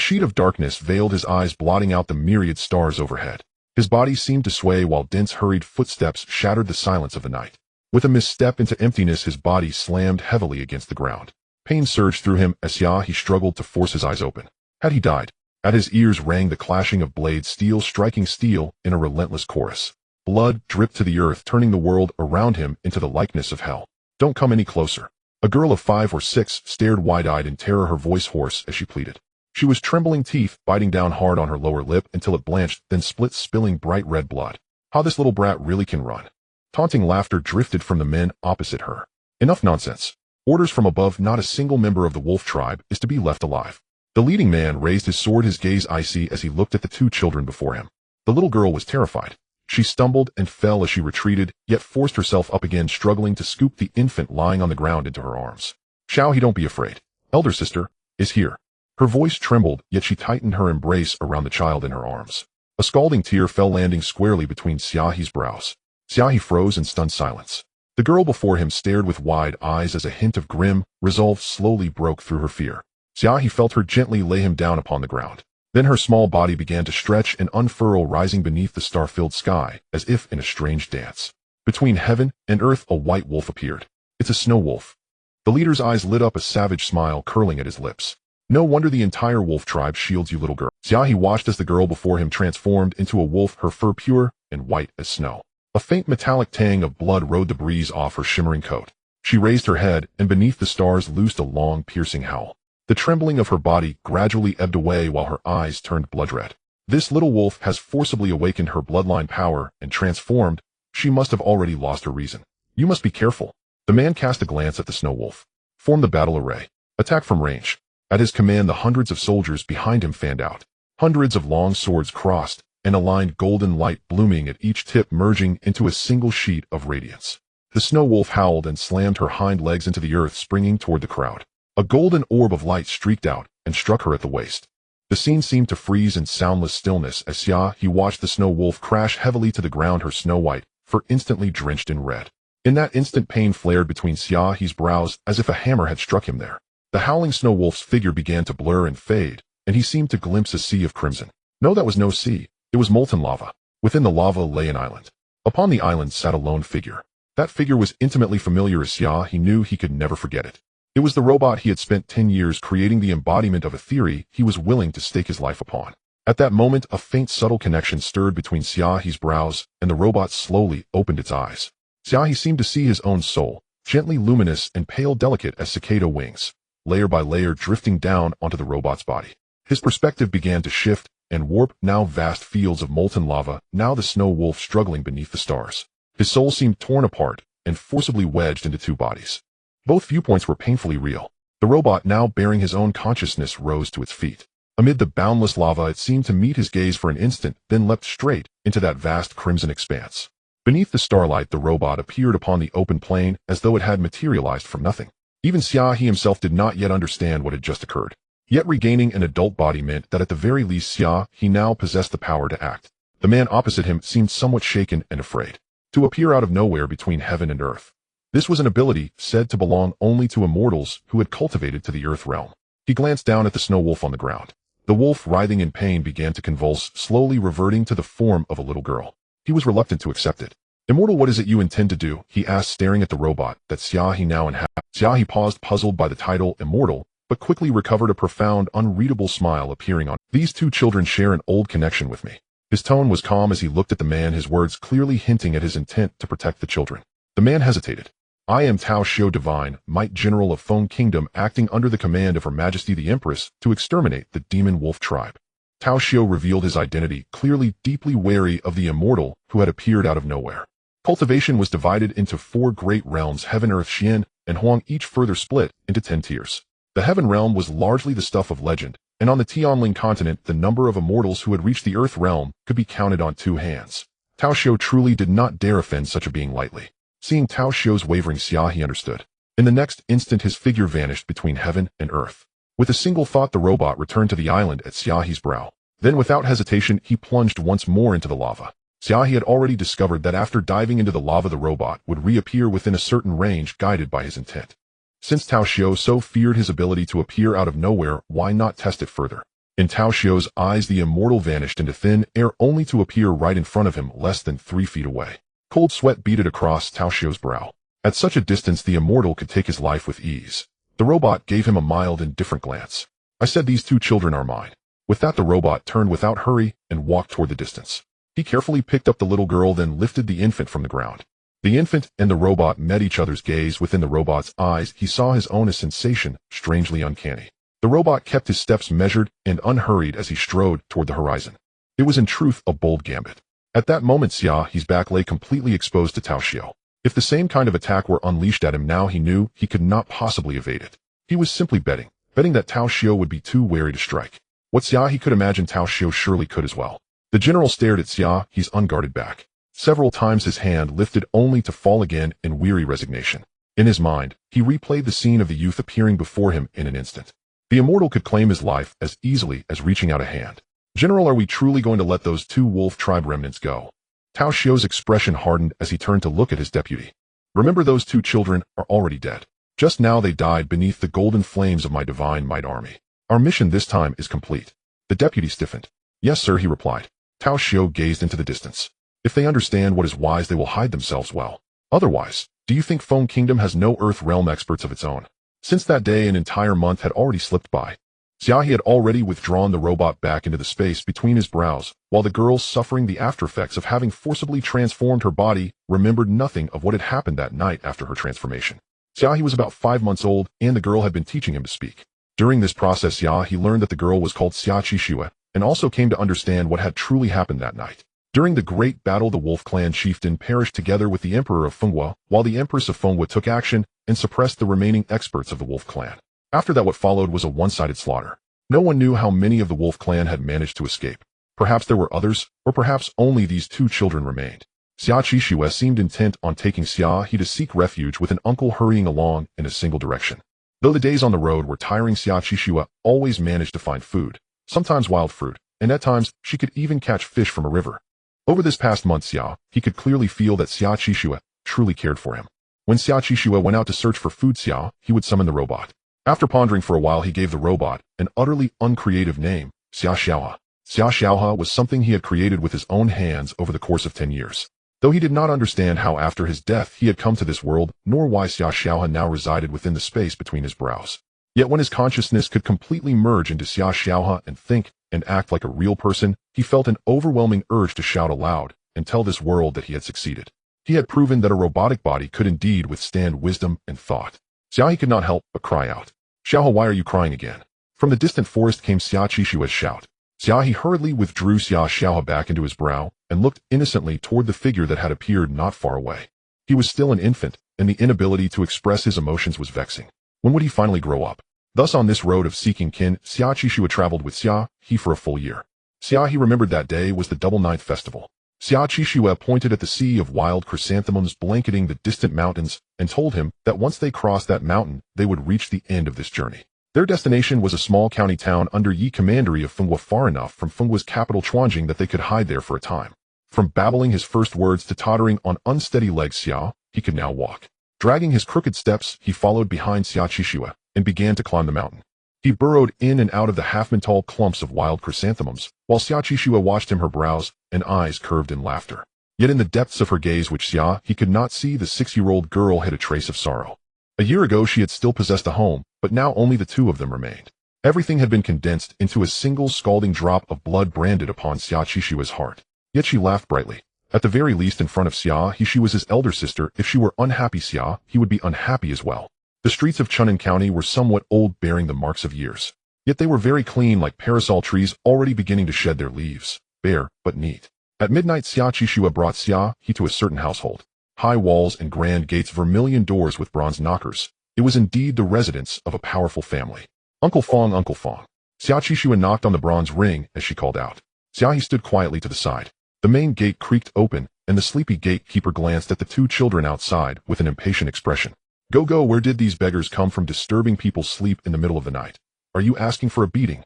sheet of darkness veiled his eyes, blotting out the myriad stars overhead. His body seemed to sway while dense hurried footsteps shattered the silence of the night. With a misstep into emptiness, his body slammed heavily against the ground. Pain surged through him as Xia He struggled to force his eyes open. Had he died? At his ears rang the clashing of blades, steel striking steel in a relentless chorus. Blood dripped to the earth, turning the world around him into the likeness of hell. Don't come any closer. A girl of 5 or 6 stared wide-eyed in terror, her voice hoarse as she pleaded. She was trembling, teeth biting down hard on her lower lip until it blanched, then split, spilling bright red blood. How this little brat really can run. Taunting laughter drifted from the men opposite her. Enough nonsense. Orders from above. Not a single member of the wolf tribe is to be left alive. The leading man raised his sword, his gaze icy as he looked at the 2 children before him. The little girl was terrified. She stumbled and fell as she retreated, yet forced herself up again, struggling to scoop the infant lying on the ground into her arms. Xia He, don't be afraid. Elder sister is here. Her voice trembled, yet she tightened her embrace around the child in her arms. A scalding tear fell, landing squarely between Xia He's brows. Xia He froze in stunned silence. The girl before him stared with wide eyes as a hint of grim resolve slowly broke through her fear. Xia He felt her gently lay him down upon the ground. Then her small body began to stretch and unfurl, rising beneath the star-filled sky, as if in a strange dance. Between heaven and earth, a white wolf appeared. It's a snow wolf. The leader's eyes lit up, a savage smile curling at his lips. No wonder the entire wolf tribe shields you, little girl. Xia He watched as the girl before him transformed into a wolf, her fur pure and white as snow. A faint metallic tang of blood rode the breeze off her shimmering coat. She raised her head, and beneath the stars loosed a long, piercing howl. The trembling of her body gradually ebbed away while her eyes turned blood-red. This little wolf has forcibly awakened her bloodline power and transformed. She must have already lost her reason. You must be careful. The man cast a glance at the snow wolf. Form the battle array. Attack from range. At his command, the hundreds of soldiers behind him fanned out. Hundreds of long swords crossed, and aligned, golden light blooming at each tip, merging into a single sheet of radiance. The snow wolf howled and slammed her hind legs into the earth, springing toward the crowd. A golden orb of light streaked out and struck her at the waist. The scene seemed to freeze in soundless stillness as Xia He watched the snow wolf crash heavily to the ground, her snow-white fur instantly drenched in red. In that instant, pain flared between Xia He's brows as if a hammer had struck him there. The howling snow wolf's figure began to blur and fade, and he seemed to glimpse a sea of crimson. No, that was no sea. It was molten lava. Within the lava lay an island. Upon the island sat a lone figure. That figure was intimately familiar as Xia He knew he could never forget it. It was the robot he had spent 10 years creating, the embodiment of a theory he was willing to stake his life upon. At that moment, a faint, subtle connection stirred between Xia He's brows, and the robot slowly opened its eyes. Xia He seemed to see his own soul, gently luminous and pale, delicate as cicada wings, layer by layer drifting down onto the robot's body. His perspective began to shift and warp, now vast fields of molten lava, now the snow wolf struggling beneath the stars. His soul seemed torn apart and forcibly wedged into 2 bodies. Both viewpoints were painfully real. The robot, now bearing his own consciousness, rose to its feet. Amid the boundless lava, it seemed to meet his gaze for an instant, then leapt straight into that vast crimson expanse. Beneath the starlight, the robot appeared upon the open plain as though it had materialized from nothing. Even Xia He himself did not yet understand what had just occurred. Yet regaining an adult body meant that at the very least Xia He now possessed the power to act. The man opposite him seemed somewhat shaken and afraid. To appear out of nowhere between heaven and earth. This was an ability said to belong only to immortals who had cultivated to the earth realm. He glanced down at the snow wolf on the ground. The wolf, writhing in pain, began to convulse, slowly reverting to the form of a little girl. He was reluctant to accept it. Immortal, what is it you intend to do? He asked, staring at the robot that Xia He now inhabited. Xia He paused, puzzled by the title immortal, but quickly recovered, a profound, unreadable smile appearing on. These 2 children share an old connection with me. His tone was calm as he looked at the man, his words clearly hinting at his intent to protect the children. The man hesitated. I am Tao Xiao, divine might general of Feng Kingdom, acting under the command of Her Majesty the Empress to exterminate the demon wolf tribe. Tao Xiao revealed his identity, clearly deeply wary of the immortal who had appeared out of nowhere. Cultivation was divided into 4 great realms, heaven, earth, Xian, and Huang, each further split into 10 tiers. The heaven realm was largely the stuff of legend, and on the Tianling continent the number of immortals who had reached the earth realm could be counted on 2 hands. Tao Xiao truly did not dare offend such a being lightly. Seeing Tao Xiao's wavering, Xia He understood. In the next instant, his figure vanished between heaven and earth. With a single thought, the robot returned to the island at Xia He's brow. Then, without hesitation, he plunged once more into the lava. Xia He had already discovered that after diving into the lava, the robot would reappear within a certain range, guided by his intent. Since Tao Xiao so feared his ability to appear out of nowhere, why not test it further? In Tao Xiu's eyes, the immortal vanished into thin air only to appear right in front of him less than 3 feet away. Cold sweat beaded across Tao Xiu's brow. At such a distance, the immortal could take his life with ease. The robot gave him a mild, indifferent glance. I said these 2 children are mine. With that, the robot turned without hurry and walked toward the distance. He carefully picked up the little girl, then lifted the infant from the ground. The infant and the robot met each other's gaze. Within the robot's eyes, he saw his own, a sensation strangely uncanny. The robot kept his steps measured and unhurried as he strode toward the horizon. It was in truth a bold gambit. At that moment, Xia He's back lay completely exposed to Tao Xiu. If the same kind of attack were unleashed at him now, he knew he could not possibly evade it. He was simply betting that Tao Xiu would be too wary to strike. What Xia He could imagine, Tao Xiu surely could as well. The general stared at Xia He's unguarded back. Several times his hand lifted only to fall again in weary resignation. In his mind, he replayed the scene of the youth appearing before him in an instant. The immortal could claim his life as easily as reaching out a hand. General, are we truly going to let those 2 wolf tribe remnants go? Tao Xiu's expression hardened as he turned to look at his deputy. Remember, those 2 children are already dead. Just now they died beneath the golden flames of my divine might army. Our mission this time is complete. The deputy stiffened. Yes, sir, he replied. Tao Xiu gazed into the distance. If they understand what is wise, they will hide themselves well. Otherwise, do you think Feng Kingdom has no Earth Realm experts of its own? Since that day, an entire month had already slipped by. Xia He had already withdrawn the robot back into the space between his brows, while the girl, suffering the aftereffects of having forcibly transformed her body, remembered nothing of what had happened that night after her transformation. Xia He was about 5 months old, and the girl had been teaching him to speak. During this process, Xia He learned that the girl was called Xianxia, and also came to understand what had truly happened that night. During the great battle, the wolf clan chieftain perished together with the emperor of Fenghua, while the empress of Fenghua took action and suppressed the remaining experts of the wolf clan. After that, what followed was a one-sided slaughter. No one knew how many of the wolf clan had managed to escape. Perhaps there were others, or perhaps only these 2 children remained. Xianxia seemed intent on taking Xia He to seek refuge, with an uncle hurrying along in a single direction. Though the days on the road were tiring, Xianxia always managed to find food, sometimes wild fruit, and at times she could even catch fish from a river. Over this past month, He could clearly feel that Xianxia truly cared for him. When Xianxia went out to search for food, He would summon the robot. After pondering for a while, he gave the robot an utterly uncreative name, Xia He. Xia He was something he had created with his own hands over the course of 10 years. Though he did not understand how after his death he had come to this world, nor why Xia He now resided within the space between his brows. Yet when his consciousness could completely merge into Xia He and think and act like a real person, he felt an overwhelming urge to shout aloud and tell this world that he had succeeded. He had proven that a robotic body could indeed withstand wisdom and thought. Xia He could not help but cry out. Xia He, why are you crying again? From the distant forest came Xianxia's shout. Xia He hurriedly withdrew Xia He back into his brow and looked innocently toward the figure that had appeared not far away. He was still an infant, and the inability to express his emotions was vexing. When would he finally grow up? Thus, on this road of seeking kin, Xianxia traveled with Xia He for a full year. Xia He remembered that day was the Double Ninth Festival. Xianxia pointed at the sea of wild chrysanthemums blanketing the distant mountains and told him that once they crossed that mountain, they would reach the end of this journey. Their destination was a small county town under Yi commandery of Fenghua, far enough from Fenghua's capital Chuanjing that they could hide there for a time. From babbling his first words to tottering on unsteady legs, He could now walk. Dragging his crooked steps, he followed behind Xianxia and began to climb the mountain. He burrowed in and out of the half-man-tall clumps of wild chrysanthemums, while Xianxia watched him, her brows and eyes curved in laughter. Yet in the depths of her gaze, which he could not see, the 6-year-old girl hid a trace of sorrow. A year ago she had still possessed a home, but now only the 2 of them remained. Everything had been condensed into a single scalding drop of blood branded upon Xianxia's heart. Yet she laughed brightly. At the very least, in front of Xia He, she was his elder sister. If she were unhappy, He would be unhappy as well. The streets of Chunnan County were somewhat old, bearing the marks of years. Yet they were very clean, like parasol trees already beginning to shed their leaves. Bare, but neat. At midnight, Xianxia brought Xia He to a certain household. High walls and grand gates, vermilion doors with bronze knockers. It was indeed the residence of a powerful family. Uncle Fong, Uncle Fong. Xianxia knocked on the bronze ring as she called out. Xia He stood quietly to the side. The main gate creaked open, and the sleepy gatekeeper glanced at the 2 children outside with an impatient expression. Go, where did these beggars come from, disturbing people's sleep in the middle of the night? Are you asking for a beating?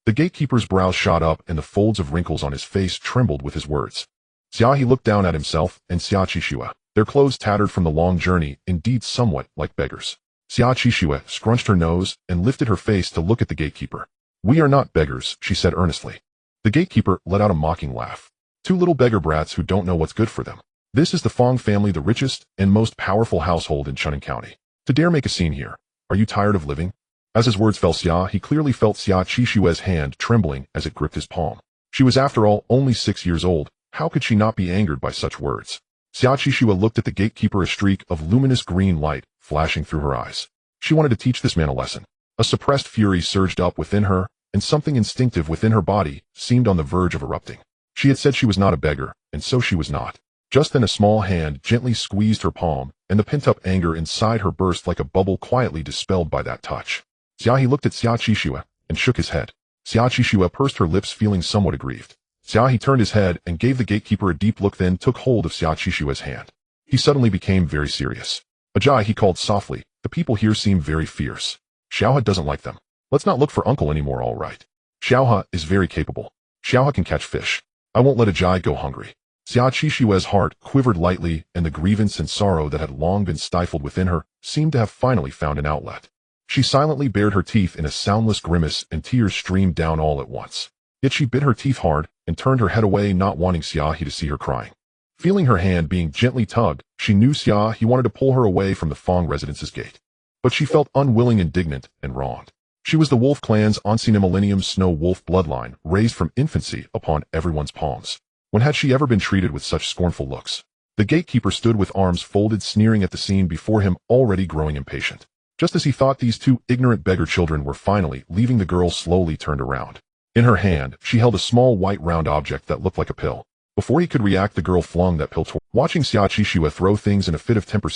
The gatekeeper's brows shot up, and the folds of wrinkles on his face trembled with his words. Xia He looked down at himself and Xianxia. Their clothes tattered from the long journey, indeed somewhat like beggars. Xianxia scrunched her nose and lifted her face to look at the gatekeeper. "We are not beggars," she said earnestly. The gatekeeper let out a mocking laugh. "Two little beggar brats who don't know what's good for them. This is the Fong family, the richest and most powerful household in Chunning County. To dare make a scene here. Are you tired of living?" As his words fell, he clearly felt Xia Qishua's hand trembling as it gripped his palm. She was, after all, only 6 years old. How could she not be angered by such words? Xia Qishua looked at the gatekeeper, a streak of luminous green light flashing through her eyes. She wanted to teach this man a lesson. A suppressed fury surged up within her, and something instinctive within her body seemed on the verge of erupting. She had said she was not a beggar, and so she was not. Just then a small hand gently squeezed her palm, and the pent-up anger inside her burst like a bubble, quietly dispelled by that touch. Xia He looked at Xia Qishua and shook his head. Xia Qishua pursed her lips, feeling somewhat aggrieved. Xia He turned his head and gave the gatekeeper a deep look, then took hold of Xia Qishua's hand. He suddenly became very serious. "Ajay," he called softly, "the people here seem very fierce. Xia He doesn't like them. Let's not look for uncle anymore, all right? Xia He is very capable. Xia He can catch fish. I won't let Ajay go hungry." Xia Qishua's heart quivered lightly, and the grievance and sorrow that had long been stifled within her seemed to have finally found an outlet. She silently bared her teeth in a soundless grimace, and tears streamed down all at once. Yet she bit her teeth hard and turned her head away, not wanting Xia He to see her crying. Feeling her hand being gently tugged, she knew Xia He wanted to pull her away from the Fong residence's gate. But she felt unwilling, indignant, and wronged. She was the Wolf clan's Ancient Millennium Snow Wolf bloodline, raised from infancy upon everyone's palms. When had she ever been treated with such scornful looks? The gatekeeper stood with arms folded, sneering at the scene before him, already growing impatient. Just as he thought these two ignorant beggar children were finally leaving, the girl slowly turned around. In her hand, she held a small white round object that looked like a pill. Before he could react, the girl flung that pill toward. Watching Xia Qishua throw things in a fit of temper,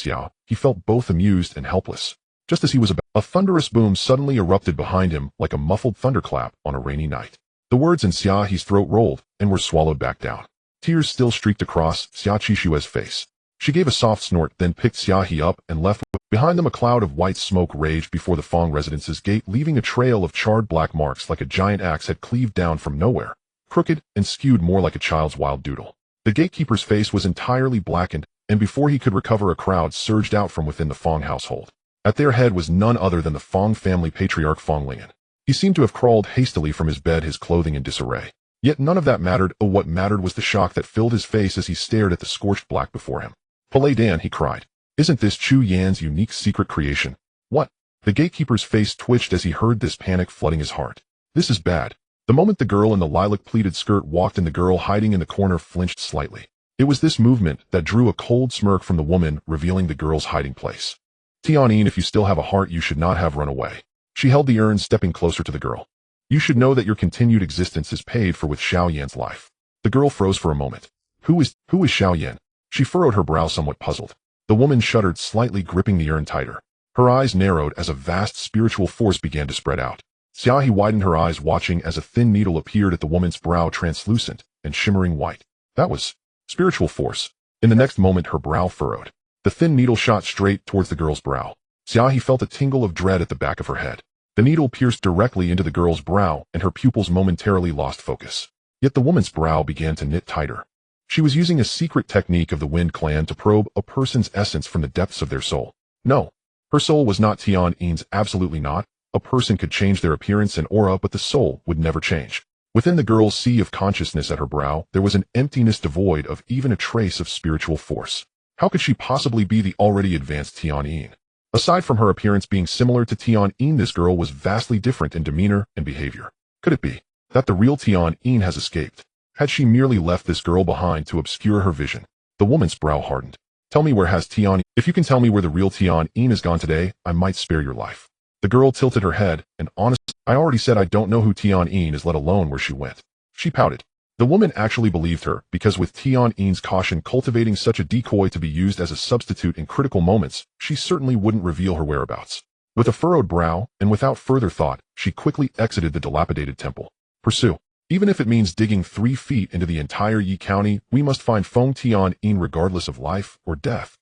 he felt both amused and helpless. Just as he was about, a thunderous boom suddenly erupted behind him like a muffled thunderclap on a rainy night. The words in Xia He's throat rolled and were swallowed back down. Tears still streaked across Xia Qishua's face. She gave a soft snort, then picked Xia He up and left. Behind them, a cloud of white smoke raged before the Fong residence's gate, leaving a trail of charred black marks like a giant axe had cleaved down from nowhere, crooked and skewed more like a child's wild doodle. The gatekeeper's face was entirely blackened, and before he could recover, a crowd surged out from within the Fong household. At their head was none other than the Fong family patriarch Fong Lingyan. He seemed to have crawled hastily from his bed, his clothing in disarray. Yet none of that mattered. Oh, what mattered was the shock that filled his face as he stared at the scorched black before him. "Palais Dan," he cried. "Isn't this Chu Yan's unique secret creation?" "What?" The gatekeeper's face twitched as he heard this, panic flooding his heart. "This is bad." The moment the girl in the lilac pleated skirt walked in, the girl hiding in the corner flinched slightly. It was this movement that drew a cold smirk from the woman, revealing the girl's hiding place. "Tianyin, if you still have a heart, you should not have run away." She held the urn, stepping closer to the girl. "You should know that your continued existence is paid for with Xiaoyan's life." The girl froze for a moment. Who is Xiaoyan?" She furrowed her brow, somewhat puzzled. The woman shuddered slightly, gripping the urn tighter. Her eyes narrowed as a vast spiritual force began to spread out. Xia He widened her eyes, watching as a thin needle appeared at the woman's brow, translucent and shimmering white. That was spiritual force. In the next moment, her brow furrowed. The thin needle shot straight towards the girl's brow. Xia He felt a tingle of dread at the back of her head. The needle pierced directly into the girl's brow, and her pupils momentarily lost focus. Yet the woman's brow began to knit tighter. She was using a secret technique of the Wind Clan to probe a person's essence from the depths of their soul. No, her soul was not Tianyin's, absolutely not. A person could change their appearance and aura, but the soul would never change. Within the girl's sea of consciousness at her brow, there was an emptiness devoid of even a trace of spiritual force. How could she possibly be the already advanced Tianyin? Aside from her appearance being similar to Tianyin, this girl was vastly different in demeanor and behavior. Could it be that the real Tianyin has escaped? Had she merely left this girl behind to obscure her vision? The woman's brow hardened. "Tell me, where has Tianyin? If you can tell me where the real Tianyin has gone today, I might spare your life." The girl tilted her head, and honestly, "I already said I don't know who Tianyin is, let alone where she went." She pouted. The woman actually believed her, because with Tianyin's caution cultivating such a decoy to be used as a substitute in critical moments, she certainly wouldn't reveal her whereabouts. With a furrowed brow, and without further thought, she quickly exited the dilapidated temple. "Pursue. Even if it means digging 3 feet into the entire Yi County, we must find Feng Tianyin regardless of life or death."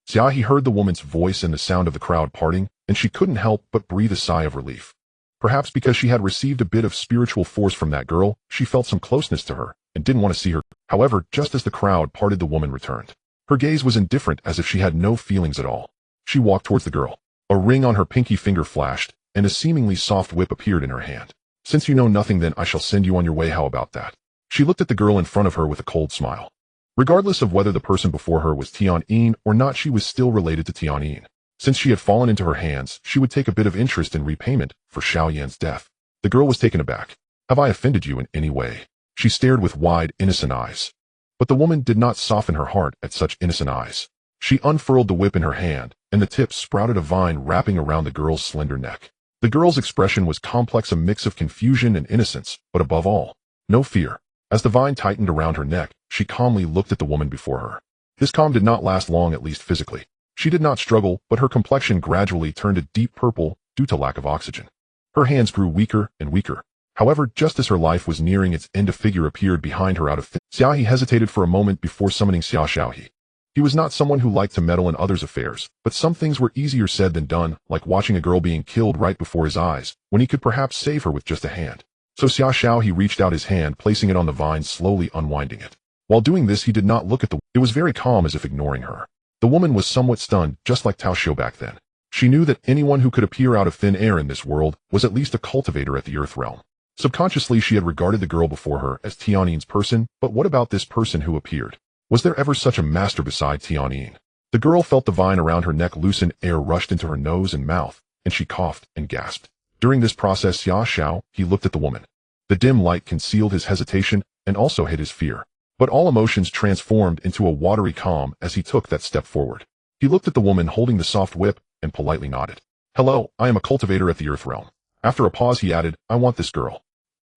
Xia He heard the woman's voice and the sound of the crowd parting, and she couldn't help but breathe a sigh of relief. Perhaps because she had received a bit of spiritual force from that girl, she felt some closeness to her, and didn't want to see her. However, just as the crowd parted, the woman returned. Her gaze was indifferent, as if she had no feelings at all. She walked towards the girl. A ring on her pinky finger flashed, and a seemingly soft whip appeared in her hand. Since you know nothing, then I shall send you on your way. How about that? She looked at the girl in front of her with a cold smile. Regardless of whether the person before her was Tianyin or not, she was still related to Tianyin. Since she had fallen into her hands, she would take a bit of interest in repayment for Xiaoyan's death. The girl was taken aback. Have I offended you in any way? She stared with wide, innocent eyes. But the woman did not soften her heart at such innocent eyes. She unfurled the whip in her hand, and the tip sprouted a vine wrapping around the girl's slender neck. The girl's expression was complex, a mix of confusion and innocence, but above all, no fear. As the vine tightened around her neck, she calmly looked at the woman before her. This calm did not last long, at least physically. She did not struggle, but her complexion gradually turned a deep purple due to lack of oxygen. Her hands grew weaker and weaker. However, just as her life was nearing its end, a figure appeared behind her out of thin air. Xia He hesitated for a moment before summoning Xia He. He was not someone who liked to meddle in others' affairs, but some things were easier said than done, like watching a girl being killed right before his eyes, when he could perhaps save her with just a hand. So Xia He reached out his hand, placing it on the vine, slowly unwinding it. While doing this, he did not look at the woman. It was very calm, as if ignoring her. The woman was somewhat stunned, just like Tao Xiu back then. She knew that anyone who could appear out of thin air in this world was at least a cultivator at the Earth realm. Subconsciously, she had regarded the girl before her as Tianyin's person, but what about this person who appeared? Was there ever such a master beside Tianyin? The girl felt the vine around her neck loosen, air rushed into her nose and mouth, and she coughed and gasped. During this process, Xia He looked at the woman. The dim light concealed his hesitation and also hid his fear. But all emotions transformed into a watery calm as he took that step forward. He looked at the woman holding the soft whip and politely nodded. Hello, I am a cultivator at the Earth realm. After a pause, he added, I want this girl.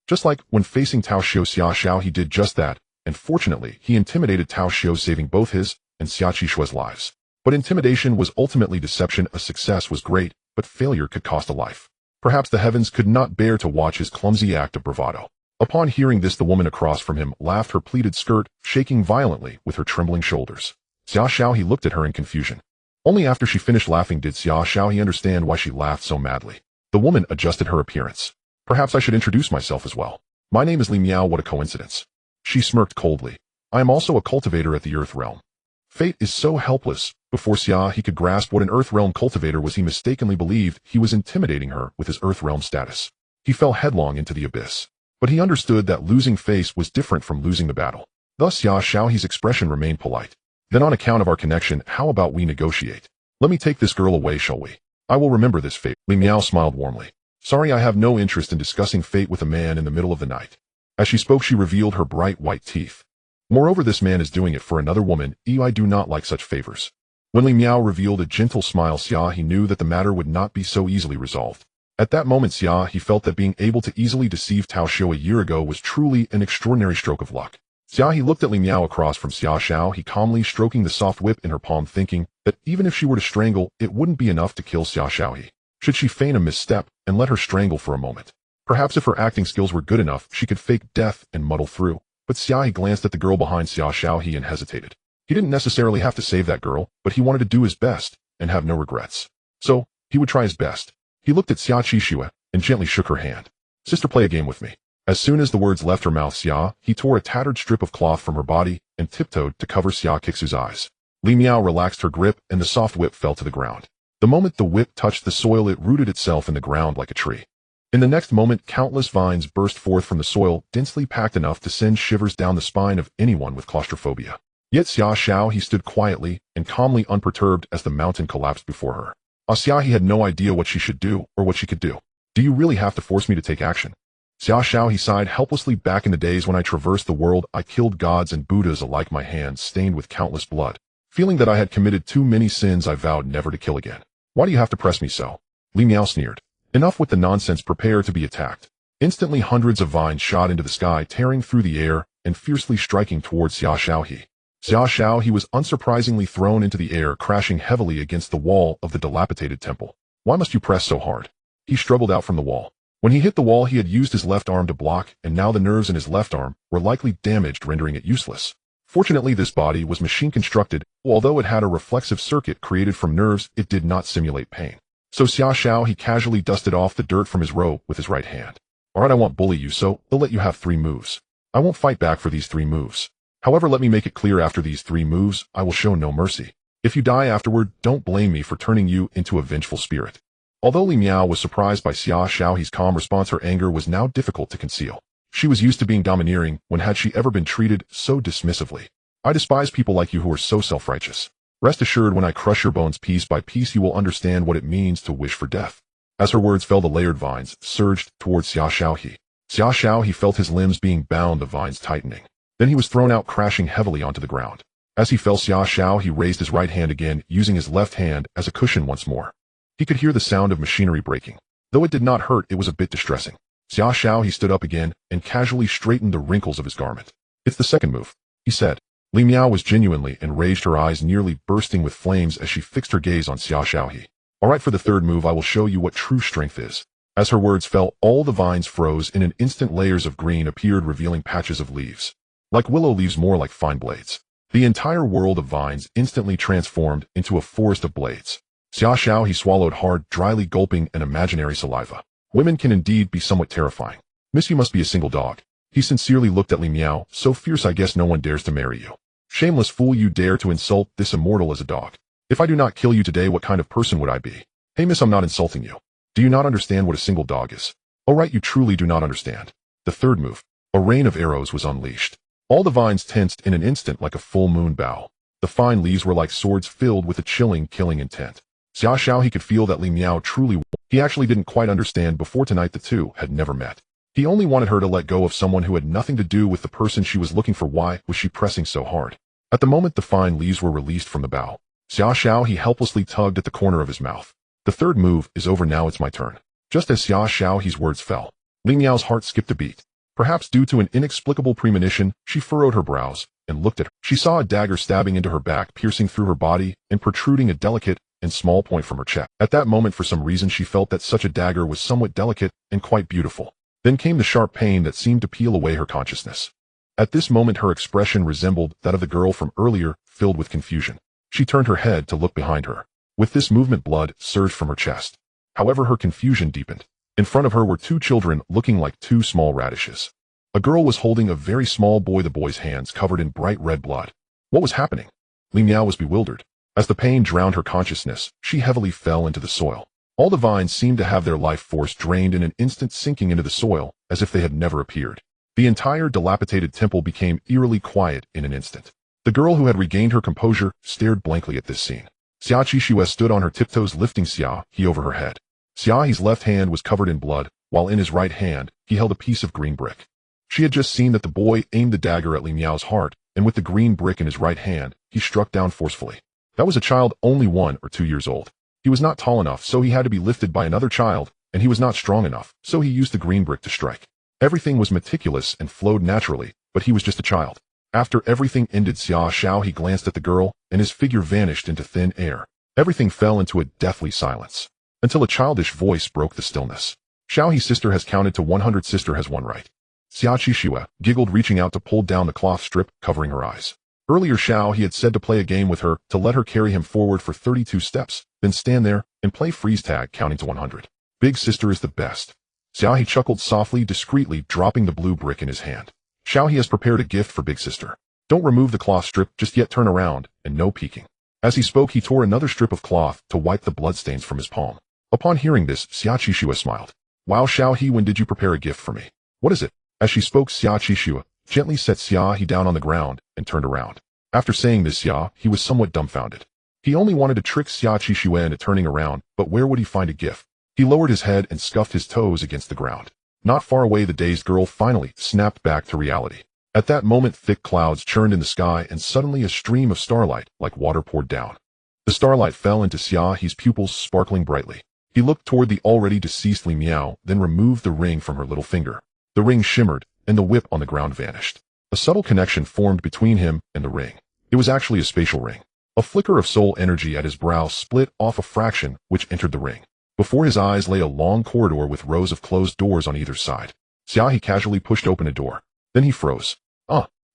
Just like when facing Tao Xiu, Xia He did just that, and fortunately, he intimidated Tao Xiu, saving both his and Xia Qishua's lives. But intimidation was ultimately deception. A success was great, but failure could cost a life. Perhaps the heavens could not bear to watch his clumsy act of bravado. Upon hearing this, the woman across from him laughed, her pleated skirt shaking violently with her trembling shoulders. Xia He looked at her in confusion. Only after she finished laughing did Xia He understand why she laughed so madly. The woman adjusted her appearance. Perhaps I should introduce myself as well. My name is Li Miao. What a coincidence. She smirked coldly. I am also a cultivator at the Earth realm. Fate is so helpless. Before Xia He could grasp what an Earth realm cultivator was, he mistakenly believed he was intimidating her with his Earth realm status. He fell headlong into the abyss. But he understood that losing face was different from losing the battle. Thus Xia He's expression remained polite. Then, on account of our connection, how about we negotiate? Let me take this girl away, shall we? I will remember this fate. Li Miao smiled warmly. Sorry, I have no interest in discussing fate with a man in the middle of the night. As she spoke, she revealed her bright white teeth. Moreover, this man is doing it for another woman. I do not like such favors. When Li Miao revealed a gentle smile, Xia He knew that the matter would not be so easily resolved. At that moment, Xia He felt that being able to easily deceive Tao Xiu a year ago was truly an extraordinary stroke of luck. Xia He looked at Li Miao across from Xia He, calmly stroking the soft whip in her palm, thinking that even if she were to strangle, it wouldn't be enough to kill Xia He. Should she feign a misstep and let her strangle for a moment? Perhaps if her acting skills were good enough, she could fake death and muddle through. But Xia He glanced at the girl behind Xia He and hesitated. He didn't necessarily have to save that girl, but he wanted to do his best and have no regrets. So, he would try his best. He looked at Xia Qishua and gently shook her hand. Sister, play a game with me. As soon as the words left her mouth, Xia He tore a tattered strip of cloth from her body and tiptoed to cover Xia Qixu's eyes. Li Miao relaxed her grip and the soft whip fell to the ground. The moment the whip touched the soil, it rooted itself in the ground like a tree. In the next moment, countless vines burst forth from the soil, densely packed enough to send shivers down the spine of anyone with claustrophobia. Yet Xia He stood quietly and calmly unperturbed as the mountain collapsed before her. Xia He had no idea what she should do or what she could do. Do you really have to force me to take action? Xia He sighed helplessly. Back in the days when I traversed the world, I killed gods and Buddhas alike, my hands stained with countless blood. Feeling that I had committed too many sins, I vowed never to kill again. Why do you have to press me so? Li Miao sneered. Enough with the nonsense, prepare to be attacked. Instantly, hundreds of vines shot into the sky, tearing through the air and fiercely striking towards Xia He. Xia He was unsurprisingly thrown into the air, crashing heavily against the wall of the dilapidated temple. Why must you press so hard? He struggled out from the wall. When he hit the wall, he had used his left arm to block, and now the nerves in his left arm were likely damaged, rendering it useless. Fortunately, this body was machine-constructed. Although it had a reflexive circuit created from nerves, it did not simulate pain. So Xia He casually dusted off the dirt from his robe with his right hand. Alright, I won't bully you, so I'll let you have 3 moves. I won't fight back for these 3 moves. However, let me make it clear, after these 3 moves, I will show no mercy. If you die afterward, don't blame me for turning you into a vengeful spirit. Although Li Miao was surprised by Xia He's calm response, her anger was now difficult to conceal. She was used to being domineering. When had she ever been treated so dismissively? I despise people like you who are so self-righteous. Rest assured, when I crush your bones piece by piece, you will understand what it means to wish for death. As her words fell, the layered vines surged towards Xia He. Xia He felt his limbs being bound, the vines tightening. Then he was thrown out, crashing heavily onto the ground. As he fell, Xia He raised his right hand again, using his left hand as a cushion once more. He could hear the sound of machinery breaking. Though it did not hurt, it was a bit distressing. Xia He stood up again and casually straightened the wrinkles of his garment. It's the second move, he said. Li Miao was genuinely enraged, her eyes nearly bursting with flames as she fixed her gaze on Xia He. All right, for the third move, I will show you what true strength is. As her words fell, all the vines froze. In an instant, layers of green appeared, revealing patches of leaves. Like willow leaves, more like fine blades. The entire world of vines instantly transformed into a forest of blades. Xia He swallowed hard, dryly gulping an imaginary saliva. Women can indeed be somewhat terrifying. Miss, you must be a single dog. He sincerely looked at Li Miao. So fierce, I guess no one dares to marry you. Shameless fool, you dare to insult this immortal as a dog. If I do not kill you today, what kind of person would I be? Hey miss, I'm not insulting you. Do you not understand what a single dog is? Oh right, you truly do not understand. The third move. A rain of arrows was unleashed. All the vines tensed in an instant like a full moon bow. The fine leaves were like swords filled with a chilling, killing intent. Xia He could feel that Li Miao truly won. He actually didn't quite understand before tonight. The two had never met. He only wanted her to let go of someone who had nothing to do with the person she was looking for. Why was she pressing so hard? At the moment the fine leaves were released from the bough, Xia He helplessly tugged at the corner of his mouth. The third move is over now, it's my turn. Just as Xia He's words fell, Li Miao's heart skipped a beat. Perhaps due to an inexplicable premonition, she furrowed her brows and looked at her. She saw a dagger stabbing into her back, piercing through her body and protruding a delicate and small point from her chest. At that moment, for some reason, she felt that such a dagger was somewhat delicate and quite beautiful. Then came the sharp pain that seemed to peel away her consciousness. At this moment, her expression resembled that of the girl from earlier, filled with confusion. She turned her head to look behind her. With this movement, blood surged from her chest. However, her confusion deepened. In front of her were two children looking like two small radishes. A girl was holding a very small boy, the boy's hands covered in bright red blood. What was happening? Li Miao was bewildered. As the pain drowned her consciousness, she heavily fell into the soil. All the vines seemed to have their life force drained in an instant, sinking into the soil as if they had never appeared. The entire dilapidated temple became eerily quiet in an instant. The girl, who had regained her composure, stared blankly at this scene. Xia He stood on her tiptoes, lifting Xia He over her head. Xia He's left hand was covered in blood, while in his right hand he held a piece of green brick. She had just seen that the boy aimed the dagger at Li Miao's heart, and with the green brick in his right hand, he struck down forcefully. That was a child only 1 or 2 years old. He was not tall enough, so he had to be lifted by another child, and he was not strong enough, so he used the green brick to strike. Everything was meticulous and flowed naturally, but he was just a child. After everything ended, Xia He glanced at the girl, and his figure vanished into thin air. Everything fell into a deathly silence, until a childish voice broke the stillness. Xiao He's sister has counted to 100. Sister has one right. Xia He giggled, reaching out to pull down the cloth strip covering her eyes. Earlier, Xiao He had said to play a game with her, to let her carry him forward for 32 steps, then stand there and play freeze tag, counting to 100. Big sister is the best. Xia He chuckled softly, discreetly dropping the blue brick in his hand. Xiao He has prepared a gift for big sister. Don't remove the cloth strip just yet, turn around, and no peeking. As he spoke, he tore another strip of cloth to wipe the bloodstains from his palm. Upon hearing this, Xia He smiled. Wow, Xiao He, when did you prepare a gift for me? What is it? As she spoke, Xia He gently set Xia He down on the ground and turned around. After saying this, Xia He was somewhat dumbfounded. He only wanted to trick Xia He into turning around, but where would he find a gift? He lowered his head and scuffed his toes against the ground. Not far away, the dazed girl finally snapped back to reality. At that moment, thick clouds churned in the sky, and suddenly a stream of starlight, like water, poured down. The starlight fell into Xia He's pupils, sparkling brightly. He looked toward the already deceased Li Miao, then removed the ring from her little finger. The ring shimmered, and the whip on the ground vanished. A subtle connection formed between him and the ring. It was actually a spatial ring. A flicker of soul energy at his brow split off a fraction, which entered the ring. Before his eyes lay a long corridor with rows of closed doors on either side. Xia He casually pushed open a door. Then he froze.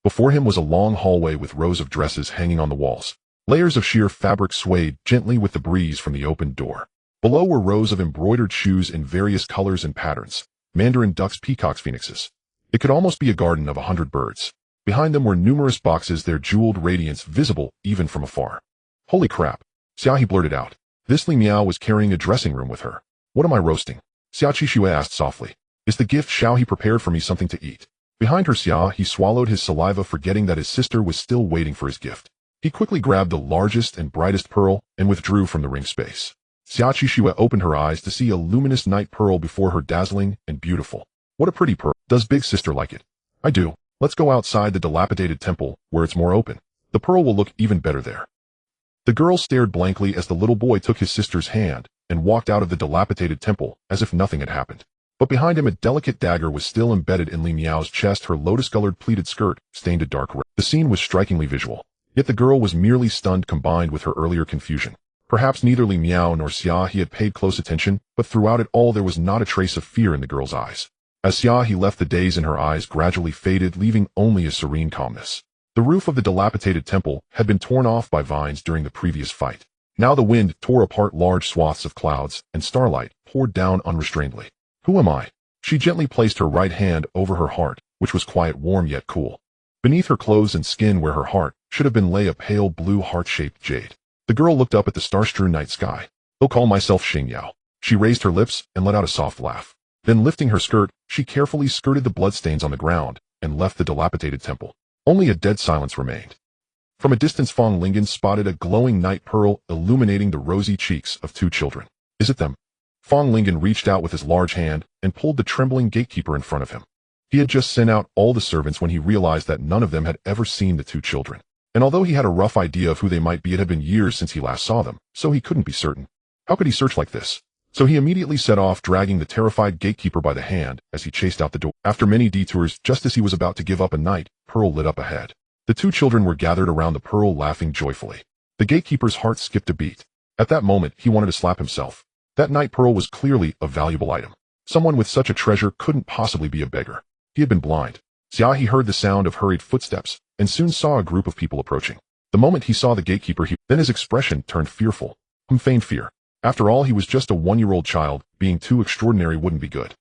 Before him was a long hallway with rows of dresses hanging on the walls. Layers of sheer fabric swayed gently with the breeze from the opened door. Below were rows of embroidered shoes in various colors and patterns. Mandarin ducks, peacocks, phoenixes. It could almost be a garden of 100 birds. Behind them were numerous boxes, their jeweled radiance visible even from afar. Holy crap! Xia He blurted out. This Li Miao was carrying a dressing room with her. What am I roasting? Xia asked softly. Is the gift Xia He prepared for me something to eat? Behind her, Xia He swallowed his saliva, forgetting that his sister was still waiting for his gift. He quickly grabbed the largest and brightest pearl and withdrew from the ring space. Xia opened her eyes to see a luminous night pearl before her, dazzling and beautiful. What a pretty pearl. Does big sister like it? I do. Let's go outside the dilapidated temple, where it's more open. The pearl will look even better there. The girl stared blankly as the little boy took his sister's hand and walked out of the dilapidated temple as if nothing had happened. But behind him, a delicate dagger was still embedded in Li Miao's chest, her lotus-colored pleated skirt stained a dark red. The scene was strikingly visual, yet the girl was merely stunned, combined with her earlier confusion. Perhaps neither Li Miao nor Xia He had paid close attention, but throughout it all there was not a trace of fear in the girl's eyes. As Xia He left, the daze in her eyes gradually faded, leaving only a serene calmness. The roof of the dilapidated temple had been torn off by vines during the previous fight. Now the wind tore apart large swaths of clouds, and starlight poured down unrestrainedly. Who am I? She gently placed her right hand over her heart, which was quiet, warm yet cool. Beneath her clothes and skin, where her heart should have been, lay a pale blue heart-shaped jade. The girl looked up at the star-strewn night sky. I'll call myself Xingyao. She raised her lips and let out a soft laugh. Then, lifting her skirt, she carefully skirted the bloodstains on the ground and left the dilapidated temple. Only a dead silence remained. From a distance, Fong Lingen spotted a glowing night pearl illuminating the rosy cheeks of two children. Is it them? Fong Lingen reached out with his large hand and pulled the trembling gatekeeper in front of him. He had just sent out all the servants when he realized that none of them had ever seen the two children. And although he had a rough idea of who they might be, it had been years since he last saw them, so he couldn't be certain. How could he search like this? So he immediately set off, dragging the terrified gatekeeper by the hand as he chased out the door. After many detours, just as he was about to give up, a night pearl lit up ahead. The two children were gathered around the pearl, laughing joyfully. The gatekeeper's heart skipped a beat. At that moment, he wanted to slap himself. That night pearl was clearly a valuable item. Someone with such a treasure couldn't possibly be a beggar. He had been blind. Xia He heard the sound of hurried footsteps and soon saw a group of people approaching. The moment he saw the gatekeeper, then his expression turned fearful. Feigned fear. After all, he was just a 1-year-old child. Being too extraordinary wouldn't be good.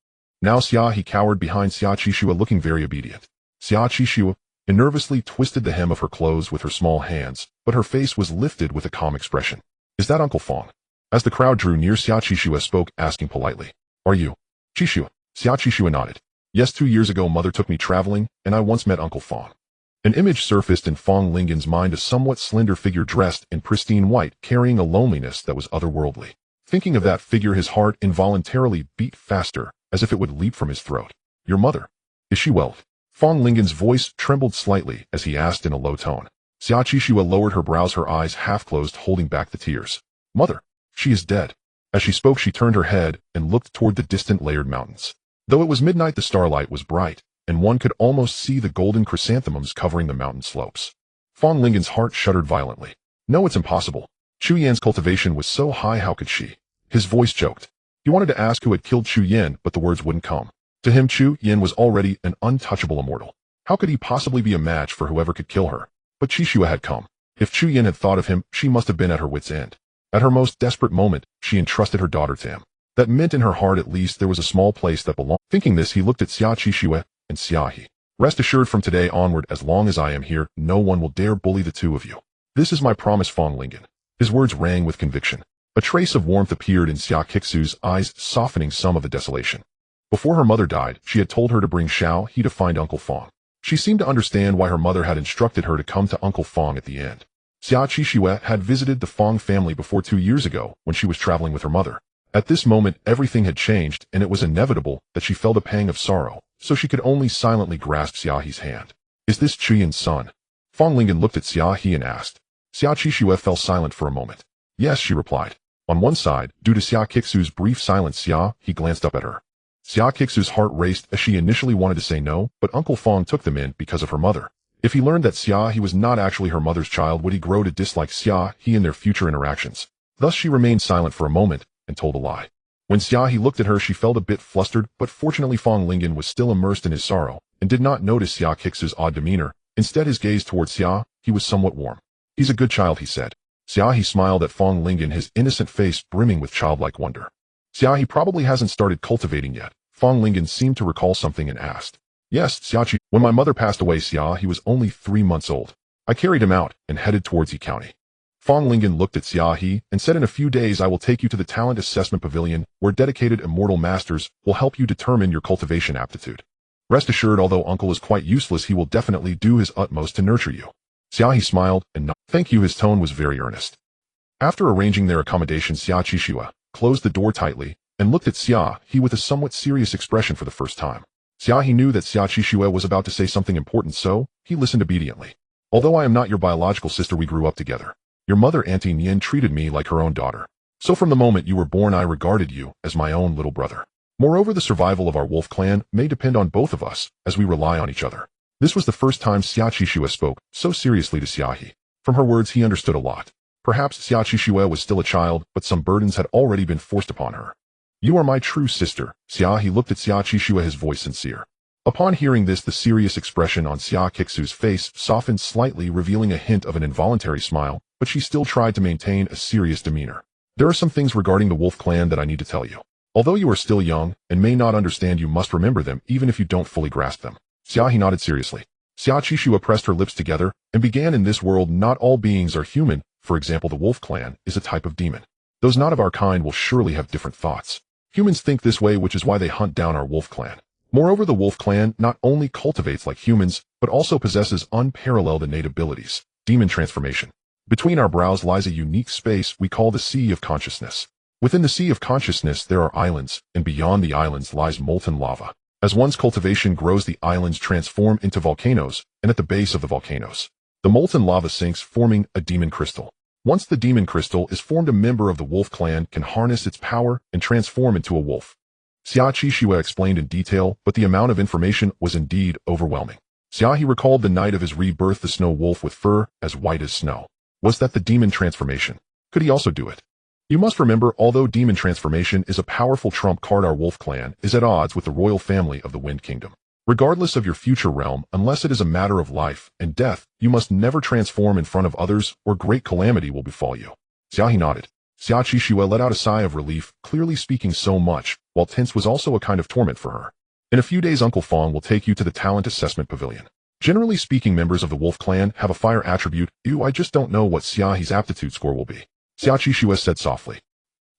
Now Xia He cowered behind Xia, looking very obedient. Xia nervously twisted the hem of her clothes with her small hands, but her face was lifted with a calm expression. Is that Uncle Fong? As the crowd drew near, Xia spoke, asking politely. Are you? Xia nodded. Yes, 2 years ago Mother took me traveling, and I once met Uncle Fong. An image surfaced in Fong Lingen's mind, a somewhat slender figure dressed in pristine white, carrying a loneliness that was otherworldly. Thinking of that figure, his heart involuntarily beat faster, as if it would leap from his throat. Your mother? Is she well? Fong Lingen's voice trembled slightly as he asked in a low tone. Xia lowered her brows, her eyes half closed, holding back the tears. Mother, she is dead. As she spoke, she turned her head and looked toward the distant layered mountains. Though it was midnight, the starlight was bright, and one could almost see the golden chrysanthemums covering the mountain slopes. Fong Lingen's heart shuddered violently. No, it's impossible. Chu Yan's cultivation was so high, how could she? His voice choked. He wanted to ask who had killed Chu Yan, but the words wouldn't come. To him, Chu Yan was already an untouchable immortal. How could he possibly be a match for whoever could kill her? But Xia had come. If Chu Yan had thought of him, she must have been at her wit's end. At her most desperate moment, she entrusted her daughter to him. That meant in her heart at least there was a small place that belonged. Thinking this, he looked at Xia and Xia He. Rest assured, from today onward, as long as I am here, no one will dare bully the two of you. This is my promise, Fong Lingen. His words rang with conviction. A trace of warmth appeared in Xia Kixu's eyes, softening some of the desolation. Before her mother died, she had told her to bring Xia He to find Uncle Fong. She seemed to understand why her mother had instructed her to come to Uncle Fong at the end. Xia had visited the Fong family before 2 years ago when she was traveling with her mother. At this moment, everything had changed, and it was inevitable that she felt a pang of sorrow, so she could only silently grasp Xia He's hand. Is this Chu Yan's son? Fong Lingen looked at Xia He and asked. Xia fell silent for a moment. Yes, she replied. On one side, due to Xia Kixu's brief silence, He glanced up at her. Xia Kixu's heart raced as she initially wanted to say no, but Uncle Fong took them in because of her mother. If he learned that Xia He was not actually her mother's child, would he grow to dislike Xia He in their future interactions? Thus she remained silent for a moment and told a lie. When Xia He looked at her, she felt a bit flustered, but fortunately Fong Lingen was still immersed in his sorrow and did not notice Xia Kixu's odd demeanor. Instead, his gaze towards Xia He was somewhat warm. He's a good child, he said. Xia He smiled at Fong Lingen, his innocent face brimming with childlike wonder. Xia He probably hasn't started cultivating yet. Fong Lingen seemed to recall something and asked. Yes, Xia. When my mother passed away, Xia He was only 3 months old. I carried him out and headed towards Yi County. Fong Lingen looked at Xia He and said, in a few days I will take you to the talent assessment pavilion where dedicated immortal masters will help you determine your cultivation aptitude. Rest assured, although uncle is quite useless, he will definitely do his utmost to nurture you. Xia He smiled and nodded. Thank you. His tone was very earnest. After arranging their accommodation, Xia closed the door tightly and looked at Xia He with a somewhat serious expression for the first time. Xia He knew that Xia was about to say something important, so he listened obediently. Although I am not your biological sister, we grew up together. Your mother, Auntie Nian, treated me like her own daughter. So from the moment you were born, I regarded you as my own little brother. Moreover, the survival of our wolf clan may depend on both of us, as we rely on each other. This was the first time Xia spoke so seriously to Xia He. From her words, he understood a lot. Perhaps Xia was still a child, but some burdens had already been forced upon her. You are my true sister. Xia He looked at Xia, his voice sincere. Upon hearing this, the serious expression on Xia Kixu's face softened slightly, revealing a hint of an involuntary smile, but she still tried to maintain a serious demeanor. There are some things regarding the wolf clan that I need to tell you. Although you are still young and may not understand, you must remember them even if you don't fully grasp them. Xia He nodded seriously. Xia pressed her lips together and began, in this world not all beings are human. For example, the wolf clan is a type of demon. Those not of our kind will surely have different thoughts. Humans think this way, which is why they hunt down our wolf clan. Moreover, the wolf clan not only cultivates like humans, but also possesses unparalleled innate abilities, demon transformation. Between our brows lies a unique space we call the Sea of Consciousness. Within the Sea of Consciousness there are islands, and beyond the islands lies molten lava. As one's cultivation grows, the islands transform into volcanoes, and at the base of the volcanoes, the molten lava sinks, forming a demon crystal. Once the demon crystal is formed, a member of the wolf clan can harness its power and transform into a wolf. Xia explained in detail, but the amount of information was indeed overwhelming. Xia He recalled the night of his rebirth, the snow wolf with fur as white as snow. Was that the demon transformation? Could he also do it? You must remember, although demon transformation is a powerful trump card, our wolf clan is at odds with the royal family of the Wind Kingdom. Regardless of your future realm, unless it is a matter of life and death, you must never transform in front of others or great calamity will befall you. Xia He nodded. Xia let out a sigh of relief, clearly speaking so much, while tense was also a kind of torment for her. In a few days, Uncle Fong will take you to the talent assessment pavilion. Generally speaking, members of the wolf clan have a fire attribute. I just don't know what Xia He's aptitude score will be. Xia said softly.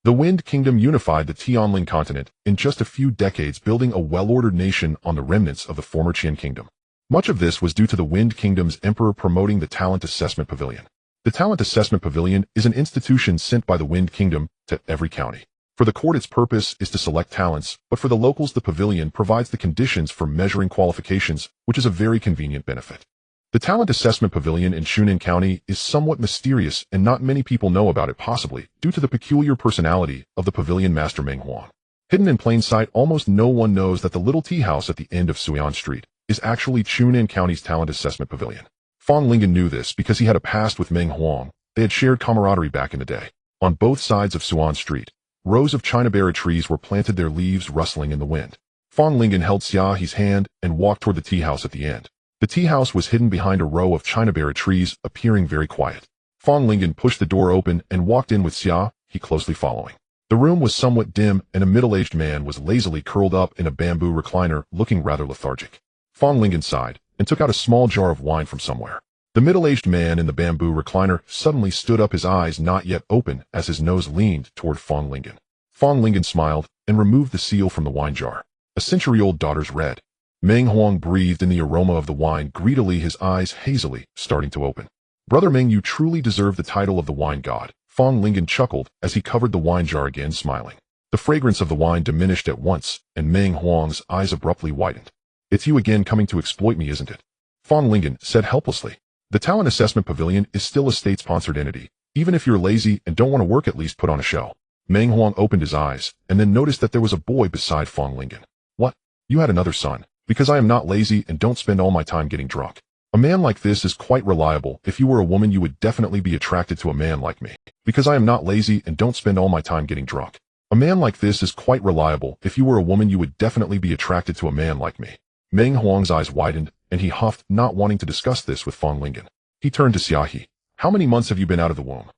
The Wind Kingdom unified the Tianling continent in just a few decades, building a well-ordered nation on the remnants of the former Qian Kingdom. Much of this was due to the Wind Kingdom's emperor promoting the talent assessment pavilion. The Talent Assessment Pavilion is an institution sent by the Wind Kingdom to every county. For the court, its purpose is to select talents, but for the locals, the pavilion provides the conditions for measuring qualifications, which is a very convenient benefit. The Talent Assessment Pavilion in Shunan County is somewhat mysterious, and not many people know about it, possibly due to the peculiar personality of the pavilion master Meng Huang. Hidden in plain sight, almost no one knows that the little tea house at the end of Suyan Street is actually Shunan County's Talent Assessment Pavilion. Fong Lingen knew this because he had a past with Meng Huang. They had shared camaraderie back in the day. On both sides of Suan Street, rows of chinaberry trees were planted, their leaves rustling in the wind. Fong Lingen held Xia He's hand and walked toward the tea house at the end. The tea house was hidden behind a row of chinaberry trees, appearing very quiet. Fong Lingen pushed the door open and walked in with Xia He closely following. The room was somewhat dim, and a middle-aged man was lazily curled up in a bamboo recliner, looking rather lethargic. Fong Lingen sighed and took out a small jar of wine from somewhere. The middle-aged man in the bamboo recliner suddenly stood up, his eyes not yet open, as his nose leaned toward Fong Lingen. Fong Lingen smiled and removed the seal from the wine jar. A century-old daughter's red. Meng Huang breathed in the aroma of the wine greedily, his eyes hazily starting to open. Brother Meng, you truly deserve the title of the wine god. Fong Lingen chuckled as he covered the wine jar again, smiling. The fragrance of the wine diminished at once, and Meng Huang's eyes abruptly widened. It's you again, coming to exploit me, isn't it? Fong Lingen said helplessly. The Talent Assessment Pavilion is still a state-sponsored entity. Even if you're lazy and don't want to work, at least put on a show. Meng Huang opened his eyes, and then noticed that there was a boy beside Fong Lingen. What? You had another son? Because I am not lazy and don't spend all my time getting drunk. A man like this is quite reliable. If you were a woman, you would definitely be attracted to a man like me. Because I am not lazy and don't spend all my time getting drunk. A man like this is quite reliable. If you were a woman, you would definitely be attracted to a man like me. Meng Huang's eyes widened, and he huffed, not wanting to discuss this with Fong Lingen. He turned to Xia He. How many months have you been out of the womb?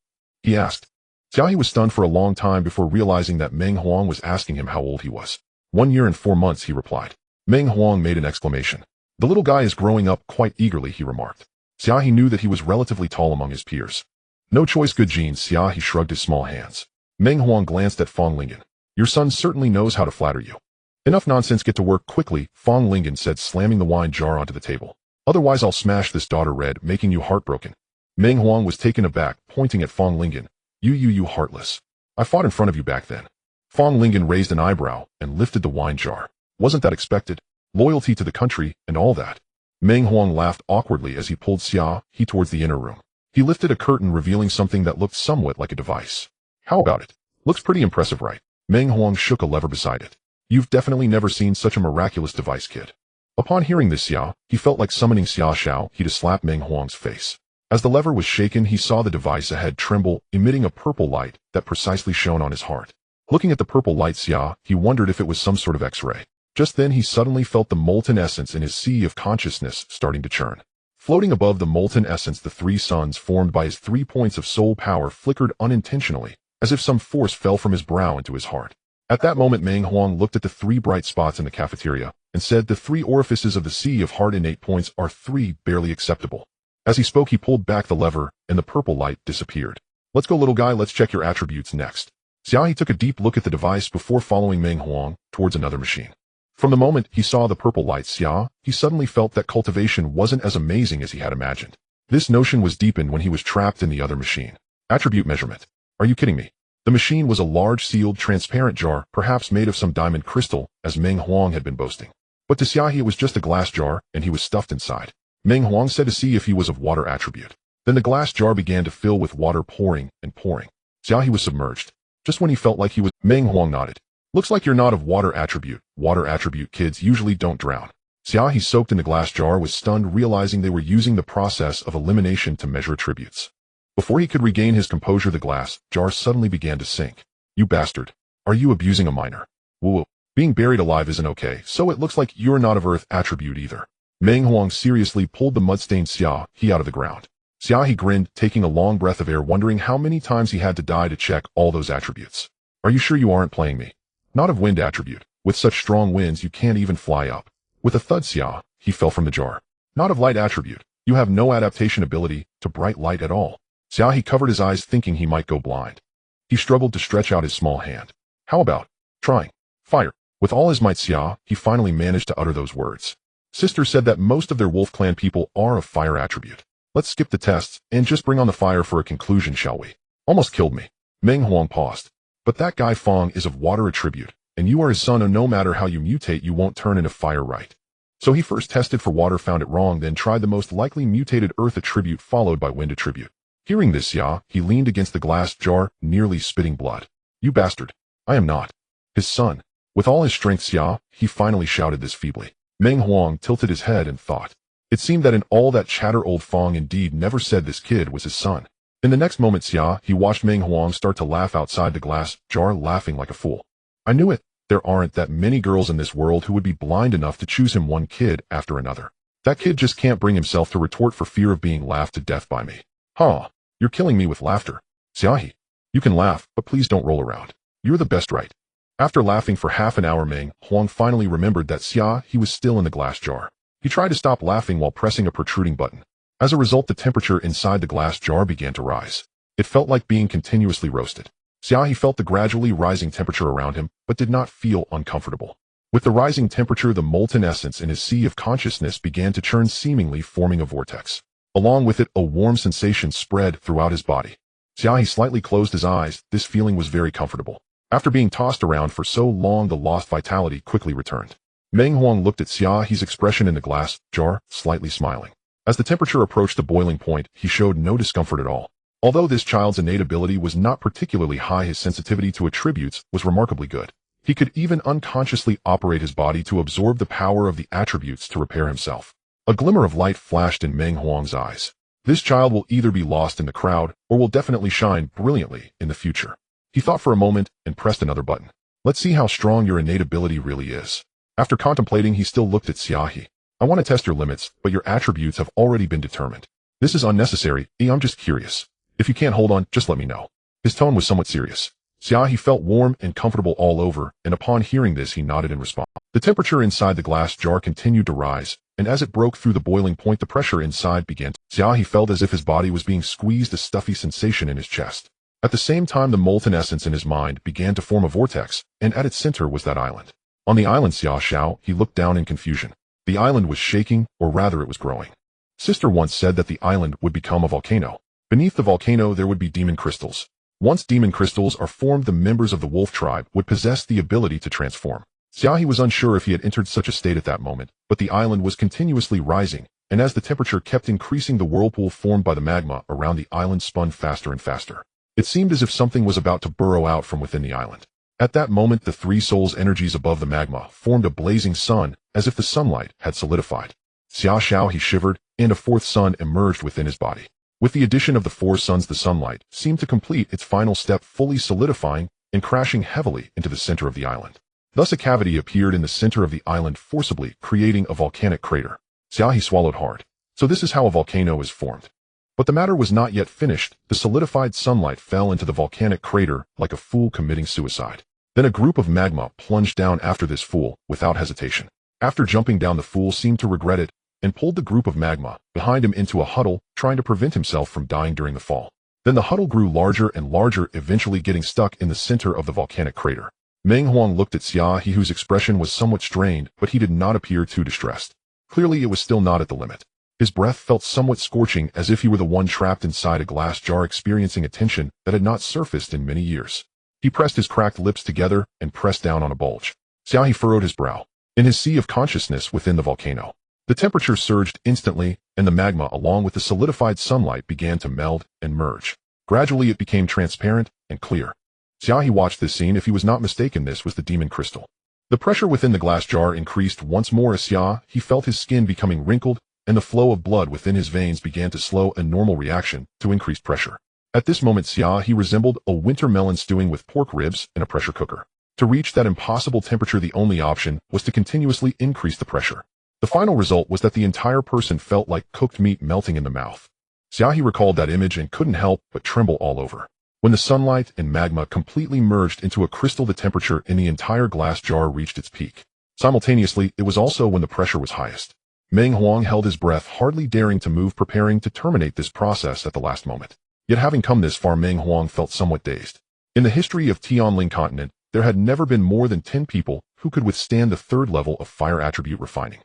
He asked. Xia He was stunned for a long time before realizing that Meng Huang was asking him how old he was. 1 year and 4 months, he replied. Meng Huang made an exclamation. The little guy is growing up quite eagerly, he remarked. Xia He knew that he was relatively tall among his peers. No choice, good genes. Xia He shrugged his small hands. Meng Huang glanced at Fong Lingen. Your son certainly knows how to flatter you. Enough nonsense, get to work quickly, Fong Lingen said, slamming the wine jar onto the table. Otherwise I'll smash this daughter red, making you heartbroken. Meng Huang was taken aback, pointing at Fong Lingen. You heartless. I fought in front of you back then. Fong Lingen raised an eyebrow and lifted the wine jar. Wasn't that expected? Loyalty to the country and all that. Meng Huang laughed awkwardly as he pulled Xia He towards the inner room. He lifted a curtain, revealing something that looked somewhat like a device. How about it? Looks pretty impressive, right? Meng Huang shook a lever beside it. You've definitely never seen such a miraculous device, kid. Upon hearing this, Xia He felt like summoning Xia He to slap Meng Huang's face. As the lever was shaken, he saw the device ahead tremble, emitting a purple light that precisely shone on his heart. Looking at the purple light, Xia He wondered if it was some sort of X-ray. Just then he suddenly felt the molten essence in his sea of consciousness starting to churn. Floating above the molten essence, the three suns formed by his 3 points of soul power flickered unintentionally, as if some force fell from his brow into his heart. At that moment, Meng Huang looked at the 3 bright spots in the cafeteria and said, the 3 orifices of the sea of heart in 8 points are 3 barely acceptable. As he spoke, he pulled back the lever and the purple light disappeared. Let's go, little guy, let's check your attributes next. Xia He took a deep look at the device before following Meng Huang towards another machine. From the moment he saw the purple light, Xia He suddenly felt that cultivation wasn't as amazing as he had imagined. This notion was deepened when he was trapped in the other machine. Attribute measurement. Are you kidding me? The machine was a large sealed transparent jar, perhaps made of some diamond crystal, as Meng Huang had been boasting. But to Xia He it was just a glass jar, and he was stuffed inside. Meng Huang said to see if he was of water attribute. Then the glass jar began to fill with water, pouring and pouring. Xia He was submerged. Just when he felt like he was, Meng Huang nodded. Looks like you're not of water attribute. Water attribute kids usually don't drown. Xia He, soaked in the glass jar, was stunned, realizing they were using the process of elimination to measure attributes. Before he could regain his composure, the glass jar suddenly began to sink. You bastard. Are you abusing a minor? Whoa. Being buried alive isn't okay, so it looks like you're not of earth attribute either. Meng Huang seriously pulled the mud-stained Xia He out of the ground. Xia He grinned, taking a long breath of air, wondering how many times he had to die to check all those attributes. Are you sure you aren't playing me? Not of wind attribute. With such strong winds you can't even fly up. With a thud, Xia He fell from the jar. Not of light attribute. You have no adaptation ability to bright light at all. Xia He covered his eyes, thinking he might go blind. He struggled to stretch out his small hand. How about trying fire? With all his might, Xia He finally managed to utter those words. Sister said that most of their wolf clan people are of fire attribute. Let's skip the tests and just bring on the fire for a conclusion, shall we? Almost killed me. Meng Huang paused. But that guy Fong is of water attribute, and you are his son, and no matter how you mutate, you won't turn into fire, right? So he first tested for water, found it wrong, then tried the most likely mutated earth attribute, followed by wind attribute. Hearing this, Xia He leaned against the glass jar, nearly spitting blood. You bastard. I am not his son. With all his strength, Xia He finally shouted this feebly. Meng Huang tilted his head and thought. It seemed that in all that chatter, old Fong indeed never said this kid was his son. In the next moment, Xia He watched Meng Huang start to laugh outside the glass jar, laughing like a fool. I knew it. There aren't that many girls in this world who would be blind enough to choose him one kid after another. That kid just can't bring himself to retort for fear of being laughed to death by me. Huh. You're killing me with laughter. Xia He. You can laugh, but please don't roll around. You're the best, right? After laughing for half an hour, Meng Huang finally remembered that Xia He was still in the glass jar. He tried to stop laughing while pressing a protruding button. As a result, the temperature inside the glass jar began to rise. It felt like being continuously roasted. Xia He felt the gradually rising temperature around him, but did not feel uncomfortable. With the rising temperature, the molten essence in his sea of consciousness began to churn, seemingly forming a vortex. Along with it, a warm sensation spread throughout his body. Xia He slightly closed his eyes. This feeling was very comfortable. After being tossed around for so long, the lost vitality quickly returned. Meng Huang looked at Xia He's expression in the glass jar, slightly smiling. As the temperature approached the boiling point, he showed no discomfort at all. Although this child's innate ability was not particularly high, his sensitivity to attributes was remarkably good. He could even unconsciously operate his body to absorb the power of the attributes to repair himself. A glimmer of light flashed in Meng Huang's eyes. This child will either be lost in the crowd, or will definitely shine brilliantly in the future. He thought for a moment and pressed another button. Let's see how strong your innate ability really is. After contemplating, he still looked at Xia He. I want to test your limits, but your attributes have already been determined. This is unnecessary. I'm just curious. If you can't hold on, just let me know. His tone was somewhat serious. Xia He felt warm and comfortable all over, and upon hearing this, he nodded in response. The temperature inside the glass jar continued to rise, and as it broke through the boiling point, the pressure inside began to. Xia He felt as if his body was being squeezed, a stuffy sensation in his chest. At the same time, the molten essence in his mind began to form a vortex, and at its center was that island. On the island Xia he looked down in confusion. The island was shaking, or rather it was growing. Sister once said that the island would become a volcano. Beneath the volcano there would be demon crystals. Once demon crystals are formed, the members of the wolf tribe would possess the ability to transform. Xia He was unsure if he had entered such a state at that moment, but the island was continuously rising, and as the temperature kept increasing, the whirlpool formed by the magma around the island spun faster and faster. It seemed as if something was about to burrow out from within the island. At that moment, the three souls' energies above the magma formed a blazing sun, as if the sunlight had solidified. Xia He shivered, and a fourth sun emerged within his body. With the addition of the four suns, the sunlight seemed to complete its final step, fully solidifying and crashing heavily into the center of the island. Thus a cavity appeared in the center of the island, forcibly creating a volcanic crater. Xia He swallowed hard. So this is how a volcano is formed. But the matter was not yet finished. The solidified sunlight fell into the volcanic crater like a fool committing suicide. Then a group of magma plunged down after this fool, without hesitation. After jumping down, the fool seemed to regret it, and pulled the group of magma behind him into a huddle, trying to prevent himself from dying during the fall. Then the huddle grew larger and larger, eventually getting stuck in the center of the volcanic crater. Meng Huang looked at Xia He, whose expression was somewhat strained, but he did not appear too distressed. Clearly it was still not at the limit. His breath felt somewhat scorching, as if he were the one trapped inside a glass jar, experiencing a tension that had not surfaced in many years. He pressed his cracked lips together and pressed down on a bulge. Xia He furrowed his brow. In his sea of consciousness within the volcano, the temperature surged instantly, and the magma, along with the solidified sunlight, began to meld and merge. Gradually it became transparent and clear. Xia He watched this scene. If he was not mistaken, this was the demon crystal. The pressure within the glass jar increased once more as Xia He felt his skin becoming wrinkled, and the flow of blood within his veins began to slow, a normal reaction to increased pressure. At this moment, Xia He resembled a winter melon stewing with pork ribs in a pressure cooker. To reach that impossible temperature, the only option was to continuously increase the pressure. The final result was that the entire person felt like cooked meat melting in the mouth. Xia He recalled that image and couldn't help but tremble all over. When the sunlight and magma completely merged into a crystal, the temperature in the entire glass jar reached its peak. Simultaneously, it was also when the pressure was highest. Meng Huang held his breath, hardly daring to move, preparing to terminate this process at the last moment. Yet having come this far, Meng Huang felt somewhat dazed. In the history of Tianling continent, there had never been more than 10 people who could withstand the third level of fire attribute refining.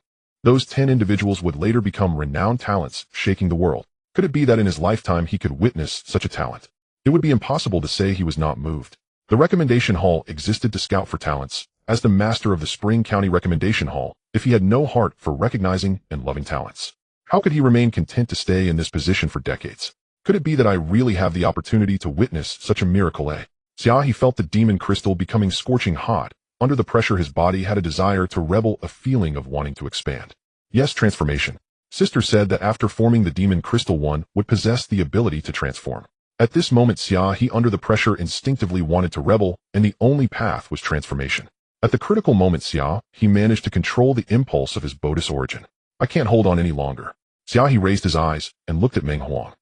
Those 10 individuals would later become renowned talents, shaking the world. Could it be that in his lifetime he could witness such a talent? It would be impossible to say he was not moved. The recommendation hall existed to scout for talents. As the master of the Spring County Recommendation Hall, if he had no heart for recognizing and loving talents, how could he remain content to stay in this position for decades? Could it be that I really have the opportunity to witness such a miracle? Xia He felt the demon crystal becoming scorching hot. Under the pressure, his body had a desire to rebel, a feeling of wanting to expand. Yes, transformation. Sister said that after forming the demon crystal, one would possess the ability to transform. At this moment, Xia He, under the pressure, instinctively wanted to rebel, and the only path was transformation. At the critical moment, Xia He managed to control the impulse of his Buddhist origin. I can't hold on any longer. Xia He raised his eyes and looked at Meng Huang.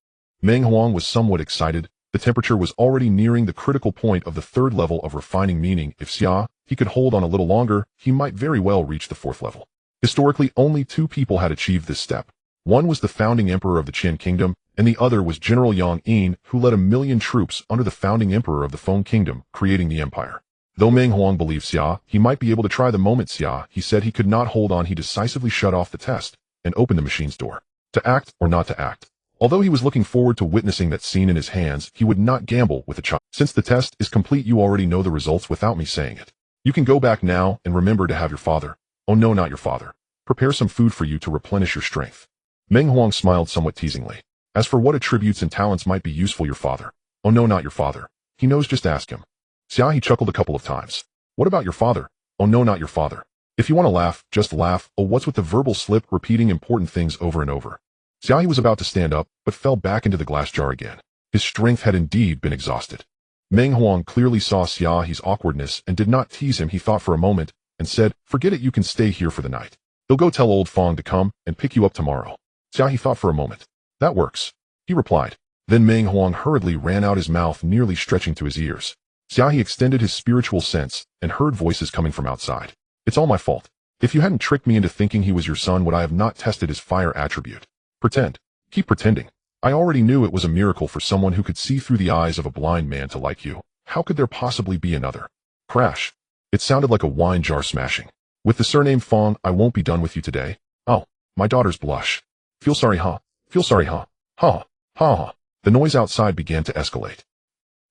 Meng Huang was somewhat excited. The temperature was already nearing the critical point of the third level of refining, meaning if Xia He could hold on a little longer, he might very well reach the fourth level. Historically, only 2 people had achieved this step. One was the founding emperor of the Qin Kingdom, and the other was General Yang Yin, who led 1,000,000 troops under the founding emperor of the Feng Kingdom, creating the empire. Though Meng Huang believed Xia He might be able to try the moment Xia He said he could not hold on, he decisively shut off the test and opened the machine's door. To act or not to act. Although he was looking forward to witnessing that scene in his hands, he would not gamble with a child. Since the test is complete, you already know the results without me saying it. You can go back now and remember to have your father. Oh no, not your father. Prepare some food for you to replenish your strength. Meng Huang smiled somewhat teasingly. As for what attributes and talents might be useful, your father. Oh no, not your father. He knows, just ask him. Xia He chuckled a couple of times. What about your father? Oh no, not your father. If you want to laugh, just laugh. Oh, what's with the verbal slip, repeating important things over and over? Xia He was about to stand up, but fell back into the glass jar again. His strength had indeed been exhausted. Meng Huang clearly saw Xia He's awkwardness and did not tease him. He thought for a moment and said, forget it, you can stay here for the night. They'll go tell old Fong to come and pick you up tomorrow. Xia He thought for a moment. That works, he replied. Then Meng Huang hurriedly ran out, his mouth nearly stretching to his ears. Xia He extended his spiritual sense and heard voices coming from outside. It's all my fault. If you hadn't tricked me into thinking he was your son, would I have not tested his fire attribute? Pretend. Keep pretending. I already knew it was a miracle for someone who could see through the eyes of a blind man to like you. How could there possibly be another? Crash. It sounded like a wine jar smashing. With the surname Fong, I won't be done with you today. Oh, my daughter's blush. Feel sorry, huh? Feel sorry, huh? Ha, ha, ha. The noise outside began to escalate.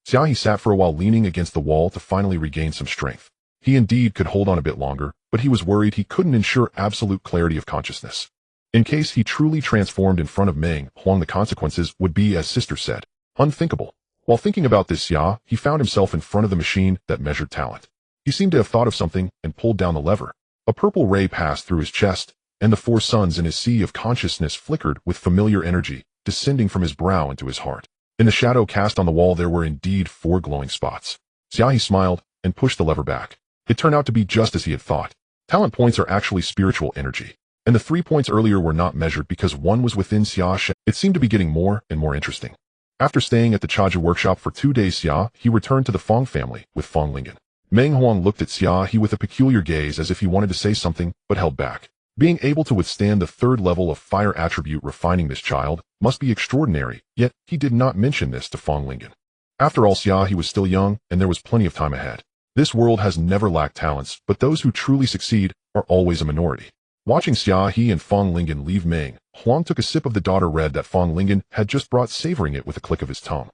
Xia He sat for a while leaning against the wall to finally regain some strength. He indeed could hold on a bit longer, but he was worried he couldn't ensure absolute clarity of consciousness. In case he truly transformed in front of Meng Huang, the consequences would be, as Sister said, unthinkable. While thinking about this, Xia He found himself in front of the machine that measured talent. He seemed to have thought of something and pulled down the lever. A purple ray passed through his chest, and the four suns in his sea of consciousness flickered with familiar energy, descending from his brow into his heart. In the shadow cast on the wall there were indeed 4 glowing spots. Xia He smiled and pushed the lever back. It turned out to be just as he had thought. Talent points are actually spiritual energy, and the 3 points earlier were not measured because one was within Xia He. It seemed to be getting more and more interesting. After staying at the Chaja workshop for 2 days, Xia He returned to the Fong family with Fong Lingen. Meng Huang looked at Xia He with a peculiar gaze as if he wanted to say something but held back. Being able to withstand the 3rd level of fire attribute refining this child must be extraordinary, yet he did not mention this to Fong Lingen. After all, Xia He was still young and there was plenty of time ahead. This world has never lacked talents, but those who truly succeed are always a minority. Watching Xia He and Fong Lingen leave, Meng Huang took a sip of the daughter red that Fong Lingen had just brought, savoring it with a click of his tongue.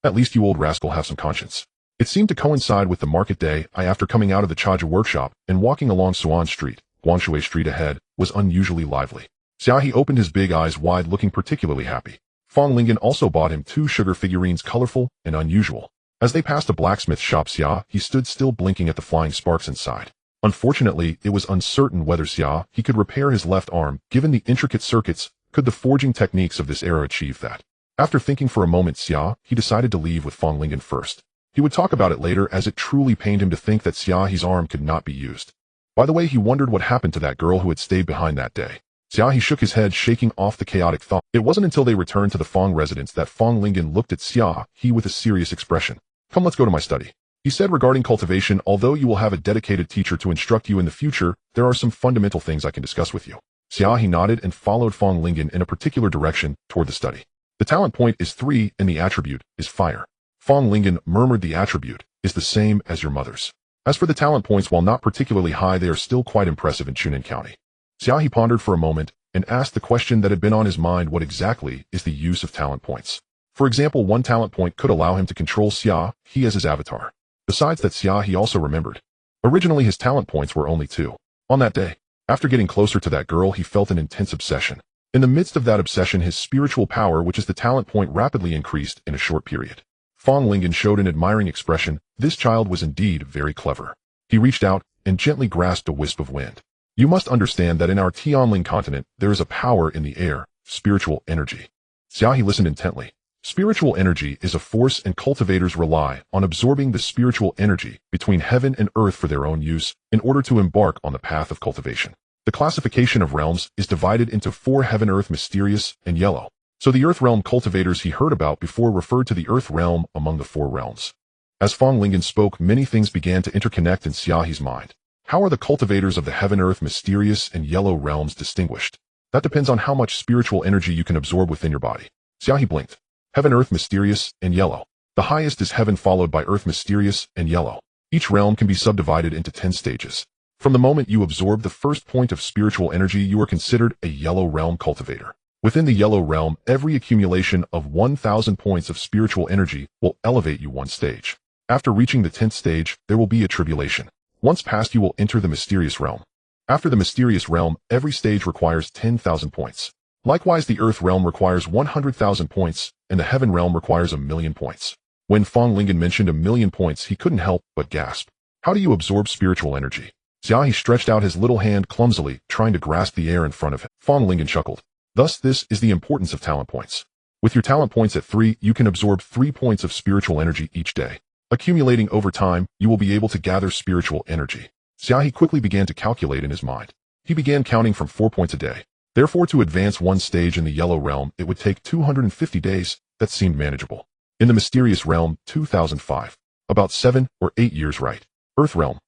At least you old rascal have some conscience. It seemed to coincide with the market day. After coming out of the Chaja workshop and walking along Suan Street, Guangshui Street ahead was unusually lively. Xia He opened his big eyes wide, looking particularly happy. Fong Lingen also bought him 2 sugar figurines, colorful and unusual. As they passed a blacksmith shop, Xia He stood still, blinking at the flying sparks inside. Unfortunately, it was uncertain whether Xia He could repair his left arm. Given the intricate circuits, could the forging techniques of this era achieve that? After thinking for a moment, Xia He decided to leave with Fong Lingen first. He would talk about it later, as it truly pained him to think that Xia He's arm could not be used. By the way, he wondered what happened to that girl who had stayed behind that day. Xia He shook his head, shaking off the chaotic thought. It wasn't until they returned to the Fong residence that Fong Lingen looked at Xia He with a serious expression. Come, let's go to my study. He said regarding cultivation, although you will have a dedicated teacher to instruct you in the future, there are some fundamental things I can discuss with you. Xia He nodded and followed Fong Lingen in a particular direction toward the study. The talent point is 3 and the attribute is fire. Fong Lingen murmured, the attribute is the same as your mother's. As for the talent points, while not particularly high, they are still quite impressive in Chunin County. Xia He pondered for a moment and asked the question that had been on his mind: what exactly is the use of talent points? For example, 1 talent point could allow him to control Xia He as his avatar. Besides that, Xia He also remembered. Originally his talent points were only 2. On that day, after getting closer to that girl, he felt an intense obsession. In the midst of that obsession, his spiritual power, which is the talent point, rapidly increased in a short period. Fong Lingen showed an admiring expression. This child was indeed very clever. He reached out and gently grasped a wisp of wind. You must understand that in our Tianling continent, there is a power in the air, spiritual energy. Xia He listened intently. Spiritual energy is a force, and cultivators rely on absorbing the spiritual energy between heaven and earth for their own use in order to embark on the path of cultivation. The classification of realms is divided into 4: heaven, earth, mysterious, and yellow. So the earth realm cultivators he heard about before referred to the earth realm among the 4 realms. As Fong Lingen spoke, many things began to interconnect in Xia He's mind. How are the cultivators of the heaven, earth, mysterious, and yellow realms distinguished? That depends on how much spiritual energy you can absorb within your body. Xia He blinked. Heaven, earth, mysterious, and yellow. The highest is heaven, followed by earth, mysterious, and yellow. Each realm can be subdivided into 10 stages. From the moment you absorb the first point of spiritual energy, you are considered a yellow realm cultivator. Within the yellow realm, every accumulation of 1,000 points of spiritual energy will elevate you 1 stage. After reaching the 10th stage, there will be a tribulation. Once passed, you will enter the mysterious realm. After the mysterious realm, every stage requires 10,000 points. Likewise, the earth realm requires 100,000 points, and the heaven realm requires 1,000,000 points. When Fong Lingen mentioned 1,000,000 points, he couldn't help but gasp. How do you absorb spiritual energy? Xia He stretched out his little hand clumsily, trying to grasp the air in front of him. Fong Lingen chuckled. Thus, this is the importance of talent points. With your talent points at 3, you can absorb 3 points of spiritual energy each day. Accumulating over time, you will be able to gather spiritual energy. Xia He quickly began to calculate in his mind. He began counting from 4 points a day. Therefore, to advance 1 stage in the yellow realm, it would take 250 days. That seemed manageable. In the mysterious realm, 2005. About 7 or 8 years, right? Earth realm.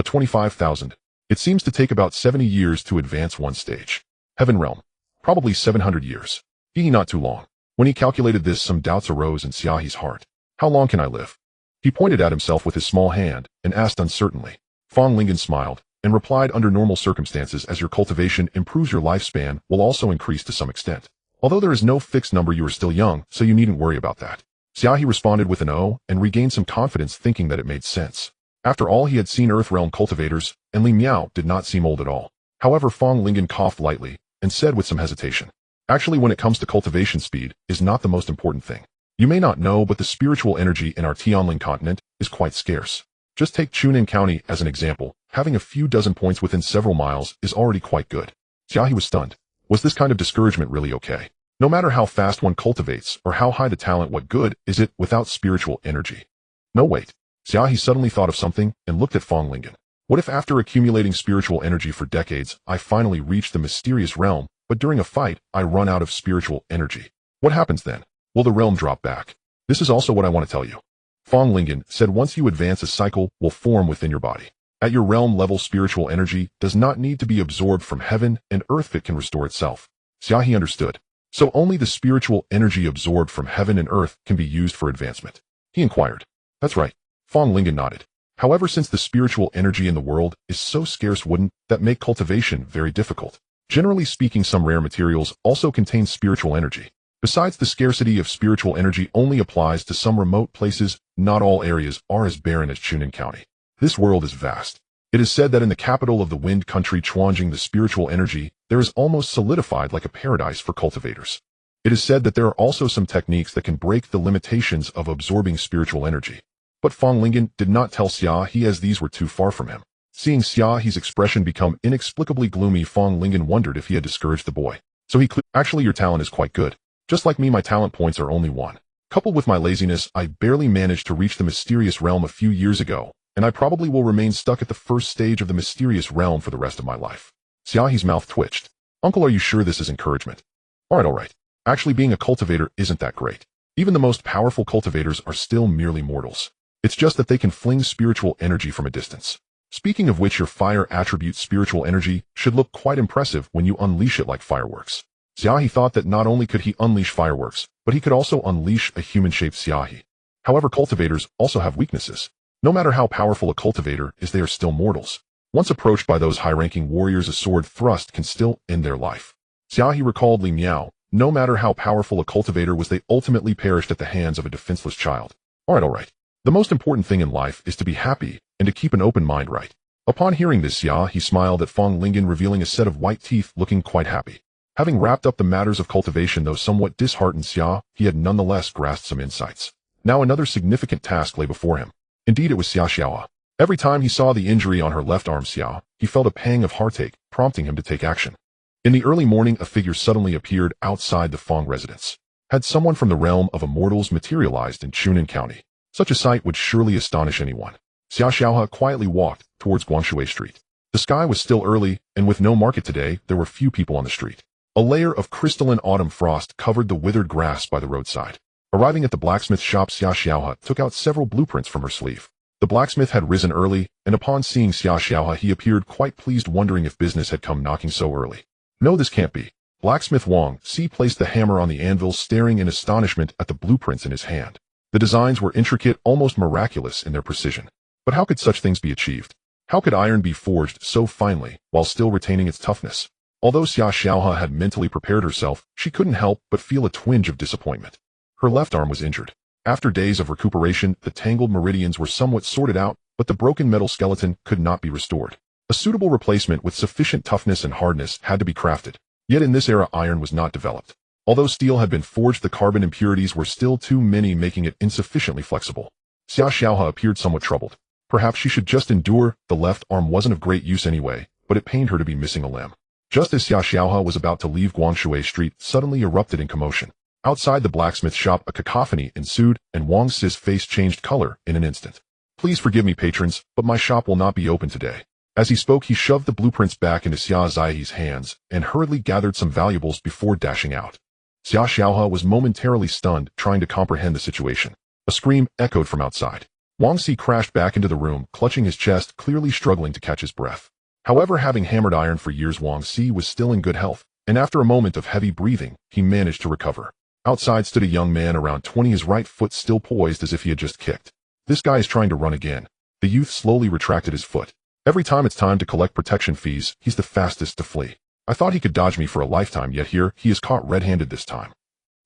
25,000. It seems to take about 70 years to advance one stage. Heaven realm. Probably 700 years. Not too long. When he calculated this, some doubts arose in Xia He's heart. How long can I live? He pointed at himself with his small hand and asked uncertainly. Fang Lingen smiled and replied, under normal circumstances, as your cultivation improves, your lifespan will also increase to some extent. Although there is no fixed number, you are still young, so you needn't worry about that. Xia He responded with an "oh" and regained some confidence, thinking that it made sense. After all, he had seen Earth Realm cultivators, and Li Miao did not seem old at all. However, Fang Lingen coughed lightly and said with some hesitation, actually, when it comes to cultivation, speed is not the most important thing. You may not know, but the spiritual energy in our Tianling continent is quite scarce. Just take Chunin County as an example. Having a few dozen points within several miles is already quite good. Xia He was stunned. Was this kind of discouragement really okay? No matter how fast one cultivates or how high the talent, what good is it without spiritual energy? No, wait. Xia He suddenly thought of something and looked at Fang Lingen. What if after accumulating spiritual energy for decades, I finally reach the mysterious realm, but during a fight, I run out of spiritual energy? What happens then? Will the realm drop back? This is also what I want to tell you. Fang Lingen said, once you advance, a cycle will form within your body. At your realm level, spiritual energy does not need to be absorbed from heaven and earth. It can restore itself. Xia He understood. So only the spiritual energy absorbed from heaven and earth can be used for advancement? He inquired. That's right. Fang Lingen nodded. However, since the spiritual energy in the world is so scarce, wouldn't that make cultivation very difficult? Generally speaking, some rare materials also contain spiritual energy. Besides, the scarcity of spiritual energy only applies to some remote places. Not all areas are as barren as Chunin County. This world is vast. It is said that in the capital of the wind country, Chuanjing, the spiritual energy there is almost solidified like a paradise for cultivators. It is said that there are also some techniques that can break the limitations of absorbing spiritual energy. But Fang Lingen did not tell Xia He, as these were too far from him. Seeing Xia He's expression become inexplicably gloomy, Fang Lingen wondered if he had discouraged the boy. So he actually, your talent is quite good. Just like me, my talent points are only 1. Coupled with my laziness, I barely managed to reach the mysterious realm a few years ago, and I probably will remain stuck at the first stage of the mysterious realm for the rest of my life. Xia He's mouth twitched. Uncle, are you sure this is encouragement? Alright. Actually, being a cultivator isn't that great. Even the most powerful cultivators are still merely mortals. It's just that they can fling spiritual energy from a distance. Speaking of which, your fire attribute, spiritual energy, should look quite impressive when you unleash it like fireworks. Xia He thought that not only could he unleash fireworks, but he could also unleash a human-shaped Xia He. However, cultivators also have weaknesses. No matter how powerful a cultivator is, they are still mortals. Once approached by those high-ranking warriors, a sword thrust can still end their life. Xia He recalled Li Miao. No matter how powerful a cultivator was, they ultimately perished at the hands of a defenseless child. Alright. The most important thing in life is to be happy and to keep an open mind, right? Upon hearing this, Xia He smiled at Fang Lingen, revealing a set of white teeth, looking quite happy. Having wrapped up the matters of cultivation, though somewhat disheartened, Xia He had nonetheless grasped some insights. Now another significant task lay before him. Indeed, it was Xia. Every time he saw the injury on her left arm, Xia, he felt a pang of heartache, prompting him to take action. In the early morning, a figure suddenly appeared outside the Fang residence. Had someone from the realm of immortals materialized in Chunin County? Such a sight would surely astonish anyone. Xia He quietly walked towards Guangshui Street. The sky was still early, and with no market today, there were few people on the street. A layer of crystalline autumn frost covered the withered grass by the roadside. Arriving at the blacksmith shop, Xia He took out several blueprints from her sleeve. The blacksmith had risen early, and upon seeing Xia he appeared quite pleased, wondering if business had come knocking so early. No, this can't be. Blacksmith Wang Si placed the hammer on the anvil, staring in astonishment at the blueprints in his hand. The designs were intricate, almost miraculous in their precision. But how could such things be achieved? How could iron be forged so finely, while still retaining its toughness? Although Xia had mentally prepared herself, she couldn't help but feel a twinge of disappointment. Her left arm was injured. After days of recuperation, the tangled meridians were somewhat sorted out, but the broken metal skeleton could not be restored. A suitable replacement with sufficient toughness and hardness had to be crafted. Yet in this era, iron was not developed. Although steel had been forged, the carbon impurities were still too many, making it insufficiently flexible. Xia appeared somewhat troubled. Perhaps she should just endure. The left arm wasn't of great use anyway, but it pained her to be missing a limb. Just as Xia was about to leave, Guangshui Street suddenly erupted in commotion. Outside the blacksmith shop, a cacophony ensued, and Wang Si's face changed color in an instant. Please forgive me, patrons, but my shop will not be open today. As he spoke, he shoved the blueprints back into Xia He's hands and hurriedly gathered some valuables before dashing out. Xia was momentarily stunned, trying to comprehend the situation. A scream echoed from outside. Wang Si crashed back into the room, clutching his chest, clearly struggling to catch his breath. However, having hammered iron for years, Wang Si was still in good health, and after a moment of heavy breathing, he managed to recover. Outside stood a young man around 20, his right foot still poised as if he had just kicked. This guy is trying to run again. The youth slowly retracted his foot. Every time it's time to collect protection fees, he's the fastest to flee. I thought he could dodge me for a lifetime, yet here he is caught red-handed this time.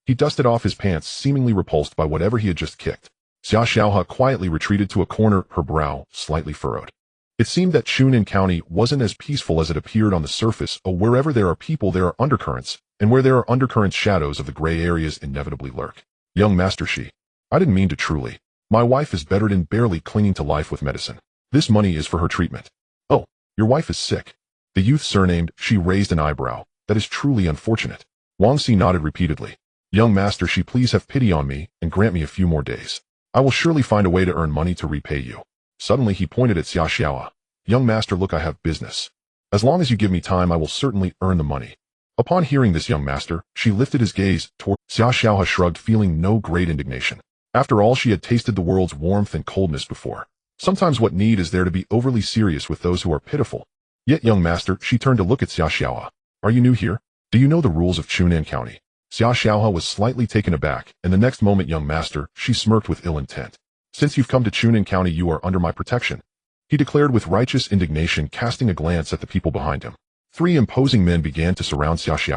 He dusted off his pants, seemingly repulsed by whatever he had just kicked. Xia He quietly retreated to a corner, her brow slightly furrowed. It seemed that Chunin County wasn't as peaceful as it appeared on the surface. Wherever there are people, there are undercurrents, and where there are undercurrents, shadows of the gray areas inevitably lurk. Young Master Xi, I didn't mean to truly. My wife is bettered and barely clinging to life with medicine. This money is for her treatment. Oh, your wife is sick. The youth surnamed Xi raised an eyebrow. That is truly unfortunate. Wang Si nodded repeatedly. Young Master Xi, please have pity on me and grant me a few more days. I will surely find a way to earn money to repay you. Suddenly he pointed at Xia He. Young master, look, I have business. As long as you give me time, I will certainly earn the money. Upon hearing this, young master, she lifted his gaze toward Xia He, shrugged, feeling no great indignation. After all, she had tasted the world's warmth and coldness before. Sometimes what need is there to be overly serious with those who are pitiful. Yet, young master, she turned to look at Xia He. Are you new here? Do you know the rules of Chunan County? Xia He was slightly taken aback, and the next moment, young master, she smirked with ill intent. Since you've come to Chunan County, you are under my protection, he declared with righteous indignation, casting a glance at the people behind him. 3 imposing men began to surround Xia He.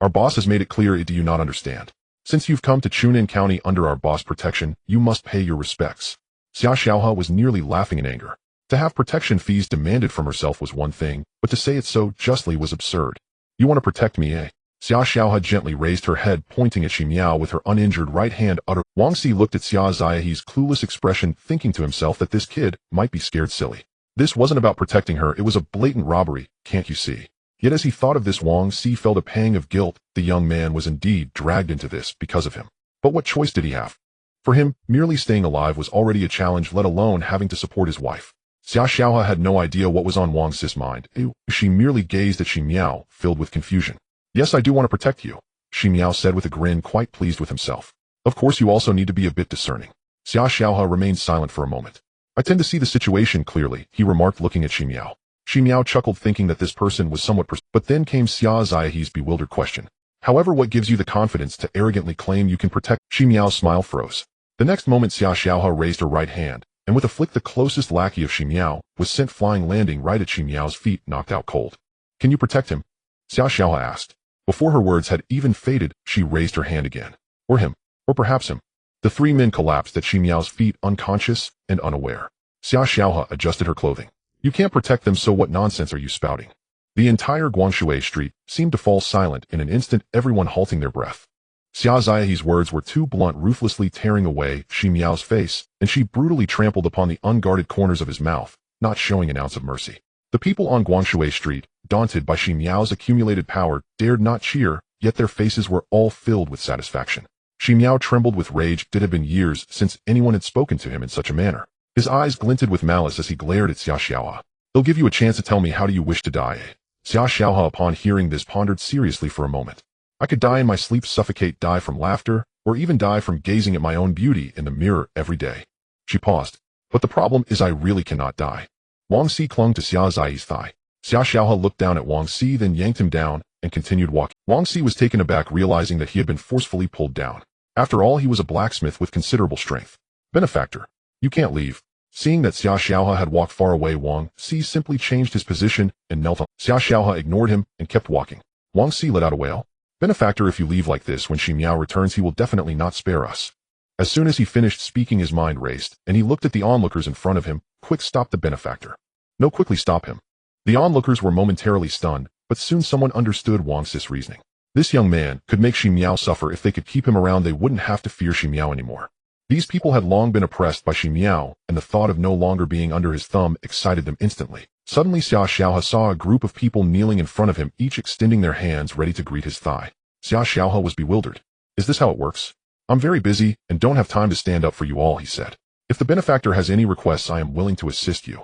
Our boss has made it clear, do you not understand? Since you've come to Chunan County under our boss' protection, you must pay your respects. Xia He was nearly laughing in anger. To have protection fees demanded from herself was one thing, but to say it so justly was absurd. You want to protect me, eh? Xia He gently raised her head, pointing at Xi Miao with her uninjured right hand. Wang Si looked at Xia He's clueless expression, thinking to himself that this kid might be scared silly. This wasn't about protecting her, it was a blatant robbery, can't you see? Yet as he thought of this, Wang Si felt a pang of guilt. The young man was indeed dragged into this because of him. But what choice did he have? For him, merely staying alive was already a challenge, let alone having to support his wife. Xia He had no idea what was on Wang Si's mind. She merely gazed at Xi Miao, filled with confusion. Yes, I do want to protect you, Xi Miao said with a grin, quite pleased with himself. Of course, you also need to be a bit discerning. Xia He remained silent for a moment. I tend to see the situation clearly, he remarked, looking at Xi Miao. Xi Miao chuckled, thinking that this person was somewhat but then came Xia He's bewildered question. However, what gives you the confidence to arrogantly claim you can protect? Xi Miao's smile froze. The next moment, Xia He raised her right hand, and with a flick, the closest lackey of Xi Miao was sent flying, landing right at Xi Miao's feet, knocked out cold. Can you protect him? Xia He asked. Before her words had even faded, she raised her hand again. Or him. Or perhaps him. The 3 men collapsed at Xi Miao's feet, unconscious and unaware. Xia He adjusted her clothing. You can't protect them, so what nonsense are you spouting? The entire Guangshui street seemed to fall silent in an instant, everyone halting their breath. Xia He's words were too blunt, ruthlessly tearing away Xi Miao's face, and she brutally trampled upon the unguarded corners of his mouth, not showing an ounce of mercy. The people on Guangshui street, daunted by Xi Miao's accumulated power, dared not cheer, yet their faces were all filled with satisfaction. Xi Miao trembled with rage. It had been years since anyone had spoken to him in such a manner. His eyes glinted with malice as he glared at Xia He. They'll give you a chance to tell me, how do you wish to die? Xia He, upon hearing this, pondered seriously for a moment. I could die in my sleep, suffocate, die from laughter, or even die from gazing at my own beauty in the mirror every day. She paused. But the problem is I really cannot die. Wang Si clung to Xia He's thigh. Xia He looked down at Wang Si, then yanked him down, and continued walking. Wang Si was taken aback, realizing that he had been forcefully pulled down. After all, he was a blacksmith with considerable strength. Benefactor, you can't leave. Seeing that Xia He had walked far away, Wang Si simply changed his position and knelt on. Xia He ignored him and kept walking. Wang Si let out a wail. Benefactor, if you leave like this, when Xi Miao returns, he will definitely not spare us. As soon as he finished speaking, his mind raced, and he looked at the onlookers in front of him. Quick, stop the benefactor. No, quickly stop him. The onlookers were momentarily stunned, but soon someone understood Wang Si's reasoning. This young man could make Xi Miao suffer. If they could keep him around, they wouldn't have to fear Xi Miao anymore. These people had long been oppressed by Xi Miao, and the thought of no longer being under his thumb excited them instantly. Suddenly Xia He saw a group of people kneeling in front of him, each extending their hands ready to greet his thigh. Xia He was bewildered. Is this how it works? I'm very busy and don't have time to stand up for you all, he said. If the benefactor has any requests, I am willing to assist you.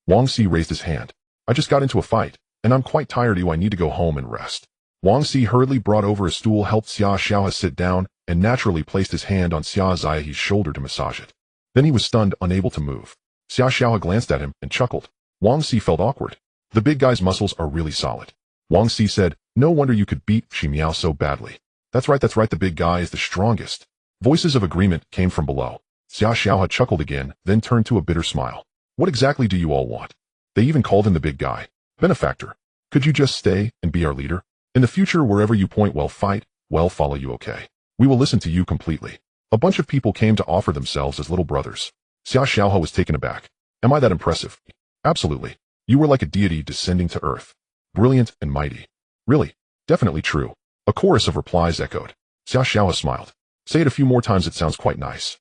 Wang Si raised his hand. I just got into a fight, and I'm quite tired. I need to go home and rest. Wang Si hurriedly brought over a stool, helped Xia He sit down, and naturally placed his hand on Xia He's shoulder to massage it. Then he was stunned, unable to move. Xia He glanced at him and chuckled. Wang Si felt awkward. The big guy's muscles are really solid. Wang Si said, no wonder you could beat Xi Miao so badly. That's right, the big guy is the strongest. Voices of agreement came from below. Xia He chuckled again, then turned to a bitter smile. What exactly do you all want? They even called him the big guy. Benefactor. Could you just stay and be our leader? In the future, wherever you point, we'll fight, we'll follow you, okay? We will listen to you completely. A bunch of people came to offer themselves as little brothers. Xia He was taken aback. Am I that impressive? Absolutely. You were like a deity descending to earth. Brilliant and mighty. Really? Definitely true. A chorus of replies echoed. Xia He smiled. Say it a few more times, it sounds quite nice.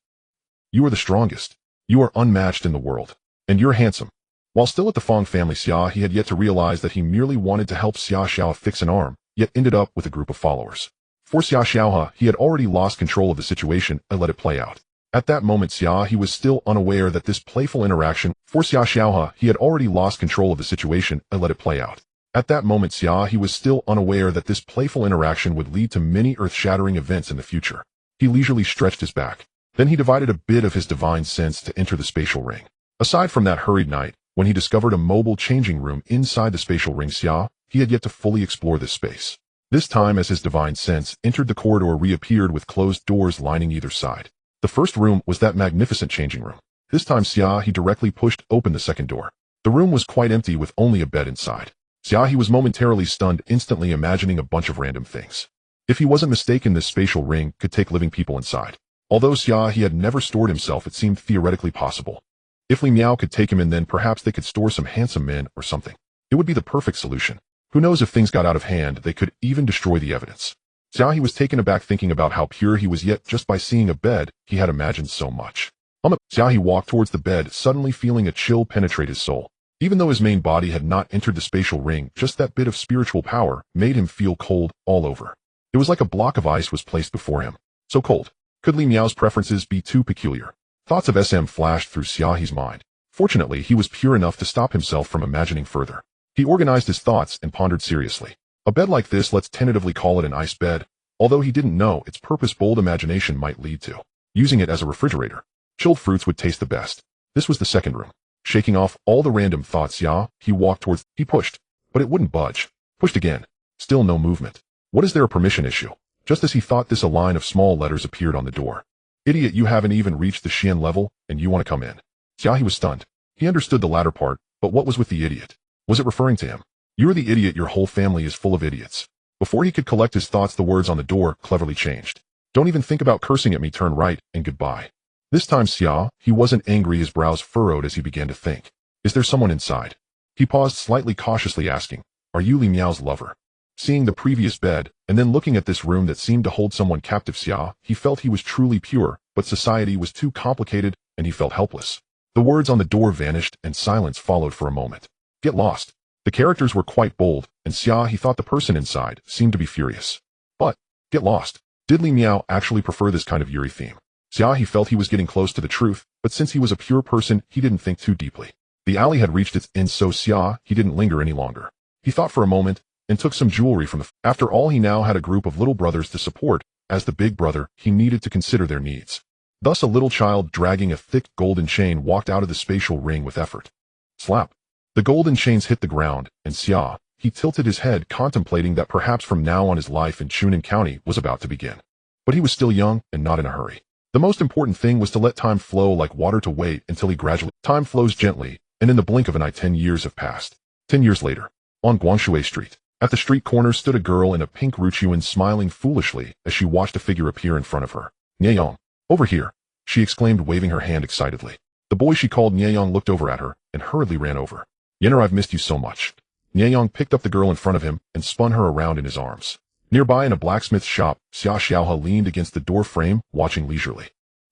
You are the strongest. You are unmatched in the world. And you're handsome. While still at the Fong family, Xia He had yet to realize that he merely wanted to help Xia He fix an arm, yet ended up with a group of followers. For Xia He, he had already lost control of the situation and let it play out. At that moment, Xia He was still unaware that this playful interaction, for Xia He had already lost control of the situation and let it play out. At that moment, Xia He was still unaware that this playful interaction would lead to many earth-shattering events in the future. He leisurely stretched his back. Then he divided a bit of his divine sense to enter the spatial ring. Aside from that hurried night, when he discovered a mobile changing room inside the spatial ring, Xia He had yet to fully explore this space. This time, as his divine sense entered the corridor, reappeared with closed doors lining either side. The first room was that magnificent changing room. This time, Xia He directly pushed open the second door. The room was quite empty with only a bed inside. Xia He was momentarily stunned, instantly imagining a bunch of random things. If he wasn't mistaken, this spatial ring could take living people inside. Although Xia He had never stored himself, it seemed theoretically possible. If Li Miao could take him in, then perhaps they could store some handsome men or something. It would be the perfect solution. Who knows, if things got out of hand, they could even destroy the evidence. Xia He was taken aback, thinking about how pure he was, yet just by seeing a bed, he had imagined so much. Xia He walked towards the bed, suddenly feeling a chill penetrate his soul. Even though his main body had not entered the spatial ring, just that bit of spiritual power made him feel cold all over. It was like a block of ice was placed before him. So cold. Could Li Miao's preferences be too peculiar? Thoughts of SM flashed through Xia He's mind. Fortunately, he was pure enough to stop himself from imagining further. He organized his thoughts and pondered seriously. A bed like this, let's tentatively call it an ice bed, although he didn't know its purpose bold imagination might lead to. Using it as a refrigerator. Chilled fruits would taste the best. This was the second room. Shaking off all the random thoughts, he walked towards. He pushed, but it wouldn't budge. Pushed again. Still no movement. What, is there a permission issue? Just as he thought this, a line of small letters appeared on the door. Idiot, you haven't even reached the Xian level, and you want to come in. Xia He was stunned. He understood the latter part, but what was with the idiot? Was it referring to him? You're the idiot, your whole family is full of idiots. Before he could collect his thoughts, the words on the door cleverly changed. Don't even think about cursing at me, turn right, and goodbye. This time Xia He wasn't angry, his brows furrowed as he began to think. Is there someone inside? He paused, slightly cautiously asking, are you Li Miao's lover? Seeing the previous bed, and then looking at this room that seemed to hold someone captive, Xia He felt he was truly pure, but society was too complicated, and he felt helpless. The words on the door vanished, and silence followed for a moment. Get lost. The characters were quite bold, and Xia He thought the person inside seemed to be furious. But, get lost. Did Li Miao actually prefer this kind of Yuri theme? Xia He felt he was getting close to the truth, but since he was a pure person, he didn't think too deeply. The alley had reached its end, so Xia He didn't linger any longer. He thought for a moment, and took some jewelry from the... After all, he now had a group of little brothers to support. As the big brother, he needed to consider their needs. Thus a little child dragging a thick golden chain walked out of the spatial ring with effort. Slap. The golden chains hit the ground, and Xia He tilted his head, contemplating that perhaps from now on his life in Chunan County was about to begin. But he was still young and not in a hurry. The most important thing was to let time flow like water, to wait until he gradually... Time flows gently, and in the blink of an eye 10 years have passed. 10 years later, on Guangshui Street, at the street corner stood a girl in a pink ruchuan, smiling foolishly as she watched a figure appear in front of her. Nieyong. Over here, she exclaimed, waving her hand excitedly. The boy she called Nieyong looked over at her and hurriedly ran over. Yenner, I've missed you so much. Nieyong picked up the girl in front of him and spun her around in his arms. Nearby in a blacksmith's shop, Xia He leaned against the door frame, watching leisurely.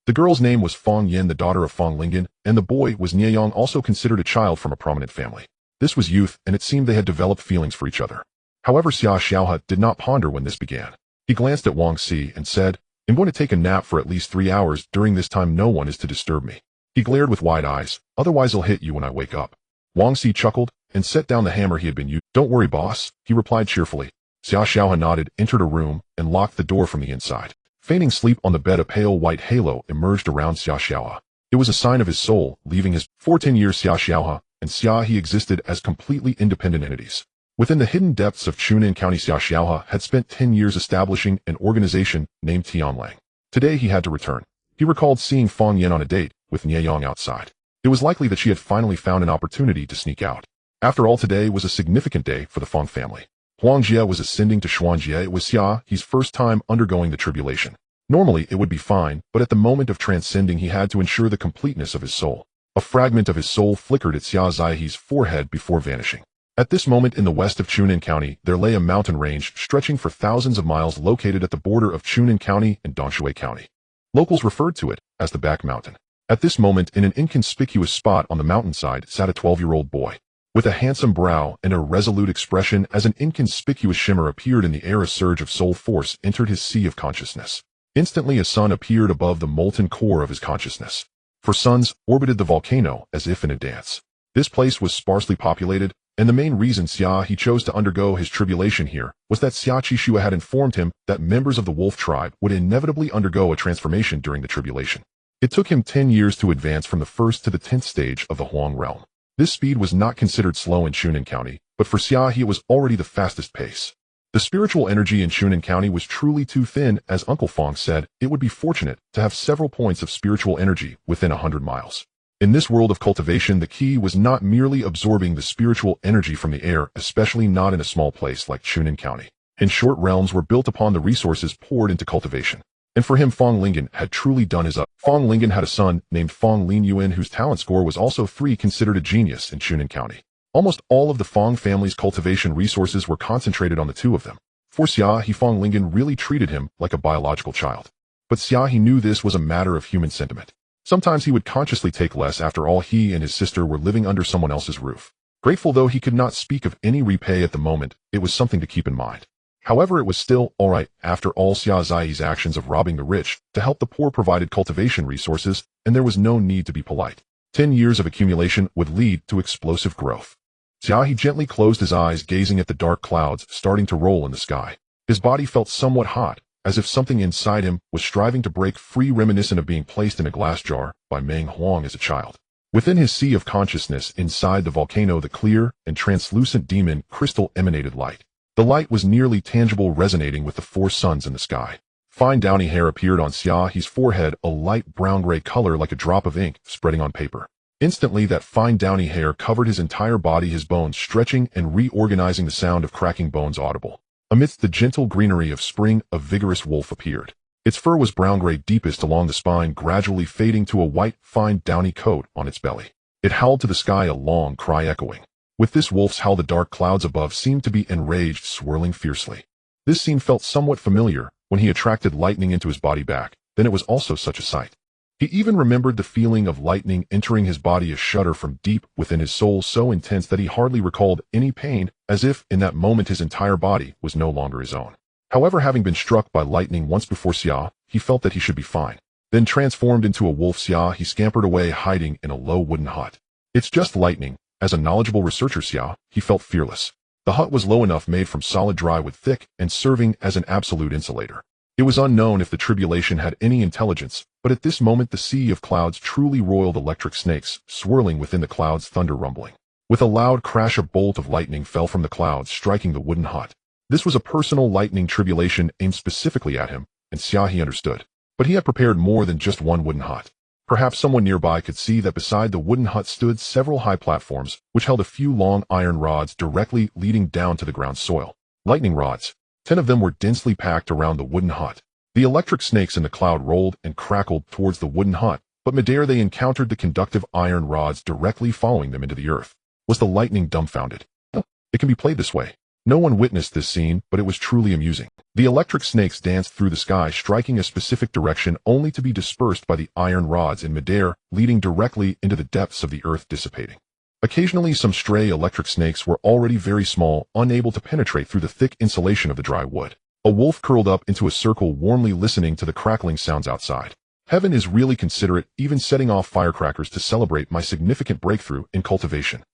The girl's name was Fong Yin, the daughter of Fong Lingen, and the boy was Nieyong, also considered a child from a prominent family. This was youth, and it seemed they had developed feelings for each other. However, Xia He did not ponder when this began. He glanced at Wang Si and said, I'm going to take a nap for at least 3 hours. During this time no one is to disturb me. He glared with wide eyes, otherwise I'll hit you when I wake up. Wang Si chuckled and set down the hammer he had been using. Don't worry, boss, he replied cheerfully. Xia He nodded, entered a room, and locked the door from the inside. Feigning sleep on the bed, a pale white halo emerged around Xia He. It was a sign of his soul leaving his... For 10 years Xia and Xia He existed as completely independent entities. Within the hidden depths of Chunan County, Xia He had spent 10 years establishing an organization named Tianlang. Today he had to return. He recalled seeing Fang Yan on a date with Nie Yang outside. It was likely that she had finally found an opportunity to sneak out. After all, today was a significant day for the Fang family. Huangjie was ascending to Xuanjie. It was Xia He's first time undergoing the tribulation. Normally it would be fine, but at the moment of transcending he had to ensure the completeness of his soul. A fragment of his soul flickered at Xia He's forehead before vanishing. At this moment in the west of Chunan County, there lay a mountain range stretching for thousands of miles located at the border of Chunan County and Donshui County. Locals referred to it as the Back Mountain. At this moment, in an inconspicuous spot on the mountainside, sat a 12-year-old boy. With a handsome brow and a resolute expression, as an inconspicuous shimmer appeared in the air, a surge of soul force entered his sea of consciousness. Instantly a sun appeared above the molten core of his consciousness. For suns orbited the volcano as if in a dance. This place was sparsely populated, and the main reason Xia He chose to undergo his tribulation here was that Xia Qishua had informed him that members of the wolf tribe would inevitably undergo a transformation during the tribulation. It took him 10 years to advance from the 1st to the 10th stage of the Huang realm. This speed was not considered slow in Chunan County, but for Xia He it was already the fastest pace. The spiritual energy in Chunan County was truly too thin. As Uncle Fang said, it would be fortunate to have several points of spiritual energy within 100 miles. In this world of cultivation, the key was not merely absorbing the spiritual energy from the air, especially not in a small place like Chunan County. In short, realms were built upon the resources poured into cultivation. And for him, Fang Lingen had truly done his up. Fang Lingen had a son named Fang Lin Yuan, whose talent score was also 3, considered a genius in Chunan County. Almost all of the Fang family's cultivation resources were concentrated on the two of them. For Xia He, Fang Lingen really treated him like a biological child. But Xia He knew this was a matter of human sentiment. Sometimes he would consciously take less. After all, he and his sister were living under someone else's roof. Grateful though he could not speak of any repay at the moment, it was something to keep in mind. However, it was still alright. After all, Xia He's actions of robbing the rich to help the poor provided cultivation resources, and there was no need to be polite. 10 years of accumulation would lead to explosive growth. Xia He gently closed his eyes, gazing at the dark clouds starting to roll in the sky. His body felt somewhat hot, as if something inside him was striving to break free, reminiscent of being placed in a glass jar by Meng Huang as a child. Within his sea of consciousness, inside the volcano, the clear and translucent demon crystal emanated light. The light was nearly tangible, resonating with the 4 suns in the sky. Fine downy hair appeared on Xia He's forehead, a light brown-gray color like a drop of ink spreading on paper. Instantly, that fine downy hair covered his entire body, his bones stretching and reorganizing, the sound of cracking bones audible. Amidst the gentle greenery of spring, a vigorous wolf appeared. Its fur was brown-gray, deepest along the spine, gradually fading to a white, fine, downy coat on its belly. It howled to the sky, a long cry echoing. With this wolf's howl, the dark clouds above seemed to be enraged, swirling fiercely. This scene felt somewhat familiar when he attracted lightning into his body back then. It was also such a sight. He even remembered the feeling of lightning entering his body, a shudder from deep within his soul so intense that he hardly recalled any pain, as if in that moment his entire body was no longer his own. However, having been struck by lightning once before, Xia He felt that he should be fine. Then, transformed into a wolf, Xia He scampered away, hiding in a low wooden hut. It's just lightning. As a knowledgeable researcher, Xia He felt fearless. The hut was low enough, made from solid dry wood, thick, and serving as an absolute insulator. It was unknown if the tribulation had any intelligence, but at this moment the sea of clouds truly roiled, electric snakes swirling within the clouds, thunder rumbling. With a loud crash, a bolt of lightning fell from the clouds, striking the wooden hut. This was a personal lightning tribulation aimed specifically at him, and Xia He understood. But he had prepared more than just one wooden hut. Perhaps someone nearby could see that beside the wooden hut stood several high platforms, which held a few long iron rods directly leading down to the ground soil. Lightning rods. 10 of them were densely packed around the wooden hut. The electric snakes in the cloud rolled and crackled towards the wooden hut, but midair they encountered the conductive iron rods directly following them into the earth. Was the lightning dumbfounded? It can be played this way. No one witnessed this scene, but it was truly amusing. The electric snakes danced through the sky, striking a specific direction, only to be dispersed by the iron rods in midair, leading directly into the depths of the earth, dissipating. Occasionally, some stray electric snakes were already very small, unable to penetrate through the thick insulation of the dry wood. A wolf curled up into a circle, warmly listening to the crackling sounds outside. Heaven is really considerate, even setting off firecrackers to celebrate my significant breakthrough in cultivation.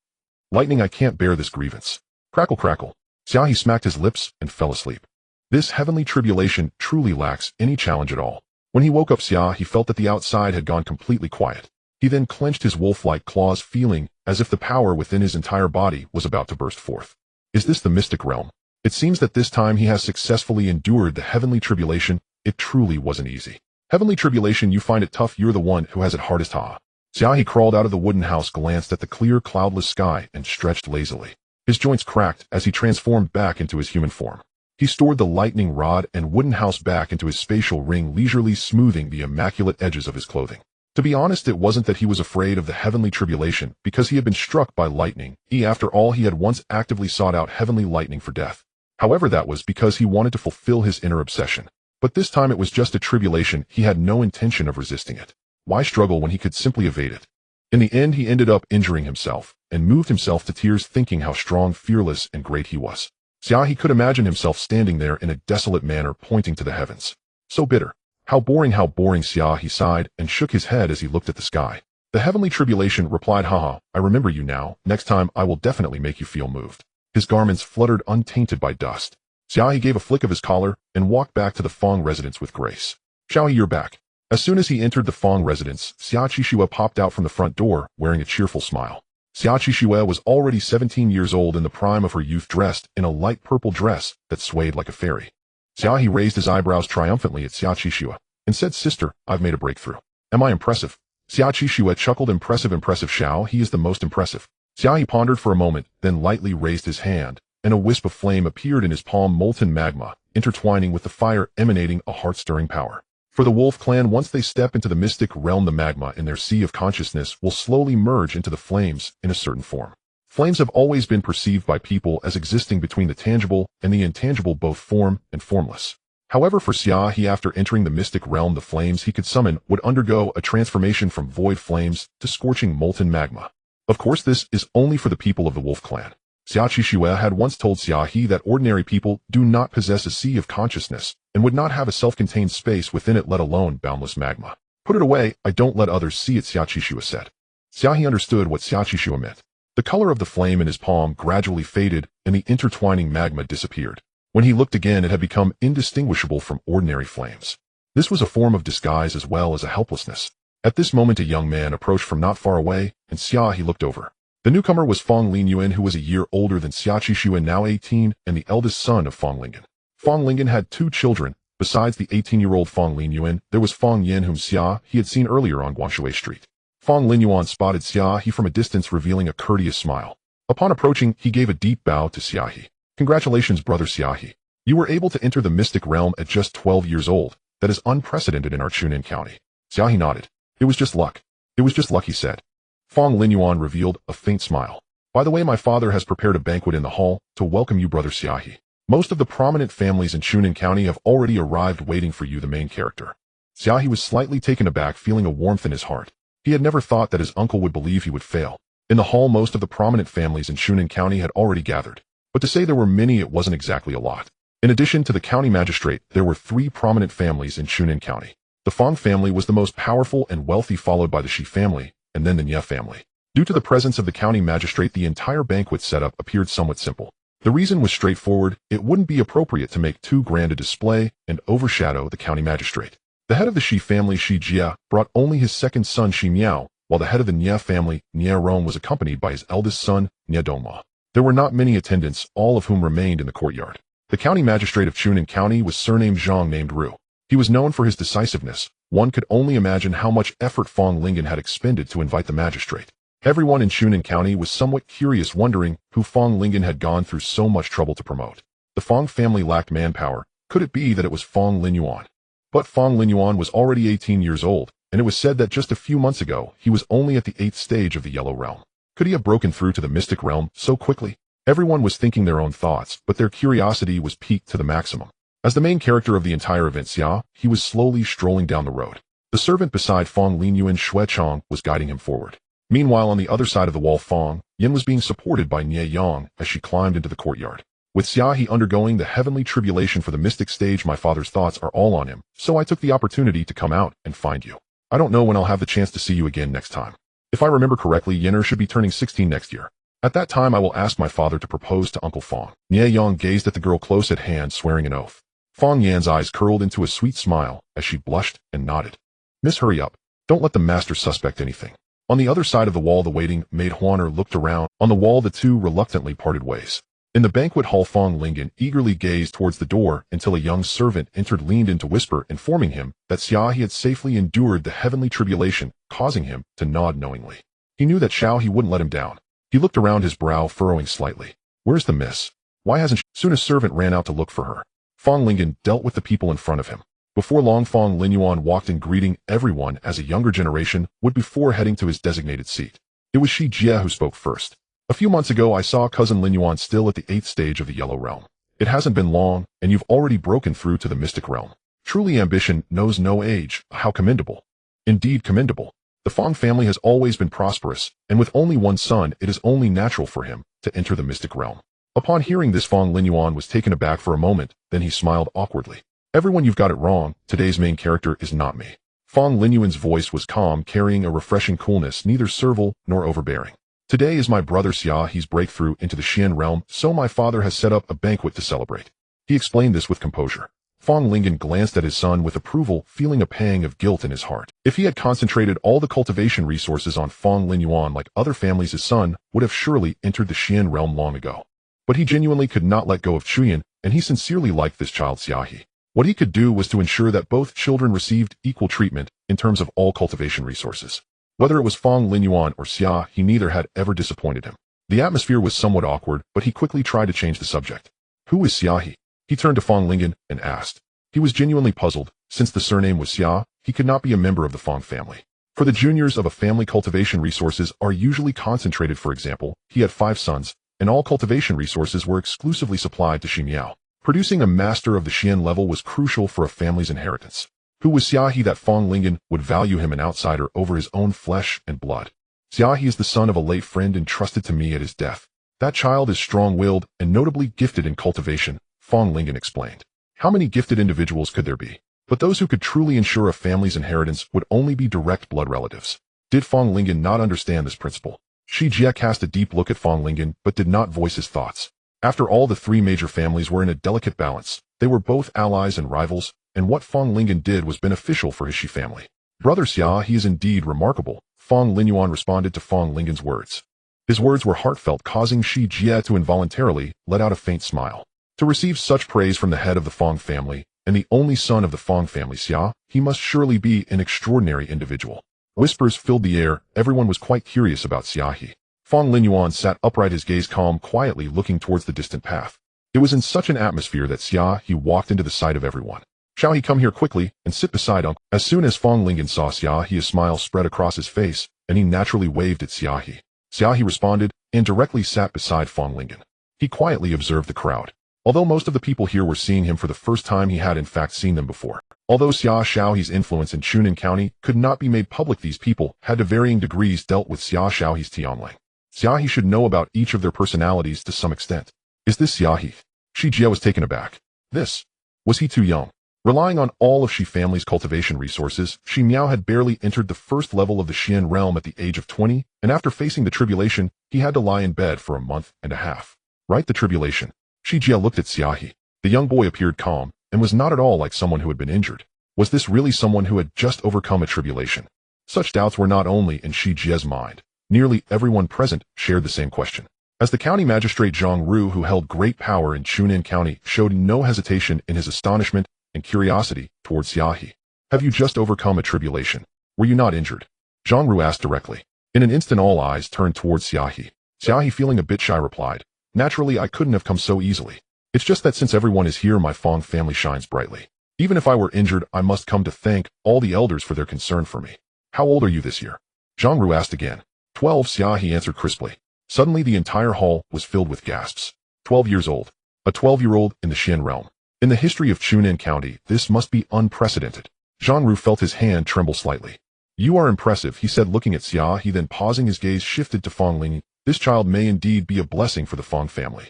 Lightning, I can't bear this grievance. Crackle, crackle. Xia He smacked his lips and fell asleep. This heavenly tribulation truly lacks any challenge at all. When he woke up, Xia He felt that the outside had gone completely quiet. He then clenched his wolf-like claws, feeling as if the power within his entire body was about to burst forth. Is this the mystic realm? It seems that this time he has successfully endured the heavenly tribulation. It truly wasn't easy. Heavenly tribulation, you find it tough, you're the one who has it hardest, ha. Xia He crawled out of the wooden house, glanced at the clear, cloudless sky, and stretched lazily. His joints cracked as he transformed back into his human form. He stored the lightning rod and wooden house back into his spatial ring, leisurely smoothing the immaculate edges of his clothing. To be honest, it wasn't that he was afraid of the heavenly tribulation, because he had been struck by lightning. After all, he had once actively sought out heavenly lightning for death. However, that was because he wanted to fulfill his inner obsession. But this time it was just a tribulation. He had no intention of resisting it. Why struggle when he could simply evade it? In the end, he ended up injuring himself, and moved himself to tears, thinking how strong, fearless, and great he was. Xia He could imagine himself standing there in a desolate manner, pointing to the heavens. So bitter. How boring, how boring. Xia He sighed, and shook his head as he looked at the sky. The heavenly tribulation replied, haha, I remember you now. Next time I will definitely make you feel moved. His garments fluttered untainted by dust. Xia He gave a flick of his collar, and walked back to the Fong residence with grace. Xia He, you're back. As soon as he entered the Fong residence, Xia Qixue popped out from the front door, wearing a cheerful smile. Xia Qixue was already 17 years old, in the prime of her youth, dressed in a light purple dress that swayed like a fairy. Xia He raised his eyebrows triumphantly at Xia Qixue, and said, Sister, I've made a breakthrough. Am I impressive? Xia Qixue chuckled, Impressive, impressive. Xiao He is the most impressive. Xia He pondered for a moment, then lightly raised his hand, and a wisp of flame appeared in his palm, molten magma, intertwining with the fire, emanating a heart-stirring power. For the Wolf Clan, once they step into the mystic realm, the magma in their sea of consciousness will slowly merge into the flames in a certain form. Flames have always been perceived by people as existing between the tangible and the intangible, both form and formless. However, for Xia He, after entering the mystic realm, the flames he could summon would undergo a transformation from void flames to scorching molten magma. Of course, this is only for the people of the Wolf Clan. Xia Qixue had once told Xia He that ordinary people do not possess a sea of consciousness and would not have a self-contained space within it, let alone boundless magma. Put it away, I don't let others see it, Xia Qixue said. Xia He understood what Xia Qixue meant. The color of the flame in his palm gradually faded, and the intertwining magma disappeared. When he looked again, it had become indistinguishable from ordinary flames. This was a form of disguise as well as a helplessness. At this moment, a young man approached from not far away, and Xia He looked over. The newcomer was Fong Linyuan, who was a year older than Xia Qixue, now 18, and the eldest son of Fong Lingen. Fong Lingen had 2 children. Besides the 18-year-old Fong Linyuan, there was Fong Yin, whom Xia He had seen earlier on Guanshui Street. Fong Linyuan spotted Xia He from a distance, revealing a courteous smile. Upon approaching, he gave a deep bow to Xia He. Congratulations, brother Xia He. You were able to enter the mystic realm at just 12 years old. That is unprecedented in our Chunin County. Xia He nodded. It was just luck. It was just luck, he said. Fong Linyuan revealed a faint smile. By the way, my father has prepared a banquet in the hall to welcome you, brother Xia He. Most of the prominent families in Chunin County have already arrived, waiting for you, the main character. Xia He was slightly taken aback, feeling a warmth in his heart. He had never thought that his uncle would believe he would fail. In the hall, most of the prominent families in Chunin County had already gathered. But to say there were many, it wasn't exactly a lot. In addition to the county magistrate, there were 3 prominent families in Chunin County. The Fong family was the most powerful and wealthy, followed by the Shi family, and then the Nye family. Due to the presence of the county magistrate, the entire banquet setup appeared somewhat simple. The reason was straightforward: it wouldn't be appropriate to make too grand a display and overshadow the county magistrate. The head of the Shi family, Shi Jia, brought only his second son, Shi Miao, while the head of the Nye family, Nye Rong, was accompanied by his eldest son, Nye Dongma. There were not many attendants, all of whom remained in the courtyard. The county magistrate of Chunin County was surnamed Zhang, named Ru. He was known for his decisiveness. One could only imagine how much effort Fong Lingen had expended to invite the magistrate. Everyone in Chunin County was somewhat curious, wondering who Fong Lingen had gone through so much trouble to promote. The Fong family lacked manpower. Could it be that it was Fong Linyuan? But Fong Linyuan was already 18 years old, and it was said that just a few months ago he was only at the 8th stage of the Yellow Realm. Could he have broken through to the mystic realm so quickly? Everyone was thinking their own thoughts, but their curiosity was piqued to the maximum. As the main character of the entire event, Xia, he was slowly strolling down the road. The servant beside Fong Linyuan, Shui Chong, was guiding him forward. Meanwhile, on the other side of the wall, Fong Yin was being supported by Nye Yang as she climbed into the courtyard. With Xia He undergoing the heavenly tribulation for the mystic stage, my father's thoughts are all on him, so I took the opportunity to come out and find you. I don't know when I'll have the chance to see you again next time. If I remember correctly, Yinner should be turning 16 next year. At that time, I will ask my father to propose to Uncle Fong. Nye Yang gazed at the girl close at hand, swearing an oath. Fong Yan's eyes curled into a sweet smile as she blushed and nodded. Miss, hurry up. Don't let the master suspect anything. On the other side of the wall, the waiting maid Huaner looked around. On the wall, the two reluctantly parted ways. In the banquet hall, Fong Lingen eagerly gazed towards the door until a young servant entered, leaned in to whisper, informing him that Xia He had safely endured the heavenly tribulation, causing him to nod knowingly. He knew that Xia He wouldn't let him down. He looked around, his brow furrowing slightly. Where's the miss? Why hasn't she? Soon a servant ran out to look for her. Fong Lingen dealt with the people in front of him. Before long, Fong Linyuan walked in, greeting everyone as a younger generation would before heading to his designated seat. It was Xia He who spoke first. A few months ago, I saw cousin Linyuan still at the 8th stage of the Yellow Realm. It hasn't been long, and you've already broken through to the Mystic Realm. Truly, ambition knows no age. How commendable. Indeed commendable. The Fong family has always been prosperous, and with only one son, it is only natural for him to enter the Mystic Realm. Upon hearing this, Fong Linyuan was taken aback for a moment, then he smiled awkwardly. Everyone, you've got it wrong. Today's main character is not me. Fong Linyuan's voice was calm, carrying a refreshing coolness, neither servile nor overbearing. Today is my brother Xia He's breakthrough into the Xian realm, so my father has set up a banquet to celebrate. He explained this with composure. Fong Lingen glanced at his son with approval, feeling a pang of guilt in his heart. If he had concentrated all the cultivation resources on Fong Linyuan like other families, his son would have surely entered the Xian realm long ago. But he genuinely could not let go of Chuyan, and he sincerely liked this child Xia He. What he could do was to ensure that both children received equal treatment in terms of all cultivation resources. Whether it was Fong Linyuan or Xia He, neither had ever disappointed him. The atmosphere was somewhat awkward, but he quickly tried to change the subject. Who is Xia He? He turned to Fong Lingen and asked. He was genuinely puzzled. Since the surname was Xia, he could not be a member of the Fong family. For the juniors of a family, cultivation resources are usually concentrated. For example, he had 5 sons, and all cultivation resources were exclusively supplied to Xi Miao. Producing a master of the Xian level was crucial for a family's inheritance. Who was Xia He that Fong Lingen would value him, an outsider, over his own flesh and blood? Xia He is the son of a late friend entrusted to me at his death. That child is strong-willed and notably gifted in cultivation, Fong Lingen explained. How many gifted individuals could there be? But those who could truly ensure a family's inheritance would only be direct blood relatives. Did Fong Lingen not understand this principle? Shi Jie cast a deep look at Fong Lingen but did not voice his thoughts. After all, the 3 major families were in a delicate balance. They were both allies and rivals, and what Fong Lingen did was beneficial for his Shi family. Brother Xia He is indeed remarkable, Fong Linyuan responded to Fong Lingen's words. His words were heartfelt, causing Shi Jie to involuntarily let out a faint smile. To receive such praise from the head of the Fong family, and the only son of the Fong family, Xia, he must surely be an extraordinary individual. Whispers filled the air. Everyone was quite curious about Xia He. Fong Linyuan sat upright, his gaze calm, quietly looking towards the distant path. It was in such an atmosphere that Xia He walked into the sight of everyone. Shall he come here quickly and sit beside Uncle? As soon as Fong Lingen saw Xia He, a smile spread across his face, and he naturally waved at Xia He. Xia He responded and directly sat beside Fong Lingen. He quietly observed the crowd. Although most of the people here were seeing him for the first time, he had in fact seen them before. Although Xia He's influence in Chunan County could not be made public, these people had to varying degrees dealt with Xia He's Tianling. Xia He should know about each of their personalities to some extent. Is this Xia He? Shi Jie was taken aback. This. Was he too young? Relying on all of Shi family's cultivation resources, Xi Miao had barely entered the first level of the Xian realm at the age of 20, and after facing the tribulation, he had to lie in bed for a month and a half. Right, the tribulation. Shi Jie looked at Xia He. The young boy appeared calm, and was not at all like someone who had been injured. Was this really someone who had just overcome a tribulation? Such doubts were not only in Shi Jie's mind. Nearly everyone present shared the same question. As the county magistrate Zhang Ru, who held great power in Chunan County, showed no hesitation in his astonishment and curiosity towards Xia He. Have you just overcome a tribulation? Were you not injured? Zhang Ru asked directly. In an instant, all eyes turned towards Xia He. Xia He, feeling a bit shy, replied, Naturally, I couldn't have come so easily. It's just that since everyone is here, my Fong family shines brightly. Even if I were injured, I must come to thank all the elders for their concern for me. How old are you this year? Zhang Ru asked again. 12, Xia He answered crisply. Suddenly, the entire hall was filled with gasps. 12 years old. A 12-year-old in the Xian realm. In the history of Chunan County, this must be unprecedented. Zhang Ru felt his hand tremble slightly. You are impressive, he said, looking at Xia He, then pausing, his gaze shifted to Fong Ling. This child may indeed be a blessing for the Fong family.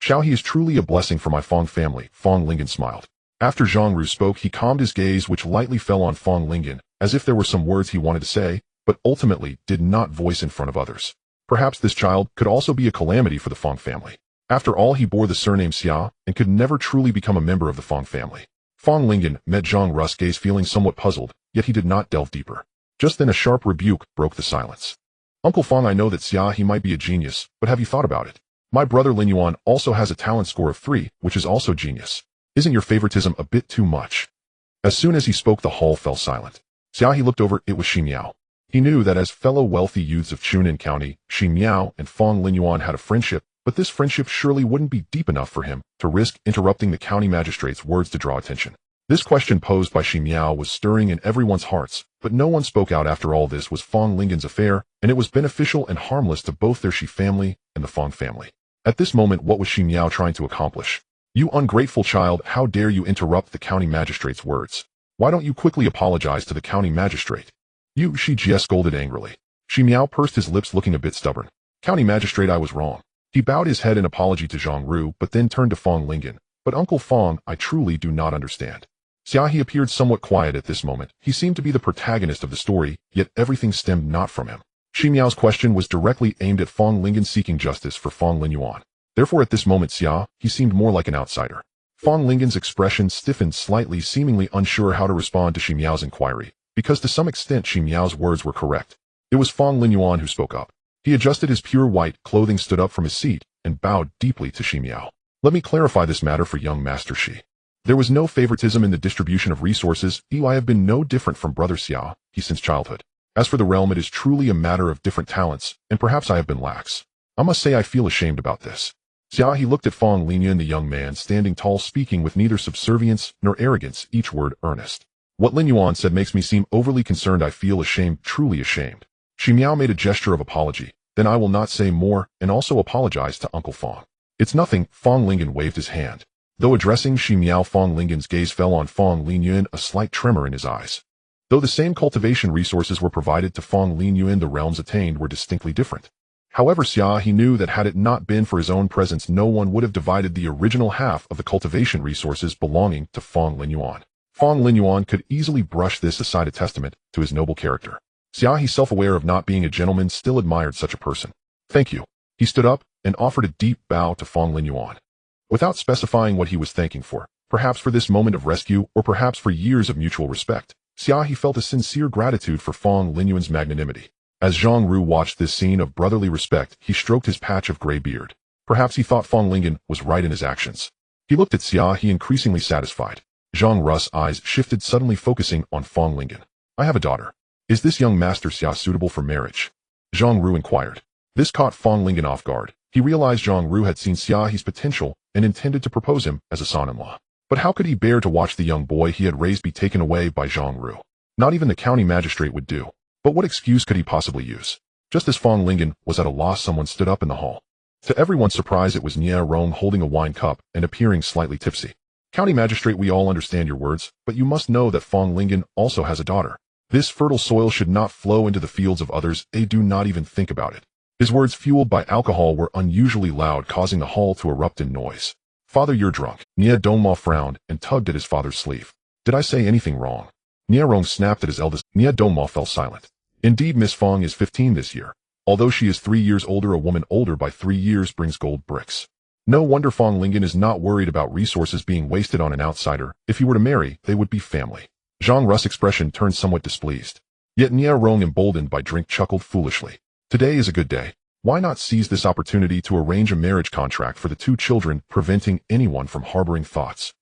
Xia He is truly a blessing for my Fong family, Fong Lingen smiled. After Zhang Ru spoke, he calmed his gaze, which lightly fell on Fong Lingen, as if there were some words he wanted to say, but ultimately did not voice in front of others. Perhaps this child could also be a calamity for the Fong family. After all, he bore the surname Xia, and could never truly become a member of the Fong family. Fong Lingen met Zhang Ru's gaze, feeling somewhat puzzled, yet he did not delve deeper. Just then a sharp rebuke broke the silence. Uncle Fong, I know that Xia He might be a genius, but have you thought about it? My brother Lin Yuan also has a talent score of 3, which is also genius. Isn't your favoritism a bit too much? As soon as he spoke, the hall fell silent. Xia He looked over. It was Xi Miao. He knew that as fellow wealthy youths of Chunin County, Xi Miao and Fong Lin Yuan had a friendship, but this friendship surely wouldn't be deep enough for him to risk interrupting the county magistrate's words to draw attention. This question posed by Xi Miao was stirring in everyone's hearts, but no one spoke out. After all, this was Fong Lingen's affair, and it was beneficial and harmless to both their Xi family and the Fong family. At this moment, what was Xi Miao trying to accomplish? You ungrateful child, how dare you interrupt the county magistrate's words? Why don't you quickly apologize to the county magistrate? You, Xi Jie scolded angrily. Xi Miao pursed his lips, looking a bit stubborn. County magistrate, I was wrong. He bowed his head in apology to Zhang Ru, but then turned to Fong Lingen. But Uncle Fong, I truly do not understand. Xia He appeared somewhat quiet at this moment. He seemed to be the protagonist of the story, yet everything stemmed not from him. Xi Miao's question was directly aimed at Fong Lingen, seeking justice for Fong Lin Yuan. Therefore, at this moment, Xia He seemed more like an outsider. Fong Lingen's expression stiffened slightly, seemingly unsure how to respond to Xi Miao's inquiry, because to some extent Xi Miao's words were correct. It was Fong Lin Yuan who spoke up. He adjusted his pure white clothing, stood up from his seat, and bowed deeply to Xi Miao. Let me clarify this matter for young Master Xi. There was no favoritism in the distribution of resources. I have been no different from Brother Xia He since childhood. As for the realm, it is truly a matter of different talents, and perhaps I have been lax. I must say I feel ashamed about this. Xia He looked at Fong Linyan, the young man standing tall, speaking with neither subservience nor arrogance, each word earnest. What Lin Yuan said makes me seem overly concerned. I feel ashamed, truly ashamed. Xi Miao made a gesture of apology. Then I will not say more, and also apologize to Uncle Fong. It's nothing. Fong Lingen waved his hand. Though addressing Xi Miao, Fong Lingen's gaze fell on Fong Linyuan, a slight tremor in his eyes. Though the same cultivation resources were provided to Fong Linyuan, the realms attained were distinctly different. However, Xia He knew that had it not been for his own presence, no one would have divided the original half of the cultivation resources belonging to Fong Linyuan. Fong Linyuan could easily brush this aside, a testament to his noble character. Xia He, self-aware of not being a gentleman, still admired such a person. Thank you. He stood up and offered a deep bow to Fong Linyuan. Without specifying what he was thanking for, perhaps for this moment of rescue, or perhaps for years of mutual respect, Xia He felt a sincere gratitude for Fong Linyuan's magnanimity. As Zhang Ru watched this scene of brotherly respect, he stroked his patch of gray beard. Perhaps he thought Fong Lingen was right in his actions. He looked at Xia He, increasingly satisfied. Zhang Ru's eyes shifted, suddenly focusing on Fong Lingen. I have a daughter. Is this young Master Xia suitable for marriage? Zhang Ru inquired. This caught Fong Lingen off guard. He realized Zhang Ru had seen Xia He's potential and intended to propose him as a son-in-law. But how could he bear to watch the young boy he had raised be taken away by Zhang Ru? Not even the county magistrate would do. But what excuse could he possibly use? Just as Fong Lingen was at a loss, someone stood up in the hall. To everyone's surprise, it was Nia Rong, holding a wine cup and appearing slightly tipsy. County magistrate, we all understand your words, but you must know that Fong Lingen also has a daughter. This fertile soil should not flow into the fields of others. Do not even think about it. His words, fueled by alcohol, were unusually loud, causing the hall to erupt in noise. Father, you're drunk. Nia Dongma frowned and tugged at his father's sleeve. Did I say anything wrong? Nia Rong snapped at his eldest. Nia Dongma fell silent. Indeed, Miss Fong is 15 this year. Although she is 3 years older, a woman older by 3 years brings gold bricks. No wonder Fong Lingen is not worried about resources being wasted on an outsider. If he were to marry, they would be family. Zhang Ru's expression turned somewhat displeased. Yet Nia Rong, emboldened by drink, chuckled foolishly. Today is a good day. Why not seize this opportunity to arrange a marriage contract for the two children, preventing anyone from harboring thoughts?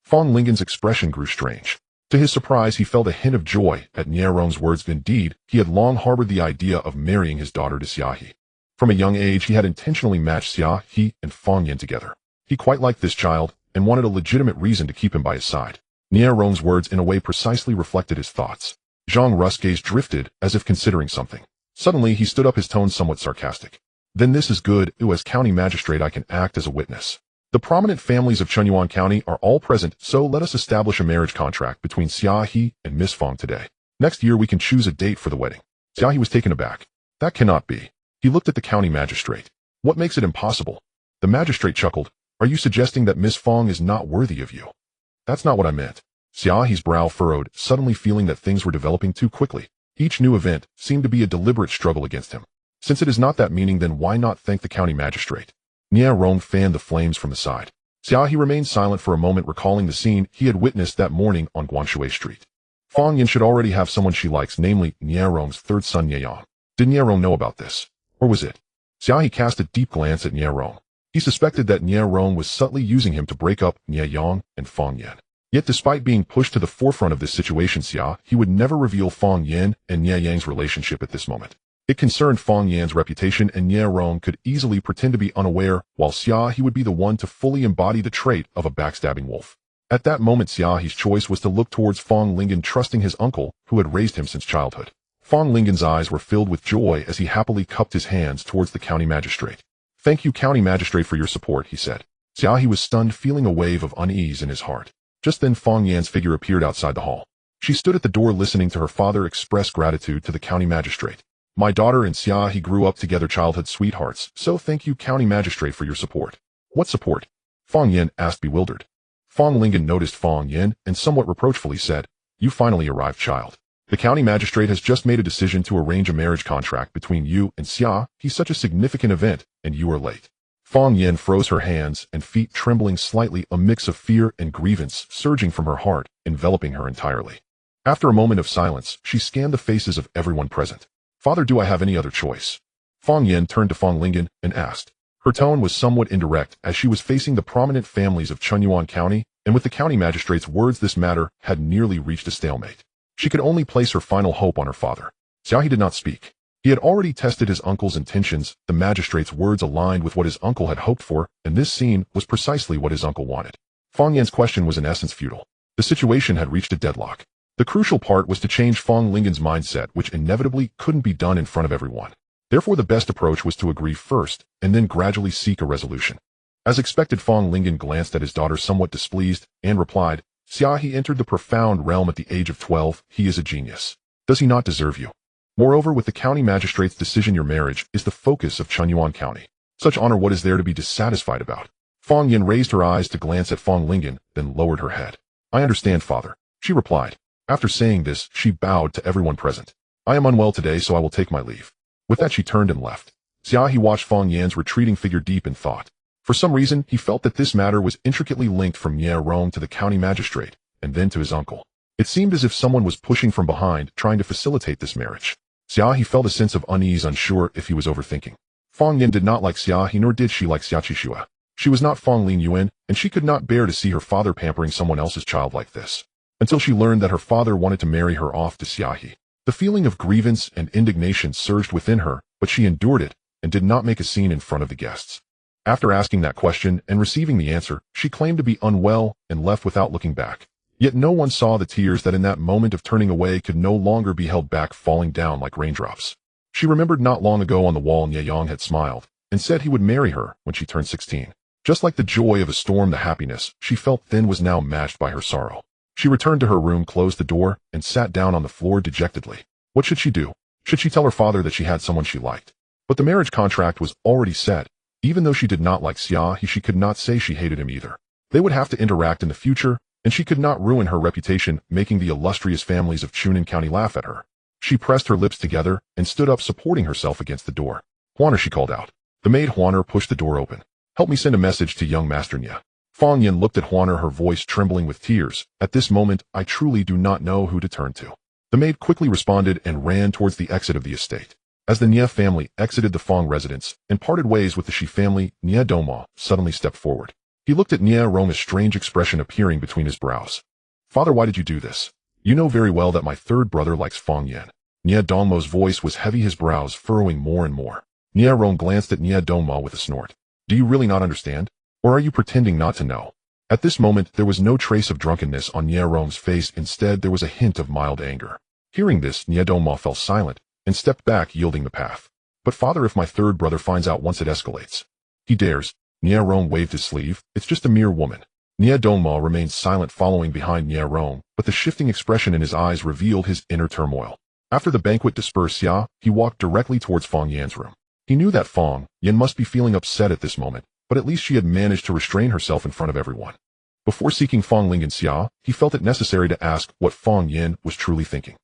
Fong Lingen's expression grew strange. To his surprise, he felt a hint of joy at Nia Rong's words. Indeed, he had long harbored the idea of marrying his daughter to Xia He. From a young age, he had intentionally matched Xia He and Fong Yin together. He quite liked this child and wanted a legitimate reason to keep him by his side. Nia Rong's words, in a way, precisely reflected his thoughts. Zhang Ru's gaze drifted, as if considering something. Suddenly, he stood up, his tone somewhat sarcastic. Then this is good. As county magistrate, I can act as a witness. The prominent families of Chunyuan County are all present, so let us establish a marriage contract between Xia He and Miss Fong today. Next year, we can choose a date for the wedding. Xia He was taken aback. That cannot be. He looked at the county magistrate. What makes it impossible? The magistrate chuckled. Are you suggesting that Miss Fong is not worthy of you? That's not what I meant. Xia He's brow furrowed, suddenly feeling that things were developing too quickly. Each new event seemed to be a deliberate struggle against him. Since it is not that meaning, then why not thank the county magistrate? Nia Rong fanned the flames from the side. Xia He remained silent for a moment, recalling the scene he had witnessed that morning on Guanshui Street. Fong Yin should already have someone she likes, namely Nia Rong's third son Ye Yang. Did Niarong know about this? Or was it? Xia He cast a deep glance at Niarong. He suspected that Niarong was subtly using him to break up Niayang and Fang Yan. Yet despite being pushed to the forefront of this situation, Xia He would never reveal Fang Yan and Niayang's relationship at this moment. It concerned Fang Yan's reputation, and Niarong could easily pretend to be unaware, while Xia He would be the one to fully embody the trait of a backstabbing wolf. At that moment, Xia He's choice was to look towards Fang Lingan, trusting his uncle, who had raised him since childhood. Fang Lingan's eyes were filled with joy as he happily cupped his hands towards the county magistrate. "Thank you, county magistrate, for your support," he said. Xia He was stunned, feeling a wave of unease in his heart. Just then Fang Yan's figure appeared outside the hall. She stood at the door listening to her father express gratitude to the county magistrate. "My daughter and Xia He grew up together, childhood sweethearts, so thank you, county magistrate, for your support." "What support?" Fang Yan asked, bewildered. Fang Lingan noticed Fang Yan and somewhat reproachfully said, "You finally arrived, child. The county magistrate has just made a decision to arrange a marriage contract between you and Xia He, such a significant event, and you are late." Fang Yan froze, her hands and feet trembling slightly, a mix of fear and grievance surging from her heart, enveloping her entirely. After a moment of silence, she scanned the faces of everyone present. "Father, do I have any other choice?" Fang Yan turned to Fang Lingan and asked. Her tone was somewhat indirect, as she was facing the prominent families of Chunyuan County, and with the county magistrate's words, this matter had nearly reached a stalemate. She could only place her final hope on her father. Xia He did not speak. He had already tested his uncle's intentions. The magistrate's words aligned with what his uncle had hoped for, and this scene was precisely what his uncle wanted. Fang Yan's question was in essence futile. The situation had reached a deadlock. The crucial part was to change Fang Lingan's mindset, which inevitably couldn't be done in front of everyone. Therefore, the best approach was to agree first, and then gradually seek a resolution. As expected, Fang Lingan glanced at his daughter somewhat displeased, and replied, "Xia He entered the profound realm at the age of 12. He is a genius. Does he not deserve you? Moreover, with the county magistrate's decision, your marriage is the focus of Chunyuan County. Such honor, what is there to be dissatisfied about?" Fang Yan raised her eyes to glance at Fang Lingan, then lowered her head. "I understand, father," she replied. After saying this, she bowed to everyone present. "I am unwell today, so I will take my leave." With that, she turned and left. Xia He watched Fang Yan's retreating figure deep in thought. For some reason, he felt that this matter was intricately linked from Niarong to the county magistrate, and then to his uncle. It seemed as if someone was pushing from behind, trying to facilitate this marriage. Xia He felt a sense of unease, unsure if he was overthinking. Fang Yan did not like Xia He, nor did she like Xia Qixue. She was not Fang Lin Yuan, and she could not bear to see her father pampering someone else's child like this. Until she learned that her father wanted to marry her off to Xia He. The feeling of grievance and indignation surged within her, but she endured it, and did not make a scene in front of the guests. After asking that question and receiving the answer, she claimed to be unwell and left without looking back. Yet no one saw the tears that in that moment of turning away could no longer be held back, falling down like raindrops. She remembered not long ago on the wall Niayang had smiled, and said he would marry her when she turned 16. Just like the joy of a storm, the happiness she felt then was now matched by her sorrow. She returned to her room, closed the door, and sat down on the floor dejectedly. What should she do? Should she tell her father that she had someone she liked? But the marriage contract was already set. Even though she did not like Xia He, she could not say she hated him either. They would have to interact in the future, and she could not ruin her reputation, making the illustrious families of Chunan County laugh at her. She pressed her lips together and stood up, supporting herself against the door. "Huaner," she called out. The maid Huaner pushed the door open. "Help me send a message to young Master Nia." Fang Yan looked at Huaner, her voice trembling with tears. "At this moment, I truly do not know who to turn to." The maid quickly responded and ran towards the exit of the estate. As the Nia family exited the Fang residence and parted ways with the Shi family, Nia Dongma suddenly stepped forward. He looked at Nia Rong, a strange expression appearing between his brows. "Father, why did you do this? You know very well that my third brother likes Fang Yan." Nia Dongma's voice was heavy, his brows furrowing more and more. Nia Rong glanced at Nia Dongma with a snort. "Do you really not understand? Or are you pretending not to know?" At this moment, there was no trace of drunkenness on Nia Rong's face. Instead, there was a hint of mild anger. Hearing this, Nia Dongma fell silent and stepped back, yielding the path. "But father, if my third brother finds out once it escalates?" "He dares." Nia Rong waved his sleeve. "It's just a mere woman." Nia Dongma remained silent, following behind Nia Rong, but the shifting expression in his eyes revealed his inner turmoil. After the banquet dispersed, he walked directly towards Fang Yan's room. He knew that Fang Yan must be feeling upset at this moment, but at least she had managed to restrain herself in front of everyone. Before seeking Fang Ling and Xia, he felt it necessary to ask what Fang Yan was truly thinking.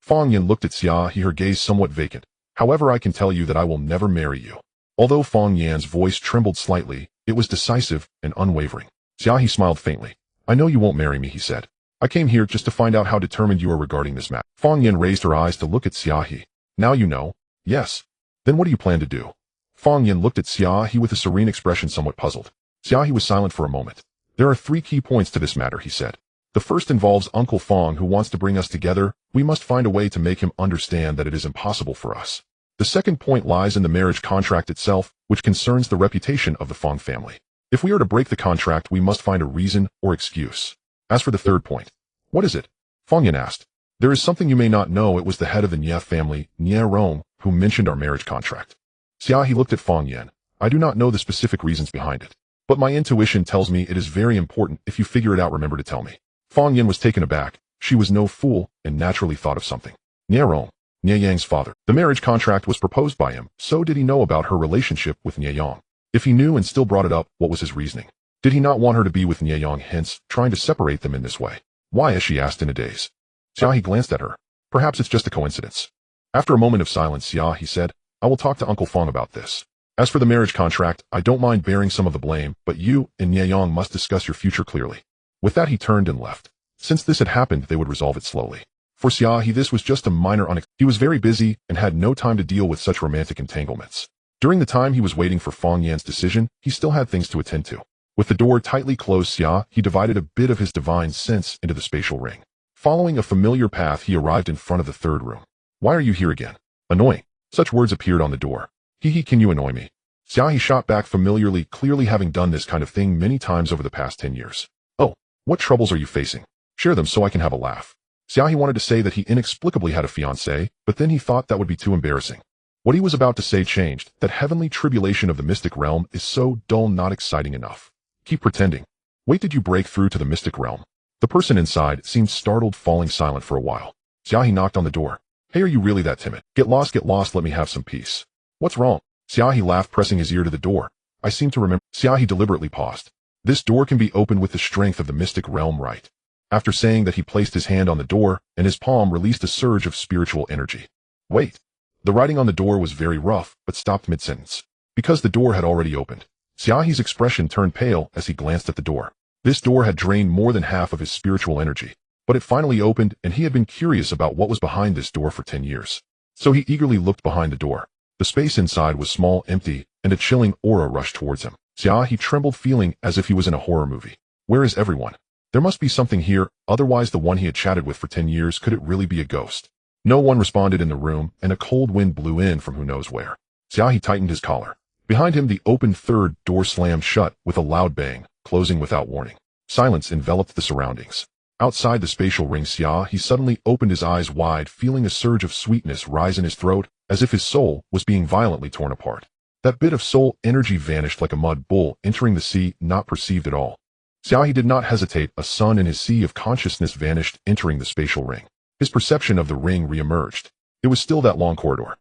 Fang Yan looked at Xia He, her gaze somewhat vacant. "However, I can tell you that I will never marry you." Although Fang Yan's voice trembled slightly, it was decisive and unwavering. Xia He smiled faintly. "I know you won't marry me," he said. "I came here just to find out how determined you are regarding this matter." Fang Yan raised her eyes to look at Xia He. "Now you know. Yes. Then what do you plan to do? Fang Yin looked at Xia He with a serene expression, somewhat puzzled. Xia He was silent for a moment. There are 3 key points to this matter, he said. The first involves Uncle Fang, who wants to bring us together. We must find a way to make him understand that it is impossible for us. The second point lies in the marriage contract itself, which concerns the reputation of the Fang family. If we are to break the contract, we must find a reason or excuse. As for the third point, what is it? Fang Yin asked. There is something you may not know. It was the head of the Nie family, Nie Rome, who mentioned our marriage contract. Xia He looked at Fang Yin. I do not know the specific reasons behind it, but my intuition tells me it is very important. If you figure it out, remember to tell me. Fang Yin was taken aback. She was no fool and naturally thought of something. Nie Rome, Nie Yang's father. The marriage contract was proposed by him, so did he know about her relationship with Nie Yang? If he knew and still brought it up, what was his reasoning? Did he not want her to be with Nie Yang, hence trying to separate them in this way? Why, as she asked in a daze. Xia He glanced at her. Perhaps it's just a coincidence. After a moment of silence, Xia He said, I will talk to Uncle Fang about this. As for the marriage contract, I don't mind bearing some of the blame, but you and Nie Yang must discuss your future clearly. With that, he turned and left. Since this had happened, they would resolve it slowly. For Xia He, this was just a minor He was very busy and had no time to deal with such romantic entanglements. During the time he was waiting for Fang Yan's decision, he still had things to attend to. With the door tightly closed, Xia He divided a bit of his divine sense into the spatial ring. Following a familiar path, he arrived in front of the third room. Why are you here again? Annoying. Such words appeared on the door. He, can you annoy me? Xia He shot back familiarly, clearly having done this kind of thing many times over the past 10 years. Oh, what troubles are you facing? Share them so I can have a laugh. Xia He wanted to say that he inexplicably had a fiancée, but then he thought that would be too embarrassing. What he was about to say changed. That heavenly tribulation of the mystic realm is so dull, not exciting enough. Keep pretending. Wait, did you break through to the mystic realm? The person inside seemed startled, falling silent for a while. Xia He knocked on the door. Hey, are you really that timid? Get lost, let me have some peace. What's wrong? Xia He laughed, pressing his ear to the door. I seem to remember. Xia He deliberately paused. This door can be opened with the strength of the mystic realm, right? After saying that, he placed his hand on the door, and his palm released a surge of spiritual energy. Wait. The writing on the door was very rough, but stopped mid-sentence. Because the door had already opened. Xia He's expression turned pale as he glanced at the door. This door had drained more than half of his spiritual energy, but it finally opened, and he had been curious about what was behind this door for 10 years. So he eagerly looked behind the door. The space inside was small, empty, and a chilling aura rushed towards him. Xia He trembled, feeling as if he was in a horror movie. Where is everyone? There must be something here, otherwise the one he had chatted with for 10 years, could it really be a ghost? No one responded in the room, and a cold wind blew in from who knows where. Xia He tightened his collar. Behind him, the open third door slammed shut with a loud bang, closing without warning. Silence enveloped the surroundings. Outside the spatial ring, Xia He suddenly opened his eyes wide, feeling a surge of sweetness rise in his throat, as if his soul was being violently torn apart. That bit of soul energy vanished like a mud bull entering the sea, not perceived at all. Xia He did not hesitate. A sun in his sea of consciousness vanished, entering the spatial ring. His perception of the ring re-emerged. It was still that long corridor.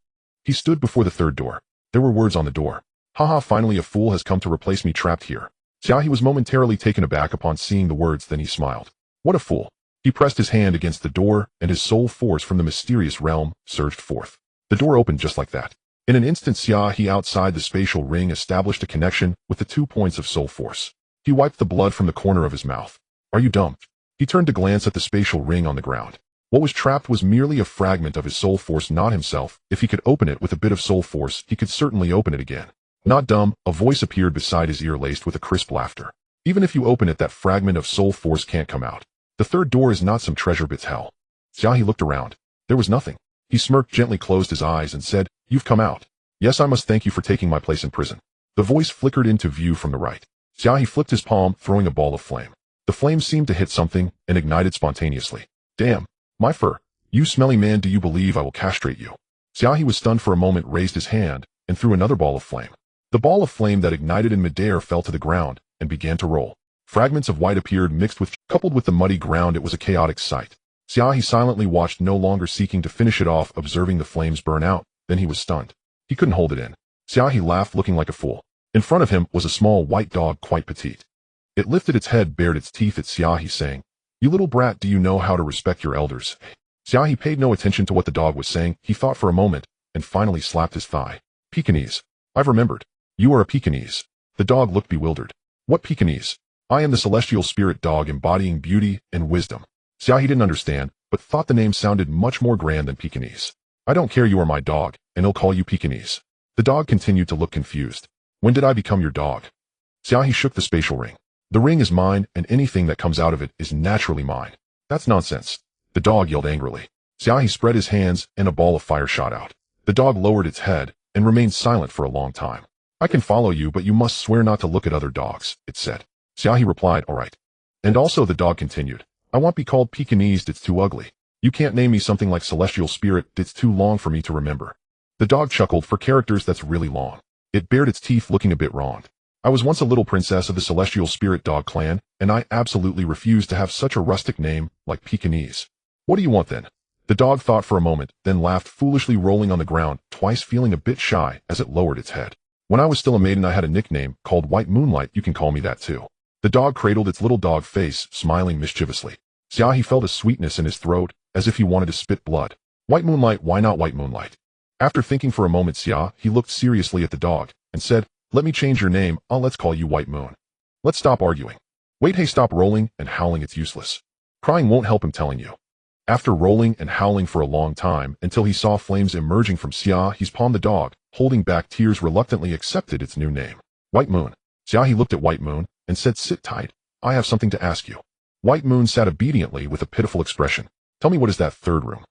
He stood before the third door. There were words on the door. Haha, finally a fool has come to replace me, trapped here. Xia He was momentarily taken aback upon seeing the words, then he smiled. What a fool. He pressed his hand against the door, and his soul force from the mysterious realm surged forth. The door opened just like that. In an instant, Xia He outside the spatial ring established a connection with the 2 points of soul force. He wiped the blood from the corner of his mouth. Are you dumb? He turned to glance at the spatial ring on the ground. What was trapped was merely a fragment of his soul force, not himself. If he could open it with a bit of soul force, he could certainly open it again. Not dumb, a voice appeared beside his ear, laced with a crisp laughter. Even if you open it, that fragment of soul force can't come out. The third door is not some treasure bit's hell. Xia He looked around. There was nothing. He smirked, gently closed his eyes, and said, You've come out. Yes, I must thank you for taking my place in prison. The voice flickered into view from the right. Xia He flipped his palm, throwing a ball of flame. The flame seemed to hit something, and ignited spontaneously. Damn. My fur. You smelly man, do you believe I will castrate you? Xia He was stunned for a moment, raised his hand, and threw another ball of flame. The ball of flame that ignited in midair fell to the ground, and began to roll. Fragments of white appeared, mixed with, coupled with the muddy ground. It was a chaotic sight. Xia He silently watched, no longer seeking to finish it off, observing the flames burn out. Then he was stunned. He couldn't hold it in. Xia He laughed, looking like a fool. In front of him was a small white dog, quite petite. It lifted its head, bared its teeth at Xia He, saying, You little brat, do you know how to respect your elders? Xia He paid no attention to what the dog was saying. He thought for a moment, and finally slapped his thigh. Pekingese. I've remembered. You are a Pekingese. The dog looked bewildered. What Pekingese? I am the celestial spirit dog, embodying beauty and wisdom. Xia He didn't understand, but thought the name sounded much more grand than Pekingese. I don't care, you are my dog, and I'll call you Pekingese. The dog continued to look confused. When did I become your dog? Xia He shook the spatial ring. The ring is mine, and anything that comes out of it is naturally mine. That's nonsense. The dog yelled angrily. Xia He spread his hands, and a ball of fire shot out. The dog lowered its head, and remained silent for a long time. I can follow you, but you must swear not to look at other dogs, it said. Xia He replied, all right. And also, the dog continued, I won't be called Pekingese, it's too ugly. You can't name me something like Celestial Spirit, it's too long for me to remember. The dog chuckled, for characters that's really long. It bared its teeth, looking a bit wronged. I was once a little princess of the Celestial Spirit dog clan, and I absolutely refuse to have such a rustic name like Pekingese. What do you want then? The dog thought for a moment, then laughed foolishly, rolling on the ground, twice, feeling a bit shy as it lowered its head. When I was still a maiden, I had a nickname called White Moonlight, you can call me that too. The dog cradled its little dog face, smiling mischievously. Xia He felt a sweetness in his throat, as if he wanted to spit blood. White Moonlight, why not White Moonlight? After thinking for a moment, Xia He looked seriously at the dog, and said, let me change your name, let's call you White Moon. Let's stop arguing. Wait, hey, stop rolling and howling, it's useless. Crying won't help, him telling you. After rolling and howling for a long time, until he saw flames emerging from Xia He's palm, the dog, holding back tears, reluctantly accepted its new name. White Moon. Xia He looked at White Moon, and said, sit tight, I have something to ask you. White Moon sat obediently with a pitiful expression. Tell me, what is that third room?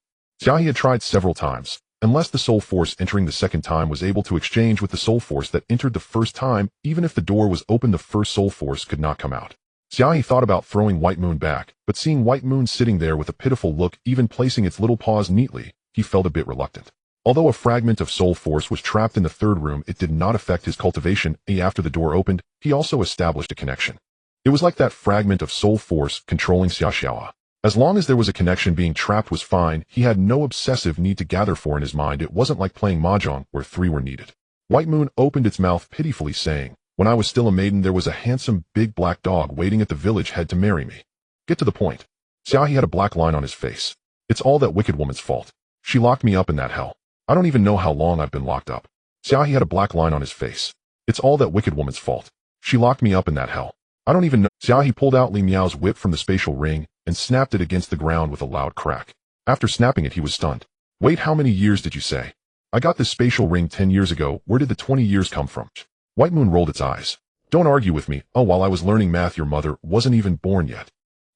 Xia He had tried several times, unless the soul force entering the second time was able to exchange with the soul force that entered the first time. Even if the door was open, the first soul force could not come out. Xia He thought about throwing White Moon back, but seeing White Moon sitting there with a pitiful look, even placing its little paws neatly, he felt a bit reluctant. Although a fragment of soul force was trapped in the third room, it did not affect his cultivation. After the door opened, he also established a connection. It was like that fragment of soul force controlling xianxia. As long as there was a connection, being trapped was fine. He had no obsessive need to gather four in his mind. It wasn't like playing mahjong where three were needed. White Moon opened its mouth pitifully, saying, when I was still a maiden, there was a handsome big black dog waiting at the village head to marry me. Get to the point. Xia He had a black line on his face. It's all that wicked woman's fault. She locked me up in that hell. I don't even know how long I've been locked up. Xia He had a black line on his face. It's all that wicked woman's fault. She locked me up in that hell. I don't even know. Xia He pulled out Li Miao's whip from the spatial ring and snapped it against the ground with a loud crack. After snapping it, he was stunned. Wait, how many years did you say? I got this spatial ring 10 years ago. Where did the 20 years come from? White Moon rolled its eyes. Don't argue with me. Oh, while I was learning math, your mother wasn't even born yet.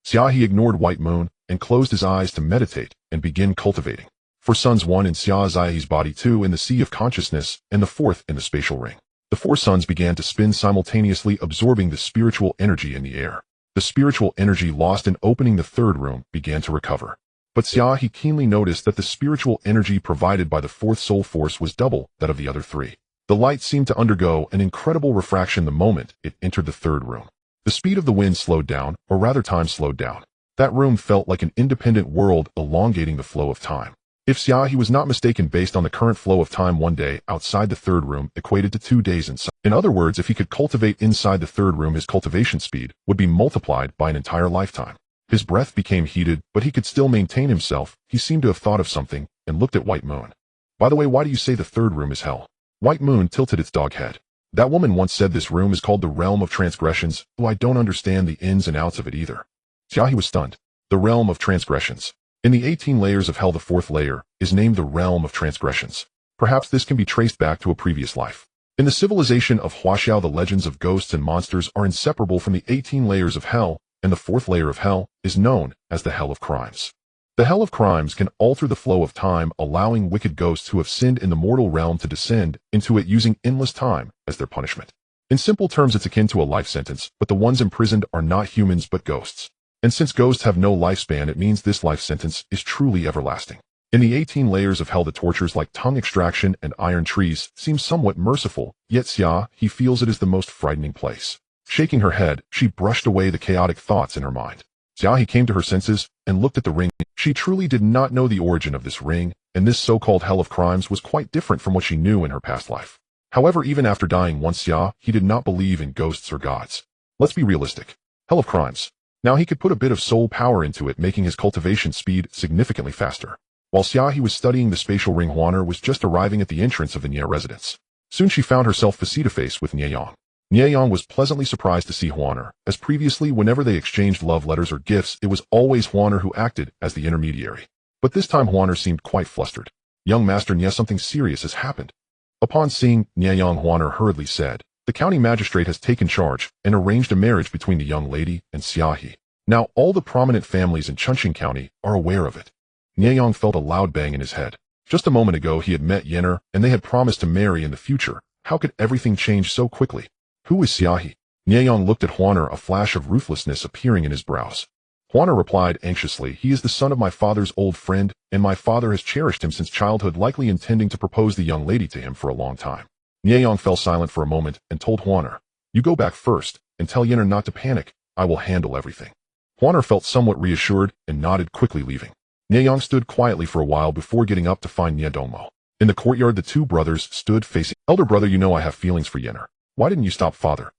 Xia He ignored White Moon and closed his eyes to meditate and begin cultivating. 4 suns, 1 in Xia He's body, 2 in the sea of consciousness, and the 4th in the spatial ring. The 4 suns began to spin simultaneously, absorbing the spiritual energy in the air. The spiritual energy lost in opening the third room began to recover. But Xia He keenly noticed that the spiritual energy provided by the 4th soul force was double that of the other 3. The light seemed to undergo an incredible refraction the moment it entered the third room. The speed of the wind slowed down, or rather time slowed down. That room felt like an independent world, elongating the flow of time. If Xia He was not mistaken, based on the current flow of time, 1 day outside the third room equated to 2 days inside. In other words, if he could cultivate inside the third room, his cultivation speed would be multiplied by an entire lifetime. His breath became heated, but he could still maintain himself. He seemed to have thought of something and looked at White Moon. By the way, why do you say the third room is hell? White Moon tilted its dog head. That woman once said this room is called the realm of transgressions. Oh, I don't understand the ins and outs of it either. Xia He was stunned. The realm of transgressions. In the 18 layers of hell, the 4th layer is named the realm of transgressions. Perhaps this can be traced back to a previous life. In the civilization of Huaxiao, the legends of ghosts and monsters are inseparable from the 18 layers of hell, and the 4th layer of hell is known as the hell of crimes. The hell of crimes can alter the flow of time, allowing wicked ghosts who have sinned in the mortal realm to descend into it using endless time as their punishment. In simple terms, it's akin to a life sentence, but the ones imprisoned are not humans but ghosts. And since ghosts have no lifespan, it means this life sentence is truly everlasting. In the 18 layers of hell, the tortures like tongue extraction and iron trees seem somewhat merciful, yet Xia He feels it is the most frightening place. Shaking her head, she brushed away the chaotic thoughts in her mind. Xia He came to her senses and looked at the ring. She truly did not know the origin of this ring, and this so-called hell of crimes was quite different from what she knew in her past life. However, even after dying once, Xia He did not believe in ghosts or gods. Let's be realistic. Hell of crimes. Now he could put a bit of soul power into it, making his cultivation speed significantly faster. While Xia He was studying the spatial ring, Huaner was just arriving at the entrance of the Nie residence. Soon she found herself face-to-face with Nie Yang. Nie Yang was pleasantly surprised to see Huaner, as previously whenever they exchanged love letters or gifts, it was always Huaner who acted as the intermediary. But this time Huaner seemed quite flustered. Young Master Nia, something serious has happened. Upon seeing Nia, young Huaner hurriedly said, the county magistrate has taken charge and arranged a marriage between the young lady and Xia He. Now all the prominent families in Chunqing County are aware of it. Nieyang felt a loud bang in his head. Just a moment ago he had met Yenner and they had promised to marry in the future. How could everything change so quickly? Who is Xia He? Nieyang looked at Huaner, a flash of ruthlessness appearing in his brows. Huaner replied anxiously, he is the son of my father's old friend, and my father has cherished him since childhood, likely intending to propose the young lady to him for a long time. Nieyang fell silent for a moment and told Huaner, you go back first and tell Yenner not to panic. I will handle everything. Huaner felt somewhat reassured and nodded, quickly leaving. Nieyang stood quietly for a while before getting up to find Nia Dongmo. In the courtyard the two brothers stood facing. Elder brother, you know I have feelings for Yenner. Why didn't you stop father?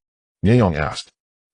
Nieyang asked.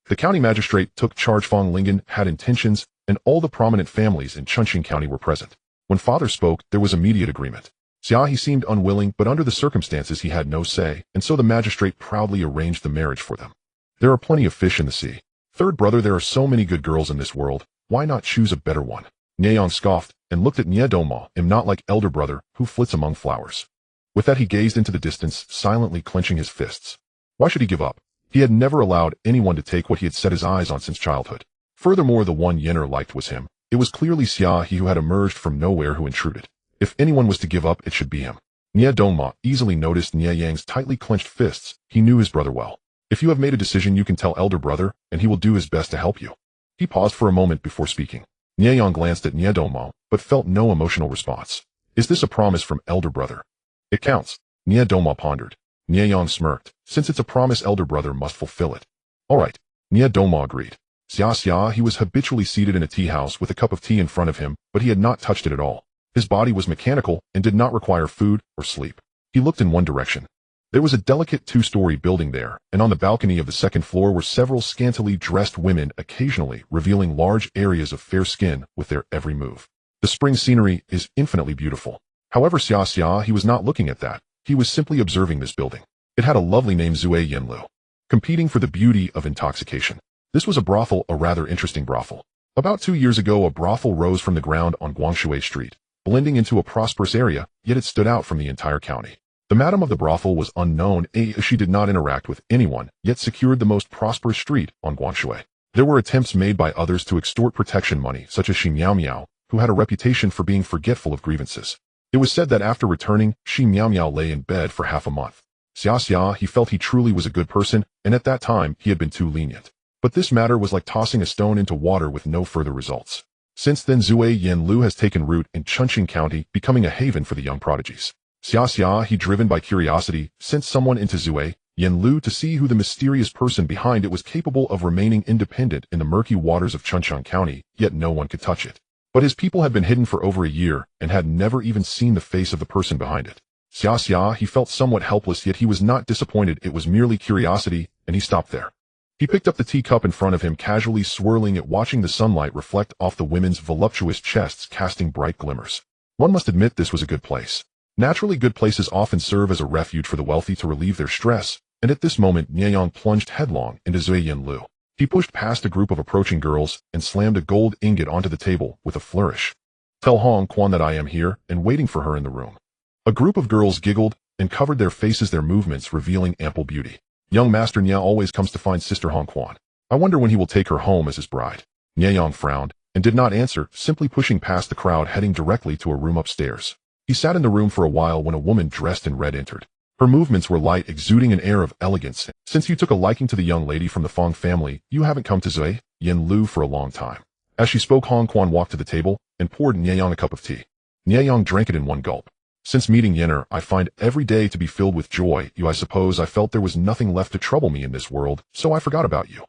The county magistrate took charge. Fong Lingen had intentions, and all the prominent families in Chunqing County were present. When father spoke, there was immediate agreement. Xia He seemed unwilling, but under the circumstances he had no say, and so the magistrate proudly arranged the marriage for them. There are plenty of fish in the sea. Third brother, there are so many good girls in this world, why not choose a better one? Nieyang scoffed and looked at Nia Dongmo, am not like elder brother who flits among flowers. With that he gazed into the distance, silently clenching his fists. Why should he give up? He had never allowed anyone to take what he had set his eyes on since childhood. Furthermore, the one Yenner liked was him. It was clearly Xia He who had emerged from nowhere who intruded. If anyone was to give up, it should be him. Nia Dongmo easily noticed Nieyang's tightly clenched fists. He knew his brother well. If you have made a decision, you can tell elder brother, and he will do his best to help you. He paused for a moment before speaking. Nieyang glanced at Nia Dongmo, but felt no emotional response. Is this a promise from elder brother? It counts. Nia Dongmo pondered. Nieyang smirked. Since it's a promise, elder brother must fulfill it. All right. Nia Dongmo agreed. Xia He was habitually seated in a tea house with a cup of tea in front of him, but he had not touched it at all. His body was mechanical and did not require food or sleep. He looked in one direction. There was a delicate two-story building there, and on the balcony of the second floor were several scantily dressed women, occasionally revealing large areas of fair skin with their every move. The spring scenery is infinitely beautiful. However, Xia He was not looking at that. He was simply observing this building. It had a lovely name, Zui Yanlu, competing for the beauty of intoxication. This was a brothel, a rather interesting brothel. About 2 years ago, a brothel rose from the ground on Guangshui Street, blending into a prosperous area, yet it stood out from the entire county. The madam of the brothel was unknown, as she did not interact with anyone, yet secured the most prosperous street on Guangshui. There were attempts made by others to extort protection money, such as Shi Miao Miao, who had a reputation for being forgetful of grievances. It was said that after returning, Shi Miao Miao lay in bed for half a month. Xia He felt he truly was a good person, and at that time he had been too lenient. But this matter was like tossing a stone into water with no further results. Since then, Zui Yanlu has taken root in Chunqing County, becoming a haven for the young prodigies. Xia He, driven by curiosity, sent someone into Zui Yanlu to see who the mysterious person behind it was, capable of remaining independent in the murky waters of Chunqing County, yet no one could touch it. But his people had been hidden for over a year and had never even seen the face of the person behind it. Xia He felt somewhat helpless, yet he was not disappointed. It was merely curiosity, and he stopped there. He picked up the teacup in front of him, casually swirling it, watching the sunlight reflect off the women's voluptuous chests, casting bright glimmers. One must admit this was a good place. Naturally, good places often serve as a refuge for the wealthy to relieve their stress, and at this moment Nieyang plunged headlong into Zui Yanlu. He pushed past a group of approaching girls and slammed a gold ingot onto the table with a flourish. Tell Hong Quan that I am here and waiting for her in the room. A group of girls giggled and covered their faces, their movements revealing ample beauty. Young Master Nia always comes to find Sister Hong Quan. I wonder when he will take her home as his bride. Nieyang frowned and did not answer, simply pushing past the crowd, heading directly to a room upstairs. He sat in the room for a while when a woman dressed in red entered. Her movements were light, exuding an air of elegance. Since you took a liking to the young lady from the Fong family, you haven't come to Zui Yanlu for a long time. As she spoke, Hong Quan walked to the table and poured Nieyang a cup of tea. Nieyang drank it in one gulp. Since meeting Yenner, I find every day to be filled with joy. I suppose I felt there was nothing left to trouble me in this world, so I forgot about you.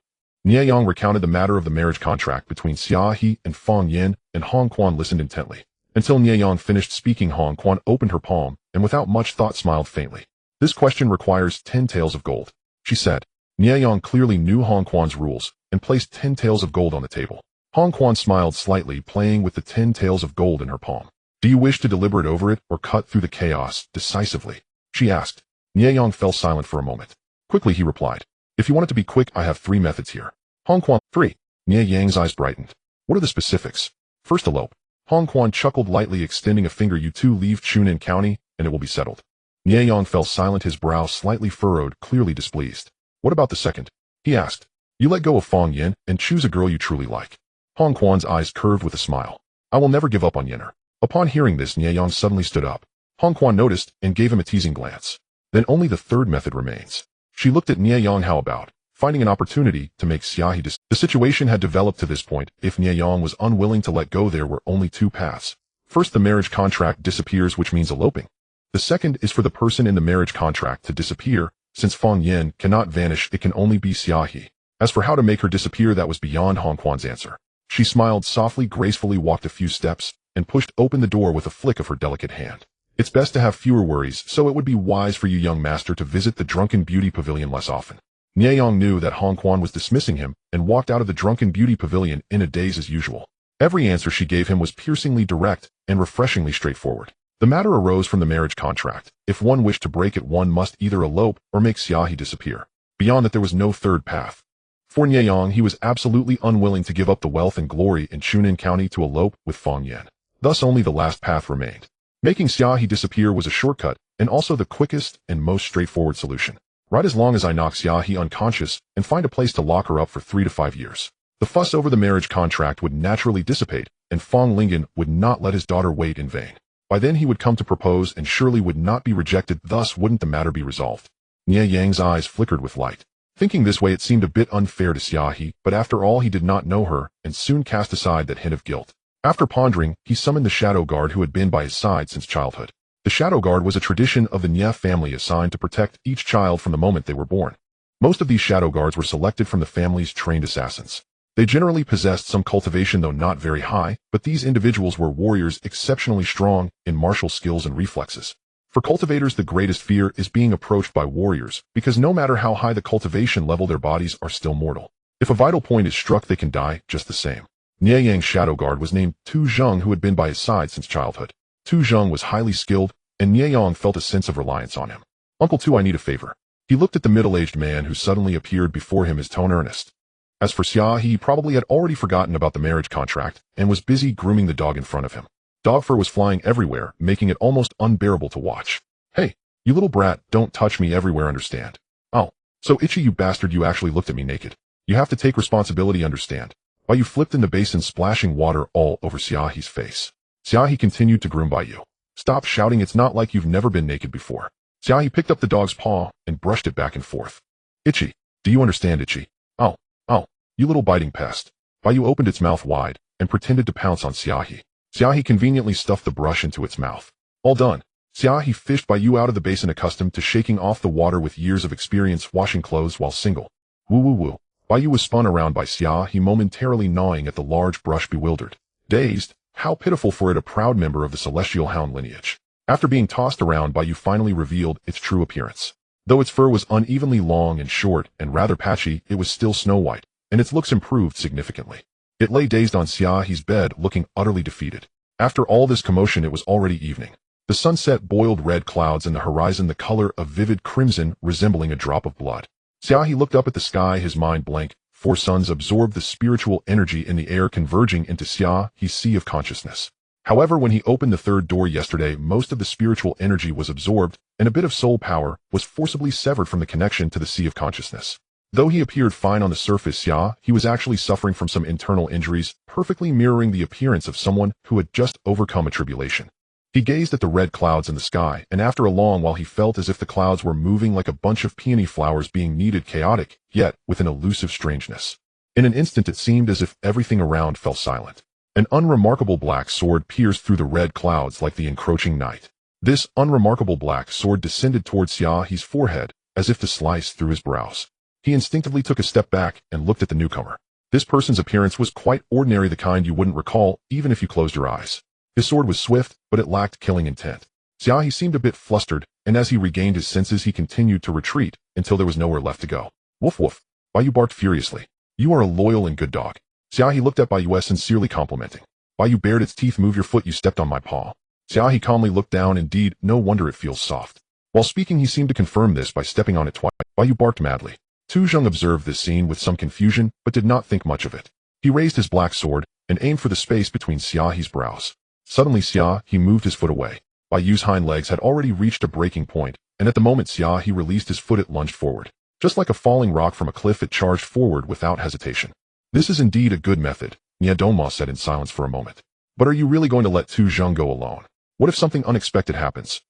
Nieyang recounted the matter of the marriage contract between Xia He and Fong Yin, and Hong Quan listened intently. Until Nieyang finished speaking, Hong Quan opened her palm, and without much thought smiled faintly. This question requires 10 taels of gold, she said. Nieyang clearly knew Hong Quan's rules, and placed 10 taels of gold on the table. Hong Quan smiled slightly, playing with the 10 taels of gold in her palm. Do you wish to deliberate over it or cut through the chaos decisively? She asked. Nieyang fell silent for a moment. Quickly he replied. If you want it to be quick, I have 3 methods here. Hong Quan, 3. Nieyang's eyes brightened. What are the specifics? First, elope. Hong Quan chuckled lightly, extending a finger. You two leave Chunin County, and it will be settled. Nieyang fell silent, his brow slightly furrowed, clearly displeased. What about the second? He asked. You let go of Fong Yin and choose a girl you truly like. Hong Quan's eyes curved with a smile. I will never give up on Yin'er. Upon hearing this, Nieyang suddenly stood up. Hong Quan noticed and gave him a teasing glance. Then only the third method remains. She looked at Nieyang. How about finding an opportunity to make Xia He The situation had developed to this point. If Nieyang was unwilling to let go, there were only two paths. First, the marriage contract disappears, which means eloping. The second is for the person in the marriage contract to disappear. Since Fong Yin cannot vanish, it can only be Xia He. As for how to make her disappear, that was beyond Hong Quan's answer. She smiled softly, gracefully walked a few steps, and pushed open the door with a flick of her delicate hand. It's best to have fewer worries, so it would be wise for you, young master, to visit the Drunken Beauty Pavilion less often. Nieyang knew that Hong Quan was dismissing him and walked out of the Drunken Beauty Pavilion in a daze as usual. Every answer she gave him was piercingly direct and refreshingly straightforward. The matter arose from the marriage contract. If one wished to break it, one must either elope or make Xia He disappear. Beyond that, there was no third path. For Nieyang, he was absolutely unwilling to give up the wealth and glory in Chunin County to elope with Fong Yin. Thus only the last path remained. Making Xia He disappear was a shortcut, and also the quickest and most straightforward solution. Right, as long as I knock Xia He unconscious and find a place to lock her up for 3 to 5 years. The fuss over the marriage contract would naturally dissipate, and Fong Lingen would not let his daughter wait in vain. By then he would come to propose and surely would not be rejected, thus wouldn't the matter be resolved. Nieyang's eyes flickered with light. Thinking this way, it seemed a bit unfair to Xia He, but after all he did not know her, and soon cast aside that hint of guilt. After pondering, he summoned the Shadow Guard who had been by his side since childhood. The Shadow Guard was a tradition of the Nye family assigned to protect each child from the moment they were born. Most of these Shadow Guards were selected from the family's trained assassins. They generally possessed some cultivation, though not very high, but these individuals were warriors exceptionally strong in martial skills and reflexes. For cultivators, the greatest fear is being approached by warriors, because no matter how high the cultivation level, their bodies are still mortal. If a vital point is struck, they can die just the same. Nieyang's Shadow Guard was named Tu Zheng, who had been by his side since childhood. Tu Zheng was highly skilled, and Nieyang felt a sense of reliance on him. Uncle Tu, I need a favor. He looked at the middle-aged man who suddenly appeared before him, his tone earnest. As for Xia He, probably had already forgotten about the marriage contract and was busy grooming the dog in front of him. Dog fur was flying everywhere, making it almost unbearable to watch. Hey, you little brat, don't touch me everywhere, understand? Oh, so itchy, you bastard, you actually looked at me naked. You have to take responsibility, understand? Why, you flipped in the basin, splashing water all over Xia He's face. Xia He continued to groom by you. Stop shouting, it's not like you've never been naked before. Xia He picked up the dog's paw and brushed it back and forth. Itchy, do you understand, Itchy? Oh, you little biting pest. Bayu opened its mouth wide and pretended to pounce on Xia He. Xia He conveniently stuffed the brush into its mouth. All done. Xia He fished Bayu out of the basin, accustomed to shaking off the water with years of experience washing clothes while single. Woo woo woo. Bayu was spun around by Xia He, momentarily gnawing at the large brush, bewildered. Dazed. How pitiful for it, a proud member of the celestial hound lineage. After being tossed around, Bayu finally revealed its true appearance. Though its fur was unevenly long and short and rather patchy, it was still snow white, and its looks improved significantly. It lay dazed on Xia He's bed, looking utterly defeated. After all this commotion, it was already evening. The sunset boiled red clouds in the horizon, the color of vivid crimson, resembling a drop of blood. Xia He looked up at the sky, his mind blank. 4 suns absorbed the spiritual energy in the air, converging into Xia He's sea of consciousness. However, when he opened the third door yesterday, most of the spiritual energy was absorbed, and a bit of soul power was forcibly severed from the connection to the sea of consciousness. Though he appeared fine on the surface, Xia He was actually suffering from some internal injuries, perfectly mirroring the appearance of someone who had just overcome a tribulation. He gazed at the red clouds in the sky, and after a long while he felt as if the clouds were moving like a bunch of peony flowers being kneaded, chaotic, yet with an elusive strangeness. In an instant it seemed as if everything around fell silent. An unremarkable black sword pierced through the red clouds like the encroaching night. This unremarkable black sword descended towards Xia He's forehead, as if to slice through his brows. He instinctively took a step back and looked at the newcomer. This person's appearance was quite ordinary, the kind you wouldn't recall even if you closed your eyes. His sword was swift, but it lacked killing intent. Xia He seemed a bit flustered, and as he regained his senses he continued to retreat until there was nowhere left to go. Woof woof. Bayu barked furiously. You are a loyal and good dog. Xia He looked at Bayu, sincerely complimenting. Bayu bared its teeth. Move your foot, you stepped on my paw. Xia He calmly looked down. Indeed, no wonder it feels soft. While speaking he seemed to confirm this by stepping on it twice. Bayu barked madly. Tu Zheng observed this scene with some confusion, but did not think much of it. He raised his black sword and aimed for the space between Xia He's brows. Suddenly Xia He moved his foot away. Bai Yu's hind legs had already reached a breaking point, and at the moment Xia He released his foot, it lunged forward. Just like a falling rock from a cliff, it charged forward without hesitation. This is indeed a good method, Nie Dongma said in silence for a moment. But are you really going to let Tu Zheng go alone? What if something unexpected happens?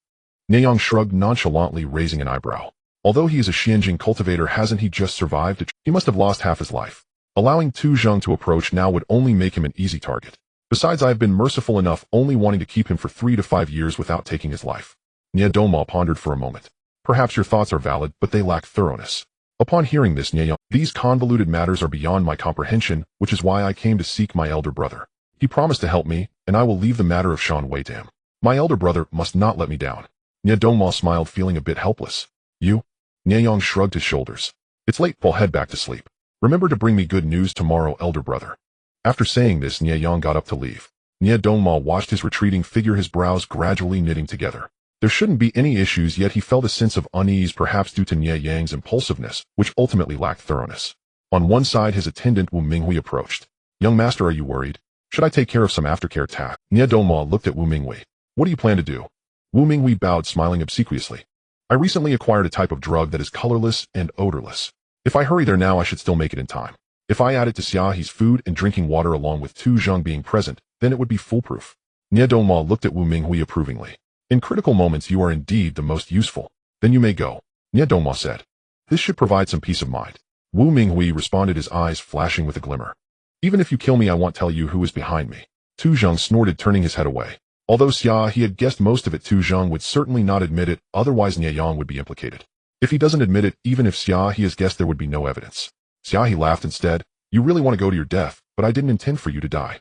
Nieyang shrugged nonchalantly, raising an eyebrow. Although he is a Xianjing cultivator, hasn't he just survived it? He must have lost half his life. Allowing Tu Zheng to approach now would only make him an easy target. Besides, I have been merciful enough, only wanting to keep him for 3 to 5 years without taking his life. Nie Dongma pondered for a moment. Perhaps your thoughts are valid, but they lack thoroughness. Upon hearing this, Nieyang, these convoluted matters are beyond my comprehension, which is why I came to seek my elder brother. He promised to help me, and I will leave the matter of Shan Wei to him. My elder brother must not let me down. Nie Dongma smiled, feeling a bit helpless. You? Nieyang shrugged his shoulders. It's late, I'll head back to sleep. Remember to bring me good news tomorrow, elder brother. After saying this, Nieyang got up to leave. Nie Dongma watched his retreating figure, his brows gradually knitting together. There shouldn't be any issues, yet he felt a sense of unease, perhaps due to Nie Yang's impulsiveness, which ultimately lacked thoroughness. On one side, his attendant Wu Minghui approached. Young master, are you worried? Should I take care of some aftercare tasks? Nie Dongma looked at Wu Minghui. What do you plan to do? Wu Minghui bowed, smiling obsequiously. I recently acquired a type of drug that is colorless and odorless. If I hurry there now, I should still make it in time. If I add it to Xia He's food and drinking water along with Tu Zheng being present, then it would be foolproof. Nie Dongma looked at Wu Minghui approvingly. In critical moments you are indeed the most useful. Then you may go, Nie Dongma said. This should provide some peace of mind. Wu Minghui responded, his eyes flashing with a glimmer. Even if you kill me, I won't tell you who is behind me. Tu Zheng snorted, turning his head away. Although Xia He had guessed most of it, Tu Zheng would certainly not admit it, otherwise Nieyang would be implicated. If he doesn't admit it, even if Xia He has guessed, there would be no evidence. Xia He laughed instead. You really want to go to your death, but I didn't intend for you to die.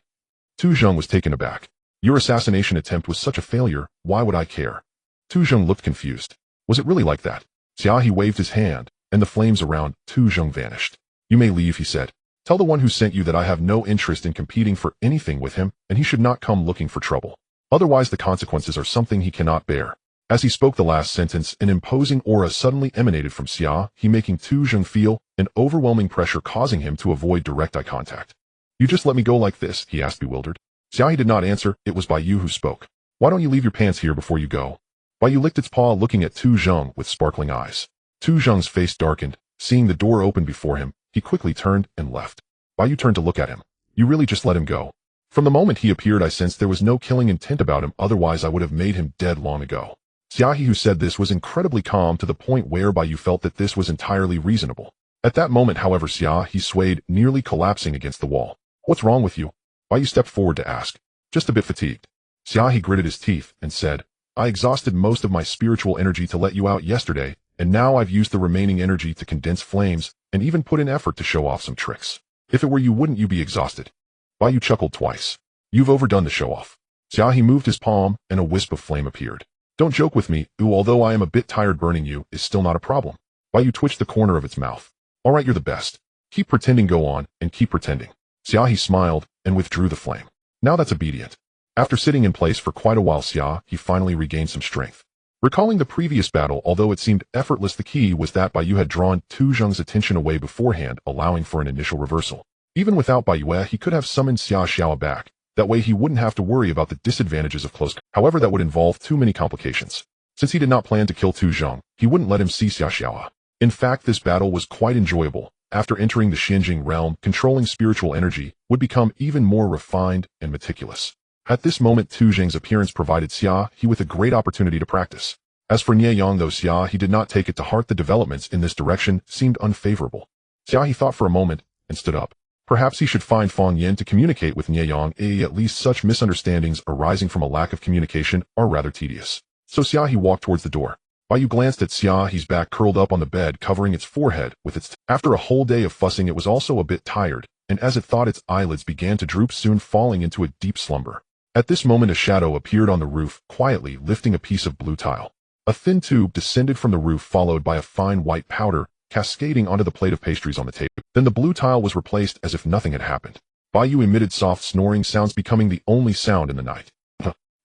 Tu Zheng was taken aback. Your assassination attempt was such a failure, why would I care? Tu Zheng looked confused. Was it really like that? Xia He waved his hand, and the flames around Tu Zheng vanished. You may leave, he said. Tell the one who sent you that I have no interest in competing for anything with him, and he should not come looking for trouble. Otherwise the consequences are something he cannot bear. As he spoke the last sentence, an imposing aura suddenly emanated from Xia He, making Tu Zheng feel an overwhelming pressure, causing him to avoid direct eye contact. You just let me go like this? He asked, bewildered. Xia He did not answer. It was Bai Yu who spoke. Why don't you leave your pants here before you go? Bai Yu licked its paw, looking at Tu Zheng with sparkling eyes. Tu Zheng's face darkened. Seeing the door open before him, he quickly turned and left. Bai Yu turned to look at him. You really just let him go? From the moment he appeared, I sensed there was no killing intent about him, otherwise I would have made him dead long ago. Xia He, who said this, was incredibly calm, to the point where Bai Yu felt that this was entirely reasonable. At that moment, however, Xia He swayed, nearly collapsing against the wall. What's wrong with you? Bai Yu stepped forward to ask. Just a bit fatigued. Xia He gritted his teeth and said, I exhausted most of my spiritual energy to let you out yesterday, and now I've used the remaining energy to condense flames, and even put in effort to show off some tricks. If it were you, wouldn't you be exhausted? Bai Yu chuckled twice. You've overdone the show-off. Xia He moved his palm, and a wisp of flame appeared. Don't joke with me, although I am a bit tired, burning you is still not a problem. Bai Yu twitched the corner of its mouth. All right, you're the best. Keep pretending, go on, and keep pretending. Xia He smiled, and withdrew the flame. Now that's obedient. After sitting in place for quite a while, Xia He finally regained some strength. Recalling the previous battle, although it seemed effortless, the key was that Bai Yu had drawn Tu Zheng's attention away beforehand, allowing for an initial reversal. Even without Bai Yu, he could have summoned Xia Xiao back. That way he wouldn't have to worry about the disadvantages of close. However, that would involve too many complications. Since he did not plan to kill Tu Zheng, he wouldn't let him see Xia Xiao. In fact, this battle was quite enjoyable. After entering the Xianjing realm, controlling spiritual energy would become even more refined and meticulous. At this moment, Tu Zheng's appearance provided Xia He with a great opportunity to practice. As for Nieyang, though Xia He did not take it to heart, the developments in this direction seemed unfavorable. Xia He thought for a moment and stood up. Perhaps he should find Fang Yin to communicate with Nieyang. At least such misunderstandings arising from a lack of communication are rather tedious. So Xia He walked towards the door. Bai Yu glanced at Xia He's back, curled up on the bed, covering its forehead with its. After a whole day of fussing, it was also a bit tired, and as it thought, its eyelids began to droop, soon falling into a deep slumber. At this moment, a shadow appeared on the roof, quietly lifting a piece of blue tile. A thin tube descended from the roof, followed by a fine white powder, cascading onto the plate of pastries on the table. Then the blue tile was replaced as if nothing had happened. Bai Yu emitted soft snoring sounds, becoming the only sound in the night.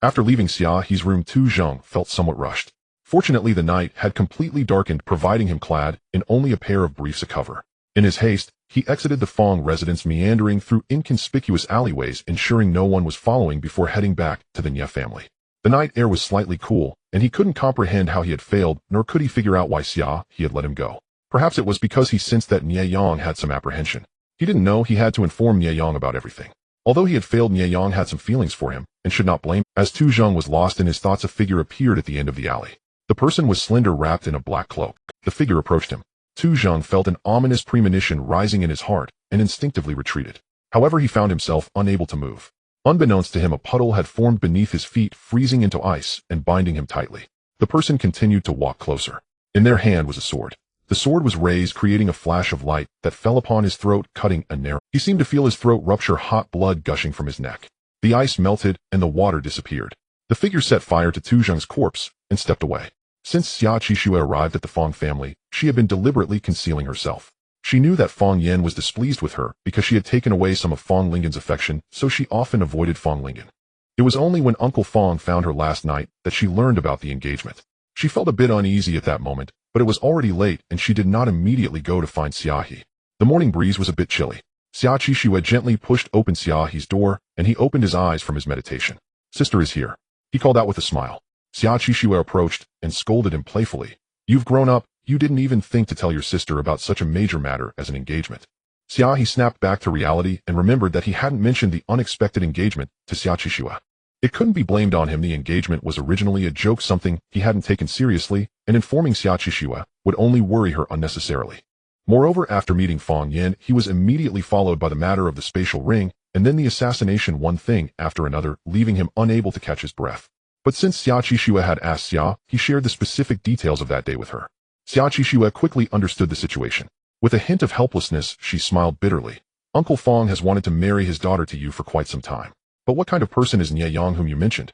After leaving Xia He's room, Tu Zheng felt somewhat rushed. Fortunately, the night had completely darkened, providing him clad in only a pair of briefs, a cover. In his haste, he exited the Fong residence, meandering through inconspicuous alleyways, ensuring no one was following before heading back to the Xia family. The night air was slightly cool, and he couldn't comprehend how he had failed, nor could he figure out why Xia He had let him go. Perhaps it was because he sensed that Nie Yang had some apprehension. He didn't know he had to inform Nie Yang about everything. Although he had failed, Nie Yang had some feelings for him, and should not blame him. As Tu Zheng was lost in his thoughts, a figure appeared at the end of the alley. The person was slender, wrapped in a black cloak. The figure approached him. Tu Zheng felt an ominous premonition rising in his heart, and instinctively retreated. However, he found himself unable to move. Unbeknownst to him, a puddle had formed beneath his feet, freezing into ice and binding him tightly. The person continued to walk closer. In their hand was a sword. The sword was raised, creating a flash of light that fell upon his throat, cutting a narrow. He seemed to feel his throat rupture, hot blood gushing from his neck. The ice melted, and the water disappeared. The figure set fire to Tu Zheng's corpse and stepped away. Since Xia Qixue arrived at the Fong family, she had been deliberately concealing herself. She knew that Fong Yan was displeased with her because she had taken away some of Fong Lingen's affection, so she often avoided Fong Lingen. It was only when Uncle Fong found her last night that she learned about the engagement. She felt a bit uneasy at that moment, but it was already late and she did not immediately go to find Xia He. The morning breeze was a bit chilly. Xia Qixue gently pushed open Xia He's door, and he opened his eyes from his meditation. "Sister is here," he called out with a smile. Xia Qixue approached and scolded him playfully. "You've grown up. You didn't even think to tell your sister about such a major matter as an engagement." Xia He snapped back to reality and remembered that he hadn't mentioned the unexpected engagement to Xia Qixue. It couldn't be blamed on him. The engagement was originally a joke, something he hadn't taken seriously, and informing Xia Qixue would only worry her unnecessarily. Moreover, after meeting Fong Yan, he was immediately followed by the matter of the spatial ring, and then the assassination, one thing after another, leaving him unable to catch his breath. But since Xia Qixue had asked Xia, he shared the specific details of that day with her. Xia Qixue quickly understood the situation. With a hint of helplessness, she smiled bitterly. "Uncle Fong has wanted to marry his daughter to you for quite some time. But what kind of person is Nie Yang whom you mentioned?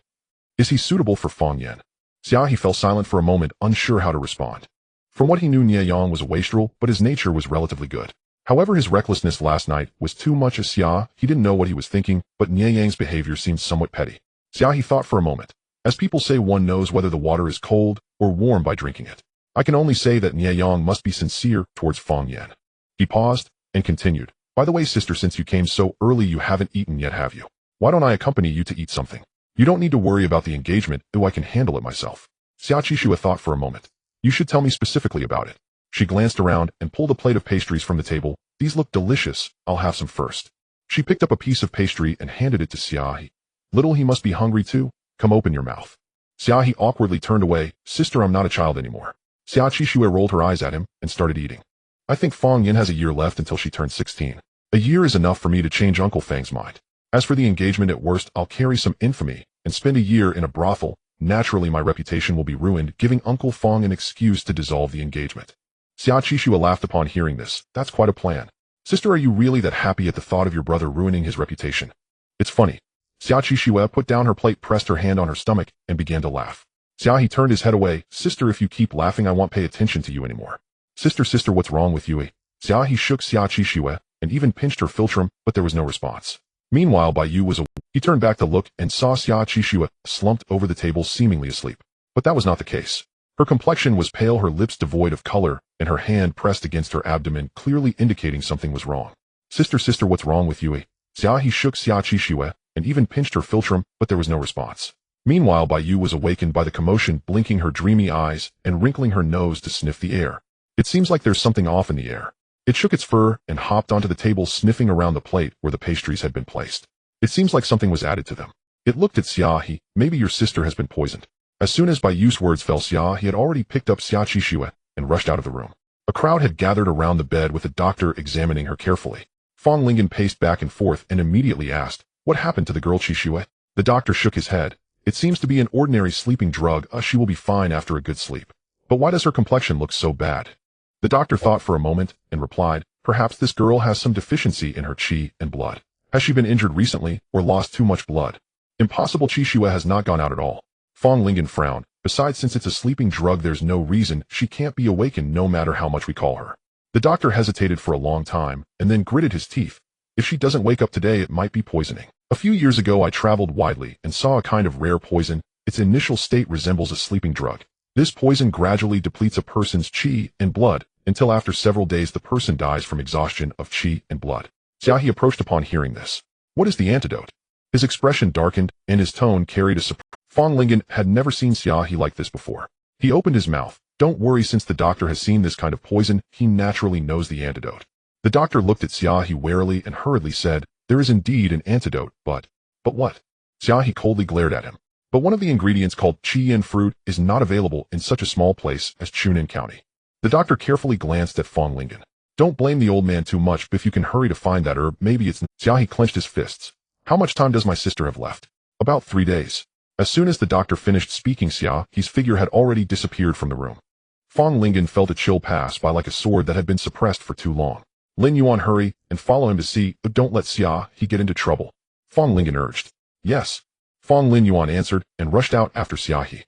Is he suitable for Fong Yan?" Xia He fell silent for a moment, unsure how to respond. From what he knew, Nie Yang was a wastrel, but his nature was relatively good. However, his recklessness last night was too much. As Xia He didn't know what he was thinking, but Nie Yang's behavior seemed somewhat petty. Xia He thought for a moment. As people say, one knows whether the water is cold or warm by drinking it. I can only say that Nie Yang must be sincere towards Fong Yan. He paused and continued. "By the way, sister, since you came so early, you haven't eaten yet, have you? Why don't I accompany you to eat something? You don't need to worry about the engagement, though I can handle it myself." Xia Qixue thought for a moment. "You should tell me specifically about it." She glanced around and pulled a plate of pastries from the table. "These look delicious. I'll have some first." She picked up a piece of pastry and handed it to Xia He. "Little, he must be hungry too. Come, open your mouth." Xia He awkwardly turned away. "Sister, I'm not a child anymore." Xia Qixue rolled her eyes at him and started eating. "I think Fong Yan has a year left until she turns 16. A year is enough for me to change Uncle Fang's mind. As for the engagement, at worst, I'll carry some infamy and spend a year in a brothel. Naturally, my reputation will be ruined, giving Uncle Fong an excuse to dissolve the engagement." Xia Qixue laughed upon hearing this. "That's quite a plan. Sister, are you really that happy at the thought of your brother ruining his reputation?" "It's funny." Xia Qixue put down her plate, pressed her hand on her stomach, and began to laugh. Xia He turned his head away. "Sister, if you keep laughing, I won't pay attention to you anymore." Sister, what's wrong with you, eh?" Xia He shook Xia Qixue and even pinched her philtrum, but there was no response. Meanwhile, Bai Yu was He turned back to look and saw Xia Qixue slumped over the table, seemingly asleep. But that was not the case. Her complexion was pale, her lips devoid of color, and her hand pressed against her abdomen, clearly indicating something was wrong. Sister, what's wrong with you, eh?" Xia He shook Xia Qixue and even pinched her philtrum, but there was no response. Meanwhile, Bai Yu was awakened by the commotion, blinking her dreamy eyes and wrinkling her nose to sniff the air. "It seems like there's something off in the air." It shook its fur and hopped onto the table, sniffing around the plate where the pastries had been placed. "It seems like something was added to them." It looked at Xia He. "Maybe your sister has been poisoned." As soon as Bai Yu's words fell, Xia He had already picked up Xia Qixue and rushed out of the room. A crowd had gathered around the bed, with the doctor examining her carefully. Fong Lingen paced back and forth and immediately asked, "What happened to the girl Qixue?" The doctor shook his head. "It seems to be an ordinary sleeping drug. She will be fine after a good sleep. But why does her complexion look so bad?" The doctor thought for a moment and replied, "Perhaps this girl has some deficiency in her qi and blood. Has she been injured recently or lost too much blood?" "Impossible. Qixue has not gone out at all." Fong Lingen frowned. "Besides, since it's a sleeping drug, there's no reason she can't be awakened no matter how much we call her." The doctor hesitated for a long time and then gritted his teeth. "If she doesn't wake up today, it might be poisoning. A few years ago I traveled widely and saw a kind of rare poison. Its initial state resembles a sleeping drug. This poison gradually depletes a person's qi and blood until after several days the person dies from exhaustion of qi and blood. Xia He approached upon hearing this. What is the antidote? His expression darkened, and his tone carried a surprise. Fang Lingen had never seen Xia He like this before. He opened his mouth. Don't worry, since the doctor has seen this kind of poison, he naturally knows the antidote. The doctor looked at Xia He warily and hurriedly said, there is indeed an antidote, but what? Xia He coldly glared at him. But one of the ingredients called qian fruit is not available in such a small place as Chunin County. The doctor carefully glanced at Fang Lingen. Don't blame the old man too much, but if you can hurry to find that herb, maybe it's... Xia He clenched his fists. How much time does my sister have left? About 3 days. As soon as the doctor finished speaking, Xia He's figure had already disappeared from the room. Fang Lingen felt a chill pass by like a sword that had been suppressed for too long. Lin Yuan, hurry and follow him to see, but don't let Xia He get into trouble. Fang Lingen urged. Yes. Fang Lin Yuan answered and rushed out after Xia He.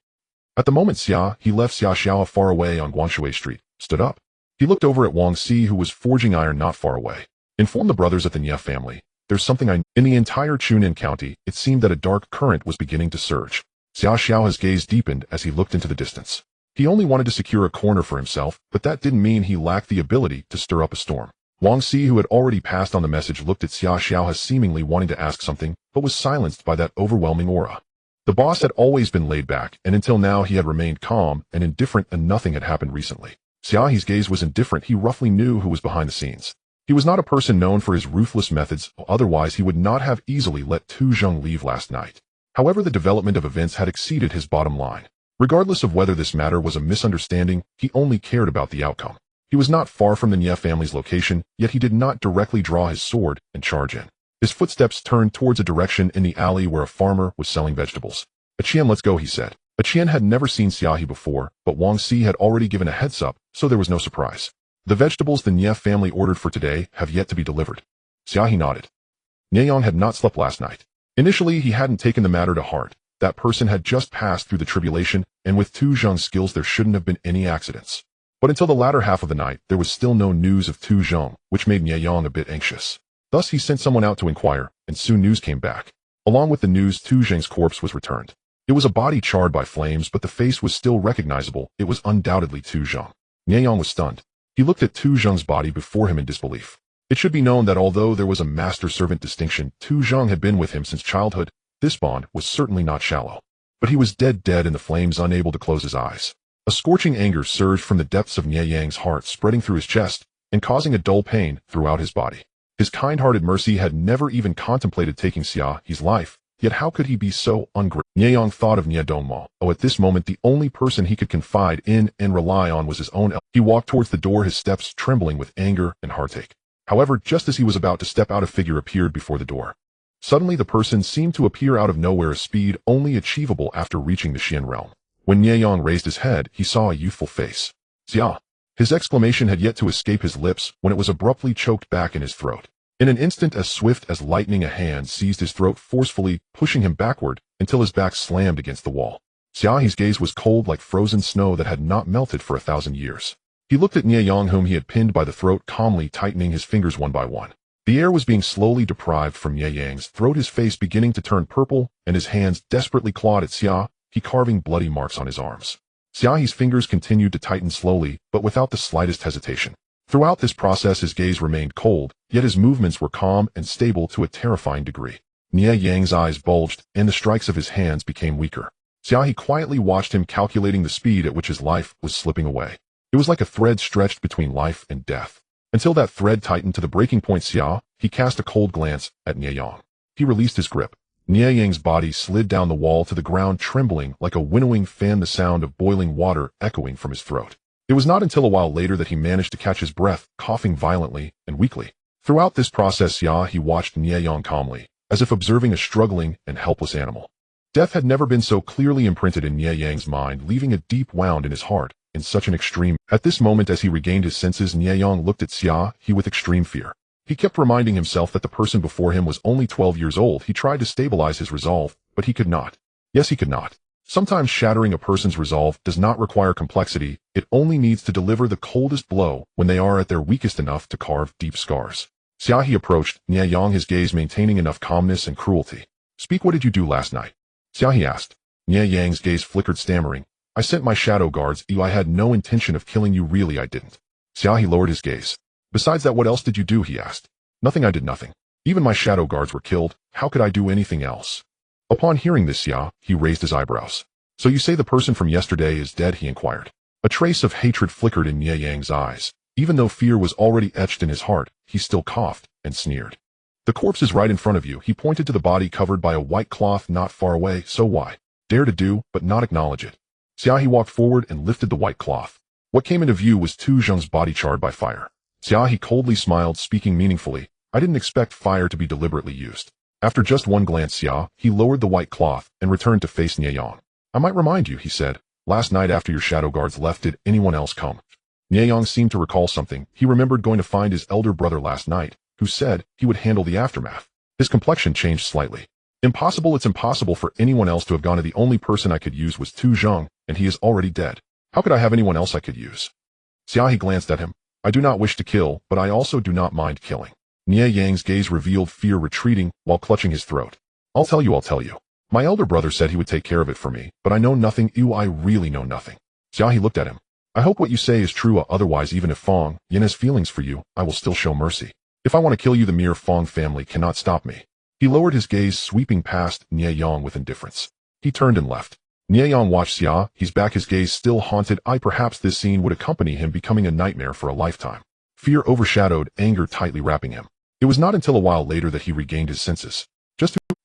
At the moment Xia He left Xia Xiao far away on Guanshui Street, stood up. He looked over at Wang Si, who was forging iron not far away. Inform the brothers of the Nie family. There's something in the entire Chunin County. It seemed that a dark current was beginning to surge. Xia Xiao's gaze deepened as he looked into the distance. He only wanted to secure a corner for himself, but that didn't mean he lacked the ability to stir up a storm. Wang Si, who had already passed on the message, looked at Xia Xiao as seemingly wanting to ask something, but was silenced by that overwhelming aura. The boss had always been laid back, and until now he had remained calm and indifferent, and nothing had happened recently. Xia He's gaze was indifferent. He roughly knew who was behind the scenes. He was not a person known for his ruthless methods, otherwise he would not have easily let Tu Zheng leave last night. However, the development of events had exceeded his bottom line. Regardless of whether this matter was a misunderstanding, he only cared about the outcome. He was not far from the Nie family's location, yet he did not directly draw his sword and charge in. His footsteps turned towards a direction in the alley where a farmer was selling vegetables. Qian, let's go, he said. Qian had never seen Xia He before, but Wang Si had already given a heads up, so there was no surprise. The vegetables the Nie family ordered for today have yet to be delivered. Xia He nodded. Nieyang had not slept last night. Initially, he hadn't taken the matter to heart. That person had just passed through the tribulation, and with Tu Zheng's skills there shouldn't have been any accidents. But until the latter half of the night, there was still no news of Tu Zheng, which made Nieyang a bit anxious. Thus he sent someone out to inquire, and soon news came back. Along with the news, Tu Zheng's corpse was returned. It was a body charred by flames, but the face was still recognizable. It was undoubtedly Tu Zheng. Nieyang was stunned. He looked at Tu Zheng's body before him in disbelief. It should be known that although there was a master-servant distinction, Tu Zheng had been with him since childhood. This bond was certainly not shallow. But he was dead in the flames, unable to close his eyes. A scorching anger surged from the depths of Nieyang's heart, spreading through his chest and causing a dull pain throughout his body. His kind-hearted mercy had never even contemplated taking Xia He's life, yet how could he be so ungrateful? Nieyang thought of Nie Dongmo. At this moment the only person he could confide in and rely on was his own. He walked towards the door, his steps trembling with anger and heartache. However, just as he was about to step out, a figure appeared before the door. Suddenly the person seemed to appear out of nowhere, a speed only achievable after reaching the Xian realm. When Nieyang raised his head, he saw a youthful face. Xia! His exclamation had yet to escape his lips when it was abruptly choked back in his throat. In an instant as swift as lightning, a hand seized his throat forcefully, pushing him backward until his back slammed against the wall. Xia He's gaze was cold like frozen snow that had not melted for 1,000 years. He looked at Nieyang, whom he had pinned by the throat, calmly tightening his fingers one by one. The air was being slowly deprived from Nieyang's throat, his face beginning to turn purple, and his hands desperately clawed at Xia He, carving bloody marks on his arms. Xia He's fingers continued to tighten slowly, but without the slightest hesitation. Throughout this process his gaze remained cold, yet his movements were calm and stable to a terrifying degree. Nieyang's eyes bulged, and the strikes of his hands became weaker. Xia He quietly watched him, calculating the speed at which his life was slipping away. It was like a thread stretched between life and death. Until that thread tightened to the breaking point, Xia He cast a cold glance at Nieyang. He released his grip. Nieyang's body slid down the wall to the ground, trembling like a winnowing fan, the sound of boiling water echoing from his throat. It was not until a while later that he managed to catch his breath, coughing violently and weakly. Throughout this process Xia He watched Nieyang calmly, as if observing a struggling and helpless animal. Death had never been so clearly imprinted in Nieyang's mind, leaving a deep wound in his heart in such an extreme. At this moment, as he regained his senses, Nieyang looked at Xia He with extreme fear. He kept reminding himself that the person before him was only 12 years old. He tried to stabilize his resolve, but he could not. Yes, he could not. Sometimes shattering a person's resolve does not require complexity. It only needs to deliver the coldest blow when they are at their weakest enough to carve deep scars. Xia He approached Nieyang, his gaze maintaining enough calmness and cruelty. Speak, what did you do last night? Xia He asked. Nieyang's gaze flickered, stammering. I sent my shadow guards. I had no intention of killing you, really I didn't. Xia He lowered his gaze. Besides that, what else did you do? He asked. Nothing, I did nothing. Even my shadow guards were killed. How could I do anything else? Upon hearing this, Xia He raised his eyebrows. So you say the person from yesterday is dead? He inquired. A trace of hatred flickered in Ye Yang's eyes. Even though fear was already etched in his heart, he still coughed and sneered. The corpse is right in front of you. He pointed to the body covered by a white cloth not far away. So why? Dare to do, but not acknowledge it. Xia He walked forward and lifted the white cloth. What came into view was Tu Zheng's body charred by fire. Xia He coldly smiled, speaking meaningfully. I didn't expect fire to be deliberately used. After just one glance, Xia He lowered the white cloth and returned to face Nie Yang. I might remind you, he said. Last night after your shadow guards left, did anyone else come? Nie Yang seemed to recall something. He remembered going to find his elder brother last night, who said he would handle the aftermath. His complexion changed slightly. Impossible, it's impossible for anyone else to have gone. The only person I could use was Tu Zheng, and he is already dead. How could I have anyone else I could use? Xia He glanced at him. I do not wish to kill, but I also do not mind killing. Nie Yang's gaze revealed fear retreating while clutching his throat. I'll tell you. My elder brother said he would take care of it for me, but I know nothing. I really know nothing. Xia He looked at him. I hope what you say is true, otherwise even if Fong Yin has feelings for you, I will still show mercy. If I want to kill you, the mere Fong family cannot stop me. He lowered his gaze, sweeping past Nie Yang with indifference. He turned and left. Nie Yang watched Xia He's back, his gaze still haunted. Perhaps this scene would accompany him, becoming a nightmare for a lifetime. Fear overshadowed anger, tightly wrapping him. It was not until a while later that he regained his senses.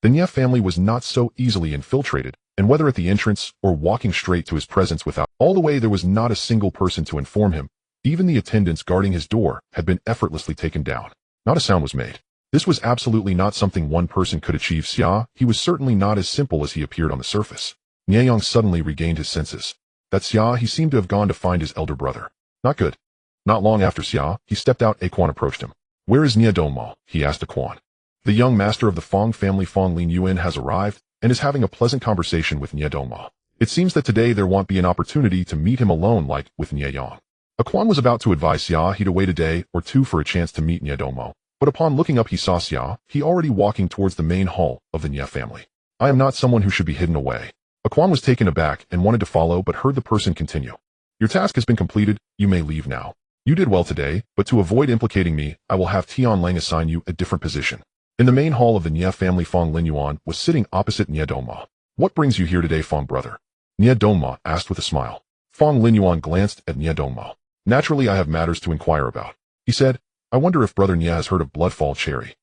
The Nie family was not so easily infiltrated, and whether at the entrance or walking straight to his presence without all the way, there was not a single person to inform him. Even the attendants guarding his door had been effortlessly taken down. Not a sound was made. This was absolutely not something one person could achieve. Xia He was certainly not as simple as he appeared on the surface. Nie Yang suddenly regained his senses. That Xia He seemed to have gone to find his elder brother. Not good. Not long after Xia He stepped out, a Quan approached him. Where is Nie Dongma? He asked a Quan. The young master of the Fong family, Fong Lin Yuan, has arrived and is having a pleasant conversation with Nie Dongma. It seems that today there won't be an opportunity to meet him alone like with Nie Yang. A Quan was about to advise Xia He to wait a day or two for a chance to meet Nie Dongma, but upon looking up he saw Xia He already walking towards the main hall of the Nie family. I am not someone who should be hidden away. A Quan was taken aback and wanted to follow, but heard the person continue. Your task has been completed, you may leave now. You did well today, but to avoid implicating me, I will have Tian Lang assign you a different position. In the main hall of the Nie family, Fong Lin Yuan was sitting opposite Nie Dongma. What brings you here today, Fong brother? Nie Dongma asked with a smile. Fong Lin Yuan glanced at Nie Dongma. Naturally, I have matters to inquire about. He said, I wonder if brother Nie has heard of Bloodfall Cherry.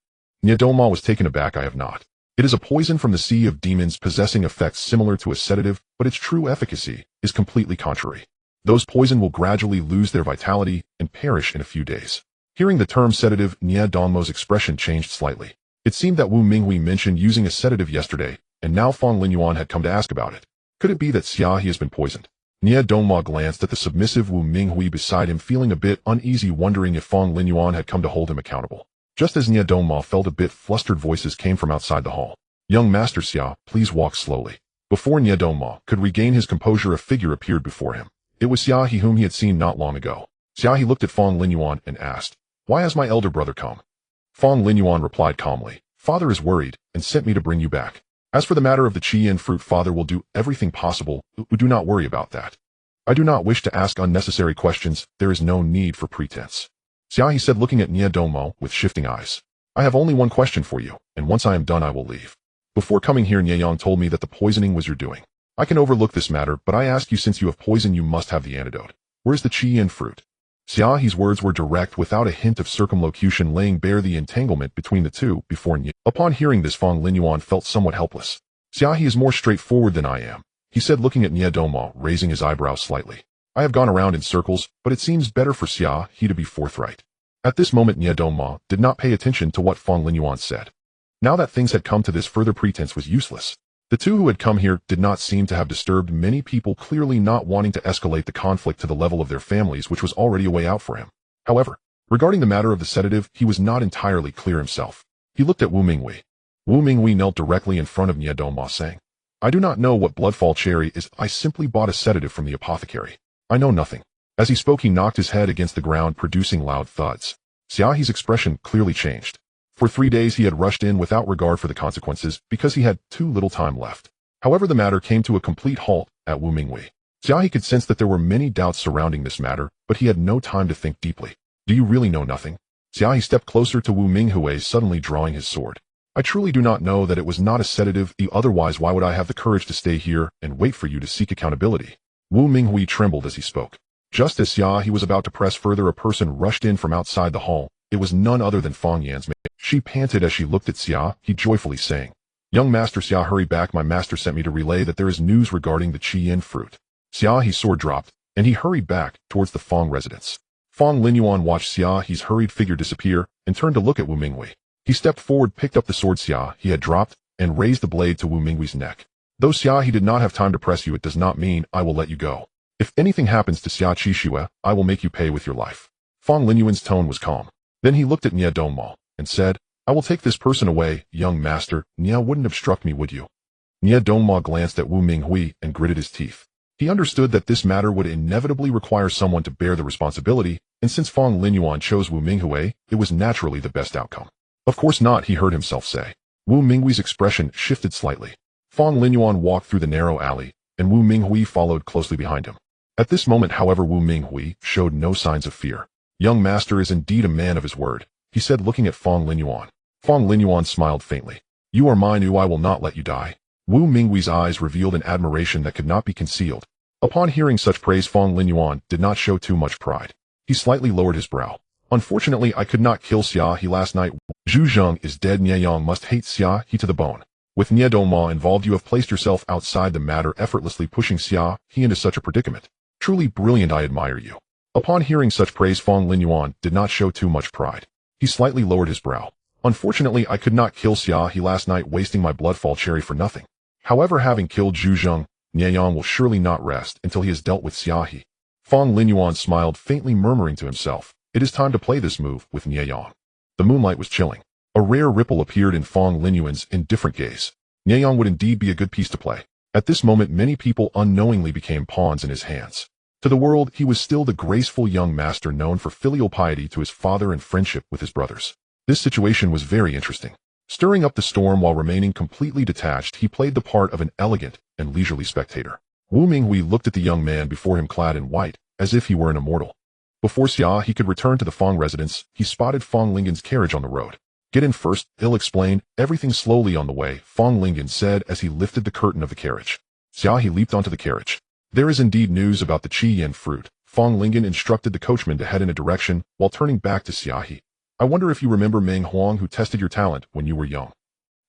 Nie Dongma was taken aback. I have not. It is a poison from the sea of demons possessing effects similar to a sedative, but its true efficacy is completely contrary. Those poison will gradually lose their vitality and perish in a few days. Hearing the term sedative, Nie Dongma's expression changed slightly. It seemed that Wu Minghui mentioned using a sedative yesterday, and now Fong Lin Yuan had come to ask about it. Could it be that Xia He has been poisoned? Nie Dongma glanced at the submissive Wu Minghui beside him, feeling a bit uneasy, wondering if Fong Lin Yuan had come to hold him accountable. Just as Nie Dongma felt a bit flustered, voices came from outside the hall. Young Master Xia, please walk slowly. Before Nie Dongma could regain his composure, a figure appeared before him. It was Xia He, whom he had seen not long ago. Xia He looked at Fong Lin Yuan and asked, Why has my elder brother come? Fong Lin Yuan replied calmly, Father is worried and sent me to bring you back. As for the matter of the Qi Yin fruit, Father will do everything possible. Do not worry about that. I do not wish to ask unnecessary questions. There is no need for pretense. Xia He said, looking at Nie Dongma with shifting eyes. I have only one question for you, and once I am done I will leave. Before coming here, Nie Yang told me that the poisoning was your doing. I can overlook this matter, but I ask you, since you have poison, you must have the antidote. Where's the Qi Yin fruit? Xia He's words were direct, without a hint of circumlocution, laying bare the entanglement between the two before Nie. Upon hearing this, Fong Lin Yuan felt somewhat helpless. Xia He is more straightforward than I am, he said, looking at Nie Dongma, raising his eyebrows slightly. I have gone around in circles, but it seems better for Xia He to be forthright. At this moment, Nie Dongma did not pay attention to what Fong Lin Yuan said. Now that things had come to this, further pretense was useless. The two who had come here did not seem to have disturbed many people, clearly not wanting to escalate the conflict to the level of their families, which was already a way out for him. However, regarding the matter of the sedative, he was not entirely clear himself. He looked at Wu Minghui. Wu Minghui knelt directly in front of Nie Dongma, saying, I do not know what Bloodfall Cherry is. I simply bought a sedative from the apothecary. I know nothing. As he spoke, he knocked his head against the ground, producing loud thuds. Xia He's expression clearly changed. For 3 days he had rushed in without regard for the consequences, because he had too little time left. However, the matter came to a complete halt at Wu Minghui. Xia He could sense that there were many doubts surrounding this matter, but he had no time to think deeply. Do you really know nothing? Xia He stepped closer to Wu Minghui, suddenly drawing his sword. I truly do not know that it was not a sedative, otherwise why would I have the courage to stay here and wait for you to seek accountability? Wu Minghui trembled as he spoke. Just as Xia He was about to press further, a person rushed in from outside the hall. It was none other than Fang Yan's maid. She panted as she looked at Xia He, joyfully saying, "Young master Xia, hurry back, my master sent me to relay that there is news regarding the Qian fruit." Xia He's sword dropped, and he hurried back towards the Fang residence. Fang Linyuan watched Xia He's hurried figure disappear and turned to look at Wu Minghui. He stepped forward, picked up the sword Xia He had dropped, and raised the blade to Wu Minghui's neck. Though Xia He did not have time to press you, it does not mean I will let you go. If anything happens to Xia Qishue, I will make you pay with your life. Fang Linyuan's tone was calm. Then he looked at Nia Dongma and said, I will take this person away, young master. Nia wouldn't have struck me, would you? Nia Dongma glanced at Wu Minghui and gritted his teeth. He understood that this matter would inevitably require someone to bear the responsibility, and since Fang Linyuan chose Wu Minghui, it was naturally the best outcome. Of course not, he heard himself say. Wu Minghui's expression shifted slightly. Fang Linyuan walked through the narrow alley, and Wu Minghui followed closely behind him. At this moment, however, Wu Minghui showed no signs of fear. Young master is indeed a man of his word, he said, looking at Fang Linyuan. Fang Linyuan smiled faintly. You are mine, I will not let you die. Wu Minghui's eyes revealed an admiration that could not be concealed. Upon hearing such praise, Fang Linyuan did not show too much pride. He slightly lowered his brow. Unfortunately, I could not kill Xia He last night. Zhu Zheng is dead. Nie Yang must hate Xia He to the bone. With Nie Dongma involved, you have placed yourself outside the matter, effortlessly pushing Xia He into such a predicament. Truly brilliant, I admire you. Upon hearing such praise, Fang Linyuan did not show too much pride. He slightly lowered his brow. Unfortunately, I could not kill Xia He last night, wasting my bloodfall cherry for nothing. However, having killed Zhu Zheng, Nie Yang will surely not rest until he has dealt with Xia He. Fang Linyuan smiled faintly, murmuring to himself, it is time to play this move with Nie Yang. The moonlight was chilling. A rare ripple appeared in Fang Linyuan's indifferent gaze. Nie Yang would indeed be a good piece to play. At this moment, many people unknowingly became pawns in his hands. To the world, he was still the graceful young master known for filial piety to his father and friendship with his brothers. This situation was very interesting. Stirring up the storm while remaining completely detached, he played the part of an elegant and leisurely spectator. Wu Minghui looked at the young man before him, clad in white, as if he were an immortal. Before Xia He could return to the Fang residence, he spotted Fang Lingen's carriage on the road. Get in first, he'll explain everything slowly on the way, Fang Lingen said as he lifted the curtain of the carriage. Xia He leaped onto the carriage. There is indeed news about the Qian fruit. Fang Lingen instructed the coachman to head in a direction while turning back to Xia He. I wonder if you remember Meng Huang, who tested your talent when you were young.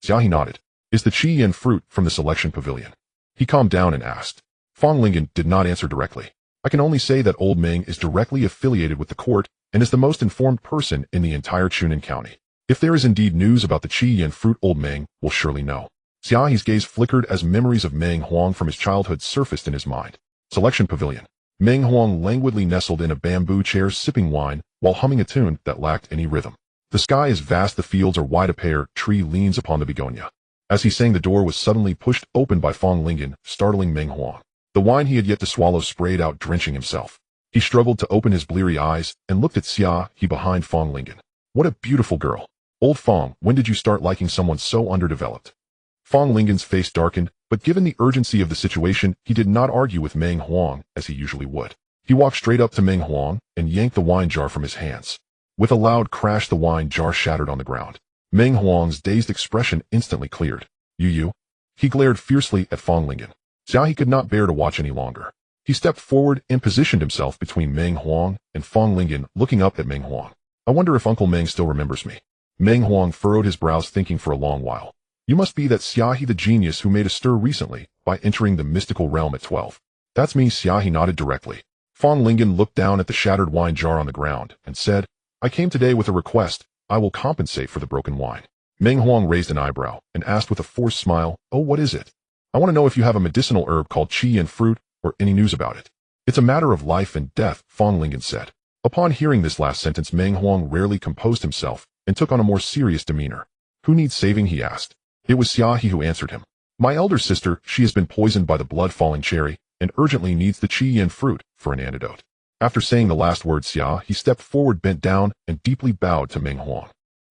Xia He nodded. Is the Qian fruit from the selection pavilion? He calmed down and asked. Fang Lingen did not answer directly. I can only say that old Meng is directly affiliated with the court and is the most informed person in the entire Chunan County. If there is indeed news about the Qian fruit, old Meng will surely know. Xia He's gaze flickered as memories of Meng Huang from his childhood surfaced in his mind. Selection pavilion. Meng Huang languidly nestled in a bamboo chair, sipping wine while humming a tune that lacked any rhythm. The sky is vast, the fields are wide, a pear tree leans upon the begonia. As he sang, the door was suddenly pushed open by Fang Lingen, startling Meng Huang. The wine he had yet to swallow sprayed out, drenching himself. He struggled to open his bleary eyes and looked at Xia He behind Fang Lingen. What a beautiful girl. Old Fang, when did you start liking someone so underdeveloped? Fang Lingen's face darkened, but given the urgency of the situation, he did not argue with Meng Huang as he usually would. He walked straight up to Meng Huang and yanked the wine jar from his hands. With a loud crash, the wine jar shattered on the ground. Meng Huang's dazed expression instantly cleared. You? He glared fiercely at Fang Lingen. Xia He could not bear to watch any longer. He stepped forward and positioned himself between Meng Huang and Fang Lingen, looking up at Meng Huang. I wonder if Uncle Meng still remembers me. Meng Huang furrowed his brows, thinking for a long while. You must be that Xia He, the genius who made a stir recently by entering the mystical realm at 12. That's me. Xia He nodded directly. Fang Lingen looked down at the shattered wine jar on the ground and said, I came today with a request. I will compensate for the broken wine. Meng Huang raised an eyebrow and asked with a forced smile, Oh, what is it? I want to know if you have a medicinal herb called Qian fruit or any news about it. It's a matter of life and death, Fang Lingen said. Upon hearing this last sentence, Meng Huang rarely composed himself and took on a more serious demeanor. Who needs saving? He asked. It was Xia He who answered him. My elder sister, she has been poisoned by the blood-falling cherry and urgently needs the Qian fruit for an antidote. After saying the last word, Xia He stepped forward, bent down, and deeply bowed to Meng Huang.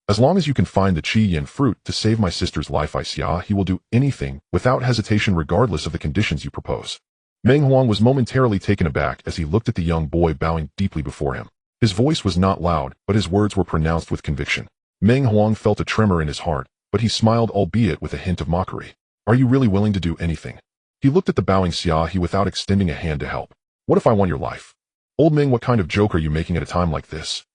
As long as you can find the Qian fruit to save my sister's life, Xia He will do anything without hesitation regardless of the conditions you propose. Meng Huang was momentarily taken aback as he looked at the young boy bowing deeply before him. His voice was not loud, but his words were pronounced with conviction. Meng Huang felt a tremor in his heart, but he smiled, albeit with a hint of mockery. Are you really willing to do anything? He looked at the bowing Xia He without extending a hand to help. What if I won your life? Old Ming, what kind of joke are you making at a time like this?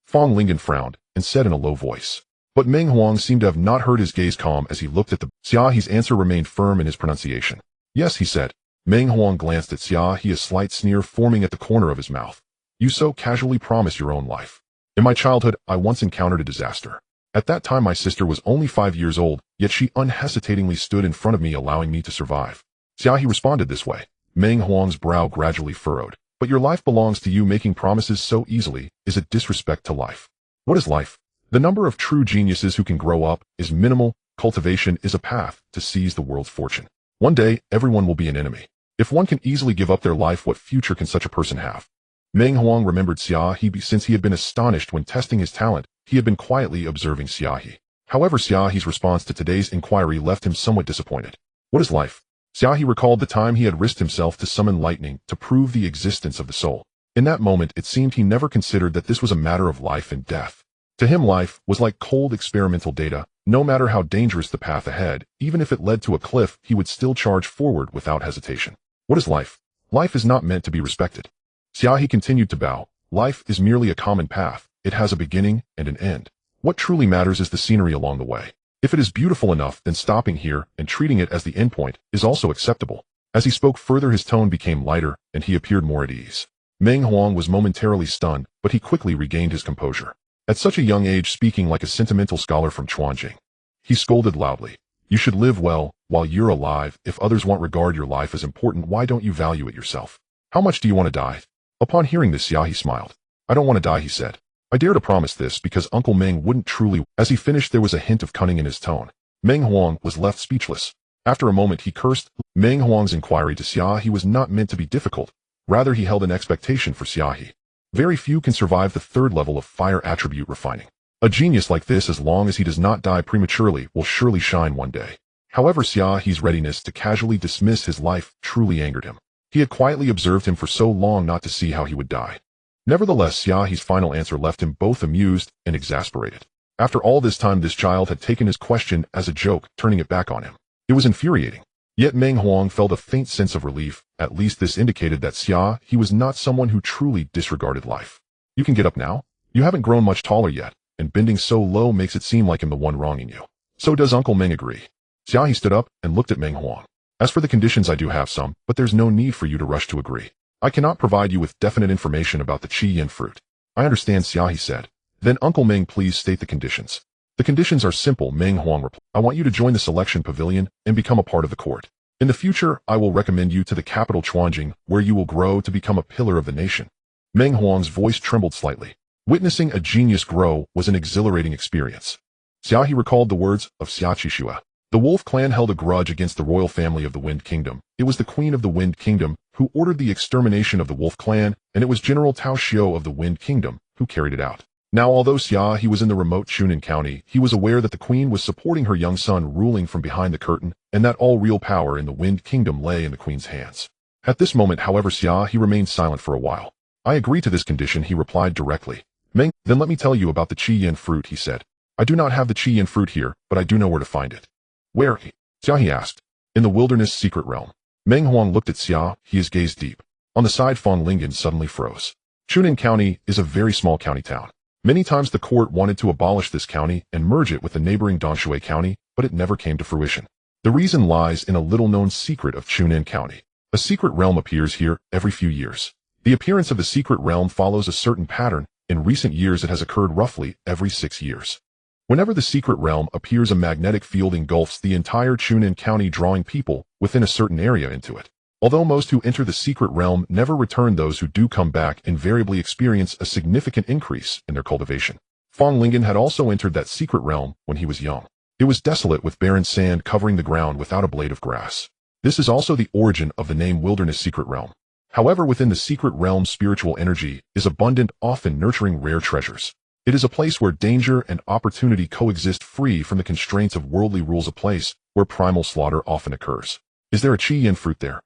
Fong Lingen frowned and said in a low voice. But Meng Huang seemed to have not heard his gaze calm as he looked at the Xia He's answer remained firm in his pronunciation. Yes, he said. Meng Huang glanced at Xia He, a slight sneer forming at the corner of his mouth. You so casually promise your own life. In my childhood, I once encountered a disaster. At that time my sister was only 5 years old, yet she unhesitatingly stood in front of me, allowing me to survive. Xia He responded this way. Meng Huang's brow gradually furrowed. But your life belongs to you. Making promises so easily is a disrespect to life. What is life? The number of true geniuses who can grow up is minimal. Cultivation is a path to seize the world's fortune. One day, everyone will be an enemy. If one can easily give up their life, what future can such a person have? Meng Huang remembered Xia He since he had been astonished when testing his talent. He had been quietly observing Xia He. However, Xia He's response to today's inquiry left him somewhat disappointed. What is life? Xia He recalled the time he had risked himself to summon lightning to prove the existence of the soul. In that moment, it seemed he never considered that this was a matter of life and death. To him, life was like cold experimental data. No matter how dangerous the path ahead, even if it led to a cliff, he would still charge forward without hesitation. What is life? Life is not meant to be respected. Xia He continued to bow. Life is merely a common path. It has a beginning and an end. What truly matters is the scenery along the way. If it is beautiful enough, then stopping here and treating it as the endpoint is also acceptable. As he spoke further, his tone became lighter, and he appeared more at ease. Meng Huang was momentarily stunned, but he quickly regained his composure. At such a young age, speaking like a sentimental scholar from Chuanjing. He scolded loudly. You should live well while you're alive. If others won't regard your life as important, why don't you value it yourself? How much do you want to die? Upon hearing this, Xia He smiled. I don't want to die, he said. I dare to promise this because Uncle Meng wouldn't truly. As he finished, there was a hint of cunning in his tone. Meng Huang was left speechless. After a moment, he cursed. Meng Huang's inquiry to Xia He was not meant to be difficult. Rather, he held an expectation for Xia He. Very few can survive the third level of fire attribute refining. A genius like this, as long as he does not die prematurely, will surely shine one day. However, Xia He's readiness to casually dismiss his life truly angered him. He had quietly observed him for so long not to see how he would die. Nevertheless, Xia He's final answer left him both amused and exasperated. After all this time, this child had taken his question as a joke, turning it back on him. It was infuriating. Yet Meng Huang felt a faint sense of relief. At least this indicated that Xia He was not someone who truly disregarded life. You can get up now? You haven't grown much taller yet, and bending so low makes it seem like I'm the one wronging you. So does Uncle Meng agree? Xia He stood up and looked at Meng Huang. As for the conditions, I do have some, but there's no need for you to rush to agree. I cannot provide you with definite information about the Qi Yin fruit. I understand, Xia He said. Then Uncle Meng, please state the conditions. The conditions are simple, Meng Huang replied. I want you to join the selection pavilion and become a part of the court. In the future, I will recommend you to the capital Chuanjing, where you will grow to become a pillar of the nation. Meng Huang's voice trembled slightly. Witnessing a genius grow was an exhilarating experience. Xia He recalled the words of Xia Qishua. The Wolf clan held a grudge against the royal family of the Wind Kingdom. It was the Queen of the Wind Kingdom who ordered the extermination of the Wolf clan, and it was General Tao Xiu of the Wind Kingdom who carried it out. Now, although Xia He was in the remote Chunan County, he was aware that the Queen was supporting her young son, ruling from behind the curtain, and that all real power in the Wind Kingdom lay in the Queen's hands. At this moment, however, Xia He remained silent for a while. I agree to this condition, he replied directly. Meng, then let me tell you about the Qi Yin fruit, he said. I do not have the Qi Yin fruit here, but I do know where to find it. Where? Xia He asked. In the wilderness secret realm. Meng Huang looked at Xia He, his gaze deep. On the side, Fong Lingen suddenly froze. Chunan County is a very small county town. Many times the court wanted to abolish this county and merge it with the neighboring Danshui County, but it never came to fruition. The reason lies in a little-known secret of Chunan County. A secret realm appears here every few years. The appearance of the secret realm follows a certain pattern. In recent years, it has occurred roughly every 6 years. Whenever the secret realm appears, a magnetic field engulfs the entire Chunan County, drawing people within a certain area into it. Although most who enter the secret realm never return, those who do come back invariably experience a significant increase in their cultivation. Fong Lingen had also entered that secret realm when he was young. It was desolate, with barren sand covering the ground without a blade of grass. This is also the origin of the name Wilderness Secret Realm. However, within the secret realm, spiritual energy is abundant, often nurturing rare treasures. It is a place where danger and opportunity coexist, free from the constraints of worldly rules, a place where primal slaughter often occurs. Is there a Qi Yin fruit there?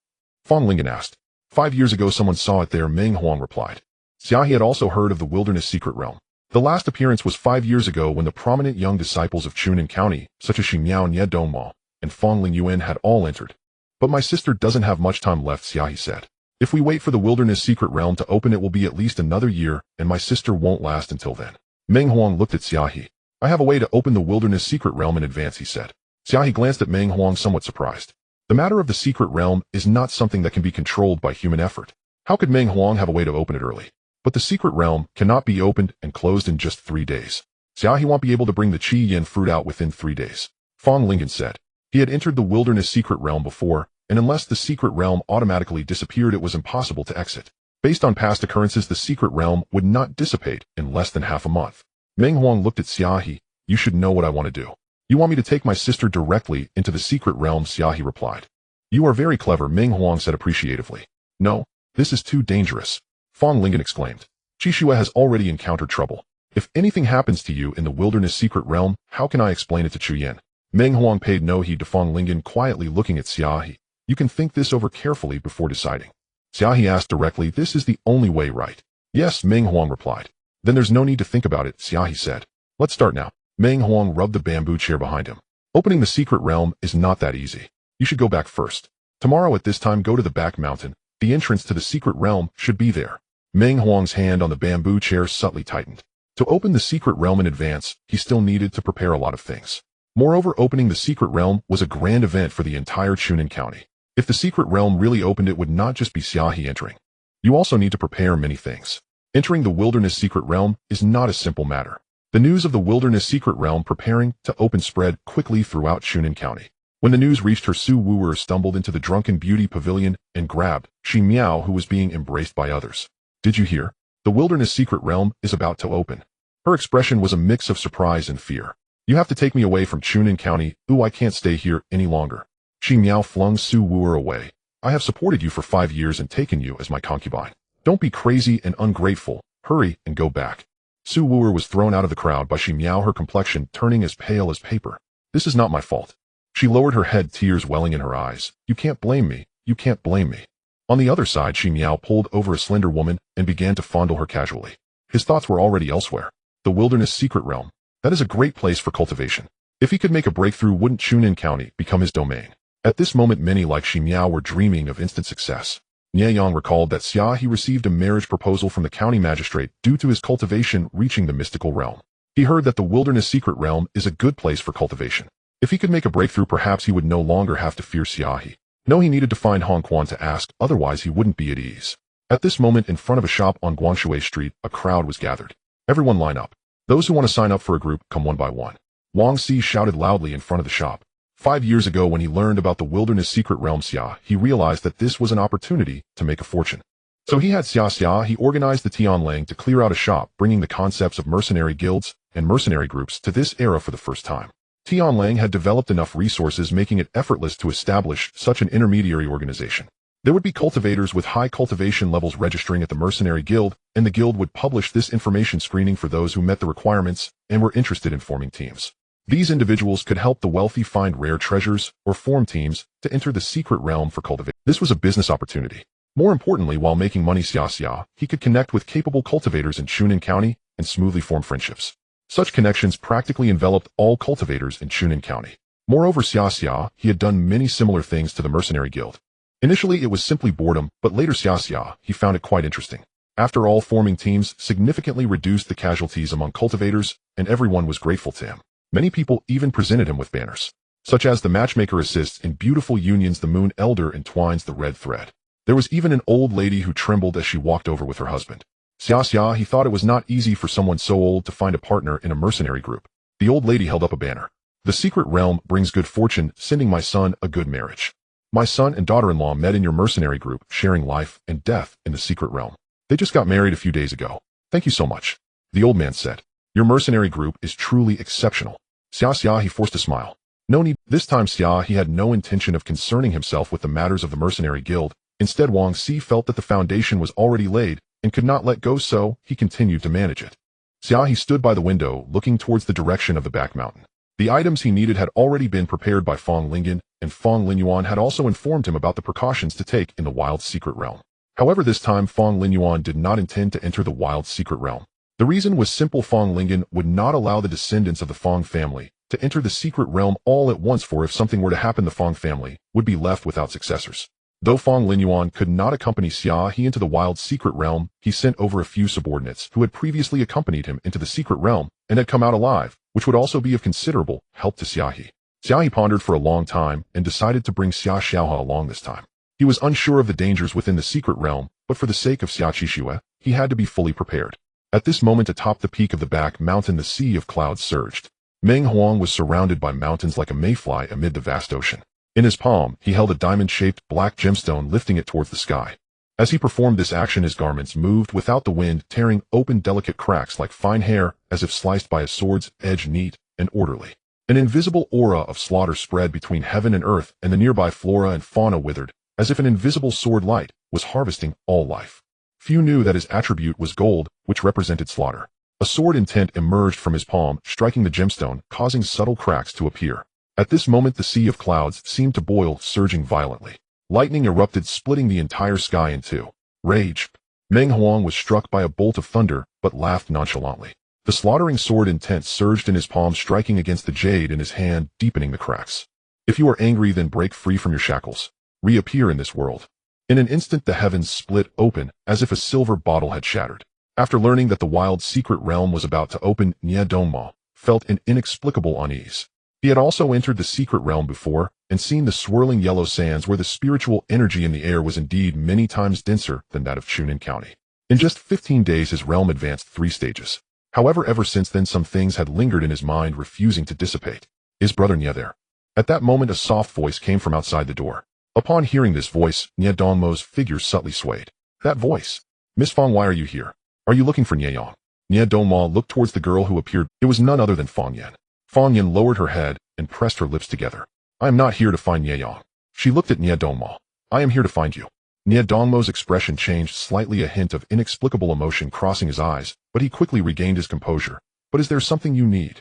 Fong Lingen asked. 5 years ago someone saw it there, Meng Huang replied. Xia He had also heard of the wilderness secret realm. The last appearance was 5 years ago when the prominent young disciples of Chunin County, such as Ximiao Nye Dongmao and Fong Ling Yuan had all entered. But my sister doesn't have much time left, Xia He said. If we wait for the wilderness secret realm to open it will be at least another year, and my sister won't last until then. Meng Huang looked at Xia He. I have a way to open the wilderness secret realm in advance, he said. Xia He glanced at Meng Huang somewhat surprised. The matter of the secret realm is not something that can be controlled by human effort. How could Meng Huang have a way to open it early? But the secret realm cannot be opened and closed in just 3 days. Xia He won't be able to bring the Qi Yin fruit out within 3 days. Fong Lingen said. He had entered the wilderness secret realm before, and unless the secret realm automatically disappeared it was impossible to exit. Based on past occurrences the secret realm would not dissipate in less than half a month. Meng Huang looked at Xia He. You should know what I want to do. You want me to take my sister directly into the secret realm, Xia He replied. You are very clever, Meng Huang said appreciatively. No, this is too dangerous. Fong Lingen exclaimed. Qishue has already encountered trouble. If anything happens to you in the wilderness secret realm, how can I explain it to Chu Yin? Meng Huang paid no heed to Fong Lingen, quietly looking at Xia He. You can think this over carefully before deciding. Xia He asked directly, this is the only way, right? Yes, Meng Huang replied. Then there's no need to think about it, Xia He said. Let's start now. Meng Huang rubbed the bamboo chair behind him. Opening the secret realm is not that easy. You should go back first. Tomorrow at this time go to the back mountain. The entrance to the secret realm should be there. Meng Huang's hand on the bamboo chair subtly tightened. To open the secret realm in advance, he still needed to prepare a lot of things. Moreover, opening the secret realm was a grand event for the entire Chunin County. If the secret realm really opened it would not just be Xia He entering. You also need to prepare many things. Entering the wilderness secret realm is not a simple matter. The news of the wilderness secret realm preparing to open spread quickly throughout Chunin County. When the news reached her, Su Wu'er stumbled into the drunken beauty pavilion and grabbed Shi Miao, who was being embraced by others. Did you hear? The wilderness secret realm is about to open. Her expression was a mix of surprise and fear. You have to take me away from Chunin County. Ooh, I can't stay here any longer. Shi Miao flung Su Wu'er away. I have supported you for 5 years and taken you as my concubine. Don't be crazy and ungrateful. Hurry and go back. Su Wu'er was thrown out of the crowd by Shi Miao, her complexion turning as pale as paper. This is not my fault. She lowered her head, tears welling in her eyes. You can't blame me. You can't blame me. On the other side, Shi Miao pulled over a slender woman and began to fondle her casually. His thoughts were already elsewhere. The wilderness secret realm. That is a great place for cultivation. If he could make a breakthrough, wouldn't Chunin County become his domain? At this moment, many like Shi Miao were dreaming of instant success. Nie Yang recalled that Xia He received a marriage proposal from the county magistrate due to his cultivation reaching the mystical realm. He heard that the wilderness secret realm is a good place for cultivation. If he could make a breakthrough, perhaps he would no longer have to fear Xia He. No, he needed to find Hong Quan to ask, otherwise he wouldn't be at ease. At this moment, in front of a shop on Guanshui Street, a crowd was gathered. Everyone line up. Those who want to sign up for a group, come one by one. Wang Si shouted loudly in front of the shop. 5 years ago, when he learned about the wilderness secret realm Xia, he realized that this was an opportunity to make a fortune. So he had Xia He organized the Tianlang to clear out a shop, bringing the concepts of mercenary guilds and mercenary groups to this era for the first time. Tianlang had developed enough resources, making it effortless to establish such an intermediary organization. There would be cultivators with high cultivation levels registering at the mercenary guild, and the guild would publish this information screening for those who met the requirements and were interested in forming teams. These individuals could help the wealthy find rare treasures or form teams to enter the secret realm for cultivation. This was a business opportunity. More importantly, while making money, Xia he could connect with capable cultivators in Chunin County and smoothly form friendships. Such connections practically enveloped all cultivators in Chunin County. Moreover, Xia he had done many similar things to the mercenary guild. Initially, it was simply boredom, but later Xia he found it quite interesting. After all, forming teams significantly reduced the casualties among cultivators, and everyone was grateful to him. Many people even presented him with banners, such as the matchmaker assists in beautiful unions, the moon elder entwines the red thread. There was even an old lady who trembled as she walked over with her husband. Xia he thought it was not easy for someone so old to find a partner in a mercenary group. The old lady held up a banner. The secret realm brings good fortune, sending my son a good marriage. My son and daughter-in-law met in your mercenary group, sharing life and death in the secret realm. They just got married a few days ago. Thank you so much. The old man said. Your mercenary group is truly exceptional. Xia he forced a smile. No need. This time Xia he had no intention of concerning himself with the matters of the mercenary guild. Instead, Wang Si felt that the foundation was already laid and could not let go, so he continued to manage it. Xia he stood by the window, looking towards the direction of the back mountain. The items he needed had already been prepared by Fong Lingan, and Fong Linyuan had also informed him about the precautions to take in the wild secret realm. However, this time Fong Linyuan did not intend to enter the wild secret realm. The reason was simple: Fong Lingan would not allow the descendants of the Fong family to enter the secret realm all at once, for if something were to happen, the Fong family would be left without successors. Though Fong Linyuan could not accompany Xia He into the wild secret realm, he sent over a few subordinates who had previously accompanied him into the secret realm and had come out alive, which would also be of considerable help to Xia He. Xia He pondered for a long time and decided to bring Xia He along this time. He was unsure of the dangers within the secret realm, but for the sake of Xia Qixue, he had to be fully prepared. At this moment, atop the peak of the back mountain, the sea of clouds surged. Meng Huang was surrounded by mountains like a mayfly amid the vast ocean. In his palm, he held a diamond-shaped black gemstone, lifting it towards the sky. As he performed this action, his garments moved without the wind, tearing open delicate cracks like fine hair, as if sliced by a sword's edge, neat and orderly. An invisible aura of slaughter spread between heaven and earth, and the nearby flora and fauna withered, as if an invisible sword light was harvesting all life. Few knew that his attribute was gold, which represented slaughter. A sword intent emerged from his palm, striking the gemstone, causing subtle cracks to appear. At this moment, the sea of clouds seemed to boil, surging violently. Lightning erupted, splitting the entire sky in two. Rage. Meng Huang was struck by a bolt of thunder, but laughed nonchalantly. The slaughtering sword intent surged in his palm, striking against the jade in his hand, deepening the cracks. If you are angry, then break free from your shackles. Reappear in this world. In an instant, the heavens split open, as if a silver bottle had shattered. After learning that the wild secret realm was about to open, Nye Dongma felt an inexplicable unease. He had also entered the secret realm before, and seen the swirling yellow sands where the spiritual energy in the air was indeed many times denser than that of Chunin County. In just 15 days, his realm advanced 3 stages. However, ever since then, some things had lingered in his mind, refusing to dissipate. Is Brother Nye there? At that moment, a soft voice came from outside the door. Upon hearing this voice, Nye Dongmo's figure subtly swayed. That voice. Miss Fong, why are you here? Are you looking for Nye Yang? Nye Dongma looked towards the girl who appeared. It was none other than Fong Yan. Fong Yan lowered her head and pressed her lips together. I am not here to find Nye Yang. She looked at Nye Dongma. I am here to find you. Nye Dongmo's expression changed slightly, a hint of inexplicable emotion crossing his eyes, but he quickly regained his composure. But is there something you need?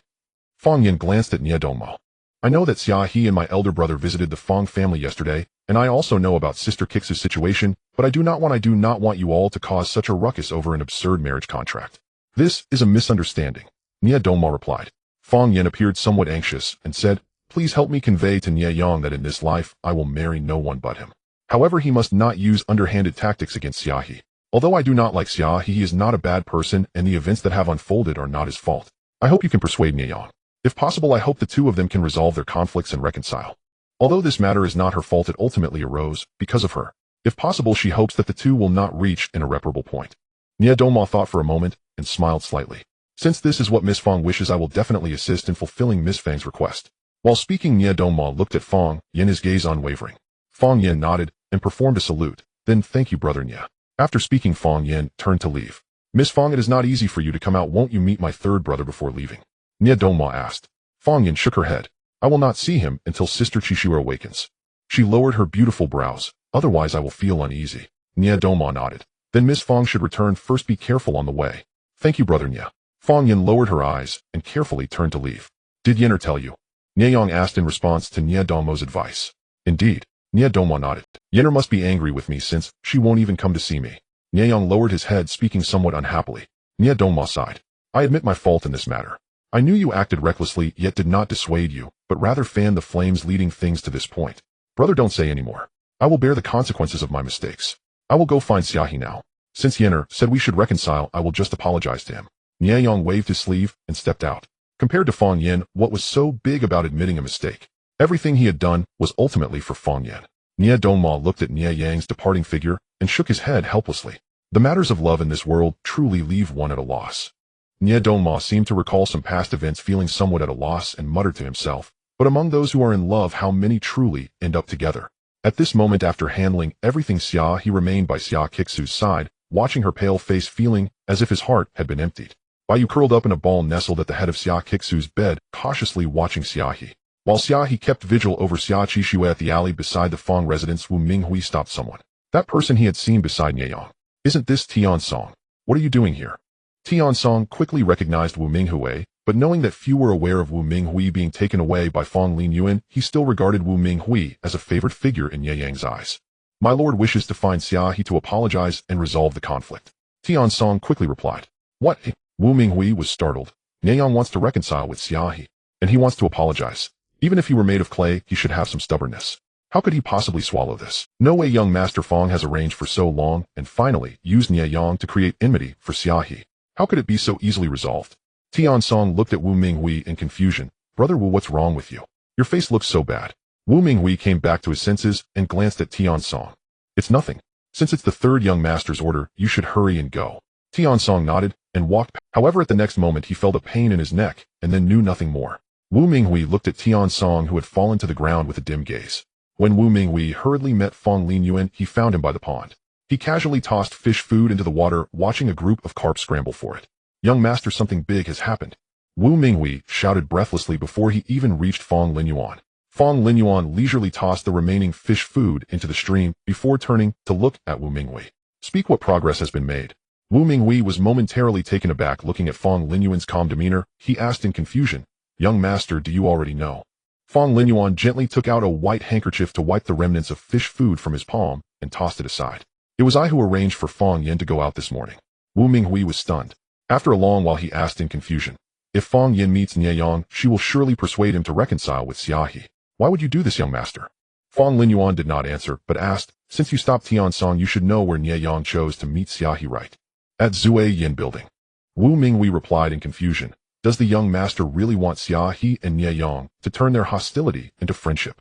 Fong Yan glanced at Nye Dongma. I know that Xia He and my elder brother visited the Fong family yesterday, and I also know about Sister Kix's situation, but I do not want you all to cause such a ruckus over an absurd marriage contract. This is a misunderstanding. Nye Dongma replied. Fong Yan appeared somewhat anxious and said, Please help me convey to Nye Yang that in this life I will marry no one but him. However, he must not use underhanded tactics against Xia He. Although I do not like Xia He, he is not a bad person, and the events that have unfolded are not his fault. I hope you can persuade Nye Yang. If possible, I hope the two of them can resolve their conflicts and reconcile. Although this matter is not her fault, it ultimately arose because of her. If possible, she hopes that the two will not reach an irreparable point. Nye Dongma thought for a moment and smiled slightly. Since this is what Miss Fong wishes, I will definitely assist in fulfilling Miss Fang's request. While speaking, Nye Dongma looked at Fong Yan, his gaze unwavering. Fong Yan nodded and performed a salute. Then, thank you, Brother Nye. After speaking, Fong Yan turned to leave. Miss Fong, it is not easy for you to come out. Won't you meet my third brother before leaving? Nye Dongma asked. Fong Yan shook her head. I will not see him until Sister Qixue awakens. She lowered her beautiful brows. Otherwise, I will feel uneasy. Nye Dongma nodded. Then Miss Fong should return first. Be careful on the way. Thank you, Brother Nye. Fong Yan lowered her eyes and carefully turned to leave. Did Yenner tell you? Nye Yang asked in response to Nye Dongmo's advice. Indeed. Nye Dongma nodded. Yenner must be angry with me since she won't even come to see me. Nye Yang lowered his head, speaking somewhat unhappily. Nye Dongma sighed. I admit my fault in this matter. I knew you acted recklessly, yet did not dissuade you, but rather fanned the flames leading things to this point. Brother, don't say any more. I will bear the consequences of my mistakes. I will go find Xia He now. Since Yenner said we should reconcile, I will just apologize to him. Nye Yang waved his sleeve and stepped out. Compared to Fong Yan, what was so big about admitting a mistake? Everything he had done was ultimately for Fong Yan. Nye Dongma looked at Nye Yang's departing figure and shook his head helplessly. The matters of love in this world truly leave one at a loss. Nye Dongma seemed to recall some past events, feeling somewhat at a loss, and muttered to himself, but among those who are in love, how many truly end up together? At this moment, after handling everything, Xia He remained by Xia Kixu's side, watching her pale face, feeling as if his heart had been emptied. Bai curled up in a ball nestled at the head of Xia Kixu's bed, cautiously watching Xia He. While Xia He kept vigil over Xia Qixue at the alley beside the Fong residence, Wu Minghui stopped someone. That person he had seen beside Nye Yang. Isn't this Tian Song? What are you doing here? Tian Song quickly recognized Wu Minghui But knowing that few were aware of Wu Minghui being taken away by Fong Linyuan, he still regarded Wu Minghui as a favored figure in Ye Yang's eyes. My lord wishes to find Xia He to apologize and resolve the conflict. Tian Song quickly replied. What? Wu Minghui was startled. Ye Yang wants to reconcile with Xia He, and he wants to apologize. Even if he were made of clay, he should have some stubbornness. How could he possibly swallow this? No way. Young Master Fong has arranged for so long and finally used Nye Yang to create enmity for Xia He. How could it be so easily resolved? Tian Song looked at Wu Minghui in confusion. Brother Wu, what's wrong with you? Your face looks so bad. Wu Minghui came back to his senses and glanced at Tian Song. It's nothing. Since it's the third young master's order, you should hurry and go. Tian Song nodded and walked. However, at the next moment he felt a pain in his neck and then knew nothing more. Wu Minghui looked at Tian Song, who had fallen to the ground with a dim gaze. When Wu Minghui hurriedly met Fong Linyuan, he found him by the pond. He casually tossed fish food into the water, watching a group of carp scramble for it. Young master, something big has happened. Wu Minghui shouted breathlessly before he even reached Fong Linyuan. Fong Linyuan leisurely tossed the remaining fish food into the stream before turning to look at Wu Minghui. Speak, what progress has been made? Wu Minghui was momentarily taken aback looking at Fong Linyuan's calm demeanor. He asked in confusion, Young master, do you already know? Fong Linyuan gently took out a white handkerchief to wipe the remnants of fish food from his palm and tossed it aside. It was I who arranged for Fong Yin to go out this morning. Wu Minghui was stunned. After a long while he asked in confusion, if Fong Yin meets Nye Yang, she will surely persuade him to reconcile with Xia He. Why would you do this, young master? Fong Linyuan did not answer, but asked, since you stopped Tian Song, you should know where Nye Yang chose to meet Xia He, right? At Zue Yin building. Wu Minghui replied in confusion. Does the young master really want Xia He and Nye Yang to turn their hostility into friendship?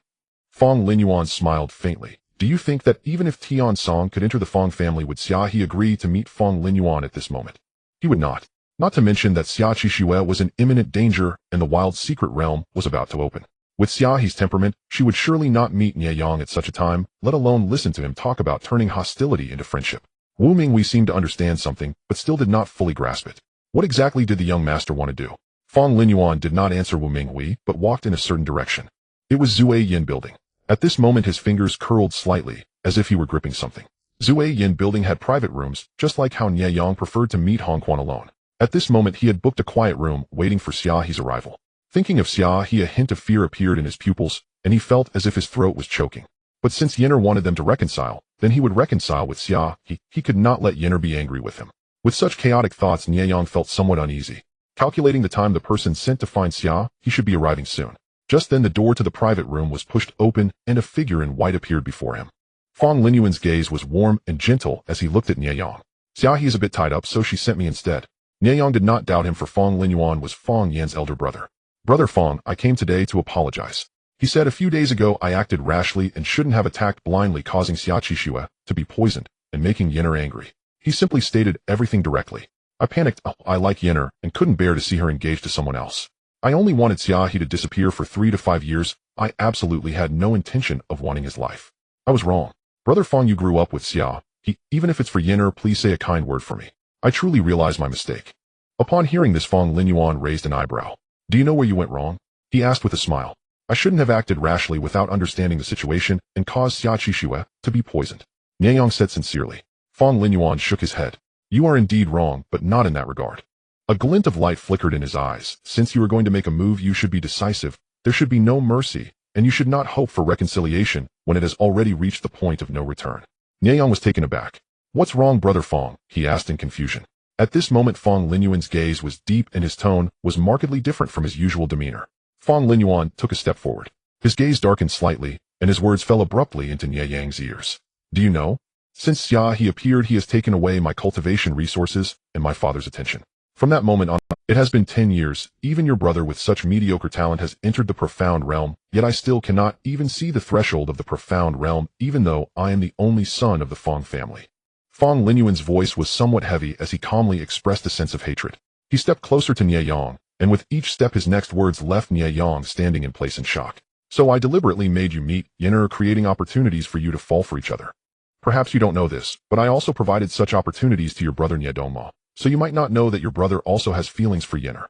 Fong Linyuan smiled faintly. Do you think that even if Tian Song could enter the Fong family, would Xia He agree to meet Fong Linyuan at this moment? He would not. Not to mention that Xia Qixue was in imminent danger and the wild secret realm was about to open. With Xia He's temperament, she would surely not meet Nye Yang at such a time, let alone listen to him talk about turning hostility into friendship. Wu Minghui seemed to understand something, but still did not fully grasp it. What exactly did the young master want to do? Fong Linyuan did not answer Wu Minghui, but walked in a certain direction. It was Zue Yin building. At this moment his fingers curled slightly, as if he were gripping something. Zue Yin building had private rooms, just like how Nye Yang preferred to meet Hong Quan alone. At this moment he had booked a quiet room, waiting for Xia He's arrival. Thinking of Xia He, a hint of fear appeared in his pupils, and he felt as if his throat was choking. But since Yenner wanted them to reconcile, then he would reconcile with Xia He. He could not let Yenner be angry with him. With such chaotic thoughts, Nye Yang felt somewhat uneasy. Calculating the time the person sent to find Xia He should be arriving soon. Just then the door to the private room was pushed open and a figure in white appeared before him. Fong Linyuan's gaze was warm and gentle as he looked at Nye Yang. Xia He is a bit tied up, so she sent me instead. Nye Yang did not doubt him, for Fong Linyuan was Fong Yan's elder brother. Brother Fong, I came today to apologize. He said a few days ago I acted rashly and shouldn't have attacked blindly, causing Xia Qixue to be poisoned and making Yenner angry. He simply stated everything directly. I panicked. I like Yenner and couldn't bear to see her engaged to someone else. I only wanted Xia He to disappear for 3 to 5 years. I absolutely had no intention of wanting his life. I was wrong. Brother Fong, you grew up with Xia He. Even if it's for Yenner, please say a kind word for me. I truly realize my mistake. Upon hearing this, Fong Linyuan raised an eyebrow. Do you know where you went wrong? He asked with a smile. I shouldn't have acted rashly without understanding the situation and caused Xia Qixue to be poisoned. Nye Yang said sincerely. Fong Linyuan shook his head. You are indeed wrong, but not in that regard. A glint of light flickered in his eyes. Since you are going to make a move, you should be decisive. There should be no mercy, and you should not hope for reconciliation when it has already reached the point of no return. Nye Yang was taken aback. What's wrong, Brother Fong? He asked in confusion. At this moment Fong Linyuan's gaze was deep and his tone was markedly different from his usual demeanor. Fong Linyuan took a step forward. His gaze darkened slightly, and his words fell abruptly into Nye Yang's ears. Do you know? Since Xia He appeared, he has taken away my cultivation resources and my father's attention. From that moment on, it has been 10 years. Even your brother with such mediocre talent has entered the profound realm, yet I still cannot even see the threshold of the profound realm, even though I am the only son of the Fong family. Fong Linyuan's voice was somewhat heavy as he calmly expressed a sense of hatred. He stepped closer to Nye Yang, and with each step his next words left Nye Yang standing in place in shock. So I deliberately made you meet Yenner, creating opportunities for you to fall for each other. Perhaps you don't know this, but I also provided such opportunities to your brother Nye Dongma, so you might not know that your brother also has feelings for Yenner.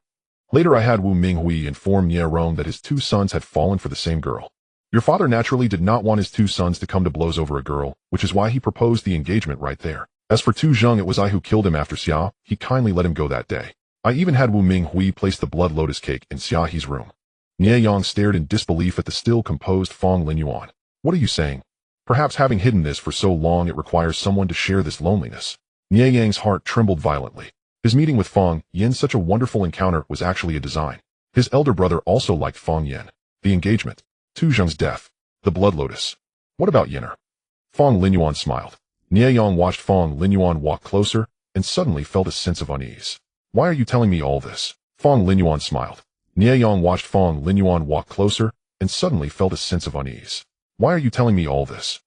Later I had Wu Minghui inform Nye Rong that his 2 sons had fallen for the same girl. Your father naturally did not want his 2 sons to come to blows over a girl, which is why he proposed the engagement right there. As for Tu Zheng, it was I who killed him after Xia He kindly let him go that day. I even had Wu Minghui place the blood lotus cake in Xia He's room. Nieyang stared in disbelief at the still composed Fong Linyuan. What are you saying? Perhaps having hidden this for so long it requires someone to share this loneliness. Nieyang's heart trembled violently. His meeting with Fong Yin, such a wonderful encounter, was actually a design. His elder brother also liked Fong Yin. The engagement. Tu Zheng's death. The blood lotus. What about Yin'er? Fong Linyuan smiled. Nieyang watched Fong Linyuan walk closer and suddenly felt a sense of unease. Why are you telling me all this? Fong Linyuan smiled. Nieyang watched Fong Linyuan walk closer and suddenly felt a sense of unease. Why are you telling me all this?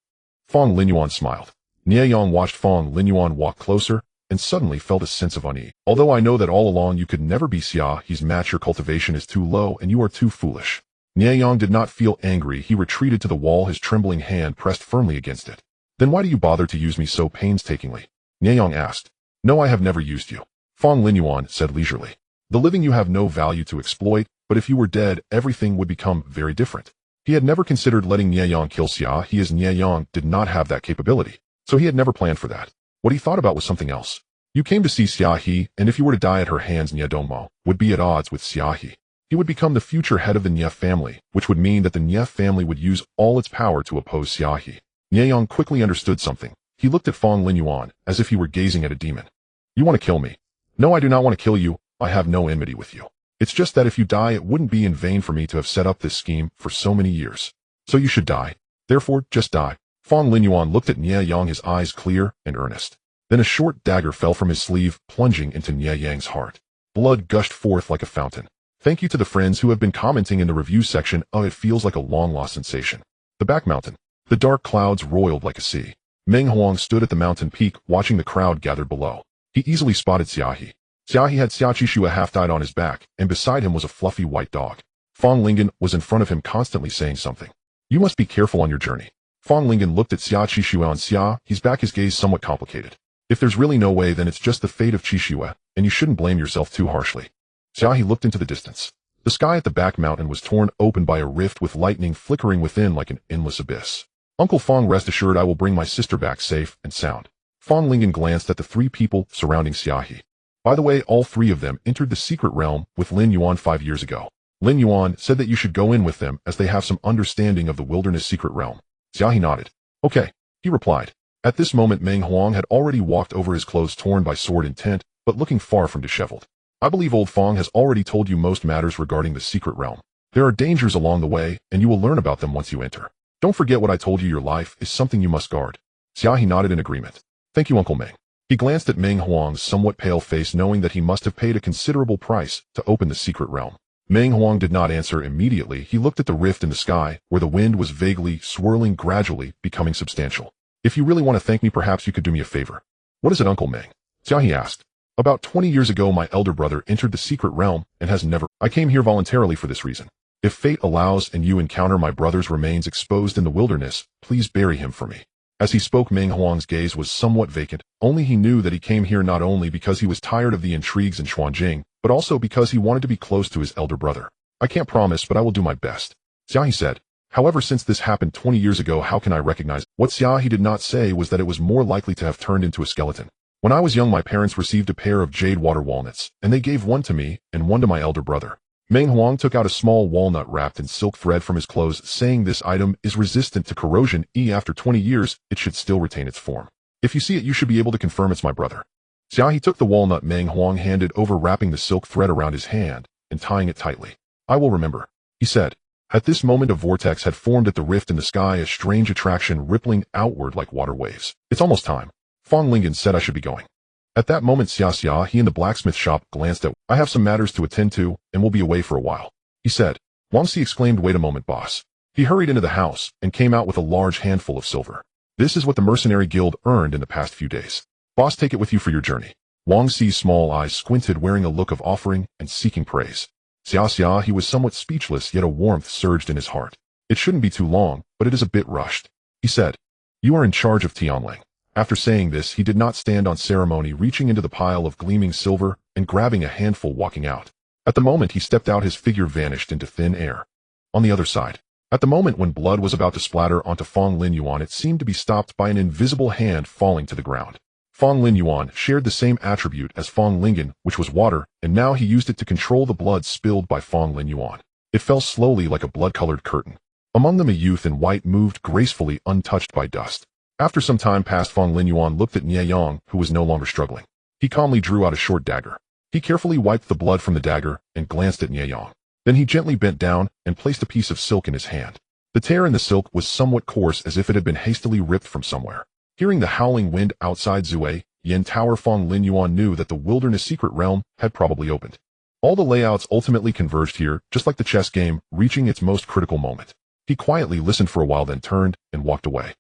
Fong Linyuan smiled. Nieyang watched Fong Linyuan walk closer and suddenly felt a sense of unease. Although I know that all along you could never be Xia He's match, your cultivation is too low and you are too foolish. Nieyang did not feel angry. He retreated to the wall, his trembling hand pressed firmly against it. Then why do you bother to use me so painstakingly? Nieyang asked. No, I have never used you. Fong Linyuan said leisurely. The living you have no value to exploit, but if you were dead, everything would become very different. He had never considered letting Nieyang kill Xia He, as Nieyang did not have that capability, so he had never planned for that. What he thought about was something else. You came to see Xia He, and if you were to die at her hands, Nie Dongmo would be at odds with Xia He. He would become the future head of the Nie family, which would mean that the Nie family would use all its power to oppose Xia He. Nieyang quickly understood something. He looked at Fong Linyuan as if he were gazing at a demon. You want to kill me? No, I do not want to kill you. I have no enmity with you. It's just that if you die, it wouldn't be in vain for me to have set up this scheme for so many years. So you should die. Therefore, just die. Fong Linyuan looked at Nieyang, his eyes clear and earnest. Then a short dagger fell from his sleeve, plunging into Nieyang's heart. Blood gushed forth like a fountain. Thank you to the friends who have been commenting in the review section. Oh, it feels like a long-lost sensation. The back mountain. The dark clouds roiled like a sea. Meng Huang stood at the mountain peak, watching the crowd gathered below. He easily spotted Xia He. Xia He had Xiaoqishua half-died on his back, and beside him was a fluffy white dog. Fong Lingen was in front of him, constantly saying something. You must be careful on your journey. Fong Lingen looked at Xiaoqishua on Xia He's back, his gaze somewhat complicated. If there's really no way, then it's just the fate of Qishua, and you shouldn't blame yourself too harshly. Xia He looked into the distance. The sky at the back mountain was torn open by a rift with lightning flickering within like an endless abyss. Uncle Fong, rest assured I will bring my sister back safe and sound. Fong Lingen glanced at the three people surrounding Xia He. By the way, all three of them entered the secret realm with Lin Yuan 5 years ago. Lin Yuan said that you should go in with them as they have some understanding of the wilderness secret realm. Xia He nodded. Okay, he replied. At this moment Meng Huang had already walked over, his clothes torn by sword intent, but looking far from disheveled. I believe old Fong has already told you most matters regarding the secret realm. There are dangers along the way, and you will learn about them once you enter. Don't forget what I told you, your life is something you must guard. Xia He nodded in agreement. Thank you, Uncle Meng. He glanced at Meng Huang's somewhat pale face, knowing that he must have paid a considerable price to open the secret realm. Meng Huang did not answer immediately. He looked at the rift in the sky, where the wind was vaguely swirling, gradually becoming substantial. If you really want to thank me, perhaps you could do me a favor. What is it, Uncle Meng? Xia He asked. About 20 years ago, my elder brother entered the secret realm and has never. I came here voluntarily for this reason. If fate allows and you encounter my brother's remains exposed in the wilderness, please bury him for me. As he spoke, Meng Huang's gaze was somewhat vacant. Only he knew that he came here not only because he was tired of the intrigues in Xuanjing, but also because he wanted to be close to his elder brother. I can't promise, but I will do my best. Xia He said. However, since this happened 20 years ago, how can I recognize? What Xia He did not say was that it was more likely to have turned into a skeleton. When I was young, my parents received a pair of jade water walnuts, and they gave one to me and one to my elder brother. Meng Huang took out a small walnut wrapped in silk thread from his clothes, saying this item is resistant to corrosion. After 20 years, it should still retain its form. If you see it, you should be able to confirm it's my brother. Xia He took the walnut Meng Huang handed over, wrapping the silk thread around his hand and tying it tightly. I will remember, he said. At this moment, a vortex had formed at the rift in the sky, a strange attraction rippling outward like water waves. It's almost time. Fong Lingen said I should be going. At that moment, Xia He in the blacksmith shop glanced at. I have some matters to attend to and will be away for a while, he said. Wang Si exclaimed, wait a moment, boss. He hurried into the house and came out with a large handful of silver. This is what the mercenary guild earned in the past few days. Boss, take it with you for your journey. Wang Si's small eyes squinted, wearing a look of offering and seeking praise. Xia He was somewhat speechless, yet a warmth surged in his heart. It shouldn't be too long, but it is a bit rushed, he said. You are in charge of Tianling. After saying this, he did not stand on ceremony, reaching into the pile of gleaming silver and grabbing a handful, walking out. At the moment he stepped out, his figure vanished into thin air. On the other side, at the moment when blood was about to splatter onto Fong Linyuan, it seemed to be stopped by an invisible hand falling to the ground. Fong Lin Yuan shared the same attribute as Fong Lingen, which was water, and now he used it to control the blood spilled by Fong Lin Yuan. It fell slowly like a blood-colored curtain. Among them a youth in white moved gracefully untouched by dust. After some time passed, Fong Lin Yuan looked at Nie Yang, who was no longer struggling. He calmly drew out a short dagger. He carefully wiped the blood from the dagger and glanced at Nie Yang. Then he gently bent down and placed a piece of silk in his hand. The tear in the silk was somewhat coarse, as if it had been hastily ripped from somewhere. Hearing the howling wind outside Zue Yin Tower, Fong Lin Yuan knew that the wilderness secret realm had probably opened. All the layouts ultimately converged here, just like the chess game, reaching its most critical moment. He quietly listened for a while, then turned and walked away.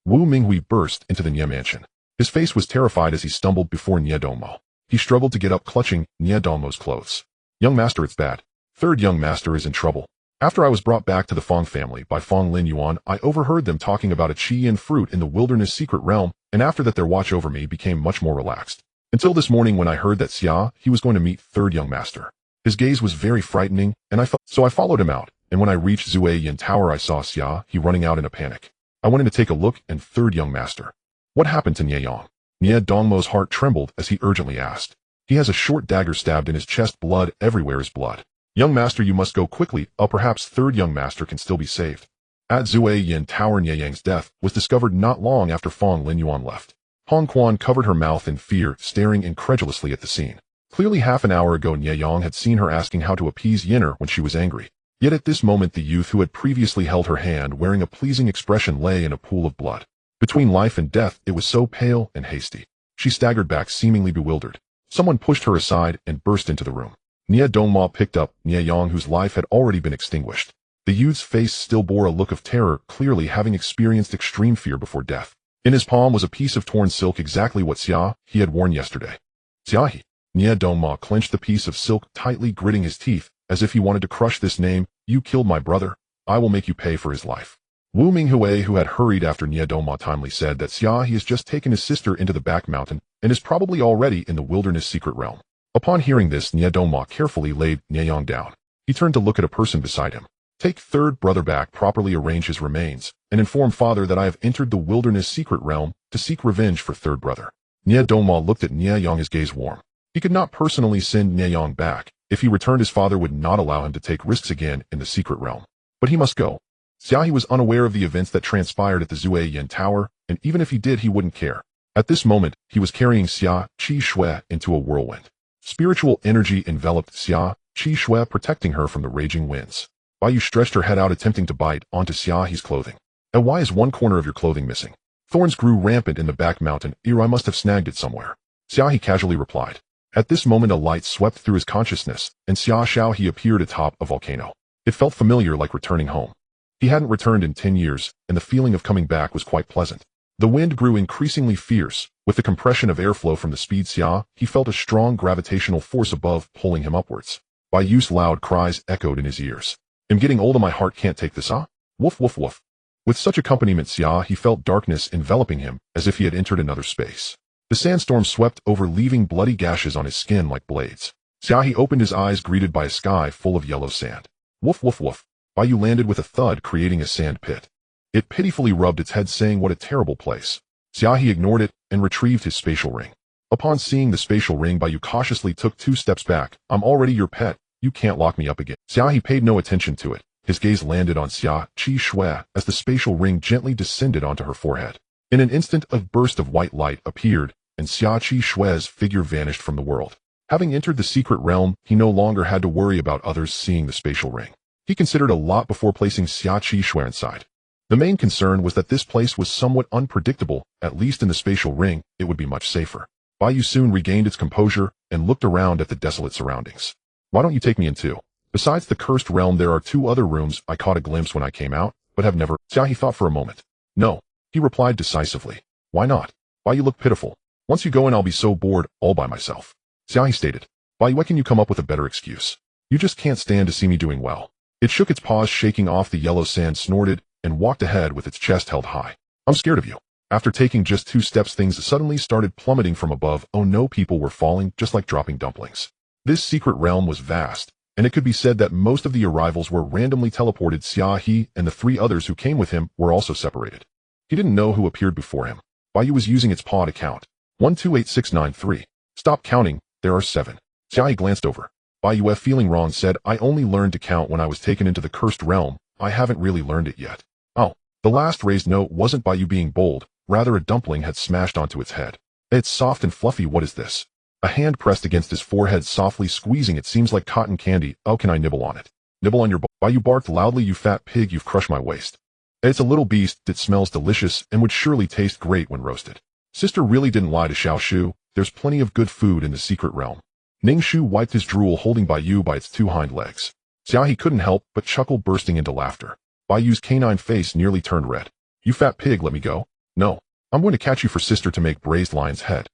Wu Minghui burst into the Nie mansion. His face was terrified as he stumbled before Nie Dongmo. He struggled to get up, clutching Nie Dongmo's clothes. "Young master, it's bad. Third young master is in trouble. After I was brought back to the Fong family by Fong Lin Yuan, I overheard them talking about a Qian fruit in the wilderness secret realm, and after that their watch over me became much more relaxed. Until this morning when I heard that Xia He was going to meet third young master. His gaze was very frightening, and so I followed him out, and when I reached Zue Yin Tower I saw Xia He running out in a panic. I went in to take a look, and third young master. What happened to Nie Yang?" Nie Dongmo's heart trembled as he urgently asked. "He has a short dagger stabbed in his chest, blood everywhere is blood. Young master, you must go quickly, perhaps third young master can still be saved." At Zue Yin Tower, Nie Yang's death was discovered not long after Fong Lin Yuan left. Hong Quan covered her mouth in fear, staring incredulously at the scene. Clearly half an hour ago Nie Yang had seen her asking how to appease Yinner when she was angry. Yet at this moment the youth who had previously held her hand wearing a pleasing expression lay in a pool of blood. Between life and death it was so pale and hasty. She staggered back, seemingly bewildered. Someone pushed her aside and burst into the room. Nie Dongmo picked up Nie Yang, whose life had already been extinguished. The youth's face still bore a look of terror, clearly having experienced extreme fear before death. In his palm was a piece of torn silk, exactly what Xia He had worn yesterday. "Xia He." Nie Dongmo clenched the piece of silk tightly, gritting his teeth, as if he wanted to crush this name. "You killed my brother. I will make you pay for his life." Wu Minghui, who had hurried after Nie Dongmo, timely said that Xia He has just taken his sister into the back mountain and is probably already in the wilderness secret realm. Upon hearing this, Nie Dongmo carefully laid Nie Yang down. He turned to look at a person beside him. "Take third brother back, properly arrange his remains, and inform father that I have entered the wilderness secret realm to seek revenge for third brother." Nie Dongmo looked at Nie Yang, his gaze warm. He could not personally send Nie Yang back. If he returned, his father would not allow him to take risks again in the secret realm. But he must go. Xia He was unaware of the events that transpired at the Zue Yin Tower, and even if he did, he wouldn't care. At this moment, he was carrying Xia Qi Shui into a whirlwind. Spiritual energy enveloped Xia Qi Shui, protecting her from the raging winds. Bai Yu stretched her head out, attempting to bite onto Xia He's clothing. "And why is one corner of your clothing missing?" "Thorns grew rampant in the back mountain. I must have snagged it somewhere," Xia He casually replied. At this moment a light swept through his consciousness, and Xia He appeared atop a volcano. It felt familiar, like returning home. He hadn't returned in 10 years, and the feeling of coming back was quite pleasant. The wind grew increasingly fierce. With the compression of airflow from the speed Xia, he felt a strong gravitational force above, pulling him upwards. Bai Yu's loud cries echoed in his ears. "I'm getting old and my heart can't take this, huh? Woof woof woof." With such accompaniment Xia, he felt darkness enveloping him, as if he had entered another space. The sandstorm swept over, leaving bloody gashes on his skin like blades. Xia He opened his eyes, greeted by a sky full of yellow sand. Woof woof woof. Bai Yu landed with a thud, creating a sand pit. It pitifully rubbed its head, saying, "What a terrible place." Xia He ignored it and retrieved his spatial ring. Upon seeing the spatial ring, Bai Yu cautiously took 2 steps back. "I'm already your pet. You can't lock me up again." Xia He paid no attention to it. His gaze landed on Xia Qi Shui as the spatial ring gently descended onto her forehead. In an instant, a burst of white light appeared, and Xia Qi Shui's figure vanished from the world. Having entered the secret realm, he no longer had to worry about others seeing the spatial ring. He considered a lot before placing Xia Qi Shui inside. The main concern was that this place was somewhat unpredictable. At least in the spatial ring, it would be much safer. Bai Yu soon regained its composure and looked around at the desolate surroundings. "Why don't you take me in too? Besides the cursed realm, there are 2 other rooms I caught a glimpse when I came out, but have never..." Xia He thought for a moment. "No," he replied decisively. "Why not?" "Bai Yu looked pitiful. Once you go in, I'll be so bored, all by myself." Xia He stated. "Bai Yu, why can you come up with a better excuse? You just can't stand to see me doing well." It shook its paws, shaking off the yellow sand, snorted, and walked ahead with its chest held high. "I'm scared of you." After taking just 2 steps, things suddenly started plummeting from above. Oh no, people were falling, just like dropping dumplings. This secret realm was vast, and it could be said that most of the arrivals were randomly teleported. Xia He and the 3 others who came with him were also separated. He didn't know who appeared before him. Bai Yu was using its paw to count. 128693. Stop counting, there are 7. Xia He glanced over. Bai feeling wrong said, I only learned to count when I was taken into the cursed realm. I haven't really learned it yet. Oh. The last raised note wasn't Bai being bold, rather a dumpling had smashed onto its head. It's soft and fluffy, what is this? A hand pressed against his forehead, softly squeezing it. Seems like cotton candy. Oh, can I nibble on it? Nibble on your Bai barked loudly, you fat pig, you've crushed my waist. It's a little beast that smells delicious and would surely taste great when roasted. Sister really didn't lie to Xiao Shu. There's plenty of good food in the secret realm. Ning Shu wiped his drool, holding Bai by its 2 hind legs. Xia He couldn't help but chuckle, bursting into laughter. Bai's canine face nearly turned red. You fat pig, let me go. No. I'm going to catch you for sister to make braised lion's head.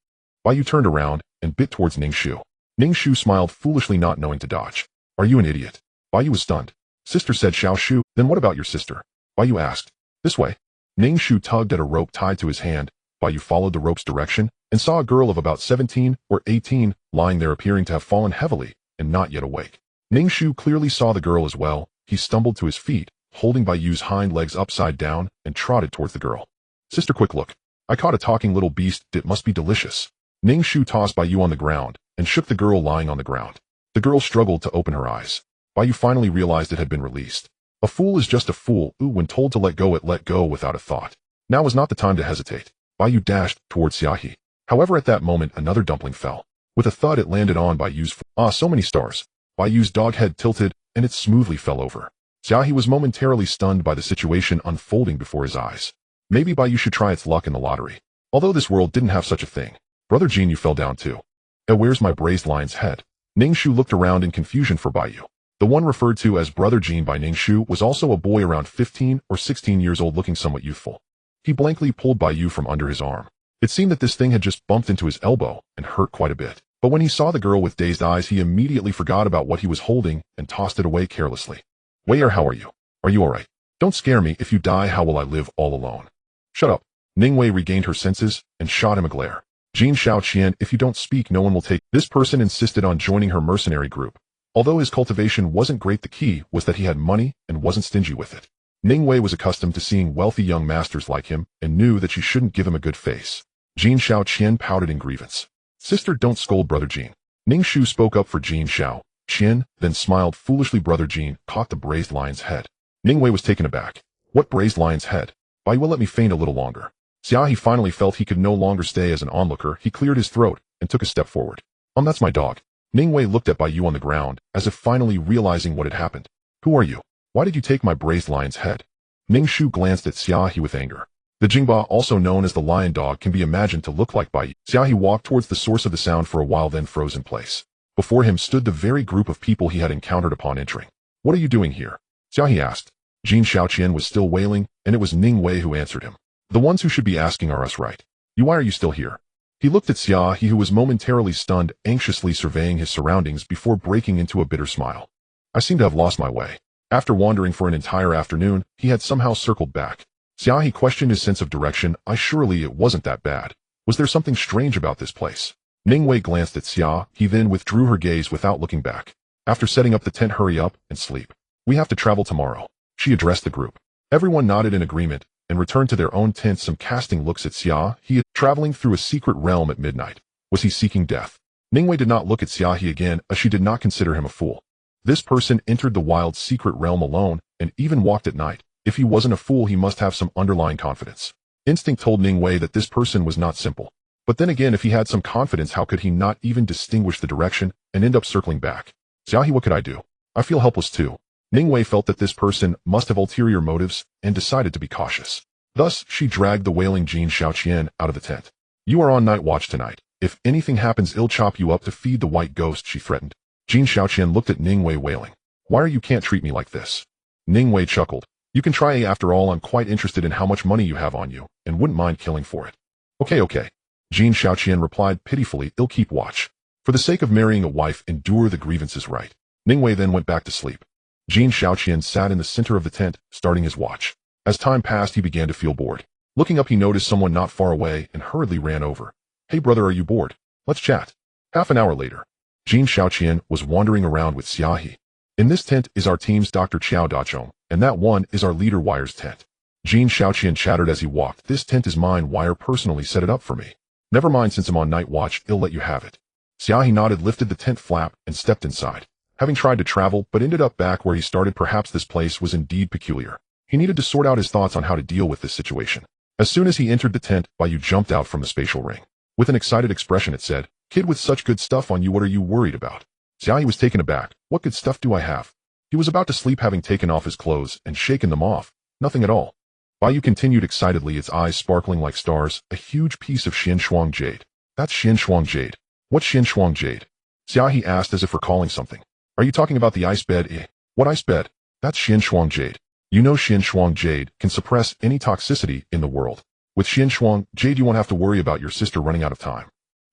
Bai turned around and bit towards Ning Shu. Ning Shu smiled foolishly, not knowing to dodge. Are you an idiot? Bai was stunned. Sister, said Xiao Shu. Then what about your sister? Bai asked. This way. Ning Shu tugged at a rope tied to his hand. Bai followed the rope's direction and saw a girl of about 17 or 18 lying there, appearing to have fallen heavily and not yet awake. Ning Shu clearly saw the girl as well. He stumbled to his feet, holding Bai's hind legs upside down, and trotted towards the girl. Sister, quick look. I caught a talking little beast. It must be delicious. Ning Shu tossed Bai on the ground and shook the girl lying on the ground. The girl struggled to open her eyes. Bai finally realized it had been released. A fool is just a fool. When told to let go, it let go without a thought. Now was not the time to hesitate. Bai dashed towards Xia He. However, at that moment, another dumpling fell. With a thud, it landed on Bai's so many stars. Bai's dog head tilted, and it smoothly fell over. Xia He was momentarily stunned by the situation unfolding before his eyes. Maybe Bai should try its luck in the lottery. Although this world didn't have such a thing. Brother Jin, you fell down too. Where's my braised lion's head? Ning Shu looked around in confusion for Bai. The one referred to as Brother Jin by Ning Shu was also a boy around 15 or 16 years old, looking somewhat youthful. He blankly pulled Bai from under his arm. It seemed that this thing had just bumped into his elbow and hurt quite a bit. But when he saw the girl with dazed eyes, he immediately forgot about what he was holding and tossed it away carelessly. Wei, how are you? Are you alright? Don't scare me. If you die, how will I live all alone? Shut up. Ning Wei regained her senses and shot him a glare. Jin Shaoqian, if you don't speak, no one will take. This person insisted on joining her mercenary group. Although his cultivation wasn't great, the key was that he had money and wasn't stingy with it. Ning Wei was accustomed to seeing wealthy young masters like him and knew that she shouldn't give him a good face. Jin Shaoqian pouted in grievance. Sister, don't scold Brother Jin. Ning Shu spoke up for Jin Shaoqian, then smiled foolishly. Brother Jin caught the braised lion's head. Ning Wei was taken aback. What braised lion's head? Bai will let me feign a little longer. Xia He finally felt he could no longer stay as an onlooker. He cleared his throat and took a step forward. That's my dog. Ning Wei looked at Bai on the ground, as if finally realizing what had happened. Who are you? Why did you take my braised lion's head? Ning Shu glanced at Xia He with anger. The Jingba, also known as the lion dog, can be imagined to look like Bai. Xia He walked towards the source of the sound for a while, then froze in place. Before him stood the very group of people he had encountered upon entering. What are you doing here? Xia He asked. Jin Shaoqian was still wailing, and it was Ning Wei who answered him. The ones who should be asking are us, right? Why are you still here? He looked at Xia He, who was momentarily stunned, anxiously surveying his surroundings before breaking into a bitter smile. I seem to have lost my way. After wandering for an entire afternoon, he had somehow circled back. Xia He questioned his sense of direction. Surely it wasn't that bad. Was there something strange about this place? Ning Wei glanced at Xia He, then withdrew her gaze without looking back. After setting up the tent, hurry up and sleep. We have to travel tomorrow. She addressed the group. Everyone nodded in agreement and returned to their own tents. Some casting looks at Xia He. Traveling through a secret realm at midnight. Was he seeking death? Ning Wei did not look at Xia He again, as she did not consider him a fool. This person entered the wild secret realm alone and even walked at night. If he wasn't a fool, he must have some underlying confidence. Instinct told Ning Wei that this person was not simple. But then again, if he had some confidence, how could he not even distinguish the direction and end up circling back? Xia He, what could I do? I feel helpless too. Ning Wei felt that this person must have ulterior motives and decided to be cautious. Thus, she dragged the wailing Jin Shaoqian out of the tent. You are on night watch tonight. If anything happens, I'll chop you up to feed the white ghost, she threatened. Jin Shaoqian looked at Ning Wei, wailing. Why are you can't treat me like this? Ning Wei chuckled. You can try. After all, I'm quite interested in how much money you have on you, and wouldn't mind killing for it. Okay. Jin Shaoqian replied pitifully, I'll keep watch. For the sake of marrying a wife, endure the grievances, right? Ning Wei then went back to sleep. Jin Shaoqian sat in the center of the tent, starting his watch. As time passed, he began to feel bored. Looking up, he noticed someone not far away and hurriedly ran over. Hey brother, are you bored? Let's chat. Half an hour later, Jin Shaoqian was wandering around with Xia He. In this tent is our team's Dr. Qiao Dachong, and that one is our leader Wire's tent. Jin Shaoqian chattered as he walked. This tent is mine. Wire personally set it up for me. Never mind, since I'm on night watch, I'll let you have it. Xia He nodded, lifted the tent flap, and stepped inside. Having tried to travel, but ended up back where he started, perhaps this place was indeed peculiar. He needed to sort out his thoughts on how to deal with this situation. As soon as he entered the tent, Bai jumped out from the spatial ring. With an excited expression it said, "Kid with such good stuff on you, what are you worried about?" Xia He was taken aback. "What good stuff do I have?" He was about to sleep, having taken off his clothes and shaken them off. "Nothing at all." Bai continued excitedly, its eyes sparkling like stars. "A huge piece of xianxia jade." "That's xianxia jade." "What's xianxia jade?" Xia He asked, as if recalling something. "Are you talking about the ice bed?" "What ice bed?" "That's xianxia jade. You know xianxia jade can suppress any toxicity in the world. With xianxia jade you won't have to worry about your sister running out of time."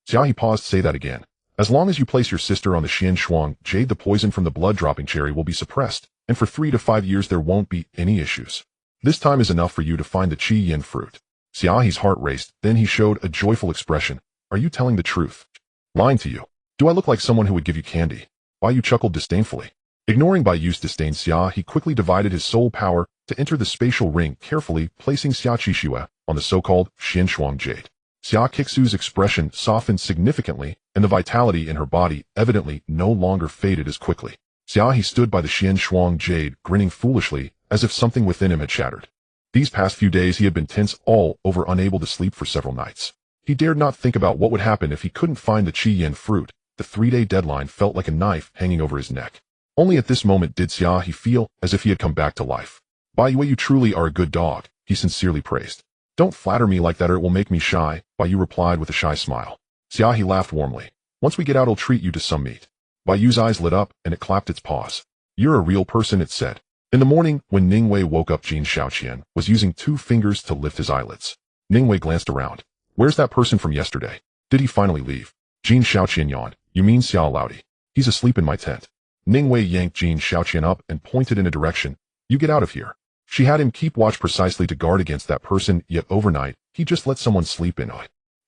Xia He paused. "Say that again." "As long as you place your sister on the xianxia jade, the poison from the blood-dropping cherry will be suppressed, and for 3 to 5 years there won't be any issues. This time is enough for you to find the qi yin fruit." Xia He's heart raced, then he showed a joyful expression. "Are you telling the truth?" "Lying to you. Do I look like someone who would give you candy?" Bai chuckled disdainfully. Ignoring Bai's disdain, Xia He quickly divided his soul power to enter the spatial ring, carefully placing Xia Qixue on the so-called xianxia jade. Xia Qixu's expression softened significantly, and the vitality in her body evidently no longer faded as quickly. Xia He stood by the xianxia jade, grinning foolishly, as if something within him had shattered. These past few days he had been tense all over, unable to sleep for several nights. He dared not think about what would happen if he couldn't find the qi yin fruit. The 3-day deadline felt like a knife hanging over his neck. Only at this moment did Xia He feel as if he had come back to life. "Bai, you truly are a good dog," he sincerely praised. "Don't flatter me like that or it will make me shy," Bai replied with a shy smile. Xia He laughed warmly. "Once we get out I'll treat you to some meat." Bai's eyes lit up and it clapped its paws. "You're a real person," it said. In the morning, when Ningwei woke up, Jin Shaoqian was using 2 fingers to lift his eyelids. Ningwei glanced around. "Where's that person from yesterday? Did he finally leave?" Jin Shaoqian yawned. "You mean Xiao Laodi? He's asleep in my tent." Ningwei yanked Jin Shaoqian up and pointed in a direction. "You get out of here." She had him keep watch precisely to guard against that person, yet overnight, he just let someone sleep in.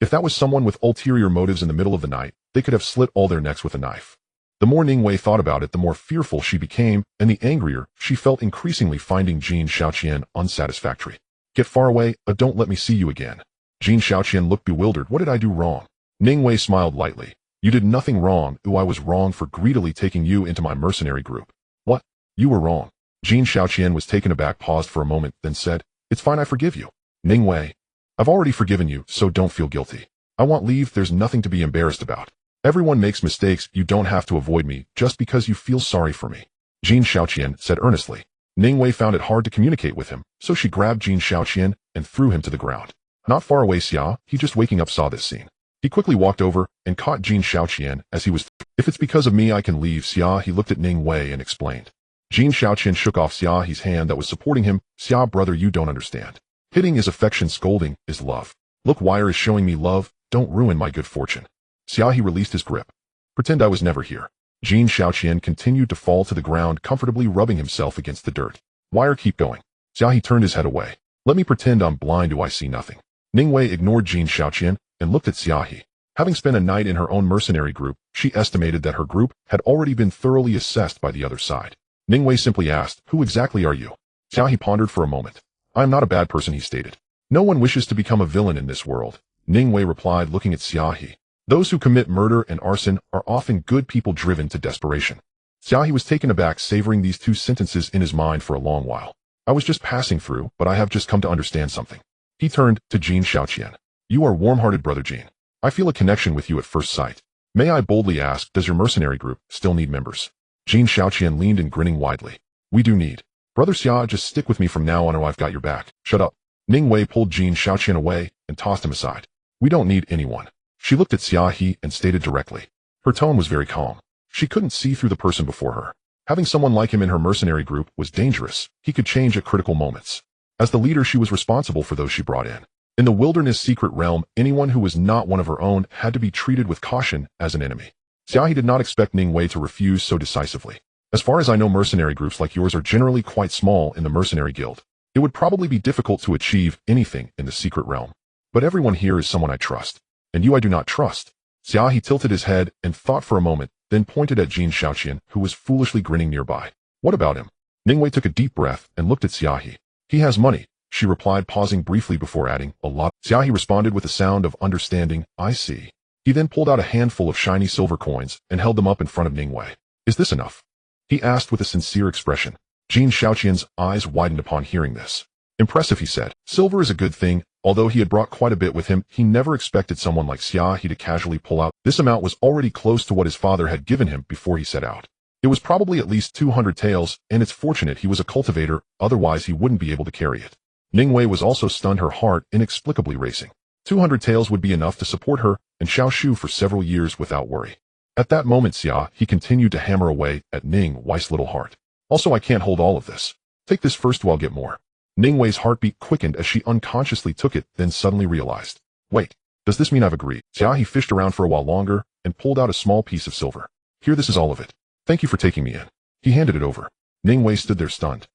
If that was someone with ulterior motives in the middle of the night, they could have slit all their necks with a knife. The more Ningwei thought about it, the more fearful she became, and the angrier she felt, increasingly finding Jin Shaoqian unsatisfactory. "Get far away, don't let me see you again." Jin Shaoqian looked bewildered. "What did I do wrong?" Ningwei smiled lightly. "You did nothing wrong. I was wrong for greedily taking you into my mercenary group." "What? You were wrong." Jin Shaoqian was taken aback, paused for a moment, then said, "It's fine, I forgive you." "Ningwei, I've already forgiven you, so don't feel guilty. I want leave, there's nothing to be embarrassed about. Everyone makes mistakes, you don't have to avoid me just because you feel sorry for me," Jin Shaoqian said earnestly. Ningwei found it hard to communicate with him, so she grabbed Jin Shaoqian and threw him to the ground. Not far away, Xia He, just waking up, saw this scene. He quickly walked over and caught Jin Shaoqian as he was. "If it's because of me I can leave." Xia He looked at Ningwei and explained. Jin Shaoqian shook off Xia He's hand that was supporting him. "Xia, brother, you don't understand. Hitting is affection, scolding is love. Look, Wire is showing me love, don't ruin my good fortune." Xia He released his grip. "Pretend I was never here." Jin Shaoqian continued to fall to the ground, comfortably rubbing himself against the dirt. "Wire, keep going." Xia He turned his head away. "Let me pretend I'm blind, I see nothing." Ningwei ignored Jin Shaoqian and looked at Xia He. Having spent a night in her own mercenary group, she estimated that her group had already been thoroughly assessed by the other side. Ningwei simply asked, "Who exactly are you?" Xia He pondered for a moment. "I am not a bad person," he stated. "No one wishes to become a villain in this world," Ningwei replied, looking at Xia He. "Those who commit murder and arson are often good people driven to desperation." Xia He was taken aback, savoring these 2 sentences in his mind for a long while. "I was just passing through, but I have just come to understand something." He turned to Jin Shaoqian. "You are warm-hearted, brother Jin. I feel a connection with you at first sight. May I boldly ask, does your mercenary group still need members?" Jin Shaoqian leaned in, grinning widely. "We do need. Brother Xia, just stick with me from now on or I've got your back." "Shut up." Ningwei pulled Jin Shaoqian away and tossed him aside. "We don't need anyone." She looked at Xia He and stated directly. Her tone was very calm. She couldn't see through the person before her. Having someone like him in her mercenary group was dangerous. He could change at critical moments. As the leader, she was responsible for those she brought in. In the wilderness secret realm, anyone who was not one of her own had to be treated with caution as an enemy. Xia He did not expect Ningwei to refuse so decisively. "As far as I know, mercenary groups like yours are generally quite small in the mercenary guild. It would probably be difficult to achieve anything in the secret realm. But everyone here is someone I trust. And you I do not trust." Xia He tilted his head and thought for a moment, then pointed at Jin Shaoqian, who was foolishly grinning nearby. "What about him?" Ningwei took a deep breath and looked at Xia He. "He has money. she replied, pausing briefly before adding, a lot. Xia He responded with a sound of understanding, I see. He then pulled out a handful of shiny silver coins and held them up in front of Ningwei. Is this enough? He asked with a sincere expression. Jin Shaoqian's eyes widened upon hearing this. Impressive, he said. Silver is a good thing. Although he had brought quite a bit with him, he never expected someone like Xia He to casually pull out. This amount was already close to what his father had given him before he set out. It was probably at least 200 taels, and it's fortunate he was a cultivator, otherwise he wouldn't be able to carry it. Ningwei was also stunned, her heart inexplicably racing. 200 taels would be enough to support her and Xiao Shu for several years without worry. At that moment, Xia He continued to hammer away at Ningwei's little heart. Also, I can't hold all of this. Take this first, I'll get more. Ningwei's heartbeat quickened as she unconsciously took it, then suddenly realized. Wait, does this mean I've agreed? Xia He fished around for a while longer and pulled out a small piece of silver. Here, this is all of it. Thank you for taking me in. He handed it over. Ningwei stood there stunned.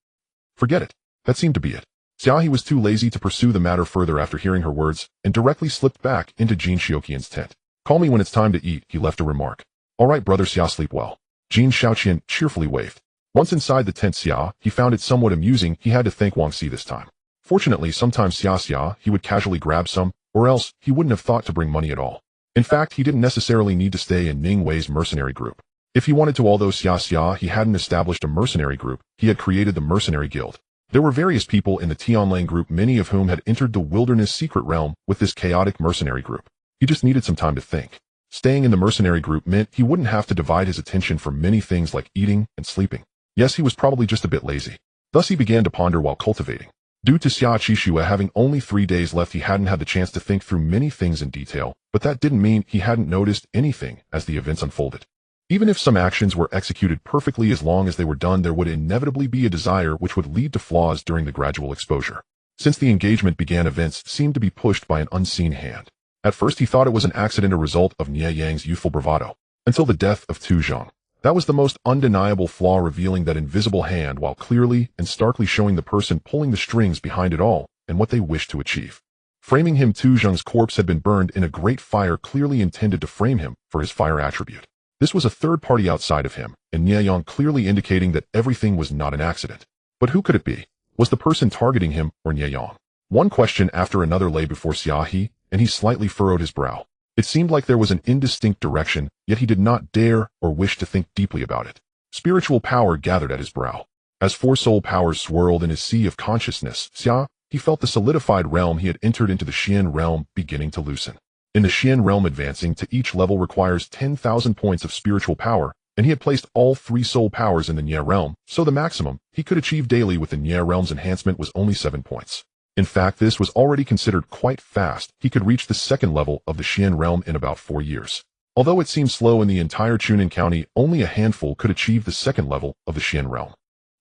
Forget it. That seemed to be it. Xia He was too lazy to pursue the matter further after hearing her words and directly slipped back into Jin Shaoqian's tent. Call me when it's time to eat, he left a remark. All right, brother Xia, sleep well. Jin Shaoqian cheerfully waved. Once inside the tent, Xia He found it somewhat amusing he had to thank Wang Si this time. Fortunately, sometimes Xia He would casually grab some, or else he wouldn't have thought to bring money at all. In fact, he didn't necessarily need to stay in Ningwei's mercenary group. If he wanted to, although Xia He hadn't established a mercenary group, he had created the mercenary guild. There were various people in the Tianlang group, many of whom had entered the wilderness secret realm with this chaotic mercenary group. He just needed some time to think. Staying in the mercenary group meant he wouldn't have to divide his attention from many things like eating and sleeping. Yes, he was probably just a bit lazy. Thus he began to ponder while cultivating. Due to Xia Qishua having only 3 days left, he hadn't had the chance to think through many things in detail, but that didn't mean he hadn't noticed anything as the events unfolded. Even if some actions were executed perfectly, as long as they were done, there would inevitably be a desire which would lead to flaws during the gradual exposure. Since the engagement began, events seemed to be pushed by an unseen hand. At first he thought it was an accident, a result of Nie Yang's youthful bravado, until the death of Tu Zhang. That was the most undeniable flaw, revealing that invisible hand while clearly and starkly showing the person pulling the strings behind it all and what they wished to achieve. Framing him, Tu Zhang's corpse had been burned in a great fire, clearly intended to frame him for his fire attribute. This was a third party outside of him, and Nie Yang clearly indicating that everything was not an accident. But who could it be? Was the person targeting him or Nie Yang? One question after another lay before Xia He, and he slightly furrowed his brow. It seemed like there was an indistinct direction, yet he did not dare or wish to think deeply about it. Spiritual power gathered at his brow. As 4 soul powers swirled in his sea of consciousness, Xia He felt the solidified realm he had entered into, the Xian realm, beginning to loosen. In the Xian realm, advancing to each level requires 10,000 points of spiritual power, and he had placed all 3 soul powers in the Nie realm, so the maximum he could achieve daily with the Nie realm's enhancement was only 7 points. In fact, this was already considered quite fast. He could reach the 2nd level of the Xian realm in about 4 years. Although it seemed slow in the entire Chunin County, only a handful could achieve the 2nd level of the Xian realm.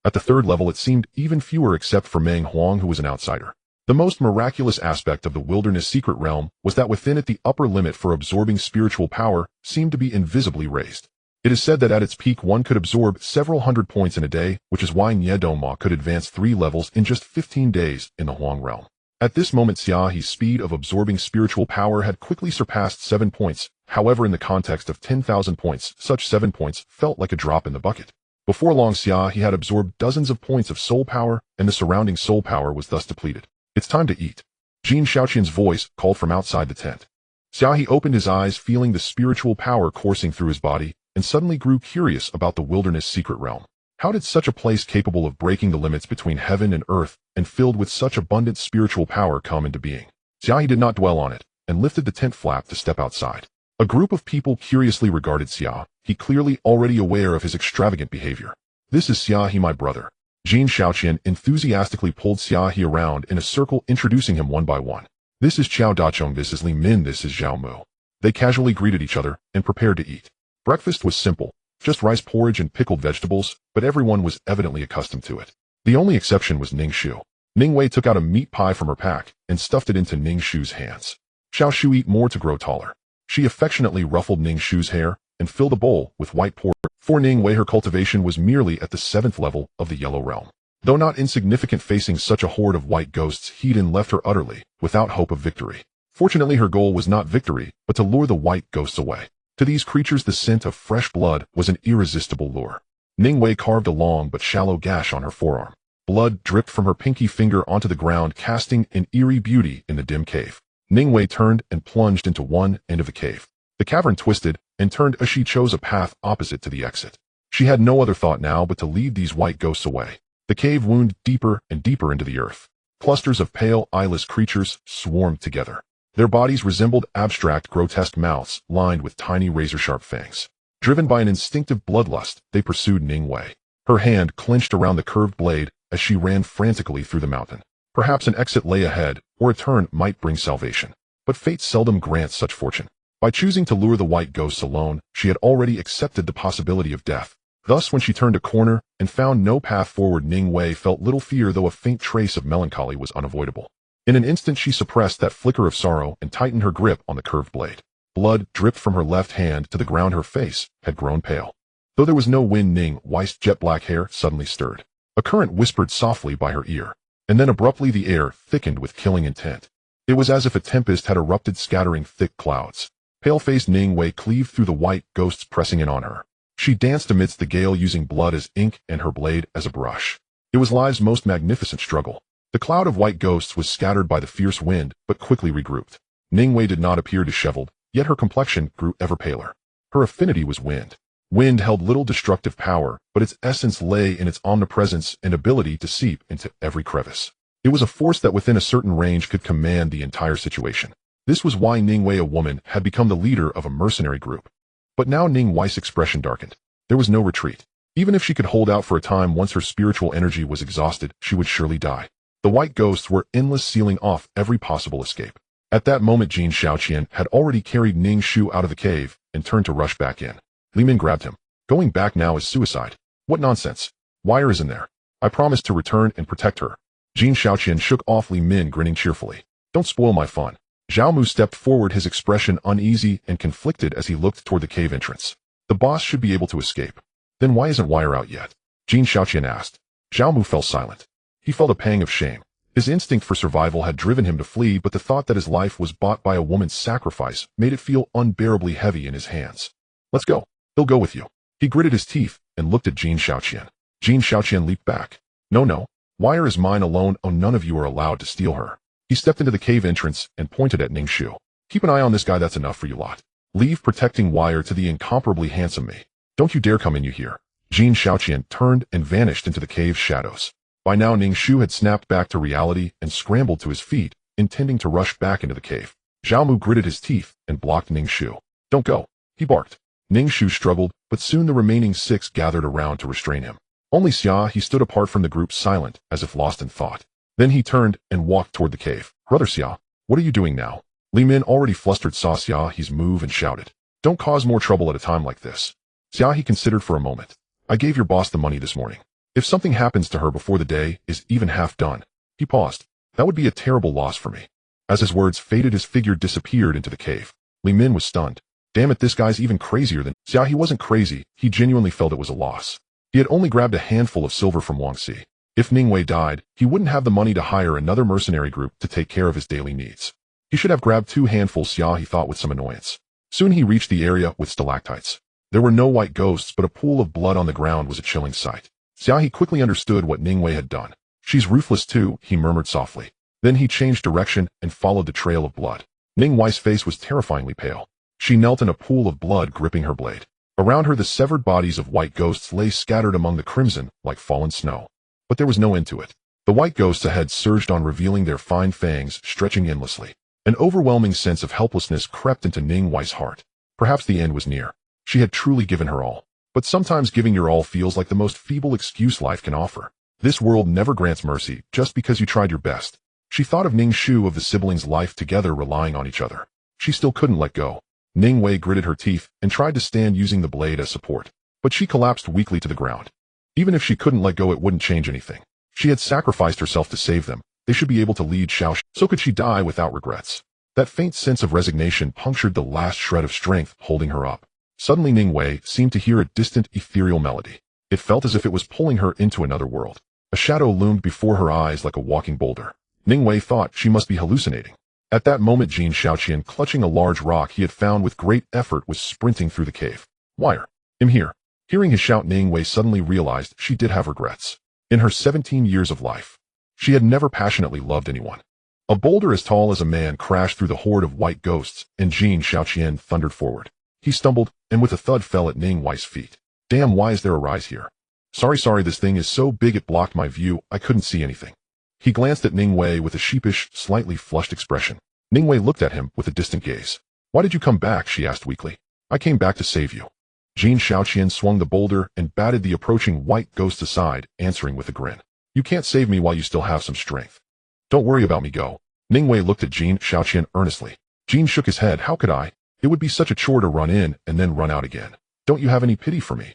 At the 3rd level, it seemed even fewer, except for Meng Huang, who was an outsider. The most miraculous aspect of the wilderness secret realm was that within it the upper limit for absorbing spiritual power seemed to be invisibly raised. It is said that at its peak one could absorb several hundred points in a day, which is why Nie Dongma could advance 3 levels in just 15 days in the Huang realm. At this moment, Xia He's speed of absorbing spiritual power had quickly surpassed 7 points. However, in the context of 10,000 points, such 7 points felt like a drop in the bucket. Before long, Xia He had absorbed dozens of points of soul power, and the surrounding soul power was thus depleted. It's time to eat. Jin Shaoqian's voice called from outside the tent. Xia He opened his eyes, feeling the spiritual power coursing through his body, and suddenly grew curious about the wilderness secret realm. How did such a place capable of breaking the limits between heaven and earth and filled with such abundant spiritual power come into being? Xia He did not dwell on it, and lifted the tent flap to step outside. A group of people curiously regarded Xia He, clearly already aware of his extravagant behavior. This is Xia He, my brother. Jin Shaoqian enthusiastically pulled Xia He around in a circle, introducing him one by one. This is Qiao Dachong, this is Li Min, this is Zhao Mu. They casually greeted each other and prepared to eat. Breakfast was simple, just rice porridge and pickled vegetables, but everyone was evidently accustomed to it. The only exception was Ning Shu. Ning Wei took out a meat pie from her pack and stuffed it into Ning Shu's hands. Xiao Shu eat more to grow taller. She affectionately ruffled Ning Shu's hair and filled a bowl with white porridge. For Ning Wei, her cultivation was merely at the 7th level of the Yellow Realm. Though not insignificant, facing such a horde of white ghosts, Hedon left her utterly without hope of victory. Fortunately, her goal was not victory, but to lure the white ghosts away. To these creatures, the scent of fresh blood was an irresistible lure. Ning Wei carved a long but shallow gash on her forearm. Blood dripped from her pinky finger onto the ground, casting an eerie beauty in the dim cave. Ningwei turned and plunged into one end of the cave. The cavern twisted and turned as she chose a path opposite to the exit. She had no other thought now but to lead these white ghosts away. The cave wound deeper and deeper into the earth. Clusters of pale, eyeless creatures swarmed together. Their bodies resembled abstract, grotesque mouths lined with tiny razor-sharp fangs. Driven by an instinctive bloodlust, they pursued Ningwei. Her hand clenched around the curved blade as she ran frantically through the mountain. Perhaps an exit lay ahead, or a turn might bring salvation. But fate seldom grants such fortune. By choosing to lure the white ghosts alone, she had already accepted the possibility of death. Thus, when she turned a corner and found no path forward, Ningwei felt little fear, though a faint trace of melancholy was unavoidable. In an instant she suppressed that flicker of sorrow and tightened her grip on the curved blade. Blood dripped from her left hand to the ground. Her face had grown pale. Though there was no wind, Ningwei's jet-black hair suddenly stirred. A current whispered softly by her ear, and then abruptly the air thickened with killing intent. It was as if a tempest had erupted, scattering thick clouds. Pale-faced Ningwei cleaved through the white ghosts pressing in on her. She danced amidst the gale, using blood as ink and her blade as a brush. It was life's most magnificent struggle. The cloud of white ghosts was scattered by the fierce wind, but quickly regrouped. Ningwei did not appear disheveled, yet her complexion grew ever paler. Her affinity was wind. Wind held little destructive power, but its essence lay in its omnipresence and ability to seep into every crevice. It was a force that within a certain range could command the entire situation. This was why Ningwei, a woman, had become the leader of a mercenary group. But now Ningwei's expression darkened. There was no retreat. Even if she could hold out for a time, once her spiritual energy was exhausted, she would surely die. The white ghosts were endless, sealing off every possible escape. At that moment, Jin Shaoqian had already carried Ning Shu out of the cave and turned to rush back in. Li Min grabbed him. Going back now is suicide. What nonsense. Wire is in there. I promised to return and protect her. Jin Shaoqian shook off Li Min, grinning cheerfully. Don't spoil my fun. Zhao Mu stepped forward, his expression uneasy and conflicted as he looked toward the cave entrance. The boss should be able to escape. Then why isn't Wire out yet? Jin Shaoqian asked. Zhao Mu fell silent. He felt a pang of shame. His instinct for survival had driven him to flee, but the thought that his life was bought by a woman's sacrifice made it feel unbearably heavy in his hands. Let's go. He'll go with you. He gritted his teeth and looked at Jin Shaoqian. Jin Shaoqian leaped back. No. Wire is mine alone. Oh, none of you are allowed to steal her. He stepped into the cave entrance and pointed at Ning Shu. Keep an eye on this guy, that's enough for you lot. Leave protecting Wire to the incomparably handsome me. Don't you dare come in, you hear. Jin Shaoqian turned and vanished into the cave's shadows. By now Ning Shu had snapped back to reality and scrambled to his feet, intending to rush back into the cave. Zhao Mu gritted his teeth and blocked Ning Shu. Don't go, he barked. Ning Shu struggled, but soon the remaining 6 gathered around to restrain him. Only Xia He stood apart from the group, silent, as if lost in thought. Then he turned and walked toward the cave. Brother Xia, what are you doing now? Li Min, already flustered, saw Xia He's move and shouted. Don't cause more trouble at a time like this. Xia He considered for a moment. I gave your boss the money this morning. If something happens to her before the day is even half done. He paused. That would be a terrible loss for me. As his words faded, his figure disappeared into the cave. Li Min was stunned. Damn it, this guy's even crazier than... Xia He wasn't crazy, he genuinely felt it was a loss. He had only grabbed a handful of silver from Wang Si. If Ningwei died, he wouldn't have the money to hire another mercenary group to take care of his daily needs. He should have grabbed 2 handfuls, Xia He thought with some annoyance. Soon he reached the area with stalactites. There were no white ghosts, but a pool of blood on the ground was a chilling sight. Xia He quickly understood what Ningwei had done. She's ruthless too, he murmured softly. Then he changed direction and followed the trail of blood. Ningwei's face was terrifyingly pale. She knelt in a pool of blood, gripping her blade. Around her the severed bodies of white ghosts lay scattered among the crimson like fallen snow. But there was no end to it. The white ghosts ahead surged on, revealing their fine fangs stretching endlessly. An overwhelming sense of helplessness crept into Ningwei's heart. Perhaps the end was near. She had truly given her all. But sometimes giving your all feels like the most feeble excuse life can offer. This world never grants mercy just because you tried your best. She thought of Ning Shu, of the siblings' life together, relying on each other. She still couldn't let go. Ningwei gritted her teeth and tried to stand, using the blade as support. But she collapsed weakly to the ground. Even if she couldn't let go, it wouldn't change anything. She had sacrificed herself to save them. They should be able to lead Xiao. So could she die without regrets? That faint sense of resignation punctured the last shred of strength holding her up. Suddenly Ningwei seemed to hear a distant, ethereal melody. It felt as if it was pulling her into another world. A shadow loomed before her eyes like a walking boulder. Ningwei thought she must be hallucinating. At that moment, Jin Shaoqian, clutching a large rock he had found with great effort, was sprinting through the cave. Wire. I'm here. Hearing his shout, Ningwei suddenly realized she did have regrets. In her 17 years of life, she had never passionately loved anyone. A boulder as tall as a man crashed through the horde of white ghosts, and Jin Xiaoqian thundered forward. He stumbled, and with a thud fell at Ning Wei's feet. Damn, why is there a rise here? Sorry, this thing is so big it blocked my view, I couldn't see anything. He glanced at Ning Wei with a sheepish, slightly flushed expression. Ning Wei looked at him with a distant gaze. Why did you come back? She asked weakly. I came back to save you. Jin Xiaoqian swung the boulder and batted the approaching white ghost aside, answering with a grin. You can't save me while you still have some strength. Don't worry about me, go. Ning Wei looked at Jin Xiaoqian earnestly. Jin shook his head. How could I? It would be such a chore to run in and then run out again. Don't you have any pity for me?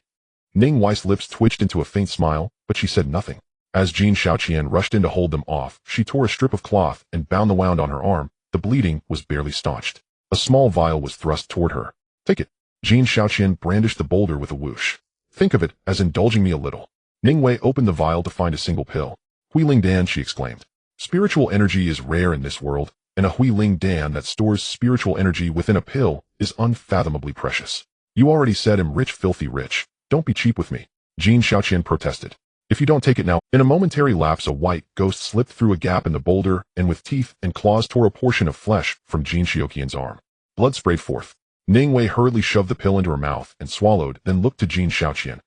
Ning Wei's lips twitched into a faint smile, but she said nothing. As Jin Xiaoqian rushed in to hold them off, she tore a strip of cloth and bound the wound on her arm. The bleeding was barely staunched. A small vial was thrust toward her. Take it. Jin Xiaoqian brandished the boulder with a whoosh. Think of it as indulging me a little. Ning Wei opened the vial to find a single pill. Hui Ling Dan, she exclaimed. Spiritual energy is rare in this world, and a Hui Ling Dan that stores spiritual energy within a pill is unfathomably precious. You already said I'm rich, filthy rich. Don't be cheap with me. Jin Xiaoqian protested. If you don't take it now. In a momentary lapse, a white ghost slipped through a gap in the boulder and with teeth and claws tore a portion of flesh from Jin Xiaoqian's arm. Blood sprayed forth. Ning Wei hurriedly shoved the pill into her mouth and swallowed, then looked to Jin Xiaoqian.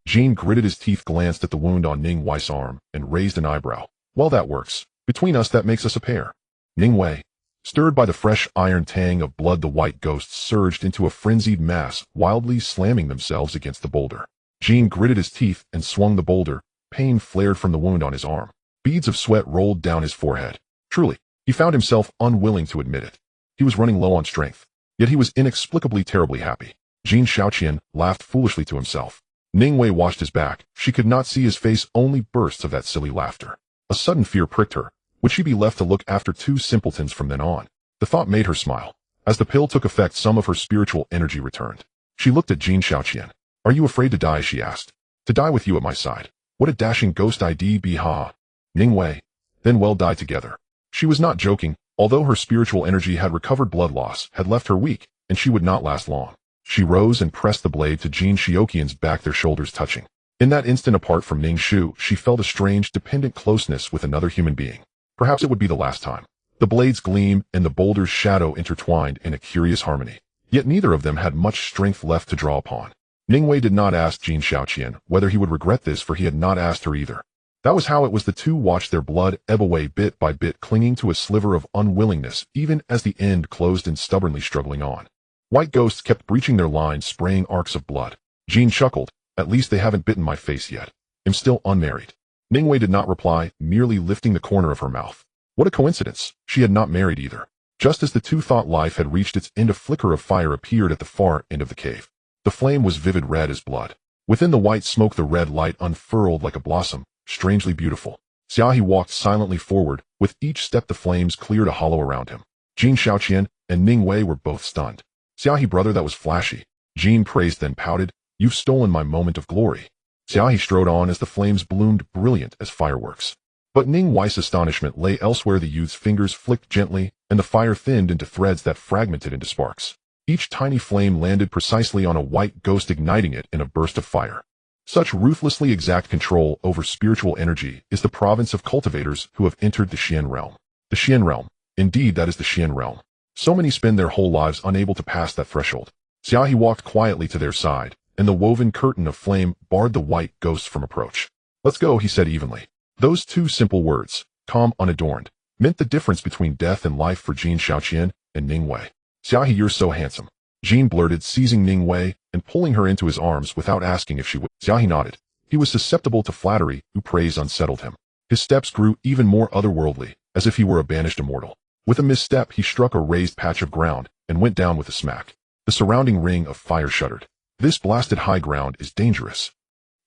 Jin gritted his teeth, glanced at the wound on Ning Wei's arm, and raised an eyebrow. Well, that works. Between us, that makes us a pair. Ning Wei. Stirred by the fresh iron tang of blood, the white ghosts surged into a frenzied mass, wildly slamming themselves against the boulder. Jin gritted his teeth and swung the boulder. Pain flared from the wound on his arm. Beads of sweat rolled down his forehead. Truly, he found himself unwilling to admit it. He was running low on strength. Yet he was inexplicably terribly happy. Jin Xiaoqian laughed foolishly to himself. Ning Wei washed his back. She could not see his face, only bursts of that silly laughter. A sudden fear pricked her. Would she be left to look after two simpletons from then on? The thought made her smile. As the pill took effect, some of her spiritual energy returned. She looked at Jin Xiaoqian. Are you afraid to die? She asked. To die with you at my side. What a dashing ghost ID be, ha. Ning Wei. Then we'll die together. She was not joking. Although her spiritual energy had recovered, blood loss had left her weak, and she would not last long. She rose and pressed the blade to Jin Xiaoqian's back, their shoulders touching. In that instant, apart from Ning Shu, she felt a strange, dependent closeness with another human being. Perhaps it would be the last time. The blade's gleam and the boulder's shadow intertwined in a curious harmony. Yet neither of them had much strength left to draw upon. Ning Wei did not ask Jin Xiaoqian whether he would regret this, for he had not asked her either. That was how it was. The two watched their blood ebb away bit by bit, clinging to a sliver of unwillingness, even as the end closed and stubbornly struggling on. White ghosts kept breaching their lines, spraying arcs of blood. Jin chuckled. At least they haven't bitten my face yet. I'm still unmarried. Ning Wei did not reply, merely lifting the corner of her mouth. What a coincidence. She had not married either. Just as the two thought life had reached its end, a flicker of fire appeared at the far end of the cave. The flame was vivid red as blood. Within the white smoke, the red light unfurled like a blossom, strangely beautiful. Xia He walked silently forward. With each step, the flames cleared a hollow around him. Jin Xiaoqian and Ning Wei were both stunned. Xia He, brother, that was flashy. Jin praised, then pouted. You've stolen my moment of glory. Xia He strode on as the flames bloomed, brilliant as fireworks. But Ning Wei's astonishment lay elsewhere. The youth's fingers flicked gently, and the fire thinned into threads that fragmented into sparks. Each tiny flame landed precisely on a white ghost, igniting it in a burst of fire. Such ruthlessly exact control over spiritual energy is the province of cultivators who have entered the Xian realm. The Xian realm. Indeed, that is the Xian realm. So many spend their whole lives unable to pass that threshold. Xia He walked quietly to their side, and the woven curtain of flame barred the white ghosts from approach. Let's go, he said evenly. Those two simple words, calm, unadorned, meant the difference between death and life for Jin Xiaoqian and Ning Wei. Xia He, you're so handsome. Jin blurted, seizing Ning Wei and pulling her into his arms without asking if she would. Xia He nodded. He was susceptible to flattery, whose praise unsettled him. His steps grew even more otherworldly, as if he were a banished immortal. With a misstep, he struck a raised patch of ground and went down with a smack. The surrounding ring of fire shuddered. This blasted high ground is dangerous.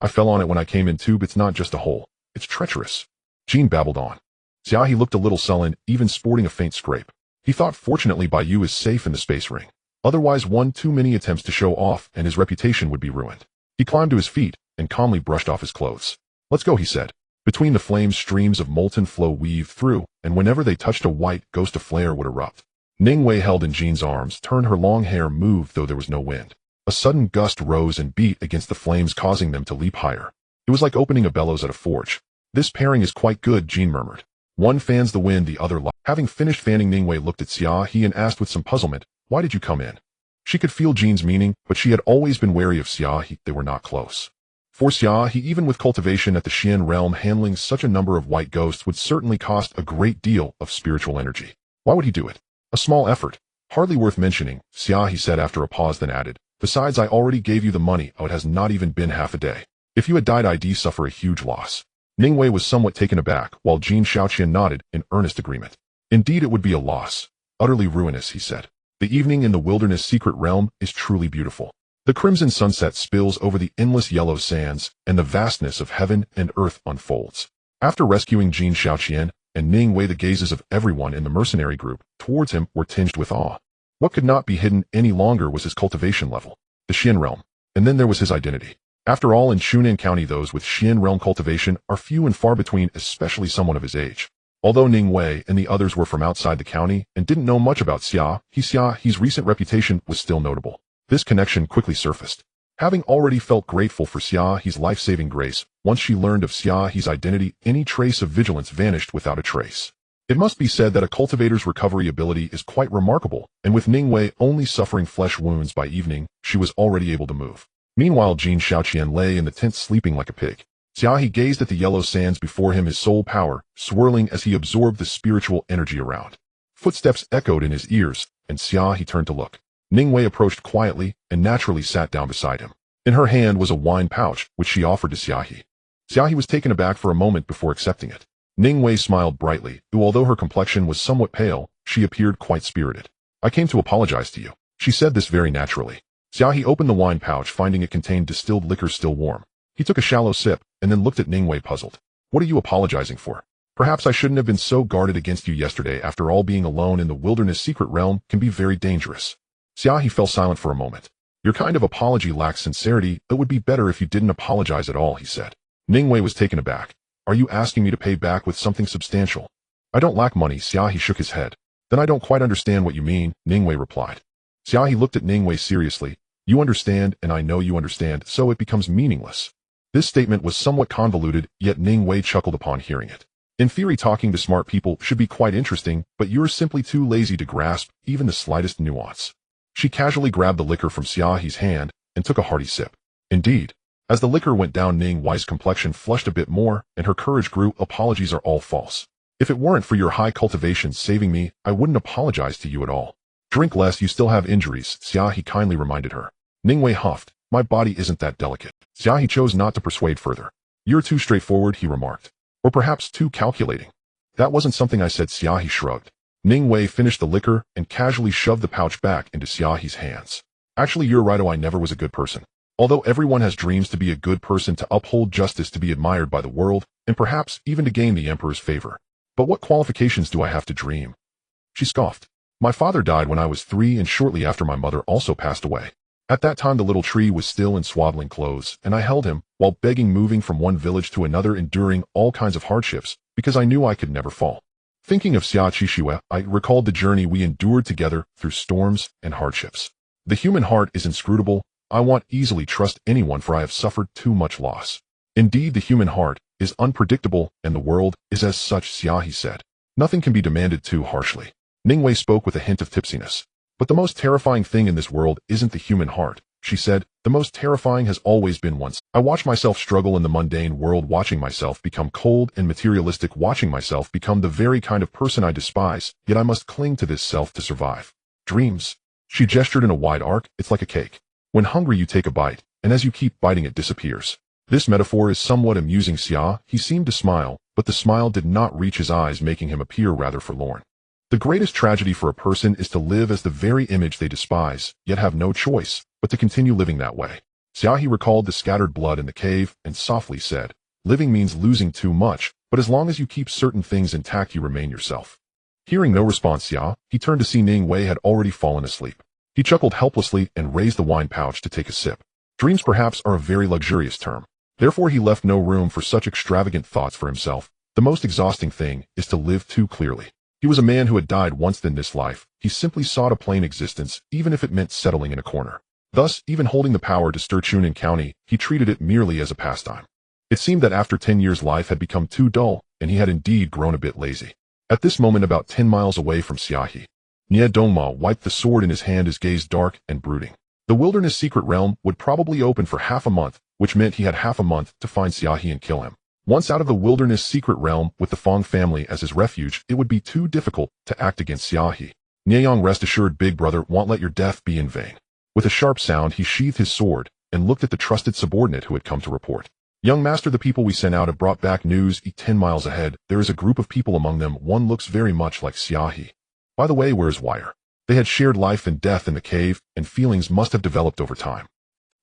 I fell on it when I came in tube. It's not just a hole. It's treacherous. Jin babbled on. Xia He looked a little sullen, even sporting a faint scrape. He thought, fortunately Bai is safe in the space ring. Otherwise, one too many attempts to show off and his reputation would be ruined. He climbed to his feet and calmly brushed off his clothes. Let's go, he said. Between the flames, streams of molten flow weaved through, and whenever they touched a white ghost, a flare would erupt. Ning Wei held in Jin's arms, turned. Her long hair moved though there was no wind. A sudden gust rose and beat against the flames, causing them to leap higher. It was like opening a bellows at a forge. This pairing is quite good, Jean murmured. One fans the wind, the other light. Having finished fanning, Ningwei looked at Xia He and asked with some puzzlement, "Why did you come in?" She could feel Jean's meaning, but she had always been wary of Xia He. They were not close. For Xia He, even with cultivation at the Xian realm, handling such a number of white ghosts would certainly cost a great deal of spiritual energy. Why would he do it? A small effort. Hardly worth mentioning, Xia He said after a pause, then added, "Besides, I already gave you the money. Oh, it has not even been half a day. If you had died, I'd suffer a huge loss." Ningwei was somewhat taken aback, while Jean Xiaoqian nodded in earnest agreement. "Indeed, it would be a loss. Utterly ruinous," he said. "The evening in the wilderness secret realm is truly beautiful. The crimson sunset spills over the endless yellow sands, and the vastness of heaven and earth unfolds." After rescuing Jean Xiaoqian and Ningwei, the gazes of everyone in the mercenary group towards him were tinged with awe. What could not be hidden any longer was his cultivation level, the Xian realm, and then there was his identity. After all, in Shunan County, those with Xian realm cultivation are few and far between, especially someone of his age. Although Ningwei and the others were from outside the county and didn't know much about Xia He's recent reputation was still notable. This connection quickly surfaced. Having already felt grateful for Xia He's life-saving grace, once she learned of Xia He's identity, any trace of vigilance vanished without a trace. It must be said that a cultivator's recovery ability is quite remarkable, and with Ningwei only suffering flesh wounds by evening, she was already able to move. Meanwhile, Jean Xiaoqian lay in the tent sleeping like a pig. Xia He gazed at the yellow sands before him, his soul power swirling as he absorbed the spiritual energy around. Footsteps echoed in his ears, and Xia He turned to look. Ningwei approached quietly and naturally sat down beside him. In her hand was a wine pouch, which she offered to Xia He. Xia He was taken aback for a moment before accepting it. Ningwei smiled brightly, who, although her complexion was somewhat pale, she appeared quite spirited. "I came to apologize to you." She said this very naturally. Xia He opened the wine pouch, finding it contained distilled liquor still warm. He took a shallow sip, and then looked at Ningwei puzzled. "What are you apologizing for? Perhaps I shouldn't have been so guarded against you yesterday. After all, being alone in the wilderness secret realm can be very dangerous." Xia He fell silent for a moment. "Your kind of apology lacks sincerity. It would be better if you didn't apologize at all," he said. Ningwei was taken aback. "Are you asking me to pay back with something substantial?" "I don't lack money." Xia He shook his head. "Then I don't quite understand what you mean," Ningwei replied. Xia He looked at Ningwei seriously. "You understand, and I know you understand, so it becomes meaningless." This statement was somewhat convoluted, yet Ningwei chuckled upon hearing it. "In theory, talking to smart people should be quite interesting, but you're simply too lazy to grasp even the slightest nuance." She casually grabbed the liquor from Xia He's hand and took a hearty sip. Indeed, as the liquor went down, Ningwei's complexion flushed a bit more, and her courage grew. "Apologies are all false. If it weren't for your high cultivation saving me, I wouldn't apologize to you at all. Drink less, you still have injuries," Xia He kindly reminded her. Ningwei huffed. "My body isn't that delicate." Xia He chose not to persuade further. "You're too straightforward," he remarked. "Or perhaps too calculating." "That wasn't something I said," Xia He shrugged. Ningwei finished the liquor and casually shoved the pouch back into Xia He's hands. "Actually, you're right. I never was a good person. Although everyone has dreams to be a good person, to uphold justice, to be admired by the world, and perhaps even to gain the emperor's favor. But what qualifications do I have to dream?" She scoffed. "My father died when I was 3, and shortly after my mother also passed away. At that time the little tree was still in swaddling clothes, and I held him, while begging, moving from one village to another, enduring all kinds of hardships, because I knew I could never fall. Thinking of Xia Qishiwe, I recalled the journey we endured together through storms and hardships. The human heart is inscrutable. I won't easily trust anyone, for I have suffered too much loss. Indeed, the human heart is unpredictable, and the world is as such," Xia He said. "Nothing can be demanded too harshly." Ningwei spoke with a hint of tipsiness. "But the most terrifying thing in this world isn't the human heart," she said. "The most terrifying has always been once. I watch myself struggle in the mundane world, watching myself become cold and materialistic, watching myself become the very kind of person I despise, yet I must cling to this self to survive. Dreams." She gestured in a wide arc. "It's like a cake. When hungry you take a bite, and as you keep biting it disappears." This metaphor is somewhat amusing. Xia He seemed to smile, but the smile did not reach his eyes, making him appear rather forlorn. The greatest tragedy for a person is to live as the very image they despise, yet have no choice but to continue living that way. Xia He recalled the scattered blood in the cave and softly said, "Living means losing too much, but as long as you keep certain things intact you remain yourself." Hearing no response, Xia He turned to see Ningwei had already fallen asleep. He chuckled helplessly and raised the wine pouch to take a sip. Dreams perhaps are a very luxurious term. Therefore he left no room for such extravagant thoughts for himself. The most exhausting thing is to live too clearly. He was a man who had died once in this life. He simply sought a plain existence, even if it meant settling in a corner. Thus, even holding the power to stir Chunin County, he treated it merely as a pastime. It seemed that after 10 years life had become too dull, and he had indeed grown a bit lazy. At this moment about 10 miles away from Xia He, Dongma wiped the sword in his hand, his gaze dark and brooding. The wilderness secret realm would probably open for half a month, which meant he had half a month to find Xia He and kill him. Once out of the wilderness secret realm with the Fong family as his refuge, it would be too difficult to act against Xia He. Nieyang, rest assured, big brother won't let your death be in vain. With a sharp sound, he sheathed his sword and looked at the trusted subordinate who had come to report. Young master, the people we sent out have brought back news. 10 miles ahead, there is a group of people among them. One looks very much like Xia He. By the way, where's Wire? They had shared life and death in the cave, and feelings must have developed over time.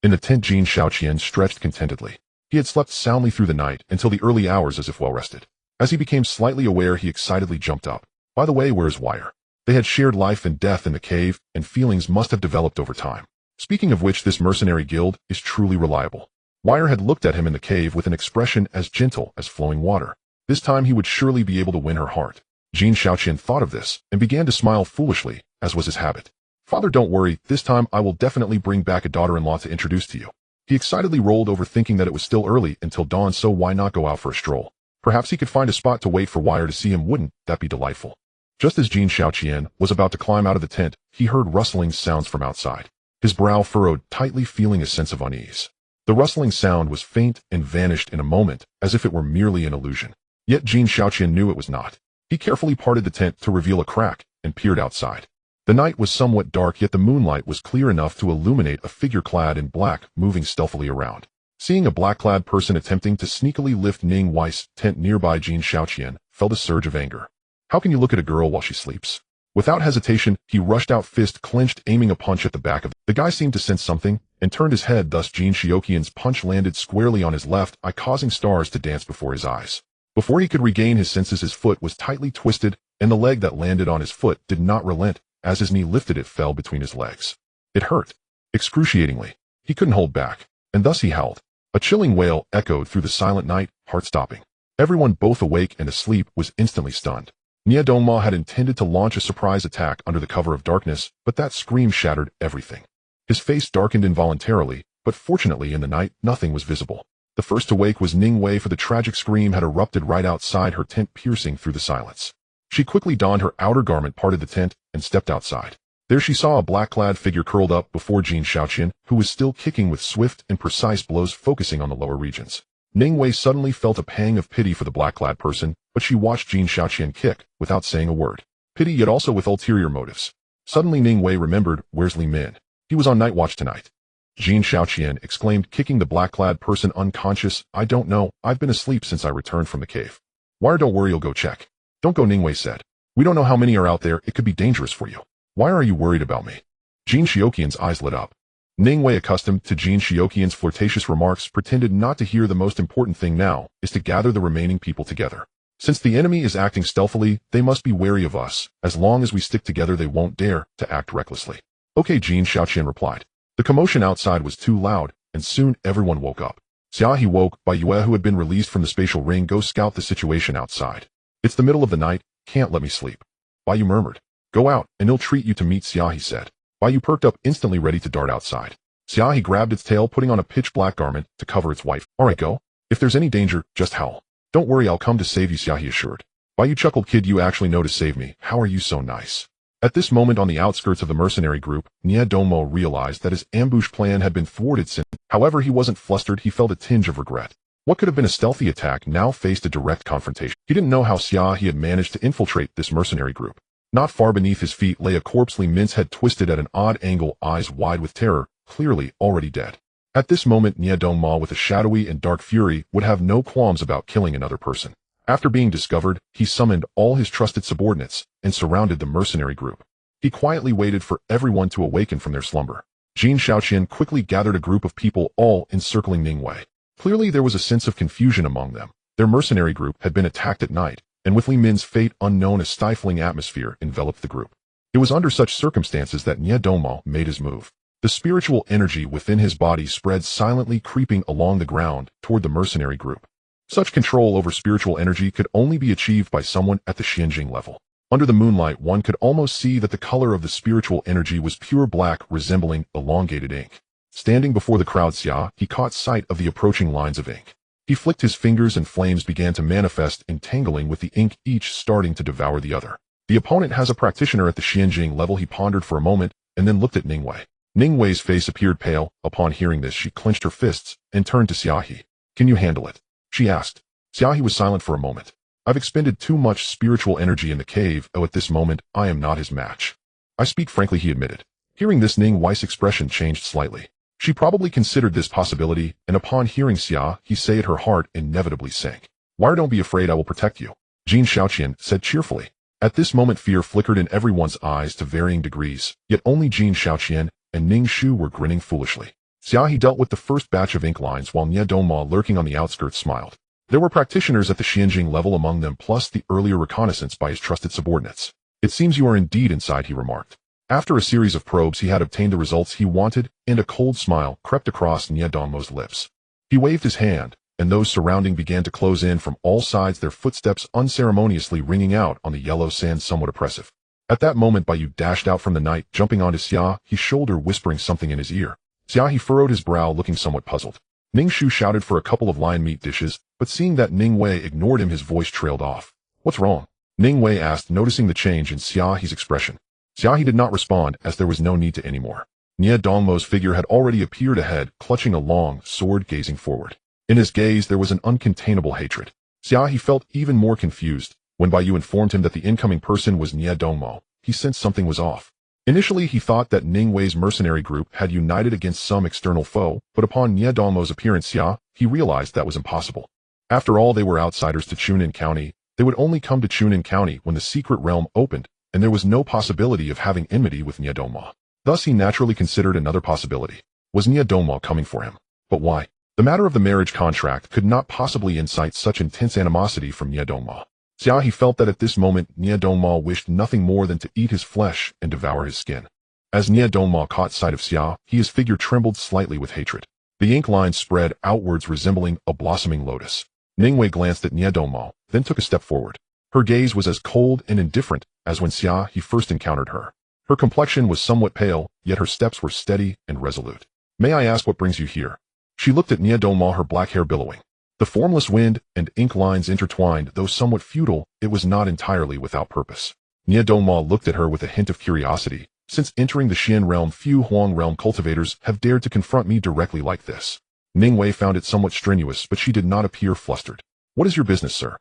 In the tent, Jin Shaoqian stretched contentedly. He had slept soundly through the night until the early hours as if well rested. As he became slightly aware, he excitedly jumped up. By the way, where's Wire? They had shared life and death in the cave, and feelings must have developed over time. Speaking of which, this mercenary guild is truly reliable. Wire had looked at him in the cave with an expression as gentle as flowing water. This time he would surely be able to win her heart. Jin Shaoqian thought of this and began to smile foolishly, as was his habit. Father, don't worry, this time I will definitely bring back a daughter-in-law to introduce to you. He excitedly rolled over, thinking that it was still early until dawn, so why not go out for a stroll? Perhaps he could find a spot to wait for Wire to see him. Wouldn't that be delightful? Just as Jin Shaoqian was about to climb out of the tent, he heard rustling sounds from outside. His brow furrowed tightly, feeling a sense of unease. The rustling sound was faint and vanished in a moment, as if it were merely an illusion. Yet Jin Shaoqian knew it was not. He carefully parted the tent to reveal a crack and peered outside. The night was somewhat dark, yet the moonlight was clear enough to illuminate a figure clad in black moving stealthily around. Seeing a black-clad person attempting to sneakily lift Ning Wei's tent nearby, Jin Shaoqian felt a surge of anger. How can you look at a girl while she sleeps? Without hesitation, he rushed out, fist clenched, aiming a punch at the back of the guy. Seemed to sense something and turned his head, thus Jin Shaoqian's punch landed squarely on his left eye, causing stars to dance before his eyes. Before he could regain his senses, his foot was tightly twisted, and the leg that landed on his foot did not relent. As his knee lifted, it fell between his legs. It hurt excruciatingly. He couldn't hold back, and thus he howled. A chilling wail echoed through the silent night, heart-stopping. Everyone, both awake and asleep, was instantly stunned. Dongma had intended to launch a surprise attack under the cover of darkness, but that scream shattered everything. His face darkened involuntarily, but fortunately in the night, nothing was visible. The first to wake was Ning Wei, for the tragic scream had erupted right outside her tent, piercing through the silence. She quickly donned her outer garment, parted the tent, and stepped outside. There she saw a black-clad figure curled up before Jin Shaoqian, who was still kicking with swift and precise blows, focusing on the lower regions. Ning Wei suddenly felt a pang of pity for the black-clad person, but she watched Jin Shaoqian kick without saying a word. Pity, yet also with ulterior motives. Suddenly Ning Wei remembered, where's Li Min? He was on night watch tonight. Jin Shaoqian exclaimed, kicking the black-clad person unconscious. I don't know, I've been asleep since I returned from the cave. Wire, don't worry, you'll go check. Don't go, Ning Wei said. We don't know how many are out there, it could be dangerous for you. Why are you worried about me? Jin Shaoqian's eyes lit up. Ning Wei, accustomed to Jin Shaoqian's flirtatious remarks, pretended not to hear. The most important thing now is to gather the remaining people together. Since the enemy is acting stealthily, they must be wary of us. As long as we stick together, they won't dare to act recklessly. Okay, Jin Shaoqian replied. The commotion outside was too loud, and soon everyone woke up. Xia He woke by Yue, who had been released from the spatial ring. Go scout the situation outside. It's the middle of the night, can't let me sleep. Bai Yu murmured. Go out, and he'll treat you to meet, Xia He said. Bai Yu perked up, instantly ready to dart outside. Xia He grabbed its tail, putting on a pitch-black garment to cover its wife. Alright, go. If there's any danger, just howl. Don't worry, I'll come to save you, Xia He assured. Bai Yu chuckled. Kid, you actually know to save me. How are you so nice? At this moment, on the outskirts of the mercenary group, Dongma realized that his ambush plan had been thwarted. However, he wasn't flustered. He felt a tinge of regret. What could have been a stealthy attack now faced a direct confrontation. He didn't know how Xia He had managed to infiltrate this mercenary group. Not far beneath his feet lay a corpse, Li Min's head twisted at an odd angle, eyes wide with terror, clearly already dead. At this moment, Dongma, with a shadowy and dark fury, would have no qualms about killing another person. After being discovered, he summoned all his trusted subordinates and surrounded the mercenary group. He quietly waited for everyone to awaken from their slumber. Jin Shaoqian quickly gathered a group of people, all encircling Ning Wei. Clearly there was a sense of confusion among them. Their mercenary group had been attacked at night, and with Li Min's fate unknown, a stifling atmosphere enveloped the group. It was under such circumstances that Dongma made his move. The spiritual energy within his body spread silently, creeping along the ground toward the mercenary group. Such control over spiritual energy could only be achieved by someone at the xianxia level. Under the moonlight, one could almost see that the color of the spiritual energy was pure black, resembling elongated ink. Standing before the crowd, Xia He caught sight of the approaching lines of ink. He flicked his fingers and flames began to manifest, entangling with the ink, each starting to devour the other. The opponent has a practitioner at the xianxia level. He pondered for a moment and then looked at Ningwei. Ningwei's face appeared pale. Upon hearing this, she clenched her fists and turned to Xia He. Can you handle it? She asked. Xia He was silent for a moment. I've expended too much spiritual energy in the cave. At this moment, I am not his match. I speak frankly, he admitted. Hearing this, Ningwei's expression changed slightly. She probably considered this possibility, and upon hearing Xia He say it, her heart inevitably sank. Why, don't be afraid, I will protect you, Jin Shaoqian said cheerfully. At this moment, fear flickered in everyone's eyes to varying degrees, yet only Jin Shaoqian and Ning Shu were grinning foolishly. Xia He dealt with the first batch of ink lines while Nie Dongma, lurking on the outskirts, smiled. There were practitioners at the xianxia level among them, plus the earlier reconnaissance by his trusted subordinates. It seems you are indeed inside, he remarked. After a series of probes, he had obtained the results he wanted, and a cold smile crept across Nie Dongma's lips. He waved his hand, and those surrounding began to close in from all sides, their footsteps unceremoniously ringing out on the yellow sand, somewhat oppressive. At that moment, Baiyu dashed out from the night, jumping onto Xia He's shoulder, whispering something in his ear. Xia He furrowed his brow, looking somewhat puzzled. Ning Shu shouted for a couple of lion meat dishes, but seeing that Ning Wei ignored him, his voice trailed off. What's wrong? Ning Wei asked, noticing the change in Xia He's expression. Xia He did not respond, as there was no need to anymore. Nie Dongmo's figure had already appeared ahead, clutching a long sword, gazing forward. In his gaze there was an uncontainable hatred. Xia He felt even more confused. When Baiyu informed him that the incoming person was Nie Dongmo, he sensed something was off. Initially he thought that Ning Wei's mercenary group had united against some external foe, but upon Nie Dongmo's appearance, he realized that was impossible. After all, they were outsiders to Chunin County. They would only come to Chunin County when the secret realm opened, and there was no possibility of having enmity with Nie Dongma. Thus he naturally considered another possibility. Was Nie Dongma coming for him? But why? The matter of the marriage contract could not possibly incite such intense animosity from Nie Dongma. Xia He felt that at this moment Nie Dongma wished nothing more than to eat his flesh and devour his skin. As Nie Dongma caught sight of Xia He, his figure trembled slightly with hatred. The ink line spread outwards, resembling a blossoming lotus. Ningwei glanced at Nie Dongma, then took a step forward. Her gaze was as cold and indifferent as when Xia He first encountered her. Her complexion was somewhat pale, yet her steps were steady and resolute. May I ask what brings you here? She looked at Nie Dongma, her black hair billowing. The formless wind and ink lines intertwined, though somewhat futile, it was not entirely without purpose. Nie Dongma looked at her with a hint of curiosity. Since entering the Xian realm, few Huang realm cultivators have dared to confront me directly like this. Ningwei found it somewhat strenuous, but she did not appear flustered. What is your business, sir?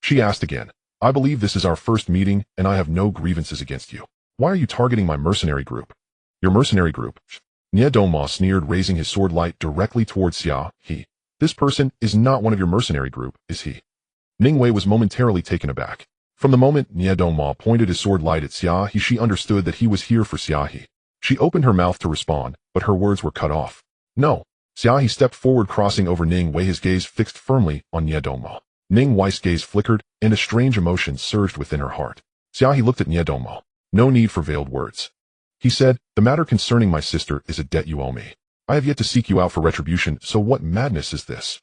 She asked again. I believe this is our first meeting, and I have no grievances against you. Why are you targeting my mercenary group? Your mercenary group? Nie Dongma sneered, raising his sword light directly towards Xia He. This person is not one of your mercenary group, is he? Ningwei was momentarily taken aback. From the moment Nie Dongma pointed his sword light at Xia He, she understood that he was here for Xia He. She opened her mouth to respond, but her words were cut off. No. Xia He stepped forward, crossing over Ningwei, his gaze fixed firmly on Nie Dongma. Ningwei's gaze flickered, and a strange emotion surged within her heart. Xia He looked at Nie Dongma. No need for veiled words. He said, the matter concerning my sister is a debt you owe me. I have yet to seek you out for retribution, so what madness is this?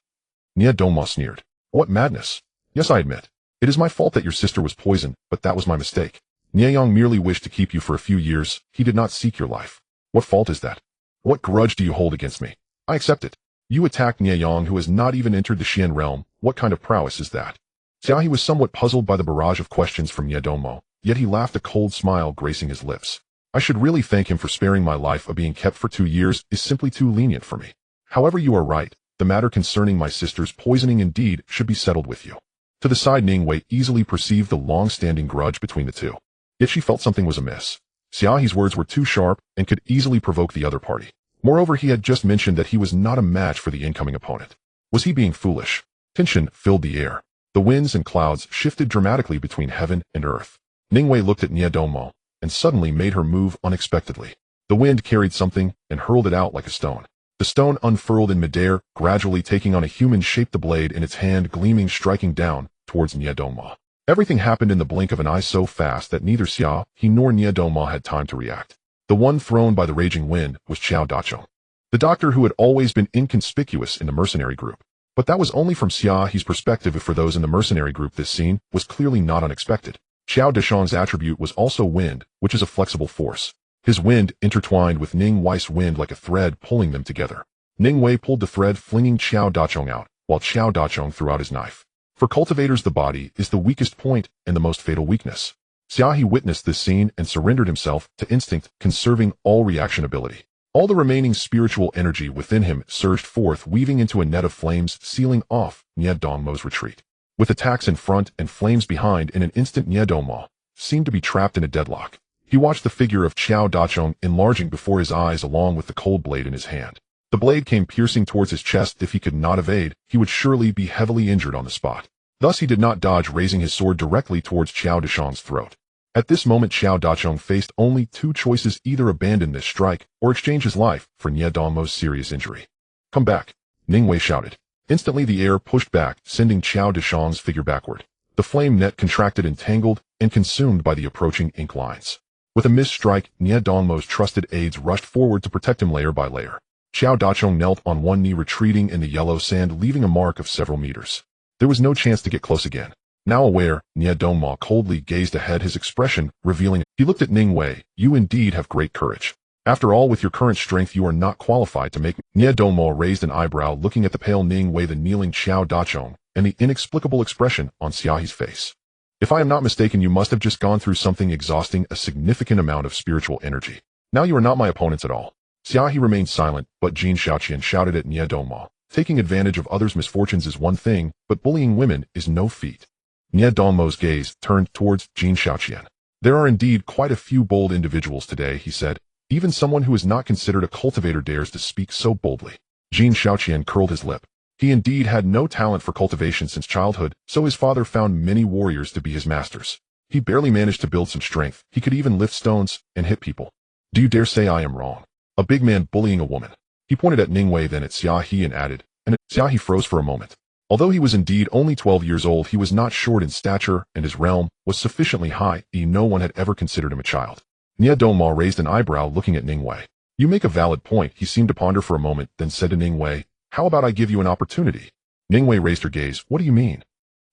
Nie Dongma sneered. What madness? Yes, I admit. It is my fault that your sister was poisoned, but that was my mistake. Nie Yang merely wished to keep you for a few years. He did not seek your life. What fault is that? What grudge do you hold against me? I accept it. You attacked Nie Yang, who has not even entered the Xian realm. What kind of prowess is that? Xia He was somewhat puzzled by the barrage of questions from Nie Dongma, yet he laughed, a cold smile gracing his lips. I should really thank him for sparing my life. Of being kept for 2 years is simply too lenient for me. However, you are right. The matter concerning my sister's poisoning indeed should be settled with you. To the side, Ningwei easily perceived the long-standing grudge between the two. Yet she felt something was amiss. Xia He's words were too sharp and could easily provoke the other party. Moreover, he had just mentioned that he was not a match for the incoming opponent. Was he being foolish? Tension filled the air. The winds and clouds shifted dramatically between heaven and earth. Ningwei looked at Nie Dongma and suddenly made her move unexpectedly. The wind carried something and hurled it out like a stone. The stone unfurled in midair, gradually taking on a human shape, the blade in its hand gleaming, striking down towards Nie Dongma. Everything happened in the blink of an eye, so fast that neither Xia He nor Nie Dongma had time to react. The one thrown by the raging wind was Chao Dachong, the doctor who had always been inconspicuous in the mercenary group. But that was only from Xia He's perspective. For those in the mercenary group, this scene was clearly not unexpected. Chao Dachong's attribute was also wind, which is a flexible force. His wind intertwined with Ning Wei's wind like a thread, pulling them together. Ning Wei pulled the thread, flinging Chao Dachong out, while Xiao Dachong threw out his knife. For cultivators, the body is the weakest point and the most fatal weakness. Xia He witnessed this scene and surrendered himself to instinct, conserving all reaction ability. All the remaining spiritual energy within him surged forth, weaving into a net of flames, sealing off Nie Dongmo's retreat. With attacks in front and flames behind, in an instant Nie Dongmo seemed to be trapped in a deadlock. He watched the figure of Xiao Dachong enlarging before his eyes along with the cold blade in his hand. The blade came piercing towards his chest. If he could not evade, he would surely be heavily injured on the spot. Thus he did not dodge, raising his sword directly towards Xiao Dachong's throat. At this moment Xiao Dachong faced only two choices: either abandon this strike or exchange his life for Nie Dongmo's serious injury. "Come back," Ningwei shouted. Instantly the air pushed back, sending Xiao Dachong's figure backward. The flame net contracted, entangled, and consumed by the approaching ink lines. With a missed strike, Nie Dongmo's trusted aides rushed forward to protect him layer by layer. Xiao Dachong knelt on one knee, retreating in the yellow sand, leaving a mark of several meters. There was no chance to get close again. Now aware, Nie Dongmo coldly gazed ahead, his expression revealing. He looked at Ningwei. "You indeed have great courage. After all, with your current strength you are not qualified to make me." Nie Dongmo raised an eyebrow, looking at the pale Ningwei, the kneeling Xiao Dachong, and the inexplicable expression on Xia He's face. "If I am not mistaken, you must have just gone through something exhausting a significant amount of spiritual energy. Now you are not my opponents at all." Xia He remained silent, but Jin Shaoqian shouted at Nie Dongmo. "Taking advantage of others' misfortunes is one thing, but bullying women is no feat." Nie Dongmo's gaze turned towards Jin Shaoqian. "There are indeed quite a few bold individuals today," he said. "Even someone who is not considered a cultivator dares to speak so boldly." Jin Shaoqian curled his lip. He indeed had no talent for cultivation since childhood, so his father found many warriors to be his masters. He barely managed to build some strength. He could even lift stones and hit people. "Do you dare say I am wrong? A big man bullying a woman." He pointed at Ningwei, then at Xia He, and added, and Xia He froze for a moment. Although he was indeed only 12 years old, he was not short in stature, and his realm was sufficiently high that no one had ever considered him a child. Nie Dongmo raised an eyebrow, looking at Ningwei. "You make a valid point." He seemed to ponder for a moment, then said to Ningwei, "How about I give you an opportunity?" Ningwei raised her gaze. "What do you mean?"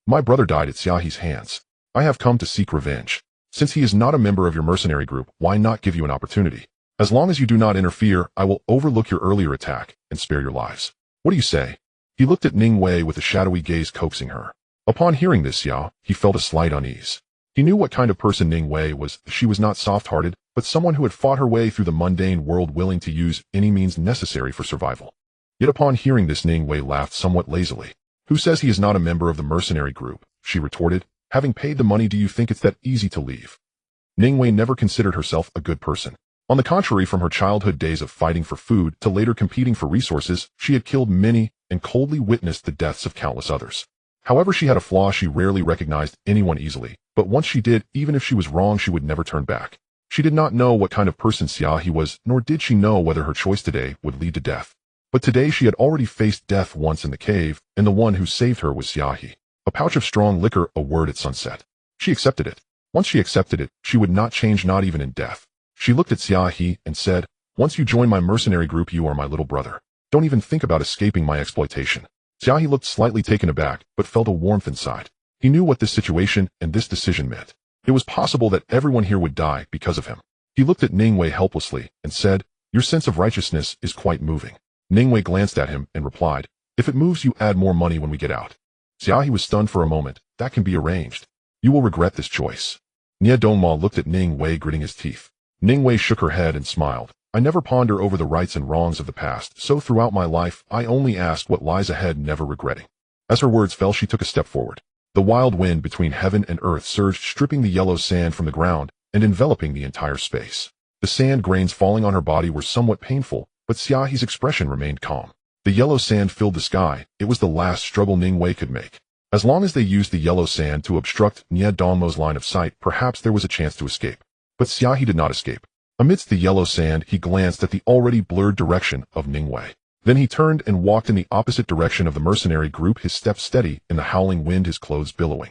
"My brother died at Xia He's hands. I have come to seek revenge. Since he is not a member of your mercenary group, why not give you an opportunity? As long as you do not interfere, I will overlook your earlier attack and spare your lives. What do you say?" He looked at Ningwei with a shadowy gaze, coaxing her. Upon hearing this, he felt a slight unease. He knew what kind of person Ningwei was. She was not soft-hearted, but someone who had fought her way through the mundane world, willing to use any means necessary for survival. Yet upon hearing this, Ningwei laughed somewhat lazily. "Who says he is not a member of the mercenary group?" she retorted. "Having paid the money, do you think it's that easy to leave?" Ningwei never considered herself a good person. On the contrary, from her childhood days of fighting for food to later competing for resources, she had killed many and coldly witnessed the deaths of countless others. However, she had a flaw: she rarely recognized anyone easily, but once she did, even if she was wrong, she would never turn back. She did not know what kind of person Xia He was, nor did she know whether her choice today would lead to death. But today she had already faced death once in the cave, and the one who saved her was Xia He. A pouch of strong liquor, a word at sunset. She accepted it. Once she accepted it, she would not change, not even in death. She looked at Xia He and said, "Once you join my mercenary group, you are my little brother. Don't even think about escaping my exploitation." Xia He looked slightly taken aback, but felt a warmth inside. He knew what this situation and this decision meant. It was possible that everyone here would die because of him. He looked at Ningwei helplessly and said, "Your sense of righteousness is quite moving." Ningwei glanced at him and replied, "If it moves you, add more money when we get out." Xia He was stunned for a moment. "That can be arranged. You will regret this choice." Nie Dongmo looked at Ningwei, gritting his teeth. Ningwei shook her head and smiled. "I never ponder over the rights and wrongs of the past, so throughout my life I only ask what lies ahead, never regretting." As her words fell, she took a step forward. The wild wind between heaven and earth surged, stripping the yellow sand from the ground and enveloping the entire space. The sand grains falling on her body were somewhat painful, but Xia He's expression remained calm. The yellow sand filled the sky. It was the last struggle Ningwei could make. As long as they used the yellow sand to obstruct Nie Dongmo's line of sight, perhaps there was a chance to escape. But Xia He did not escape. Amidst the yellow sand, he glanced at the already blurred direction of Ningwei. Then he turned and walked in the opposite direction of the mercenary group, his steps steady in the howling wind, his clothes billowing.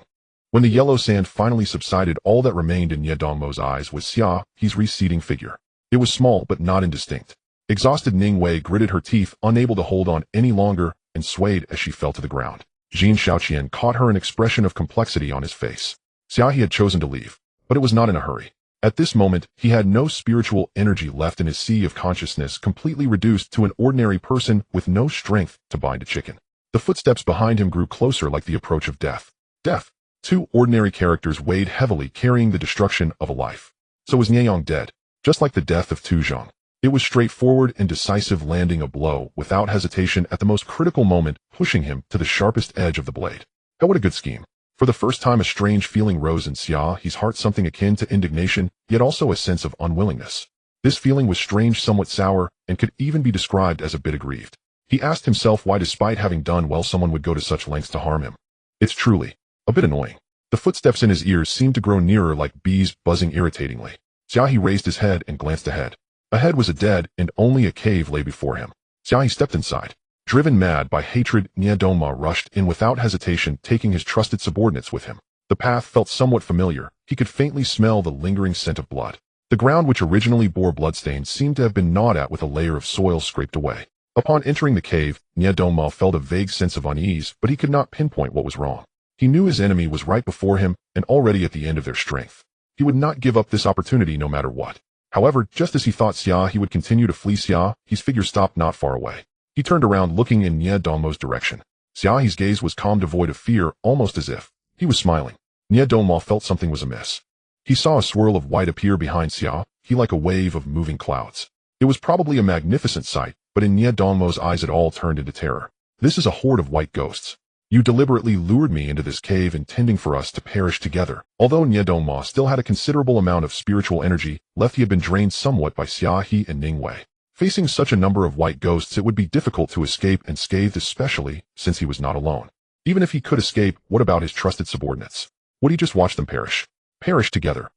When the yellow sand finally subsided, all that remained in Nie Dongmo's eyes was Xia He's receding figure. It was small but not indistinct. Exhausted, Ningwei gritted her teeth, unable to hold on any longer, and swayed as she fell to the ground. Jin Shaoqian caught her, an expression of complexity on his face. Xia He had chosen to leave, but it was not in a hurry. At this moment, he had no spiritual energy left in his sea of consciousness, completely reduced to an ordinary person with no strength to bind a chicken. The footsteps behind him grew closer like the approach of death. Death. Two ordinary characters weighed heavily, carrying the destruction of a life. So was Nieyang dead, just like the death of Tu Zhang. It was straightforward and decisive, landing a blow without hesitation at the most critical moment, pushing him to the sharpest edge of the blade. Oh, what a good scheme. For the first time, a strange feeling rose in Xia He's heart, something akin to indignation, yet also a sense of unwillingness. This feeling was strange, somewhat sour, and could even be described as a bit aggrieved. He asked himself why, despite having done well, someone would go to such lengths to harm him. It's truly a bit annoying. The footsteps in his ears seemed to grow nearer, like bees buzzing irritatingly. Xia He raised his head and glanced ahead. Ahead was a dead, and only a cave lay before him. Xia He stepped inside. Driven mad by hatred, Nieyang rushed in without hesitation, taking his trusted subordinates with him. The path felt somewhat familiar. He could faintly smell the lingering scent of blood. The ground, which originally bore bloodstains, seemed to have been gnawed at with a layer of soil scraped away. Upon entering the cave, Nieyang felt a vague sense of unease, but he could not pinpoint what was wrong. He knew his enemy was right before him, and already at the end of their strength. He would not give up this opportunity no matter what. However, just as he thought Xia He would continue to flee, Xia He's figure stopped not far away. He turned around, looking in Nieyang's direction. Xia He's gaze was calm, devoid of fear, almost as if he was smiling. Nieyang felt something was amiss. He saw a swirl of white appear behind Xia He like a wave of moving clouds. It was probably a magnificent sight, but in Nieyang's eyes it all turned into terror. This is a horde of white ghosts. You deliberately lured me into this cave, intending for us to perish together. Although Nieyang still had a considerable amount of spiritual energy left, he had been drained somewhat by Xia He and Ning Wei. Facing such a number of white ghosts, it would be difficult to escape unscathed, especially since he was not alone. Even if he could escape, what about his trusted subordinates? Would he just watch them perish? Perish together?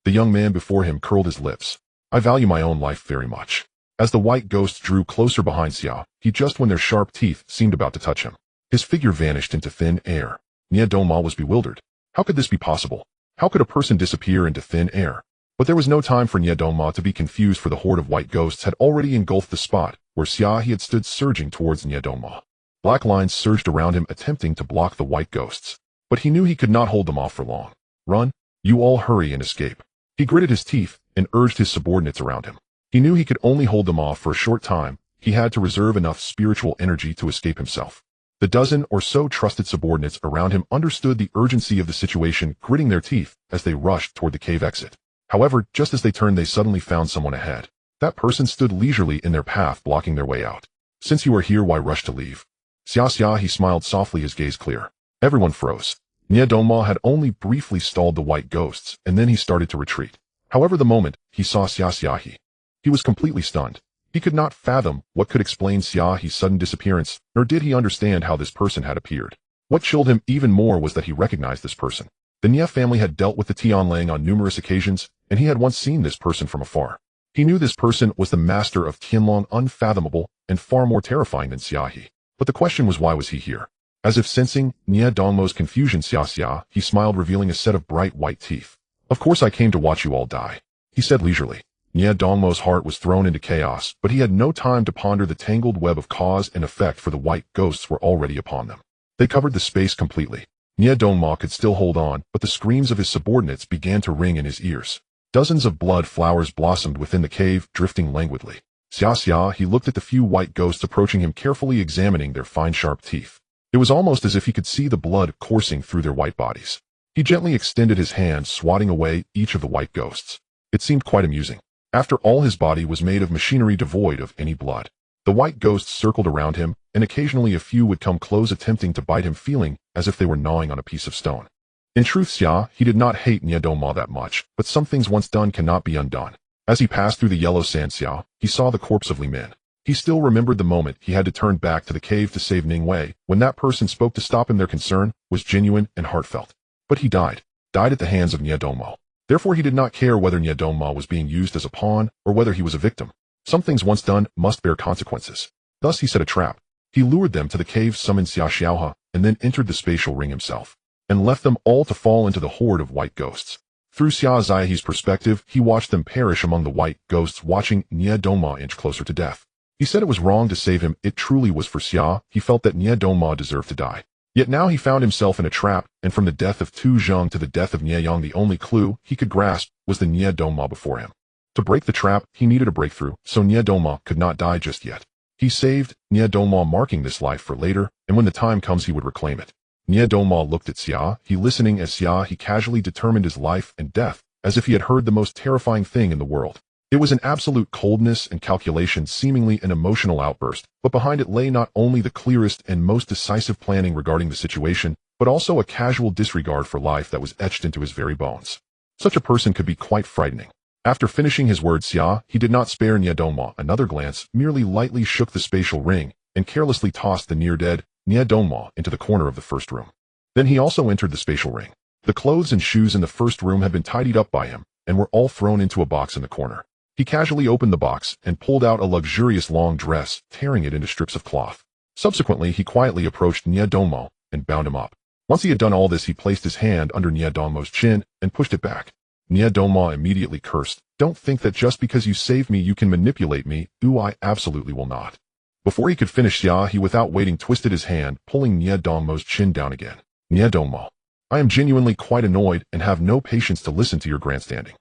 The young man before him curled his lips. I value my own life very much. As the white ghosts drew closer behind Xia He, just when their sharp teeth seemed about to touch him, his figure vanished into thin air. Nieyang was bewildered. How could this be possible? How could a person disappear into thin air? But there was no time for Nieyang to be confused, for the horde of white ghosts had already engulfed the spot where Xia He had stood, surging towards Nieyang. Black lines surged around him, attempting to block the white ghosts. But he knew he could not hold them off for long. Run! You all hurry and escape. He gritted his teeth and urged his subordinates around him. He knew he could only hold them off for a short time. He had to reserve enough spiritual energy to escape himself. The dozen or so trusted subordinates around him understood the urgency of the situation, gritting their teeth as they rushed toward the cave exit. However, just as they turned, they suddenly found someone ahead. That person stood leisurely in their path, blocking their way out. Since you are here, why rush to leave? Xia He smiled softly, his gaze clear. Everyone froze. Nieyang had only briefly stalled the white ghosts, and then he started to retreat. However, the moment he saw Xia He, he was completely stunned. He could not fathom what could explain Xia He's sudden disappearance, nor did he understand how this person had appeared. What chilled him even more was that he recognized this person. The Nie family had dealt with the Tianlang on numerous occasions, and he had once seen this person from afar. He knew this person was the master of Tianlang, unfathomable and far more terrifying than Xia He. But the question was, why was he here? As if sensing Nieyang's confusion, Xia He smiled, revealing a set of bright white teeth. Of course I came to watch you all die, he said leisurely. Nieyang's heart was thrown into chaos, but he had no time to ponder the tangled web of cause and effect, for the white ghosts were already upon them. They covered the space completely. Nieyang could still hold on, but the screams of his subordinates began to ring in his ears. Dozens of blood flowers blossomed within the cave, drifting languidly. Xia He looked at the few white ghosts approaching him, carefully examining their fine sharp teeth. It was almost as if he could see the blood coursing through their white bodies. He gently extended his hand, swatting away each of the white ghosts. It seemed quite amusing. After all, his body was made of machinery devoid of any blood. The white ghosts circled around him, and occasionally a few would come close, attempting to bite him, feeling as if they were gnawing on a piece of stone. In truth, Xia He did not hate Nieyang that much, but some things once done cannot be undone. As he passed through the yellow sand, Xia He saw the corpse of Li Min. He still remembered the moment he had to turn back to the cave to save Ning Wei. When that person spoke to stop him, their concern was genuine and heartfelt. But he died at the hands of Nieyang. Therefore, he did not care whether Nieyang was being used as a pawn or whether he was a victim. Some things once done must bear consequences. Thus he set a trap. He lured them to the cave, summoned Xia He, and then entered the spatial ring himself, and left them all to fall into the horde of white ghosts. Through Xia He's perspective, he watched them perish among the white ghosts, watching Nieyang inch closer to death. He said it was wrong to save him. It truly was for Xia. He felt that Nieyang deserved to die. Yet now he found himself in a trap, and from the death of Tu Zhang to the death of Nieyang, the only clue he could grasp was the Nieyang before him. To break the trap, he needed a breakthrough, so Nieyang could not die just yet. He saved Xia Dongma, marking this life for later, and when the time comes he would reclaim it. Xia Dongma looked at Xia He, listening as Xia He casually determined his life and death, as if he had heard the most terrifying thing in the world. It was an absolute coldness and calculation, seemingly an emotional outburst, but behind it lay not only the clearest and most decisive planning regarding the situation, but also a casual disregard for life that was etched into his very bones. Such a person could be quite frightening. After finishing his words, Xia He did not spare Xia Dongma another glance, merely lightly shook the spatial ring, and carelessly tossed the near-dead Xia Dongma into the corner of the first room. Then he also entered the spatial ring. The clothes and shoes in the first room had been tidied up by him, and were all thrown into a box in the corner. He casually opened the box and pulled out a luxurious long dress, tearing it into strips of cloth. Subsequently, he quietly approached Xia Dongma and bound him up. Once he had done all this, he placed his hand under Xia Dongma's chin and pushed it back. Xia Dongma immediately cursed. "Don't think that just because you saved me you can manipulate me. I absolutely will not." Before he could finish, Xia He without waiting twisted his hand, pulling Xia Dongma's chin down again. "Xia Dongma, I am genuinely quite annoyed and have no patience to listen to your grandstanding."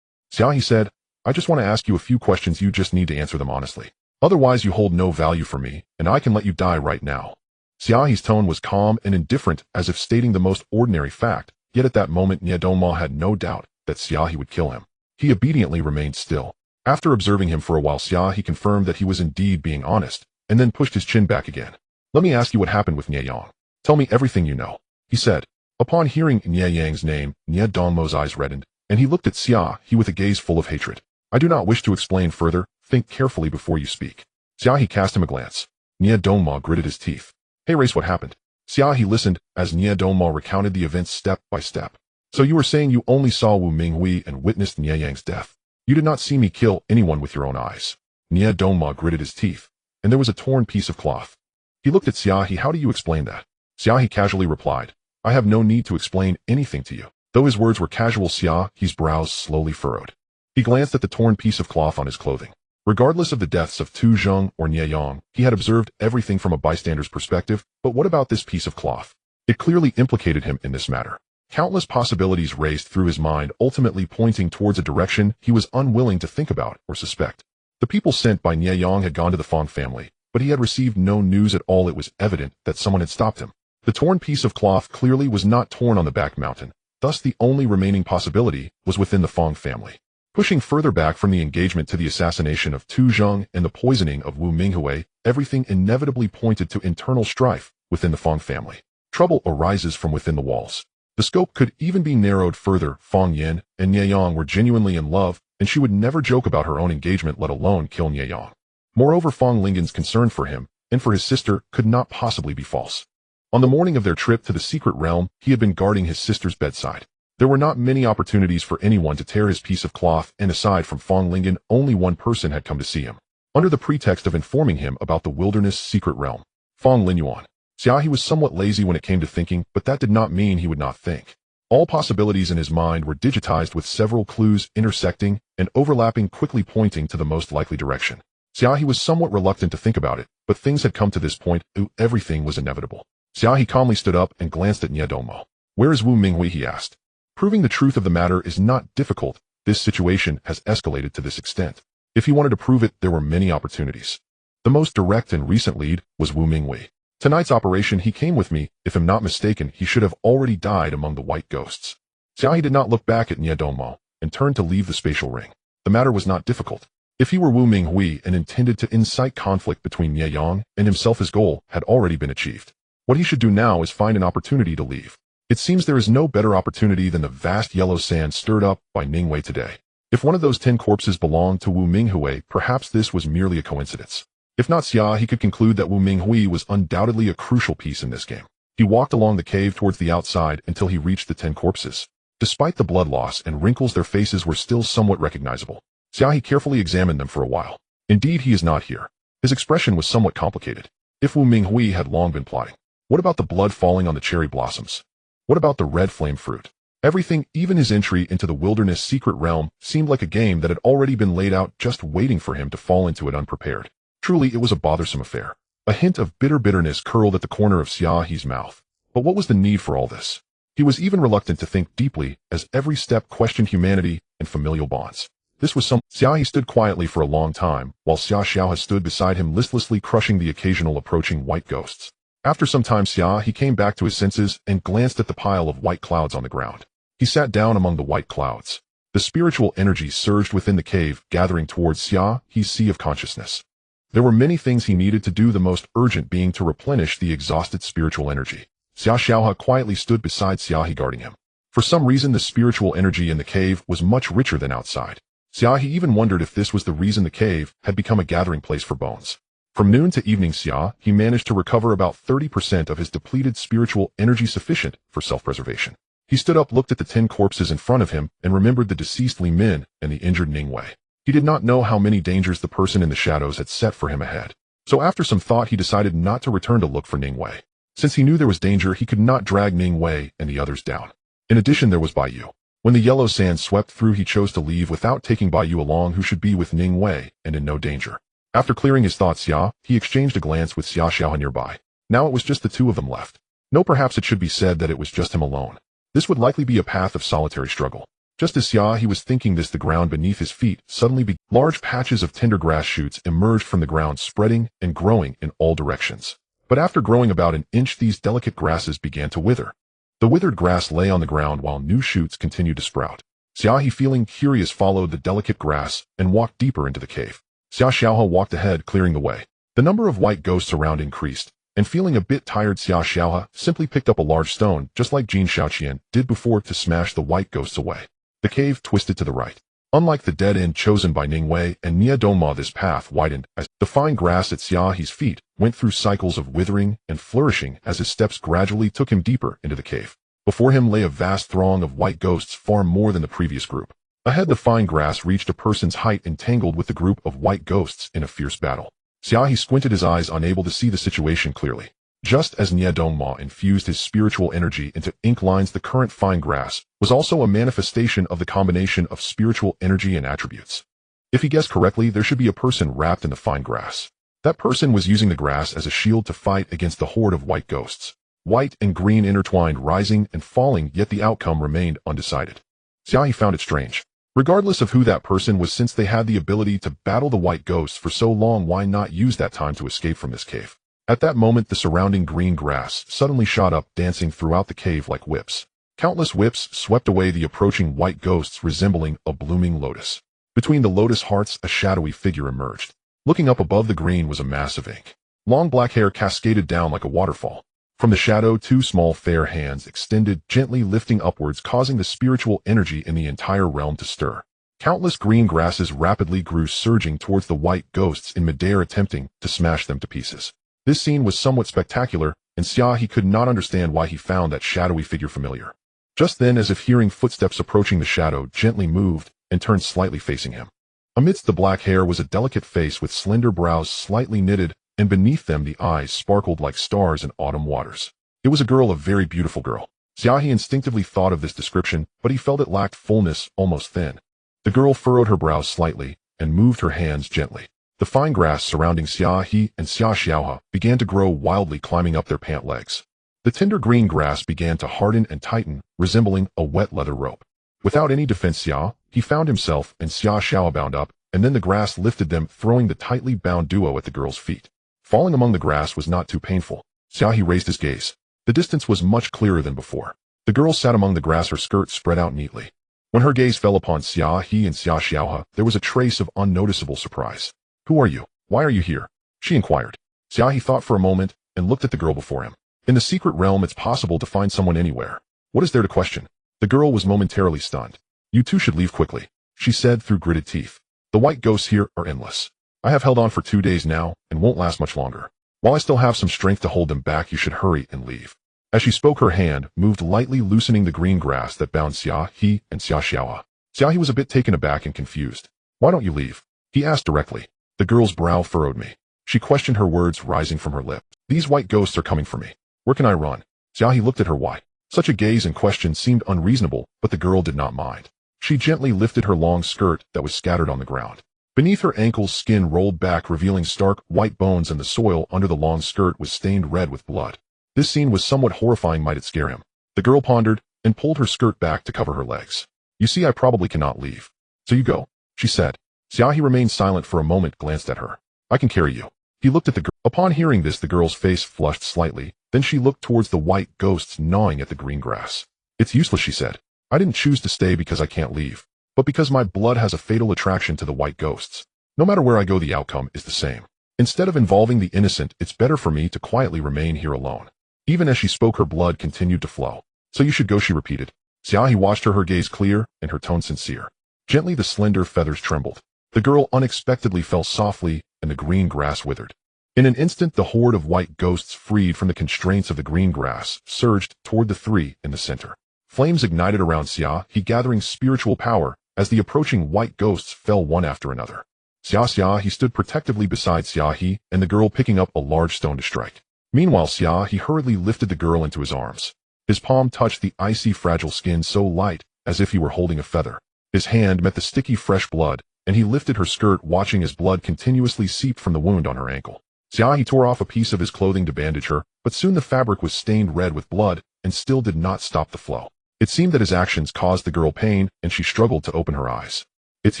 Xia He said, "I just want to ask you a few questions. You just need to answer them honestly. Otherwise you hold no value for me, and I can let you die right now." Xia He's tone was calm and indifferent, as if stating the most ordinary fact, yet at that moment Xia Dongma had no doubt that Xia He would kill him. He obediently remained still. After observing him for a while, Xia He confirmed that he was indeed being honest, and then pushed his chin back again. "Let me ask you what happened with Xia Yang. Tell me everything you know," he said. Upon hearing Xia Yang's name, Xia Dongma's eyes reddened, and he looked at Xia He with a gaze full of hatred. "I do not wish to explain further. Think carefully before you speak." Xia He cast him a glance. Xia Dongma gritted his teeth. "Hey Race, what happened?" Xia He listened as Xia Dongma recounted the events step by step. "So you were saying you only saw Wu Minghui and witnessed Xia Yang's death. You did not see me kill anyone with your own eyes." Xia Dongma gritted his teeth, and there was a torn piece of cloth. He looked at Xia He. "How do you explain that?" Xia He casually replied, "I have no need to explain anything to you." Though his words were casual, Xia He's brows slowly furrowed. He glanced at the torn piece of cloth on his clothing. Regardless of the deaths of Tu Zheng or Xia Yang, he had observed everything from a bystander's perspective, but what about this piece of cloth? It clearly implicated him in this matter. Countless possibilities raced through his mind, ultimately pointing towards a direction he was unwilling to think about or suspect. The people sent by Xia Yang had gone to the Fong family, but he had received no news at all. It was evident that someone had stopped him. The torn piece of cloth clearly was not torn on the back mountain, thus the only remaining possibility was within the Fong family. Pushing further back from the engagement to the assassination of Tu Zheng and the poisoning of Wu Minghui, everything inevitably pointed to internal strife within the Fong family. Trouble arises from within the walls. The scope could even be narrowed further. Fong Yin and Xia Yang were genuinely in love, and she would never joke about her own engagement, let alone kill Xia Yang. Moreover, Fong Lingen's concern for him and for his sister could not possibly be false. On the morning of their trip to the secret realm, he had been guarding his sister's bedside. There were not many opportunities for anyone to tear his piece of cloth, and aside from Fong Lingen, only one person had come to see him, under the pretext of informing him about the wilderness secret realm. Fong Linyuan. Xia He was somewhat lazy when it came to thinking, but that did not mean he would not think. All possibilities in his mind were digitized, with several clues intersecting and overlapping, quickly pointing to the most likely direction. Xia He was somewhat reluctant to think about it, but things had come to this point. Everything was inevitable. Xia He calmly stood up and glanced at Xia Dongma. "Where is Wu Minghui?" he asked. Proving the truth of the matter is not difficult. This situation has escalated to this extent. If he wanted to prove it, there were many opportunities. The most direct and recent lead was Wu Minghui. Tonight's operation, he came with me. If I'm not mistaken, he should have already died among the white ghosts. Xia He did not look back at Xia Dongma and turned to leave the spatial ring. The matter was not difficult. If he were Wu Minghui and intended to incite conflict between Xia Yang and himself, his goal had already been achieved. What he should do now is find an opportunity to leave. It seems there is no better opportunity than the vast yellow sand stirred up by Ningwei today. If one of those 10 corpses belonged to Wu Minghui, perhaps this was merely a coincidence. If not, Xia He could conclude that Wu Minghui was undoubtedly a crucial piece in this game. He walked along the cave towards the outside until he reached the 10 corpses. Despite the blood loss and wrinkles, their faces were still somewhat recognizable. Xia He carefully examined them for a while. Indeed, he is not here. His expression was somewhat complicated. If Wu Minghui had long been plotting. What about the blood falling on the cherry blossoms? What about the red flame fruit? Everything, even his entry into the wilderness secret realm, seemed like a game that had already been laid out, just waiting for him to fall into it unprepared. Truly, it was a bothersome affair. A hint of bitterness curled at the corner of Xia He's mouth. But what was the need for all this? He was even reluctant to think deeply, as every step questioned humanity and familial bonds. This was some. Xia He stood quietly for a long time, while Xia stood beside him listlessly crushing the occasional approaching white ghosts. After some time Xia He came back to his senses and glanced at the pile of white clouds on the ground. He sat down among the white clouds. The spiritual energy surged within the cave, gathering towards Xia He's sea of consciousness. There were many things he needed to do, the most urgent being to replenish the exhausted spiritual energy. Xia He quietly stood beside Xia He, guarding him. For some reason the spiritual energy in the cave was much richer than outside. Xia He even wondered if this was the reason the cave had become a gathering place for bones. From noon to evening Xia He managed to recover about 30% of his depleted spiritual energy, sufficient for self-preservation. He stood up, looked at the 10 corpses in front of him, and remembered the deceased Li Min and the injured Ning Wei. He did not know how many dangers the person in the shadows had set for him ahead. So after some thought he decided not to return to look for Ning Wei. Since he knew there was danger, he could not drag Ning Wei and the others down. In addition, there was Bai Yu. When the yellow sand swept through, he chose to leave without taking Bai Yu along, who should be with Ning Wei and in no danger. After clearing his thoughts, he exchanged a glance with Xia nearby. Now it was just the two of them left. No, perhaps it should be said that it was just him alone. This would likely be a path of solitary struggle. Just as Xia He was thinking this, the ground beneath his feet suddenly began. Large patches of tender grass shoots emerged from the ground, spreading and growing in all directions. But after growing about an inch, these delicate grasses began to wither. The withered grass lay on the ground while new shoots continued to sprout. Xia He, feeling curious, followed the delicate grass and walked deeper into the cave. Xia walked ahead, clearing the way. The number of white ghosts around increased, and feeling a bit tired, Xia simply picked up a large stone, just like Jin Shaoqian did before, to smash the white ghosts away. The cave twisted to the right. Unlike the dead end chosen by Ning Wei and Nia Dongma, this path widened as the fine grass at Xia He's feet went through cycles of withering and flourishing as his steps gradually took him deeper into the cave. Before him lay a vast throng of white ghosts, far more than the previous group. Ahead, the fine grass reached a person's height, entangled with the group of white ghosts in a fierce battle. Xia He squinted his eyes, unable to see the situation clearly. Just as Nia Dongma infused his spiritual energy into ink lines, the current fine grass was also a manifestation of the combination of spiritual energy and attributes. If he guessed correctly, there should be a person wrapped in the fine grass. That person was using the grass as a shield to fight against the horde of white ghosts. White and green intertwined, rising and falling, yet the outcome remained undecided. Xia He found it strange. Regardless of who that person was, since they had the ability to battle the white ghosts for so long, why not use that time to escape from this cave? At that moment, the surrounding green grass suddenly shot up, dancing throughout the cave like whips. Countless whips swept away the approaching white ghosts, resembling a blooming lotus. Between the lotus hearts, a shadowy figure emerged. Looking up above the green was a mass of ink. Long black hair cascaded down like a waterfall. From the shadow, two small fair hands extended, gently lifting upwards, causing the spiritual energy in the entire realm to stir. Countless green grasses rapidly grew, surging towards the white ghosts in midair, attempting to smash them to pieces. This scene was somewhat spectacular, and Xia He could not understand why he found that shadowy figure familiar. Just then, as if hearing footsteps approaching, the shadow gently moved and turned slightly, facing him. Amidst the black hair was a delicate face with slender brows slightly knitted, and beneath them the eyes sparkled like stars in autumn waters. It was a girl, a very beautiful girl. Xia He instinctively thought of this description, but he felt it lacked fullness, almost thin. The girl furrowed her brows slightly and moved her hands gently. The fine grass surrounding Xia He and Xia He began to grow wildly, climbing up their pant legs. The tender green grass began to harden and tighten, resembling a wet leather rope. Without any defense, Xia He found himself and Xia bound up, and then the grass lifted them, throwing the tightly bound duo at the girl's feet. Falling among the grass was not too painful. Xia He raised his gaze. The distance was much clearer than before. The girl sat among the grass, her skirt spread out neatly. When her gaze fell upon Xia He and Xia, there was a trace of unnoticeable surprise. "Who are you? Why are you here?" she inquired. Xia He thought for a moment and looked at the girl before him. In the secret realm, it's possible to find someone anywhere. What is there to question? The girl was momentarily stunned. "You two should leave quickly," she said through gritted teeth. "The white ghosts here are endless. I have held on for 2 days now and won't last much longer. While I still have some strength to hold them back, you should hurry and leave." As she spoke, her hand moved lightly, loosening the green grass that bound Xia He and Xia. Xia He was a bit taken aback and confused. "Why don't you leave?" he asked directly. The girl's brow furrowed me. She questioned, her words rising from her lips. "These white ghosts are coming for me. Where can I run?" Xia He looked at her. Why? Such a gaze and question seemed unreasonable, but the girl did not mind. She gently lifted her long skirt that was scattered on the ground. Beneath her ankles, skin rolled back, revealing stark white bones, and the soil under the long skirt was stained red with blood. This scene was somewhat horrifying. Might it scare him? The girl pondered and pulled her skirt back to cover her legs. "You see, I probably cannot leave. So you go." she said. Xia He remained silent for a moment, glanced at her. I can carry you. He looked at the girl. Upon hearing this, the girl's face flushed slightly. Then she looked towards the white ghosts gnawing at the green grass. It's useless, she said. I didn't choose to stay because I can't leave, but because my blood has a fatal attraction to the white ghosts. No matter where I go, the outcome is the same. Instead of involving the innocent, it's better for me to quietly remain here alone. Even as she spoke, her blood continued to flow. So you should go, she repeated. Xia He watched her gaze clear and her tone sincere. Gently the slender feathers trembled. The girl unexpectedly fell softly, and the green grass withered. In an instant, the horde of white ghosts, freed from the constraints of the green grass, surged toward the three in the center. Flames ignited around Xia He, gathering spiritual power as the approaching white ghosts fell one after another. Xia He stood protectively beside Xia He and the girl, picking up a large stone to strike. Meanwhile, Xia He hurriedly lifted the girl into his arms. His palm touched the icy, fragile skin, so light as if he were holding a feather. His hand met the sticky, fresh blood, and he lifted her skirt, watching as blood continuously seeped from the wound on her ankle. Xia He tore off a piece of his clothing to bandage her, but soon the fabric was stained red with blood and still did not stop the flow. It seemed that his actions caused the girl pain, and she struggled to open her eyes. It's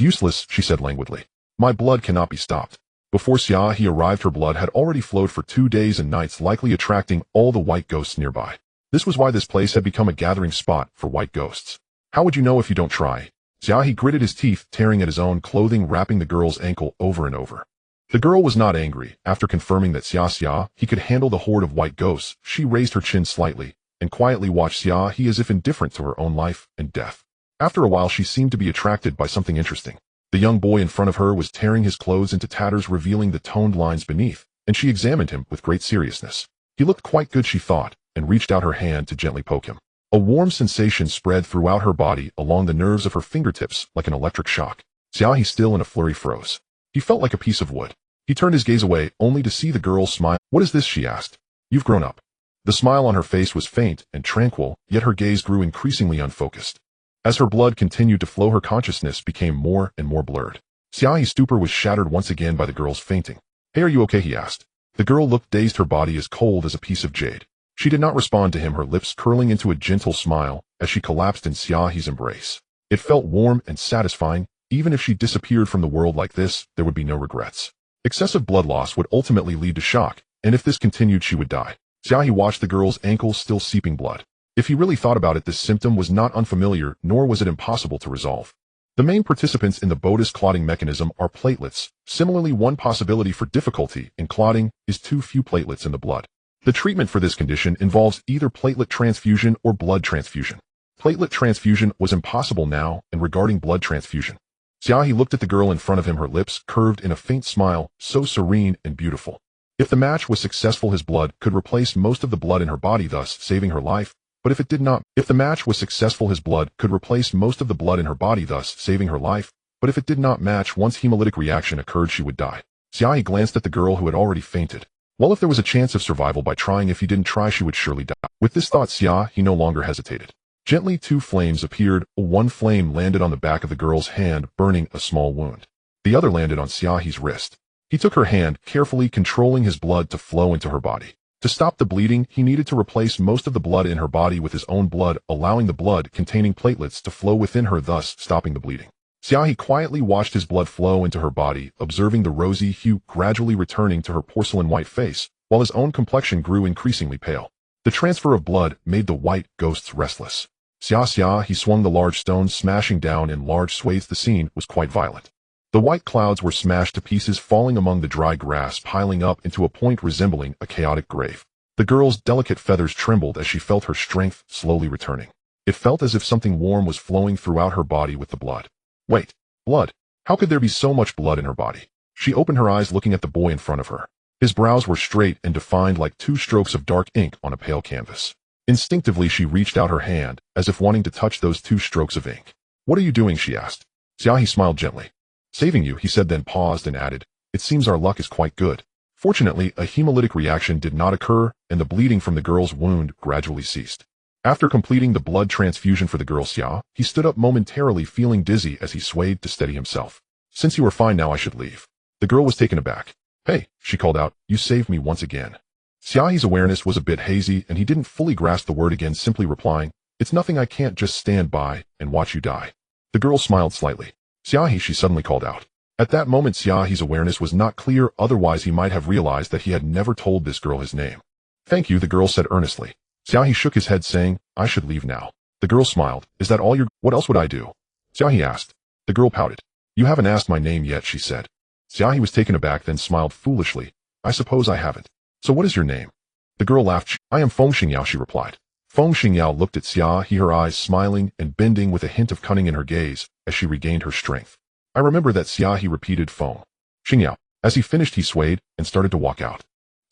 useless, she said languidly. My blood cannot be stopped. Before Xia He arrived, her blood had already flowed for 2 days and nights, likely attracting all the white ghosts nearby. This was why this place had become a gathering spot for white ghosts. How would you know if you don't try? Xia He gritted his teeth, tearing at his own clothing, wrapping the girl's ankle over and over. The girl was not angry. After confirming that Xia He could handle the horde of white ghosts, she raised her chin slightly and quietly watched Xia He as if indifferent to her own life and death. After a while, she seemed to be attracted by something interesting. The young boy in front of her was tearing his clothes into tatters, revealing the toned lines beneath, and she examined him with great seriousness. He looked quite good, she thought, and reached out her hand to gently poke him. A warm sensation spread throughout her body, along the nerves of her fingertips, like an electric shock. Xia He, still in a flurry, froze. He felt like a piece of wood. He turned his gaze away, only to see the girl smile. What is this? She asked. You've grown up. The smile on her face was faint and tranquil, yet her gaze grew increasingly unfocused. As her blood continued to flow, her consciousness became more and more blurred. Xia He's stupor was shattered once again by the girl's fainting. Hey, are you okay? He asked. The girl looked dazed, her body as cold as a piece of jade. She did not respond to him, her lips curling into a gentle smile as she collapsed in Xia He's embrace. It felt warm and satisfying. Even if she disappeared from the world like this, there would be no regrets. Excessive blood loss would ultimately lead to shock, and if this continued, she would die. Xia He watched the girl's ankles, still seeping blood. If he really thought about it, this symptom was not unfamiliar, nor was it impossible to resolve. The main participants in the Bode's clotting mechanism are platelets. Similarly, one possibility for difficulty in clotting is too few platelets in the blood. The treatment for this condition involves either platelet transfusion or blood transfusion. Platelet transfusion was impossible now, and regarding blood transfusion, Xia He looked at the girl in front of him, her lips curved in a faint smile, so serene and beautiful. If the match was successful, his blood could replace most of the blood in her body, thus saving her life. But if it did not, his blood could replace most of the blood in her body, thus saving her life. But if it did not match, once hemolytic reaction occurred, she would die. Xia He glanced at the girl who had already fainted. Well, if there was a chance of survival by trying, if he didn't try, she would surely die. With this thought, Xia He no longer hesitated. Gently, 2 flames appeared. One flame landed on the back of the girl's hand, burning a small wound. The other landed on Xia He's wrist. He took her hand, carefully controlling his blood to flow into her body. To stop the bleeding, he needed to replace most of the blood in her body with his own blood, allowing the blood containing platelets to flow within her, thus stopping the bleeding. Xia He quietly watched his blood flow into her body, observing the rosy hue gradually returning to her porcelain white face, while his own complexion grew increasingly pale. The transfer of blood made the white ghosts restless. Xia He swung the large stones, smashing down in large swathes. The scene was quite violent. The white clouds were smashed to pieces, falling among the dry grass, piling up into a point resembling a chaotic grave. The girl's delicate feathers trembled as she felt her strength slowly returning. It felt as if something warm was flowing throughout her body with the blood. Wait, blood? How could there be so much blood in her body? She opened her eyes, looking at the boy in front of her. His brows were straight and defined like 2 strokes of dark ink on a pale canvas. Instinctively, she reached out her hand, as if wanting to touch those 2 strokes of ink. What are you doing? She asked. Xia He smiled gently. Saving you, he said, then paused and added, it seems our luck is quite good. Fortunately, a hemolytic reaction did not occur, and the bleeding from the girl's wound gradually ceased. After completing the blood transfusion for the girl, Xia, he stood up momentarily, feeling dizzy as he swayed to steady himself. Since you are fine now, I should leave. The girl was taken aback. Hey, she called out, you saved me once again. Xia He's awareness was a bit hazy, and he didn't fully grasp the word again, simply replying, it's nothing, I can't just stand by and watch you die. The girl smiled slightly. Xia He, she suddenly called out. At that moment Xia He's awareness was not clear, otherwise he might have realized that he had never told this girl his name. Thank you, the girl said earnestly. Xia He shook his head saying, I should leave now. The girl smiled. Is that all what else would I do? Xia He asked. The girl pouted. You haven't asked my name yet, she said. Xia He was taken aback, then smiled foolishly. I suppose I haven't. So what is your name? The girl laughed. I am Feng Xingyao, she replied. Feng Xingyao looked at Xia He, her eyes smiling and bending with a hint of cunning in her gaze as she regained her strength. I remember that, Xia He repeated. Feng Xingyao. As he finished he swayed and started to walk out.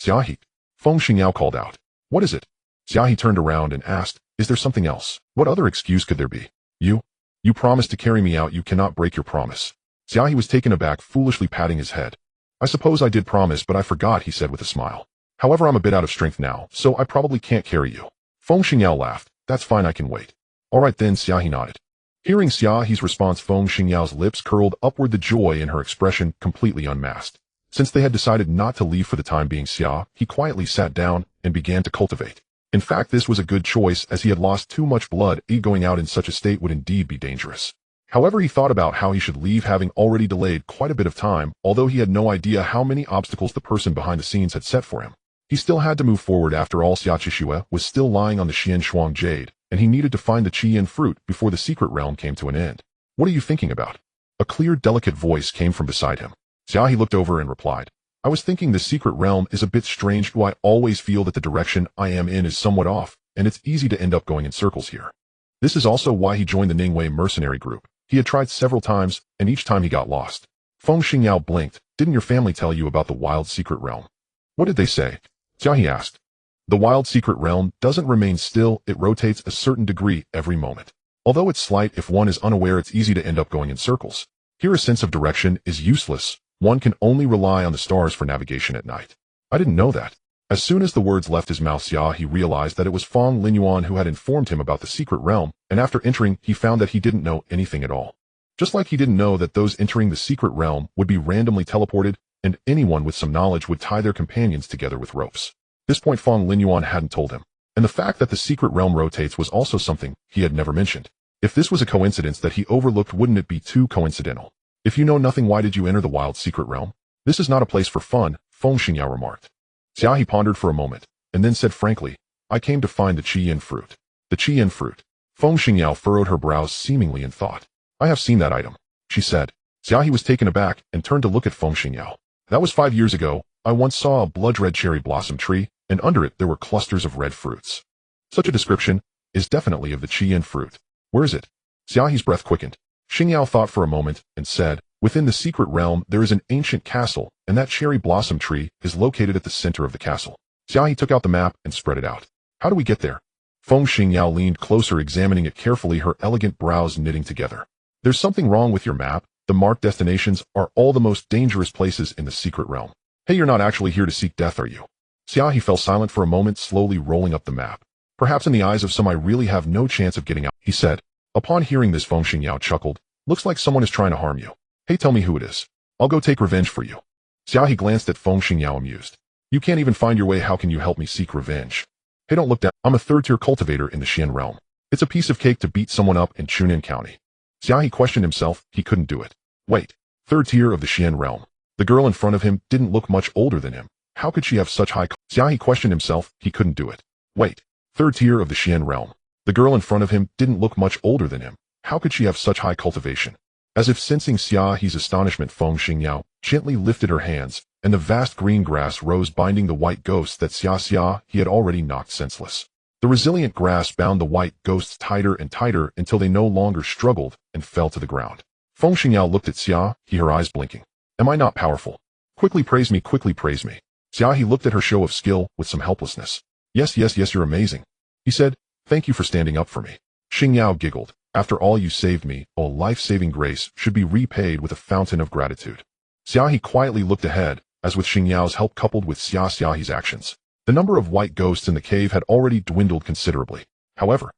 Xia He. Feng Xingyao called out. What is it? Xia He turned around and asked, is there something else? What other excuse could there be? You promised to carry me out. You cannot break your promise. Xia He was taken aback, foolishly patting his head. I suppose I did promise, but I forgot, he said with a smile. However, I'm a bit out of strength now, so I probably can't carry you. Feng Xingyao laughed. That's fine, I can wait. All right then, Xia He nodded. Hearing Xia He's response, Feng Xingyao's lips curled upward, the joy in her expression completely unmasked. Since they had decided not to leave for the time being, Xia He quietly sat down and began to cultivate. In fact, this was a good choice, as he had lost too much blood. Going out in such a state would indeed be dangerous. However, he thought about how he should leave, having already delayed quite a bit of time, although he had no idea how many obstacles the person behind the scenes had set for him. He still had to move forward. After all, Xiaxia was still lying on the Xianshuang jade, and he needed to find the Qian fruit before the secret realm came to an end. What are you thinking about? A clear, delicate voice came from beside him. Xia He looked over and replied, I was thinking the secret realm is a bit strange. I always feel that the direction I am in is somewhat off, and it's easy to end up going in circles here. This is also why he joined the Ningwei mercenary group. He had tried several times, and each time he got lost. Feng Xingyao blinked. Didn't your family tell you about the wild secret realm? What did they say? Xia He asked. The wild secret realm doesn't remain still, it rotates a certain degree every moment. Although it's slight, if one is unaware, it's easy to end up going in circles. Here a sense of direction is useless. One can only rely on the stars for navigation at night. I didn't know that. As soon as the words left his mouth, Xia He realized that it was Feng Linyuan who had informed him about the secret realm, and after entering, he found that he didn't know anything at all. Just like he didn't know that those entering the secret realm would be randomly teleported, and anyone with some knowledge would tie their companions together with ropes. This point Feng Linyuan hadn't told him, and the fact that the secret realm rotates was also something he had never mentioned. If this was a coincidence that he overlooked, wouldn't it be too coincidental? If you know nothing, why did you enter the wild secret realm? This is not a place for fun, Feng Xingyao remarked. Xia He pondered for a moment, and then said frankly, I came to find the Qian fruit. The Qian fruit. Feng Xingyao furrowed her brows seemingly in thought. I have seen that item, she said. Xia He was taken aback and turned to look at Feng Xingyao. That was 5 years ago. I once saw a blood-red cherry blossom tree, and under it there were clusters of red fruits. Such a description is definitely of the Qian fruit. Where is it? Xia He's breath quickened. Xingyao thought for a moment and said, within the secret realm there is an ancient castle, and that cherry blossom tree is located at the center of the castle. Xia He took out the map and spread it out. How do we get there? Feng Xingyao leaned closer, examining it carefully, her elegant brows knitting together. There's something wrong with your map. The marked destinations are all the most dangerous places in the secret realm. Hey, you're not actually here to seek death, are you? Xia He fell silent for a moment, slowly rolling up the map. Perhaps in the eyes of some I really have no chance of getting out, he said. Upon hearing this, Feng Xingyao chuckled. Looks like someone is trying to harm you. Hey, tell me who it is. I'll go take revenge for you. Xia He glanced at Feng Xingyao, amused. You can't even find your way, how can you help me seek revenge? Hey, don't look down. I'm a third-tier cultivator in the Xian realm. It's a piece of cake to beat someone up in Chunin County. Xia He questioned himself. He couldn't do it. Wait, third tier of the Xian realm. The girl in front of him didn't look much older than him. How could she have such high... Xia He questioned himself. He couldn't do it. Wait, third tier of the Xian realm. The girl in front of him didn't look much older than him. How could she have such high cultivation? As if sensing Xia He's astonishment, Feng Xingyao gently lifted her hands, and the vast green grass rose, binding the white ghosts that Xia He had already knocked senseless. The resilient grass bound the white ghosts tighter and tighter until they no longer struggled and fell to the ground. Feng Xingyao looked at Xia He, her eyes blinking. Am I not powerful? Quickly praise me, quickly praise me. Xia He looked at her show of skill with some helplessness. Yes, you're amazing. He said, thank you for standing up for me. Xingyao giggled. After all, you saved me. All life-saving grace should be repaid with a fountain of gratitude. Xia He quietly looked ahead, as with Xingyao's help coupled with Xia He's actions, the number of white ghosts in the cave had already dwindled considerably. However,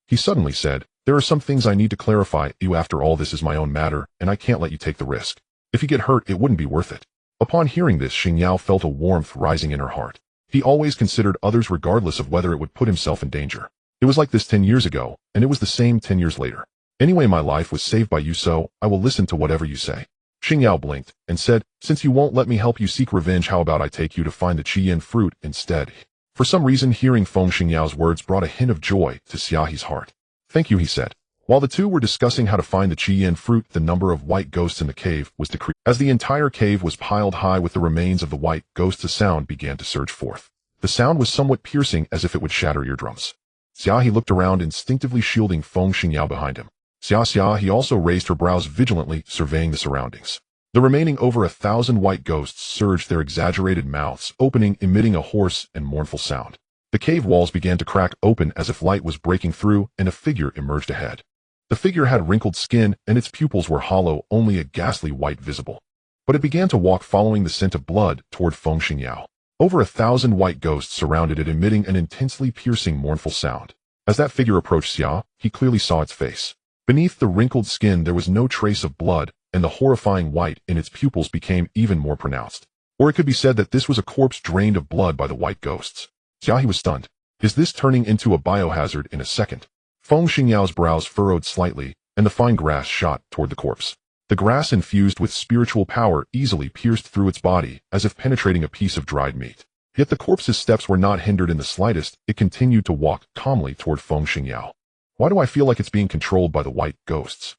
he suddenly said, there are some things I need to clarify. You, after all, this is my own matter, and I can't let you take the risk. If you get hurt, it wouldn't be worth it. Upon hearing this, Xingyao felt a warmth rising in her heart. He always considered others regardless of whether it would put himself in danger. It was like this 10 years ago, and it was the same 10 years later. Anyway, my life was saved by you, so I will listen to whatever you say. Xingyao blinked and said, since you won't let me help you seek revenge, how about I take you to find the Qian fruit instead? For some reason, hearing Feng Xingyao's words brought a hint of joy to Xia He's heart. Thank you, he said. While the two were discussing how to find the Qian fruit, the number of white ghosts in the cave was decreased. As the entire cave was piled high with the remains of the white ghosts, a sound began to surge forth. The sound was somewhat piercing, as if it would shatter eardrums. Xia He looked around, instinctively shielding Feng Xingyao behind him. Xia He also raised her brows vigilantly, surveying the surroundings. The remaining over 1,000 white ghosts surged, their exaggerated mouths opening, emitting a hoarse and mournful sound. The cave walls began to crack open as if light was breaking through, and a figure emerged ahead. The figure had wrinkled skin, and its pupils were hollow, only a ghastly white visible. But it began to walk, following the scent of blood, toward Feng Xingyao. Over 1,000 white ghosts surrounded it, emitting an intensely piercing, mournful sound. As that figure approached Xia, he clearly saw its face. Beneath the wrinkled skin there was no trace of blood, and the horrifying white in its pupils became even more pronounced. Or it could be said that this was a corpse drained of blood by the white ghosts. Xia He was stunned. Is this turning into a biohazard in a second? Feng Xingyao's brows furrowed slightly, and the fine grass shot toward the corpse. The grass, infused with spiritual power, easily pierced through its body, as if penetrating a piece of dried meat. Yet the corpse's steps were not hindered in the slightest. It continued to walk calmly toward Feng Xingyao. Why do I feel like it's being controlled by the white ghosts?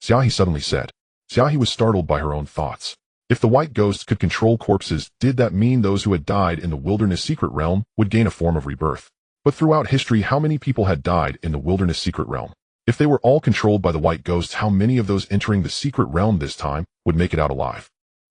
Xia He suddenly said. Xia He was startled by her own thoughts. If the white ghosts could control corpses, did that mean those who had died in the wilderness secret realm would gain a form of rebirth? But throughout history, how many people had died in the wilderness secret realm? If they were all controlled by the white ghosts, how many of those entering the secret realm this time would make it out alive?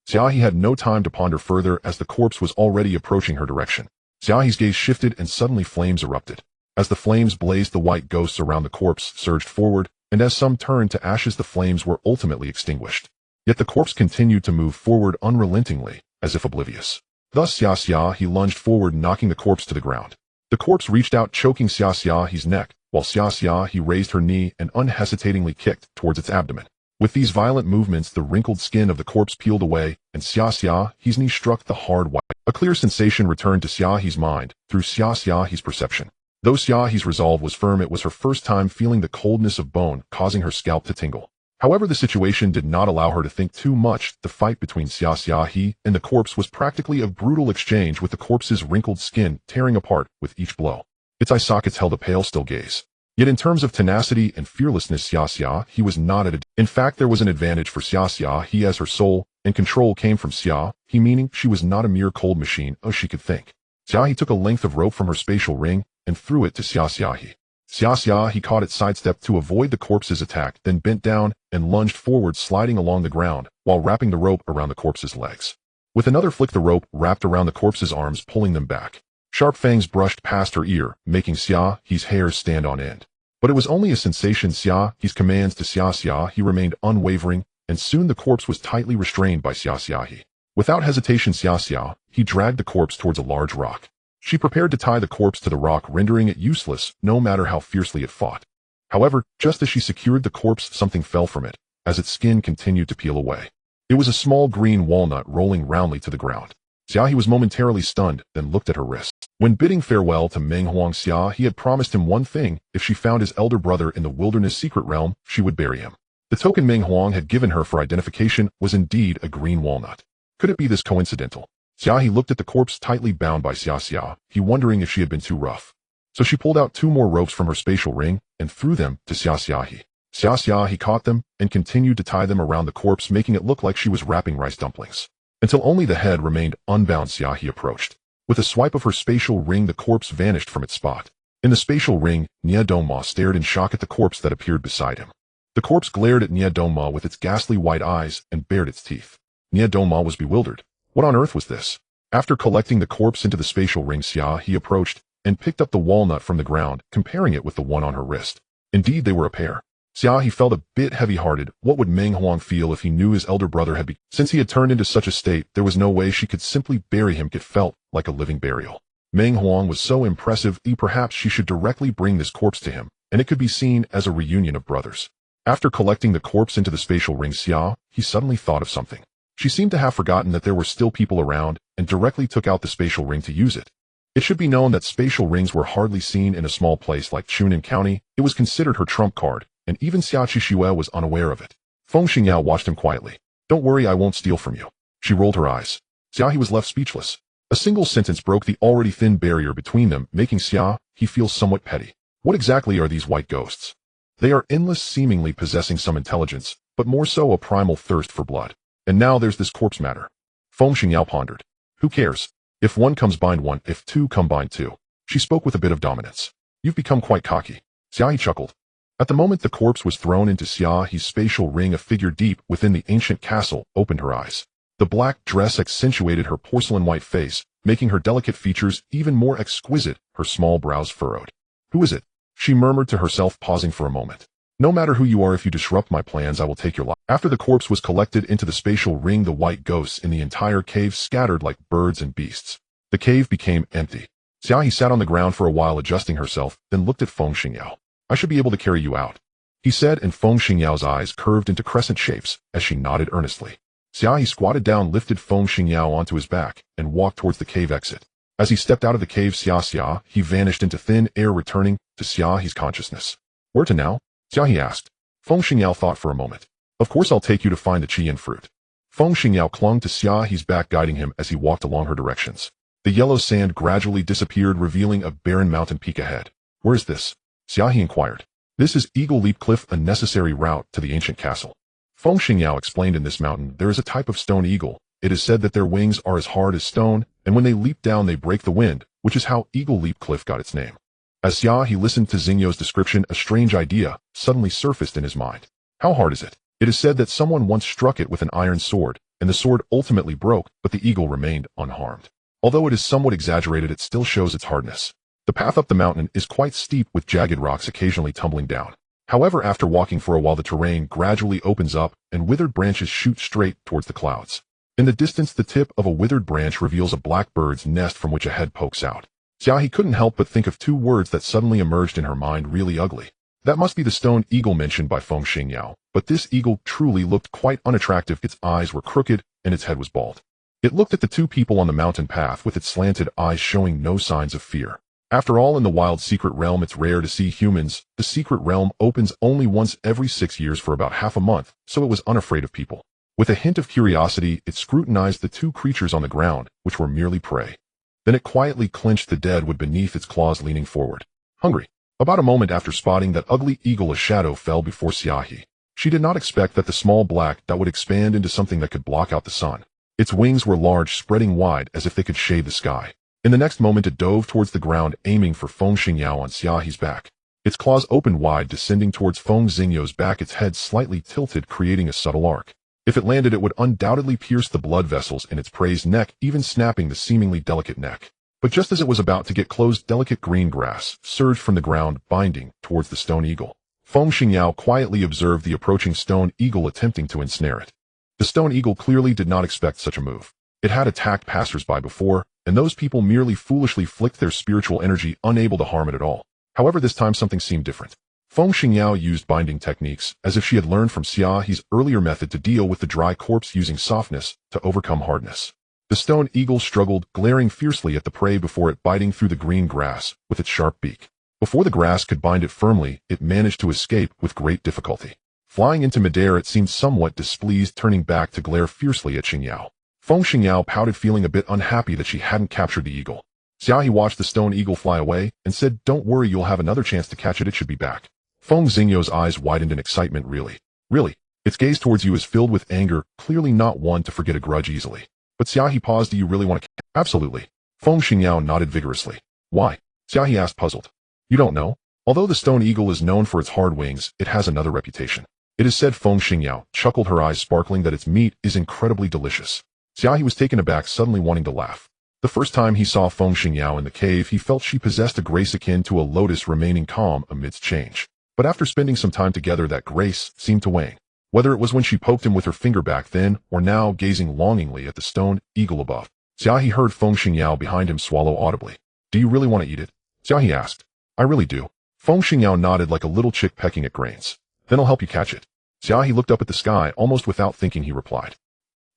Xia He had no time to ponder further, as the corpse was already approaching her direction. Xia He's gaze shifted, and suddenly flames erupted. As the flames blazed, the white ghosts around the corpse surged forward, and as some turned to ashes, the flames were ultimately extinguished. Yet the corpse continued to move forward unrelentingly, as if oblivious. Thus Xia He lunged forward, knocking the corpse to the ground. The corpse reached out, choking Xia He's neck, while Xia He raised her knee and unhesitatingly kicked towards its abdomen. With these violent movements, the wrinkled skin of the corpse peeled away, and Xia He's knee struck the hard white. A clear sensation returned to Xia He's mind, through Xia He's perception. Though Xia He's resolve was firm, it was her first time feeling the coldness of bone, causing her scalp to tingle. However, the situation did not allow her to think too much. The fight between Xia He and the corpse was practically a brutal exchange, with the corpse's wrinkled skin tearing apart with each blow. Its eye sockets held a pale, still gaze. Yet in terms of tenacity and fearlessness, Xia He was not at a... In fact, there was an advantage for Xia He, as her soul and control came from Xia He, meaning she was not a mere cold machine, as she could think. Xia He took a length of rope from her spatial ring and threw it to Xia He. Xia He caught it, sidestepped to avoid the corpse's attack, then bent down and lunged forward, sliding along the ground while wrapping the rope around the corpse's legs. With another flick, the rope wrapped around the corpse's arms, pulling them back. Sharp fangs brushed past her ear, making Xia He's hair stand on end. But it was only a sensation. Xia He's commands to Xia He remained unwavering, and soon the corpse was tightly restrained by Xia He. Without hesitation, Xia He dragged the corpse towards a large rock. She prepared to tie the corpse to the rock, rendering it useless no matter how fiercely it fought. However, just as she secured the corpse, something fell from it, as its skin continued to peel away. It was a small green walnut rolling roundly to the ground. Xia He was momentarily stunned, then looked at her wrist. When bidding farewell to Meng Huang, Xia He had promised him one thing: if she found his elder brother in the wilderness secret realm, she would bury him. The token Meng Huang had given her for identification was indeed a green walnut. Could it be this coincidental? Xia He looked at the corpse, tightly bound by Xia He, wondering if she had been too rough. So she pulled out 2 more ropes from her spatial ring and threw them to Xia He. Xia He caught them and continued to tie them around the corpse, making it look like she was wrapping rice dumplings. Until only the head remained unbound, Xia He approached. With a swipe of her spatial ring, the corpse vanished from its spot. In the spatial ring, Nia Dongma stared in shock at the corpse that appeared beside him. The corpse glared at Nia Dongma with its ghastly white eyes and bared its teeth. Nia Dongma was bewildered. What on earth was this? After collecting the corpse into the spatial ring, Xia He approached and picked up the walnut from the ground, comparing it with the one on her wrist. Indeed, they were a pair. Xia He felt a bit heavy-hearted. What would Meng Huang feel if he knew his elder brother had been... Since he had turned into such a state, there was no way she could simply bury him. It felt like a living burial. Meng Huang was so impressive, perhaps she should directly bring this corpse to him, and it could be seen as a reunion of brothers. After collecting the corpse into the spatial ring, Xia He suddenly thought of something. She seemed to have forgotten that there were still people around, and directly took out the spatial ring to use it. It should be known that spatial rings were hardly seen in a small place like Chunan County. It was considered her trump card, and even Xia He was unaware of it. Feng Xingyao watched him quietly. "Don't worry, I won't steal from you." She rolled her eyes. Xia He was left speechless. A single sentence broke the already thin barrier between them, making Xia He feel somewhat petty. What exactly are these white ghosts? They are endless, seemingly possessing some intelligence, but more so a primal thirst for blood. And now there's this corpse matter. Feng Xingyao pondered. Who cares? If one comes bind one, if two come bind two. She spoke with a bit of dominance. You've become quite cocky. Xia He chuckled. At the moment the corpse was thrown into Xia He's spatial ring, a figure deep within the ancient castle opened her eyes. The black dress accentuated her porcelain-white face, making her delicate features even more exquisite, her small brows furrowed. Who is it? She murmured to herself, pausing for a moment. No matter who you are, if you disrupt my plans, I will take your life. After the corpse was collected into the spatial ring, the white ghosts in the entire cave scattered like birds and beasts. The cave became empty. Xia He sat on the ground for a while, adjusting herself, then looked at Feng Xingyao. I should be able to carry you out, he said, and Feng Xingyao's eyes curved into crescent shapes as she nodded earnestly. Xia He squatted down, lifted Feng Xingyao onto his back, and walked towards the cave exit. As he stepped out of the cave, Xia He vanished into thin air, returning to Xia He's consciousness. Where to now? Xia He asked. Feng Xingyao thought for a moment. Of course I'll take you to find the qian fruit. Feng Xingyao clung to Xia He's back, guiding him as he walked along her directions. The yellow sand gradually disappeared, revealing a barren mountain peak ahead. Where is this? Xia He inquired. This is Eagle Leap Cliff, a necessary route to the ancient castle. Feng Xingyao explained. In this mountain there is a type of stone eagle. It is said that their wings are as hard as stone, and when they leap down they break the wind, which is how Eagle Leap Cliff got its name. As Xia He listened to Xingyo's description, a strange idea suddenly surfaced in his mind. How hard is it? It is said that someone once struck it with an iron sword, and the sword ultimately broke, but the eagle remained unharmed. Although it is somewhat exaggerated, it still shows its hardness. The path up the mountain is quite steep, with jagged rocks occasionally tumbling down. However, after walking for a while, the terrain gradually opens up, and withered branches shoot straight towards the clouds. In the distance, the tip of a withered branch reveals a black bird's nest from which a head pokes out. Xia He couldn't help but think of two words that suddenly emerged in her mind: really ugly. That must be the stone eagle mentioned by Feng Xingyao, but this eagle truly looked quite unattractive. Its eyes were crooked, and its head was bald. It looked at the two people on the mountain path with its slanted eyes showing no signs of fear. After all, in the wild secret realm it's rare to see humans. The secret realm opens only once every 6 years for about half a month, so it was unafraid of people. With a hint of curiosity, it scrutinized the two creatures on the ground, which were merely prey. Then it quietly clenched the dead wood beneath its claws, leaning forward. Hungry. About a moment after spotting that ugly eagle, a shadow fell before Xia He. She did not expect that the small black dot would expand into something that could block out the sun. Its wings were large, spreading wide as if they could shade the sky. In the next moment it dove towards the ground, aiming for Feng Xingyao on Xia He's back. Its claws opened wide, descending towards Feng Xingyo's back, its head slightly tilted, creating a subtle arc. If it landed, it would undoubtedly pierce the blood vessels in its prey's neck, even snapping the seemingly delicate neck. But just as it was about to get close, delicate green grass surged from the ground, binding towards the stone eagle. Feng Xingyao quietly observed the approaching stone eagle, attempting to ensnare it. The stone eagle clearly did not expect such a move. It had attacked passers-by before, and those people merely foolishly flicked their spiritual energy, unable to harm it at all. However, this time something seemed different. Feng Xingyao used binding techniques, as if she had learned from Xia He's earlier method to deal with the dry corpse, using softness to overcome hardness. The stone eagle struggled, glaring fiercely at the prey before it biting through the green grass with its sharp beak. Before the grass could bind it firmly, it managed to escape with great difficulty. Flying into midair, it seemed somewhat displeased, turning back to glare fiercely at Xingyao. Feng Xingyao pouted, feeling a bit unhappy that she hadn't captured the eagle. Xia He watched the stone eagle fly away and said, "Don't worry, you'll have another chance to catch it. It should be back." Feng Xingyo's eyes widened in excitement. Really? Its gaze towards you is filled with anger, clearly not one to forget a grudge easily. But Xia He paused. Do you really want to? Absolutely. Feng Xingyao nodded vigorously. Why? Xia He asked, puzzled. You don't know? Although the stone eagle is known for its hard wings, it has another reputation. It is said, Feng Xingyao chuckled, her eyes sparkling, that its meat is incredibly delicious. Xia He was taken aback, suddenly wanting to laugh. The first time he saw Feng Xingyao in the cave, he felt she possessed a grace akin to a lotus, remaining calm amidst change. But after spending some time together, that grace seemed to wane. Whether it was when she poked him with her finger back then, or now gazing longingly at the stone eagle above. Xia He heard Feng Xingyao behind him swallow audibly. Do you really want to eat it? Xia He asked. I really do. Feng Xingyao nodded like a little chick pecking at grains. Then I'll help you catch it. Xia He looked up at the sky. Almost without thinking, he replied.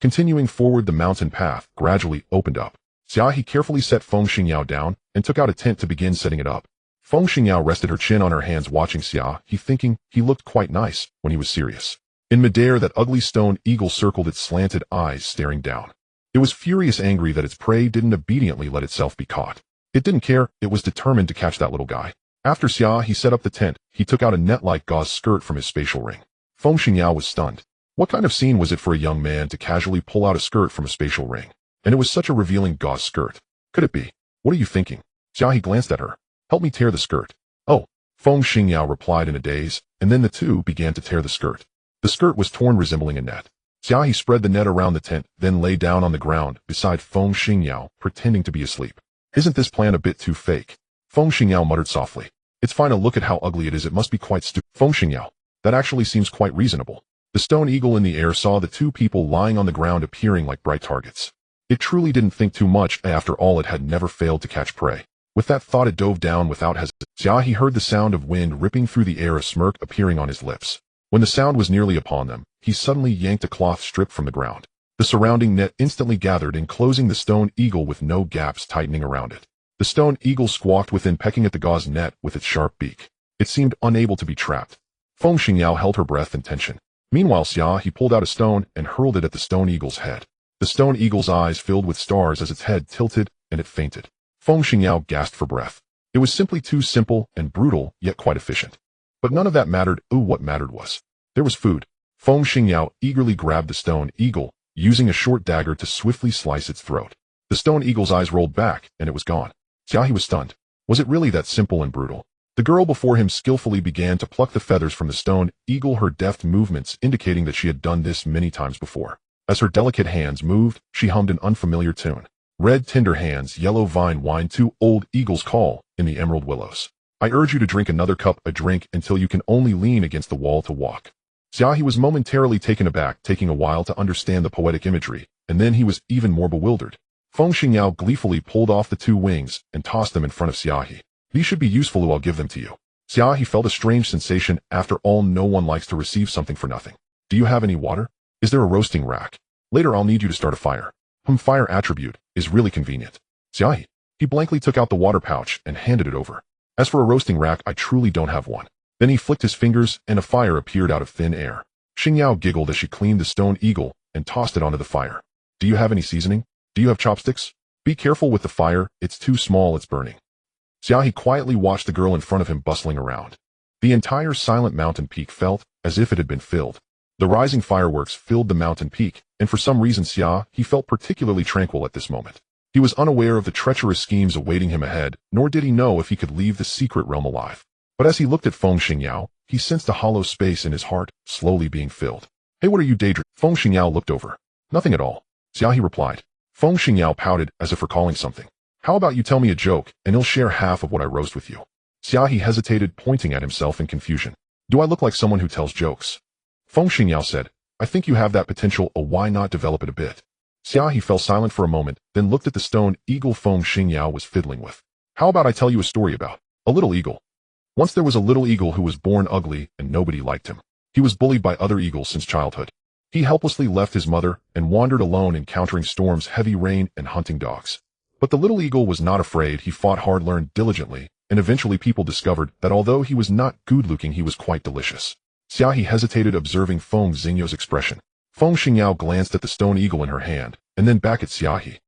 Continuing forward, the mountain path gradually opened up. Xia He carefully set Feng Xingyao down and took out a tent to begin setting it up. Feng Xingyao rested her chin on her hands watching Xia He, thinking he looked quite nice when he was serious. In midair, that ugly stone eagle circled its slanted eyes staring down. It was furious angry that its prey didn't obediently let itself be caught. It didn't care, it was determined to catch that little guy. After Xia He set up the tent, he took out a net-like gauze skirt from his spatial ring. Feng Xingyao was stunned. What kind of scene was it for a young man to casually pull out a skirt from a spatial ring? And it was such a revealing gauze skirt. Could it be? What are you thinking? Xia He glanced at her. Help me tear the skirt. Oh, Feng Xingyao replied in a daze, and then the two began to tear the skirt. The skirt was torn, resembling a net. Xia He spread the net around the tent, then lay down on the ground beside Feng Xingyao, pretending to be asleep. Isn't this plan a bit too fake? Feng Xingyao muttered softly. It's fine, to look at how ugly it is, it must be quite stupid. Feng Xingyao. That actually seems quite reasonable. The stone eagle in the air saw the two people lying on the ground appearing like bright targets. It truly didn't think too much, after all it had never failed to catch prey. With that thought it dove down without hesitation. Xia He heard the sound of wind ripping through the air, a smirk appearing on his lips. When the sound was nearly upon them, he suddenly yanked a cloth strip from the ground. The surrounding net instantly gathered, enclosing the stone eagle with no gaps tightening around it. The stone eagle squawked within, pecking at the gauze net with its sharp beak. It seemed unable to be trapped. Feng Xingyao held her breath in tension. Meanwhile, Xia He pulled out a stone and hurled it at the stone eagle's head. The stone eagle's eyes filled with stars as its head tilted, and it fainted. Feng Xingyao gasped for breath. It was simply too simple and brutal, yet quite efficient. But none of that mattered. What mattered was there was food. Feng Xingyao eagerly grabbed the stone eagle, using a short dagger to swiftly slice its throat. The stone eagle's eyes rolled back, and it was gone. Xia He was stunned. Was it really that simple and brutal? The girl before him skillfully began to pluck the feathers from the stone eagle, her deft movements indicating that she had done this many times before. As her delicate hands moved, she hummed an unfamiliar tune. Red tender hands, yellow vine wine, two old eagles call in the emerald willows. I urge you to drink another cup, a drink until you can only lean against the wall to walk. Xia He was momentarily taken aback, taking a while to understand the poetic imagery, and then he was even more bewildered. Feng Xingyao gleefully pulled off the two wings and tossed them in front of Xia He. These should be useful, I'll give them to you. Xia He felt a strange sensation. After all, no one likes to receive something for nothing. Do you have any water? Is there a roasting rack? Later I'll need you to start a fire. Fire attribute is really convenient. Xia He blankly took out the water pouch and handed it over. As for a roasting rack, I truly don't have one. Then he flicked his fingers and a fire appeared out of thin air. Xingyao giggled as she cleaned the stone eagle and tossed it onto the fire. Do you have any seasoning? Do you have chopsticks? Be careful with the fire, it's too small, it's burning. Xia He quietly watched the girl in front of him bustling around. The entire silent mountain peak felt as if it had been filled. The rising fireworks filled the mountain peak, and for some reason Xia He felt particularly tranquil at this moment. He was unaware of the treacherous schemes awaiting him ahead, nor did he know if he could leave the secret realm alive. But as he looked at Feng Xingyao, he sensed a hollow space in his heart, slowly being filled. Hey, what are you daydreaming? Feng Xingyao looked over. Nothing at all. Xia He replied. Feng Xingyao pouted as if recalling something. How about you tell me a joke, and he'll share half of what I roast with you. Xia He hesitated, pointing at himself in confusion. Do I look like someone who tells jokes? Feng Xingyao said, I think you have that potential, why not develop it a bit? Xia He fell silent for a moment, then looked at the stone eagle Feng Xingyao was fiddling with. How about I tell you a story about a little eagle? Once there was a little eagle who was born ugly and nobody liked him. He was bullied by other eagles since childhood. He helplessly left his mother and wandered alone, encountering storms, heavy rain, and hunting dogs. But the little eagle was not afraid. He fought hard, learned diligently, and eventually people discovered that although he was not good-looking, he was quite delicious. Xia He hesitated, observing Feng Xingyou's expression. Feng Xingyao glanced at the stone eagle in her hand, and then back at Xia He.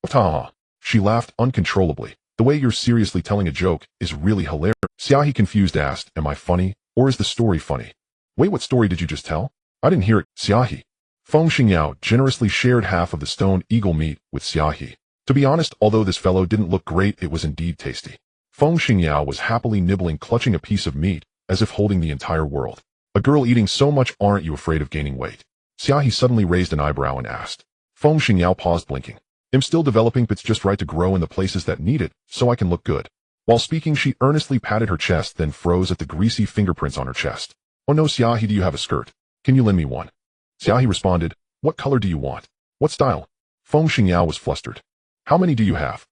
Ta. She laughed uncontrollably. The way you're seriously telling a joke is really hilarious. Xia He, confused, asked, am I funny, or is the story funny? Wait, what story did you just tell? I didn't hear it. Xia He. Feng Xingyao generously shared half of the stone eagle meat with Xia He. To be honest, although this fellow didn't look great, it was indeed tasty. Feng Xingyao was happily nibbling, clutching a piece of meat, as if holding the entire world. A girl eating so much, aren't you afraid of gaining weight? Xia He suddenly raised an eyebrow and asked. Feng Xingyao paused, blinking. I'm still developing, but it's just right to grow in the places that need it, so I can look good. While speaking, she earnestly patted her chest, then froze at the greasy fingerprints on her chest. Oh no, Xia He, do you have a skirt? Can you lend me one? Xia He responded. What color do you want? What style? Feng Xingyao was flustered. How many do you have?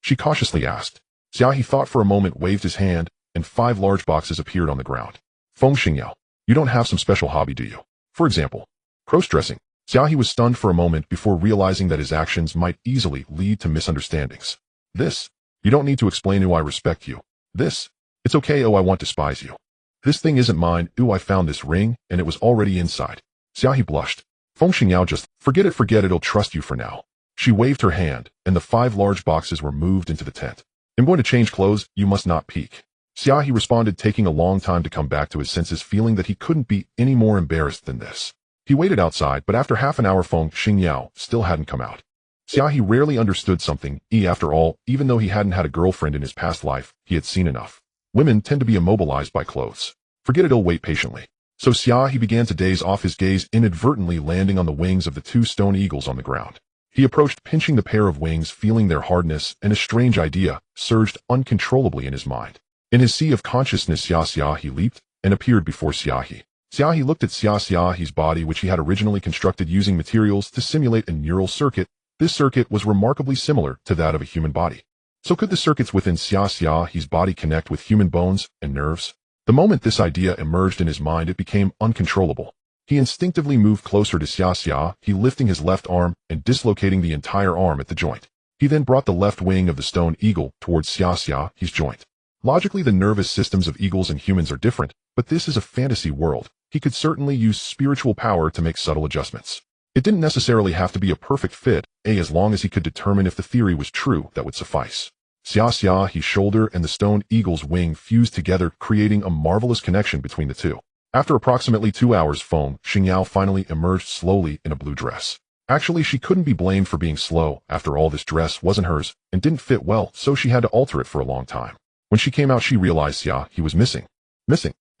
She cautiously asked. Xia He thought for a moment, waved his hand, and 5 large boxes appeared on the ground. Feng Xingyao, you don't have some special hobby, do you? For example, cross-dressing. Xia He was stunned for a moment before realizing that his actions might easily lead to misunderstandings. You don't need to explain who I respect you. This? It's okay, oh I won't despise you. This thing isn't mine, ooh I found this ring, and it was already inside. Xia He blushed. Feng Xingyao just, forget it, it'll trust you for now. She waved her hand, and the 5 large boxes were moved into the tent. I'm going to change clothes, you must not peek. Xia He responded, taking a long time to come back to his senses, feeling that he couldn't be any more embarrassed than this. He waited outside, but after half an hour Feng Xingyao still hadn't come out. Xia He rarely understood something, after all, even though he hadn't had a girlfriend in his past life, he had seen enough. Women tend to be immobilized by clothes. Forget it, he'll wait patiently. So Xia He began to daze off, his gaze inadvertently landing on the wings of the 2 stone eagles on the ground. He approached, pinching the pair of wings, feeling their hardness, and a strange idea surged uncontrollably in his mind. In his sea of consciousness, Xia He leaped and appeared before Xia He. Xia He looked at Xia He's body, which he had originally constructed using materials to simulate a neural circuit. This circuit was remarkably similar to that of a human body. So could the circuits within Xia He's body connect with human bones and nerves? The moment this idea emerged in his mind, it became uncontrollable. He instinctively moved closer to Xia He, lifting his left arm and dislocating the entire arm at the joint. He then brought the left wing of the stone eagle towards Xia He's joint. Logically, the nervous systems of eagles and humans are different, but this is a fantasy world. He could certainly use spiritual power to make subtle adjustments. It didn't necessarily have to be a perfect fit, as long as he could determine if the theory was true, that would suffice. Xia He's shoulder and the stone eagle's wing fused together, creating a marvelous connection between the two. After approximately 2 hours, Feng Xingyao finally emerged slowly in a blue dress. Actually, she couldn't be blamed for being slow. After all, this dress wasn't hers and didn't fit well, so she had to alter it for a long time. When she came out, she realized Xia He was missing.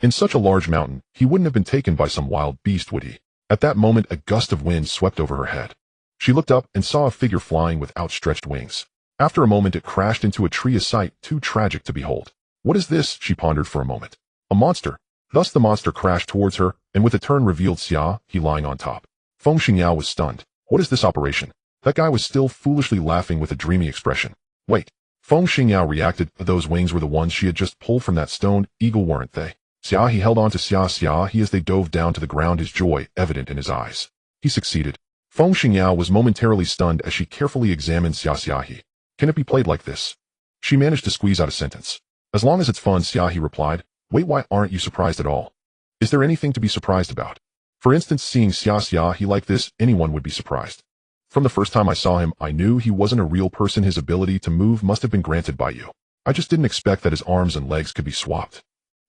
In such a large mountain, he wouldn't have been taken by some wild beast, would he? At that moment, a gust of wind swept over her head. She looked up and saw a figure flying with outstretched wings. After a moment, it crashed into a tree, a sight too tragic to behold. What is this? She pondered for a moment. A monster. Thus the monster crashed towards her, and with a turn revealed Xia He lying on top. Feng Xingyao was stunned. What is this operation? That guy was still foolishly laughing with a dreamy expression. Wait. Feng Xingyao reacted. Those wings were the ones she had just pulled from that stone eagle, weren't they? Xia He held on to Xia He as they dove down to the ground, his joy evident in his eyes. He succeeded. Feng Xingyao was momentarily stunned as she carefully examined Xia He. Can it be played like this? She managed to squeeze out a sentence. As long as it's fun, Xia He replied. Wait, why aren't you surprised at all? Is there anything to be surprised about? For instance, seeing Xia He like this, anyone would be surprised. From the first time I saw him, I knew he wasn't a real person. His ability to move must have been granted by you. I just didn't expect that his arms and legs could be swapped.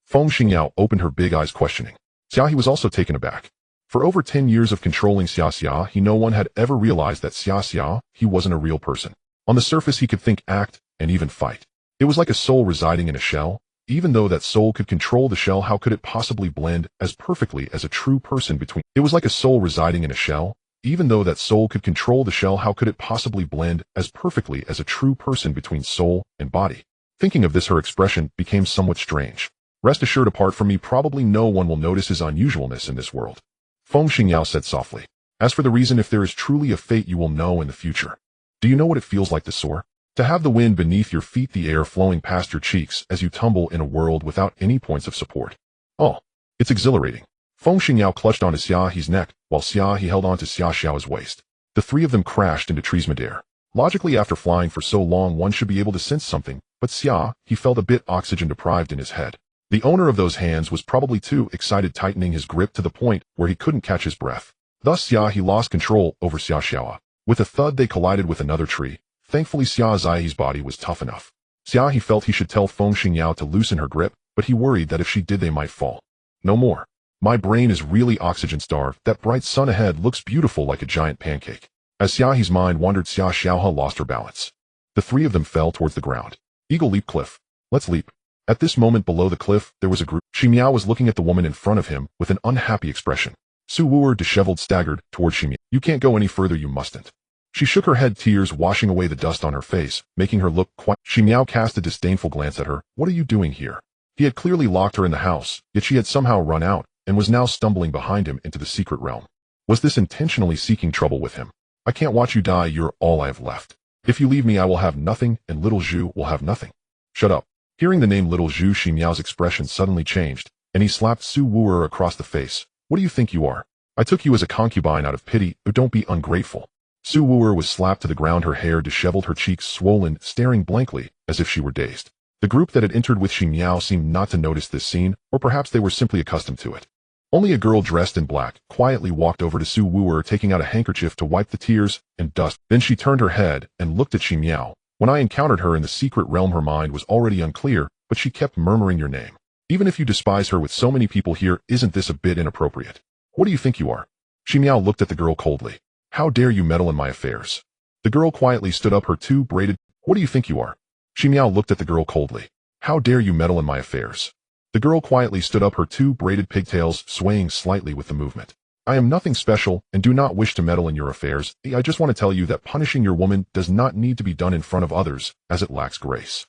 Feng Xingyao opened her big eyes, questioning. Xia He was also taken aback. For over 10 years of controlling Xia He, no one had ever realized that Xia He wasn't a real person. On the surface, he could think, act, and even fight. It was like a soul residing in a shell. Even though that soul could control the shell, how could it possibly blend as perfectly as a true person between? It was like a soul residing in a shell. Even though that soul could control the shell, how could it possibly blend as perfectly as a true person between soul and body? Thinking of this, her expression became somewhat strange. Rest assured, apart from me, probably no one will notice his unusualness in this world. Feng Xingyao said softly. As for the reason, if there is truly a fate, you will know in the future. Do you know what it feels like to soar? To have the wind beneath your feet, the air flowing past your cheeks as you tumble in a world without any points of support. Oh, it's exhilarating. Feng Xingyao clutched onto Xia He's neck, while Xia He held onto Xiao's waist. The 3 of them crashed into trees midair. Logically, after flying for so long, one should be able to sense something, but Xia He felt a bit oxygen deprived in his head. The owner of those hands was probably too excited, tightening his grip to the point where he couldn't catch his breath. Thus Xia He lost control over Xiao. With a thud, they collided with another tree. Thankfully, Xia He's body was tough enough. Xia He felt he should tell Feng Xingyao to loosen her grip, but he worried that if she did, they might fall. No more. My brain is really oxygen-starved. That bright sun ahead looks beautiful, like a giant pancake. As Xia He's mind wandered, Xiao lost her balance. The 3 of them fell towards the ground. Eagle leap cliff. Let's leap. At this moment, below the cliff, there was a group. Ximiao was looking at the woman in front of him with an unhappy expression. Su Wu'er, disheveled, staggered towards Ximiao. You can't go any further, you mustn't. She shook her head, tears washing away the dust on her face, making her look quite. Ximiao cast a disdainful glance at her. What are you doing here? He had clearly locked her in the house, yet she had somehow run out, and was now stumbling behind him into the secret realm. Was this intentionally seeking trouble with him? I can't watch you die, you're all I have left. If you leave me, I will have nothing, and little Zhu will have nothing. Shut up. Hearing the name little Zhu, Ximiao's expression suddenly changed, and he slapped Su Wu'er across the face. What do you think you are? I took you as a concubine out of pity, but don't be ungrateful. Su Wu'er was slapped to the ground, her hair disheveled, her cheeks swollen, staring blankly, as if she were dazed. The group that had entered with Xia seemed not to notice this scene, or perhaps they were simply accustomed to it. Only a girl dressed in black quietly walked over to Su Wu'er, taking out a handkerchief to wipe the tears and dust. Then she turned her head and looked at Xia. When I encountered her in the secret realm, her mind was already unclear, but she kept murmuring your name. Even if you despise her with so many people here, isn't this a bit inappropriate? What do you think you are? Xia looked at the girl coldly. How dare you meddle in my affairs? The girl quietly stood up her two braided. What do you think you are? Xia looked at the girl coldly. How dare you meddle in my affairs? The girl quietly stood up her two braided pigtails, swaying slightly with the movement. I am nothing special and do not wish to meddle in your affairs. I just want to tell you that punishing your woman does not need to be done in front of others, as it lacks grace.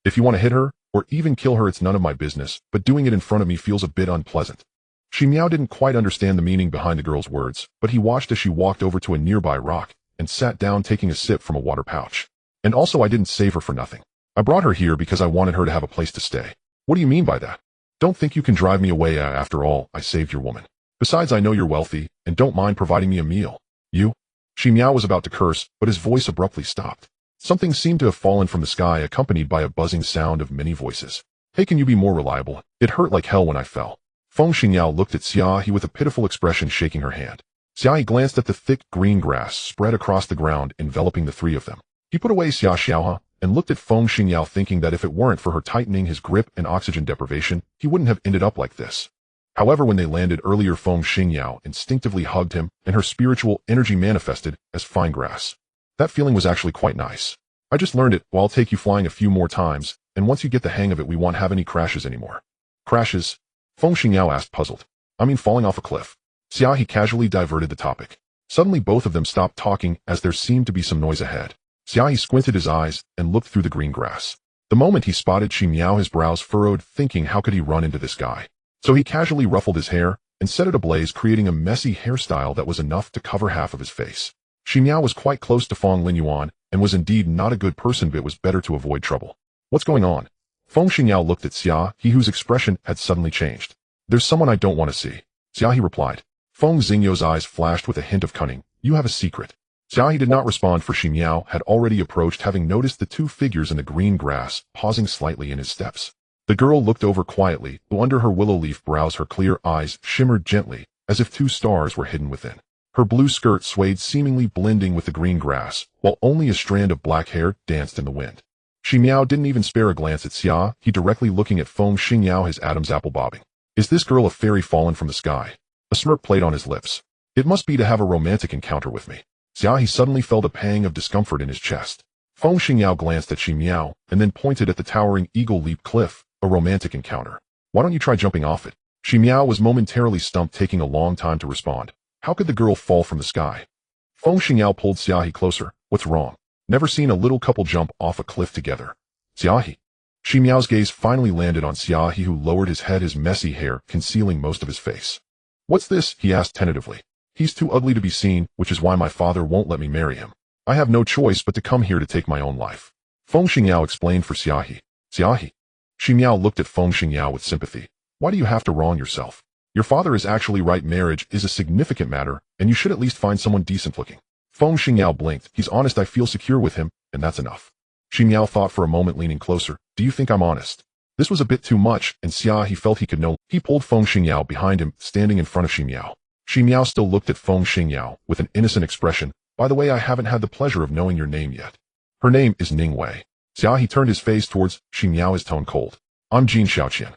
If you want to hit her, or even kill her, it's none of my business, but doing it in front of me feels a bit unpleasant. Xia didn't quite understand the meaning behind the girl's words, but he watched as she walked over to a nearby rock and sat down, taking a sip from a water pouch. And also, I didn't save her for nothing. I brought her here because I wanted her to have a place to stay. What do you mean by that? Don't think you can drive me away. After all, I saved your woman. Besides, I know you're wealthy and don't mind providing me a meal. You? Xia was about to curse, but his voice abruptly stopped. Something seemed to have fallen from the sky, accompanied by a buzzing sound of many voices. Hey, can you be more reliable? It hurt like hell when I fell. Feng Xingyao looked at Xia He with a pitiful expression, shaking her hand. Xia He glanced at the thick green grass spread across the ground, enveloping the three of them. He put away Xia He and looked at Feng Xingyao, thinking that if it weren't for her tightening his grip and oxygen deprivation, he wouldn't have ended up like this. However, when they landed earlier, Feng Xingyao instinctively hugged him, and her spiritual energy manifested as fine grass. That feeling was actually quite nice. I just learned it, well, I'll take you flying a few more times, and once you get the hang of it, we won't have any crashes anymore. Crashes? Feng Xingyao asked, puzzled. I mean falling off a cliff. Xia He casually diverted the topic. Suddenly both of them stopped talking as there seemed to be some noise ahead. Xia He squinted his eyes and looked through the green grass. The moment he spotted Xia, his brows furrowed, thinking how could he run into this guy. So he casually ruffled his hair and set it ablaze, creating a messy hairstyle that was enough to cover half of his face. Xia was quite close to Feng Linyuan and was indeed not a good person, but it was better to avoid trouble. What's going on? Feng Xingyao looked at Xia He, whose expression had suddenly changed. There's someone I don't want to see. Xia He replied. Feng Xingyao's eyes flashed with a hint of cunning. You have a secret. Xia He did not respond, for Xia had already approached, having noticed the two figures in the green grass, pausing slightly in his steps. The girl looked over quietly, though under her willow leaf brows her clear eyes shimmered gently, as if two stars were hidden within. Her blue skirt swayed, seemingly blending with the green grass, while only a strand of black hair danced in the wind. Xia didn't even spare a glance at Xia He, directly looking at Feng Xingyao, his Adam's apple bobbing. Is this girl a fairy fallen from the sky? A smirk played on his lips. It must be to have a romantic encounter with me. Xia He suddenly felt a pang of discomfort in his chest. Feng Xingyao glanced at Ximiao and then pointed at the towering Eagle Leap cliff. A romantic encounter. Why don't you try jumping off it? Ximiao was momentarily stumped, taking a long time to respond. How could the girl fall from the sky? Feng Xingyao pulled Xia He closer. What's wrong? Never seen a little couple jump off a cliff together. Xia He. Ximiao's gaze finally landed on Xia He, who lowered his head, his messy hair concealing most of his face. What's this? He asked tentatively. He's too ugly to be seen, which is why my father won't let me marry him. I have no choice but to come here to take my own life. Feng Xingyao explained for Xia He. Xia He. Ximiao looked at Feng Xingyao with sympathy. Why do you have to wrong yourself? Your father is actually right. Marriage is a significant matter, and you should at least find someone decent looking. Feng Xingyao blinked. He's honest. I feel secure with him, and that's enough. Ximiao thought for a moment, leaning closer. Do you think I'm honest? This was a bit too much, and Xia He felt he could know. He pulled Feng Xingyao behind him, standing in front of Ximiao. Ximiao still looked at Feng Xingyao with an innocent expression. By the way, I haven't had the pleasure of knowing your name yet. Her name is Ning Wei. Xia He turned his face towards Ximiao, his tone cold. I'm Jin Xiaoqian.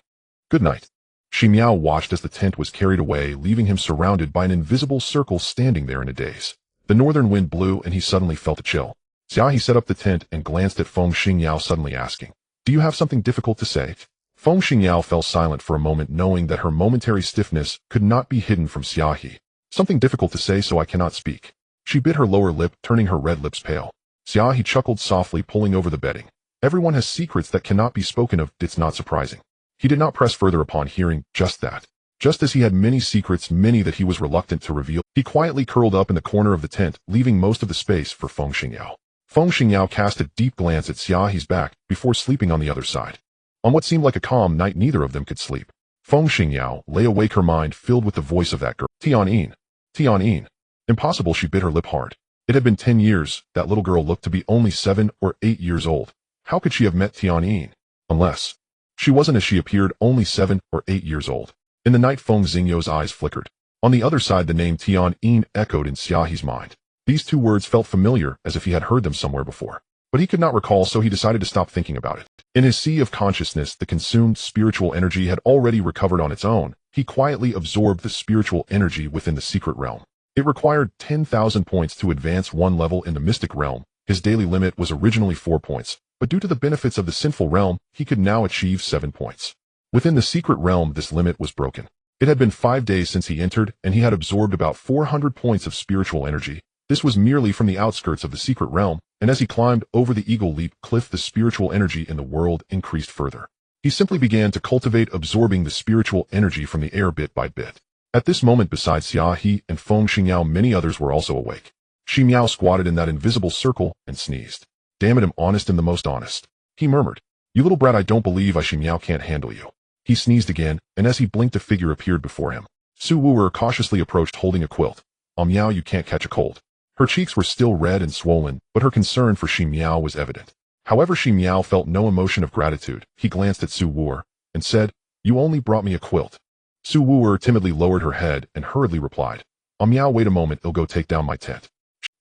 Good night. Ximiao watched as the tent was carried away, leaving him surrounded by an invisible circle, standing there in a daze. The northern wind blew, and he suddenly felt a chill. Xia He set up the tent and glanced at Feng Xingyao, suddenly asking, Do you have something difficult to say? Feng Xingyao fell silent for a moment, knowing that her momentary stiffness could not be hidden from Xia He. Something difficult to say, so I cannot speak. She bit her lower lip, turning her red lips pale. Xia He chuckled softly, pulling over the bedding. Everyone has secrets that cannot be spoken of. It's not surprising. He did not press further upon hearing just that. Just as he had many secrets, many that he was reluctant to reveal, he quietly curled up in the corner of the tent, leaving most of the space for Feng Xingyao. Feng Xingyao cast a deep glance at Xia He's back before sleeping on the other side. On what seemed like a calm night, neither of them could sleep. Feng Xingyao lay awake, her mind filled with the voice of that girl. Tianyin. Tianyin. Impossible. She bit her lip hard. It had been 10 years. That little girl looked to be only 7 or 8 years old. How could she have met Tianyin? Unless she wasn't, as she appeared only 7 or 8 years old. In the night, Feng Xingyou's eyes flickered. On the other side, the name Tian echoed in Xia He's mind. These two words felt familiar, as if he had heard them somewhere before. But he could not recall, so he decided to stop thinking about it. In his sea of consciousness, the consumed spiritual energy had already recovered on its own. He quietly absorbed the spiritual energy within the secret realm. It required 10,000 points to advance one level in the mystic realm. His daily limit was originally 4 points, but due to the benefits of the sinful realm, he could now achieve 7 points. Within the secret realm, this limit was broken. It had been 5 days since he entered, and he had absorbed about 400 points of spiritual energy. This was merely from the outskirts of the secret realm, and as he climbed over the Eagle Leap cliff, the spiritual energy in the world increased further. He simply began to cultivate absorbing the spiritual energy from the air bit by bit. At this moment, besides Xia He and Feng Xingyao, many others were also awake. Xi Miao squatted in that invisible circle and sneezed. "Damn it, I'm honest and the most honest," he murmured. "You little brat, I don't believe Xi Miao can't handle you." He sneezed again, and as he blinked, a figure appeared before him. Su Wu'er cautiously approached, holding a quilt. Miao, you can't catch a cold." Her cheeks were still red and swollen, but her concern for Xi Miao was evident. However, Xi Miao felt no emotion of gratitude. He glanced at Su Wu'er and said, "You only brought me a quilt." Su Wu'er timidly lowered her head and hurriedly replied, Miao, wait a moment, I'll go take down my tent."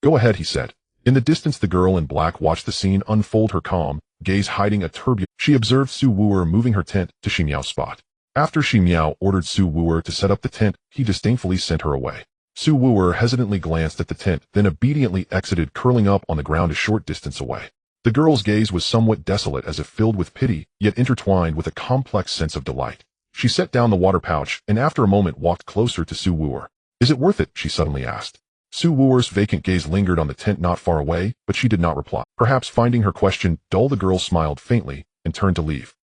"Go ahead," he said. In the distance, the girl in black watched the scene unfold, her calm gaze hiding a turbulent. She observed Su Wu'er moving her tent to Xi Miao's spot. After Xi Miao ordered Su Wu'er to set up the tent, he disdainfully sent her away. Su Wu'er hesitantly glanced at the tent, then obediently exited, curling up on the ground a short distance away. The girl's gaze was somewhat desolate, as if filled with pity, yet intertwined with a complex sense of delight. She set down the water pouch, and after a moment walked closer to Su Wu'er. "Is it worth it?" she suddenly asked. Su Wu'er's vacant gaze lingered on the tent not far away, but she did not reply. Perhaps finding her question dull, the girl smiled faintly and turned to leave.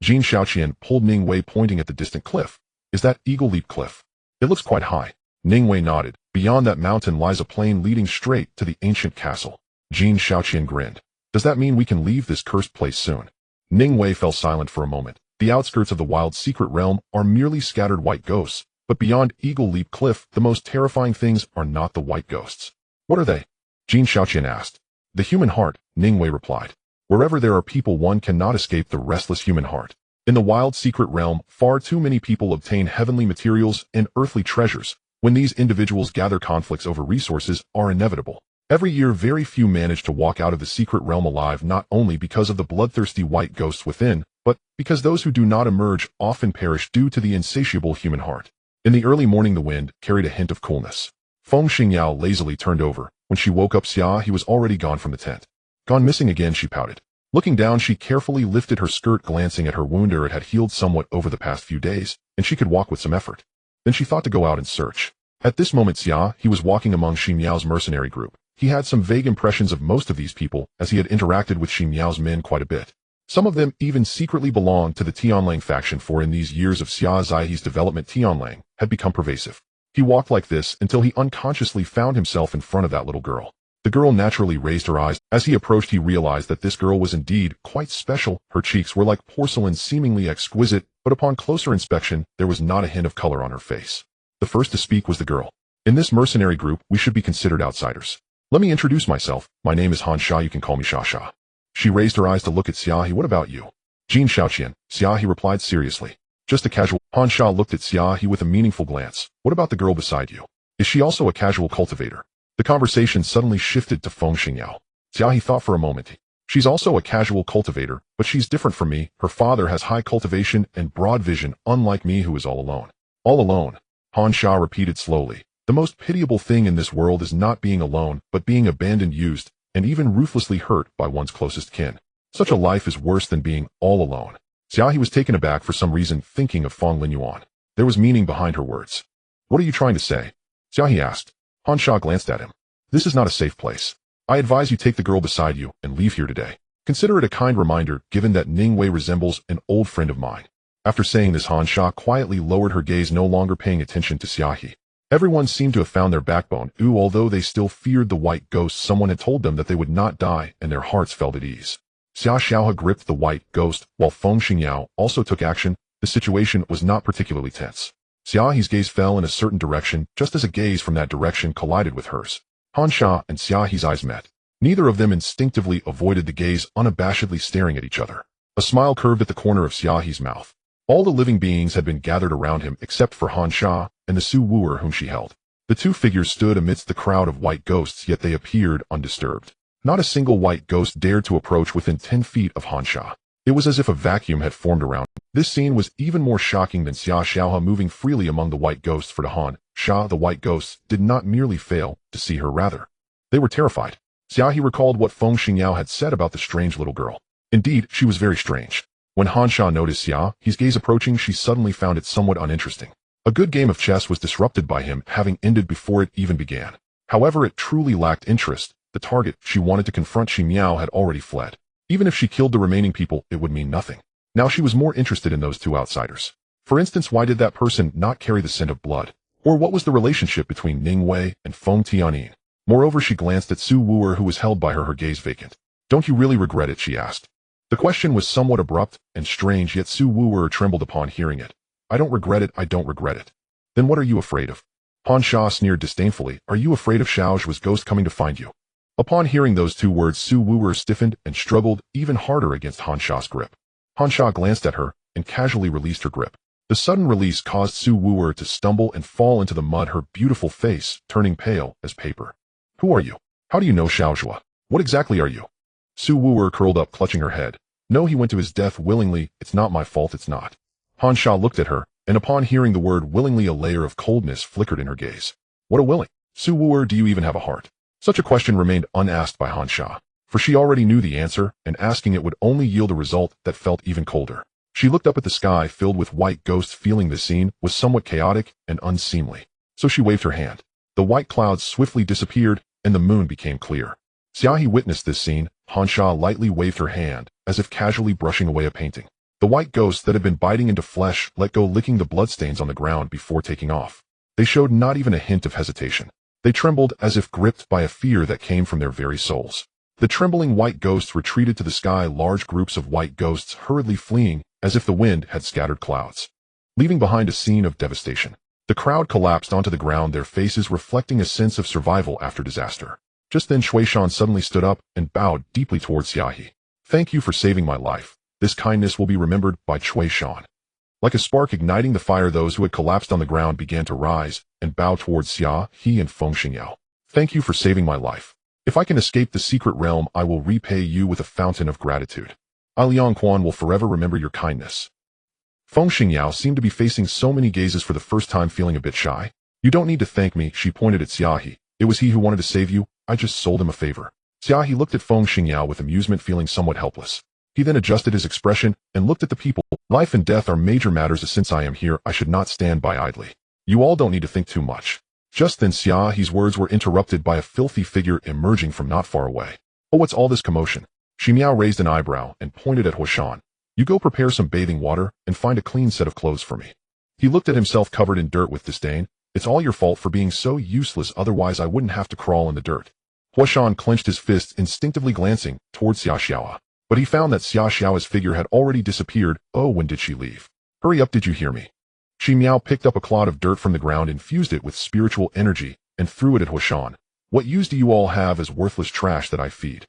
Jin Shaoqian pulled Ning Wei, pointing at the distant cliff. "Is that Eagle Leap cliff? It looks quite high." Ning Wei nodded. "Beyond that mountain lies a plain leading straight to the ancient castle." Jin Shaoqian grinned. "Does that mean we can leave this cursed place soon?" Ning Wei fell silent for a moment. The outskirts of the wild secret realm are merely scattered white ghosts, but beyond Eagle Leap Cliff, the most terrifying things are not the white ghosts. "What are they?" Jin Shaoqian asked. "The human heart," Ning Wei replied. "Wherever there are people, one cannot escape the restless human heart. In the wild secret realm, far too many people obtain heavenly materials and earthly treasures. When these individuals gather, conflicts over resources are inevitable. Every year, very few manage to walk out of the secret realm alive, not only because of the bloodthirsty white ghosts within, but because those who do not emerge often perish due to the insatiable human heart." In the early morning, the wind carried a hint of coolness. Feng Xingyao lazily turned over. When she woke up, Xia He was already gone from the tent. "Gone missing again," she pouted. Looking down, she carefully lifted her skirt, glancing at her wound. It had healed somewhat over the past few days, and she could walk with some effort. Then she thought to go out and search. At this moment, Xia He was walking among Xi Miao's mercenary group. He had some vague impressions of most of these people, as he had interacted with Xi Miao's men quite a bit. Some of them even secretly belonged to the Tianlang faction, for in these years of Xia He's development, Tianlang had become pervasive. He walked like this until he unconsciously found himself in front of that little girl. The girl naturally raised her eyes. As he approached, he realized that this girl was indeed quite special. Her cheeks were like porcelain, seemingly exquisite, but upon closer inspection, there was not a hint of color on her face. The first to speak was the girl. "In this mercenary group, we should be considered outsiders. Let me introduce myself. My name is Han Sha. You can call me Xia Sha." She raised her eyes to look at Xia He. "What about you?" "Jin Shaoqian," Xia He replied seriously. "Just a casual." Han Sha looked at Xia He with a meaningful glance. "What about the girl beside you? Is she also a casual cultivator?" The conversation suddenly shifted to Feng Xingyao. Xia He thought for a moment. "She's also a casual cultivator, but she's different from me. Her father has high cultivation and broad vision, unlike me, who is all alone." "All alone," Han Sha repeated slowly. "The most pitiable thing in this world is not being alone, but being abandoned, used, and even ruthlessly hurt by one's closest kin. Such a life is worse than being all alone." Xia He was taken aback for some reason, thinking of Feng Linyuan. There was meaning behind her words. "What are you trying to say?" Xia He asked. Han Sha glanced at him. "This is not a safe place. I advise you take the girl beside you and leave here today. Consider it a kind reminder, given that Ning Wei resembles an old friend of mine." After saying this, Han Sha quietly lowered her gaze, no longer paying attention to Xia He. Everyone seemed to have found their backbone. Although they still feared the white ghost, someone had told them that they would not die, and their hearts felt at ease. Xia Xiaohe gripped the white ghost, while Feng Xingyao also took action. The situation was not particularly tense. Xia He's gaze fell in a certain direction, just as a gaze from that direction collided with hers. Han Sha and Xia He's eyes met. Neither of them instinctively avoided the gaze, unabashedly staring at each other. A smile curved at the corner of Xia He's mouth. All the living beings had been gathered around him except for Han Xia and the Su Wooer whom she held. The two figures stood amidst the crowd of white ghosts, yet they appeared undisturbed. Not a single white ghost dared to approach within 10 feet of Han Xia. It was as if a vacuum had formed around him. This scene was even more shocking than Xia He moving freely among the white ghosts, for to Han Xia the white ghosts did not merely fail to see her, rather. They were terrified. Xia He recalled what Feng Xingyao had said about the strange little girl. Indeed, she was very strange. When Han Xia noticed Xia He's gaze approaching, she suddenly found it somewhat uninteresting. A good game of chess was disrupted by him having ended before it even began. However, it truly lacked interest. The target she wanted to confront, Xi Miao, had already fled. Even if she killed the remaining people, it would mean nothing. Now she was more interested in those two outsiders. For instance, why did that person not carry the scent of blood? Or what was the relationship between Ning Wei and Feng Tianyin? Moreover, she glanced at Su Wooer, who was held by her gaze vacant. "Don't you really regret it?" she asked. The question was somewhat abrupt and strange, yet Su Wooer trembled upon hearing it. "I don't regret it, I don't regret it." "Then what are you afraid of?" Han Xia sneered disdainfully. "Are you afraid of Xiaoju's ghost coming to find you?" Upon hearing those two words, Su Wooer stiffened and struggled even harder against Han Xia's grip. Han Xia glanced at her and casually released her grip. The sudden release caused Su Wooer to stumble and fall into the mud, her beautiful face turning pale as paper. "Who are you? How do you know Xiaojua? What exactly are you?" Su Wooer curled up, clutching her head. "No, he went to his death willingly. It's not my fault, it's not." Han Xia looked at her, and upon hearing the word willingly, a layer of coldness flickered in her gaze. "What a willing? Su Wooer, do you even have a heart?" Such a question remained unasked by Han Xia, for she already knew the answer, and asking it would only yield a result that felt even colder. She looked up at the sky filled with white ghosts, feeling the scene was somewhat chaotic and unseemly. So she waved her hand. The white clouds swiftly disappeared, and the moon became clear. Xia He witnessed this scene. Han Xia lightly waved her hand, as if casually brushing away a painting. The white ghosts that had been biting into flesh let go, licking the bloodstains on the ground before taking off. They showed not even a hint of hesitation. They trembled as if gripped by a fear that came from their very souls. The trembling white ghosts retreated to the sky, large groups of white ghosts hurriedly fleeing as if the wind had scattered clouds, leaving behind a scene of devastation. The crowd collapsed onto the ground, their faces reflecting a sense of survival after disaster. Just then Shui Shan suddenly stood up and bowed deeply towards Xia He. "Thank you for saving my life. This kindness will be remembered by Shui Shan." Like a spark igniting the fire, those who had collapsed on the ground began to rise and bow towards Xia He and Feng Xingyao. "Thank you for saving my life. If I can escape the secret realm, I will repay you with a fountain of gratitude. I, Liang Quan, will forever remember your kindness." Feng Xingyao seemed to be facing so many gazes for the first time, feeling a bit shy. "You don't need to thank me," she pointed at Xia He. "It was he who wanted to save you. I just sold him a favor." Xia He looked at Feng Xingyao with amusement, feeling somewhat helpless. He then adjusted his expression and looked at the people. "Life and death are major matters. Since I am here, I should not stand by idly. You all don't need to think too much." Just then Xia He's words were interrupted by a filthy figure emerging from not far away. "Oh, what's all this commotion?" Xi Miao raised an eyebrow and pointed at Huashan. "You go prepare some bathing water and find a clean set of clothes for me." He looked at himself covered in dirt with disdain. "It's all your fault for being so useless, otherwise I wouldn't have to crawl in the dirt." Huashan clenched his fists, instinctively glancing towards Xia Xiao. But he found that Xia Xiao's figure had already disappeared. "Oh, when did she leave? Hurry up, did you hear me?" Xi Miao picked up a clod of dirt from the ground, infused it with spiritual energy, and threw it at Huashan. "What use do you all have as worthless trash that I feed?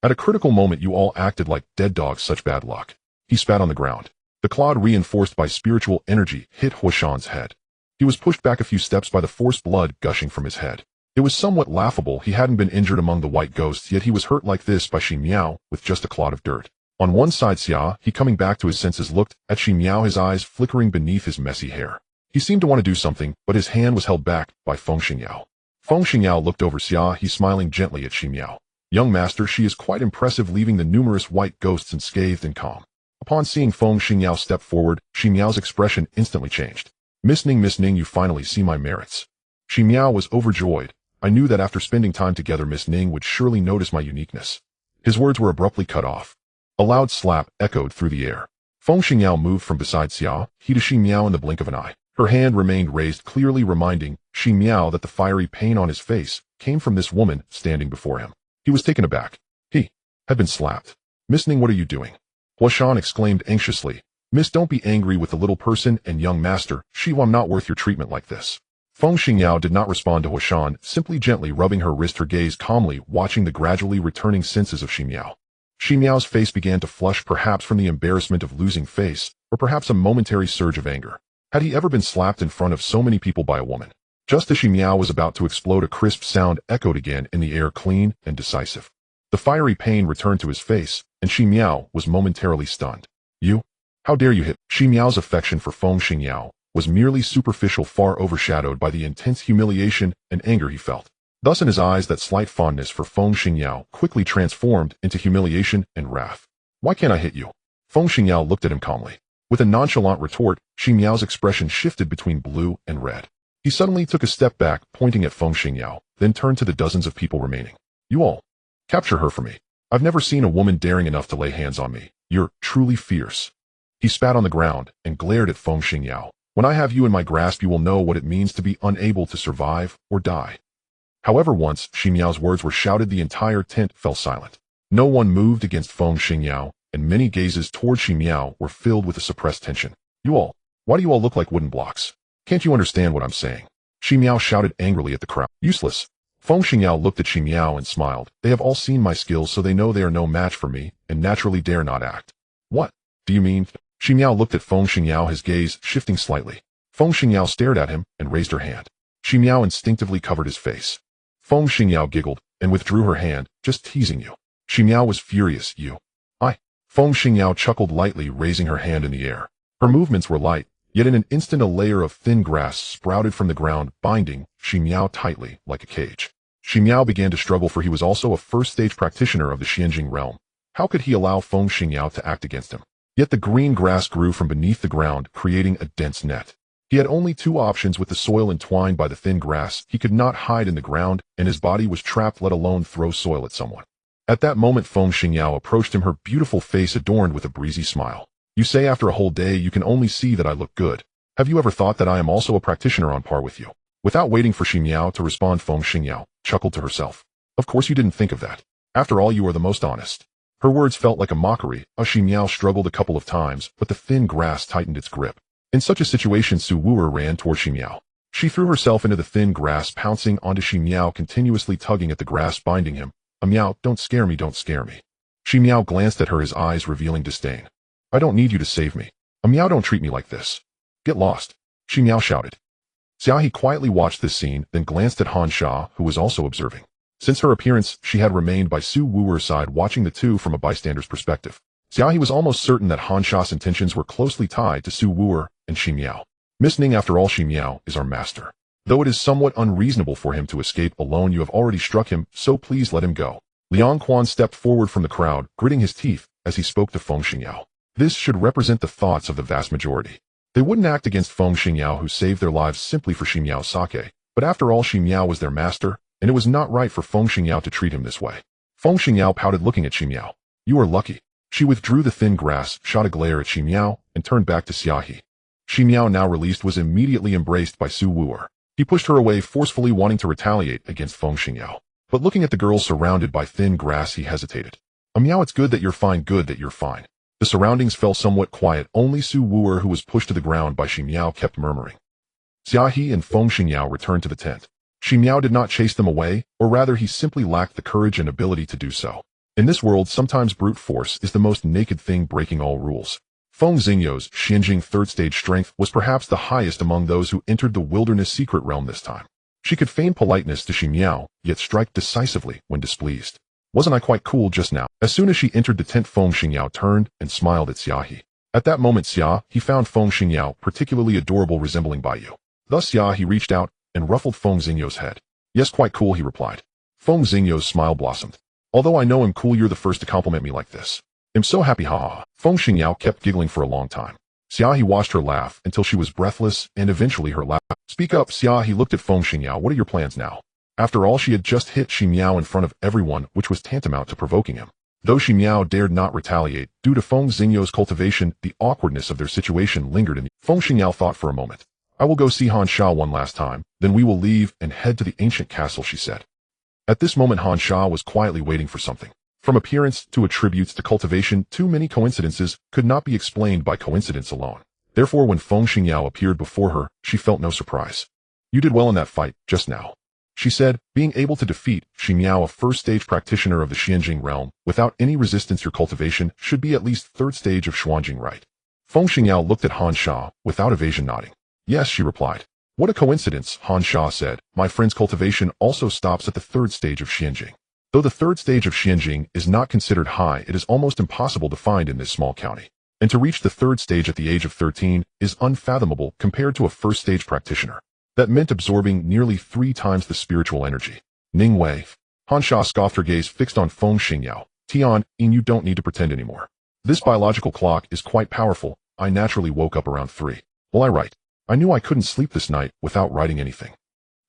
At a critical moment you all acted like dead dogs, such bad luck." He spat on the ground. The clod, reinforced by spiritual energy, hit Huashan's head. He was pushed back a few steps by the forced blood gushing from his head. It was somewhat laughable. He hadn't been injured among the white ghosts, yet he was hurt like this by Xi Miao with just a clod of dirt. On one side, Xia He, coming back to his senses, looked at Xi Miao, his eyes flickering beneath his messy hair. He seemed to want to do something, but his hand was held back by Feng Xingyao. Feng Xingyao looked over Xia He, smiling gently at Xi Miao. "Young master, she is quite impressive, leaving the numerous white ghosts unscathed and calm." Upon seeing Feng Xingyao step forward, Xi Miao's expression instantly changed. Miss Ning, you finally see my merits." Xi Miao was overjoyed. "I knew that after spending time together, Miss Ning would surely notice my uniqueness." His words were abruptly cut off. A loud slap echoed through the air. Feng Xingyao moved from beside Xia He to Xi Miao in the blink of an eye. Her hand remained raised, clearly reminding Xi Miao that the fiery pain on his face came from this woman standing before him. He was taken aback. He had been slapped. "Miss Ning, what are you doing?" Huashan exclaimed anxiously. "Miss, don't be angry with the little person, and young master, I'm not worth your treatment like this." Feng Xingyao did not respond to Huashan, simply gently rubbing her wrist, her gaze calmly watching the gradually returning senses of Xi Miao. Xi Miao's face began to flush, perhaps from the embarrassment of losing face, or perhaps a momentary surge of anger. Had he ever been slapped in front of so many people by a woman? Just as Xi Miao was about to explode, a crisp sound echoed again in the air, clean and decisive. The fiery pain returned to his face, and Xi Miao was momentarily stunned. You? How dare you hit? Xi Miao's affection for Feng Xingyao was merely superficial, far overshadowed by the intense humiliation and anger he felt. Thus in his eyes that slight fondness for Feng Xingyao quickly transformed into humiliation and wrath. Why can't I hit you? Feng Xingyao looked at him calmly. With a nonchalant retort, Xi Miao's expression shifted between blue and red. He suddenly took a step back, pointing at Feng Xingyao, then turned to the dozens of people remaining. You all, capture her for me. I've never seen a woman daring enough to lay hands on me. You're truly fierce. He spat on the ground and glared at Feng Xingyao. When I have you in my grasp, you will know what it means to be unable to survive or die. However, once Xi Miao's words were shouted, the entire tent fell silent. No one moved against Feng Xingyao, and many gazes toward Xi Miao were filled with a suppressed tension. You all, why do you all look like wooden blocks? Can't you understand what I'm saying? Xi Miao shouted angrily at the crowd. Useless. Feng Xingyao looked at Xi Miao and smiled. They have all seen my skills, so they know they are no match for me, and naturally dare not act. What do you mean? Xi Miao looked at Feng Xingyao, his gaze shifting slightly. Feng Xingyao stared at him and raised her hand. Xi Miao instinctively covered his face. Feng Xingyao giggled and withdrew her hand. Just teasing you. Xi Miao was furious. You. Feng Xingyao chuckled lightly, raising her hand in the air. Her movements were light, yet in an instant a layer of thin grass sprouted from the ground, binding Xi Miao tightly like a cage. Xi Miao began to struggle, for he was also a first-stage practitioner of the Xianxia realm. How could he allow Feng Xingyao to act against him? Yet the green grass grew from beneath the ground, creating a dense net. He had only two options. With the soil entwined by the thin grass, he could not hide in the ground, and his body was trapped, let alone throw soil at someone. At that moment, Feng Xingyao approached him, her beautiful face adorned with a breezy smile. You say after a whole day you can only see that I look good. Have you ever thought that I am also a practitioner on par with you? Without waiting for Xi Miao to respond, Feng Xingyao chuckled to herself. Of course you didn't think of that. After all, you are the most honest. Her words felt like a mockery. Xi Miao struggled a couple of times, but the thin grass tightened its grip. In such a situation, Su Wu'er ran toward Xi Miao. She threw herself into the thin grass, pouncing onto Xi Miao, continuously tugging at the grass, binding him. Miao, don't scare me, don't scare me. Xi Miao glanced at her, his eyes revealing disdain. I don't need you to save me. Miao, don't treat me like this. Get lost. Xi Miao shouted. Xia He quietly watched this scene, then glanced at Han Sha, who was also observing. Since her appearance, she had remained by Su Wu'er's side, watching the two from a bystander's perspective. Xia He was almost certain that Han Sha's intentions were closely tied to Su Wu'er and Xi Miao. Miss Ning, after all, Xi Miao is our master. Though it is somewhat unreasonable for him to escape alone, you have already struck him, so please let him go. Liang Quan stepped forward from the crowd, gritting his teeth as he spoke to Feng Xingyao. This should represent the thoughts of the vast majority. They wouldn't act against Feng Xingyao, who saved their lives simply for Xi Miao's sake, but after all, Xi Miao was their master, and it was not right for Feng Xingyao to treat him this way. Feng Xingyao pouted, looking at Xi Miao. You are lucky. She withdrew the thin grass, shot a glare at Xi Miao, and turned back to Xia He. Xi Miao, now released, was immediately embraced by Su Wu'er. He pushed her away forcefully, wanting to retaliate against Feng Xingyao. But looking at the girl surrounded by thin grass, he hesitated. Miao, it's good that you're fine, good that you're fine. The surroundings fell somewhat quiet. Only Su Wu'er, who was pushed to the ground by Xi Miao, kept murmuring. Xia He and Feng Xingyao returned to the tent. Xi Miao did not chase them away, or rather he simply lacked the courage and ability to do so. In this world, sometimes brute force is the most naked thing, breaking all rules. Feng Xingyou's Xianxia third-stage strength was perhaps the highest among those who entered the wilderness secret realm this time. She could feign politeness to Xi Miao, yet strike decisively when displeased. Wasn't I quite cool just now? As soon as she entered the tent, Feng Xingyao turned and smiled at Xia He. At that moment, Xia He found Feng Xingyao particularly adorable, resembling Baiyu. Thus Xia He reached out and ruffled Feng Xingyou's head. Yes, quite cool, he replied. Feng Xingyou's smile blossomed. Although I know I'm cool, you're the first to compliment me like this. I'm so happy, ha ha. Feng Xingyao kept giggling for a long time. Xia He watched her laugh until she was breathless, and eventually her laugh. Speak up, Xia He looked at Feng Xingyao. What are your plans now? After all, she had just hit Xi Miao in front of everyone, which was tantamount to provoking him. Though Xi Miao dared not retaliate, due to Feng Xingyou's cultivation, the awkwardness of their situation lingered in. Feng Xingyao thought for a moment. I will go see Han Sha one last time, then we will leave and head to the ancient castle, she said. At this moment, Han Sha was quietly waiting for something. From appearance to attributes to cultivation, too many coincidences could not be explained by coincidence alone. Therefore, when Feng Xingyao appeared before her, she felt no surprise. You did well in that fight, just now. she said, being able to defeat Xia, a first-stage practitioner of the Xianjing realm, without any resistance. Your cultivation should be at least third stage of Xuanjing, right? Feng Xingyao looked at Han Sha, without evasion nodding. Yes, she replied. What a coincidence, Han Sha said. My friend's cultivation also stops at the third stage of Xianjing. Though the third stage of Xianjing is not considered high, it is almost impossible to find in this small county. And to reach the third stage at the age of 13 is unfathomable compared to a first-stage practitioner. That meant absorbing nearly 3 times the spiritual energy. Ning Wei. Han Sha scoffed, her gaze fixed on Feng Xingyao. Tian, you don't need to pretend anymore. This biological clock is quite powerful. I naturally woke up around 3. Well, I write. I knew I couldn't sleep this night without writing anything.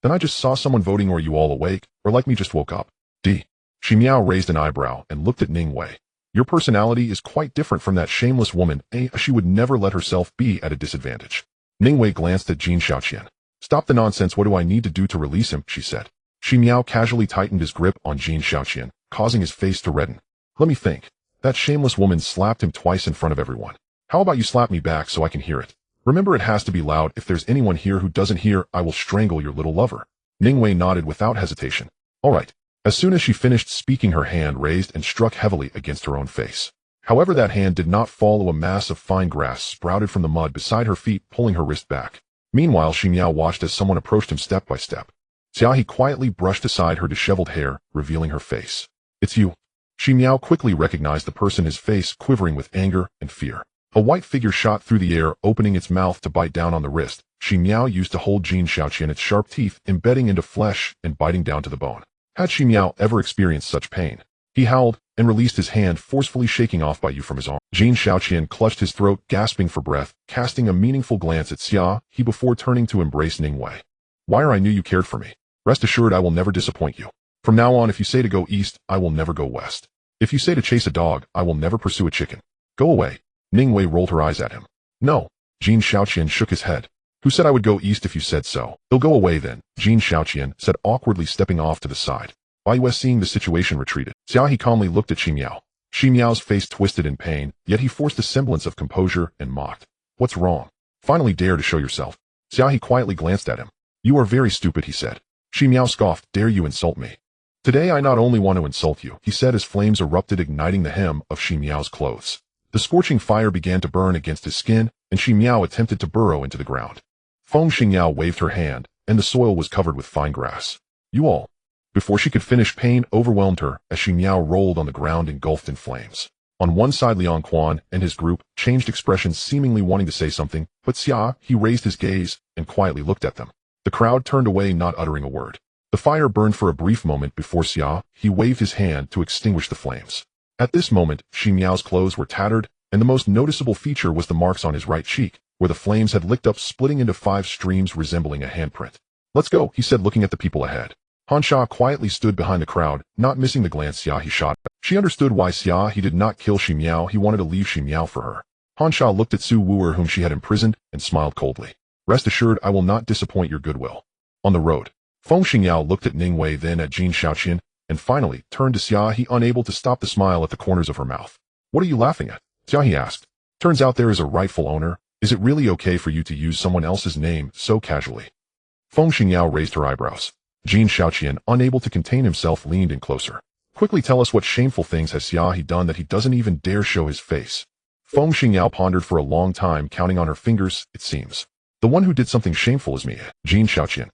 Then I just saw someone voting. Or you all awake, or like me just woke up? D. Ximiao raised an eyebrow and looked at Ning Wei. Your personality is quite different from that shameless woman. She would never let herself be at a disadvantage. Ning Wei glanced at Jin Xiaoqian. Stop the nonsense. What do I need to do to release him? She said. Ximiao casually tightened his grip on Jin Xiaoqian, causing his face to redden. Let me think. That shameless woman slapped him twice in front of everyone. How about you slap me back so I can hear it? Remember, it has to be loud. If there's anyone here who doesn't hear, I will strangle your little lover. Ning Wei nodded without hesitation. All right. As soon as she finished speaking, her hand raised and struck heavily against her own face. However, that hand did not fall. A mass of fine grass sprouted from the mud beside her feet, pulling her wrist back. Meanwhile, Ximiao watched as someone approached him step by step. Xia He quietly brushed aside her disheveled hair, revealing her face. It's you. Ximiao quickly recognized the person, his face quivering with anger and fear. A white figure shot through the air, opening its mouth to bite down on the wrist. Ximiao used to hold Jin Xiaoqian, its sharp teeth embedding into flesh and biting down to the bone. Had Ximiao ever experienced such pain? He howled and released his hand, forcefully shaking off by you from his arm. Jin Xiaoqian clutched his throat, gasping for breath, casting a meaningful glance at Xia He before turning to embrace Ning Wei. Wire, I knew you cared for me. Rest assured, I will never disappoint you. From now on, if you say to go east, I will never go west. If you say to chase a dog, I will never pursue a chicken. Go away. Ning Wei rolled her eyes at him. No. Jin Xiaoqian shook his head. Who said I would go east if you said so? He'll go away then, Jin Xiaoqian said, awkwardly stepping off to the side. Baiyu, seeing the situation, retreated. Xia He calmly looked at Ximiao. Ximiao's face twisted in pain, yet he forced a semblance of composure and mocked. What's wrong? Finally dare to show yourself. Xia He quietly glanced at him. You are very stupid, he said. Ximiao scoffed. Dare you insult me? Today I not only want to insult you, he said as flames erupted, igniting the hem of Ximiao's clothes. The scorching fire began to burn against his skin, and Ximiao attempted to burrow into the ground. Feng Xingyao waved her hand, and the soil was covered with fine grass. You all. Before she could finish, pain overwhelmed her as Ximiao rolled on the ground, engulfed in flames. On one side, Liang Quan and his group changed expressions, seemingly wanting to say something, but Xia He raised his gaze and quietly looked at them. The crowd turned away, not uttering a word. The fire burned for a brief moment before Xia He waved his hand to extinguish the flames. At this moment, Ximiao's clothes were tattered, and the most noticeable feature was the marks on his right cheek, where the flames had licked up, splitting into 5 streams resembling a handprint. Let's go, he said, looking at the people ahead. Han Sha quietly stood behind the crowd, not missing the glance Xia He shot. She understood why Xia He did not kill Ximiao. He wanted to leave Ximiao for her. Han Sha looked at Su Wuer, whom she had imprisoned, and smiled coldly. Rest assured, I will not disappoint your goodwill. On the road, Feng Xingyao looked at Ning Wei, then at Jin Xiaoqian, and finally turned to Xia He, unable to stop the smile at the corners of her mouth. What are you laughing at? Xia He asked. Turns out there is a rightful owner. Is it really okay for you to use someone else's name so casually? Feng Xingyao raised her eyebrows. Jin Xiaoqian, unable to contain himself, leaned in closer. Quickly tell us, what shameful things has Xia He done that he doesn't even dare show his face? Feng Xingyao pondered for a long time, counting on her fingers. It seems the one who did something shameful is me, Jin Xiaoqian.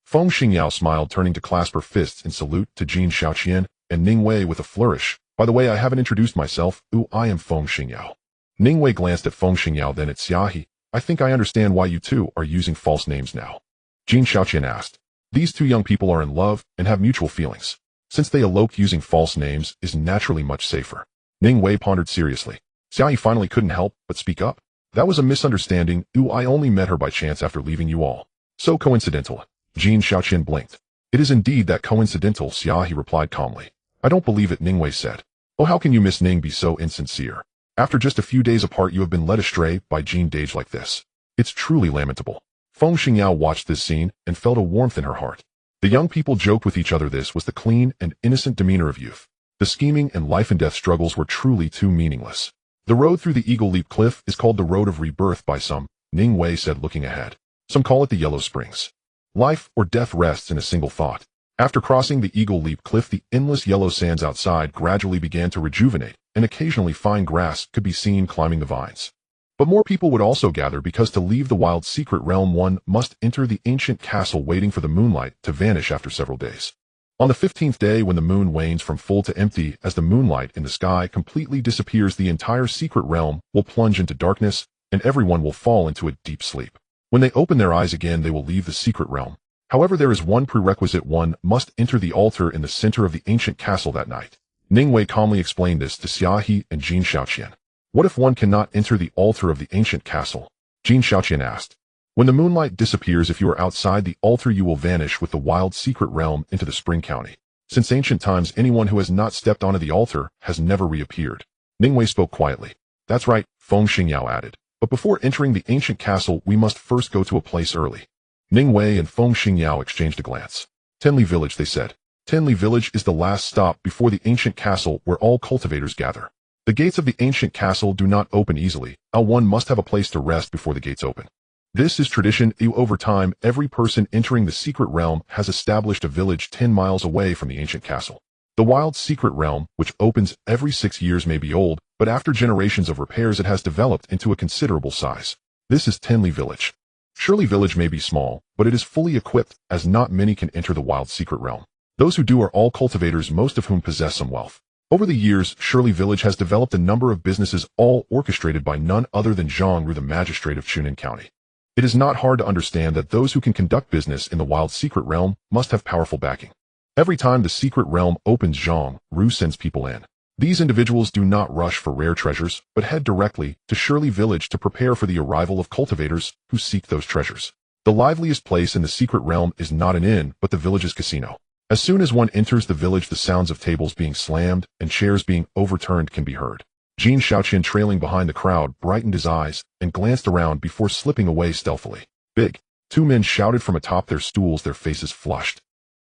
Feng Xingyao smiled, turning to clasp her fists in salute to Jin Xiaoqian and Ning Wei with a flourish. By the way, I haven't introduced myself. I am Feng Xingyao. Ning Wei glanced at Feng Xingyao, then at Xia He. I think I understand why you two are using false names now. Jin Xiaoqian asked. These 2 young people are in love and have mutual feelings. Since they eloped, using false names is naturally much safer. Ning Wei pondered seriously. Xia He finally couldn't help but speak up. That was a misunderstanding. I only met her by chance after leaving you all. So coincidental. Jin Xiaoqian blinked. It is indeed that coincidental, Xia He replied calmly. I don't believe it, Ning Wei said. Oh, how can you, Miss Ning, be so insincere? After just a few days apart, you have been led astray by Jin Dage like this. It's truly lamentable. Feng Xingyao watched this scene and felt a warmth in her heart. The young people joked with each other. This was the clean and innocent demeanor of youth. The scheming and life-and-death struggles were truly too meaningless. The road through the Eagle Leap Cliff is called the Road of Rebirth by some, Ning Wei said, looking ahead. Some call it the Yellow Springs. Life or death rests in a single thought. After crossing the Eagle Leap cliff, the endless yellow sands outside gradually began to rejuvenate, and occasionally fine grass could be seen climbing the vines. But more people would also gather because to leave the wild secret realm one must enter the ancient castle, waiting for the moonlight to vanish after several days. On the 15th day, when the moon wanes from full to empty, as the moonlight in the sky completely disappears, the entire secret realm will plunge into darkness, and everyone will fall into a deep sleep. When they open their eyes again, they will leave the secret realm. However, there is one prerequisite: one must enter the altar in the center of the ancient castle that night. Ningwei calmly explained this to Xia He and Jin Shaoqian. What if one cannot enter the altar of the ancient castle? Jin Shaoqian asked. When the moonlight disappears, if you are outside the altar, you will vanish with the wild secret realm into the spring county. Since ancient times, anyone who has not stepped onto the altar has never reappeared. Ningwei spoke quietly. That's right, Feng Xingyao added. But before entering the ancient castle, we must first go to a place early. Ningwei and Feng Xingyao exchanged a glance. Tenli Village, they said. Tenli Village is the last stop before the ancient castle, where all cultivators gather. The gates of the ancient castle do not open easily. One must have a place to rest before the gates open. This is tradition. Over time, every person entering the secret realm has established a village 10 miles away from the ancient castle. The wild secret realm, which opens every 6 years, may be old, but after generations of repairs it has developed into a considerable size. This is Tenli Village. Shirley Village may be small, but it is fully equipped, as not many can enter the wild secret realm. Those who do are all cultivators, most of whom possess some wealth. Over the years, Shirley Village has developed a number of businesses, all orchestrated by none other than Zhang Ru, the magistrate of Chunin County. It is not hard to understand that those who can conduct business in the wild secret realm must have powerful backing. Every time the secret realm opens, Zhang Ru sends people in. These individuals do not rush for rare treasures, but head directly to Shirley Village to prepare for the arrival of cultivators who seek those treasures. The liveliest place in the secret realm is not an inn, but the village's casino. As soon as one enters the village, the sounds of tables being slammed and chairs being overturned can be heard. Jin Shaoqian, trailing behind the crowd, brightened his eyes and glanced around before slipping away stealthily. Big! Two men shouted from atop their stools, their faces flushed.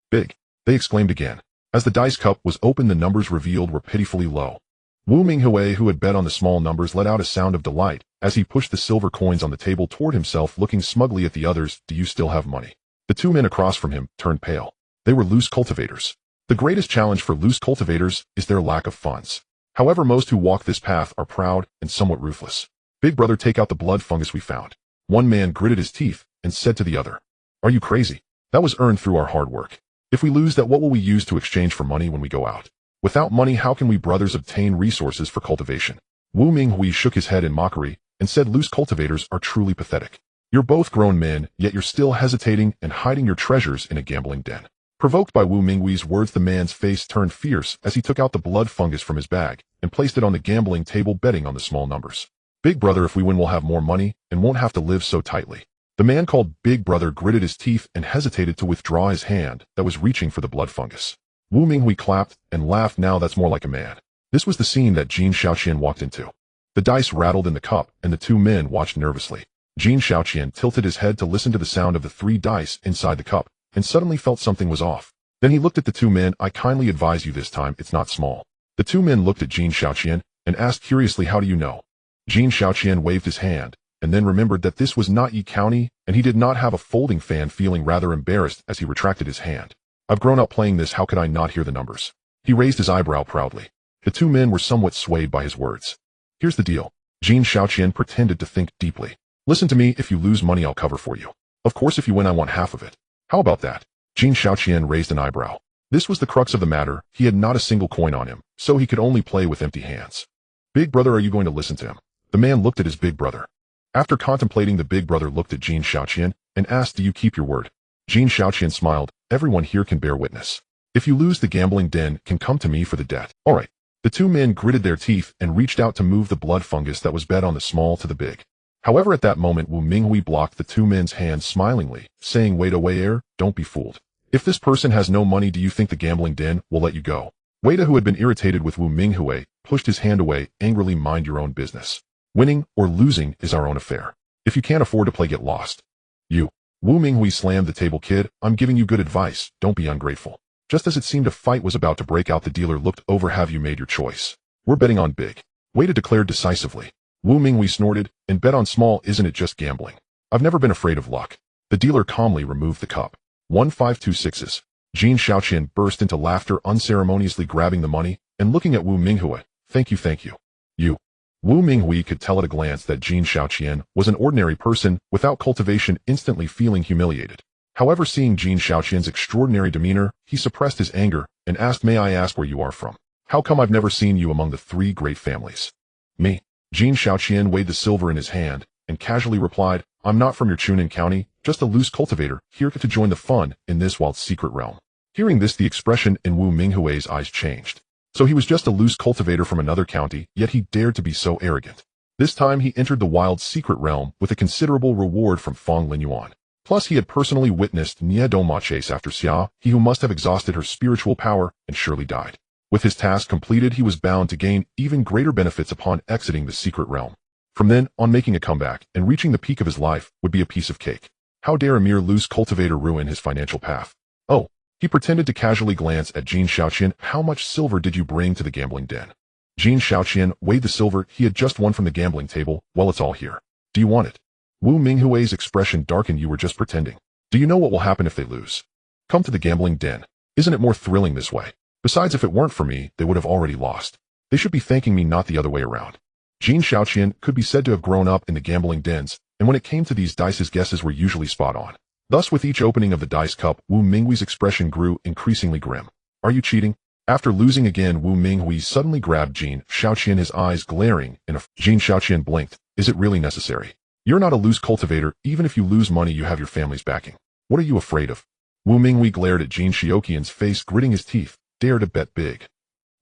Big! They exclaimed again. As the dice cup was opened, the numbers revealed were pitifully low. Wu Minghui, who had bet on the small numbers, let out a sound of delight as he pushed the silver coins on the table toward himself, looking smugly at the others. Do you still have money? The two men across from him turned pale. They were loose cultivators. The greatest challenge for loose cultivators is their lack of funds. However, most who walk this path are proud and somewhat ruthless. Big brother, take out the blood fungus we found. One man gritted his teeth and said to the other, Are you crazy? That was earned through our hard work. If we lose that, what will we use to exchange for money when we go out? Without money, how can we brothers obtain resources for cultivation? Wu Minghui shook his head in mockery and said, Loose cultivators are truly pathetic. You're both grown men, yet you're still hesitating and hiding your treasures in a gambling den. Provoked by Wu Minghui's words, the man's face turned fierce as he took out the blood fungus from his bag and placed it on the gambling table, betting on the small numbers. Big brother, if we win, we'll have more money and won't have to live so tightly. The man called Big Brother gritted his teeth and hesitated to withdraw his hand that was reaching for the blood fungus. Wu Minghui clapped and laughed. Now that's more like a man. This was the scene that Jin Shaoqian walked into. The dice rattled in the cup and the two men watched nervously. Jin Shaoqian tilted his head to listen to the sound of the 3 dice inside the cup and suddenly felt something was off. Then he looked at the two men. I kindly advise you, this time it's not small. The two men looked at Jin Shaoqian and asked curiously, How do you know? Jin Shaoqian waved his hand and then remembered that this was not Yi County and he did not have a folding fan, feeling rather embarrassed as he retracted his hand. I've grown up playing this, how could I not hear the numbers? He raised his eyebrow proudly. The two men were somewhat swayed by his words. Here's the deal. Jin Shaoqian pretended to think deeply. Listen to me, if you lose money I'll cover for you. Of course if you win I want half of it. How about that? Jin Shaoqian raised an eyebrow. This was the crux of the matter. He had not a single coin on him, so he could only play with empty hands. Big brother, are you going to listen to him? The man looked at his big brother. After contemplating, the big brother looked at Jin Shaoqian and asked, Do you keep your word? Jin Shaoqian smiled. Everyone here can bear witness. If you lose, the gambling den can come to me for the debt. All right. The two men gritted their teeth and reached out to move the blood fungus that was bet on the small to the big. However, at that moment, Wu Minghui blocked the two men's hands smilingly, saying, Wait away, don't be fooled. If this person has no money, do you think the gambling den will let you go? Wada, who had been irritated with Wu Minghui, pushed his hand away angrily. Mind your own business. Winning or losing is our own affair. If you can't afford to play, get lost. You. Wu Minghui slammed the table. Kid, I'm giving you good advice. Don't be ungrateful. Just as it seemed a fight was about to break out, the dealer looked over. Have you made your choice? We're betting on big. Wada declared decisively. Wu Minghui snorted and bet on small. Isn't it just gambling? I've never been afraid of luck. The dealer calmly removed the cup. 1 5 2 6s. Jin Xiaoqian burst into laughter, unceremoniously grabbing the money and looking at Wu Minghui. Thank you, thank you. You. Wu Minghui could tell at a glance that Jin Xiaoqian was an ordinary person without cultivation, instantly feeling humiliated. However, seeing Jin Xiaoqian's extraordinary demeanor, he suppressed his anger and asked, may I ask where you are from? How come I've never seen you among the three great families? Me. Jin Xiaoqian weighed the silver in his hand and casually replied, I'm not from your Chunin County, just a loose cultivator, here to join the fun in this wild secret realm. Hearing this, the expression in Wu Minghui's eyes changed. So he was just a loose cultivator from another county, yet he dared to be so arrogant. This time he entered the wild secret realm with a considerable reward from Feng Linyuan. Plus he had personally witnessed Nie Doma chase after Xia He, who must have exhausted her spiritual power and surely died. With his task completed, he was bound to gain even greater benefits upon exiting the secret realm. From then on, making a comeback and reaching the peak of his life would be a piece of cake. How dare a mere loose cultivator ruin his financial path? Oh, he pretended to casually glance at Jin Xiaoqian. How much silver did you bring to the gambling den? Jin Xiaoqian weighed the silver he had just won from the gambling table. Well, it's all here. Do you want it? Wu Minghui's expression darkened. You were just pretending. Do you know what will happen if they lose? Come to the gambling den. Isn't it more thrilling this way? Besides, if it weren't for me, they would have already lost. They should be thanking me, not the other way around. Jin Xiaoqian could be said to have grown up in the gambling dens, and when it came to these dice, his guesses were usually spot on. Thus, with each opening of the dice cup, Wu Minghui's expression grew increasingly grim. Are you cheating? After losing again, Wu Minghui suddenly grabbed Jin Xiaoqian, his eyes glaring in a Jin Xiaoqian blinked. Is it really necessary? You're not a loose cultivator. Even if you lose money, you have your family's backing. What are you afraid of? Wu Minghui glared at Jin Xiaoqian's face, gritting his teeth. Dare to bet big.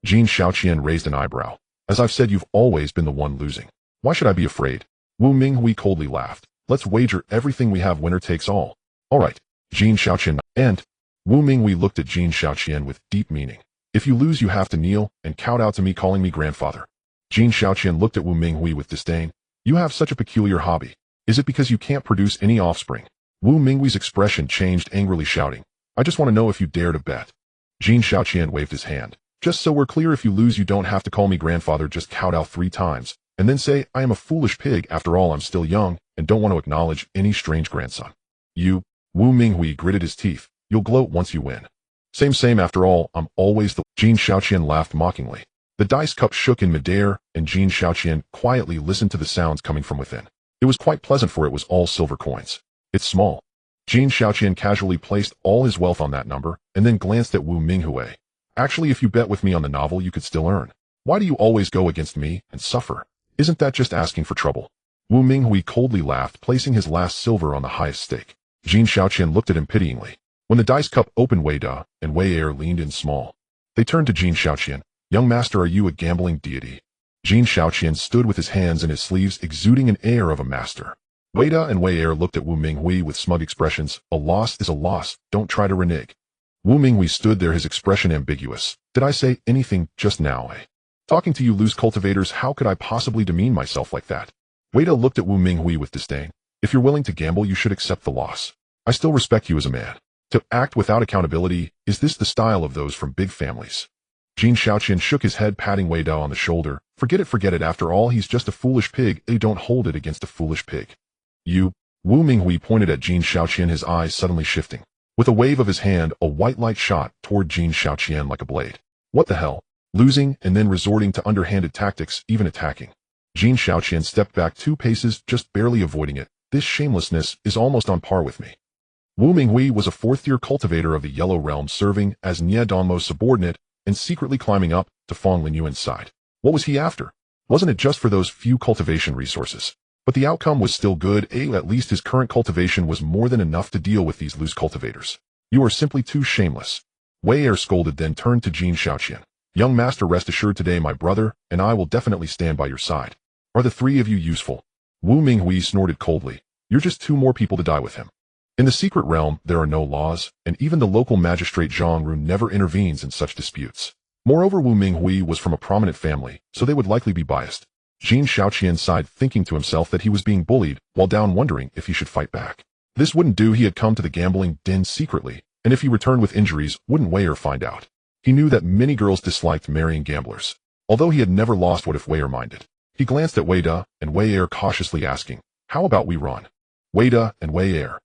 Jin Xiaoqian raised an eyebrow. As I've said, you've always been the one losing. Why should I be afraid? Wu Minghui coldly laughed. Let's wager everything we have, winner takes all. All right. Jin Xiaoqian. And Wu Minghui looked at Jin Xiaoqian with deep meaning. If you lose, you have to kneel and kowtow to me, calling me grandfather. Jin Xiaoqian looked at Wu Minghui with disdain. You have such a peculiar hobby. Is it because you can't produce any offspring? Wu Minghui's expression changed, angrily shouting. I just want to know if you dare to bet. Jin Xiaoqian waved his hand. Just so we're clear, if you lose, you don't have to call me grandfather, just kowtow 3 times, and then say, I am a foolish pig. After all, I'm still young, and don't want to acknowledge any strange grandson. You, Wu Minghui gritted his teeth. You'll gloat once you win. Same, after all, I'm always the— Jin Xiaoqian laughed mockingly. The dice cup shook in midair, and Jin Xiaoqian quietly listened to the sounds coming from within. It was quite pleasant, for it was all silver coins. It's small. Jin Xiaoqian casually placed all his wealth on that number, and then glanced at Wu Minghui. Actually, if you bet with me on the novel, you could still earn. Why do you always go against me and suffer? Isn't that just asking for trouble? Wu Minghui coldly laughed, placing his last silver on the highest stake. Jin Xiaoqian looked at him pityingly. When the dice cup opened, Wei Da and Wei Er leaned in small. They turned to Jin Xiaoqian. Young master, are you a gambling deity? Jin Xiaoqian stood with his hands in his sleeves, exuding an air of a master. Wei Da and Wei Er looked at Wu Minghui with smug expressions. A loss is a loss. Don't try to renege. Wu Minghui stood there, his expression ambiguous. Did I say anything just now, eh? Talking to you loose cultivators, how could I possibly demean myself like that? Wei Da looked at Wu Minghui with disdain. If you're willing to gamble, you should accept the loss. I still respect you as a man. To act without accountability, is this the style of those from big families? Jin Xiaoqian shook his head, patting Wei Da on the shoulder. Forget it. After all, he's just a foolish pig. They don't hold it against a foolish pig. You, Wu Minghui pointed at Jin Xiaoqian, his eyes suddenly shifting. With a wave of his hand, a white light shot toward Jin Xiaoqian like a blade. What the hell? Losing and then resorting to underhanded tactics, even attacking. Jin Xiaoqian stepped back 2 paces, just barely avoiding it. This shamelessness is almost on par with me. Wu Minghui was a 4th-year cultivator of the Yellow Realm, serving as Nie Donmo's subordinate and secretly climbing up to Feng Linyuan's side. What was he after? Wasn't it just for those few cultivation resources? But the outcome was still good. At least his current cultivation was more than enough to deal with these loose cultivators. You are simply too shameless. Wei Er scolded, then turned to Jin Xiaoqian. Young master, rest assured, today my brother and I will definitely stand by your side. Are the 3 of you useful? Wu Minghui snorted coldly. You're just 2 more people to die with him. In the secret realm, there are no laws, and even the local magistrate Zhang Ru never intervenes in such disputes. Moreover, Wu Minghui was from a prominent family, so they would likely be biased. Jin Xiaoqian sighed, thinking to himself that he was being bullied, while down wondering if he should fight back. This wouldn't do. He had come to the gambling den secretly, and if he returned with injuries, wouldn't Wei Er find out? He knew that many girls disliked marrying gamblers. Although he had never lost, what if Wei Er minded? He glanced at Wei Da and Wei Er, cautiously asking, how about we run? Wei Da and Wei Er.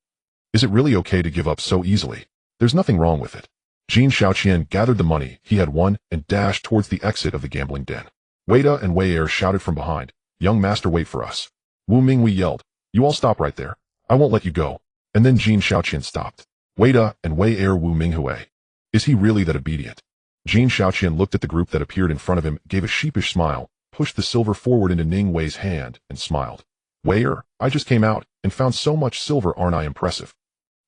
Is it really okay to give up so easily? There's nothing wrong with it. Jin Xiaoqian gathered the money he had won and dashed towards the exit of the gambling den. Weida and Wei Er shouted from behind, "Young master, wait for us." Wu Minghui yelled, "You all stop right there. I won't let you go." And then Jin Xiaoqian stopped. Weida and Wei Er Wu Minghui. Is he really that obedient? Jin Xiaoqian looked at the group that appeared in front of him, gave a sheepish smile, pushed the silver forward into Ning Wei's hand, and smiled. Wei Er, I just came out and found so much silver, aren't I impressive?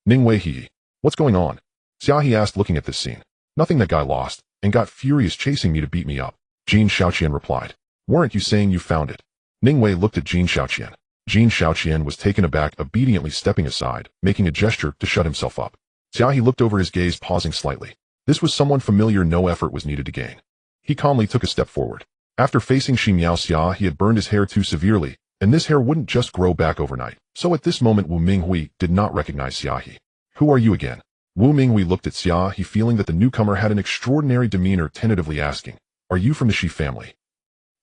Ning Wei He. What's going on? Xia He asked, looking at this scene. Nothing, that guy lost and got furious chasing me to beat me up. Jin Xiaoqian replied. Weren't you saying you found it? Ning Wei looked at Jin Xiaoqian. Jin Xiaoqian was taken aback, obediently stepping aside, making a gesture to shut himself up. Xia He looked over his gaze, pausing slightly. This was someone familiar, no effort was needed to gain. He calmly took a step forward. After facing xianxia, he had burned his hair too severely, and this hair wouldn't just grow back overnight. So at this moment Wu Minghui did not recognize Xia He. Who are you again? Wu Minghui looked at Xia He, feeling that the newcomer had an extraordinary demeanor, tentatively asking, Are you from the Shi family?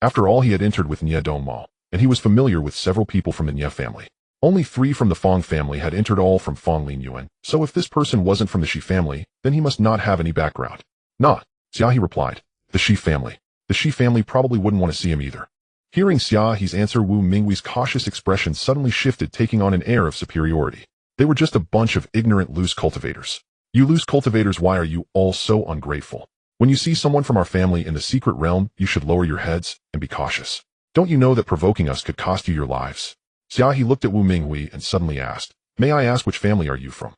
After all, he had entered with Nie Dongmao, and he was familiar with several people from the Nie family. Only 3 from the Fong family had entered, all from Fong Lin Yuan, so if this person wasn't from the Shi family, then he must not have any background. Nah, Xia He replied. The Shi family. The Shi family probably wouldn't want to see him either. Hearing Xia He's answer, Wu Minghui's cautious expression suddenly shifted, taking on an air of superiority. They were just a bunch of ignorant loose cultivators. You loose cultivators, why are you all so ungrateful? When you see someone from our family in the secret realm, you should lower your heads and be cautious. Don't you know that provoking us could cost you your lives? Xia He looked at Wu Minghui and suddenly asked, May I ask which family are you from?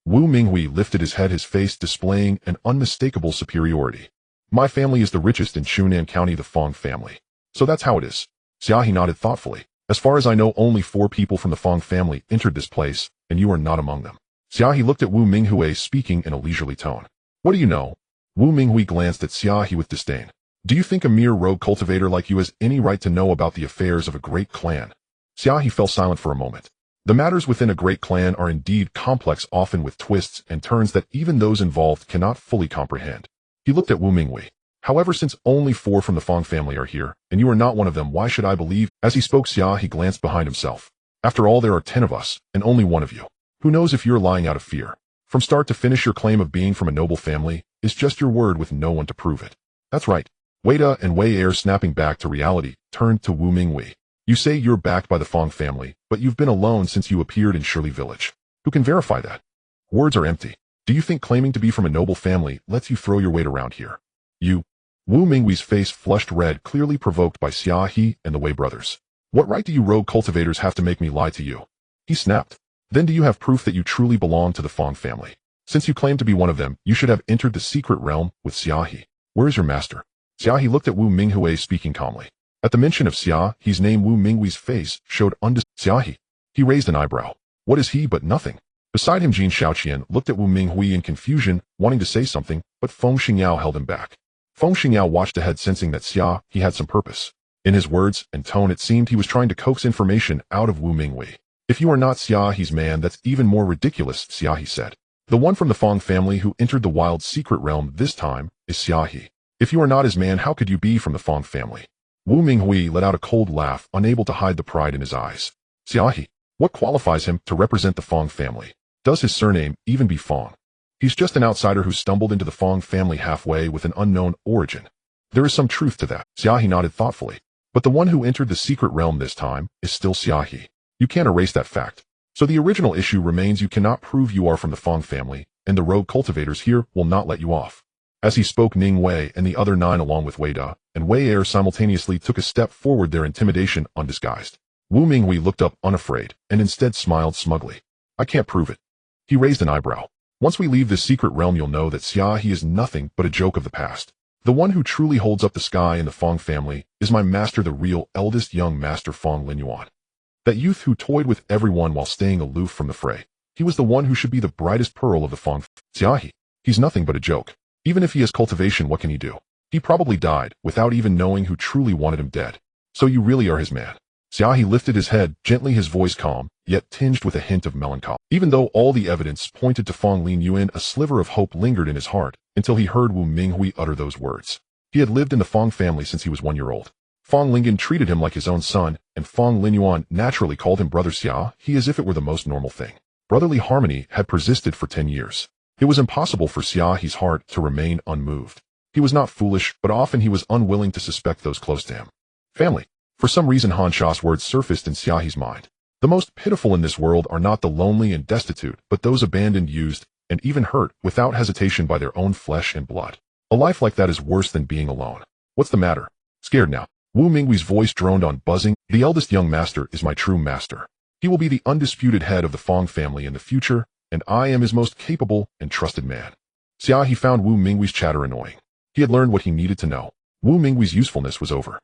Wu Minghui lifted his head, his face displaying an unmistakable superiority. My family is the richest in Shunan County, the Fong family. So that's how it is. Xia He nodded thoughtfully. As far as I know, only 4 people from the Fong family entered this place, and you are not among them. Xia He looked at Wu Minghui, speaking in a leisurely tone. What do you know? Wu Minghui glanced at Xia He with disdain. Do you think a mere rogue cultivator like you has any right to know about the affairs of a great clan? Xia He fell silent for a moment. The matters within a great clan are indeed complex, often with twists and turns that even those involved cannot fully comprehend. He looked at Wu Minghui. However, since only 4 from the Fong family are here, and you are not one of them, why should I believe? As he spoke, Xia He glanced behind himself. After all, there are 10 of us, and only 1 of you. Who knows if you're lying out of fear? From start to finish, your claim of being from a noble family is just your word with no one to prove it. That's right. Weida and Wei Er, snapping back to reality, turned to Wu Minghui. You say you're backed by the Fong family, but you've been alone since you appeared in Shirley Village. Who can verify that? Words are empty. Do you think claiming to be from a noble family lets you throw your weight around here? You. Wu Minghui's face flushed red, clearly provoked by Xia He and the Wei brothers. What right do you rogue cultivators have to make me lie to you? He snapped. Then do you have proof that you truly belong to the Fong family? Since you claim to be one of them, you should have entered the secret realm with Xia He. Where is your master? Xia He looked at Wu Minghui, speaking calmly. At the mention of Xia He's name, Wu Minghui's face showed Xia He. He raised an eyebrow. What is he but nothing? Beside him, Jin Xiaoqian looked at Wu Minghui in confusion, wanting to say something, but Feng Xingyao held him back. Feng Xingyao watched ahead, sensing that Xia He had some purpose. In his words and tone, it seemed he was trying to coax information out of Wu Minghui. If you are not Xia He's man, that's even more ridiculous, Xia He said. The one from the Fong family who entered the wild secret realm this time is Xia He. If you are not his man, how could you be from the Fong family? Wu Minghui let out a cold laugh, unable to hide the pride in his eyes. Xia He. What qualifies him to represent the Fong family? Does his surname even be Fong? He's just an outsider who stumbled into the Fong family halfway with an unknown origin. There is some truth to that. Xia He nodded thoughtfully. But the one who entered the secret realm this time is still Xia He. You can't erase that fact. So the original issue remains: you cannot prove you are from the Fong family, and the rogue cultivators here will not let you off. As he spoke, Ning Wei and the other 9, along with Weida and Wei Er, simultaneously took a step forward, their intimidation undisguised. Wu Minghui looked up unafraid and instead smiled smugly. I can't prove it. He raised an eyebrow. Once we leave this secret realm, you'll know that Xia He is nothing but a joke of the past. The one who truly holds up the sky in the Fong family is my master, the real eldest young master, Fong Lin Yuan. That youth who toyed with everyone while staying aloof from the fray. He was the one who should be the brightest pearl of the Fong. Xia He. He's nothing but a joke. Even if he has cultivation, what can he do? He probably died without even knowing who truly wanted him dead. So you really are his man. Xia He lifted his head gently, his voice calm, yet tinged with a hint of melancholy. Even though all the evidence pointed to Fong Lin Yuan, a sliver of hope lingered in his heart until he heard Wu Minghui utter those words. He had lived in the Fong family since he was 1 year old. Fong Lingen treated him like his own son, and Fong Lin Yuan naturally called him brother Xia He as if it were the most normal thing. Brotherly harmony had persisted for 10 years. It was impossible for Xia He's heart to remain unmoved. He was not foolish, but often he was unwilling to suspect those close to him. Family. For some reason Han Sha's words surfaced in Xia He's mind. The most pitiful in this world are not the lonely and destitute, but those abandoned, used, and even hurt without hesitation by their own flesh and blood. A life like that is worse than being alone. What's the matter? Scared now? Wu Minghui's voice droned on, buzzing. The eldest young master is my true master. He will be the undisputed head of the Fong family in the future, and I am his most capable and trusted man. Xia He found Wu Minghui's chatter annoying. He had learned what he needed to know. Wu Minghui's usefulness was over.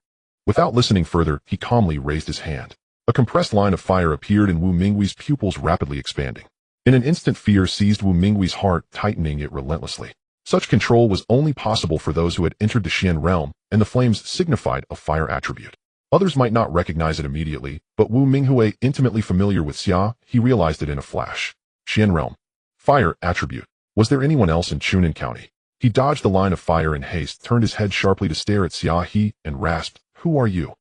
Without listening further, he calmly raised his hand. A compressed line of fire appeared in Wu Minghui's pupils, rapidly expanding. In an instant, fear seized Wu Minghui's heart, tightening it relentlessly. Such control was only possible for those who had entered the Xian realm, and the flames signified a fire attribute. Others might not recognize it immediately, but Wu Minghui, intimately familiar with Xia, he realized it in a flash. Xian realm. Fire attribute. Was there anyone else in Chunan County? He dodged the line of fire in haste, turned his head sharply to stare at Xia He, and rasped, "Who are you?"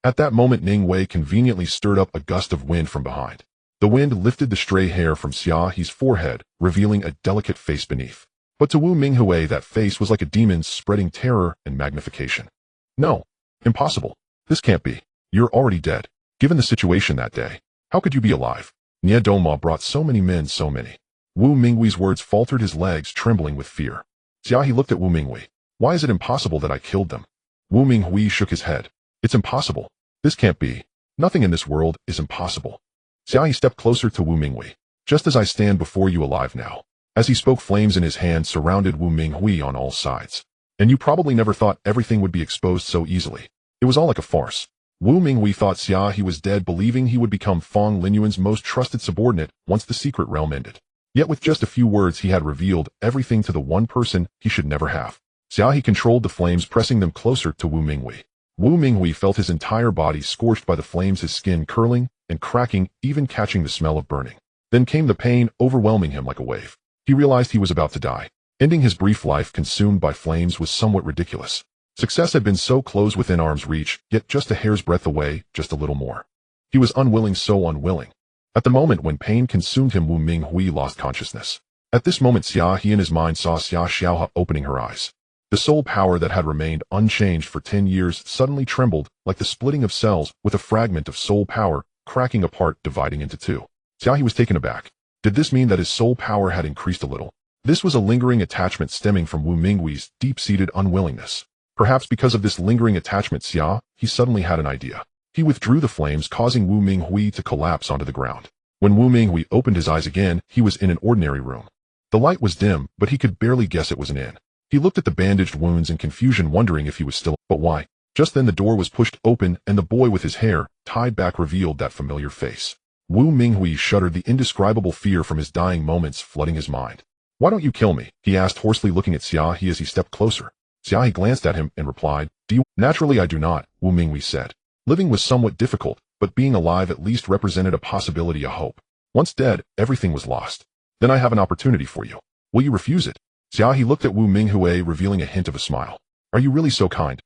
At that moment Ning Wei conveniently stirred up a gust of wind from behind. The wind lifted the stray hair from Xia He's forehead, revealing a delicate face beneath. But to Wu Minghui that face was like a demon's, spreading terror and magnification. "No. Impossible. This can't be. You're already dead. Given the situation that day, how could you be alive? Nie Doma brought so many men, so many." Wu Minghui's words faltered, his legs trembling with fear. Xia He looked at Wu Minghui. "Why is it impossible that I killed them?" Wu Minghui shook his head. "It's impossible. This can't be. Nothing in this world is impossible." Xia He stepped closer to Wu Minghui. "Just as I stand before you alive now." As he spoke, flames in his hand surrounded Wu Minghui on all sides. "And you probably never thought everything would be exposed so easily. It was all like a farce." Wu Minghui thought Xia He was dead, believing he would become Fong Linyuan's most trusted subordinate once the secret realm ended. Yet with just a few words he had revealed everything to the one person he should never have. Xia He controlled the flames, pressing them closer to Wu Minghui. Wu Minghui felt his entire body scorched by the flames, his skin curling and cracking, even catching the smell of burning. Then came the pain, overwhelming him like a wave. He realized he was about to die. Ending his brief life consumed by flames was somewhat ridiculous. Success had been so close, within arm's reach, yet just a hair's breadth away, just a little more. He was unwilling, so unwilling. At the moment when pain consumed him, Wu Minghui lost consciousness. At this moment Xia He in his mind saw Xia Xiaohe opening her eyes. The soul power that had remained unchanged for 10 years suddenly trembled, like the splitting of cells, with a fragment of soul power cracking apart, dividing into two. Xia He was taken aback. Did this mean that his soul power had increased a little? This was a lingering attachment stemming from Wu Minghui's deep-seated unwillingness. Perhaps because of this lingering attachment, Xia He suddenly had an idea. He withdrew the flames, causing Wu Minghui to collapse onto the ground. When Wu Minghui opened his eyes again, he was in an ordinary room. The light was dim, but he could barely guess it was an inn. He looked at the bandaged wounds in confusion, wondering if he was still. But why? Just then the door was pushed open, and the boy with his hair tied back revealed that familiar face. Wu Minghui shuddered, the indescribable fear from his dying moments flooding his mind. "Why don't you kill me?" he asked hoarsely, looking at Xia He as he stepped closer. Xia He glanced at him and replied, "Do you?" "Naturally I do not," Wu Minghui said. Living was somewhat difficult, but being alive at least represented a possibility, a hope. Once dead, everything was lost. "Then I have an opportunity for you. Will you refuse it?" Xia He looked at Wu Minghui, revealing a hint of a smile. "Are you really so kind?"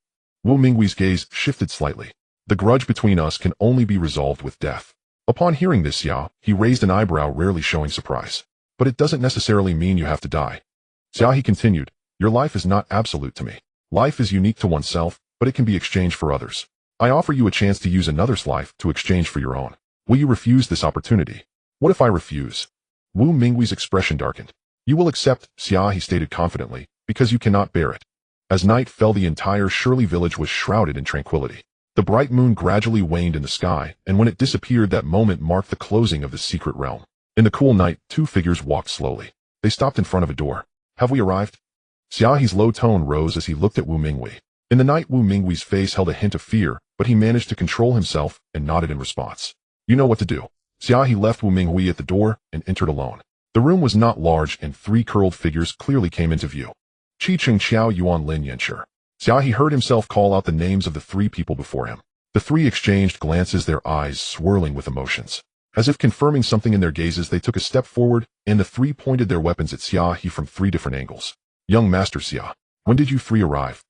Wu Minghui's gaze shifted slightly. "The grudge between us can only be resolved with death." Upon hearing this, Xia He raised an eyebrow, rarely showing surprise. "But it doesn't necessarily mean you have to die." Xia He continued, "Your life is not absolute to me. Life is unique to oneself, but it can be exchanged for others. I offer you a chance to use another's life to exchange for your own. Will you refuse this opportunity?" "What if I refuse?" Wu Minghui's expression darkened. "You will accept," Xia He stated confidently, "because you cannot bear it." As night fell, the entire Shirley village was shrouded in tranquility. The bright moon gradually waned in the sky, and when it disappeared, that moment marked the closing of the secret realm. In the cool night, two figures walked slowly. They stopped in front of a door. "Have we arrived?" Xia He's low tone rose as he looked at Wu Minghui. In the night, Wu Minghui's face held a hint of fear, but he managed to control himself and nodded in response. "You know what to do." Xia He left Wu Minghui at the door and entered alone. The room was not large, and three curled figures clearly came into view. Qi Cheng Xiao Yuan Lin Yanshi. Xia He heard himself call out the names of the three people before him. The three exchanged glances, their eyes swirling with emotions. As if confirming something in their gazes, they took a step forward, and the three pointed their weapons at Xia He from three different angles. "Young Master Xia, when did you three arrive?"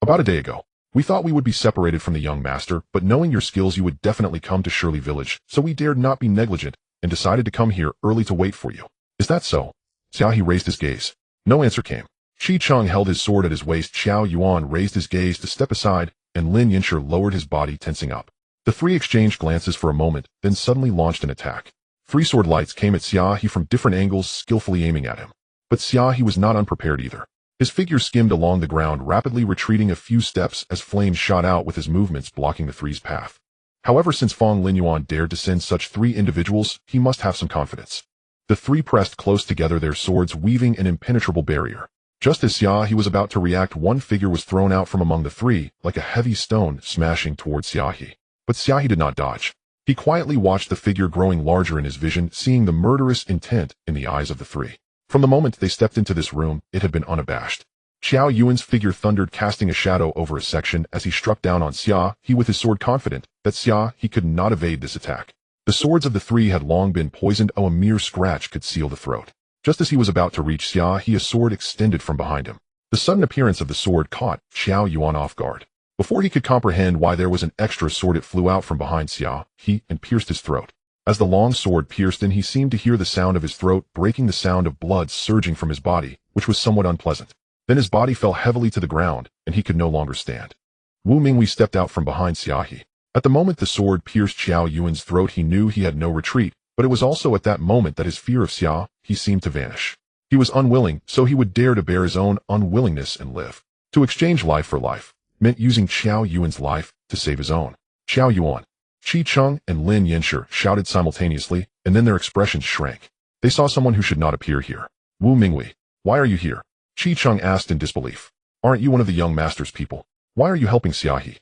"About a day ago. We thought we would be separated from the young master, but knowing your skills you would definitely come to Shirley Village, so we dared not be negligent and decided to come here early to wait for you." "Is that so?" Xia He raised his gaze. No answer came. Shi Cheng held his sword at his waist. Xiao Yuan raised his gaze to step aside, and Lin Yinshi lowered his body, tensing up. The three exchanged glances for a moment, then suddenly launched an attack. Three sword lights came at Xia He from different angles, skillfully aiming at him. But Xia He was not unprepared either. His figure skimmed along the ground, rapidly retreating a few steps as flames shot out with his movements blocking the three's path. However, since Feng Linyuan dared to send such three individuals, he must have some confidence. The three pressed close together, their swords weaving an impenetrable barrier. Just as Xia He was about to react, one figure was thrown out from among the three, like a heavy stone, smashing towards Xia He. But Xia He did not dodge. He quietly watched the figure growing larger in his vision, seeing the murderous intent in the eyes of the three. From the moment they stepped into this room, it had been unabashed. Xiao Yuan's figure thundered, casting a shadow over a section as he struck down on Xia He with his sword, confident that Xia He could not evade this attack. The swords of the three had long been poisoned. A mere scratch could seal the throat. Just as he was about to reach Xia He, a sword extended from behind him. The sudden appearance of the sword caught Xiao Yuan off guard. Before he could comprehend why there was an extra sword, it flew out from behind Xia He and pierced his throat. As the long sword pierced in, he seemed to hear the sound of his throat breaking, the sound of blood surging from his body, which was somewhat unpleasant. Then his body fell heavily to the ground, and he could no longer stand. Wu Minghui stepped out from behind Xia He. At the moment the sword pierced Xiao Yuan's throat, he knew he had no retreat, but it was also at that moment that his fear of Xia He seemed to vanish. He was unwilling, so he would dare to bear his own unwillingness and live. To exchange life for life meant using Xiao Yuan's life to save his own. Xiao Yuan, Qi Cheng, and Lin Yinshi shouted simultaneously, and then their expressions shrank. They saw someone who should not appear here. Wu Minghui, why are you here? Qi Cheng asked in disbelief. Aren't you one of the young master's people? Why are you helping Xia He?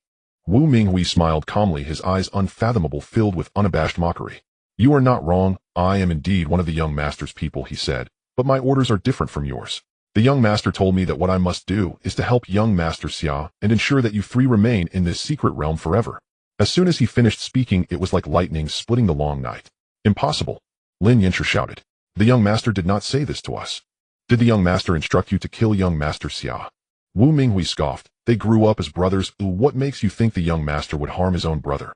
Wu Minghui smiled calmly, his eyes unfathomable, filled with unabashed mockery. You are not wrong, I am indeed one of the young master's people, he said, but my orders are different from yours. The young master told me that what I must do is to help young master Xia and ensure that you three remain in this secret realm forever. As soon as he finished speaking, it was like lightning splitting the long night. Impossible! Lin Yinshi shouted. The young master did not say this to us. Did the young master instruct you to kill young master Xia? Wu Minghui scoffed. They grew up as brothers. What makes you think the young master would harm his own brother?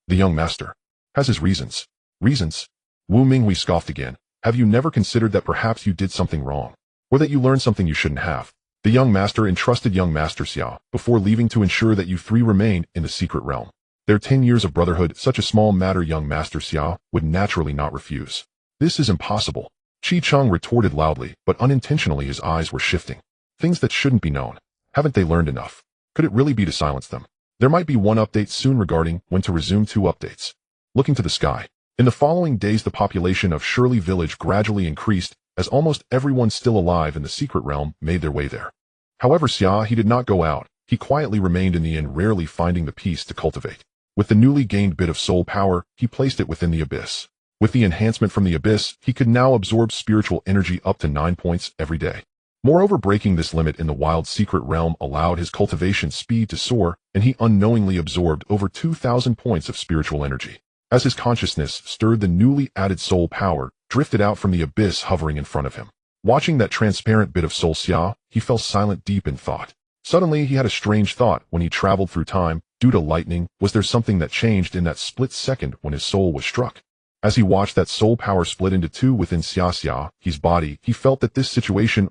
The young master has his reasons. Reasons? Wu Minghui scoffed again. Have you never considered that perhaps you did something wrong? Or that you learned something you shouldn't have? The young master entrusted young master Xia before leaving to ensure that you three remain in the secret realm. Their 10 years of brotherhood, such a small matter young master Xia would naturally not refuse. This is impossible. Qi Cheng retorted loudly, but unintentionally his eyes were shifting. Things that shouldn't be known. Haven't they learned enough? Could it really be to silence them? There might be one update soon regarding when to resume 2 updates. Looking to the sky. In the following days, the population of Shirley Village gradually increased as almost everyone still alive in the secret realm made their way there. However, Xia He did not go out. He quietly remained in the inn, rarely finding the peace to cultivate. With the newly gained bit of soul power, he placed it within the abyss. With the enhancement from the abyss, he could now absorb spiritual energy up to 9 points every day. Moreover, breaking this limit in the wild secret realm allowed his cultivation speed to soar, and he unknowingly absorbed over 2,000 points of spiritual energy. As his consciousness stirred, the newly added soul power drifted out from the abyss, hovering in front of him. Watching that transparent bit of soul Xia, he fell silent, deep in thought. Suddenly, he had a strange thought when he traveled through time. Due to lightning, was there something that changed in that split second when his soul was struck? As he watched that soul power split into 2 within Xia He's body, he felt that this situation,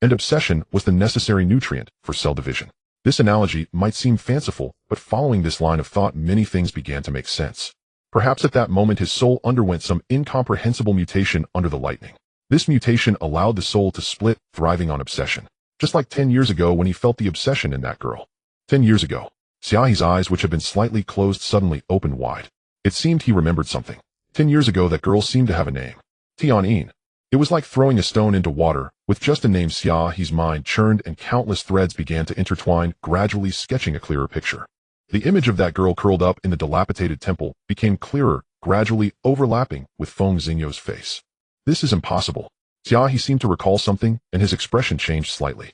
and obsession was the necessary nutrient for cell division. This analogy might seem fanciful, but following this line of thought, many things began to make sense. Perhaps at that moment his soul underwent some incomprehensible mutation under the lightning. This mutation allowed the soul to split, thriving on obsession. Just like 10 years ago when he felt the obsession in that girl. 10 years ago. Xia He's eyes, which had been slightly closed, suddenly opened wide. It seemed he remembered something. 10 years ago that girl seemed to have a name. Tianyin. It was like throwing a stone into water. With just a name, Xia He's mind churned and countless threads began to intertwine, gradually sketching a clearer picture. The image of that girl curled up in the dilapidated temple became clearer, gradually overlapping with Feng Xingyo's face. This is impossible. Xia He seemed to recall something, and his expression changed slightly.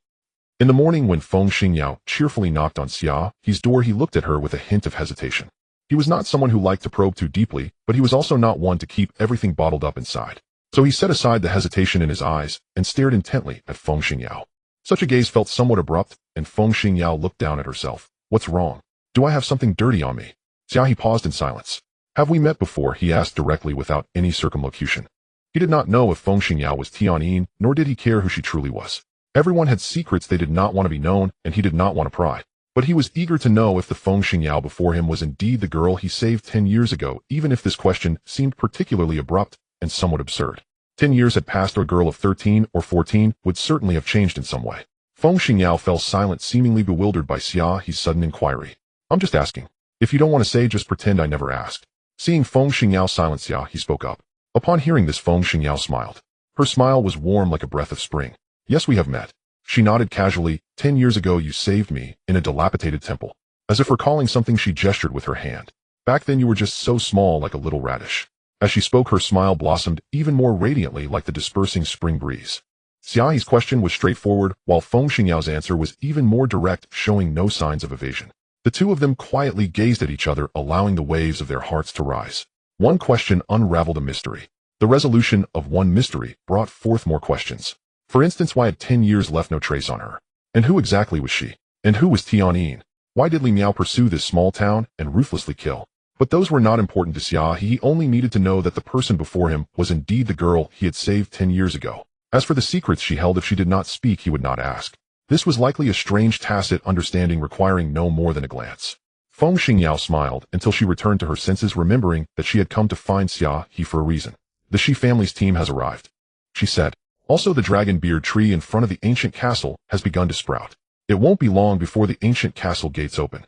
In the morning when Feng Xingyao cheerfully knocked on Xia He's door, he looked at her with a hint of hesitation. He was not someone who liked to probe too deeply, but he was also not one to keep everything bottled up inside. So he set aside the hesitation in his eyes and stared intently at Feng Xingyao. Such a gaze felt somewhat abrupt, and Feng Xingyao looked down at herself. What's wrong? Do I have something dirty on me? Xia He paused in silence. Have we met before? He asked directly without any circumlocution. He did not know if Feng Xingyao was Tianyin, nor did he care who she truly was. Everyone had secrets they did not want to be known, and he did not want to pry. But he was eager to know if the Feng Xingyao before him was indeed the girl he saved 10 years ago, even if this question seemed particularly abrupt and somewhat absurd. 10 years had passed, or a girl of 13 or 14 would certainly have changed in some way. Feng Xingyao fell silent, seemingly bewildered by Xia He's sudden inquiry. I'm just asking. If you don't want to say, just pretend I never asked. Seeing Feng Xingyao silence, Xia He spoke up. Upon hearing this, Feng Xingyao smiled. Her smile was warm like a breath of spring. Yes, we have met. She nodded casually. 10 years ago you saved me, in a dilapidated temple. As if recalling something, she gestured with her hand. Back then you were just so small, like a little radish. As she spoke, her smile blossomed even more radiantly, like the dispersing spring breeze. Xia He's question was straightforward, while Feng Xingyao's answer was even more direct, showing no signs of evasion. The two of them quietly gazed at each other, allowing the waves of their hearts to rise. One question unraveled a mystery. The resolution of one mystery brought forth more questions. For instance, why had 10 years left no trace on her? And who exactly was she? And who was Tianyin? Why did Li Miao pursue this small town and ruthlessly kill? But those were not important to Xia He. He only needed to know that the person before him was indeed the girl he had saved 10 years ago. As for the secrets she held, if she did not speak, he would not ask. This was likely a strange tacit understanding requiring no more than a glance. Feng Xingyao smiled until she returned to her senses, remembering that she had come to find Xia He for a reason. The Shi family's team has arrived, she said. Also, the dragon beard tree in front of the ancient castle has begun to sprout. It won't be long before the ancient castle gates open.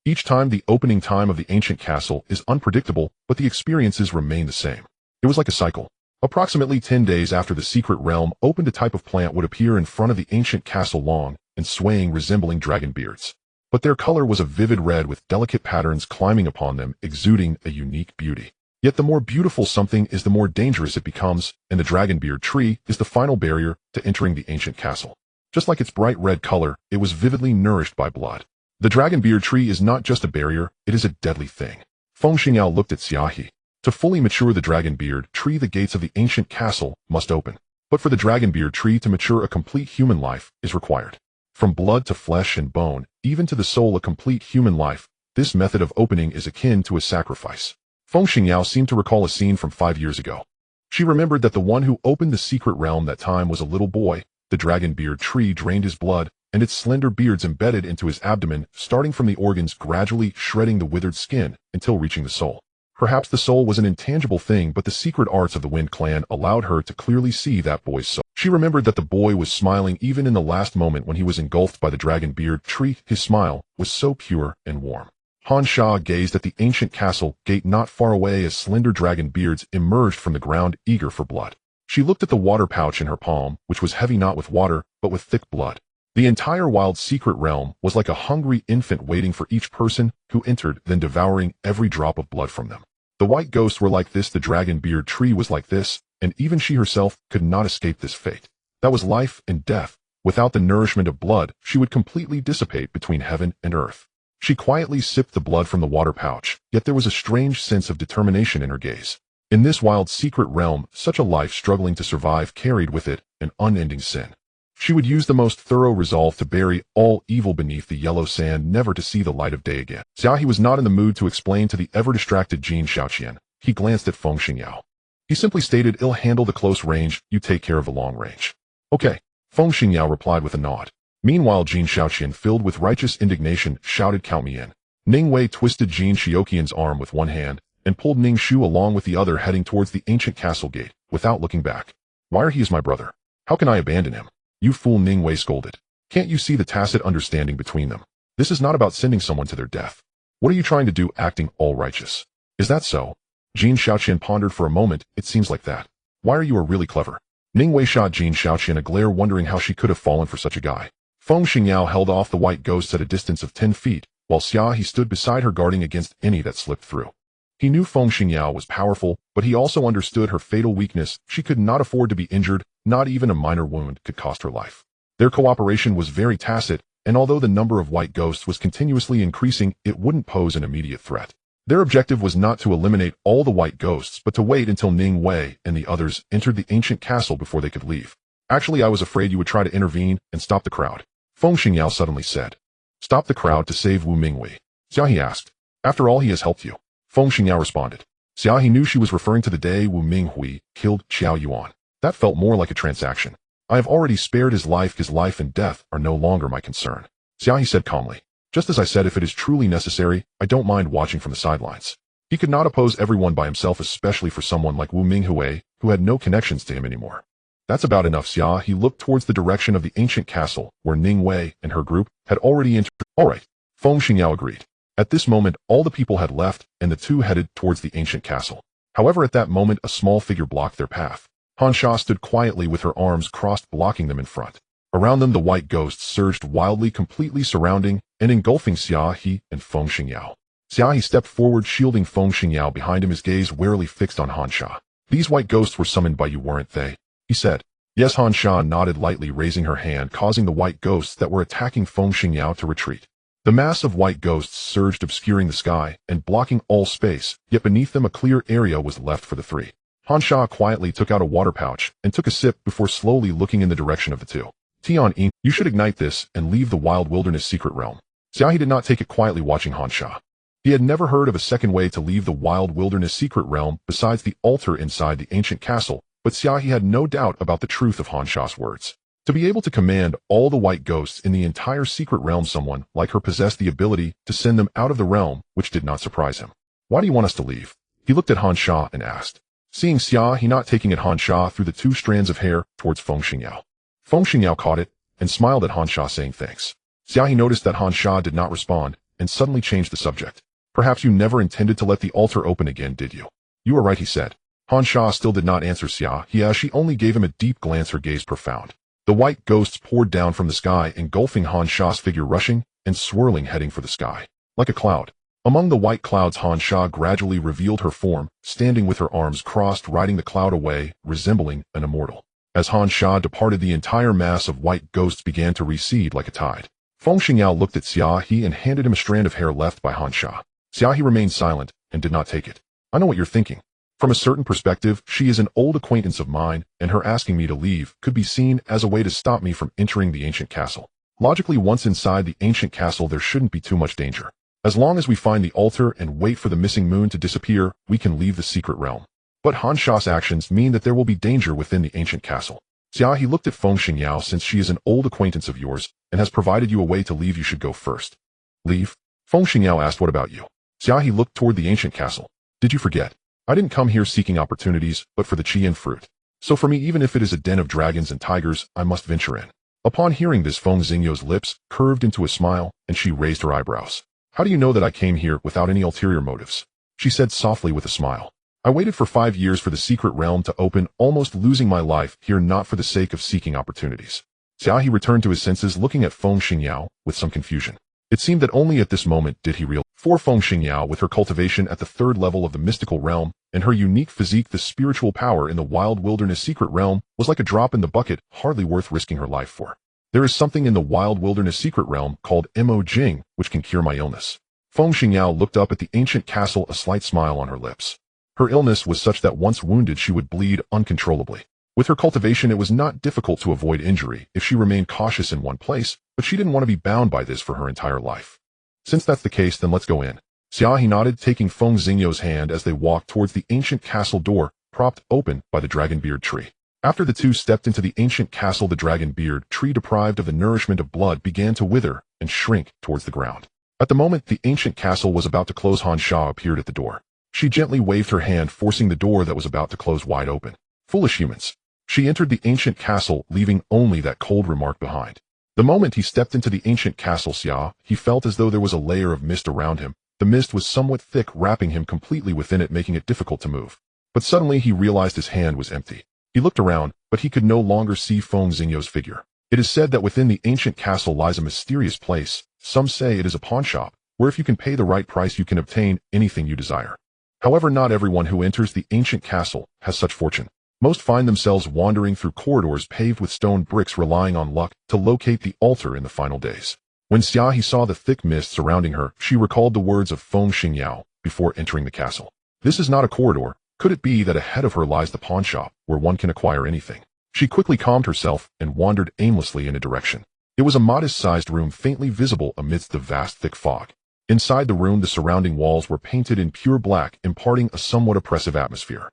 Each time, the opening time of the ancient castle is unpredictable, but the experiences remain the same. It was like a cycle. Approximately 10 days after the secret realm opened, a type of plant would appear in front of the ancient castle, long and swaying, resembling dragon beards. But their color was a vivid red with delicate patterns climbing upon them, exuding a unique beauty. Yet the more beautiful something is, the more dangerous it becomes, and the dragon beard tree is the final barrier to entering the ancient castle. Just like its bright red color, it was vividly nourished by blood. The dragon beard tree is not just a barrier, it is a deadly thing. Feng Xingyao looked at Xia He. To fully mature the dragon beard tree, the gates of the ancient castle must open. But for the dragon beard tree to mature, a complete human life is required. From blood to flesh and bone, even to the soul, a complete human life. This method of opening is akin to a sacrifice. Feng Xingyao seemed to recall a scene from 5 years ago. She remembered that the one who opened the secret realm that time was a little boy. The dragon beard tree drained his blood, and its slender beards embedded into his abdomen, starting from the organs, gradually shredding the withered skin until reaching the soul. Perhaps the soul was an intangible thing, but the secret arts of the Wind Clan allowed her to clearly see that boy's soul. She remembered that the boy was smiling even in the last moment when he was engulfed by the dragon beard tree. His smile was so pure and warm. Han Sha gazed at the ancient castle gate not far away as slender dragon beards emerged from the ground, eager for blood. She looked at the water pouch in her palm, which was heavy not with water, but with thick blood. The entire wild secret realm was like a hungry infant waiting for each person who entered, then devouring every drop of blood from them. The white ghosts were like this, the dragon beard tree was like this, and even she herself could not escape this fate. That was life and death. Without the nourishment of blood, she would completely dissipate between heaven and earth. She quietly sipped the blood from the water pouch, yet there was a strange sense of determination in her gaze. In this wild secret realm, such a life struggling to survive carried with it an unending sin. She would use the most thorough resolve to bury all evil beneath the yellow sand, never to see the light of day again. Xia He was not in the mood to explain to the ever-distracted Jin Shaoqian. He glanced at Feng Xingyao. He simply stated, "I'll handle the close range, you take care of the long range." "Okay," Feng Xingyao replied with a nod. Meanwhile, Jin Shaoqian, filled with righteous indignation, shouted, "Count me in." Ning Wei twisted Jin Shaoqian's arm with one hand and pulled Ning Shu along with the other, heading towards the ancient castle gate, without looking back. "Why, he is my brother. How can I abandon him?" "You fool," Ning Wei scolded. "Can't you see the tacit understanding between them? This is not about sending someone to their death. What are you trying to do, acting all righteous?" "Is that so?" Jin Shaoqian pondered for a moment. "It seems like that. Why are you really clever?" Ning Wei shot Jin Shaoqian a glare, wondering how she could have fallen for such a guy. Feng Xingyao held off the white ghosts at a distance of 10 feet, while Xia He stood beside her, guarding against any that slipped through. He knew Feng Xingyao was powerful, but he also understood her fatal weakness. She could not afford to be injured. Not even a minor wound could cost her life. Their cooperation was very tacit, and although the number of white ghosts was continuously increasing, it wouldn't pose an immediate threat. Their objective was not to eliminate all the white ghosts, but to wait until Ning Wei and the others entered the ancient castle before they could leave. "Actually, I was afraid you would try to intervene and stop the crowd," Feng Xingyao suddenly said. "Stop the crowd to save Wu Mingwei?" Xia He asked. "After all, he has helped you." Feng Xingyao responded. Xia He knew she was referring to the day Wu Minghui killed Xiao Yuan. That felt more like a transaction. I have already spared his life. His life and death are no longer my concern. Xia He said calmly. Just as I said, if it is truly necessary, I don't mind watching from the sidelines. He could not oppose everyone by himself, especially for someone like Wu Minghui, who had no connections to him anymore. That's about enough, Xia. He looked towards the direction of the ancient castle, where Ning Wei and her group had already entered. All right, Feng Xingyao agreed. At this moment, all the people had left, and the two headed towards the ancient castle. However, at that moment, a small figure blocked their path. Han Sha stood quietly with her arms crossed, blocking them in front. Around them, the white ghosts surged wildly, completely surrounding and engulfing Xia He and Feng Xingyao. Xia He stepped forward, shielding Feng Xingyao behind him, his gaze warily fixed on Han Sha. These white ghosts were summoned by you, weren't they? He said. Yes, Han Sha nodded lightly, raising her hand, causing the white ghosts that were attacking Feng Xingyao to retreat. The mass of white ghosts surged, obscuring the sky and blocking all space, yet beneath them a clear area was left for the three. Han Sha quietly took out a water pouch and took a sip before slowly looking in the direction of the two. Tian-Ying, you should ignite this and leave the wild wilderness secret realm. Xia He did not take it quietly, watching Han Sha. He had never heard of a second way to leave the wild wilderness secret realm besides the altar inside the ancient castle, but Xia He had no doubt about the truth of Han Sha's words. To be able to command all the white ghosts in the entire secret realm, someone like her possessed the ability to send them out of the realm, which did not surprise him. Why do you want us to leave? He looked at Han Sha and asked. Seeing Xia He not taking at Han Sha threw the two strands of hair towards Feng Xingyao. Feng Xingyao caught it and smiled at Han Sha, saying thanks. Xia He noticed that Han Sha did not respond and suddenly changed the subject. Perhaps you never intended to let the altar open again, did you? You are right, he said. Han Sha still did not answer Xia He as she only gave him a deep glance, her gaze profound. The white ghosts poured down from the sky, engulfing Han Sha's figure, rushing and swirling, heading for the sky. Like a cloud. Among the white clouds, Han Sha gradually revealed her form, standing with her arms crossed, riding the cloud away, resembling an immortal. As Han Sha departed, the entire mass of white ghosts began to recede like a tide. Feng Xingyao looked at Xia He and handed him a strand of hair left by Han Sha. Xia He remained silent and did not take it. I know what you're thinking. From a certain perspective, she is an old acquaintance of mine, and her asking me to leave could be seen as a way to stop me from entering the ancient castle. Logically, once inside the ancient castle, there shouldn't be too much danger. As long as we find the altar and wait for the missing moon to disappear, we can leave the secret realm. But Han Sha's actions mean that there will be danger within the ancient castle. Xia He looked at Feng Xingyao. Since she is an old acquaintance of yours and has provided you a way to leave, you should go first. Leave? Feng Xingyao asked. What about you? Xia He looked toward the ancient castle. Did you forget? I didn't come here seeking opportunities, but for the Qian fruit. So for me, even if it is a den of dragons and tigers, I must venture in. Upon hearing this, Feng Xingyou's lips curved into a smile, and she raised her eyebrows. How do you know that I came here without any ulterior motives? She said softly with a smile. I waited for 5 years for the secret realm to open, almost losing my life here, not for the sake of seeking opportunities. Xia He returned to his senses, looking at Feng Xingyao with some confusion. It seemed that only at this moment did he realize. For Feng Xingyao, with her cultivation at the 3rd level of the mystical realm, and her unique physique, the spiritual power in the wild wilderness secret realm was like a drop in the bucket, hardly worth risking her life for. There is something in the wild wilderness secret realm called Mo Jing, which can cure my illness. Feng Xingyao looked up at the ancient castle, a slight smile on her lips. Her illness was such that once wounded she would bleed uncontrollably. With her cultivation, it was not difficult to avoid injury if she remained cautious in one place, but she didn't want to be bound by this for her entire life. Since that's the case, then let's go in. Xia He nodded, taking Feng Xingyou's hand as they walked towards the ancient castle door, propped open by the dragon beard tree. After the two stepped into the ancient castle, the dragon beard tree, deprived of the nourishment of blood, began to wither and shrink towards the ground. At the moment the ancient castle was about to close, Han Sha appeared at the door. She gently waved her hand, forcing the door that was about to close wide open. Foolish humans. She entered the ancient castle, leaving only that cold remark behind. The moment he stepped into the ancient castle, Xia He felt as though there was a layer of mist around him. The mist was somewhat thick, wrapping him completely within it, making it difficult to move. But suddenly he realized his hand was empty. He looked around, but he could no longer see Feng Xingyou's figure. It is said that within the ancient castle lies a mysterious place. Some say it is a pawn shop, where if you can pay the right price you can obtain anything you desire. However, not everyone who enters the ancient castle has such fortune. Most find themselves wandering through corridors paved with stone bricks, relying on luck to locate the altar in the final days. When Xia He saw the thick mist surrounding her, she recalled the words of Feng Xingyao before entering the castle. This is not a corridor. Could it be that ahead of her lies the pawn shop, where one can acquire anything? She quickly calmed herself and wandered aimlessly in a direction. It was a modest-sized room, faintly visible amidst the vast thick fog. Inside the room, the surrounding walls were painted in pure black, imparting a somewhat oppressive atmosphere.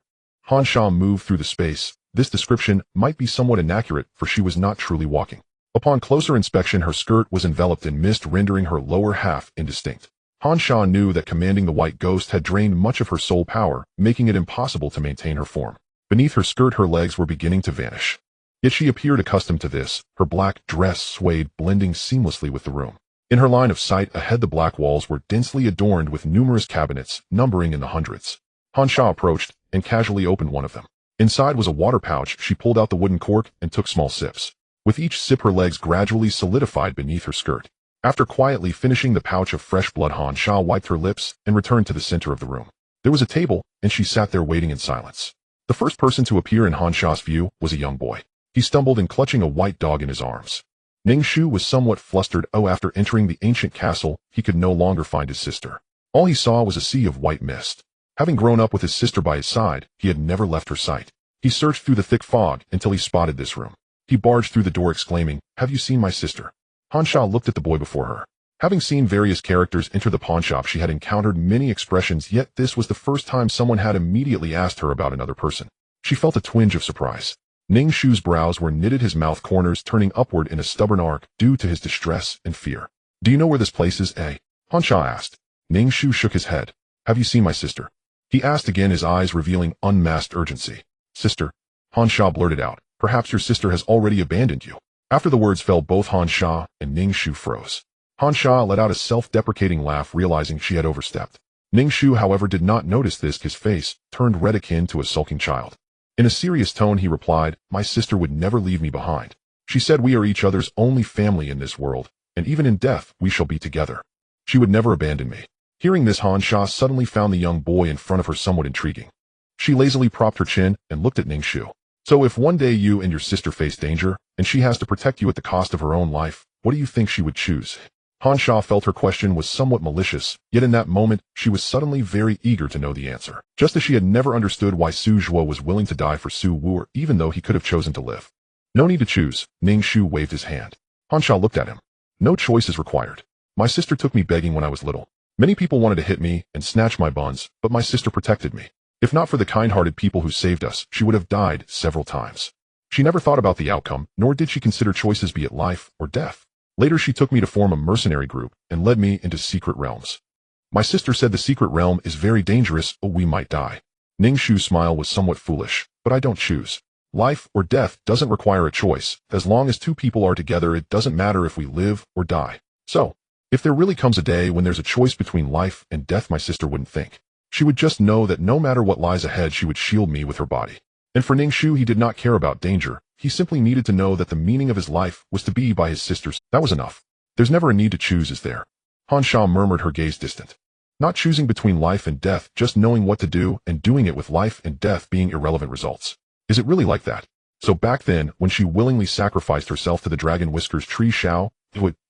xianxia moved through the space. This description might be somewhat inaccurate, for she was not truly walking. Upon closer inspection, her skirt was enveloped in mist, rendering her lower half indistinct. xianxia knew that commanding the white ghost had drained much of her soul power, making it impossible to maintain her form. Beneath her skirt, her legs were beginning to vanish. Yet she appeared accustomed to this. Her black dress swayed, blending seamlessly with the room. In her line of sight ahead, the black walls were densely adorned with numerous cabinets, numbering in the hundreds. xianxia approached and casually opened one of them. Inside was a water pouch. She pulled out the wooden cork and took small sips. With each sip, her legs gradually solidified beneath her skirt. After quietly finishing the pouch of fresh blood, xianxia wiped her lips and returned to the center of the room. There was a table, and she sat there waiting in silence. The first person to appear in xianxia's view was a young boy. He stumbled in, clutching a white dog in his arms. Ningxu was somewhat flustered. After entering the ancient castle, he could no longer find his sister. All he saw was a sea of white mist. Having grown up with his sister by his side, he had never left her sight. He searched through the thick fog until he spotted this room. He barged through the door, exclaiming, "Have you seen my sister?" xianxia looked at the boy before her. Having seen various characters enter the pawnshop, she had encountered many expressions, yet this was the first time someone had immediately asked her about another person. She felt a twinge of surprise. Ningxu's brows were knitted, his mouth corners turning upward in a stubborn arc due to his distress and fear. "Do you know where this place is, eh?" xianxia asked. Ningxu shook his head. "Have you seen my sister?" he asked again, his eyes revealing unmasked urgency. "Sister?" xianxia blurted out. "Perhaps your sister has already abandoned you." After the words fell, both xianxia and Ningxu froze. xianxia let out a self-deprecating laugh, realizing she had overstepped. Ningxu, however, did not notice this. His face turned red, akin to a sulking child. In a serious tone, he replied, "My sister would never leave me behind. She said we are each other's only family in this world, and even in death we shall be together. She would never abandon me." Hearing this, xianxia suddenly found the young boy in front of her somewhat intriguing. She lazily propped her chin and looked at Ningxu. "So if one day you and your sister face danger, and she has to protect you at the cost of her own life, what do you think she would choose?" xianxia felt her question was somewhat malicious, yet in that moment, she was suddenly very eager to know the answer. Just as she had never understood why Su Zhuo was willing to die for Su Wu, even though he could have chosen to live. "No need to choose," Ningxu waved his hand. xianxia looked at him. "No choice is required. My sister took me begging when I was little. Many people wanted to hit me and snatch my buns, but my sister protected me. If not for the kind-hearted people who saved us, she would have died several times. She never thought about the outcome, nor did she consider choices, be it life or death. Later she took me to form a mercenary group and led me into secret realms. My sister said the secret realm is very dangerous, or we might die." Ningxu's smile was somewhat foolish. "But I don't choose. Life or death doesn't require a choice. As long as two people are together, it doesn't matter if we live or die. So, if there really comes a day when there's a choice between life and death, my sister wouldn't think. She would just know that no matter what lies ahead, she would shield me with her body." And for Ningxu, he did not care about danger. He simply needed to know that the meaning of his life was to be by his sister's. That was enough. "There's never a need to choose, is there?" xianxia murmured, her gaze distant. "Not choosing between life and death, just knowing what to do and doing it with life and death being irrelevant results. Is it really like that? So back then, when she willingly sacrificed herself to the dragon whiskers tree Xiao,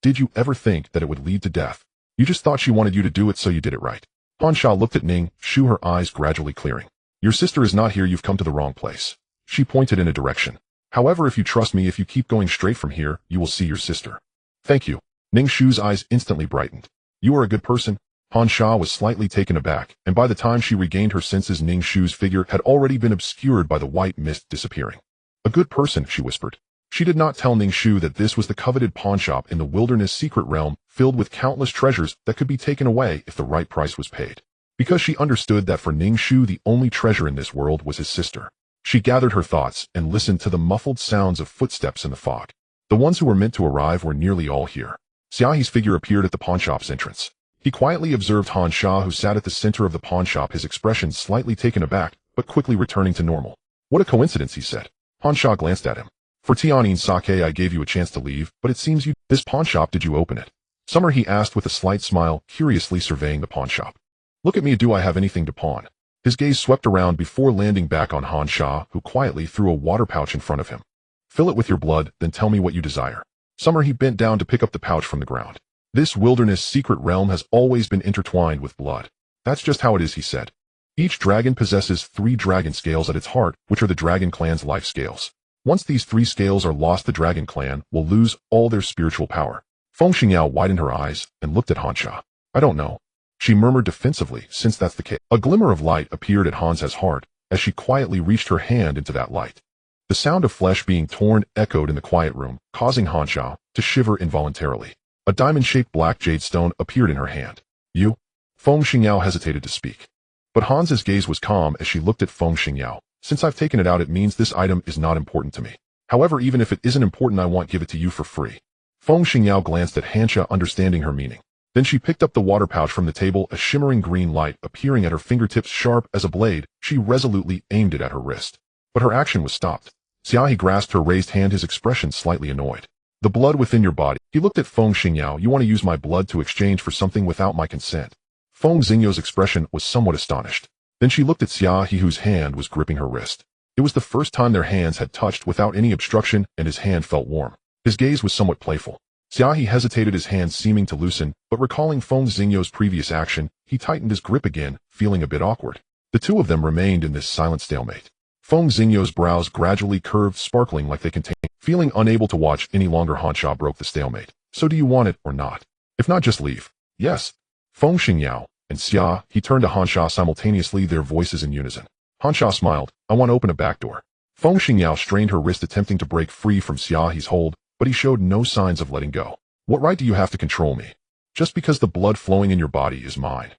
did you ever think that it would lead to death? You just thought she wanted you to do it, so you did it right." xianxia looked at Ningxu, her eyes gradually clearing. "Your sister is not here. You've come to the wrong place." She pointed in a direction. "However, if you trust me, if you keep going straight from here, you will see your sister." "Thank you." Ningxu's eyes instantly brightened. "You are a good person." xianxia was slightly taken aback, and by the time she regained her senses, Ningxu's figure had already been obscured by the white mist disappearing. "A good person," she whispered. She did not tell Ningxu that this was the coveted pawnshop in the wilderness secret realm, filled with countless treasures that could be taken away if the right price was paid. Because she understood that for Ningxu, the only treasure in this world was his sister. She gathered her thoughts and listened to the muffled sounds of footsteps in the fog. The ones who were meant to arrive were nearly all here. Xia He's figure appeared at the pawnshop's entrance. He quietly observed xianxia, who sat at the center of the pawnshop, his expression slightly taken aback, but quickly returning to normal. "What a coincidence," he said. xianxia glanced at him. "For Tianyin sake, I gave you a chance to leave, but it seems you— This pawnshop, did you open it?" "Summer," he asked with a slight smile, curiously surveying the pawnshop. "Look at me, do I have anything to pawn?" His gaze swept around before landing back on xianxia, who quietly threw a water pouch in front of him. "Fill it with your blood, then tell me what you desire." Summer, he bent down to pick up the pouch from the ground. "This wilderness secret realm has always been intertwined with blood. That's just how it is," he said. "Each dragon possesses 3 dragon scales at its heart, which are the dragon clan's life scales. Once these 3 scales are lost, the dragon clan will lose all their spiritual power." Feng Xingyao widened her eyes and looked at xianxia. I don't know. She murmured defensively, since that's the case. A glimmer of light appeared at Hansa's heart as she quietly reached her hand into that light. The sound of flesh being torn echoed in the quiet room, causing Xia to shiver involuntarily. A diamond-shaped black jade stone appeared in her hand. You? Feng Xingyao hesitated to speak. But Hansa's gaze was calm as she looked at Feng Xingyao. Since I've taken it out, it means this item is not important to me. However, even if it isn't important, I won't give it to you for free. Feng Xingyao glanced at Xia, understanding her meaning. Then she picked up the water pouch from the table, a shimmering green light appearing at her fingertips sharp as a blade. She resolutely aimed it at her wrist. But her action was stopped. Xia He grasped her raised hand, his expression slightly annoyed. The blood within your body. He looked at Feng Xingyao. You want to use my blood to exchange for something without my consent? Feng Xingyou's expression was somewhat astonished. Then she looked at Xia He, whose hand was gripping her wrist. It was the first time their hands had touched without any obstruction, and his hand felt warm. His gaze was somewhat playful. Xia He hesitated, his hand seeming to loosen, but recalling Feng Xingyou's previous action, he tightened his grip again, feeling a bit awkward. The two of them remained in this silent stalemate. Feng Xingyou's brows gradually curved, sparkling like they contained. Feeling unable to watch any longer, Xia broke the stalemate. So do you want it or not? If not, just leave. Yes. Feng Xingyao and Xia He turned to Xia simultaneously, their voices in unison. Xia smiled. I want to open a back door. Feng Xingyao strained her wrist, attempting to break free from Xia He's hold, but he showed no signs of letting go. What right do you have to control me? Just because the blood flowing in your body is mine.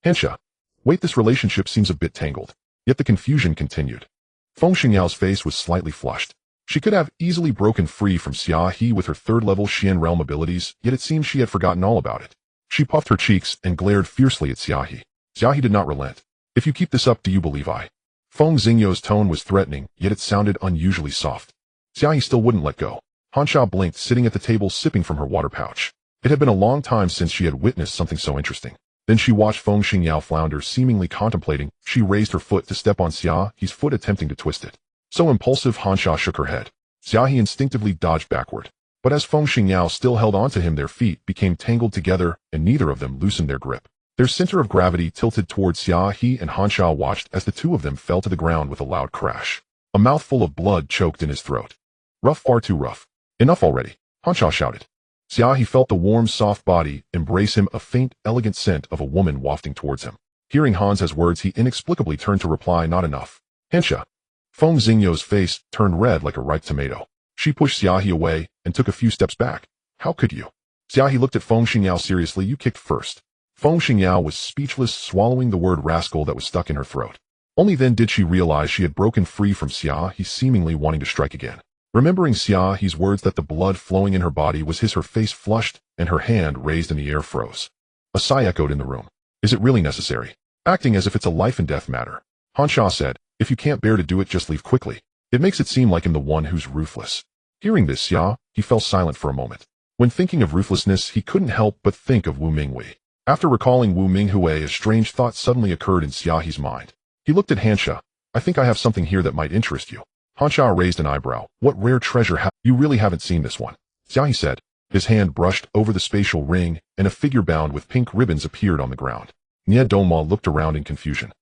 Xia. Wait, this relationship seems a bit tangled. Yet the confusion continued. Feng Xingyao's face was slightly flushed. She could have easily broken free from Xia He with her third-level Xian realm abilities, yet it seemed she had forgotten all about it. She puffed her cheeks and glared fiercely at Xia He. Xia He did not relent. If you keep this up, do you believe I? Feng Xingyou's tone was threatening, yet it sounded unusually soft. Xia He still wouldn't let go. Xia blinked, sitting at the table sipping from her water pouch. It had been a long time since she had witnessed something so interesting. Then she watched Feng Xingyao flounder, seemingly contemplating. She raised her foot to step on Xia He's foot, attempting to twist it. So impulsive, Xia shook her head. Xia He instinctively dodged backward. But as Feng Xingyao still held onto him, their feet became tangled together, and neither of them loosened their grip. Their center of gravity tilted towards Xia He, and Xia watched as the two of them fell to the ground with a loud crash. A mouthful of blood choked in his throat. Rough, far too rough. Enough already, Xia shouted. Xia He felt the warm, soft body embrace him, a faint, elegant scent of a woman wafting towards him. Hearing Hansa's words, he inexplicably turned to reply, not enough. Xia. Feng Xingyou's face turned red like a ripe tomato. She pushed Xia He away and took a few steps back. How could you? Xia He looked at Feng Xingyao seriously. You kicked first. Feng Xingyao was speechless, swallowing the word rascal that was stuck in her throat. Only then did she realize she had broken free from Xia He, seemingly wanting to strike again. Remembering Xia He's words that the blood flowing in her body was his, her face flushed and her hand raised in the air froze. A sigh echoed in the room. Is it really necessary? Acting as if it's a life and death matter. Xia said, if you can't bear to do it, just leave quickly. It makes it seem like I'm the one who's ruthless. Hearing this, Xia He fell silent for a moment. When thinking of ruthlessness, he couldn't help but think of Wu Minghui. After recalling Wu Minghui, a strange thought suddenly occurred in Xia He's mind. He looked at Xia. I think I have something here that might interest you. Xia raised an eyebrow. What rare treasure you really haven't seen this one? Xia He said. His hand brushed over the spatial ring, and a figure bound with pink ribbons appeared on the ground. Nie Dongma looked around in confusion.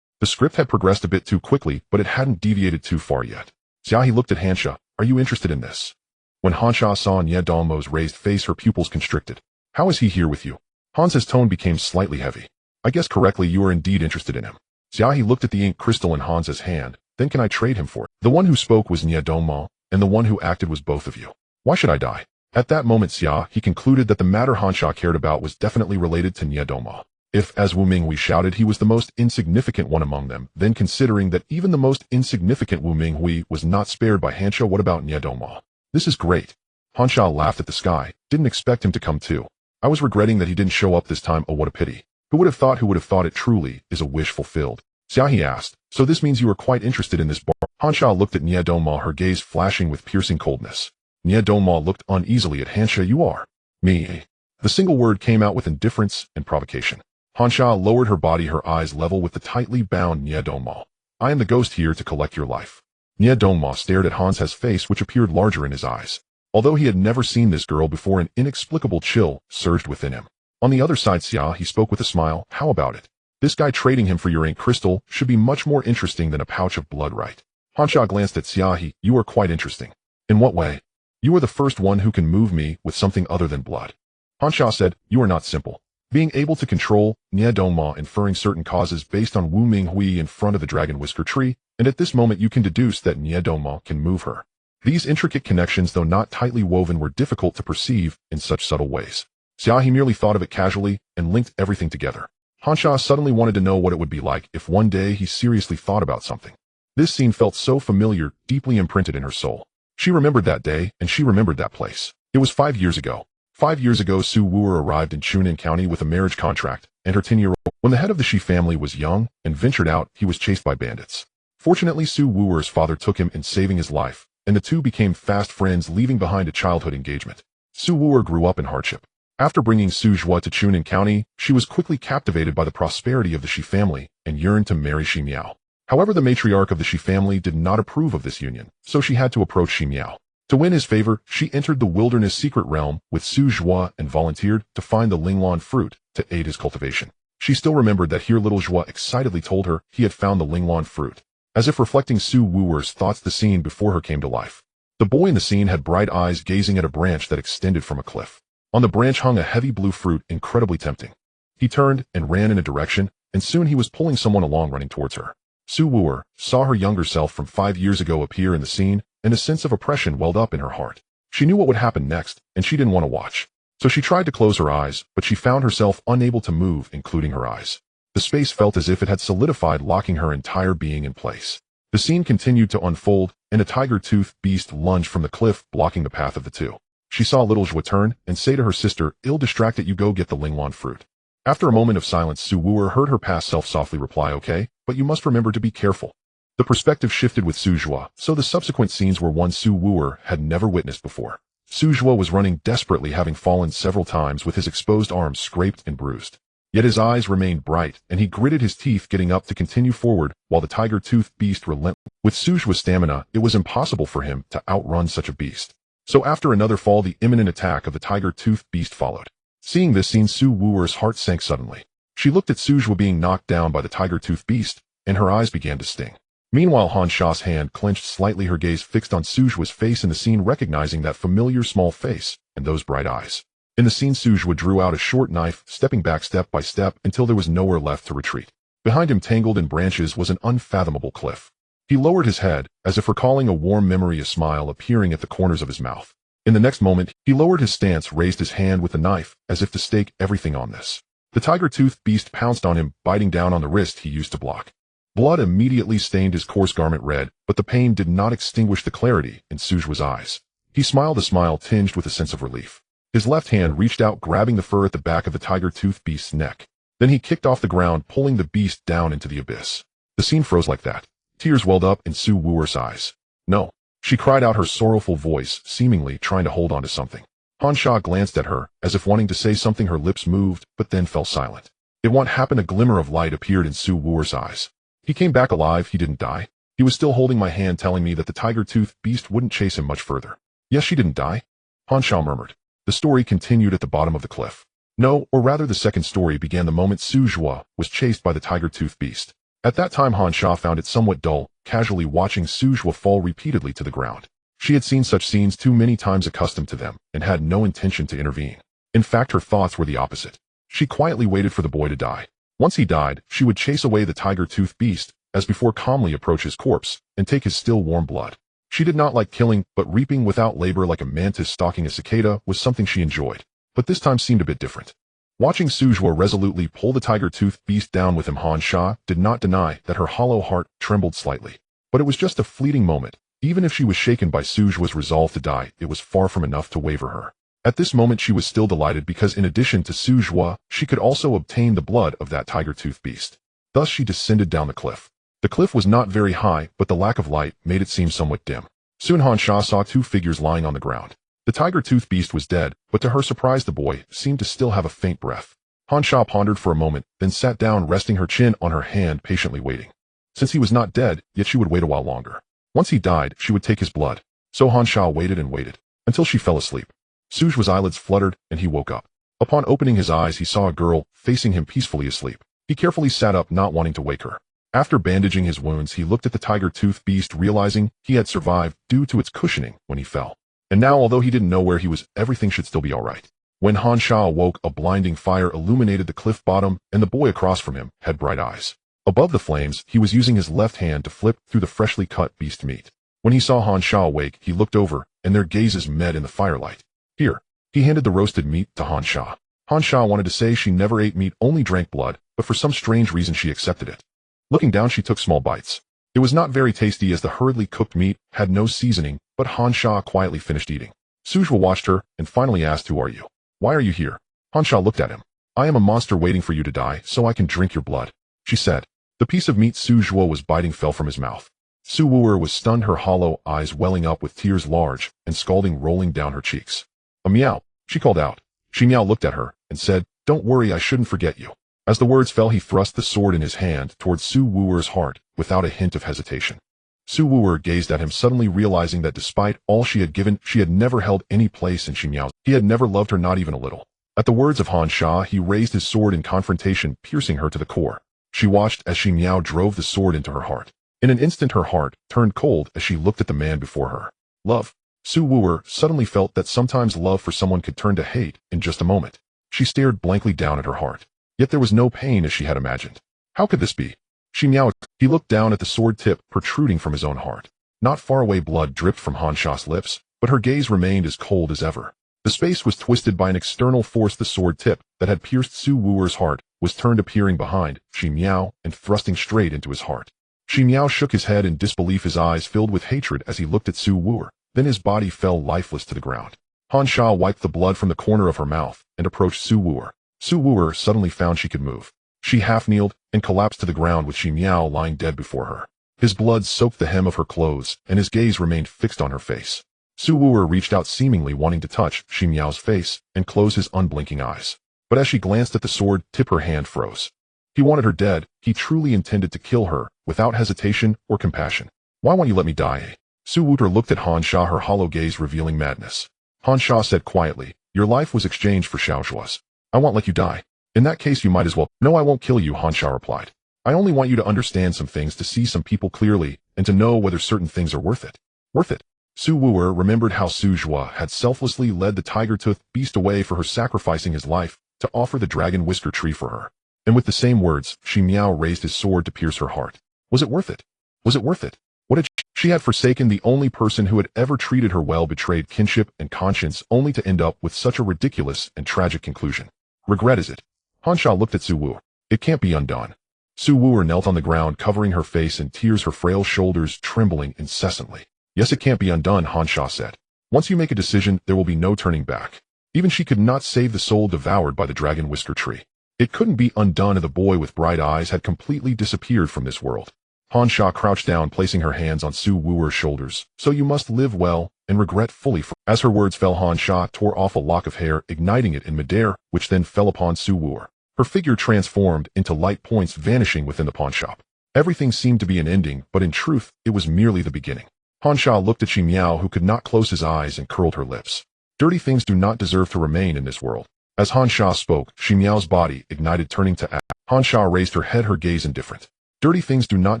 The script had progressed a bit too quickly, but it hadn't deviated too far yet. Xia He looked at Xia. Are you interested in this? When Xia saw Nie Dongma's raised face, her pupils constricted. How is he here with you? Hansa's tone became slightly heavy. I guess correctly, you are indeed interested in him. Xia He looked at the ink crystal in Hansa's hand. Then can I trade him for it? The one who spoke was Nie Dongma, and the one who acted was both of you. Why should I die? At that moment, Xia He concluded that the matter Xia cared about was definitely related to Nie Dongma. If, as Wu Minghui shouted, he was the most insignificant one among them, then considering that even the most insignificant Wu Minghui was not spared by Xia, what about Nie Dongma? This is great. Xia laughed at the sky. Didn't expect him to come too. I was regretting that he didn't show up this time. Oh, what a pity. Who would have thought it truly is a wish fulfilled? Xia He asked, so this means you are quite interested in this bar. Xia looked at Nie Dongma, her gaze flashing with piercing coldness. Nie Dongma looked uneasily at Xia. You are? Me. The single word came out with indifference and provocation. Xia lowered her body, her eyes level with the tightly bound Nie Dongma. I am the ghost here to collect your life. Nie Dongma stared at Hansa's face, which appeared larger in his eyes. Although he had never seen this girl before, an inexplicable chill surged within him. On the other side, Xia He spoke with a smile. How about it? This guy trading him for your ink crystal should be much more interesting than a pouch of blood, right? Xia glanced at Xia He. You are quite interesting. In what way? You are the first one who can move me with something other than blood. Xia said, you are not simple. being able to control Niedongma, inferring certain causes based on Wu Minghui in front of the dragon whisker tree, and at this moment you can deduce that Niedongma can move her. These intricate connections, though not tightly woven, were difficult to perceive in such subtle ways. Xia He merely thought of it casually and linked everything together. Xia suddenly wanted to know what it would be like if one day he seriously thought about something. This scene felt so familiar, deeply imprinted in her soul. She remembered that day, and she remembered that place. It was 5 years ago. 5 years ago, Su Wu'er arrived in Chunin County with a marriage contract and her 10-year-old. When the head of the Shi family was young and ventured out, he was chased by bandits. Fortunately, Su Wu'er's father took him in, saving his life, and the two became fast friends, leaving behind a childhood engagement. Su Wu'er grew up in hardship. After bringing Su Zhua to Chunin County, she was quickly captivated by the prosperity of the Shi family and yearned to marry Shi Miao. However, the matriarch of the Shi family did not approve of this union, so she had to approach Shi Miao. To win his favor, she entered the wilderness secret realm with Su Zhua and volunteered to find the Linglan fruit to aid his cultivation. She still remembered that here little Zhua excitedly told her he had found the Linglan fruit. As if reflecting Su Wu'er's thoughts, the scene before her came to life. The boy in the scene had bright eyes, gazing at a branch that extended from a cliff. On the branch hung a heavy blue fruit, incredibly tempting. He turned and ran in a direction, and soon he was pulling someone along, running towards her. Su Wu'er saw her younger self from 5 years ago appear in the scene, and a sense of oppression welled up in her heart. She knew what would happen next, and she didn't want to watch. So she tried to close her eyes, but she found herself unable to move, including her eyes. The space felt as if it had solidified, locking her entire being in place. The scene continued to unfold, and a tiger-toothed beast lunged from the cliff, blocking the path of the two. She saw little Zhua turn and say to her sister, "Ill-distracted, you go get the Linglan fruit." After a moment of silence, Su Wu'er heard her past self softly reply, "Okay, but you must remember to be careful." The perspective shifted with Su Zhua, so the subsequent scenes were one Su Wu'er had never witnessed before. Su Zhua was running desperately, having fallen several times with his exposed arms scraped and bruised. Yet his eyes remained bright, and he gritted his teeth, getting up to continue forward, while the tiger-toothed beast relentless. With Su Zhua's stamina, it was impossible for him to outrun such a beast. So after another fall, the imminent attack of the tiger-toothed beast followed. Seeing this scene, Su Wu'er's heart sank suddenly. She looked at Su Zhua being knocked down by the tiger-toothed beast, and her eyes began to sting. Meanwhile, Xia's hand clenched slightly, her gaze fixed on Su Zhua's face in the scene, recognizing that familiar small face and those bright eyes. In the scene, Su Zhua drew out a short knife, stepping back step by step until there was nowhere left to retreat. Behind him, tangled in branches, was an unfathomable cliff. He lowered his head, as if recalling a warm memory, a smile appearing at the corners of his mouth. In the next moment, he lowered his stance, raised his hand with the knife, as if to stake everything on this. The tiger-toothed beast pounced on him, biting down on the wrist he used to block. Blood immediately stained his coarse garment red, but the pain did not extinguish the clarity in Su Zhua's eyes. He smiled, a smile tinged with a sense of relief. His left hand reached out, grabbing the fur at the back of the tiger-toothed beast's neck. Then he kicked off the ground, pulling the beast down into the abyss. The scene froze like that. Tears welled up in Su Wu'er's eyes. "No," she cried out, her sorrowful voice seemingly trying to hold on to something. Xia glanced at her, as if wanting to say something. Her lips moved, but then fell silent. It what happened? A glimmer of light appeared in Su Wu'er's eyes. "He came back alive. He didn't die. He was still holding my hand, telling me that the tiger-toothed beast wouldn't chase him much further." "Yes, she didn't die," Xia murmured. The story continued at the bottom of the cliff. No, or rather the second story began the moment Su Zhua was chased by the tiger-toothed beast. At that time, Xia found it somewhat dull, casually watching Su Zhua fall repeatedly to the ground. She had seen such scenes too many times, accustomed to them, and had no intention to intervene. In fact, her thoughts were the opposite. She quietly waited for the boy to die. Once he died, she would chase away the tiger-toothed beast, as before, calmly approach his corpse, and take his still warm blood. She did not like killing, but reaping without labor like a mantis stalking a cicada was something she enjoyed. But this time seemed a bit different. Watching Su Zhua resolutely pull the tiger-toothed beast down with him, Xia did not deny that her hollow heart trembled slightly. But it was just a fleeting moment. Even if she was shaken by Su Zhua's resolve to die, it was far from enough to waver her. At this moment she was still delighted, because in addition to Su Zhua, she could also obtain the blood of that tiger-toothed beast. Thus she descended down the cliff. The cliff was not very high, but the lack of light made it seem somewhat dim. Soon Xia saw two figures lying on the ground. The tiger-toothed beast was dead, but to her surprise the boy seemed to still have a faint breath. Xia pondered for a moment, then sat down, resting her chin on her hand, patiently waiting. Since he was not dead, yet she would wait a while longer. Once he died, she would take his blood. So Xia waited and waited, until she fell asleep. Su Zhua's eyelids fluttered, and he woke up. Upon opening his eyes, he saw a girl facing him, peacefully asleep. He carefully sat up, not wanting to wake her. After bandaging his wounds, he looked at the tiger-toothed beast, realizing he had survived due to its cushioning when he fell. And now, although he didn't know where he was, everything should still be alright. When Han Sha awoke, a blinding fire illuminated the cliff bottom, and the boy across from him had bright eyes. Above the flames, he was using his left hand to flip through the freshly cut beast meat. When he saw Han Sha awake, he looked over, and their gazes met in the firelight. Here, he handed the roasted meat to Han Sha. Han Sha wanted to say she never ate meat, only drank blood, but for some strange reason she accepted it. Looking down, she took small bites. It was not very tasty as the hurriedly cooked meat had no seasoning, but Han Sha quietly finished eating. Su Zhuo watched her and finally asked, "Who are you? Why are you here?" Han Sha looked at him. "I am a monster waiting for you to die, so I can drink your blood," she said. The piece of meat Su Zhuo was biting fell from his mouth. Su Wu'er was stunned, her hollow eyes welling up with tears large and scalding rolling down her cheeks. "A meow," she called out. Xi Miao looked at her and said, "Don't worry, I shouldn't forget you." As the words fell, he thrust the sword in his hand towards Su Wu'er's heart without a hint of hesitation. Su Wu'er gazed at him, suddenly realizing that despite all she had given, she had never held any place in Xi Miao's. He had never loved her, not even a little. At the words of Han Sha, he raised his sword in confrontation, piercing her to the core. She watched as Xi Miao drove the sword into her heart. In an instant, her heart turned cold as she looked at the man before her. Love. Su Wu'er suddenly felt that sometimes love for someone could turn to hate in just a moment. She stared blankly down at her heart. Yet there was no pain as she had imagined. How could this be? Xi Miao. He looked down at the sword tip protruding from his own heart. Not far away, blood dripped from Han Sha's lips, but her gaze remained as cold as ever. The space was twisted by an external force. The sword tip that had pierced Su Wu'er's heart was turned, appearing behind Xi Miao and thrusting straight into his heart. Xi Miao shook his head in disbelief, his eyes filled with hatred as he looked at Su Wu'er. Then his body fell lifeless to the ground. Han Sha wiped the blood from the corner of her mouth and approached Su Wu'er. Su Wu'er suddenly found she could move. She half-kneeled and collapsed to the ground with Xi Miao lying dead before her. His blood soaked the hem of her clothes, and his gaze remained fixed on her face. Su Wu'er reached out, seemingly wanting to touch Xi Miao's face and close his unblinking eyes. But as she glanced at the sword tip, her hand froze. He wanted her dead. He truly intended to kill her, without hesitation or compassion. "Why won't you let me die?" Su Wu'er looked at Han Sha, her hollow gaze revealing madness. Han Sha said quietly, "Your life was exchanged for Xiao Zhuo's. I won't let you die. In that case, you might as well." "No, I won't kill you," Han Sha replied. "I only want you to understand some things, to see some people clearly, and to know whether certain things are worth it." "Worth it?" Su Wu'er remembered how Su Zhuo had selflessly led the tiger-toothed beast away for her, sacrificing his life to offer the dragon whisker tree for her. And with the same words, Xi Miao raised his sword to pierce her heart. Was it worth it? Was it worth it? What had she had forsaken the only person who had ever treated her well, betrayed kinship and conscience, only to end up with such a ridiculous and tragic conclusion. Regret, is it? Han Sha looked at Su Wu'er. "It can't be undone." Su Wu'er knelt on the ground, covering her face in tears, her frail shoulders trembling incessantly. "Yes, it can't be undone," Han Sha said. "Once you make a decision, there will be no turning back." Even she could not save the soul devoured by the dragon whisker tree. It couldn't be undone, and the boy with bright eyes had completely disappeared from this world. Han Sha crouched down, placing her hands on Su Wu'er's shoulders. "So you must live well and regret fully." As her words fell, Han Sha tore off a lock of hair, igniting it in midair, which then fell upon Su Wu'er. Her figure transformed into light points, vanishing within the pawnshop. Everything seemed to be an ending, but in truth, it was merely the beginning. Han Sha looked at Xi Miao, who could not close his eyes, and curled her lips. Dirty things do not deserve to remain in this world. As Han Sha spoke, Xi Miao's body ignited, turning to ash. Han Sha raised her head, her gaze indifferent. "Dirty things do not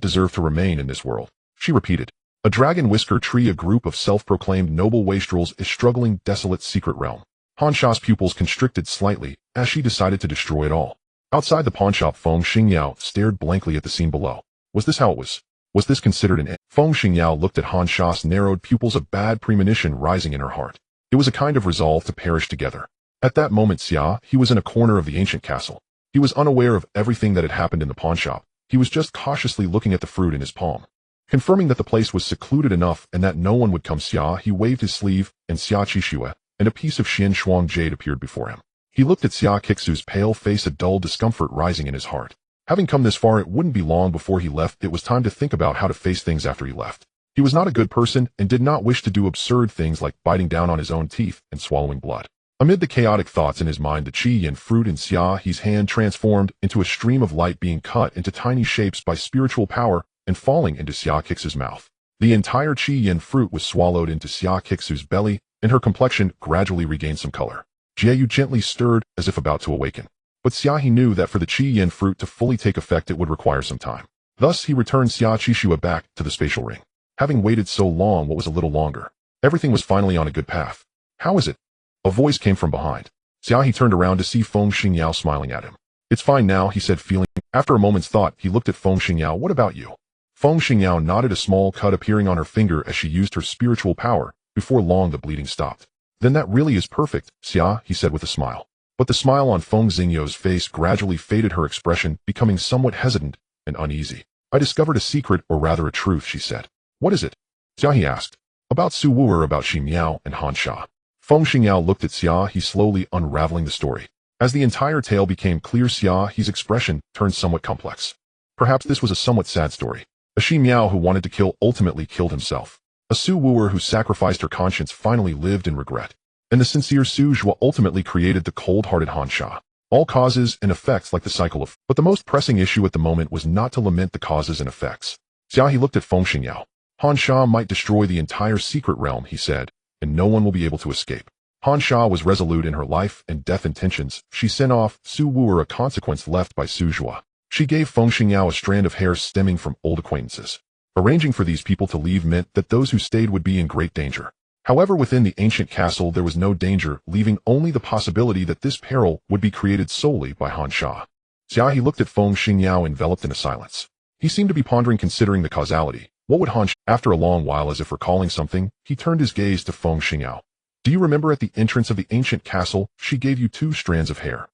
deserve to remain in this world," she repeated. A dragon whisker tree, a group of self-proclaimed noble wastrels, is struggling desolate secret realm. Han Sha's pupils constricted slightly as she decided to destroy it all. Outside the pawnshop, Feng Xingyao stared blankly at the scene below. Was this how it was? Was this considered an end? Feng Xingyao looked at Han Sha's narrowed pupils, a bad premonition rising in her heart. It was a kind of resolve to perish together. At that moment, Xia He was in a corner of the ancient castle. He was unaware of everything that had happened in the pawnshop. He was just cautiously looking at the fruit in his palm. Confirming that the place was secluded enough and that no one would come, Xia He waved his sleeve, and Xia Qixue and a piece of Xian Shuang jade appeared before him. He looked at Xia Kixu's pale face, a dull discomfort rising in his heart. Having come this far, it wouldn't be long before he left. It was time to think about how to face things after he left. He was not a good person and did not wish to do absurd things like biting down on his own teeth and swallowing blood. Amid the chaotic thoughts in his mind, the qi yin fruit in Xia He's hand transformed into a stream of light, being cut into tiny shapes by spiritual power and falling into Xia Kixu's mouth. The entire qi yin fruit was swallowed into Xia Kixu's belly, and her complexion gradually regained some color. Jieyu gently stirred as if about to awaken. But Xia He knew that for the qi yin fruit to fully take effect, it would require some time. Thus, he returned Xia Qixue back to the spatial ring. Having waited so long, what was a little longer? Everything was finally on a good path. "How is it?" A voice came from behind. Xia He turned around to see Feng Xingyao smiling at him. It's fine now, he said, feeling. After a moment's thought, he looked at Feng Xingyao. What about you? Feng Xingyao nodded, a small cut appearing on her finger as she used her spiritual power. Before long, the bleeding stopped. Then that really is perfect, Xia, he said with a smile. But the smile on Feng Xingyou's face gradually faded, her expression becoming somewhat hesitant and uneasy. I discovered a secret, or rather a truth, she said. What is it? Xia He asked. About Su Wu'er, about Xi Miao and Han Sha. Feng Xingyao looked at Xia He, slowly unraveling the story. As the entire tale became clear, Xia He's expression turned somewhat complex. Perhaps this was a somewhat sad story. A Xi Miao who wanted to kill ultimately killed himself. A Su Wu'er who sacrificed her conscience finally lived in regret. And the sincere Su Zhua ultimately created the cold-hearted Han Sha. All causes and effects like the cycle of... But the most pressing issue at the moment was not to lament the causes and effects. Xia He looked at Feng Xingyao. Han Sha might destroy the entire secret realm, he said, and no one will be able to escape. Han Sha was resolute in her life and death intentions. She sent off Su Wu'er, a consequence left by Su Zhua. She gave Feng Xingyao a strand of hair stemming from old acquaintances. Arranging for these people to leave meant that those who stayed would be in great danger. However, within the ancient castle there was no danger, leaving only the possibility that this peril would be created solely by Han Sha. Xia He looked at Feng Xingyao, enveloped in a silence. He seemed to be pondering, considering the causality. What would Han Sha... After a long while, as if recalling something, he turned his gaze to Feng Xingyao. Do you remember at the entrance of the ancient castle, she gave you 2 strands of hair?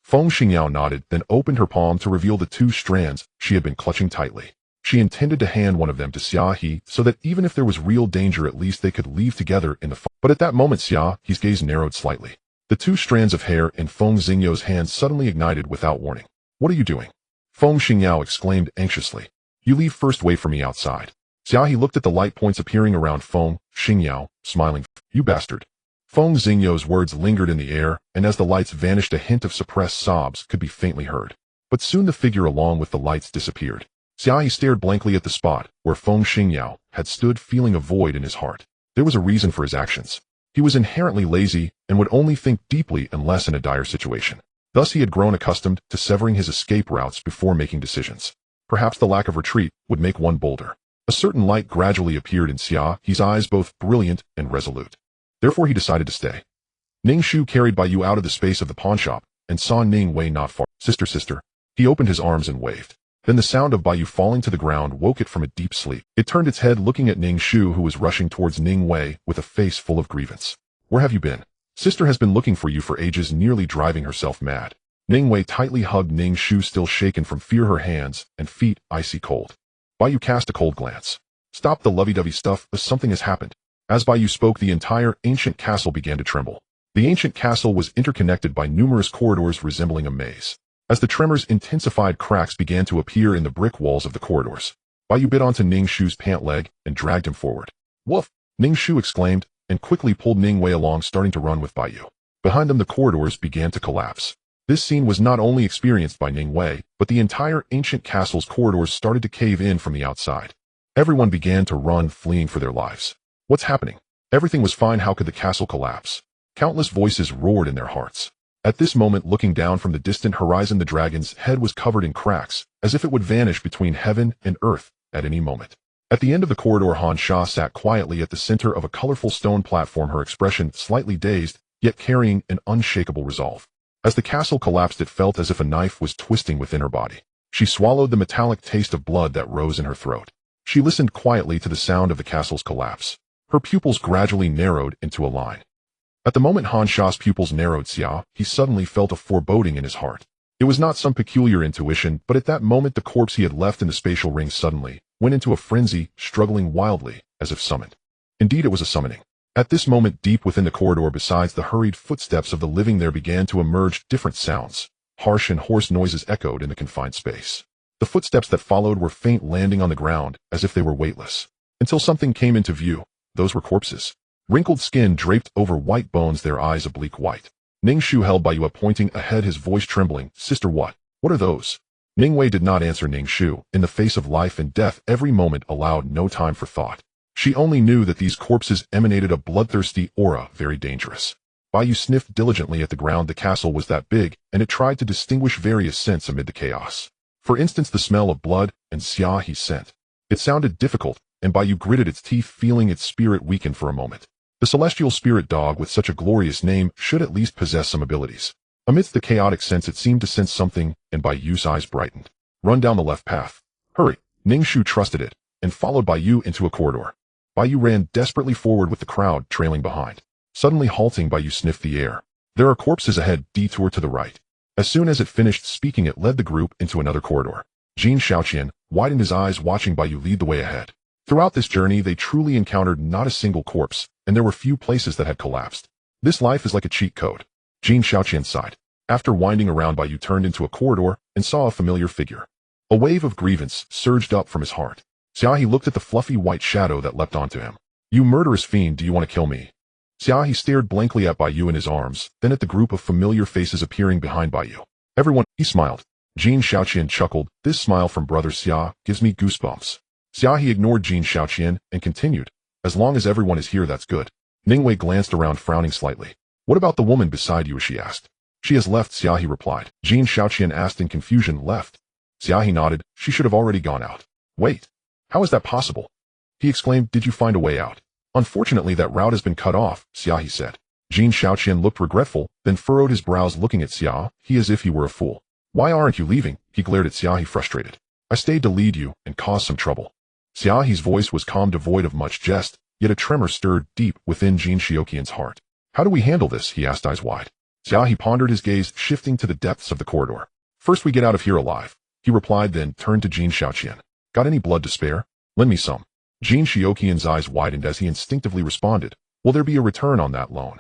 Feng Xingyao nodded, then opened her palm to reveal the 2 strands she had been clutching tightly. She intended to hand one of them to Xia He, so that even if there was real danger, at least they could leave together in the fire. But at that moment, Xia He's gaze narrowed slightly. The 2 strands of hair in Feng Xingyou's hand suddenly ignited without warning. What are you doing? Feng Xingyao exclaimed anxiously. You leave first, wait for me outside. Xia He looked at the light points appearing around Feng Xingyao, smiling. You bastard. Feng Xingyou's words lingered in the air, and as the lights vanished, a hint of suppressed sobs could be faintly heard. But soon the figure along with the lights disappeared. Xia He stared blankly at the spot where Feng Xingyao had stood, feeling a void in his heart. There was a reason for his actions. He was inherently lazy and would only think deeply unless in a dire situation. Thus he had grown accustomed to severing his escape routes before making decisions. Perhaps the lack of retreat would make one bolder. A certain light gradually appeared in Xia He's eyes, both brilliant and resolute. Therefore he decided to stay. Ning Shu carried Bai Yu out of the space of the pawnshop and saw Ning Wei not far. Sister, sister. He opened his arms and waved. Then the sound of Bai Yu falling to the ground woke it from a deep sleep. It turned its head, looking at Ning Shu, who was rushing towards Ning Wei with a face full of grievance. Where have you been? Sister has been looking for you for ages, nearly driving herself mad. Ning Wei tightly hugged Ning Shu, still shaken from fear, her hands and feet icy cold. Bai Yu cast a cold glance. Stop the lovey-dovey stuff, something has happened. As Bai Yu spoke, the entire ancient castle began to tremble. The ancient castle was interconnected by numerous corridors resembling a maze. As the tremors intensified, cracks began to appear in the brick walls of the corridors. Bai Yu bit onto Ning Shu's pant leg and dragged him forward. Woof! Ning Shu exclaimed, and quickly pulled Ning Wei along, starting to run with Bai Yu. Behind them the corridors began to collapse. This scene was not only experienced by Ning Wei, but the entire ancient castle's corridors started to cave in from the outside. Everyone began to run, fleeing for their lives. What's happening? Everything was fine, how could the castle collapse? Countless voices roared in their hearts. At this moment, looking down from the distant horizon, the dragon's head was covered in cracks, as if it would vanish between heaven and earth at any moment. At the end of the corridor, Han Sha sat quietly at the center of a colorful stone platform, her expression slightly dazed, yet carrying an unshakable resolve. As the castle collapsed, it felt as if a knife was twisting within her body. She swallowed the metallic taste of blood that rose in her throat. She listened quietly to the sound of the castle's collapse. Her pupils gradually narrowed into a line. At the moment Han Sha's pupils narrowed, he suddenly felt a foreboding in his heart. It was not some peculiar intuition, but at that moment the corpse he had left in the spatial ring suddenly went into a frenzy, struggling wildly, as if summoned. Indeed, it was a summoning. At this moment, deep within the corridor, besides the hurried footsteps of the living, there began to emerge different sounds. Harsh and hoarse noises echoed in the confined space. The footsteps that followed were faint, landing on the ground as if they were weightless. Until something came into view. Those were corpses. Wrinkled skin draped over white bones, their eyes a bleak white. Ning Shu held Bai Yu up, pointing ahead, his voice trembling. Sister, what? What are those? Ning Wei did not answer Ning Shu. In the face of life and death, every moment allowed no time for thought. She only knew that these corpses emanated a bloodthirsty aura, very dangerous. Bai Yu sniffed diligently at the ground. The castle was that big, and it tried to distinguish various scents amid the chaos. For instance, the smell of blood and Xia He scent. It sounded difficult, and Bai Yu gritted its teeth, feeling its spirit weaken for a moment. The celestial spirit dog with such a glorious name should at least possess some abilities. Amidst the chaotic sense it seemed to sense something, and Bai Yu's eyes brightened. Run down the left path. Hurry. Ning Shu trusted it, and followed Bai Yu into a corridor. Bai Yu ran desperately forward with the crowd trailing behind. Suddenly halting, Bai Yu sniffed the air. There are corpses ahead, detour to the right. As soon as it finished speaking it led the group into another corridor. Xianxia widened his eyes watching Bai Yu lead the way ahead. Throughout this journey they truly encountered not a single corpse, and there were few places that had collapsed. This life is like a cheat code. Xianxia sighed. After winding around, Bai Yu turned into a corridor and saw a familiar figure. A wave of grievance surged up from his heart. Xia He looked at the fluffy white shadow that leapt onto him. You murderous fiend, do you want to kill me? Xia He stared blankly at Bai Yu in his arms, then at the group of familiar faces appearing behind Bai Yu. Everyone, he smiled. Xianxia chuckled. This smile from Brother Xia gives me goosebumps. Xia He ignored Xianxia and continued. As long as everyone is here, that's good. Ningwei glanced around frowning slightly. What about the woman beside you? She asked. She has left, Xia He replied. Xianxia asked in confusion. Left? Xia He nodded. She should have already gone out. Wait. How is that possible? He exclaimed. Did you find a way out? Unfortunately, that route has been cut off, Xia He said. Xianxia looked regretful, then furrowed his brows looking at Xia He as if he were a fool. Why aren't you leaving? He glared at Xia He frustrated. I stayed to lead you and cause some trouble. Xia He's voice was calm, devoid of much jest, yet a tremor stirred deep within Xianxia's heart. How do we handle this? He asked, eyes wide. Xia He pondered, his gaze shifting to the depths of the corridor. First we get out of here alive, he replied, then turned to Xianxia. Got any blood to spare? Lend me some. Xianxia's eyes widened as he instinctively responded. Will there be a return on that loan?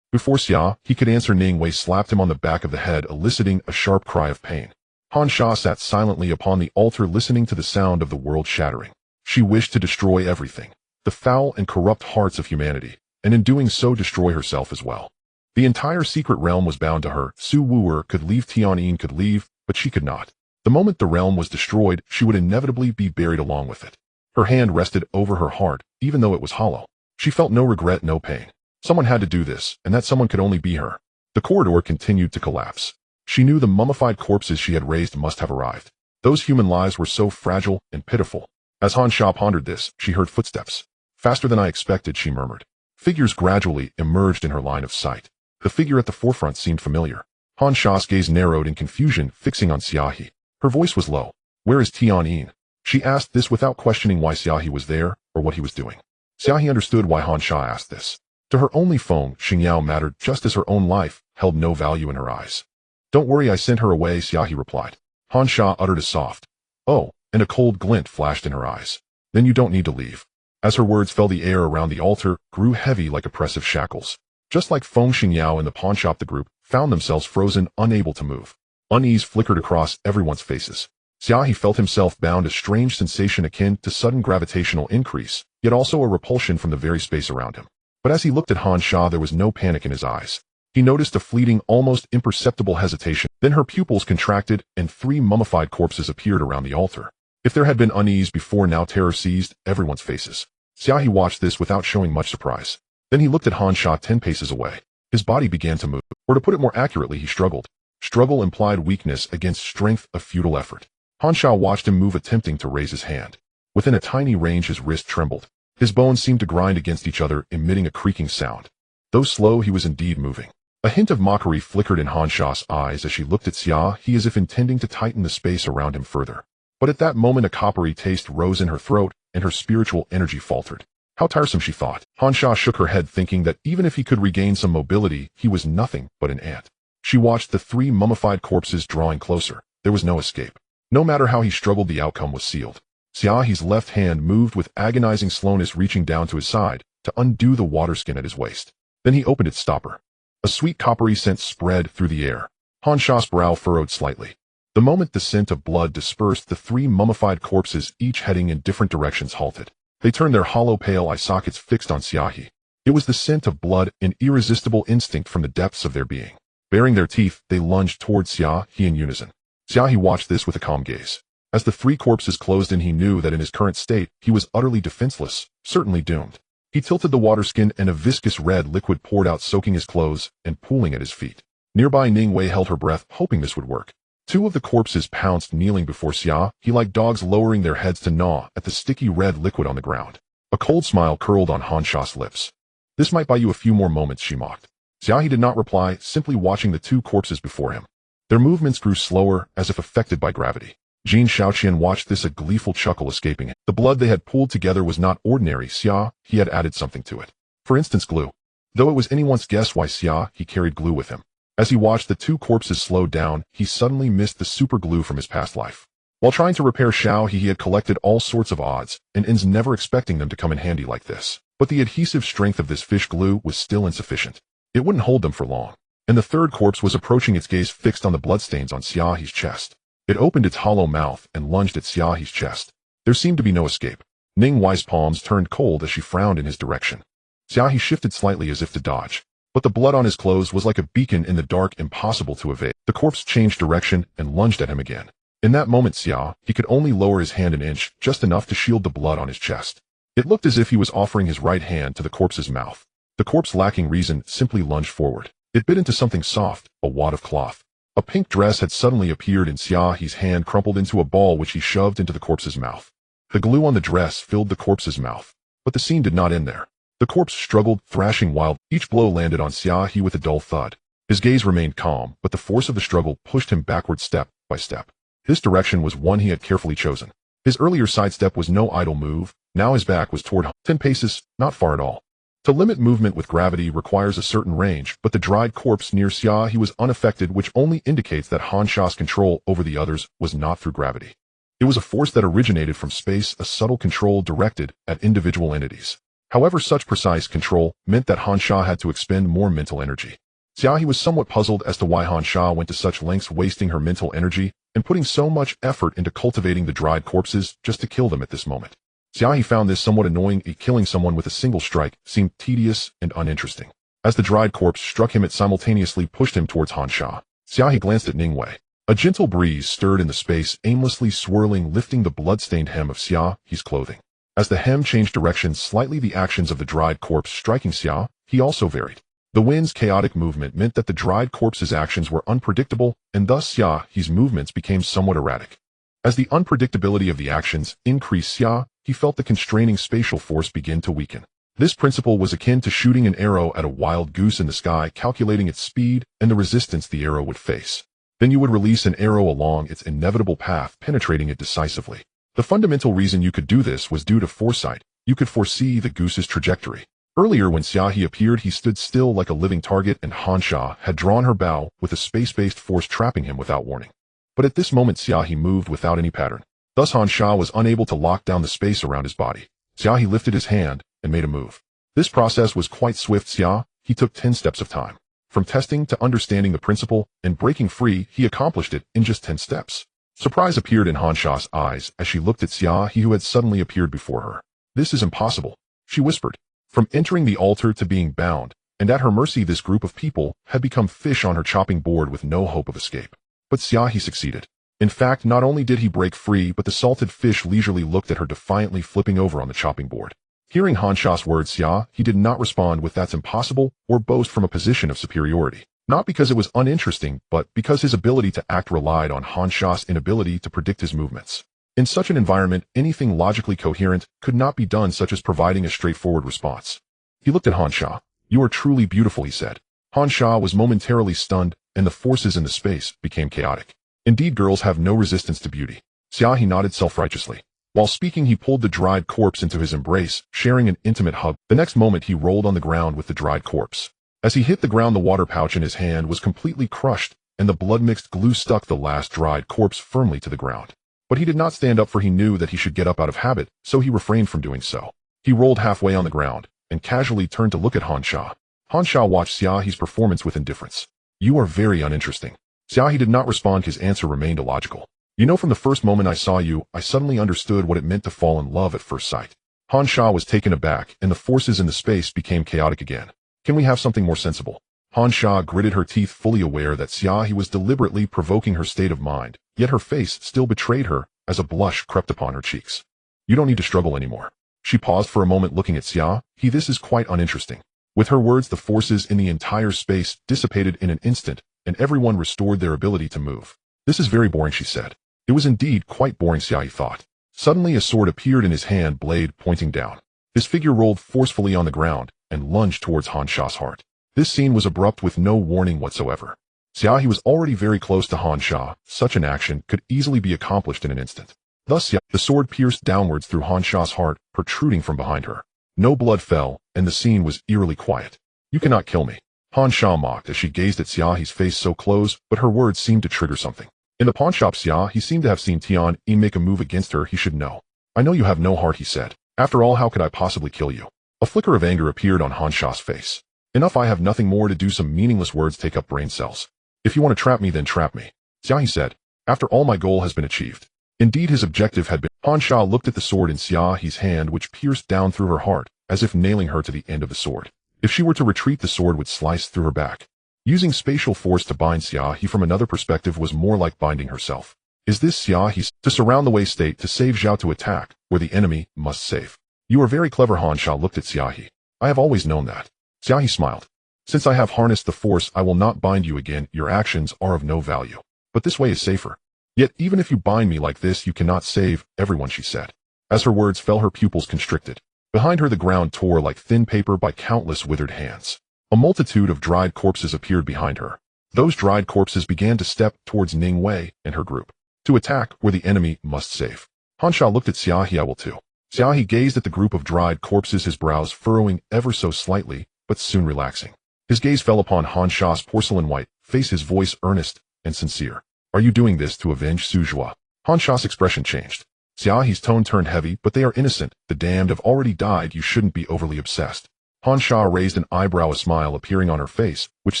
Before Xia He could answer, Ningwei slapped him on the back of the head, eliciting a sharp cry of pain. Han Sha sat silently upon the altar listening to the sound of the world shattering. She wished to destroy everything, the foul and corrupt hearts of humanity, and in doing so destroy herself as well. The entire secret realm was bound to her. Su Wu'er could leave, Tianyin could leave, but she could not. The moment the realm was destroyed, she would inevitably be buried along with it. Her hand rested over her heart, even though it was hollow. She felt no regret, no pain. Someone had to do this, and that someone could only be her. The corridor continued to collapse. She knew the mummified corpses she had raised must have arrived. Those human lives were so fragile and pitiful. As Han Sha pondered this, she heard footsteps. Faster than I expected, she murmured. Figures gradually emerged in her line of sight. The figure at the forefront seemed familiar. Han Sha's gaze narrowed in confusion, fixing on Xia He. Her voice was low. Where is Tianyin? She asked this without questioning why Xia He was there or what he was doing. Xia He understood why Han Sha asked this. To her, only Feng Xingyao mattered, just as her own life held no value in her eyes. Don't worry, I sent her away, Xia He replied. Han Sha uttered a soft, "Oh," and a cold glint flashed in her eyes. Then you don't need to leave. As her words fell, the air around the altar grew heavy like oppressive shackles. Just like Feng Xingyao in the pawnshop, the group found themselves frozen, unable to move. Unease flickered across everyone's faces. Xia He felt himself bound, a strange sensation akin to sudden gravitational increase, yet also a repulsion from the very space around him. But as he looked at Han Sha, there was no panic in his eyes. He noticed a fleeting, almost imperceptible hesitation. Then her pupils contracted, and 3 mummified corpses appeared around the altar. If there had been unease before, now terror seized everyone's faces. Xia He watched this without showing much surprise. Then he looked at Han Sha 10 paces away. His body began to move, or to put it more accurately, he struggled. Struggle implied weakness against strength, a futile effort. Han Sha watched him move, attempting to raise his hand. Within a tiny range, his wrist trembled. His bones seemed to grind against each other, emitting a creaking sound. Though slow, he was indeed moving. A hint of mockery flickered in Han Sha's eyes as she looked at Xia He, as if intending to tighten the space around him further. But at that moment a coppery taste rose in her throat, and her spiritual energy faltered. How tiresome, she thought. Han Sha shook her head, thinking that even if he could regain some mobility, he was nothing but an ant. She watched the 3 mummified corpses drawing closer. There was no escape. No matter how he struggled, the outcome was sealed. Xia He's left hand moved with agonizing slowness, reaching down to his side to undo the water skin at his waist. Then he opened its stopper. A sweet coppery scent spread through the air. Han Sha's brow furrowed slightly. The moment the scent of blood dispersed, the 3 mummified corpses, each heading in different directions, halted. They turned their hollow, pale eye sockets fixed on Xia He. It was the scent of blood, an irresistible instinct from the depths of their being. Baring their teeth, they lunged towards Xia He in unison. Xia He watched this with a calm gaze. As the 3 corpses closed in, he knew that in his current state, he was utterly defenseless, certainly doomed. He tilted the water skin, and a viscous red liquid poured out, soaking his clothes and pooling at his feet. Nearby, Ningwei held her breath, hoping this would work. 2 of the corpses pounced, kneeling before Xia He like dogs, lowering their heads to gnaw at the sticky red liquid on the ground. A cold smile curled on Han Sha's lips. This might buy you a few more moments, she mocked. Xia He did not reply, simply watching the two corpses before him. Their movements grew slower, as if affected by gravity. Jin Shaoqian watched this, a gleeful chuckle escaping him. The blood they had pulled together was not ordinary. Xia He had added something to it. For instance, glue. Though it was anyone's guess why Xia He carried glue with him. As he watched the two corpses slow down, he suddenly missed the super glue from his past life. While trying to repair Xia He had collected all sorts of odds and ends, never expecting them to come in handy like this. But the adhesive strength of this fish glue was still insufficient. It wouldn't hold them for long. And the third corpse was approaching, its gaze fixed on the bloodstains on Xia He's chest. It opened its hollow mouth and lunged at Xia He's chest. There seemed to be no escape. Ning Wei's palms turned cold as she frowned in his direction. Xia He shifted slightly as if to dodge. But the blood on his clothes was like a beacon in the dark, impossible to evade. The corpse changed direction and lunged at him again. In that moment, Xia He could only lower his hand an inch, just enough to shield the blood on his chest. It looked as if he was offering his right hand to the corpse's mouth. The corpse, lacking reason, simply lunged forward. It bit into something soft, a wad of cloth. A pink dress had suddenly appeared in Xia He's hand, crumpled into a ball which he shoved into the corpse's mouth. The glue on the dress filled the corpse's mouth. But the scene did not end there. The corpse struggled, thrashing wild. Each blow landed on Xia He with a dull thud. His gaze remained calm, but the force of the struggle pushed him backward step by step. This direction was one he had carefully chosen. His earlier sidestep was no idle move. Now his back was toward 10 paces, not far at all. To limit movement with gravity requires a certain range, but the dried corpse near Xia He was unaffected, which only indicates that xianxia's control over the others was not through gravity. It was a force that originated from space, a subtle control directed at individual entities. However, such precise control meant that xianxia had to expend more mental energy. Xia He was somewhat puzzled as to why xianxia went to such lengths, wasting her mental energy and putting so much effort into cultivating the dried corpses just to kill them at this moment. Xia He found this somewhat annoying. Killing someone with a single strike seemed tedious and uninteresting. As the dried corpse struck him, it simultaneously pushed him towards xianxia. Xia He glanced at Ning Wei. A gentle breeze stirred in the space, aimlessly swirling, lifting the blood-stained hem of Xia He's clothing. As the hem changed direction slightly, the actions of the dried corpse striking Xia He also varied. The wind's chaotic movement meant that the dried corpse's actions were unpredictable, and thus Xia He's movements became somewhat erratic. As the unpredictability of the actions increased, Xia He felt the constraining spatial force begin to weaken. This principle was akin to shooting an arrow at a wild goose in the sky, calculating its speed and the resistance the arrow would face. Then you would release an arrow along its inevitable path, penetrating it decisively. The fundamental reason you could do this was due to foresight. You could foresee the goose's trajectory. Earlier, when Xia He appeared, he stood still like a living target, and xianxia had drawn her bow, with a space-based force trapping him without warning. But at this moment, Xia He moved without any pattern. Thus xianxia was unable to lock down the space around his body. Xia He lifted his hand and made a move. This process was quite swift. Xia He took 10 steps of time. From testing to understanding the principle and breaking free, he accomplished it in just 10 steps. Surprise appeared in xianxia's eyes as she looked at Xia He, who had suddenly appeared before her. "This is impossible," she whispered. From entering the altar to being bound, and at her mercy, this group of people had become fish on her chopping board with no hope of escape. But Xia He succeeded. In fact, not only did he break free, but the salted fish leisurely looked at her, defiantly flipping over on the chopping board. Hearing xianxia's words, Xia He did not respond with "that's impossible" or boast from a position of superiority. Not because it was uninteresting, but because his ability to act relied on xianxia's inability to predict his movements. In such an environment, anything logically coherent could not be done, such as providing a straightforward response. He looked at xianxia. "You are truly beautiful," he said. xianxia was momentarily stunned, and the forces in the space became chaotic. "Indeed, girls have no resistance to beauty." Xia He nodded self-righteously. While speaking, he pulled the dried corpse into his embrace, sharing an intimate hug. The next moment, he rolled on the ground with the dried corpse. As he hit the ground, the water pouch in his hand was completely crushed, and the blood-mixed glue stuck the last dried corpse firmly to the ground. But he did not stand up, for he knew that he should get up out of habit, so he refrained from doing so. He rolled halfway on the ground, and casually turned to look at xianxia. xianxia watched Xia He's performance with indifference. "You are very uninteresting." Xia He did not respond. His answer remained illogical. "You know, from the first moment I saw you, I suddenly understood what it meant to fall in love at first sight." xianxia was taken aback, and the forces in the space became chaotic again. "Can we have something more sensible?" xianxia gritted her teeth, fully aware that Xia He was deliberately provoking her state of mind, yet her face still betrayed her as a blush crept upon her cheeks. "You don't need to struggle anymore." She paused for a moment, looking at Xia He. "This is quite uninteresting." With her words, the forces in the entire space dissipated in an instant, and everyone restored their ability to move. "This is very boring," she said. It was indeed quite boring, Xia He thought. Suddenly a sword appeared in his hand, blade pointing down. His figure rolled forcefully on the ground, and lunged towards Han Sha's heart. This scene was abrupt with no warning whatsoever. Xia He was already very close to Han Sha. Such an action could easily be accomplished in an instant. Thus the sword pierced downwards through Han Sha's heart, protruding from behind her. No blood fell, and the scene was eerily quiet. "You cannot kill me," Han Sha mocked as she gazed at Xia He's face so close, but her words seemed to trigger something. In the pawnshop, Xia He seemed to have seen Tian Yi make a move against her he should know. "I know you have no heart," he said. "After all, how could I possibly kill you?" A flicker of anger appeared on Han Sha's face. "Enough, I have nothing more to do." Some meaningless words take up brain cells. "If you want to trap me, then trap me," Xia He said. "After all, my goal has been achieved." Indeed, his objective had been. Han Sha looked at the sword in Xia He's hand, which pierced down through her heart, as if nailing her to the end of the sword. If she were to retreat, the sword would slice through her back. Using spatial force to bind Xia He from another perspective was more like binding herself. Is this Xia He? To surround the Wei state, to save Zhao, to attack, where the enemy must save. "You are very clever." Han Sha looked at Xia He. "I have always known that." Xia He smiled. "Since I have harnessed the force, I will not bind you again. Your actions are of no value. But this way is safer. Yet even if you bind me like this, you cannot save everyone," she said. As her words fell, her pupils constricted. Behind her, the ground tore like thin paper by countless withered hands. A multitude of dried corpses appeared behind her. Those dried corpses began to step towards Ning Wei and her group, to attack where the enemy must save. Han Sha looked at Xia He. "I will too." Xia He gazed at the group of dried corpses, his brows furrowing ever so slightly, but soon relaxing. His gaze fell upon Han Sha's porcelain white face, his voice earnest and sincere. "Are you doing this to avenge Su Zhua?" Han Sha's expression changed. Xia He's tone turned heavy. "But they are innocent. The damned have already died. You shouldn't be overly obsessed." Han Sha raised an eyebrow, a smile appearing on her face, which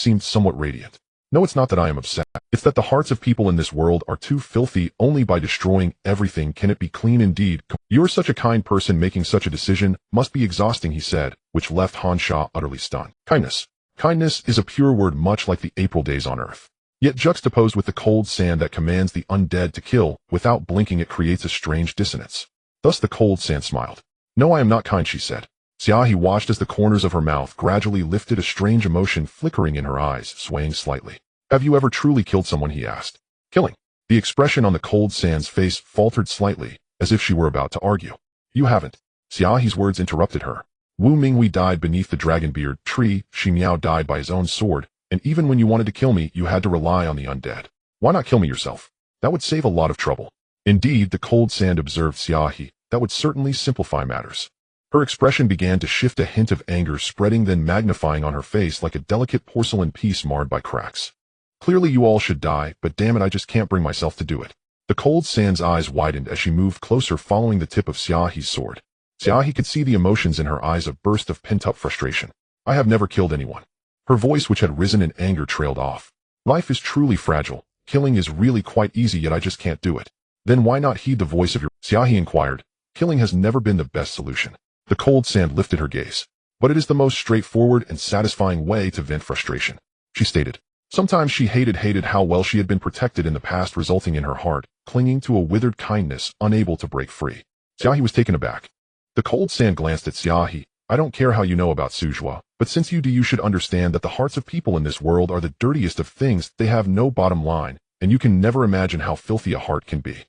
seemed somewhat radiant. "No, it's not that I am upset. It's that the hearts of people in this world are too filthy. Only by destroying everything can it be clean indeed." "You're such a kind person. Making such a decision must be exhausting," he said, which left Han Sha utterly stunned. "Kindness. Kindness is a pure word, much like the April days on earth. Yet juxtaposed with the cold sand that commands the undead to kill, without blinking, it creates a strange dissonance." Thus the cold sand smiled. "No, I am not kind," she said. Xia He watched as the corners of her mouth gradually lifted, a strange emotion flickering in her eyes, swaying slightly. "Have you ever truly killed someone?" he asked. "Killing?" The expression on the cold sand's face faltered slightly, as if she were about to argue. "You haven't." Xia He's words interrupted her. "Wu Mingwei died beneath the dragonbeard tree. Shi Miao died by his own sword. And even when you wanted to kill me, you had to rely on the undead. Why not kill me yourself? That would save a lot of trouble." "Indeed," the cold sand observed Xia He, "that would certainly simplify matters." Her expression began to shift, a hint of anger spreading, then magnifying on her face like a delicate porcelain piece marred by cracks. "Clearly you all should die, but damn it, I just can't bring myself to do it." The cold sand's eyes widened as she moved closer, following the tip of Xia He's sword. Xia He could see the emotions in her eyes, a burst of pent-up frustration. "I have never killed anyone." Her voice, which had risen in anger, trailed off. "Life is truly fragile. Killing is really quite easy, yet I just can't do it." "Then why not heed the voice of your—" Xia He inquired. "Killing has never been the best solution." The cold sand lifted her gaze. "But it is the most straightforward and satisfying way to vent frustration," she stated. Sometimes she hated how well she had been protected in the past, resulting in her heart clinging to a withered kindness, unable to break free. Xia He was taken aback. The cold sand glanced at Xia He. "I don't care how you know about Su Zhua, but since you do, you should understand that the hearts of people in this world are the dirtiest of things. They have no bottom line, and you can never imagine how filthy a heart can be."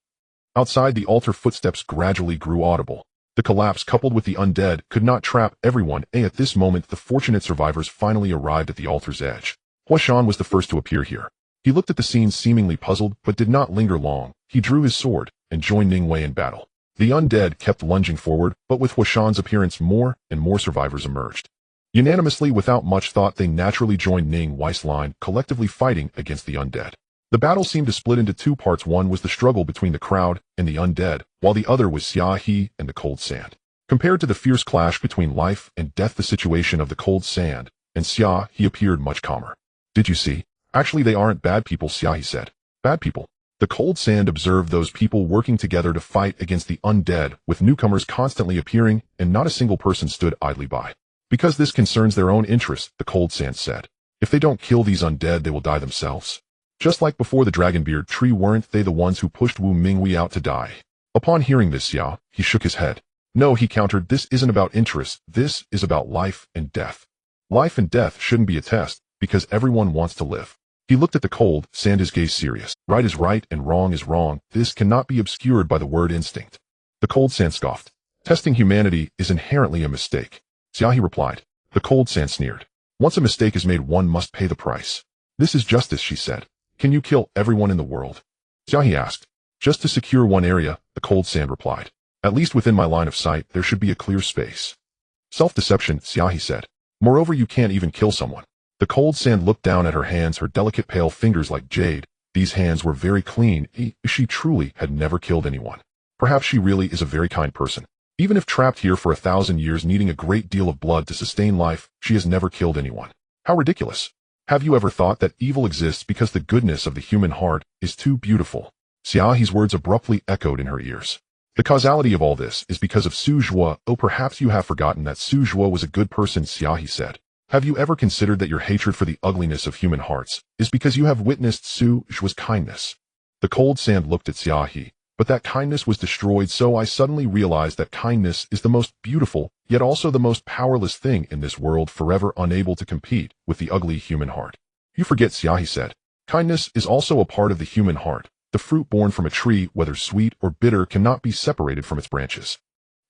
Outside the altar, footsteps gradually grew audible. The collapse, coupled with the undead, could not trap everyone. At this moment, the fortunate survivors finally arrived at the altar's edge. Huashan was the first to appear here. He looked at the scene seemingly puzzled, but did not linger long. He drew his sword and joined Ning Wei in battle. The undead kept lunging forward, but with Huashan's appearance, more and more survivors emerged. Unanimously, without much thought, they naturally joined Ning Wei's line, collectively fighting against the undead. The battle seemed to split into two parts. One was the struggle between the crowd and the undead, while the other was Xia He and the cold sand. Compared to the fierce clash between life and death, the situation of the cold sand and Xia He appeared much calmer. "Did you see? Actually, they aren't bad people," Xia He said. "Bad people?" The cold sand observed those people working together to fight against the undead, with newcomers constantly appearing, and not a single person stood idly by. "Because this concerns their own interests," the cold sand said. "If they don't kill these undead, they will die themselves. Just like before the dragonbeard tree, weren't they the ones who pushed Wu Mingwei out to die?" Upon hearing this, Xia He shook his head. "No," he countered, "this isn't about interests. This is about life and death. Life and death shouldn't be a test, because everyone wants to live." He looked at the cold sand, his gaze serious. "Right is right and wrong is wrong. This cannot be obscured by the word instinct." The cold sand scoffed. "Testing humanity is inherently a mistake." Xia He replied. The cold sand sneered. Once a mistake is made, one must pay the price. This is justice, she said. Can you kill everyone in the world? Xia He asked. Just to secure one area, the cold sand replied. At least within my line of sight, there should be a clear space. Self-deception, Xia He said. Moreover, you can't even kill someone. The cold sand looked down at her hands, her delicate pale fingers like jade. These hands were very clean. She truly had never killed anyone. Perhaps she really is a very kind person. Even if trapped here for 1,000 years needing a great deal of blood to sustain life, she has never killed anyone. How ridiculous. Have you ever thought that evil exists because the goodness of the human heart is too beautiful? Xia He's words abruptly echoed in her ears. The causality of all this is because of Su Zhuo. Oh, perhaps you have forgotten that Su Zhuo was a good person, Xia He said. Have you ever considered that your hatred for the ugliness of human hearts is because you have witnessed Su Zhuo's kindness? The cold sand looked at Xia He. But that kindness was destroyed, so I suddenly realized that kindness is the most beautiful, yet also the most powerless thing in this world, forever unable to compete with the ugly human heart. You forget, Xia He said. Kindness is also a part of the human heart. The fruit born from a tree, whether sweet or bitter, cannot be separated from its branches.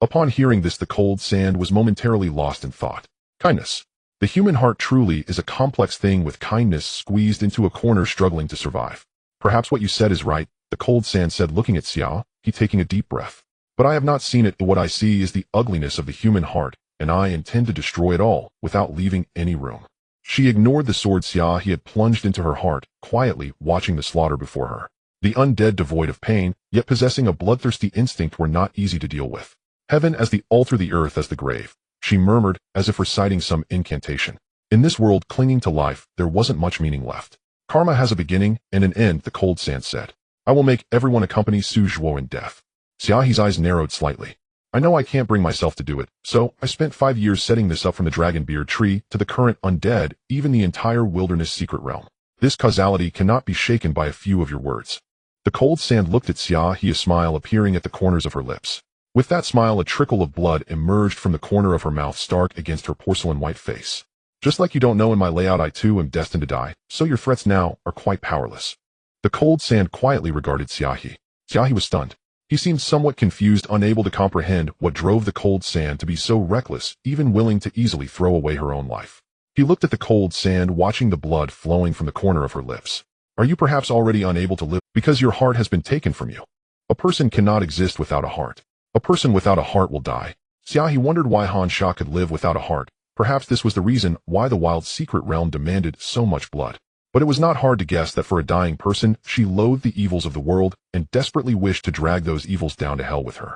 Upon hearing this, the cold sand was momentarily lost in thought. Kindness. The human heart truly is a complex thing, with kindness squeezed into a corner, struggling to survive. Perhaps what you said is right, the cold sand said, looking at Xia He, taking a deep breath. But I have not seen it. What I see is the ugliness of the human heart, and I intend to destroy it all, without leaving any room. She ignored the sword Xia He had plunged into her heart, quietly watching the slaughter before her. The undead, devoid of pain, yet possessing a bloodthirsty instinct, were not easy to deal with. Heaven as the altar, the earth as the grave, she murmured, as if reciting some incantation. In this world clinging to life, there wasn't much meaning left. Karma has a beginning and an end, the cold sand said. I will make everyone accompany Su Zhuo in death. Xia He's eyes narrowed slightly. I know I can't bring myself to do it, so I spent 5 years setting this up, from the dragon beard tree to the current undead, even the entire wilderness secret realm. This causality cannot be shaken by a few of your words. The cold sand looked at Xia He, a smile appearing at the corners of her lips. With that smile, a trickle of blood emerged from the corner of her mouth, stark against her porcelain white face. Just like you don't know in my layout, I too am destined to die, so your threats now are quite powerless. The cold sand quietly regarded Xia He. Xia He was stunned. He seemed somewhat confused, unable to comprehend what drove the cold sand to be so reckless, even willing to easily throw away her own life. He looked at the cold sand, watching the blood flowing from the corner of her lips. Are you perhaps already unable to live because your heart has been taken from you? A person cannot exist without a heart. A person without a heart will die. Xia He wondered why xianxia could live without a heart. Perhaps this was the reason why the wild secret realm demanded so much blood. But it was not hard to guess that for a dying person, she loathed the evils of the world and desperately wished to drag those evils down to hell with her.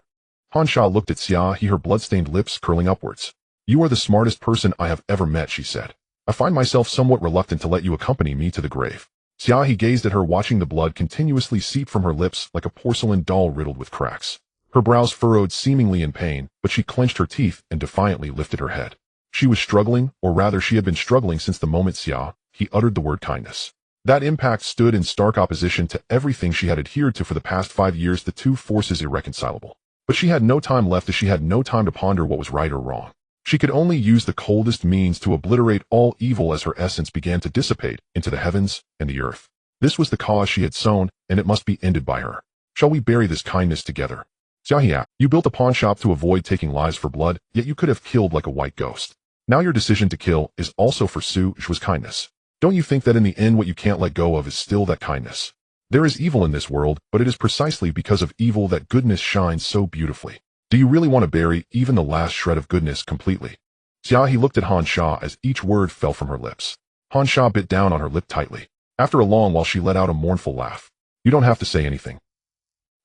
xianxia looked at Xia He, her blood-stained lips curling upwards. You are the smartest person I have ever met, she said. I find myself somewhat reluctant to let you accompany me to the grave. Xia He gazed at her, watching the blood continuously seep from her lips like a porcelain doll riddled with cracks. Her brows furrowed, seemingly in pain, but she clenched her teeth and defiantly lifted her head. She was struggling, or rather she had been struggling since the moment Xia He uttered the word kindness. That impact stood in stark opposition to everything she had adhered to for the past 5 years, the two forces irreconcilable. But she had no time left, as she had no time to ponder what was right or wrong. She could only use the coldest means to obliterate all evil as her essence began to dissipate into the heavens and the earth. This was the cause she had sown, and it must be ended by her. Shall we bury this kindness together? Xia He asked. You built a pawn shop to avoid taking lives for blood, yet you could have killed like a white ghost. Now your decision to kill is also for Su Zhuo's kindness. Don't you think that in the end what you can't let go of is still that kindness? There is evil in this world, but it is precisely because of evil that goodness shines so beautifully. Do you really want to bury even the last shred of goodness completely? Xia He looked at xianxia as each word fell from her lips. xianxia bit down on her lip tightly. After a long while she let out a mournful laugh. You don't have to say anything.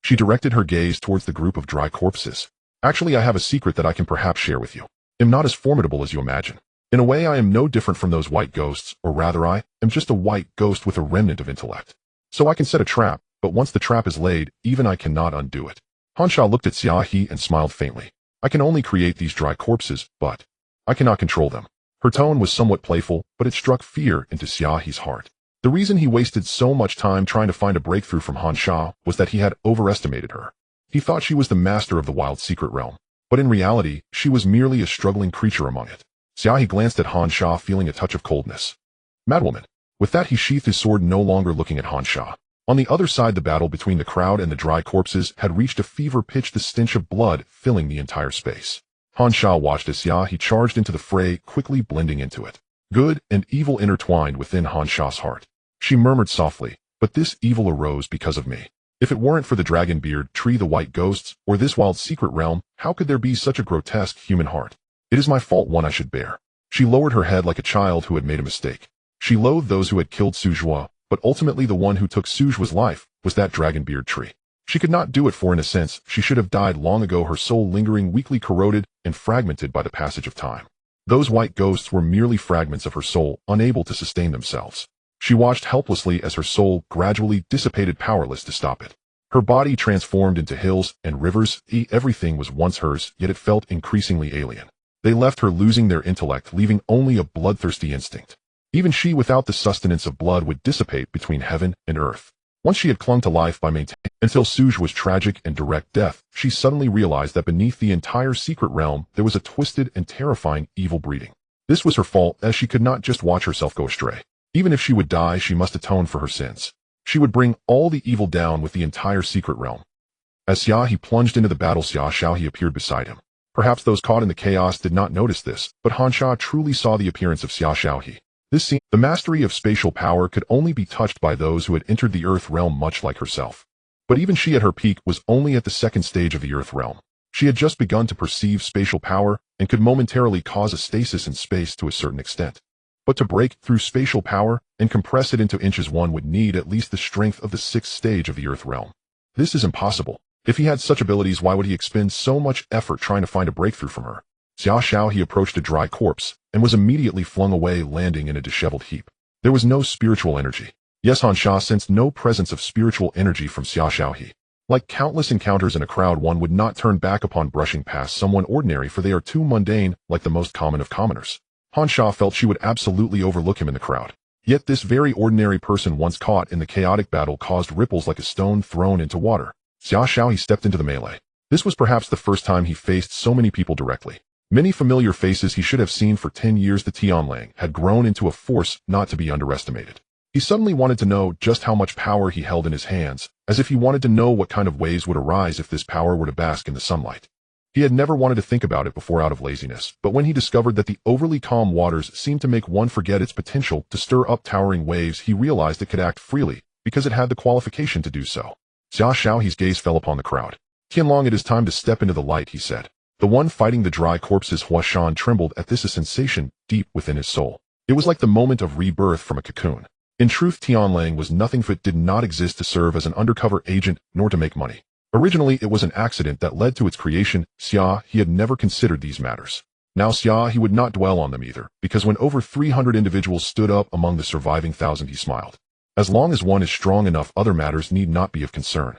She directed her gaze towards the group of dry corpses. Actually, I have a secret that I can perhaps share with you. I'm not as formidable as you imagine. In a way, I am no different from those white ghosts, or rather I am just a white ghost with a remnant of intellect. So I can set a trap, but once the trap is laid, even I cannot undo it. xianxia looked at Xia He and smiled faintly. I can only create these dry corpses, but I cannot control them. Her tone was somewhat playful, but it struck fear into Xia He's heart. The reason he wasted so much time trying to find a breakthrough from xianxia was that he had overestimated her. He thought she was the master of the wild secret realm, but in reality, she was merely a struggling creature among it. Xia He glanced at xianxia, feeling a touch of coldness. Madwoman. With that, he sheathed his sword, no longer looking at xianxia. On the other side, the battle between the crowd and the dry corpses had reached a fever pitch, the stench of blood filling the entire space. Han Sha watched as Xia He charged into the fray, quickly blending into it. Good and evil intertwined within Han Sha's heart. She murmured softly, "But this evil arose because of me. If it weren't for the dragon beard, tree, the white ghosts, or this wild secret realm, how could there be such a grotesque human heart? It is my fault, one I should bear." She lowered her head like a child who had made a mistake. She loathed those who had killed Suzhua, but ultimately the one who took Suzhua's life was that dragon beard tree. She could not do it, for in a sense, she should have died long ago, her soul lingering weakly corroded and fragmented by the passage of time. Those white ghosts were merely fragments of her soul, unable to sustain themselves. She watched helplessly as her soul gradually dissipated, powerless to stop it. Her body transformed into hills and rivers. Everything was once hers, yet it felt increasingly alien. They left her losing their intellect, leaving only a bloodthirsty instinct. Even she, without the sustenance of blood, would dissipate between heaven and earth. Once she had clung to life by maintaining until Suzhua's tragic and direct death, she suddenly realized that beneath the entire secret realm there was a twisted and terrifying evil breeding. This was her fault, as she could not just watch herself go astray. Even if she would die, she must atone for her sins. She would bring all the evil down with the entire secret realm. As Xia He plunged into the battle, Xia He appeared beside him. Perhaps those caught in the chaos did not notice this, but Han Sha truly saw the appearance of Xia He. This scene, the mastery of spatial power, could only be touched by those who had entered the earth realm, much like herself. But even she at her peak was only at the second stage of the earth realm. She had just begun to perceive spatial power and could momentarily cause a stasis in space to a certain extent. But to break through spatial power and compress it into inches, one would need at least the strength of the sixth stage of the earth realm. This is impossible. If he had such abilities, why would he expend so much effort trying to find a breakthrough from her? Xia He approached a dry corpse and was immediately flung away, landing in a disheveled heap. There was no spiritual energy. Yes, Han Sha sensed no presence of spiritual energy from Xia He. Like countless encounters in a crowd, one would not turn back upon brushing past someone ordinary, for they are too mundane, like the most common of commoners. Han Sha felt she would absolutely overlook him in the crowd. Yet this very ordinary person, once caught in the chaotic battle, caused ripples like a stone thrown into water. Xia He stepped into the melee. This was perhaps the first time he faced so many people directly. Many familiar faces he should have seen for 10 years. The Tianlang had grown into a force not to be underestimated. He suddenly wanted to know just how much power he held in his hands, as if he wanted to know what kind of waves would arise if this power were to bask in the sunlight. He had never wanted to think about it before out of laziness, but when he discovered that the overly calm waters seemed to make one forget its potential to stir up towering waves, he realized it could act freely, because it had the qualification to do so. Xia He's gaze fell upon the crowd. "Tianlang, it is time to step into the light," he said. The one fighting the dry corpses, Huashan, trembled at this, a sensation deep within his soul. It was like the moment of rebirth from a cocoon. In truth, Tianlang was nothing, for it did not exist to serve as an undercover agent, nor to make money. Originally, it was an accident that led to its creation. Xia He had never considered these matters. Now Xia He would not dwell on them either, because when over 300 individuals stood up among the surviving 1,000, he smiled. As long as one is strong enough, other matters need not be of concern.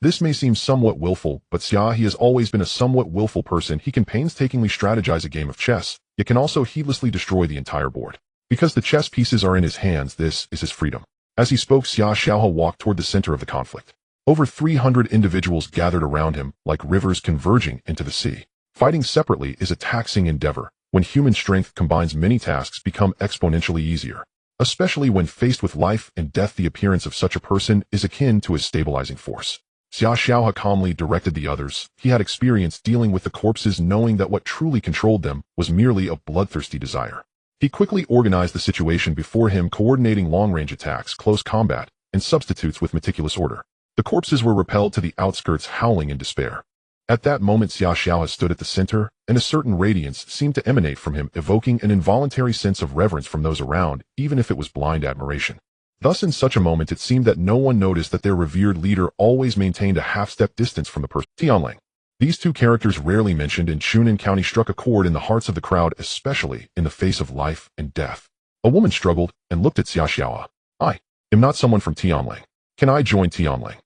This may seem somewhat willful, but Xia He has always been a somewhat willful person. He can painstakingly strategize a game of chess, yet can also heedlessly destroy the entire board. Because the chess pieces are in his hands, this is his freedom. As he spoke, Xia He walked toward the center of the conflict. Over 300 individuals gathered around him, like rivers converging into the sea. Fighting separately is a taxing endeavor. When human strength combines, many tasks become exponentially easier. Especially when faced with life and death, the appearance of such a person is akin to a stabilizing force. Xia He calmly directed the others. He had experience dealing with the corpses, knowing that what truly controlled them was merely a bloodthirsty desire. He quickly organized the situation before him, coordinating long-range attacks, close combat, and substitutes with meticulous order. The corpses were repelled to the outskirts, howling in despair. At that moment, Xia He stood at the center, and a certain radiance seemed to emanate from him, evoking an involuntary sense of reverence from those around, even if it was blind admiration. Thus, in such a moment, it seemed that no one noticed that their revered leader always maintained a half-step distance from the person. Tianlang. These two characters, rarely mentioned in Chunan County, struck a chord in the hearts of the crowd, especially in the face of life and death. A woman struggled and looked at Xia He. "I am not someone from Tianlang. Can I join Tianlang?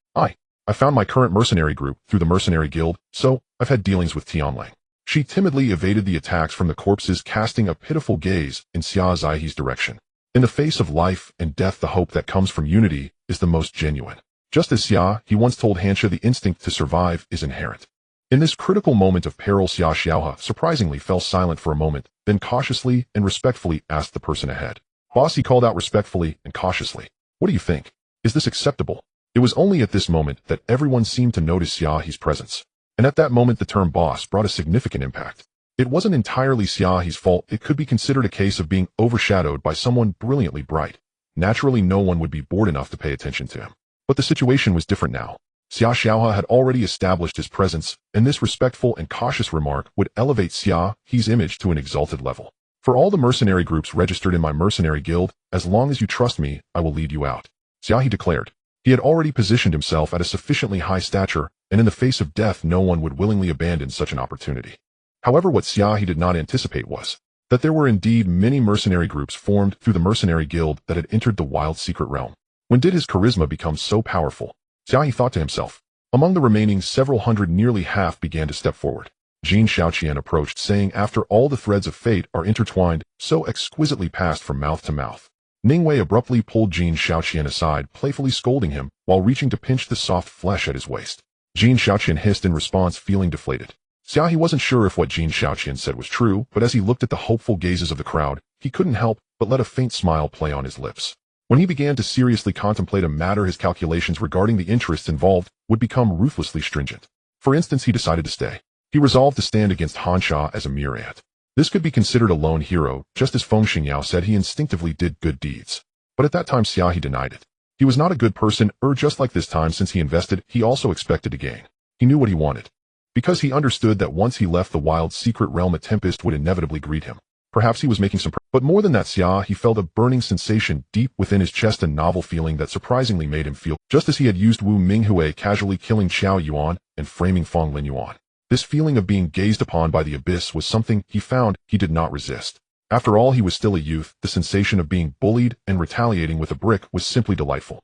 I found my current mercenary group through the mercenary guild, so I've had dealings with Tianlang." She timidly evaded the attacks from the corpses, casting a pitiful gaze in Xia He's direction. In the face of life and death, the hope that comes from unity is the most genuine. Just as Xia He once told Hansha, the instinct to survive is inherent. In this critical moment of peril, Xia He surprisingly fell silent for a moment, then cautiously and respectfully asked the person ahead. "Boss," he called out respectfully and cautiously. "What do you think? Is this acceptable?" It was only at this moment that everyone seemed to notice Xia He's presence. And at that moment, the term boss brought a significant impact. It wasn't entirely Xia He's fault. It could be considered a case of being overshadowed by someone brilliantly bright. Naturally, no one would be bored enough to pay attention to him. But the situation was different now. Xia He had already established his presence, and this respectful and cautious remark would elevate Xia He's image to an exalted level. For all the mercenary groups registered in my mercenary guild, as long as you trust me, I will lead you out, Xia He declared. He had already positioned himself at a sufficiently high stature, and in the face of death no one would willingly abandon such an opportunity. However, what Xia He did not anticipate was that there were indeed many mercenary groups formed through the mercenary guild that had entered the wild secret realm. When did his charisma become so powerful? Xia He thought to himself. Among the remaining several hundred, nearly half began to step forward. Xianxia approached, saying, "After all the threads of fate are intertwined, so exquisitely passed from mouth to mouth." Ningwei abruptly pulled Xianxia aside, playfully scolding him, while reaching to pinch the soft flesh at his waist. Xianxia hissed in response, feeling deflated. Xia He wasn't sure if what Xianxia said was true, but as he looked at the hopeful gazes of the crowd, he couldn't help but let a faint smile play on his lips. When he began to seriously contemplate a matter, his calculations regarding the interests involved would become ruthlessly stringent. For instance, he decided to stay. He resolved to stand against Xia as a myriad. This could be considered a lone hero, just as Feng Xingyao said he instinctively did good deeds. But at that time Xia He denied it. He was not a good person, just like this time, since he invested, he also expected to gain. He knew what he wanted. Because he understood that once he left the wild secret realm, a tempest would inevitably greet him. Perhaps he was making some but more than that, Xia He felt a burning sensation deep within his chest, a novel feeling that surprisingly made him feel just as he had used Wu Minghui casually killing Qiao Yuan and framing Feng Lin Yuan. This feeling of being gazed upon by the abyss was something he found he did not resist. After all, he was still a youth. The sensation of being bullied and retaliating with a brick was simply delightful.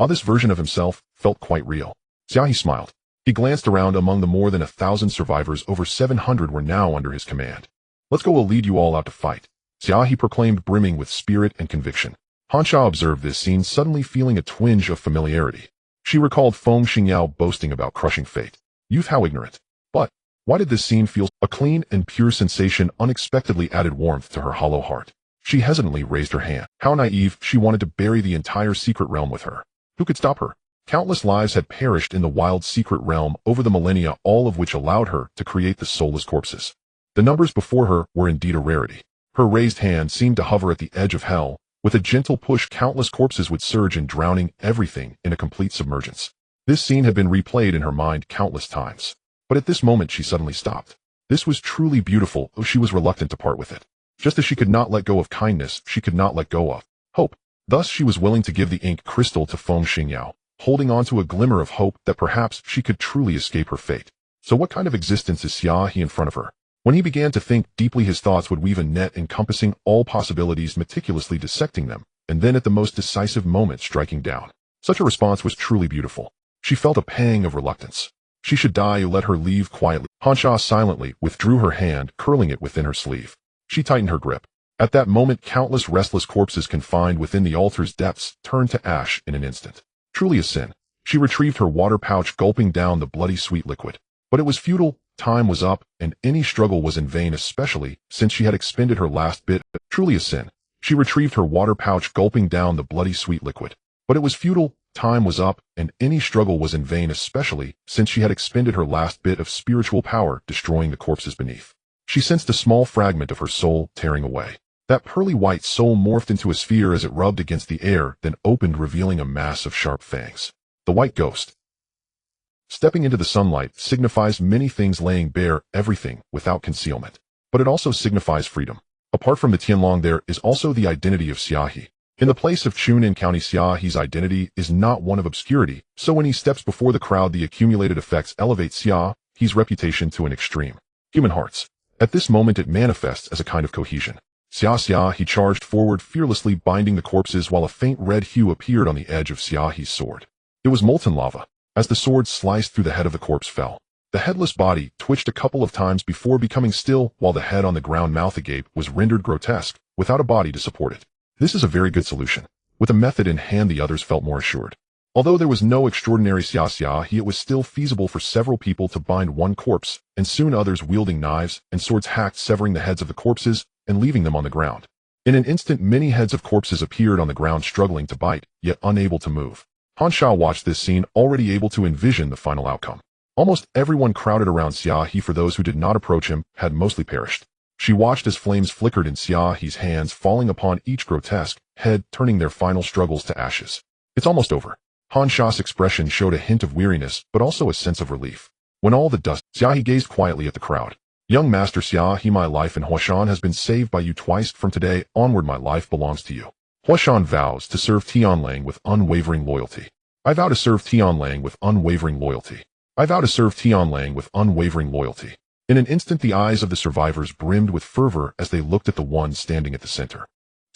This version of himself felt quite real. Xia He smiled. He glanced around. Among the more than 1,000 survivors, over 700 were now under his command. "Let's go, we'll lead you all out to fight," Xia He proclaimed, brimming with spirit and conviction. Xia observed this scene, suddenly feeling a twinge of familiarity. She recalled Feng Xingyao boasting about crushing fate. Youth, how ignorant. But why did this scene feel a clean and pure sensation unexpectedly added warmth to her hollow heart? She hesitantly raised her hand. How naive, she wanted to bury the entire secret realm with her. Who could stop her? Countless lives had perished in the wild secret realm over the millennia, all of which allowed her to create the soulless corpses. The numbers before her were indeed a rarity. Her raised hand seemed to hover at the edge of hell. With a gentle push, countless corpses would surge in, drowning everything in a complete submergence. This scene had been replayed in her mind countless times. But at this moment she suddenly stopped. This was truly beautiful, though she was reluctant to part with it. Just as she could not let go of kindness, she could not let go of hope. Thus she was willing to give the ink crystal to Feng Xingyao, holding on to a glimmer of hope that perhaps she could truly escape her fate. So what kind of existence is Xia He in front of her? When he began to think deeply, his thoughts would weave a net encompassing all possibilities, meticulously dissecting them, and then at the most decisive moment striking down. Such a response was truly beautiful. She felt a pang of reluctance. She should die, let her leave quietly. Xia silently withdrew her hand, curling it within her sleeve. She tightened her grip. At that moment, countless restless corpses confined within the altar's depths turned to ash in an instant. Truly a sin. She retrieved her water pouch, gulping down the bloody sweet liquid. But it was futile. Time was up, and any struggle was in vain, especially since she had expended her last bit. Truly a sin. She retrieved her water pouch, gulping down the bloody sweet liquid. But it was futile. Time was up, and any struggle was in vain, especially since she had expended her last bit of spiritual power, destroying the corpses beneath. She sensed a small fragment of her soul tearing away. That pearly white soul morphed into a sphere as it rubbed against the air, then opened, revealing a mass of sharp fangs. The white ghost, stepping into the sunlight, signifies many things, laying bare everything without concealment. But it also signifies freedom. Apart from the Tianlong, there is also the identity of Xia He. In the place of Chunin County, Xia He's identity is not one of obscurity, so when he steps before the crowd, the accumulated effects elevate Xia He's reputation to an extreme. Human hearts. At this moment it manifests as a kind of cohesion. Xia He charged forward, fearlessly binding the corpses, while a faint red hue appeared on the edge of Xia He's sword. It was molten lava. As the sword sliced through, the head of the corpse fell. The headless body twitched a couple of times before becoming still, while the head on the ground, mouth agape, was rendered grotesque, without a body to support it. This is a very good solution. With a method in hand, the others felt more assured. Although there was no extraordinary Xia He, it was still feasible for several people to bind one corpse, and soon others wielding knives and swords hacked, severing the heads of the corpses and leaving them on the ground. In an instant, many heads of corpses appeared on the ground, struggling to bite, yet unable to move. Xia watched this scene, already able to envision the final outcome. Almost everyone crowded around Xia He. For those who did not approach him, had mostly perished. She watched as flames flickered in Xia He's hands, falling upon each grotesque head, turning their final struggles to ashes. It's almost over. Han Sha's expression showed a hint of weariness, but also a sense of relief. When all the dust, Xia He gazed quietly at the crowd. Young Master Xia He, my life in Huashan has been saved by you twice. From today onward my life belongs to you. Huashan vows to serve Tianlang with unwavering loyalty. I vow to serve Tianlang with unwavering loyalty. I vow to serve Tianlang with unwavering loyalty. In an instant the eyes of the survivors brimmed with fervor as they looked at the one standing at the center.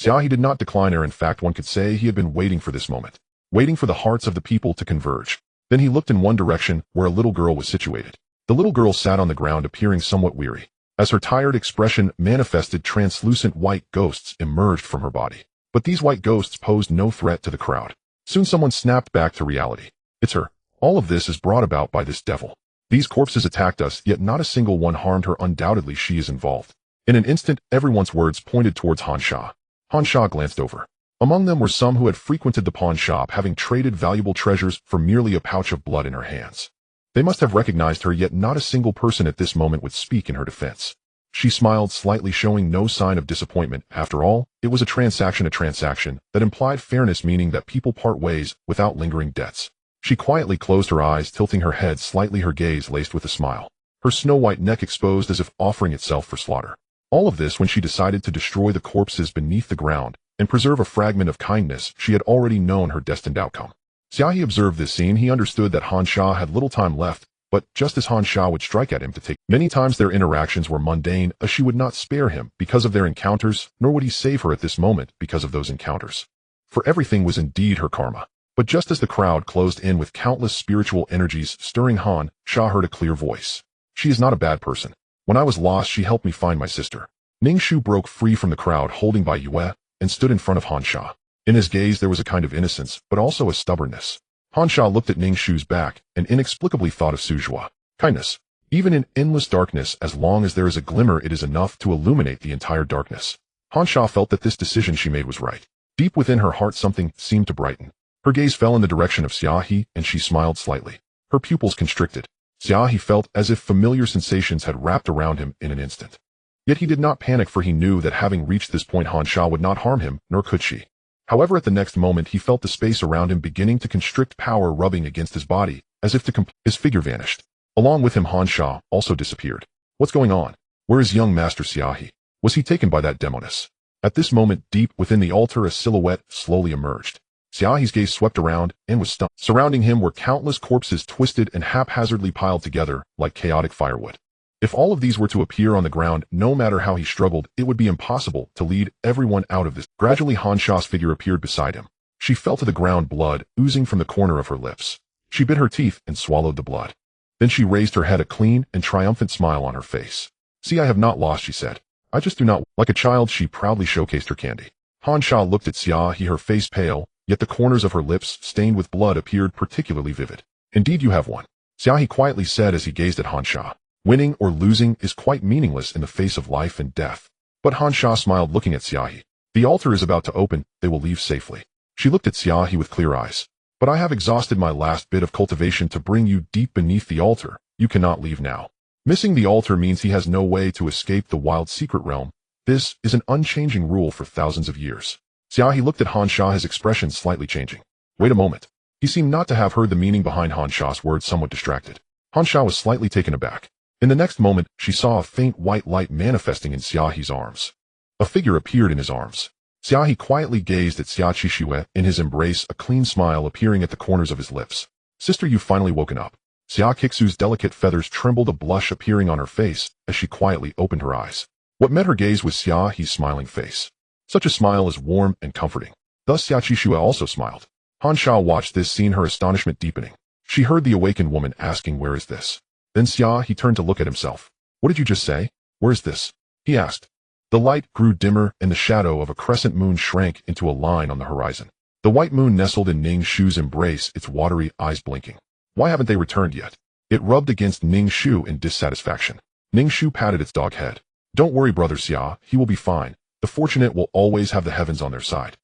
Xia He did not decline her. In fact, one could say he had been waiting for this moment, waiting for the hearts of the people to converge. Then he looked in one direction, where a little girl was situated. The little girl sat on the ground, appearing somewhat weary. As her tired expression manifested, translucent white ghosts emerged from her body. But these white ghosts posed no threat to the crowd. Soon someone snapped back to reality. It's her. All of this is brought about by this devil. These corpses attacked us, yet not a single one harmed her. Undoubtedly she is involved. In an instant, everyone's words pointed towards Han Sha. Han Sha glanced over. Among them were some who had frequented the pawn shop, having traded valuable treasures for merely a pouch of blood in her hands. They must have recognized her, yet not a single person at this moment would speak in her defense. She smiled slightly, showing no sign of disappointment. After all, it was a transaction that implied fairness, meaning that people part ways without lingering debts. She quietly closed her eyes, tilting her head slightly, her gaze laced with a smile, her snow-white neck exposed as if offering itself for slaughter. All of this when she decided to destroy the corpses beneath the ground and preserve a fragment of kindness. She had already known her destined outcome. Xia He observed this scene. He understood that Han Sha had little time left, but just as Han Sha would strike at him to take, many times their interactions were mundane, as she would not spare him because of their encounters, nor would he save her at this moment because of those encounters. For everything was indeed her karma. But just as the crowd closed in with countless spiritual energies stirring, Han Sha heard a clear voice. She is not a bad person. When I was lost, she helped me find my sister. Ning Shu broke free from the crowd holding by Yue and stood in front of Han Sha. In his gaze there was a kind of innocence, but also a stubbornness. Han Sha looked at Ning Shu's back and inexplicably thought of Suzhua. Kindness. Even in endless darkness, as long as there is a glimmer, it is enough to illuminate the entire darkness. Han Sha felt that this decision she made was right. Deep within her heart something seemed to brighten. Her gaze fell in the direction of Xia He, and she smiled slightly. Her pupils constricted. Xia He felt as if familiar sensations had wrapped around him in an instant. Yet he did not panic, for he knew that having reached this point Han Sha would not harm him, nor could she. However, at the next moment he felt the space around him beginning to constrict, power rubbing against his body, as if his figure vanished. Along with him Han Sha also disappeared. What's going on? Where is young Master Xia He? Was he taken by that demoness? At this moment, deep within the altar, a silhouette slowly emerged. Xia He's gaze swept around and was stunned. Surrounding him were countless corpses, twisted and haphazardly piled together like chaotic firewood. If all of these were to appear on the ground, no matter how he struggled, it would be impossible to lead everyone out of this. Gradually Han Sha's figure appeared beside him. She fell to the ground, blood oozing from the corner of her lips. She bit her teeth and swallowed the blood. Then she raised her head, a clean and triumphant smile on her face. See, I have not lost, she said. I just do not. Like a child, she proudly showcased her candy. Han Sha looked at Xia He, her face pale, yet the corners of her lips, stained with blood, appeared particularly vivid. Indeed, you have won, Xia He quietly said as he gazed at Han Sha. Winning or losing is quite meaningless in the face of life and death. But Han Sha smiled, looking at Xia He. The altar is about to open, they will leave safely. She looked at Xia He with clear eyes. But I have exhausted my last bit of cultivation to bring you deep beneath the altar. You cannot leave now. Missing the altar means he has no way to escape the wild secret realm. This is an unchanging rule for thousands of years. Xia He looked at Han Sha, his expression slightly changing. Wait a moment. He seemed not to have heard the meaning behind Han Sha's words, somewhat distracted. Han Sha was slightly taken aback. In the next moment, she saw a faint white light manifesting in Xia He's arms. A figure appeared in his arms. Xia He quietly gazed at Xia Qixue in his embrace, a clean smile appearing at the corners of his lips. Sister, you've finally woken up. Xia Qixu's delicate feathers trembled, a blush appearing on her face as she quietly opened her eyes. What met her gaze was Xia He's smiling face. Such a smile is warm and comforting. Thus Xia Qixue also smiled. Han Sha watched this scene, her astonishment deepening. She heard the awakened woman asking, "Where is this?" Then Xia He turned to look at himself. "What did you just say? Where is this?" he asked. The light grew dimmer and the shadow of a crescent moon shrank into a line on the horizon. The white moon nestled in Ning Shu's embrace, its watery eyes blinking. Why haven't they returned yet? It rubbed against Ning Shu in dissatisfaction. Ning Shu patted its dog head. Don't worry, brother Xia, he will be fine. The fortunate will always have the heavens on their side.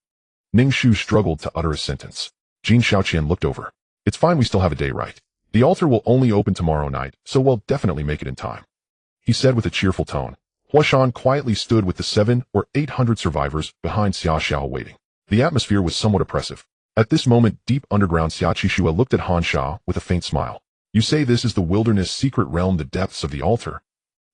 Ning Shu struggled to utter a sentence. Jin Shaoqian looked over. It's fine, we still have a day, right? The altar will only open tomorrow night, so we'll definitely make it in time," he said with a cheerful tone. Huashan quietly stood with the 700 or 800 survivors behind Xia He waiting. The atmosphere was somewhat oppressive. At this moment, deep underground Xia He looked at Han Sha with a faint smile. "You say this is the wilderness secret realm, the depths of the altar?"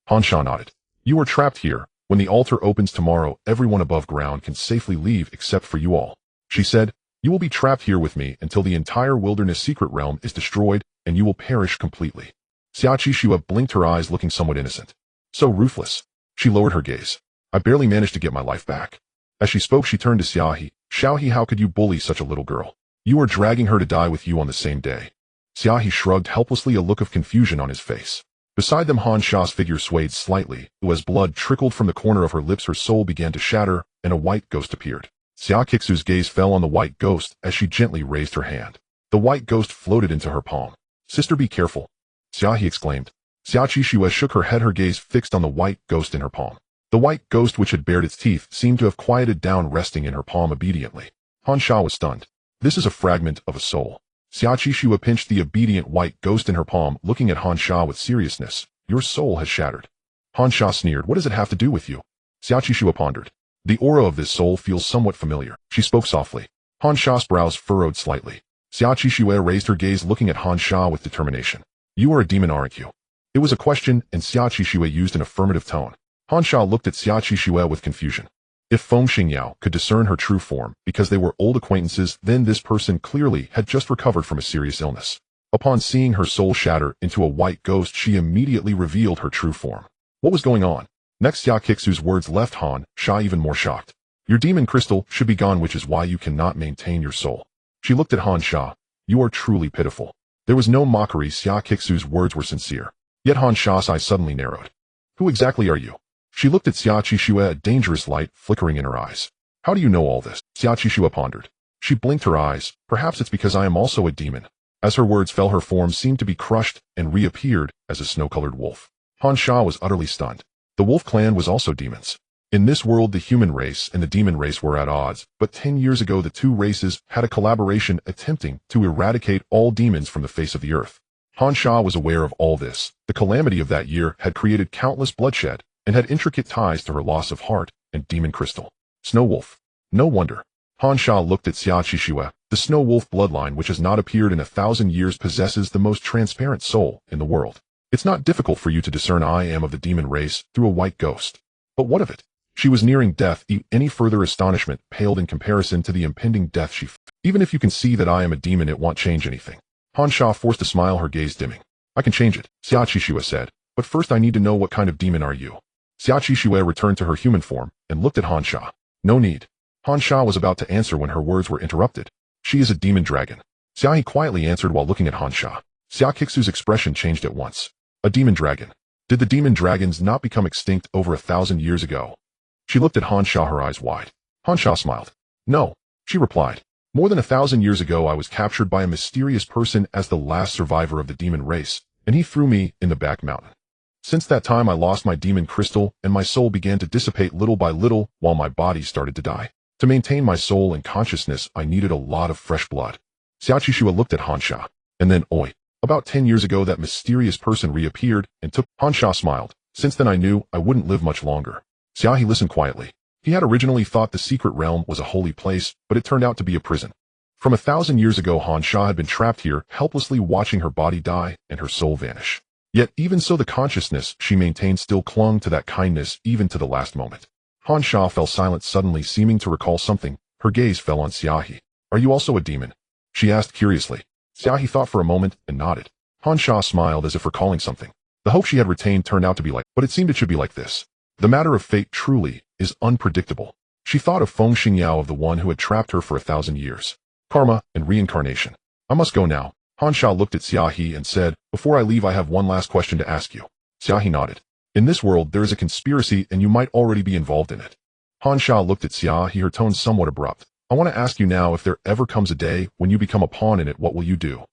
Han Sha nodded. "You are trapped here. When the altar opens tomorrow, everyone above ground can safely leave except for you all," she said. "You will be trapped here with me until the entire wilderness secret realm is destroyed, and you will perish completely." Xia He blinked her eyes, looking somewhat innocent. "So ruthless." She lowered her gaze. "I barely managed to get my life back." As she spoke, she turned to Xia He. "Xia He, how could you bully such a little girl? You are dragging her to die with you on the same day." Xia He shrugged helplessly, a look of confusion on his face. Beside them, Han Sha's figure swayed slightly, as blood trickled from the corner of her lips. Her soul began to shatter, and a white ghost appeared. Xia Kixu's gaze fell on the white ghost as she gently raised her hand. The white ghost floated into her palm. "Sister, be careful," Xia He exclaimed. Xia Qixue shook her head, her gaze fixed on the white ghost in her palm. The white ghost, which had bared its teeth, seemed to have quieted down, resting in her palm obediently. Han Sha was stunned. "This is a fragment of a soul." Xia Qixue pinched the obedient white ghost in her palm, looking at Han Sha with seriousness. "Your soul has shattered." Han Sha sneered. "What does it have to do with you?" Xia Qixue pondered. "The aura of this soul feels somewhat familiar." She spoke softly. Han Sha's brows furrowed slightly. Xia Qixue raised her gaze, looking at Han Sha with determination. "You are a demon, aren't you?" It was a question, and Xia Qixue used an affirmative tone. Han Sha looked at Xia Qixue with confusion. If Feng Xingyao could discern her true form because they were old acquaintances, then this person clearly had just recovered from a serious illness. Upon seeing her soul shatter into a white ghost, she immediately revealed her true form. What was going on? Next, Xia Kixu's words left Han Sha even more shocked. "Your demon crystal should be gone, which is why you cannot maintain your soul." She looked at Han Sha. "You are truly pitiful." There was no mockery. Xia Kixu's words were sincere. Yet Han Sha's eyes suddenly narrowed. "Who exactly are you?" She looked at Xia Qixue, a dangerous light flickering in her eyes. "How do you know all this?" Xia Qixue pondered. She blinked her eyes. "Perhaps it's because I am also a demon." As her words fell, her form seemed to be crushed and reappeared as a snow-colored wolf. Han Sha was utterly stunned. The wolf clan was also demons. In this world, the human race and the demon race were at odds, but 10 years ago the two races had a collaboration attempting to eradicate all demons from the face of the earth. Han Sha was aware of all this. The calamity of that year had created countless bloodshed and had intricate ties to her loss of heart and demon crystal. Snow wolf. No wonder. Han Sha looked at Xia Qixue. The snow wolf bloodline, which has not appeared in 1,000 years, possesses the most transparent soul in the world. It's not difficult for you to discern I am of the demon race through a white ghost. But what of it? She was nearing death. Any further astonishment paled in comparison to the impending death she felt. Even if you can see that I am a demon, it won't change anything. Han Sha forced a smile, her gaze dimming. "I can change it," Xia Qixue said. "But first I need to know, what kind of demon are you?" Xia Qixue returned to her human form and looked at Han Sha. "No need." Han Sha was about to answer when her words were interrupted. "She is a demon dragon." Xia He quietly answered while looking at Han Sha. Xia Kixu's expression changed at once. "A demon dragon? Did the demon dragons not become extinct over 1,000 years ago?" She looked at Han Sha, her eyes wide. Han Sha smiled. "No," she replied. "More than 1,000 years ago, I was captured by a mysterious person as the last survivor of the demon race, and he threw me in the back mountain. Since that time, I lost my demon crystal, and my soul began to dissipate little by little while my body started to die. To maintain my soul and consciousness, I needed a lot of fresh blood." Xia Qixue looked at Han Sha. And then, about 10 years ago, that mysterious person reappeared and took... Han Sha smiled. "Since then I knew I wouldn't live much longer." Xia He listened quietly. He had originally thought the secret realm was a holy place, but it turned out to be a prison. From 1,000 years ago, Han Sha had been trapped here, helplessly watching her body die and her soul vanish. Yet even so, the consciousness she maintained still clung to that kindness even to the last moment. Han Sha fell silent, suddenly seeming to recall something. Her gaze fell on Xia He. "Are you also a demon?" she asked curiously. Xia He thought for a moment and nodded. Han Sha smiled as if recalling something. The hope she had retained turned out to be like, but it seemed it should be like this. The matter of fate truly is unpredictable. She thought of Feng Xingyao, of the one who had trapped her for 1,000 years. Karma and reincarnation. "I must go now." Han Sha looked at Xia He and said, "Before I leave, I have one last question to ask you." Xia He nodded. "In this world, there is a conspiracy, and you might already be involved in it." Han Sha looked at Xia He, her tone somewhat abrupt. "I want to ask you now, if there ever comes a day when you become a pawn in it, what will you do?"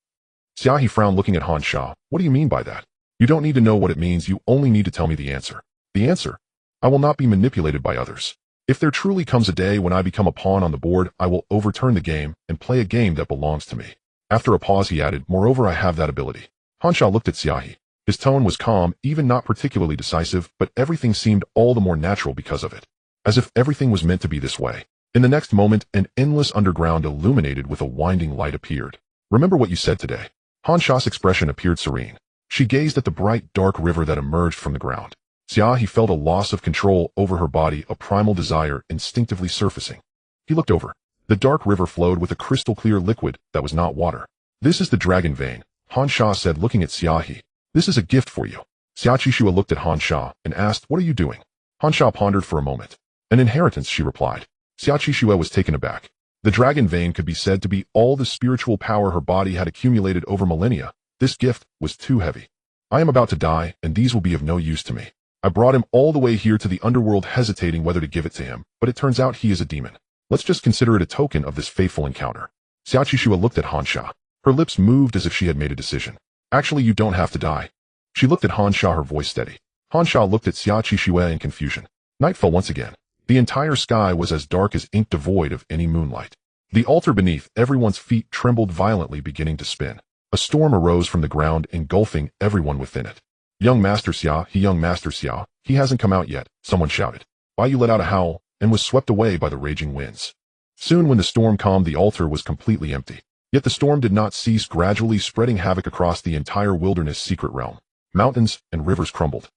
Xia He frowned, looking at Han Sha. "What do you mean by that?" "You don't need to know what it means, you only need to tell me the answer." "The answer? I will not be manipulated by others. If there truly comes a day when I become a pawn on the board, I will overturn the game and play a game that belongs to me. After a pause he added, moreover I have that ability. Han Xia looked at Xia He. His tone was calm, even not particularly decisive, but everything seemed all the more natural because of it. As if everything was meant to be this way. In the next moment, an endless underground illuminated with a winding light appeared. Remember what you said today. Han Xia's expression appeared serene. She gazed at the bright, dark river that emerged from the ground. Xia He felt a loss of control over her body, a primal desire instinctively surfacing. He looked over. The dark river flowed with a crystal-clear liquid that was not water. This is the dragon vein, Han Xia said, looking at Xia He. This is a gift for you. Xia Qixue looked at Han Xia and asked, what are you doing? Han Xia pondered for a moment. An inheritance, she replied. Xia Qixue was taken aback. The dragon vein could be said to be all the spiritual power her body had accumulated over millennia. This gift was too heavy. I am about to die, and these will be of no use to me. I brought him all the way here to the underworld, hesitating whether to give it to him, but it turns out he is a demon. Let's just consider it a token of this fateful encounter. Xia Qixue looked at Han Xia. Her lips moved as if she had made a decision. Actually, you don't have to die. She looked at Han Xia, her voice steady. Han Xia looked at Xia Qixue in confusion. Night fell once again. The entire sky was as dark as ink, devoid of any moonlight. The altar beneath everyone's feet trembled violently, beginning to spin. A storm arose from the ground, engulfing everyone within it. Young Master Xia He, young Master Xia, he hasn't come out yet, someone shouted. Why you let out a howl, and was swept away by the raging winds. Soon when the storm calmed, the altar was completely empty. Yet the storm did not cease, gradually spreading havoc across the entire wilderness secret realm. Mountains and rivers crumbled.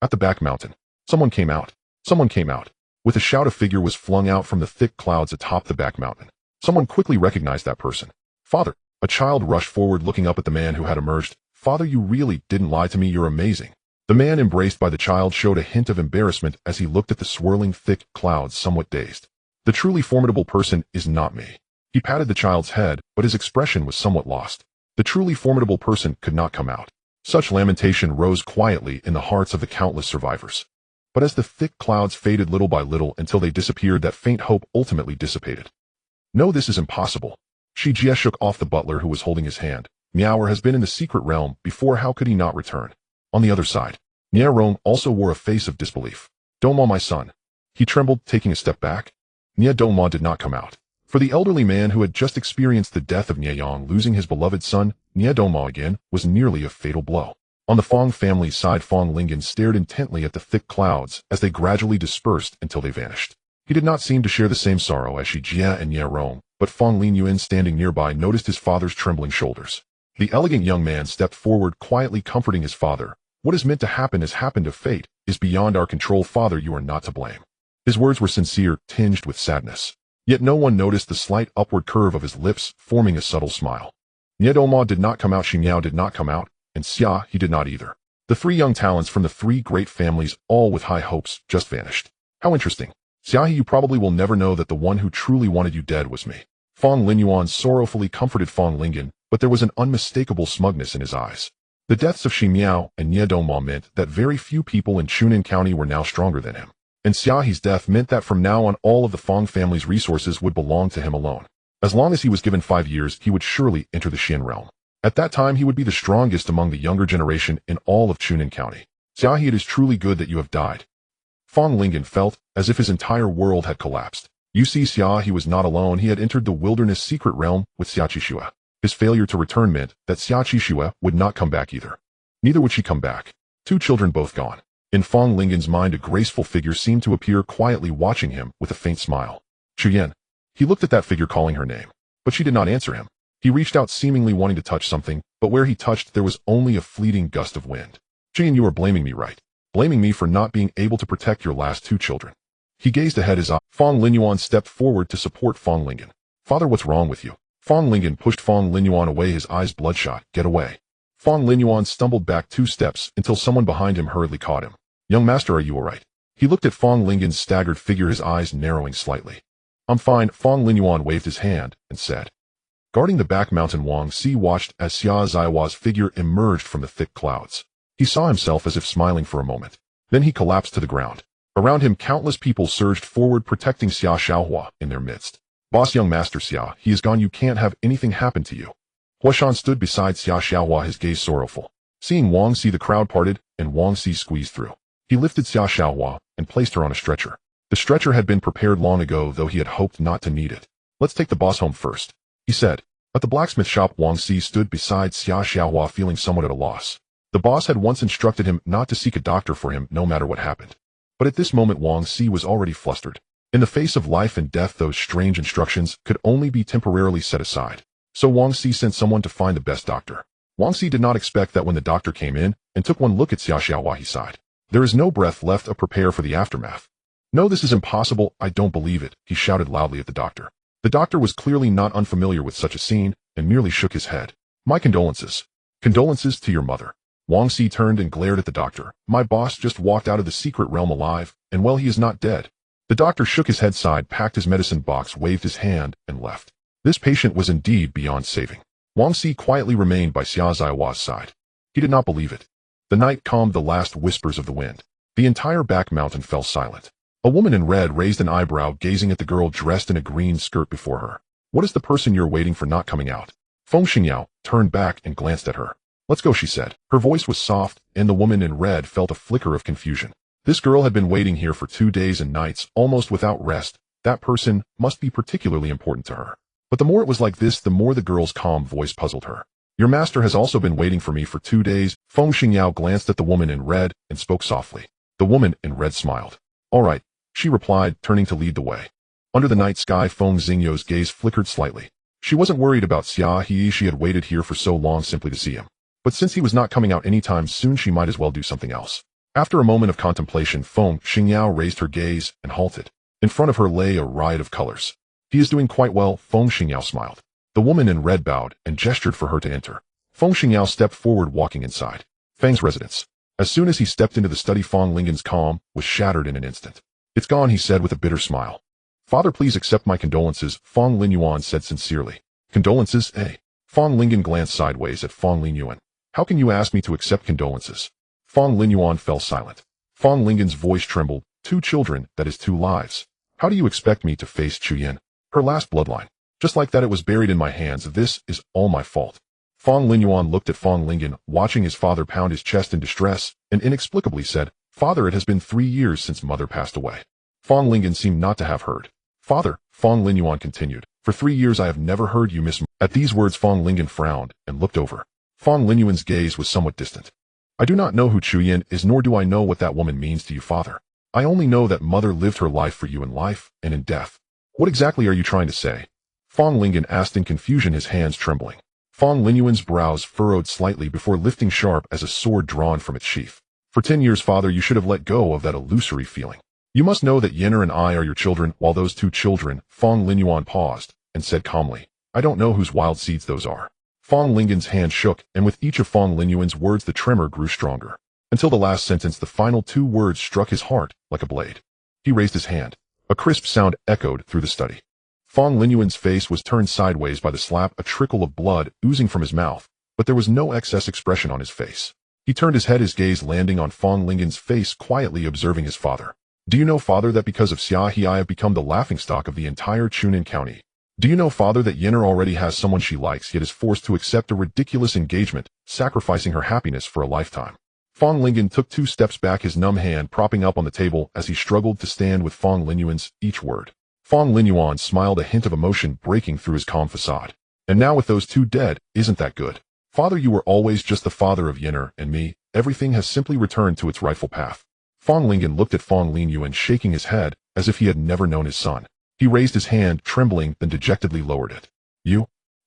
At the back mountain, someone came out. Someone came out. With a shout, a figure was flung out from the thick clouds atop the back mountain. Someone quickly recognized that person. Father! A child rushed forward, looking up at the man who had emerged. Father, you really didn't lie to me, you're amazing. The man embraced by the child showed a hint of embarrassment as he looked at the swirling thick clouds, somewhat dazed. The truly formidable person is not me. He patted the child's head, but his expression was somewhat lost. The truly formidable person could not come out. Such lamentation rose quietly in the hearts of the countless survivors. But as the thick clouds faded little by little until they disappeared, that faint hope ultimately dissipated. No, this is impossible. Shi Jie shook off the butler who was holding his hand. Miaoer has been in the secret realm before, how could he not return? On the other side, Nie Rong also wore a face of disbelief. Dongma, my son. He trembled, taking a step back. Nie Dongma did not come out. For the elderly man who had just experienced the death of Nie Yang, losing his beloved son, Nie Dongma again, was nearly a fatal blow. On the Fong family's side, Fong Lingen stared intently at the thick clouds as they gradually dispersed until they vanished. He did not seem to share the same sorrow as Shi Jie and Nie Rong, but Fong Linyuan, standing nearby, noticed his father's trembling shoulders. The elegant young man stepped forward, quietly comforting his father. What is meant to happen has happened. Of fate is beyond our control. Father, you are not to blame. His words were sincere, tinged with sadness. Yet no one noticed the slight upward curve of his lips, forming a subtle smile. Nie Dongma did not come out, Xi Miao did not come out, and Xia He did not either. The three young talents from the three great families, all with high hopes, just vanished. How interesting. Xia He, you probably will never know that the one who truly wanted you dead was me. Fong Linyuan sorrowfully comforted Fong Lingen, but there was an unmistakable smugness in his eyes. The deaths of Shi Miao and Nie Dongma meant that very few people in Chunin County were now stronger than him. And Xia He's death meant that from now on all of the Fong family's resources would belong to him alone. As long as he was given 5 years, he would surely enter the Xian realm. At that time, he would be the strongest among the younger generation in all of Chunin County. Xia He, it is truly good that you have died. Fong Lingen felt as if his entire world had collapsed. You see, Xia He was not alone. He had entered the wilderness secret realm with Xia Qixue. His failure to return meant that Xia Qixue would not come back either. Neither would she come back. 2 children both gone. In Fong Lingen's mind, a graceful figure seemed to appear, quietly watching him with a faint smile. Chuyen. He looked at that figure, calling her name. But she did not answer him. He reached out, seemingly wanting to touch something, but where he touched there was only a fleeting gust of wind. Chuyen, you are blaming me, right? Blaming me for not being able to protect your last 2 children. He gazed ahead, his eye. Fong Linyuan stepped forward to support Fong Lingen. Father, what's wrong with you? Fong Lingen pushed Fong Linyuan away, his eyes bloodshot. Get away. Fong Linyuan stumbled back 2 steps until someone behind him hurriedly caught him. Young master, are you alright? He looked at Fong Lingen's staggered figure, his eyes narrowing slightly. I'm fine. Fong Linyuan waved his hand and said. Guarding the back mountain, Wang Si watched as Xia Zaihua's figure emerged from the thick clouds. He saw himself as if smiling for a moment. Then he collapsed to the ground. Around him, countless people surged forward, protecting Xia Xiaohua in their midst. Boss, young master Xia, he is gone. You can't have anything happen to you. Huashan stood beside Xia Xiaohua, his gaze sorrowful. Seeing Wang Si, the crowd parted, and Wang Si squeezed through. He lifted Xia Xiaohua and placed her on a stretcher. The stretcher had been prepared long ago, though he had hoped not to need it. Let's take the boss home first, he said. At the blacksmith shop, Wang Si stood beside Xia He feeling somewhat at a loss. The boss had once instructed him not to seek a doctor for him no matter what happened. But at this moment Wang Si was already flustered. In the face of life and death, those strange instructions could only be temporarily set aside. So Wang Si sent someone to find the best doctor. Wang Si did not expect that when the doctor came in and took one look at Xia He, he sighed. There is no breath left to prepare for the aftermath. No, this is impossible, I don't believe it, he shouted loudly at the doctor. The doctor was clearly not unfamiliar with such a scene and merely shook his head. My condolences. Condolences to your mother. Wang Si turned and glared at the doctor. My boss just walked out of the secret realm alive, and well, he is not dead. The doctor shook his head, sighed, packed his medicine box, waved his hand, and left. This patient was indeed beyond saving. Wang Si quietly remained by Xia Zaihua's side. He did not believe it. The night calmed the last whispers of the wind. The entire back mountain fell silent. A woman in red raised an eyebrow, gazing at the girl dressed in a green skirt before her. What is the person you're waiting for not coming out? Feng Xingyao turned back and glanced at her. Let's go, she said. Her voice was soft, and the woman in red felt a flicker of confusion. This girl had been waiting here for 2 days and nights, almost without rest. That person must be particularly important to her. But the more it was like this, the more the girl's calm voice puzzled her. Your master has also been waiting for me for 2 days. Feng Xingyao glanced at the woman in red and spoke softly. The woman in red smiled. All right, she replied, turning to lead the way. Under the night sky, Feng Xingyou's gaze flickered slightly. She wasn't worried about Xia He. She had waited here for so long simply to see him. But since he was not coming out anytime soon, she might as well do something else. After a moment of contemplation, Feng Xingyao raised her gaze and halted. In front of her lay a riot of colors. He is doing quite well, Feng Xingyao smiled. The woman in red bowed and gestured for her to enter. Feng Xingyao stepped forward, walking inside Feng's residence. As soon as he stepped into the study, Feng Lingen's calm was shattered in an instant. It's gone, he said with a bitter smile. Father, please accept my condolences, Feng Linyuan said sincerely. Condolences, eh? Feng Lingen glanced sideways at Feng Linyuan. How can you ask me to accept condolences? Feng Linyuan fell silent. Feng Lingen's voice trembled. 2 children, that is 2 lives. How do you expect me to face Chuyin? Her last bloodline. Just like that, it was buried in my hands. This is all my fault. Feng Linyuan looked at Feng Lingen, watching his father pound his chest in distress, and inexplicably said, Father, it has been 3 years since mother passed away. Feng Lingen seemed not to have heard. Father, Feng Linyuan continued, for 3 years I have never heard you miss. At these words, Feng Lingen frowned and looked over. Feng Linyuan's gaze was somewhat distant. I do not know who Chuyin is, nor do I know what that woman means to you, father. I only know that mother lived her life for you in life and in death. What exactly are you trying to say? Feng Lingen asked in confusion, his hands trembling. Feng Linyuan's brows furrowed slightly before lifting sharp as a sword drawn from its sheath. For 10 years, father, you should have let go of that illusory feeling. You must know that Yenner and I are your children, while those 2 children, Feng Linyuan paused and said calmly, I don't know whose wild seeds those are. Feng Lingen's hand shook, and with each of Feng Linyuan's words the tremor grew stronger. Until the last sentence, the final 2 words struck his heart like a blade. He raised his hand. A crisp sound echoed through the study. Feng Linyuan's face was turned sideways by the slap, a trickle of blood oozing from his mouth, but there was no excess expression on his face. He turned his head, his gaze landing on Feng Lingen's face, quietly observing his father. Do you know, father, that because of Xia He I have become the laughingstock of the entire Chunin County? Do you know, father, that Yenner already has someone she likes, yet is forced to accept a ridiculous engagement, sacrificing her happiness for a lifetime? Feng Lingen took 2 steps back, his numb hand propping up on the table as he struggled to stand with Feng Linyuan's each word. Feng Linyuan smiled, a hint of emotion breaking through his calm facade. And now with those 2 dead, isn't that good? Father, you were always just the father of Yenner and me. Everything has simply returned to its rightful path. Feng Lingen looked at Feng Linyuan, shaking his head as if he had never known his son. He raised his hand, trembling, then dejectedly lowered it.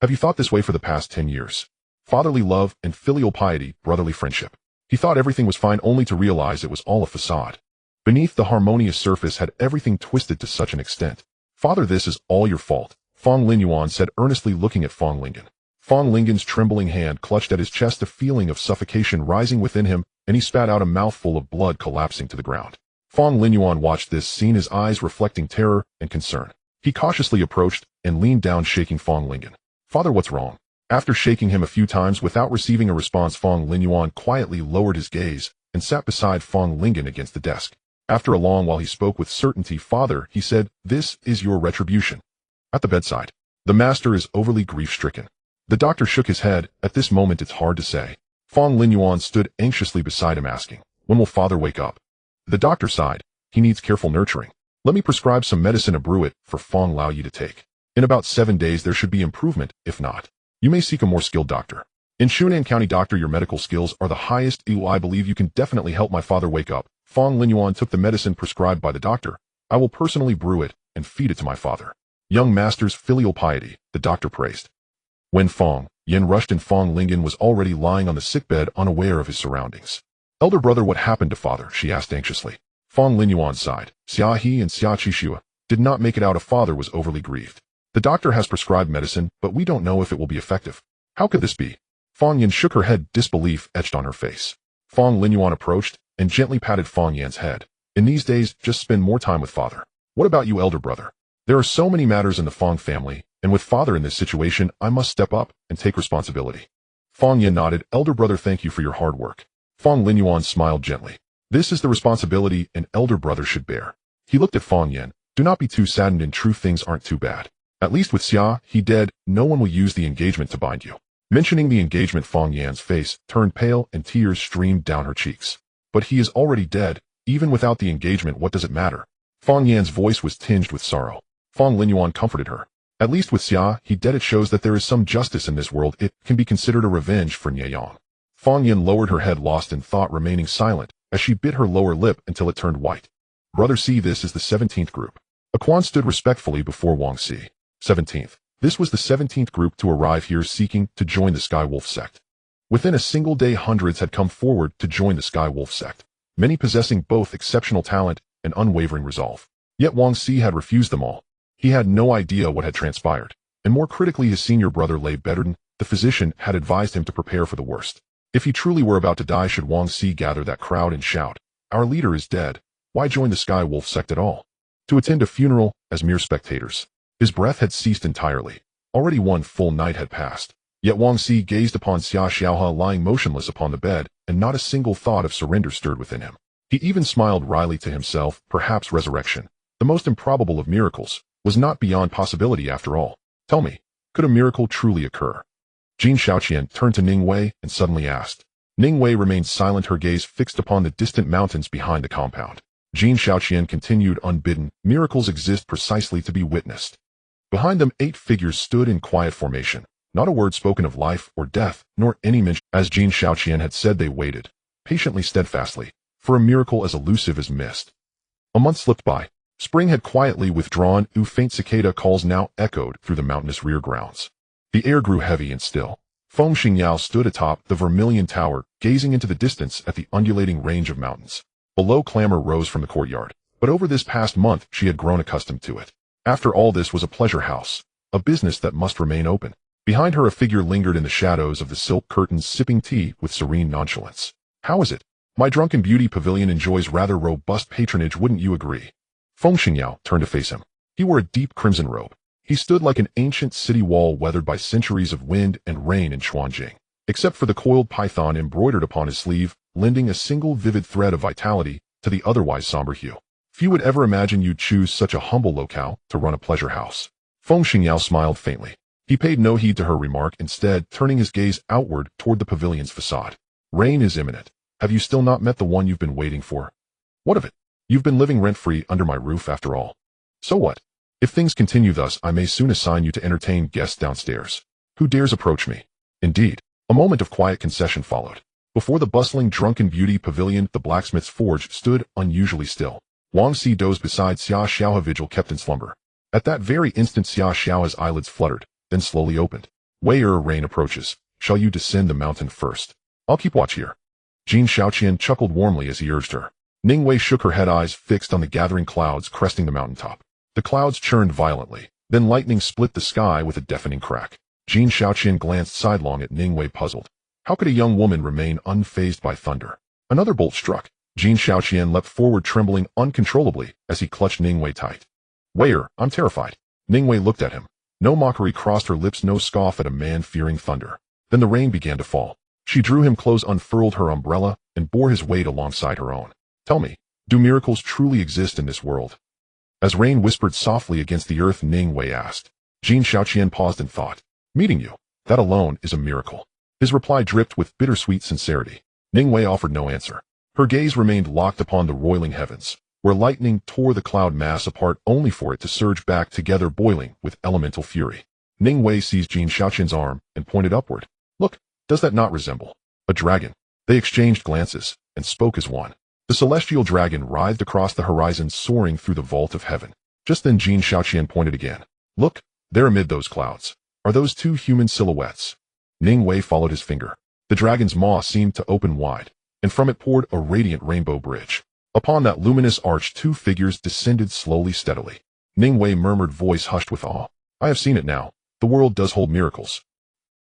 Have you thought this way for the past 10 years? Fatherly love and filial piety, brotherly friendship. He thought everything was fine, only to realize it was all a facade. Beneath the harmonious surface had everything twisted to such an extent. Father, this is all your fault, Feng Linyuan said earnestly, looking at Feng Lingen. Feng Lingen's trembling hand clutched at his chest, a feeling of suffocation rising within him, and he spat out a mouthful of blood, collapsing to the ground. Feng Linyuan watched this scene, his eyes reflecting terror and concern. He cautiously approached and leaned down, shaking Feng Lingen. Father, what's wrong? After shaking him a few times without receiving a response, Feng Linyuan quietly lowered his gaze and sat beside Feng Lingen against the desk. After a long while he spoke with certainty. Father, he said, this is your retribution. At the bedside, the master is overly grief-stricken. The doctor shook his head. At this moment it's hard to say. Feng Linyuan stood anxiously beside him, asking, when will father wake up? The doctor sighed. He needs careful nurturing. Let me prescribe some medicine, a brew it for Feng Lao Yi to take. In about 7 days there should be improvement. If not, You may seek a more skilled doctor. In Shunan County doctor, your medical skills are the highest. I believe you can definitely help my father wake up. Fong Linyuan took the medicine prescribed by the doctor. I will personally brew it and feed it to my father. Young master's filial piety, the doctor praised. When Fong Yin rushed in, Fong Lingyan was already lying on the sickbed, unaware of his surroundings. Elder brother, what happened to father? She asked anxiously. Fong Linyuan sighed. Xia He and Xia did not make it out. A father was overly grieved. The doctor has prescribed medicine, but we don't know if it will be effective. How could this be? Fong Yin shook her head, disbelief etched on her face. Fong Linyuan approached and gently patted Fong Yan's head. In these days, just spend more time with father. What about you, elder brother? There are so many matters in the Fong family, and with father in this situation, I must step up and take responsibility. Fong Yin nodded. Elder brother, thank you for your hard work. Fong Linyuan smiled gently. This is the responsibility an elder brother should bear. He looked at Fong Yin. Do not be too saddened. In truth, things aren't too bad. At least with Xia He dead, no one will use the engagement to bind you. Mentioning the engagement, Fong Yan's face turned pale and tears streamed down her cheeks. But he is already dead. Even without the engagement, what does it matter? Fong Yan's voice was tinged with sorrow. Fong Linyuan comforted her. At least with Xia He dead, it shows that there is some justice in this world. It can be considered a revenge for Nyeyang. Fong Yin lowered her head, lost in thought, remaining silent, as she bit her lower lip until it turned white. Brother C, this is the 17th group. Quan stood respectfully before Wang Si. 17th. This was the 17th group to arrive here seeking to join the Sky Wolf sect. Within a single day, hundreds had come forward to join the Sky Wolf sect, many possessing both exceptional talent and unwavering resolve. Yet Wang Si had refused them all. He had no idea what had transpired, and more critically, his senior brother lay bedridden. The physician had advised him to prepare for the worst. If he truly were about to die, should Wang Si gather that crowd and shout, "Our leader is dead," why join the Sky Wolf sect at all? To attend a funeral as mere spectators. His breath had ceased entirely. Already one full night had passed. Yet Wang Si gazed upon Xia He lying motionless upon the bed, and not a single thought of surrender stirred within him. He even smiled wryly to himself. Perhaps resurrection, the most improbable of miracles, was not beyond possibility after all. Tell me, could a miracle truly occur? Jin Shaoqian turned to Ning Wei and suddenly asked. Ning Wei remained silent, her gaze fixed upon the distant mountains behind the compound. Jin Shaoqian continued unbidden. Miracles exist precisely to be witnessed. Behind them, 8 figures stood in quiet formation. Not a word spoken of life or death, nor any mention. As Jin Shaoqian had said, they waited, patiently, steadfastly, for a miracle as elusive as mist. A month slipped by. Spring had quietly withdrawn. Faint cicada calls now echoed through the mountainous rear grounds. The air grew heavy and still. Feng Xingyao stood atop the Vermilion Tower, gazing into the distance at the undulating range of mountains. Below, clamor rose from the courtyard, but over this past month she had grown accustomed to it. After all, this was a pleasure house, a business that must remain open. Behind her, a figure lingered in the shadows of the silk curtains, sipping tea with serene nonchalance. How is it? My drunken beauty pavilion enjoys rather robust patronage, wouldn't you agree? Feng Xingyao turned to face him. He wore a deep crimson robe. He stood like an ancient city wall weathered by centuries of wind and rain in Chuanjing, except for the coiled python embroidered upon his sleeve, lending a single vivid thread of vitality to the otherwise somber hue. Few would ever imagine you'd choose such a humble locale to run a pleasure house. Feng Xingyao smiled faintly. He paid no heed to her remark, instead turning his gaze outward toward the pavilion's facade. Rain is imminent. Have you still not met the one you've been waiting for? What of it? You've been living rent-free under my roof after all. So what? If things continue thus, I may soon assign you to entertain guests downstairs. Who dares approach me? Indeed. A moment of quiet concession followed. Before the bustling drunken beauty pavilion, the blacksmith's forge stood unusually still. Wang Si dozed beside Xia Xiaohe, vigil kept in slumber. At that very instant, Xia Xiaohe's eyelids fluttered, then slowly opened. Where rain approaches, shall you descend the mountain first? I'll keep watch here. Jin Shaoqian chuckled warmly as he urged her. Ning Wei shook her head, eyes fixed on the gathering clouds cresting the mountaintop. The clouds churned violently, then lightning split the sky with a deafening crack. Jin Shaoqian glanced sidelong at Ning Wei, puzzled. How could a young woman remain unfazed by thunder? Another bolt struck. Jin Shaoqian leapt forward, trembling uncontrollably as he clutched Ning Wei tight. Waiter, I'm terrified. Ning Wei looked at him. No mockery crossed her lips, no scoff at a man fearing thunder. Then the rain began to fall. She drew him close, unfurled her umbrella, and bore his weight alongside her own. Tell me, do miracles truly exist in this world? As rain whispered softly against the earth, Ning Wei asked. Jin Shaoqian paused in thought. Meeting you, that alone is a miracle. His reply dripped with bittersweet sincerity. Ning Wei offered no answer. Her gaze remained locked upon the roiling heavens, where lightning tore the cloud mass apart only for it to surge back together, boiling with elemental fury. Ning Wei seized Jin Xiaoqian's arm and pointed upward. Look, does that not resemble a dragon? They exchanged glances and spoke as one. The celestial dragon writhed across the horizon, soaring through the vault of heaven. Just then Jin Xiaoqian pointed again. Look, there amid those clouds. Are those two human silhouettes? Ning Wei followed his finger. The dragon's maw seemed to open wide, and from it poured a radiant rainbow bridge. Upon that luminous arch, two figures descended slowly, steadily. Ning Wei murmured, voice hushed with awe. I have seen it now. The world does hold miracles.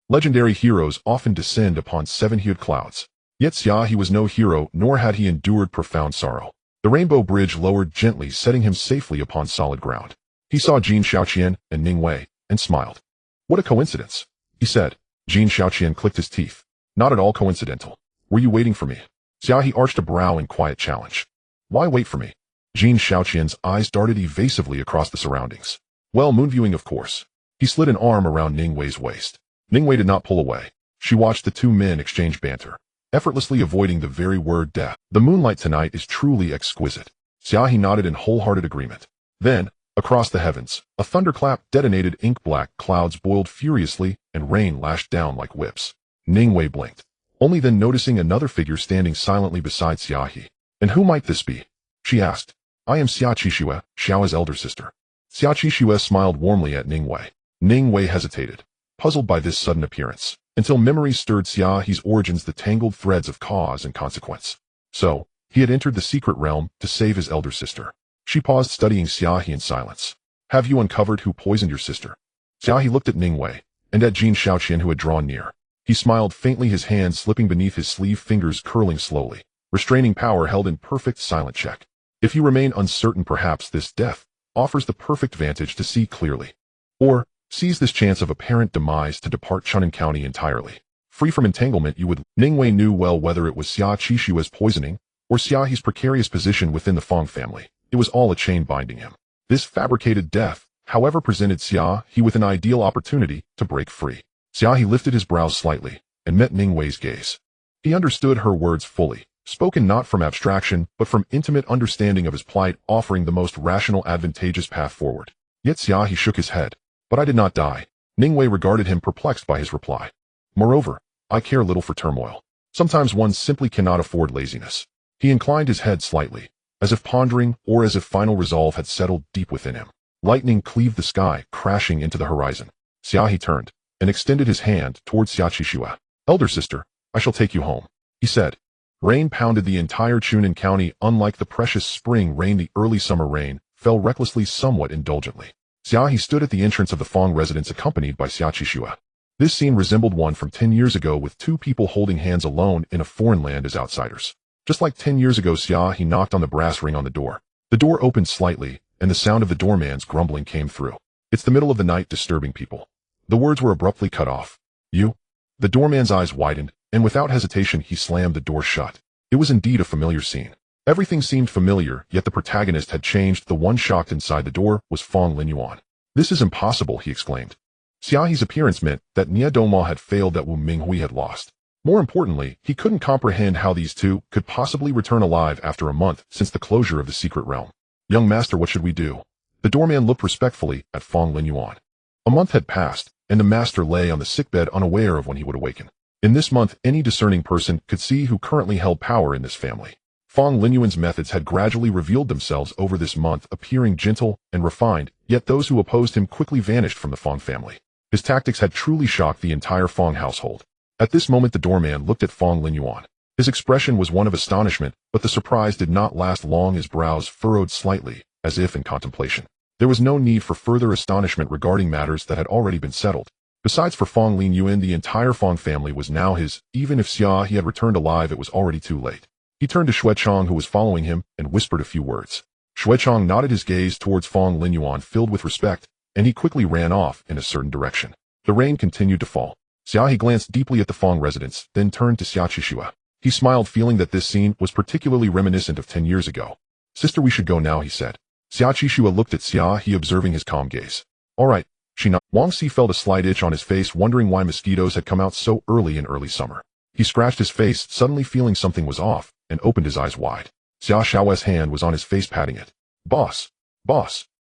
Legendary heroes often descend upon seven-hued clouds. Yet Xia He was no hero, nor had he endured profound sorrow. The rainbow bridge lowered gently, setting him safely upon solid ground. He saw Jin Xiaoqian and Ning Wei, and smiled. What a coincidence, he said. Jin Xiaoqian clicked his teeth. Not at all coincidental. Were you waiting for me? Xia He arched a brow in quiet challenge. Why wait for me? Jin Xiaoqian's eyes darted evasively across the surroundings. Well, moonviewing, of course. He slid an arm around Ning Wei's waist. Ning Wei did not pull away. She watched the two men exchange banter, effortlessly avoiding the very word death. The moonlight tonight is truly exquisite. Xia He nodded in wholehearted agreement. Then, across the heavens, a thunderclap detonated. Ink-black clouds boiled furiously, and rain lashed down like whips. Ning Wei blinked, only then noticing another figure standing silently beside Xia He. And who might this be? She asked. I am Xia Qixue, Xiao's elder sister. Xia Qixue smiled warmly at Ning Wei. Ning Wei hesitated, puzzled by this sudden appearance, until memory stirred Xia He's origins, the tangled threads of cause and consequence. So, he had entered the secret realm to save his elder sister. She paused, studying Xia He in silence. Have you uncovered who poisoned your sister? Xia He looked at Ning Wei, and at Jin Xiaoqian, who had drawn near. He smiled faintly, his hand slipping beneath his sleeve, fingers curling slowly, restraining power held in perfect silent check. If you remain uncertain, perhaps this death offers the perfect vantage to see clearly. Or, seize this chance of apparent demise to depart Chunnan County entirely. Free from entanglement, you would. Ning Wei knew well whether it was Xia Qixue's poisoning, or Xia He's precarious position within the Fong family. It was all a chain binding him. This fabricated death, however, presented Xia He with an ideal opportunity to break free. Xia He lifted his brows slightly, and met Ning Wei's gaze. He understood her words fully, spoken not from abstraction, but from intimate understanding of his plight, offering the most rational, advantageous path forward. Yet Xia He shook his head. But I did not die. Ning Wei regarded him, perplexed by his reply. Moreover, I care little for turmoil. Sometimes one simply cannot afford laziness. He inclined his head slightly, as if pondering, or as if final resolve had settled deep within him. Lightning cleaved the sky, crashing into the horizon. Xia He turned, and extended his hand towards Xia Qixue. Elder sister, I shall take you home, he said. Rain pounded the entire Chunnan County. Unlike the precious spring rain, the early summer rain fell recklessly, somewhat indulgently. Xia He stood at the entrance of the Fong residence, accompanied by Xia Qixue. This scene resembled one from 10 years ago, with two people holding hands alone in a foreign land as outsiders. Just like 10 years ago, Xia He knocked on the brass ring on the door. The door opened slightly, and the sound of the doorman's grumbling came through. It's the middle of the night, disturbing people. The words were abruptly cut off. You? The doorman's eyes widened, and without hesitation he slammed the door shut. It was indeed a familiar scene. Everything seemed familiar, yet the protagonist had changed. The one shocked inside the door was Fong Linyuan. This is impossible, he exclaimed. Xia He's appearance meant that Nia Doma had failed, that Wu Minghui had lost. More importantly, he couldn't comprehend how these two could possibly return alive after a month since the closure of the secret realm. Young master, what should we do? The doorman looked respectfully at Fong Linyuan. A month had passed, and the master lay on the sickbed, unaware of when he would awaken. In this month, any discerning person could see who currently held power in this family. Fong Linyuan's methods had gradually revealed themselves over this month, appearing gentle and refined, yet those who opposed him quickly vanished from the Fong family. His tactics had truly shocked the entire Fong household. At this moment the doorman looked at Fong Linyuan. His expression was one of astonishment, but the surprise did not last long. His brows furrowed slightly, as if in contemplation. There was no need for further astonishment regarding matters that had already been settled. Besides, for Fong Linyuan, the entire Fong family was now his. Even if Xia He had returned alive, it was already too late. He turned to Xue Chong, who was following him, and whispered a few words. Xue Chong nodded, his gaze towards Fong Linyuan filled with respect, and he quickly ran off in a certain direction. The rain continued to fall. Xia He glanced deeply at the Fong residence, then turned to Xia Qixue. He smiled, feeling that this scene was particularly reminiscent of 10 years ago. Sister, we should go now, he said. Xia Qixue looked at Xia He, observing his calm gaze. All right, she nodded. Wang Si felt a slight itch on his face, wondering why mosquitoes had come out so early in early summer. He scratched his face, suddenly feeling something was off, and opened his eyes wide. Xia Shao's hand was on his face, patting it. Boss,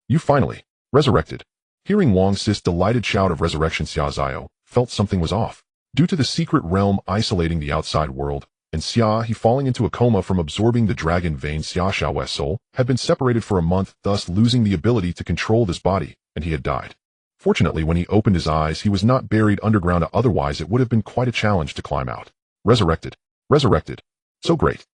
you finally resurrected. Hearing Wang Sis' delighted shout of resurrection, Xia He felt something was off. Due to the secret realm isolating the outside world, and Xia He falling into a coma from absorbing the dragon vein, Xia He's soul had been separated for a month, thus losing the ability to control this body, and he had died. Fortunately, when he opened his eyes, he was not buried underground, otherwise it would have been quite a challenge to climb out. Resurrected. Resurrected. So great.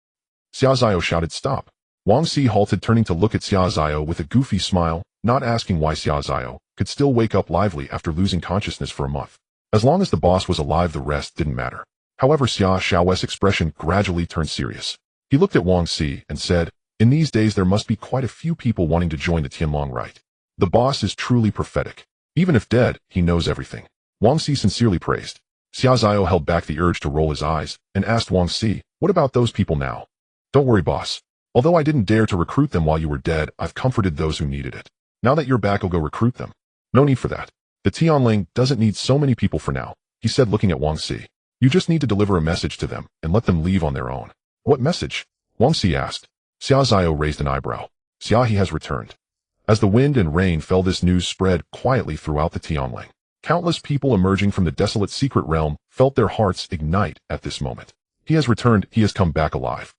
Xia He shouted, "Stop." Wang Si halted, turning to look at Xia He with a goofy smile, not asking why Xia He could still wake up lively after losing consciousness for a month. As long as the boss was alive, the rest didn't matter. However, Xia He's expression gradually turned serious. He looked at Wang Si and said, "In these days there must be quite a few people wanting to join the Tianlong rite. The boss is truly prophetic. Even if dead, he knows everything." Wang Si sincerely praised. Xia He held back the urge to roll his eyes and asked Wang Si, "What about those people now?" "Don't worry, boss. Although I didn't dare to recruit them while you were dead, I've comforted those who needed it. Now that you're back, I'll go recruit them. No need for that. The Tianling doesn't need so many people for now," he said, looking at Wang Si. "You just need to deliver a message to them and let them leave on their own." "What message?" Wang Si asked. Xia He raised an eyebrow. "Xia He has returned." As the wind and rain fell, this news spread quietly throughout the Tianling. Countless people emerging from the desolate secret realm felt their hearts ignite at this moment. He has returned, he has come back alive.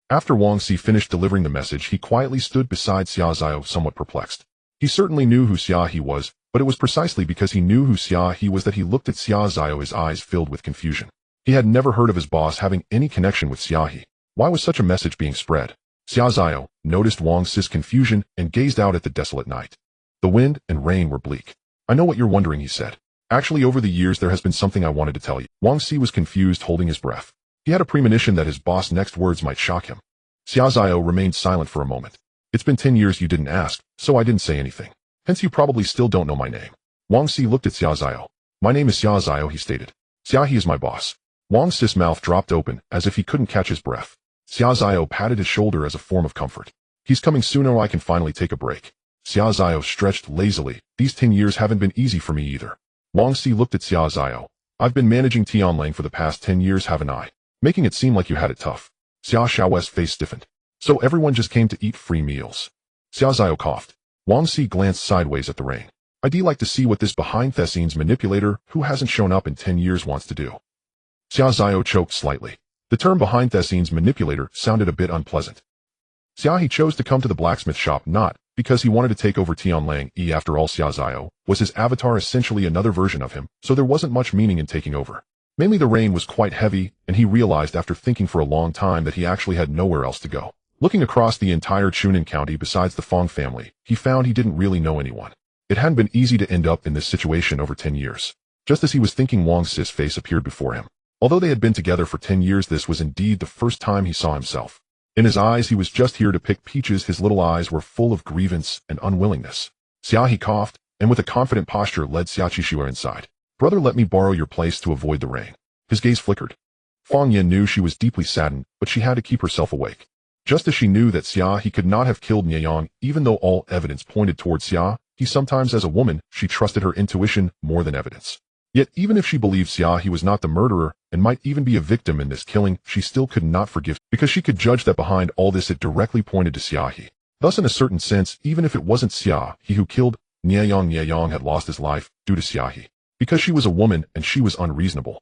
After Wang Si finished delivering the message, he quietly stood beside Xia He, somewhat perplexed. He certainly knew who Xia He was, but it was precisely because he knew who Xia He was that he looked at Xia He, his eyes filled with confusion. He had never heard of his boss having any connection with Xia He. Why was such a message being spread? Xia He noticed Wang Si's confusion and gazed out at the desolate night. The wind and rain were bleak. "I know what you're wondering," he said. "Actually, over the years there has been something I wanted to tell you." Wang Si was confused, holding his breath. He had a premonition that his boss' next words might shock him. Xia He remained silent for a moment. "It's been 10 years, you didn't ask, so I didn't say anything. Hence you probably still don't know my name." Wang Si looked at Xia He. "My name is Xia He," he stated. "Xia He is my boss." Wang Si's mouth dropped open as if he couldn't catch his breath. Xia patted his shoulder as a form of comfort. "He's coming soon, or I can finally take a break." Xia stretched lazily. "These 10 years haven't been easy for me either." Wang Si looked at Xia. "I've been managing Tianlang for the past 10 years, haven't I? Making it seem like you had it tough." Xiao's face stiffened. "So everyone just came to eat free meals?" Xia coughed. Wang Si glanced sideways at the rain. "I'd like to see what this behind the scenes manipulator who hasn't shown up in 10 years wants to do." Xia choked slightly. The term behind the scenes manipulator sounded a bit unpleasant. Xia He chose to come to the blacksmith shop not because he wanted to take over Tianlang. After all, Xia was his avatar, essentially another version of him, so there wasn't much meaning in taking over. Mainly the rain was quite heavy, and he realized after thinking for a long time that he actually had nowhere else to go. Looking across the entire Chunan County besides the Fong family, he found he didn't really know anyone. It hadn't been easy to end up in this situation over 10 years. Just as he was thinking, Wang Si's face appeared before him. Although they had been together for 10 years, this was indeed the first time he saw himself. In his eyes, he was just here to pick peaches. His little eyes were full of grievance and unwillingness. Xia He coughed, and with a confident posture led Xianxia inside. "Brother, let me borrow your place to avoid the rain." His gaze flickered. Fong Yin knew she was deeply saddened, but she had to keep herself awake. Just as she knew that Xia He could not have killed Nieyang, even though all evidence pointed toward Xia He, sometimes as a woman, she trusted her intuition more than evidence. Yet even if she believed Xia He was not the murderer and might even be a victim in this killing, she still could not forgive, because she could judge that behind all this it directly pointed to Xia He. Thus, in a certain sense, even if it wasn't Xia He who killed Nieyang had lost his life due to Xia He, because she was a woman and she was unreasonable.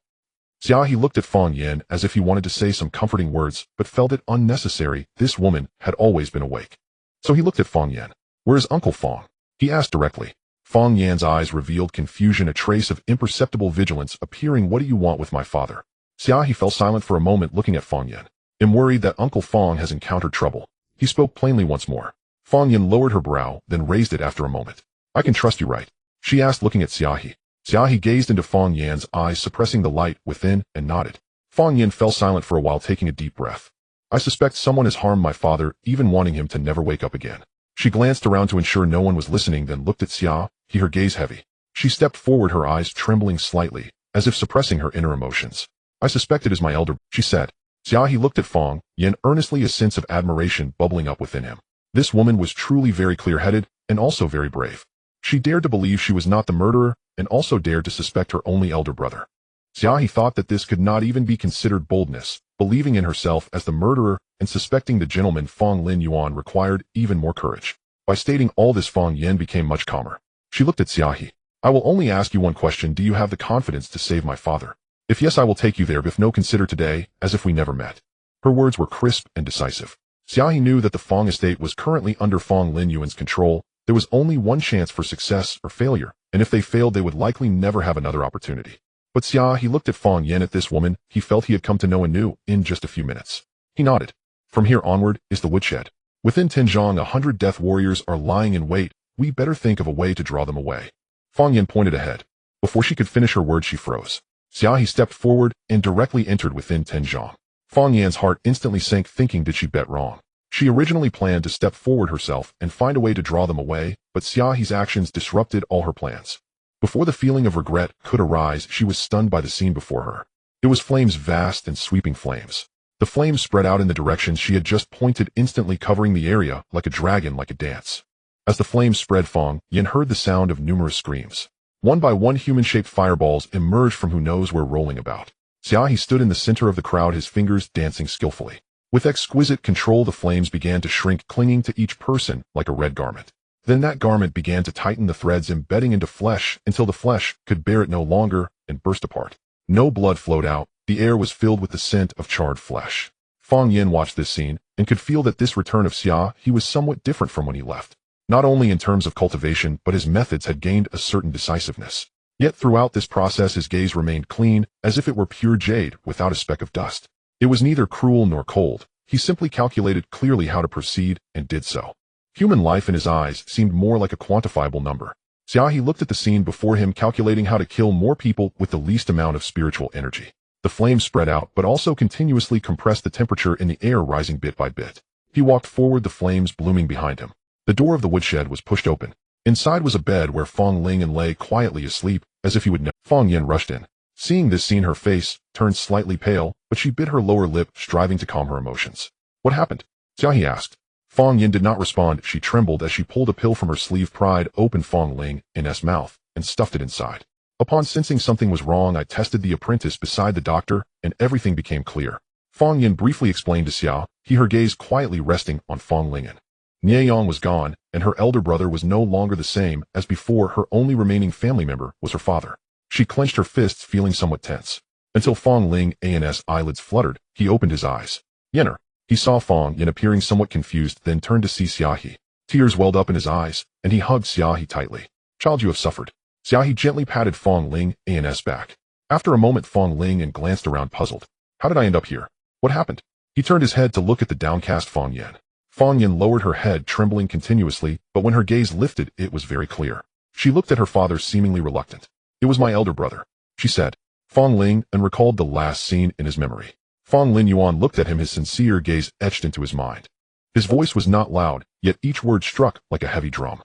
Xia He looked at Fong Yin as if he wanted to say some comforting words, but felt it unnecessary. This woman had always been awake. So he looked at Fong Yin. "Where is Uncle Fong?" he asked directly. Fong Yan's eyes revealed confusion, a trace of imperceptible vigilance appearing. "What do you want with my father?" Xia He fell silent for a moment, looking at Fong Yin. "I'm worried that Uncle Fong has encountered trouble." He spoke plainly once more. Fong Yin lowered her brow, then raised it after a moment. "I can trust you, right?" she asked, looking at Xia He. Xia He gazed into Fong Yan's eyes, suppressing the light within, and nodded. Fong Yin fell silent for a while, taking a deep breath. "I suspect someone has harmed my father, even wanting him to never wake up again." She glanced around to ensure no one was listening, then looked at Xia He, her gaze heavy. She stepped forward, her eyes trembling slightly, as if suppressing her inner emotions. "I suspect it is my elder," she said. Xia He looked at Fong Yin earnestly, a sense of admiration bubbling up within him. This woman was truly very clear-headed, and also very brave. She dared to believe she was not the murderer, and also dared to suspect her only elder brother. Xia He thought that this could not even be considered boldness. Believing in herself as the murderer and suspecting the gentleman Fong Lin Yuan required even more courage. By stating all this, Fong Yin became much calmer. She looked at Xia He. I will only ask you one question. Do you have the confidence to save my father? If yes, I will take you there. If no, consider today as if we never met. Her words were crisp and decisive. Xia He knew that the Fong estate was currently under Fong Linyuan's control. There was only one chance for success or failure, and if they failed, they would likely never have another opportunity. But Xia He looked at Fong Yen. At this woman, he felt he had come to know anew in just a few minutes. He nodded. From here onward is the woodshed. Within Tianzhong, 100 death warriors are lying in wait. We better think of a way to draw them away. Fong Yen pointed ahead. Before she could finish her words, she froze. Xia He stepped forward and directly entered within Tianzhong. Fong Yan's heart instantly sank, thinking, did she bet wrong? She originally planned to step forward herself and find a way to draw them away, but Xia He's actions disrupted all her plans. Before the feeling of regret could arise, she was stunned by the scene before her. It was flames, vast and sweeping flames. The flames spread out in the direction she had just pointed, instantly covering the area like a dragon, like a dance. As the flames spread, Fong Yen heard the sound of numerous screams. One by one, human-shaped fireballs emerged from who knows where, rolling about. Xia He stood in the center of the crowd, his fingers dancing skillfully. With exquisite control, the flames began to shrink, clinging to each person like a red garment. Then that garment began to tighten, the threads embedding into flesh until the flesh could bear it no longer and burst apart. No blood flowed out. The air was filled with the scent of charred flesh. Fong Yen watched this scene and could feel that this return of Xia He was somewhat different from when he left. Not only in terms of cultivation, but his methods had gained a certain decisiveness. Yet throughout this process, his gaze remained clean, as if it were pure jade without a speck of dust. It was neither cruel nor cold. He simply calculated clearly how to proceed, and did so. Human life in his eyes seemed more like a quantifiable number. Xia He looked at the scene before him, calculating how to kill more people with the least amount of spiritual energy. The flames spread out, but also continuously compressed, the temperature in the air rising bit by bit. He walked forward, the flames blooming behind him. The door of the woodshed was pushed open. Inside was a bed where Fong Ling lay quietly asleep, as if he would never. Fong Yen rushed in. Seeing this scene, her face turned slightly pale, but she bit her lower lip, striving to calm her emotions. What happened? Xia He asked. Fong Yen did not respond. She trembled as she pulled a pill from her sleeve, pried open Fong Ling's mouth, and stuffed it inside. Upon sensing something was wrong, I tested the apprentice beside the doctor, and everything became clear. Fong Yen briefly explained to Xia He, her gaze quietly resting on Fong Ling. Nieyong was gone, and her elder brother was no longer the same as before. Her only remaining family member was her father. She clenched her fists, feeling somewhat tense. Until Fong Ling's eyelids fluttered, he opened his eyes. Yenner. He saw Fong Yen appearing somewhat confused, then turned to see Xia He. Tears welled up in his eyes, and he hugged Xia He tightly. Child, you have suffered. Xia He gently patted Fong Ling's back. After a moment, Fong Ling glanced around, puzzled. How did I end up here? What happened? He turned his head to look at the downcast Fong Yen. Fong Yen lowered her head, trembling continuously, but when her gaze lifted, it was very clear. She looked at her father, seemingly reluctant. It was my elder brother, she said. Fong Ling recalled the last scene in his memory. Fong Linyuan looked at him, his sincere gaze etched into his mind. His voice was not loud, yet each word struck like a heavy drum.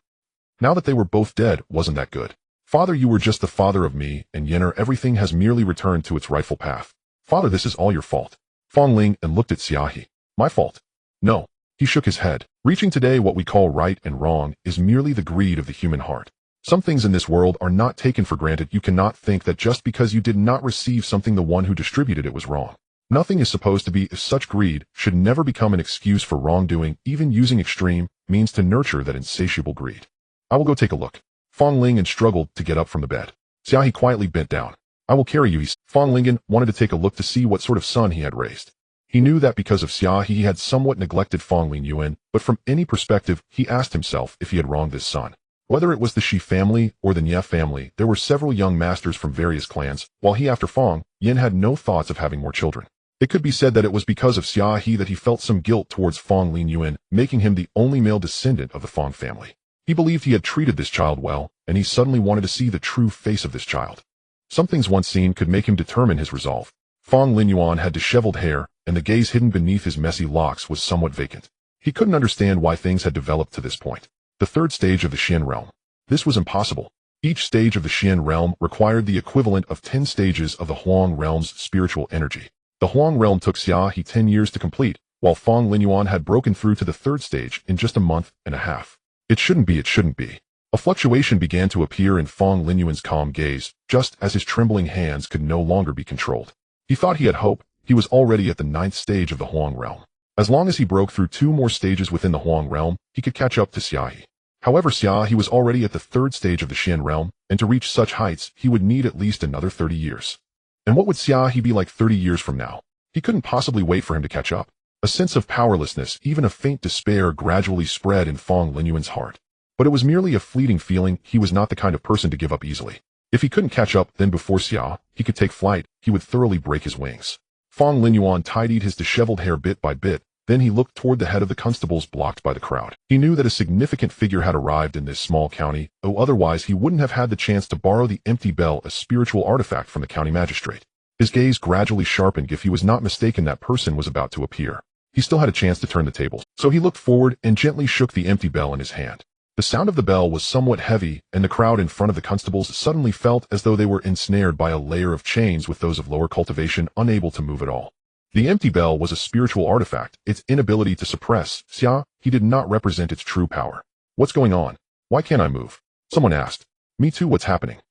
Now that they were both dead, wasn't that good? Father, you were just the father of me, and Yenner, everything has merely returned to its rightful path. Father, this is all your fault. Fong Ling looked at Xia He. My fault? No. He shook his head. Reaching today, what we call right and wrong, is merely the greed of the human heart. Some things in this world are not taken for granted. You cannot think that just because you did not receive something, the one who distributed it was wrong. Nothing is supposed to be. Such greed should never become an excuse for wrongdoing. Even using extreme means to nurture that insatiable greed. I will go take a look. Fong Ling struggled to get up from the bed. Xia He quietly bent down. I will carry you, he said. Fong Ling wanted to take a look to see what sort of son he had raised. He knew that because of Xia He had somewhat neglected Fong Linyuan, but from any perspective, he asked himself if he had wronged this son. Whether it was the Shi family or the Nie family, there were several young masters from various clans, while he, after Fong Yen, had no thoughts of having more children. It could be said that it was because of Xia He that he felt some guilt towards Fong Linyuan, making him the only male descendant of the Fong family. He believed he had treated this child well, and he suddenly wanted to see the true face of this child. Some things once seen could make him determine his resolve. Fong Linyuan had disheveled hair, and the gaze hidden beneath his messy locks was somewhat vacant. He couldn't understand why things had developed to this point. The third stage of the Xian realm. This was impossible. Each stage of the Xian realm required the equivalent of 10 stages of the Huang realm's spiritual energy. The Huang realm took Xia He 10 years to complete, while Fong Linyuan had broken through to the third stage in just a month and a half. It shouldn't be. A fluctuation began to appear in Fong Linyuan's calm gaze, just as his trembling hands could no longer be controlled. He thought he had hope. He was already at the 9th stage of the Huang realm. As long as he broke through 2 more stages within the Huang realm, he could catch up to Xia He. However, Xia He was already at the third stage of the Xian realm, and to reach such heights, he would need at least another 30 years. And what would Xia He be like 30 years from now? He couldn't possibly wait for him to catch up. A sense of powerlessness, even a faint despair, gradually spread in Fong Linyuan's heart. But it was merely a fleeting feeling. He was not the kind of person to give up easily. If he couldn't catch up, then before Xia He could take flight, he would thoroughly break his wings. Fong Linyuan tidied his disheveled hair bit by bit. Then he looked toward the head of the constables blocked by the crowd. He knew that a significant figure had arrived in this small county, or otherwise he wouldn't have had the chance to borrow the empty bell, a spiritual artifact from the county magistrate. His gaze gradually sharpened. If he was not mistaken, that person was about to appear. He still had a chance to turn the tables, so he looked forward and gently shook the empty bell in his hand. The sound of the bell was somewhat heavy, and the crowd in front of the constables suddenly felt as though they were ensnared by a layer of chains with those of lower cultivation unable to move at all. The empty bell was a spiritual artifact. Its inability to suppress Xia He did not represent its true power. What's going on? Why can't I move? Someone asked. Me too, what's happening?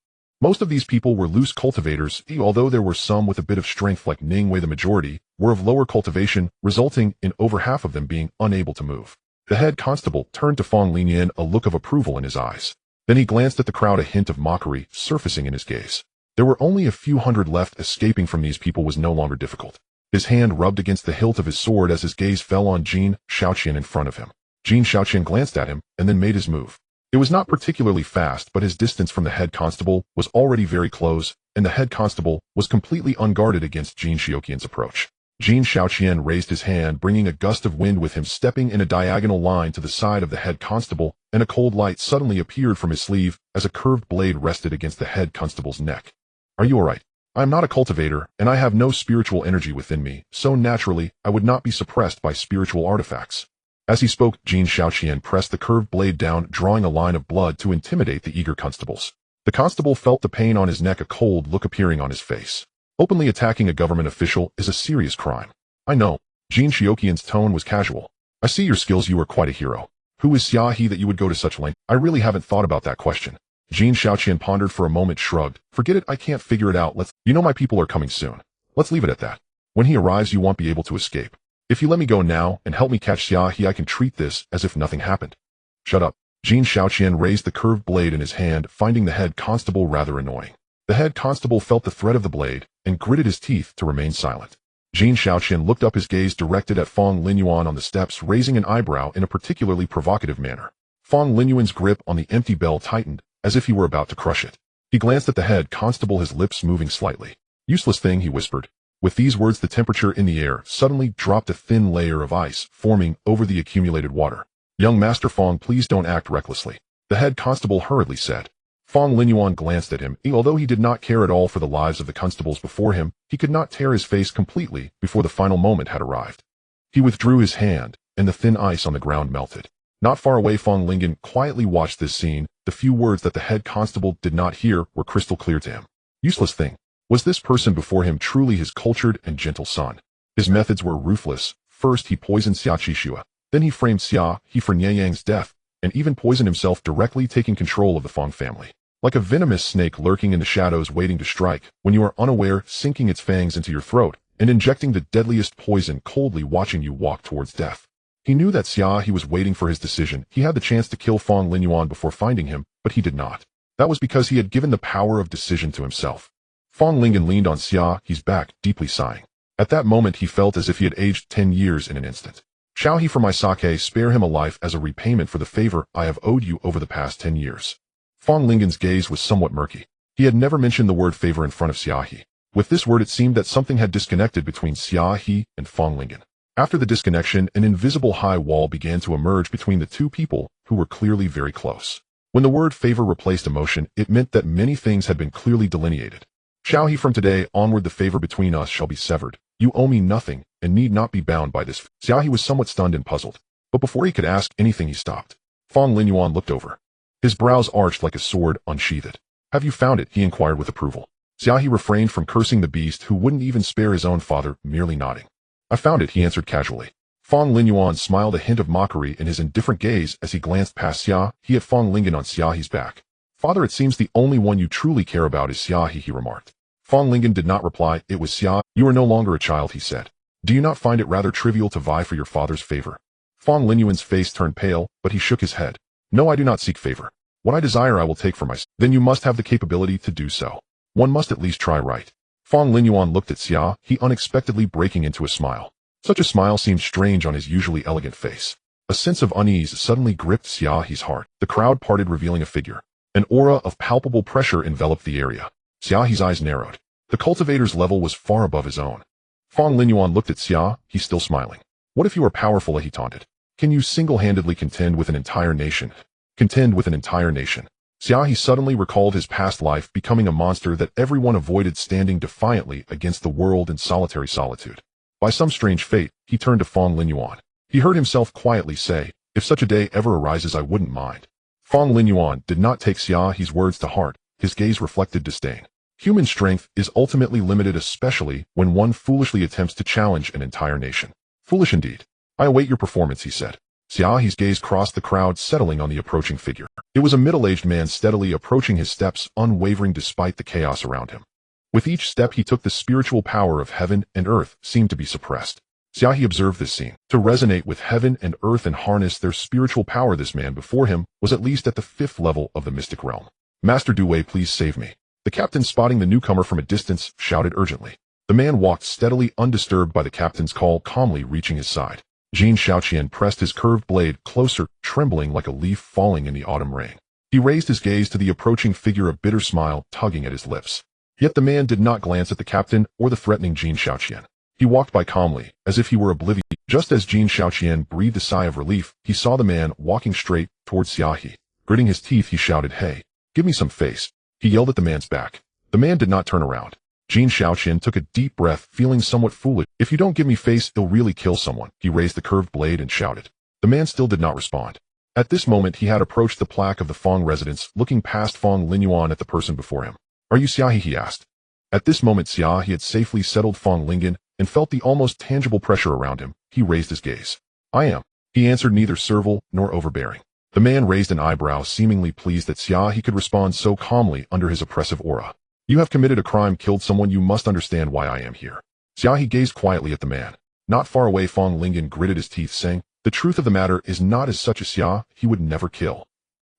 Most of these people were loose cultivators, although there were some with a bit of strength like Ningwei. The majority were of lower cultivation, resulting in over half of them being unable to move. The head constable turned to Fong Linyuan, a look of approval in his eyes. Then he glanced at the crowd, a hint of mockery surfacing in his gaze. There were only a few hundred left. Escaping from these people was no longer difficult. His hand rubbed against the hilt of his sword as his gaze fell on Jin Shaoqian in front of him. Jin Shaoqian glanced at him and then made his move. It was not particularly fast, but his distance from the head constable was already very close, and the head constable was completely unguarded against Jin Shaoqian's approach. Jin Shaoqian raised his hand, bringing a gust of wind with him, stepping in a diagonal line to the side of the head constable, and a cold light suddenly appeared from his sleeve as a curved blade rested against the head constable's neck. Are you all right? I am not a cultivator, and I have no spiritual energy within me, so naturally, I would not be suppressed by spiritual artifacts. As he spoke, Jin Shaoqian pressed the curved blade down, drawing a line of blood to intimidate the eager constables. The constable felt the pain on his neck, a cold look appearing on his face. Openly attacking a government official is a serious crime. I know. Jin Shaoqian's tone was casual. I see your skills. You are quite a hero. Who is Xia He that you would go to such length? I really haven't thought about that question. Jin Shaoqian pondered for a moment, shrugged. Forget it, I can't figure it out. You know my people are coming soon. Let's leave it at that. When he arrives, you won't be able to escape. If you let me go now and help me catch Xia He, I can treat this as if nothing happened. Shut up. Jin Shaoqian raised the curved blade in his hand, finding the head constable rather annoying. The head constable felt the threat of the blade and gritted his teeth to remain silent. Jin Shaoqian looked up, his gaze directed at Fong Linyuan on the steps, raising an eyebrow in a particularly provocative manner. Fong Linyuan's grip on the empty bell tightened, as if he were about to crush it. He glanced at the head constable, his lips moving slightly. Useless thing, he whispered. With these words, the temperature in the air suddenly dropped, a thin layer of ice forming over the accumulated water. Young Master Fong, please don't act recklessly, the head constable hurriedly said. Fong Linyuan glanced at him. Although he did not care at all for the lives of the constables before him, he could not tear his face completely before the final moment had arrived. He withdrew his hand, and the thin ice on the ground melted. Not far away, Fong Linyuan quietly watched this scene. The few words that the head constable did not hear were crystal clear to him. Useless thing. Was this person before him truly his cultured and gentle son? His methods were ruthless. First he poisoned Xia Qixua, then he framed Xia He for Nianyang's death, and even poisoned himself, directly taking control of the Fong family. Like a venomous snake lurking in the shadows waiting to strike, when you are unaware, sinking its fangs into your throat, and injecting the deadliest poison, coldly watching you walk towards death. He knew that Xia He was waiting for his decision. He had the chance to kill Fong Linyuan before finding him, but he did not. That was because he had given the power of decision to himself. Fong Linyuan leaned on Xia He's back, deeply sighing. At that moment he felt as if he had aged 10 years in an instant. Shall he, for my sake, spare him a life as a repayment for the favor I have owed you over the past 10 years? Fong Linyuan's gaze was somewhat murky. He had never mentioned the word favor in front of Xia He. With this word, it seemed that something had disconnected between Xia He and Fong Linyuan. After the disconnection, an invisible high wall began to emerge between the two people who were clearly very close. When the word favor replaced emotion, it meant that many things had been clearly delineated. Shall he, from today onward the favor between us shall be severed. You owe me nothing, and need not be bound by this. Xia He was somewhat stunned and puzzled, but before he could ask anything he stopped. Fong Linyuan looked over. His brows arched like a sword unsheathed. Have you found it? He inquired with approval. Xia He refrained from cursing the beast who wouldn't even spare his own father, merely nodding. I found it, he answered casually. Fong Linyuan smiled, a hint of mockery in his indifferent gaze as he glanced past Xia He at Fong Linyuan on Xia He's back. Father, it seems the only one you truly care about is Xia He, he remarked. Fong Linyuan did not reply. It was Xia. You are no longer a child, he said. Do you not find it rather trivial to vie for your father's favor? Fong Linyuan's face turned pale, but he shook his head. No, I do not seek favor. What I desire I will take for myself. Then you must have the capability to do so. One must at least try, right? Fong Linyuan looked at Xia He, unexpectedly breaking into a smile. Such a smile seemed strange on his usually elegant face. A sense of unease suddenly gripped Xia He's heart. The crowd parted, revealing a figure. An aura of palpable pressure enveloped the area. Xia He's eyes narrowed. The cultivator's level was far above his own. Fong Linyuan looked at Xia He, still smiling. What if you are powerful, he taunted. Can you single-handedly contend with an entire nation? Contend with an entire nation. Xia He suddenly recalled his past life, becoming a monster that everyone avoided, standing defiantly against the world in solitary solitude. By some strange fate, he turned to Fong Linyuan. He heard himself quietly say, if such a day ever arises, I wouldn't mind. Fong Linyuan did not take Xia He's words to heart. His gaze reflected disdain. Human strength is ultimately limited, especially when one foolishly attempts to challenge an entire nation. Foolish indeed. I await your performance, he said. Xia He's gaze crossed the crowd, settling on the approaching figure. It was a middle-aged man, steadily approaching, his steps unwavering despite the chaos around him. With each step he took, the spiritual power of heaven and earth seemed to be suppressed. Xia He observed this scene. To resonate with heaven and earth and harness their spiritual power, this man before him was at least at the 5th level of the mystic realm. Master Due, please save me. The captain, spotting the newcomer from a distance, shouted urgently. The man walked steadily, undisturbed by the captain's call, calmly reaching his side. Xianxia pressed his curved blade closer, trembling like a leaf falling in the autumn rain. He raised his gaze to the approaching figure, a bitter smile tugging at his lips. Yet the man did not glance at the captain or the threatening Xianxia. He walked by calmly, as if he were oblivious. Just as Xianxia breathed a sigh of relief, he saw the man walking straight towards Xia He. Gritting his teeth, he shouted, "Hey, give me some face." He yelled at the man's back. The man did not turn around. Xianxia took a deep breath, feeling somewhat foolish. If you don't give me face, it'll really kill someone. He raised the curved blade and shouted. The man still did not respond. At this moment he had approached the plaque of the Fong residence, looking past Fong Linyuan at the person before him. Are you Xia He? He asked. At this moment Xia He had safely settled Fong Lingen and felt the almost tangible pressure around him. He raised his gaze. I am. He answered, neither servile nor overbearing. The man raised an eyebrow, seemingly pleased that Xia He could respond so calmly under his oppressive aura. You have committed a crime, killed someone. You must understand why I am here. Xia He gazed quietly at the man. Not far away, Fong Lingen gritted his teeth, saying, the truth of the matter is not as such as Xia He would never kill.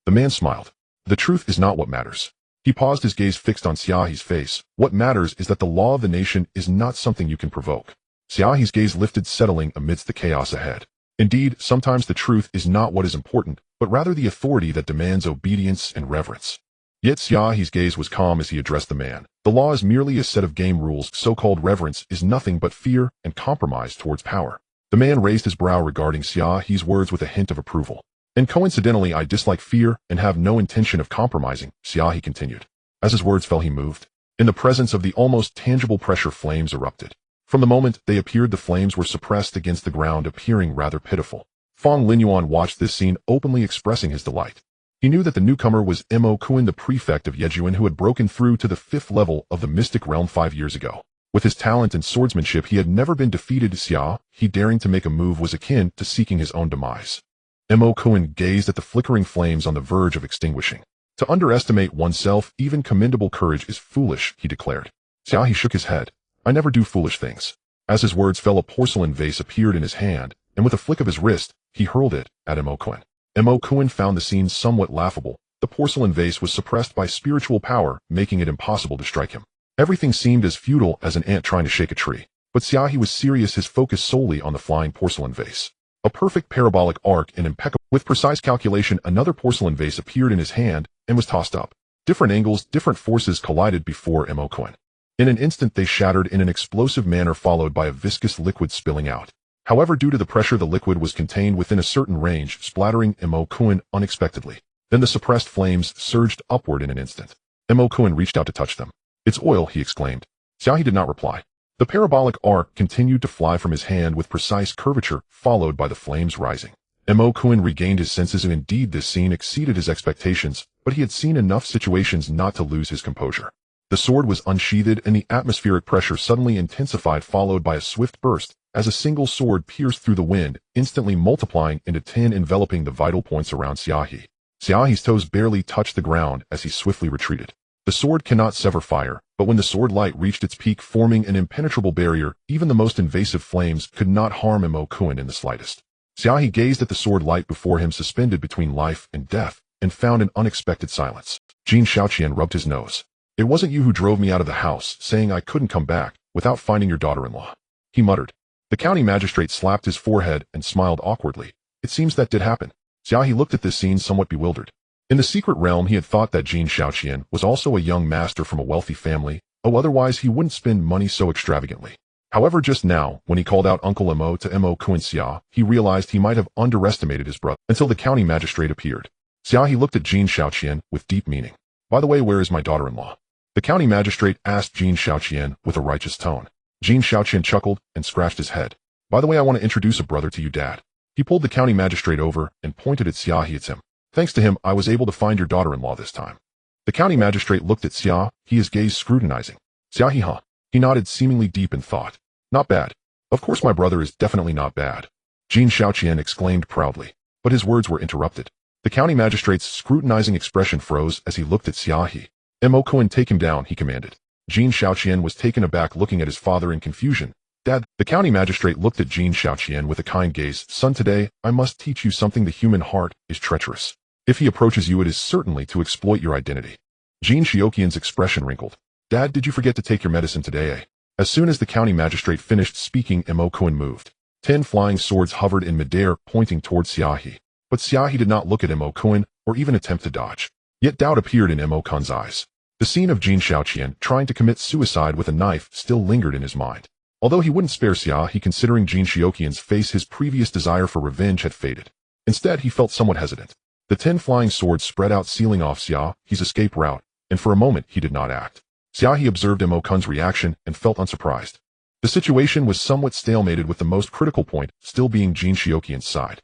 The man smiled. The truth is not what matters. He paused, his gaze fixed on Xia He's face. What matters is that the law of the nation is not something you can provoke. Xia He's gaze lifted, settling amidst the chaos ahead. Indeed, sometimes the truth is not what is important, but rather the authority that demands obedience and reverence. Yet Xia He's gaze was calm as he addressed the man. The law is merely a set of game rules. So-called reverence is nothing but fear and compromise towards power. The man raised his brow, regarding Xia He's words with a hint of approval. And coincidentally, I dislike fear and have no intention of compromising, Xia He continued. As his words fell, he moved. In the presence of the almost tangible pressure, flames erupted. From the moment they appeared, the flames were suppressed against the ground, appearing rather pitiful. Fong Linyuan watched this scene, openly expressing his delight. He knew that the newcomer was Mo Kuan, the prefect of Yejuan, who had broken through to the 5th level of the mystic realm 5 years ago. With his talent and swordsmanship, he had never been defeated. Xia He daring to make a move was akin to seeking his own demise. Mo Kuan gazed at the flickering flames on the verge of extinguishing. To underestimate oneself, even commendable courage, is foolish, he declared. Xia He shook his head. I never do foolish things. As his words fell, a porcelain vase appeared in his hand, and with a flick of his wrist, he hurled it at Mo Kuan. Mo Kuan found the scene somewhat laughable. The porcelain vase was suppressed by spiritual power, making it impossible to strike him. Everything seemed as futile as an ant trying to shake a tree. But Xia He was serious, his focus solely on the flying porcelain vase. A perfect parabolic arc and impeccable. With precise calculation, another porcelain vase appeared in his hand and was tossed up. Different angles, different forces collided before Mo Kuan. In an instant they shattered in an explosive manner, followed by a viscous liquid spilling out. However, due to the pressure, the liquid was contained within a certain range, splattering Mo Kuan unexpectedly. Then the suppressed flames surged upward in an instant. Mo Kuan reached out to touch them. It's oil, he exclaimed. Xia He did not reply. The parabolic arc continued to fly from his hand with precise curvature, followed by the flames rising. Mo Kuan regained his senses, and indeed this scene exceeded his expectations, but he had seen enough situations not to lose his composure. The sword was unsheathed, and the atmospheric pressure suddenly intensified, followed by a swift burst, as a single sword pierced through the wind, instantly multiplying into 10, enveloping the vital points around Xia He. Xia He's toes barely touched the ground as he swiftly retreated. The sword cannot sever fire, but when the sword light reached its peak, forming an impenetrable barrier, even the most invasive flames could not harm Mo Kuan in the slightest. Xia He gazed at the sword light before him suspended between life and death, and found an unexpected silence. Xianxia rubbed his nose. It wasn't you who drove me out of the house, saying I couldn't come back without finding your daughter-in-law. He muttered. The county magistrate slapped his forehead and smiled awkwardly. It seems that did happen. Xia He looked at this scene somewhat bewildered. In the secret realm, he had thought that Xianxia was also a young master from a wealthy family, otherwise he wouldn't spend money so extravagantly. However, just now, when he called out Uncle Mo to Mo Xia, he realized he might have underestimated his brother until the county magistrate appeared. Xia He looked at Xianxia with deep meaning. By the way, where is my daughter-in-law? The county magistrate asked Xianxia with a righteous tone. Xianxia chuckled and scratched his head. By the way, I want to introduce a brother to you, Dad. He pulled the county magistrate over and pointed at Xia He. It's him. Thanks to him, I was able to find your daughter-in-law this time. The county magistrate looked at Xia He, his gaze scrutinizing. Xia He, huh? He nodded, seemingly deep in thought. Not bad. Of course my brother is definitely not bad. Xianxia exclaimed proudly. But his words were interrupted. The county magistrate's scrutinizing expression froze as he looked at Xia He. Mo Cohen, take him down, he commanded. Xianxia was taken aback, looking at his father in confusion. Dad, the county magistrate looked at Xianxia with a kind gaze. Son, today, I must teach you something. The human heart is treacherous. If he approaches you, it is certainly to exploit your identity. Xiaoqian's expression wrinkled. Dad, did you forget to take your medicine today, eh? As soon as the county magistrate finished speaking, Mo Cohen moved. 10 flying swords hovered in midair, pointing towards Xia He. But Xia He did not look at Mo Cohen or even attempt to dodge. Yet doubt appeared in Mo Cohen's eyes. The scene of Xiaoqian trying to commit suicide with a knife still lingered in his mind. Although he wouldn't spare Xia He, considering Xiaoqian's face, his previous desire for revenge had faded. Instead, he felt somewhat hesitant. The 10 flying swords spread out, sealing off Xia He's escape route, and for a moment he did not act. Xia He observed Mo Cohen's reaction and felt unsurprised. The situation was somewhat stalemated, with the most critical point still being Xiaoqian's side.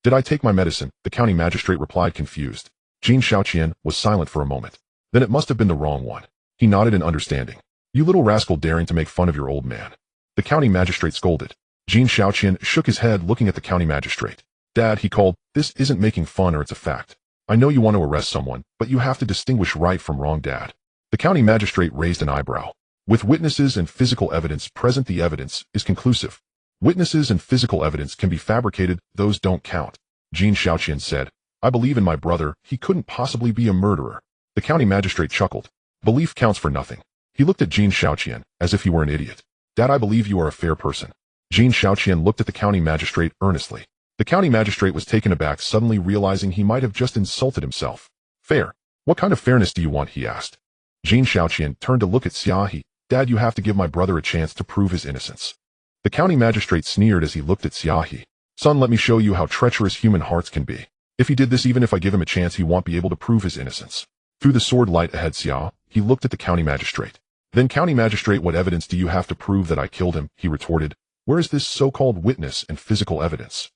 Did I take my medicine? The county magistrate replied, confused. Xiaoqian was silent for a moment. Then it must have been the wrong one. He nodded in understanding. You little rascal, daring to make fun of your old man. The county magistrate scolded. Xiaoqian shook his head, looking at the county magistrate. Dad, he called, this isn't making fun, or it's a fact. I know you want to arrest someone, but you have to distinguish right from wrong, Dad. The county magistrate raised an eyebrow. With witnesses and physical evidence present, the evidence is conclusive. Witnesses and physical evidence can be fabricated, those don't count. Xiaoqian said. I believe in my brother, he couldn't possibly be a murderer. The county magistrate chuckled. Belief counts for nothing. He looked at Xiaoqian as if he were an idiot. Dad, I believe you are a fair person. Xiaoqian looked at the county magistrate earnestly. The county magistrate was taken aback, suddenly realizing he might have just insulted himself. Fair? What kind of fairness do you want? He asked. Xiaoqian turned to look at Xia He. Dad, you have to give my brother a chance to prove his innocence. The county magistrate sneered as he looked at Xia He. Son, let me show you how treacherous human hearts can be. If he did this, even if I give him a chance, he won't be able to prove his innocence. Through the sword light ahead Xia, he looked at the county magistrate. Then, county magistrate, what evidence do you have to prove that I killed him? He retorted. Where is this so-called witness and physical evidence?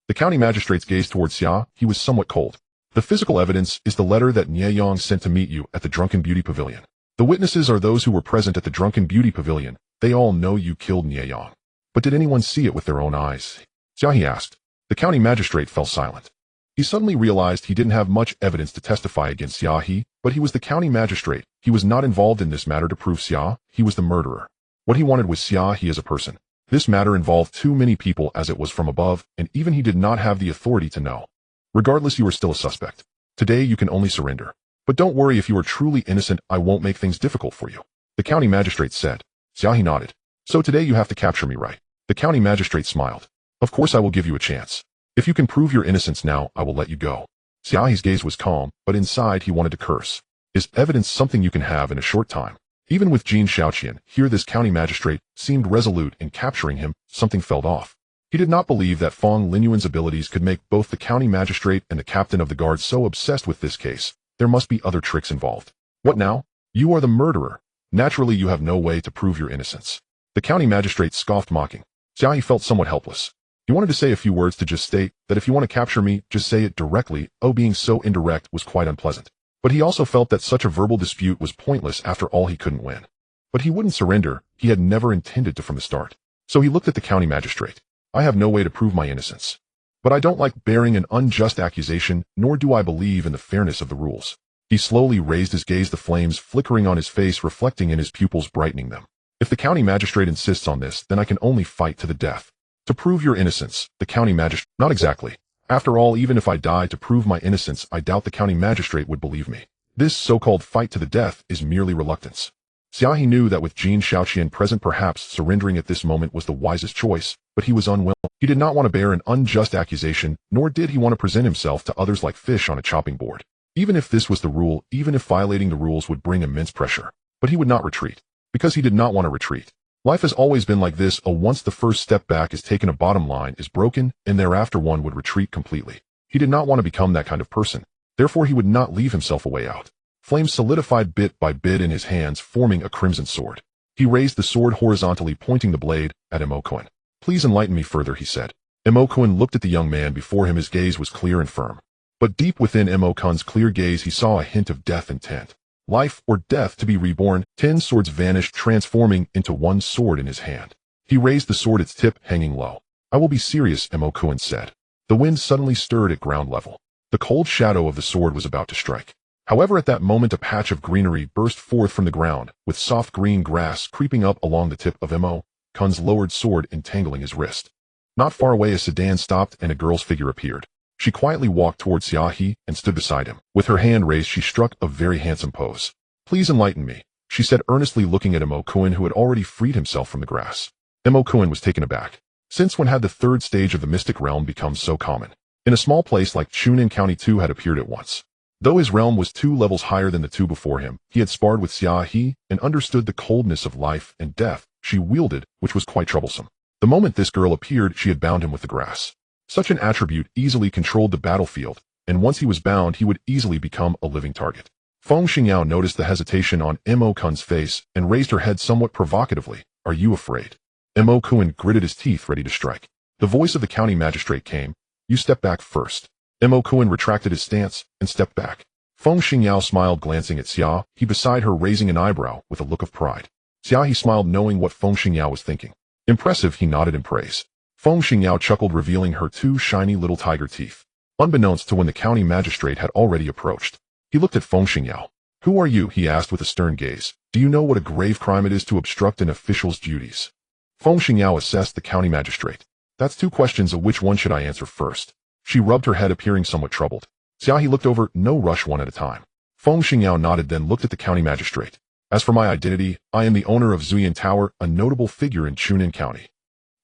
The county magistrate's gaze towards Xia He was somewhat cold. The physical evidence is the letter that Nieyong sent to meet you at the Drunken Beauty Pavilion. The witnesses are those who were present at the Drunken Beauty Pavilion. They all know you killed Nieyong. But did anyone see it with their own eyes? Xia He asked. The county magistrate fell silent. He suddenly realized he didn't have much evidence to testify against Xia He, but he was the county magistrate. He was not involved in this matter to prove Xia He was the murderer. What he wanted was Xia He as a person. This matter involved too many people, as it was from above, and even he did not have the authority to know. Regardless, you are still a suspect. Today you can only surrender. But don't worry, if you are truly innocent, I won't make things difficult for you. The county magistrate said. Xia He nodded. So today you have to capture me, right? The county magistrate smiled. Of course I will give you a chance. If you can prove your innocence now, I will let you go. Xia He's gaze was calm, but inside he wanted to curse. Is evidence something you can have in a short time? Even with Xiaoqian, here this county magistrate seemed resolute in capturing him, something felt off. He did not believe that Fong Linyuan's abilities could make both the county magistrate and the captain of the guard so obsessed with this case. There must be other tricks involved. What now? You are the murderer. Naturally you have no way to prove your innocence. The county magistrate scoffed, mocking. Xia He felt somewhat helpless. He wanted to say a few words to just state that if you want to capture me, just say it directly. Being so indirect was quite unpleasant. But he also felt that such a verbal dispute was pointless. After all, he couldn't win. But he wouldn't surrender. He had never intended to from the start. So he looked at the county magistrate. I have no way to prove my innocence. But I don't like bearing an unjust accusation, nor do I believe in the fairness of the rules. He slowly raised his gaze, the flames flickering on his face, reflecting in his pupils, brightening them. If the county magistrate insists on this, then I can only fight to the death. To prove your innocence, the county magistrate— Not exactly. After all, even if I died to prove my innocence, I doubt the county magistrate would believe me. This so-called fight to the death is merely reluctance. Xia He knew that with Jin Shaoqian present, perhaps surrendering at this moment was the wisest choice, but he was unwilling. He did not want to bear an unjust accusation, nor did he want to present himself to others like fish on a chopping board. Even if this was the rule, even if violating the rules would bring immense pressure. But he would not retreat. Because he did not want to retreat. Life has always been like this. Once the first step back is taken, a bottom line is broken, and thereafter one would retreat completely. He did not want to become that kind of person. Therefore he would not leave himself a way out. Flames solidified bit by bit in his hands, forming a crimson sword. He raised the sword horizontally, pointing the blade at Imokuin. Please enlighten me further, he said. Imokuin looked at the young man before him. His gaze was clear and firm. But deep within Imokuin's clear gaze he saw a hint of death intent. Life or death to be reborn. 10 swords vanished, transforming into one sword in his hand. He raised the sword, its tip hanging low. I will be serious, Imokuin said. The wind suddenly stirred at ground level. The cold shadow of the sword was about to strike. However, at that moment a patch of greenery burst forth from the ground, with soft green grass creeping up along the tip of Imokuin's lowered sword, entangling his wrist. Not far away a sedan stopped and a girl's figure appeared. She quietly walked towards Xia He and stood beside him. With her hand raised, she struck a very handsome pose. Please enlighten me, she said earnestly, looking at Imokuin, who had already freed himself from the grass. Imokuin was taken aback. Since when had the third stage of the mystic realm become so common? In a small place like Chunin County, two had appeared at once. Though his realm was 2 levels higher than the two before him, he had sparred with Xia He and understood the coldness of life and death she wielded, which was quite troublesome. The moment this girl appeared, she had bound him with the grass. Such an attribute easily controlled the battlefield, and once he was bound, he would easily become a living target. Feng Xingyao noticed the hesitation on Imokuin's face and raised her head somewhat provocatively. Are you afraid? Imokuin gritted his teeth, ready to strike. The voice of the county magistrate came. You step back first. Imokuin retracted his stance and stepped back. Feng Xingyao smiled, glancing at Xia He beside her, raising an eyebrow with a look of pride. Xia He smiled, knowing what Feng Xingyao was thinking. Impressive, he nodded in praise. Feng Xingyao chuckled, revealing her 2 shiny little tiger teeth. Unbeknownst to when the county magistrate had already approached. He looked at Feng Xingyao. Who are you? He asked with a stern gaze. Do you know what a grave crime it is to obstruct an official's duties? Feng Xingyao assessed the county magistrate. That's 2 questions, of which one should I answer first? She rubbed her head, appearing somewhat troubled. Xia He looked over. No rush, one at a time. Feng Xingyao nodded, then looked at the county magistrate. As for my identity, I am the owner of Zuyan Tower, a notable figure in Chunin County.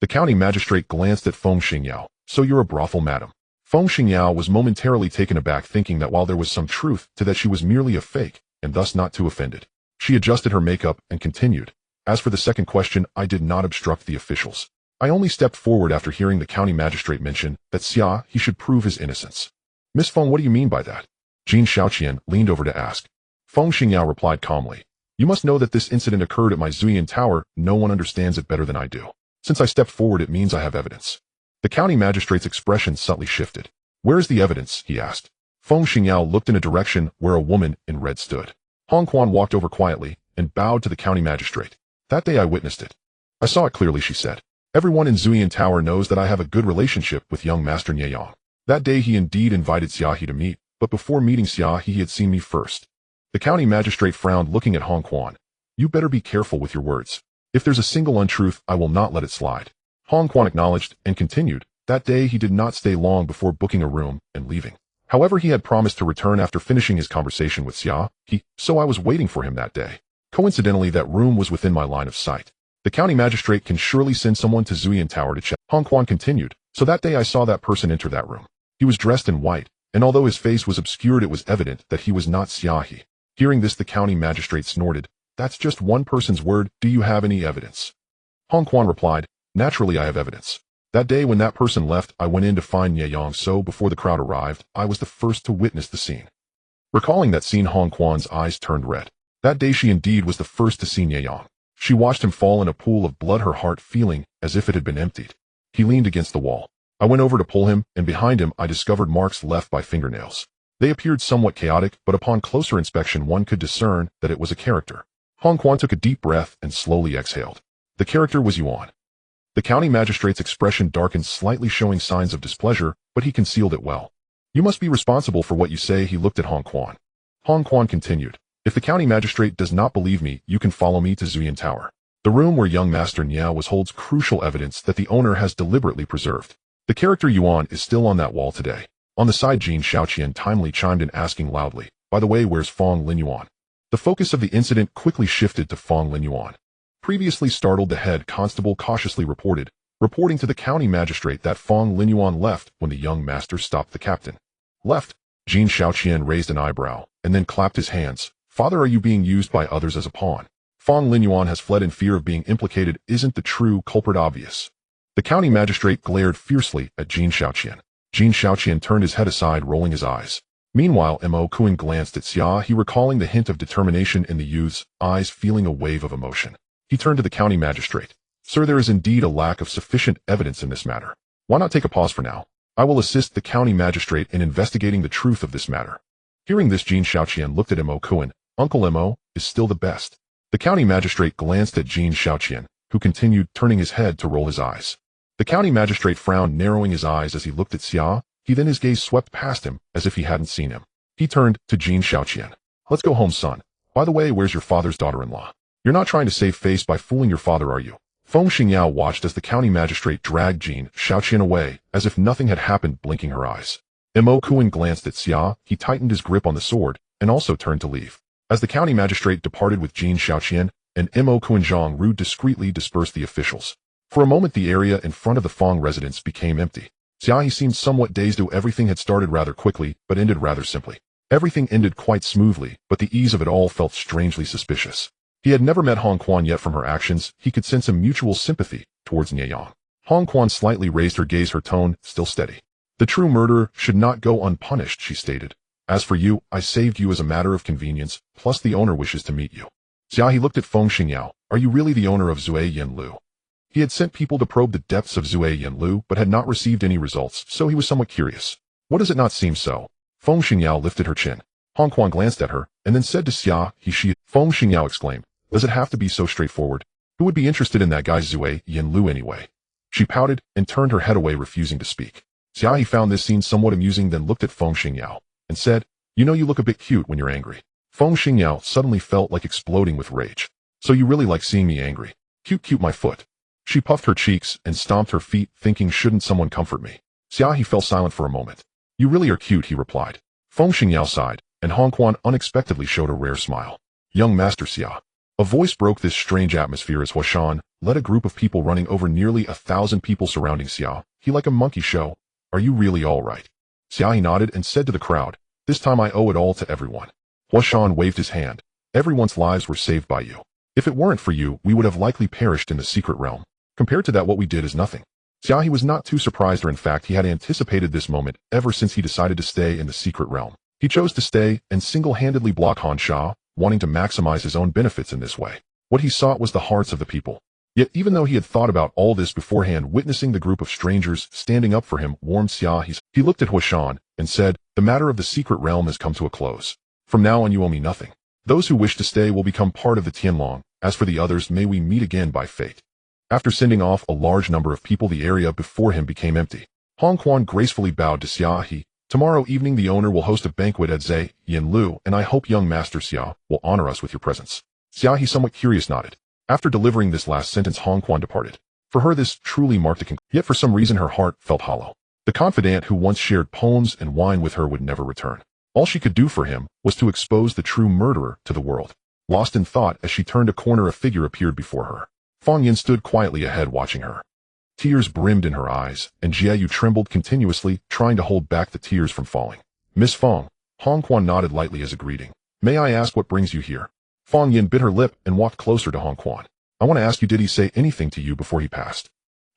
The county magistrate glanced at Feng Xingyao. So you're a brothel, madam? Feng Xingyao was momentarily taken aback, thinking that while there was some truth to that, she was merely a fake, and thus not too offended. She adjusted her makeup and continued. As for the second question, I did not obstruct the officials. I only stepped forward after hearing the county magistrate mention that Xia He should prove his innocence. Miss Feng, what do you mean by that? Jin Shaoqian leaned over to ask. Feng Xingyao replied calmly. You must know that this incident occurred at my Zuyan Tower. No one understands it better than I do. Since I stepped forward, it means I have evidence. The county magistrate's expression subtly shifted. Where is the evidence? He asked. Feng Xingyao looked in a direction where a woman in red stood. Hong Quan walked over quietly and bowed to the county magistrate. That day I witnessed it. I saw it clearly, she said. Everyone in Zuyan Tower knows that I have a good relationship with young Master Nieyang. That day he indeed invited Xia He to meet, but before meeting Xia He had seen me first. The county magistrate frowned, looking at Hong Quan. You better be careful with your words. If there's a single untruth, I will not let it slide. Hong Quan acknowledged and continued. That day he did not stay long before booking a room and leaving. However, he had promised to return after finishing his conversation with Xia He, so I was waiting for him that day. Coincidentally, that room was within my line of sight. The county magistrate can surely send someone to Zuyan Tower to check. Hong Quan continued. So that day I saw that person enter that room. He was dressed in white, and although his face was obscured, it was evident that he was not Xia He. Hearing this, the county magistrate snorted. That's just one person's word. Do you have any evidence? Hong Quan replied. Naturally I have evidence. That day when that person left, I went in to find Nieyang, so before the crowd arrived, I was the first to witness the scene. Recalling that scene, Hong Quan's eyes turned red. That day she indeed was the first to see Nieyang. She watched him fall in a pool of blood, her heart feeling as if it had been emptied. He leaned against the wall. I went over to pull him, and behind him I discovered marks left by fingernails. They appeared somewhat chaotic, but upon closer inspection one could discern that it was a character. Hong Quan took a deep breath and slowly exhaled. The character was Yuan. The county magistrate's expression darkened slightly, showing signs of displeasure, but he concealed it well. You must be responsible for what you say. He looked at Hong Quan. Hong Quan continued. If the county magistrate does not believe me, you can follow me to Zuyan Tower. The room where young Master Niao was holds crucial evidence that the owner has deliberately preserved. The character Yuan is still on that wall today. On the side, Jin Xiaoqian timely chimed in, asking loudly, "By the way, where's Fong Linyuan?" The focus of the incident quickly shifted to Fong Linyuan. Previously startled, the head constable cautiously reporting to the county magistrate that Fong Linyuan left when the young master stopped the captain. Left? Jin Xiaoqian raised an eyebrow, and then clapped his hands. "Father, are you being used by others as a pawn? Fong Linyuan has fled in fear of being implicated. Isn't the true culprit obvious?" The county magistrate glared fiercely at Jin Xiaoqian. Jin Xiaoqian turned his head aside, rolling his eyes. Meanwhile, Mo Kuan glanced at Xia He, recalling the hint of determination in the youth's eyes, feeling a wave of emotion. He turned to the county magistrate. "Sir, there is indeed a lack of sufficient evidence in this matter. Why not take a pause for now? I will assist the county magistrate in investigating the truth of this matter." Hearing this, Jin Xiaoqian looked at Mo Kuan. "Uncle Mo is still the best." The county magistrate glanced at Jin Xiaoqian, who continued turning his head to roll his eyes. The county magistrate frowned, narrowing his eyes as he looked at Xia He. Then his gaze swept past him as if he hadn't seen him. He turned to Jin Xiaoqian. "Let's go home, son. By the way, where's your father's daughter-in-law? You're not trying to save face by fooling your father, are you?" Feng Xingyao watched as the county magistrate dragged Jin Xiaoqian away, as if nothing had happened, blinking her eyes. Mo Kuan glanced at Xia He, tightened his grip on the sword, and also turned to leave. As the county magistrate departed with Jin Xiaoqian, and Mo Kuan, Zhang Ru discreetly dispersed the officials. For a moment, the area in front of the Fong residence became empty. Xia He seemed somewhat dazed. Everything had started rather quickly, but ended rather simply. Everything ended quite smoothly, but the ease of it all felt strangely suspicious. He had never met Hong Quan yet. From her actions, he could sense a mutual sympathy towards Nieyang. Hong Quan slightly raised her gaze, her tone still steady. "The true murderer should not go unpunished," she stated. "As for you, I saved you as a matter of convenience, plus the owner wishes to meet you." Xia He looked at Feng Xingyao. "Are you really the owner of Zui Yanlu?" He had sent people to probe the depths of Zui Yanlu, but had not received any results, so he was somewhat curious. "What does it not seem so?" Feng Xingyao lifted her chin. Hong Quan glanced at her, and then said to Xia He, Feng Xingyao exclaimed, "Does it have to be so straightforward? Who would be interested in that guy Zui Yanlu anyway?" She pouted and turned her head away, refusing to speak. Xia He found this scene somewhat amusing, then looked at Feng Xingyao and said, "You know, you look a bit cute when you're angry." Feng Xingyao suddenly felt like exploding with rage. "So you really like seeing me angry? Cute, my foot." She puffed her cheeks and stomped her feet, thinking, shouldn't someone comfort me? Xia He fell silent for a moment. "You really are cute," he replied. Feng Xingyao sighed, and Hong Quan unexpectedly showed a rare smile. "Young Master Xia." A voice broke this strange atmosphere as Huashan led a group of people running over, nearly 1,000 people surrounding Xia He like a monkey show. "Are you really all right?" Xia He nodded and said to the crowd, "This time I owe it all to everyone." Huashan waved his hand. "Everyone's lives were saved by you. If it weren't for you, we would have likely perished in the secret realm. Compared to that, what we did is nothing." Xia He was not too surprised, or in fact he had anticipated this moment ever since he decided to stay in the secret realm. He chose to stay and single-handedly block Han Sha, wanting to maximize his own benefits in this way. What he sought was the hearts of the people. Yet even though he had thought about all this beforehand, witnessing the group of strangers standing up for him warmed Xia He. He looked at Huashan and said, "The matter of the secret realm has come to a close. From now on you owe me nothing. Those who wish to stay will become part of the Tianlong. As for the others, may we meet again by fate." After sending off a large number of people, the area before him became empty. Hong Quan gracefully bowed to Xia He. "Tomorrow evening the owner will host a banquet at Zui Yanlu, and I hope young Master Xia will honor us with your presence." Xia He, somewhat curious, nodded. After delivering this last sentence, Hong Quan departed. For her this truly marked a conclusion, yet for some reason her heart felt hollow. The confidant who once shared poems and wine with her would never return. All she could do for him was to expose the true murderer to the world. Lost in thought, as she turned a corner, a figure appeared before her. Fang Yin stood quietly ahead, watching her. Tears brimmed in her eyes, and Xia Yu trembled continuously, trying to hold back the tears from falling. "Miss Fang." Hong Quan nodded lightly as a greeting. "May I ask what brings you here?" Fang Yin bit her lip and walked closer to Hong Quan. "I want to ask you, did he say anything to you before he passed?"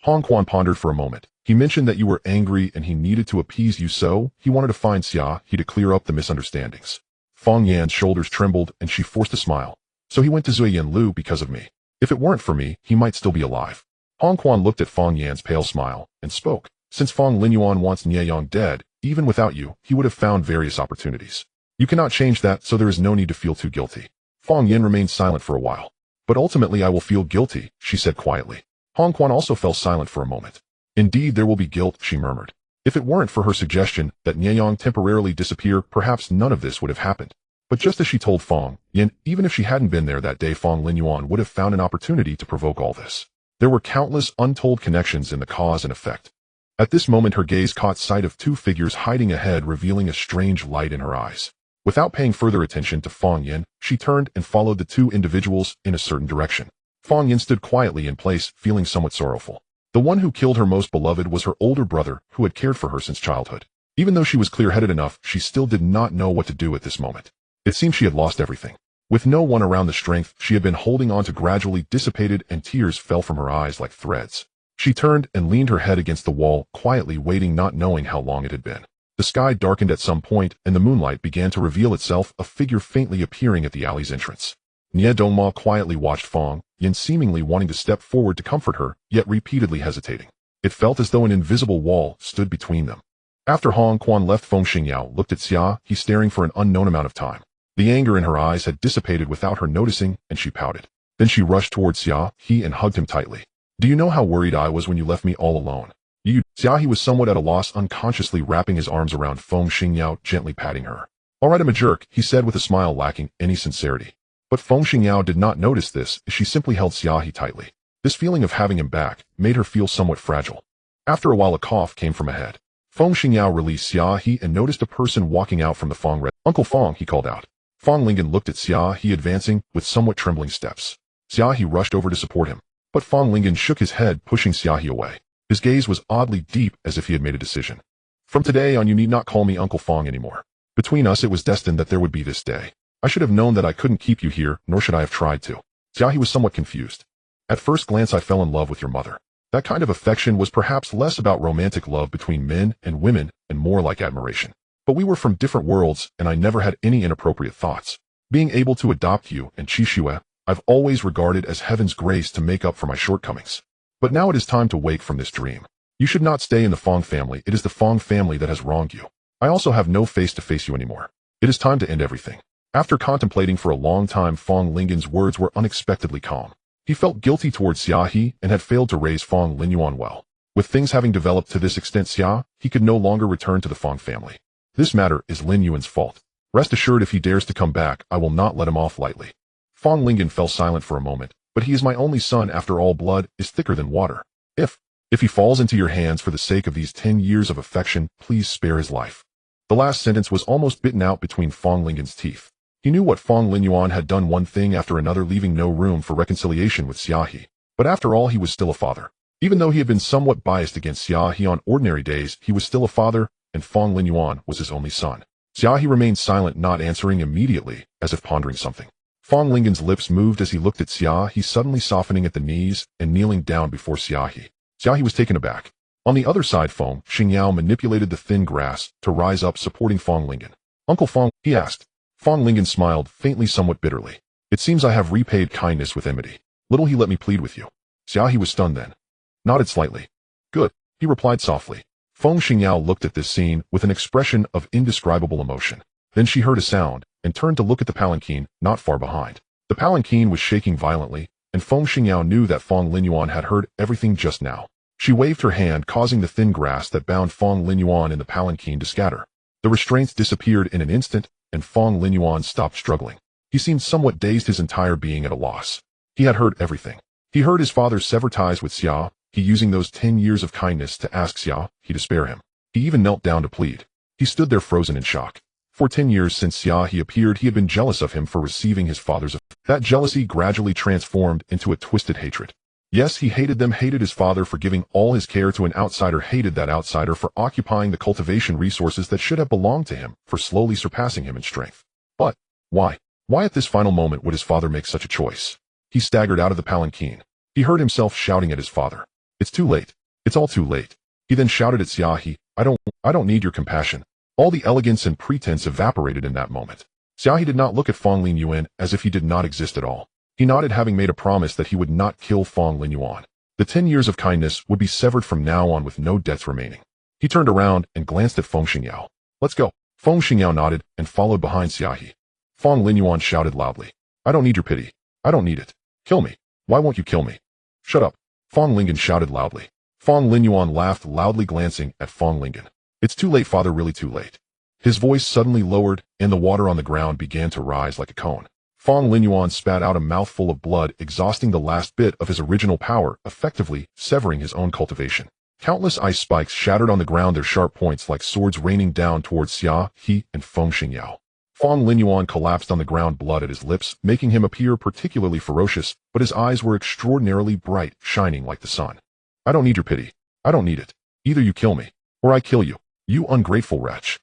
Hong Quan pondered for a moment. "He mentioned that you were angry and he needed to appease you, so he wanted to find Xia He to clear up the misunderstandings." Fang Yan's shoulders trembled and she forced a smile. "So he went to Zui Yanlu because of me. If it weren't for me, he might still be alive." Hong Quan looked at Fang Yan's pale smile and spoke. "Since Fang Linyuan wants Nieyang dead, even without you, he would have found various opportunities. You cannot change that, so there is no need to feel too guilty." Fang Yin remained silent for a while. "But ultimately I will feel guilty," she said quietly. Hong Quan also fell silent for a moment. "Indeed there will be guilt," she murmured. "If it weren't for her suggestion that Nieyang temporarily disappear, perhaps none of this would have happened." But just as she told Fong Yin, even if she hadn't been there that day, Fong Linyuan would have found an opportunity to provoke all this. There were countless untold connections in the cause and effect. At this moment her gaze caught sight of two figures hiding ahead, revealing a strange light in her eyes. Without paying further attention to Fong Yin, she turned and followed the two individuals in a certain direction. Fong Yin stood quietly in place, feeling somewhat sorrowful. The one who killed her most beloved was her older brother, who had cared for her since childhood. Even though she was clear-headed enough, she still did not know what to do at this moment. It seemed she had lost everything. With no one around, the strength she had been holding on to gradually dissipated and tears fell from her eyes like threads. She turned and leaned her head against the wall, quietly waiting, not knowing how long it had been. The sky darkened at some point, and the moonlight began to reveal itself, a figure faintly appearing at the alley's entrance. Nie Dongma quietly watched Fong Yin, seemingly wanting to step forward to comfort her, yet repeatedly hesitating. It felt as though an invisible wall stood between them. After Hong Quan left, Feng Xingyao looked at Xia He staring for an unknown amount of time. The anger in her eyes had dissipated without her noticing, and she pouted. Then she rushed towards Xia He and hugged him tightly. Do you know how worried I was when you left me all alone? Xia He was somewhat at a loss, unconsciously wrapping his arms around Feng Xingyao, gently patting her. All right, I'm a jerk, he said with a smile lacking any sincerity. But Feng Xingyao did not notice this, as she simply held Xia He tightly. This feeling of having him back made her feel somewhat fragile. After a while a cough came from ahead. Feng Xingyao released Xia He and noticed a person walking out from the Fong red. Uncle Fong, he called out. Fong Lingen looked at Xia He advancing with somewhat trembling steps. Xia He rushed over to support him, but Fong Lingen shook his head, pushing Xia He away. His gaze was oddly deep, as if he had made a decision. From today on you need not call me Uncle Fong anymore. Between us it was destined that there would be this day. I should have known that I couldn't keep you here, nor should I have tried to. Xia He was somewhat confused. At first glance I fell in love with your mother. That kind of affection was perhaps less about romantic love between men and women and more like admiration. But we were from different worlds and I never had any inappropriate thoughts. Being able to adopt you and Qixue, I've always regarded as heaven's grace to make up for my shortcomings. But now it is time to wake from this dream. You should not stay in the Fong family. It is the Fong family that has wronged you. I also have no face to face you anymore. It is time to end everything. After contemplating for a long time, Fong Lingen's words were unexpectedly calm. He felt guilty towards Xia He and had failed to raise Fong Linyuan well. With things having developed to this extent, Xia He could no longer return to the Fong family. This matter is Lin Yuan's fault. Rest assured, if he dares to come back, I will not let him off lightly. Fong Lingen fell silent for a moment, but he is my only son. After all, blood is thicker than water. If he falls into your hands for the sake of these 10 years of affection, please spare his life. The last sentence was almost bitten out between Fong Lingen's teeth. He knew what Fong Linyuan had done, one thing after another, leaving no room for reconciliation with Xia He. But after all, he was still a father. Even though he had been somewhat biased against Xia He on ordinary days, he was still a father, and Fong Linyuan was his only son. Xia He remained silent, not answering immediately, as if pondering something. Fong Lingen's lips moved as he looked at Xia He, suddenly softening at the knees and kneeling down before Xia He. Xia He was taken aback. On the other side, Feng Xingyao manipulated the thin grass to rise up, supporting Fong Lingen. Uncle Fong, he asked. Fong Lingen smiled, faintly, somewhat bitterly. It seems I have repaid kindness with enmity. Little he let me plead with you. Xia He was stunned then. Nodded slightly. Good, he replied softly. Feng Xingyao looked at this scene with an expression of indescribable emotion. Then she heard a sound, and turned to look at the palanquin, not far behind. The palanquin was shaking violently, and Feng Xingyao knew that Fong Linyuan had heard everything just now. She waved her hand, causing the thin grass that bound Fong Linyuan in the palanquin to scatter. The restraints disappeared in an instant, and Fong Linyuan stopped struggling. He seemed somewhat dazed, his entire being at a loss. He had heard everything. He heard his father sever ties with Xia He, using those 10 years of kindness to ask Xia He to spare him. He even knelt down to plead. He stood there frozen in shock. For 10 years since Xia He appeared, he had been jealous of him for receiving his father's affection. That jealousy gradually transformed into a twisted hatred. Yes, he hated them, hated his father for giving all his care to an outsider, hated that outsider for occupying the cultivation resources that should have belonged to him, for slowly surpassing him in strength. But why? Why at this final moment would his father make such a choice? He staggered out of the palanquin. He heard himself shouting at his father. It's too late. It's all too late. He then shouted at Xia He, I don't need your compassion. All the elegance and pretense evaporated in that moment. Xia He did not look at Fong Linyuan as if he did not exist at all. He nodded, having made a promise that he would not kill Fong Linyuan. The 10 years of kindness would be severed from now on with no debts remaining. He turned around and glanced at Feng Xingyao. Let's go. Feng Xingyao nodded and followed behind Xia He. Fong Linyuan shouted loudly. I don't need your pity. I don't need it. Kill me. Why won't you kill me? Shut up. Fong Lingen shouted loudly. Fong Linyuan laughed loudly, glancing at Fong Lingen. It's too late, father, really too late. His voice suddenly lowered, and the water on the ground began to rise like a cone. Fong Linyuan spat out a mouthful of blood, exhausting the last bit of his original power, effectively severing his own cultivation. Countless ice spikes shattered on the ground, their sharp points like swords raining down towards Xia He and Feng Xingyao. Fong Linyuan collapsed on the ground, blood at his lips, making him appear particularly ferocious, but his eyes were extraordinarily bright, shining like the sun. I don't need your pity. I don't need it. Either you kill me, or I kill you, you ungrateful wretch.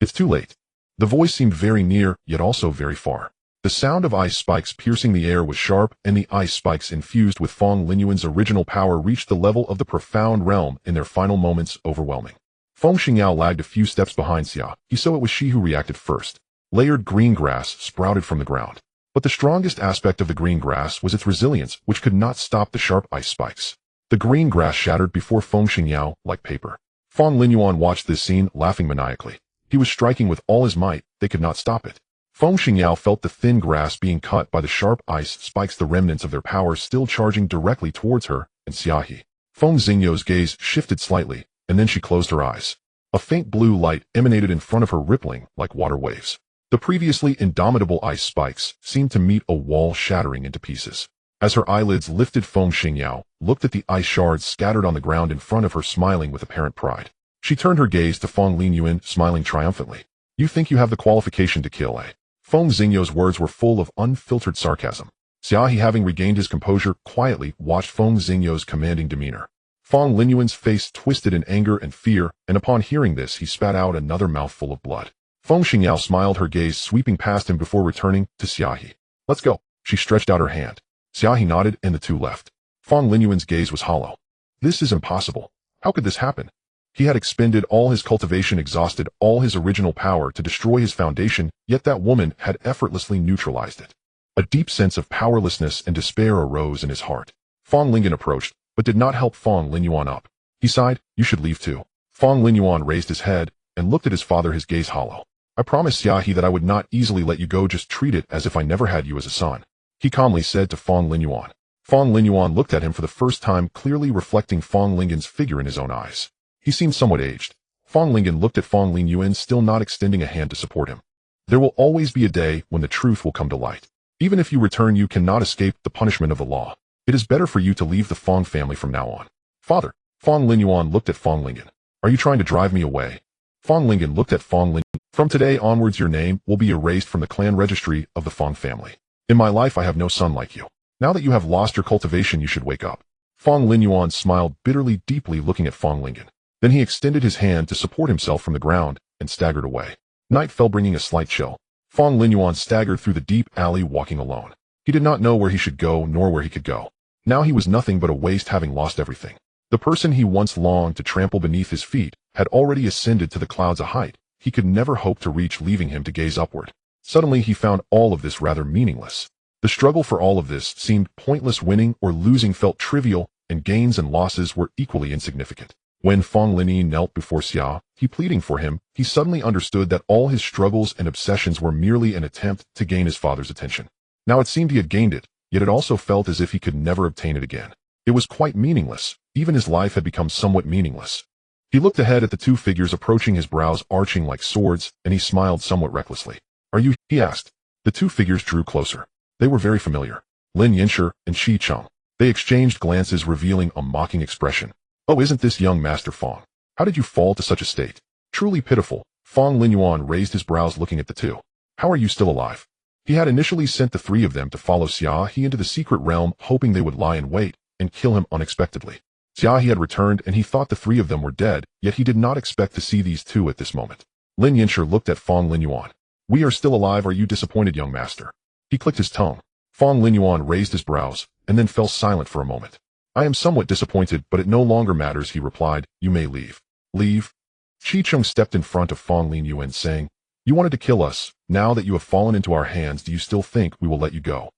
It's too late. The voice seemed very near, yet also very far. The sound of ice spikes piercing the air was sharp, and the ice spikes infused with Fong Linyuan's original power reached the level of the profound realm, in their final moments overwhelming. Feng Xingyao lagged a few steps behind Xia He, so it was she who reacted first. Layered green grass sprouted from the ground. But the strongest aspect of the green grass was its resilience, which could not stop the sharp ice spikes. The green grass shattered before Feng Xingyao like paper. Fong Linyuan watched this scene, laughing maniacally. He was striking with all his might, they could not stop it. Feng Xingyao felt the thin grass being cut by the sharp ice spikes, the remnants of their power still charging directly towards her and Xia He. Feng Xingyou's gaze shifted slightly, and then she closed her eyes. A faint blue light emanated in front of her, rippling like water waves. The previously indomitable ice spikes seemed to meet a wall, shattering into pieces. As her eyelids lifted, Feng Xingyao looked at the ice shards scattered on the ground in front of her, smiling with apparent pride. She turned her gaze to Fong Linyuan, smiling triumphantly. You think you have the qualification to kill, eh? Feng Xingyou's words were full of unfiltered sarcasm. Xia He, having regained his composure, quietly watched Feng Xingyou's commanding demeanor. Fong Linyuan's face twisted in anger and fear, and upon hearing this he spat out another mouthful of blood. Feng Xingyao smiled, her gaze sweeping past him before returning to Xia He. Let's go. She stretched out her hand. Xia He nodded, and the two left. Fong Linyuan's gaze was hollow. This is impossible. How could this happen? He had expended all his cultivation, exhausted all his original power to destroy his foundation, yet that woman had effortlessly neutralized it. A deep sense of powerlessness and despair arose in his heart. Fong Linyuan approached, but did not help Fong Linyuan up. He sighed, you should leave too. Fong Linyuan raised his head and looked at his father, his gaze hollow. I promised Xia He that I would not easily let you go, just treat it as if I never had you as a son. He calmly said to Fong Linyuan. Fong Linyuan looked at him for the first time, clearly reflecting Fong Lingan's figure in his own eyes. He seemed somewhat aged. Fong Lingan looked at Fong Linyuan, still not extending a hand to support him. There will always be a day when the truth will come to light. Even if you return, you cannot escape the punishment of the law. It is better for you to leave the Fong family from now on. Father. Fong Linyuan looked at Fong Lingan. Are you trying to drive me away? Fong Lingan looked at Fong Lingan. From today onwards your name will be erased from the clan registry of the Fong family. In my life I have no son like you. Now that you have lost your cultivation, you should wake up. Fong Linyuan smiled bitterly, deeply looking at Fong Lingan. Then he extended his hand to support himself from the ground and staggered away. Night fell, bringing a slight chill. Fong Linyuan staggered through the deep alley, walking alone. He did not know where he should go nor where he could go. Now he was nothing but a waste, having lost everything. The person he once longed to trample beneath his feet had already ascended to the clouds, a height he could never hope to reach, leaving him to gaze upward. Suddenly he found all of this rather meaningless. The struggle for all of this seemed pointless. Winning or losing felt trivial, and gains and losses were equally insignificant. When Fong Linyuan knelt before Xia He, pleading for him, he suddenly understood that all his struggles and obsessions were merely an attempt to gain his father's attention. Now it seemed he had gained it, yet it also felt as if he could never obtain it again. It was quite meaningless. Even his life had become somewhat meaningless. He looked ahead at the two figures approaching, his brows arching like swords, and he smiled somewhat recklessly. Are you? He asked. The two figures drew closer. They were very familiar. Lin Yinshi and Shi Cheng. They exchanged glances, revealing a mocking expression. Oh, isn't this young Master Fong? How did you fall to such a state? Truly pitiful. Fong Linyuan raised his brows, looking at the two. How are you still alive? He had initially sent the three of them to follow Xia He into the secret realm, hoping they would lie in wait and kill him unexpectedly. Xia He had returned, and he thought the three of them were dead, yet he did not expect to see these two at this moment. Lin Yinshi looked at Fong Linyuan. We are still alive. Are you disappointed, young master? He clicked his tongue. Fong Linyuan raised his brows, and then fell silent for a moment. I am somewhat disappointed, but it no longer matters, he replied. You may leave. Leave? Shi Cheng stepped in front of Fong Linyuan, saying, You wanted to kill us. Now that you have fallen into our hands, do you still think we will let you go?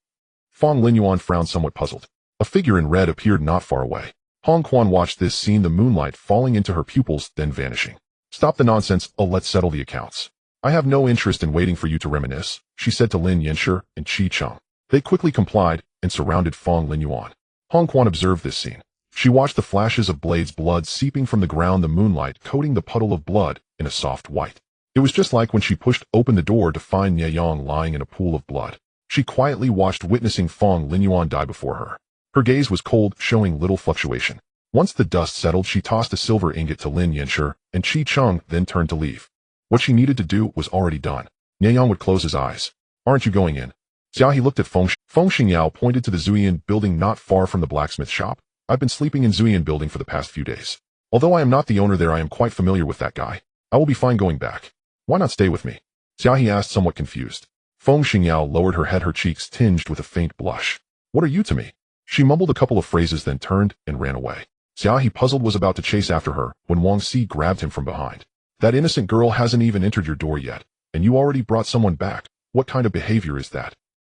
Fong Linyuan frowned, somewhat puzzled. A figure in red appeared not far away. Hong Quan watched this scene, the moonlight falling into her pupils, then vanishing. Stop the nonsense, let's settle the accounts. I have no interest in waiting for you to reminisce, she said to Lin Yinshi and Shi Cheng. They quickly complied and surrounded Fong Linyuan. Hong Quan observed this scene. She watched the flashes of blades, blood seeping from the ground, the moonlight coating the puddle of blood in a soft white. It was just like when she pushed open the door to find Nieyang lying in a pool of blood. She quietly watched, witnessing Feng Linyuan die before her. Her gaze was cold, showing little fluctuation. Once the dust settled, she tossed a silver ingot to Lin Yanshi and Qi Cheng, then turned to leave. What she needed to do was already done. Nieyang would close his eyes. "Aren't you going in?" Xia He looked at Feng Xingyao, pointed to the Zuyan building not far from the blacksmith shop. "I've been sleeping in Zuyan building for the past few days. Although I am not the owner there, I am quite familiar with that guy. I will be fine going back. Why not stay with me?" Xia He asked, somewhat confused. Feng Xingyao lowered her head, her cheeks tinged with a faint blush. "What are you to me?" She mumbled a couple of phrases, then turned and ran away. Xia He, puzzled, was about to chase after her when Wang Si grabbed him from behind. "That innocent girl hasn't even entered your door yet, and you already brought someone back. What kind of behavior is that?"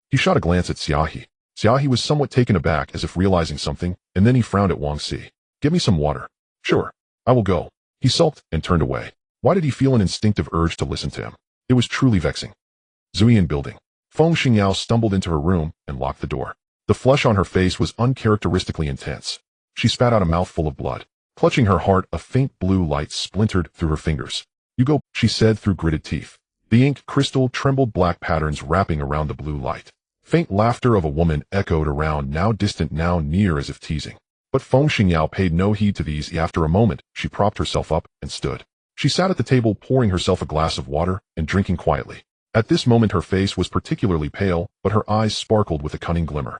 He shot a glance at Xia He. Xia He was somewhat taken aback, as if realizing something, and then he frowned at Wang Si. "Get me some water." "Sure, I will go." He sulked and turned away. Why did he feel an instinctive urge to listen to him? It was truly vexing. Zuyan building. Feng Xingyao stumbled into her room and locked the door. The flush on her face was uncharacteristically intense. She spat out a mouthful of blood. Clutching her heart, a faint blue light splintered through her fingers. "You go," she said through gritted teeth. The ink crystal trembled, black patterns wrapping around the blue light. Faint laughter of a woman echoed around, now distant, now near, as if teasing. But Feng Xingyao paid no heed to these. After a moment, she propped herself up and stood. She sat at the table, pouring herself a glass of water and drinking quietly. At this moment her face was particularly pale, but her eyes sparkled with a cunning glimmer.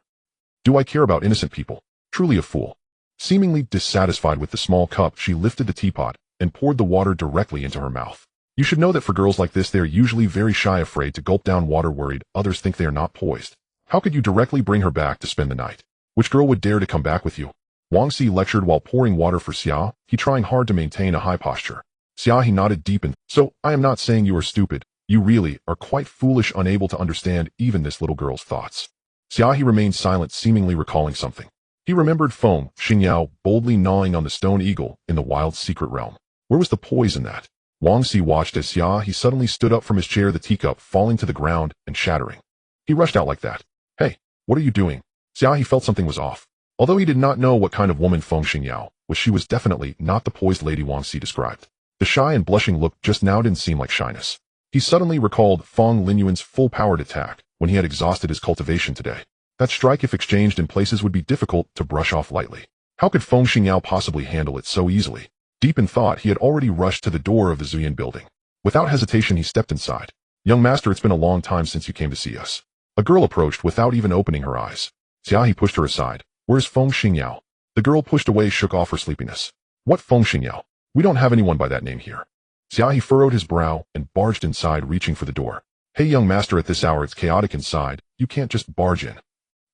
"Do I care about innocent people? Truly a fool." Seemingly dissatisfied with the small cup, she lifted the teapot and poured the water directly into her mouth. "You should know that for girls like this, they are usually very shy, afraid to gulp down water, worried others think they are not poised. How could you directly bring her back to spend the night? Which girl would dare to come back with you?" Wang Si lectured while pouring water for Xia He, trying hard to maintain a high posture. Xia He nodded deep and, "So, I am not saying you are stupid. You really are quite foolish, unable to understand even this little girl's thoughts." Xia He remained silent, seemingly recalling something. He remembered Feng Xingyao boldly gnawing on the stone eagle in the wild secret realm. Where was the poise in that? Wang Si watched as Xia He suddenly stood up from his chair, the teacup falling to the ground and shattering. He rushed out like that. "Hey, what are you doing?" Xia He felt something was off. Although he did not know what kind of woman Feng Xingyao was, she was definitely not the poised lady Wang Si described. The shy and blushing look just now didn't seem like shyness. He suddenly recalled Feng Linyuan's full-powered attack when he had exhausted his cultivation today. That strike, if exchanged in places, would be difficult to brush off lightly. How could Feng Xingyao possibly handle it so easily? Deep in thought, he had already rushed to the door of the Zuyan building. Without hesitation, he stepped inside. "Young master, it's been a long time since you came to see us." A girl approached without even opening her eyes. Xia He pushed her aside. "Where's Feng Xingyao?" The girl pushed away, shook off her sleepiness. "What Feng Xingyao? We don't have anyone by that name here." Xia He furrowed his brow and barged inside, reaching for the door. "Hey, young master, at this hour it's chaotic inside. You can't just barge in."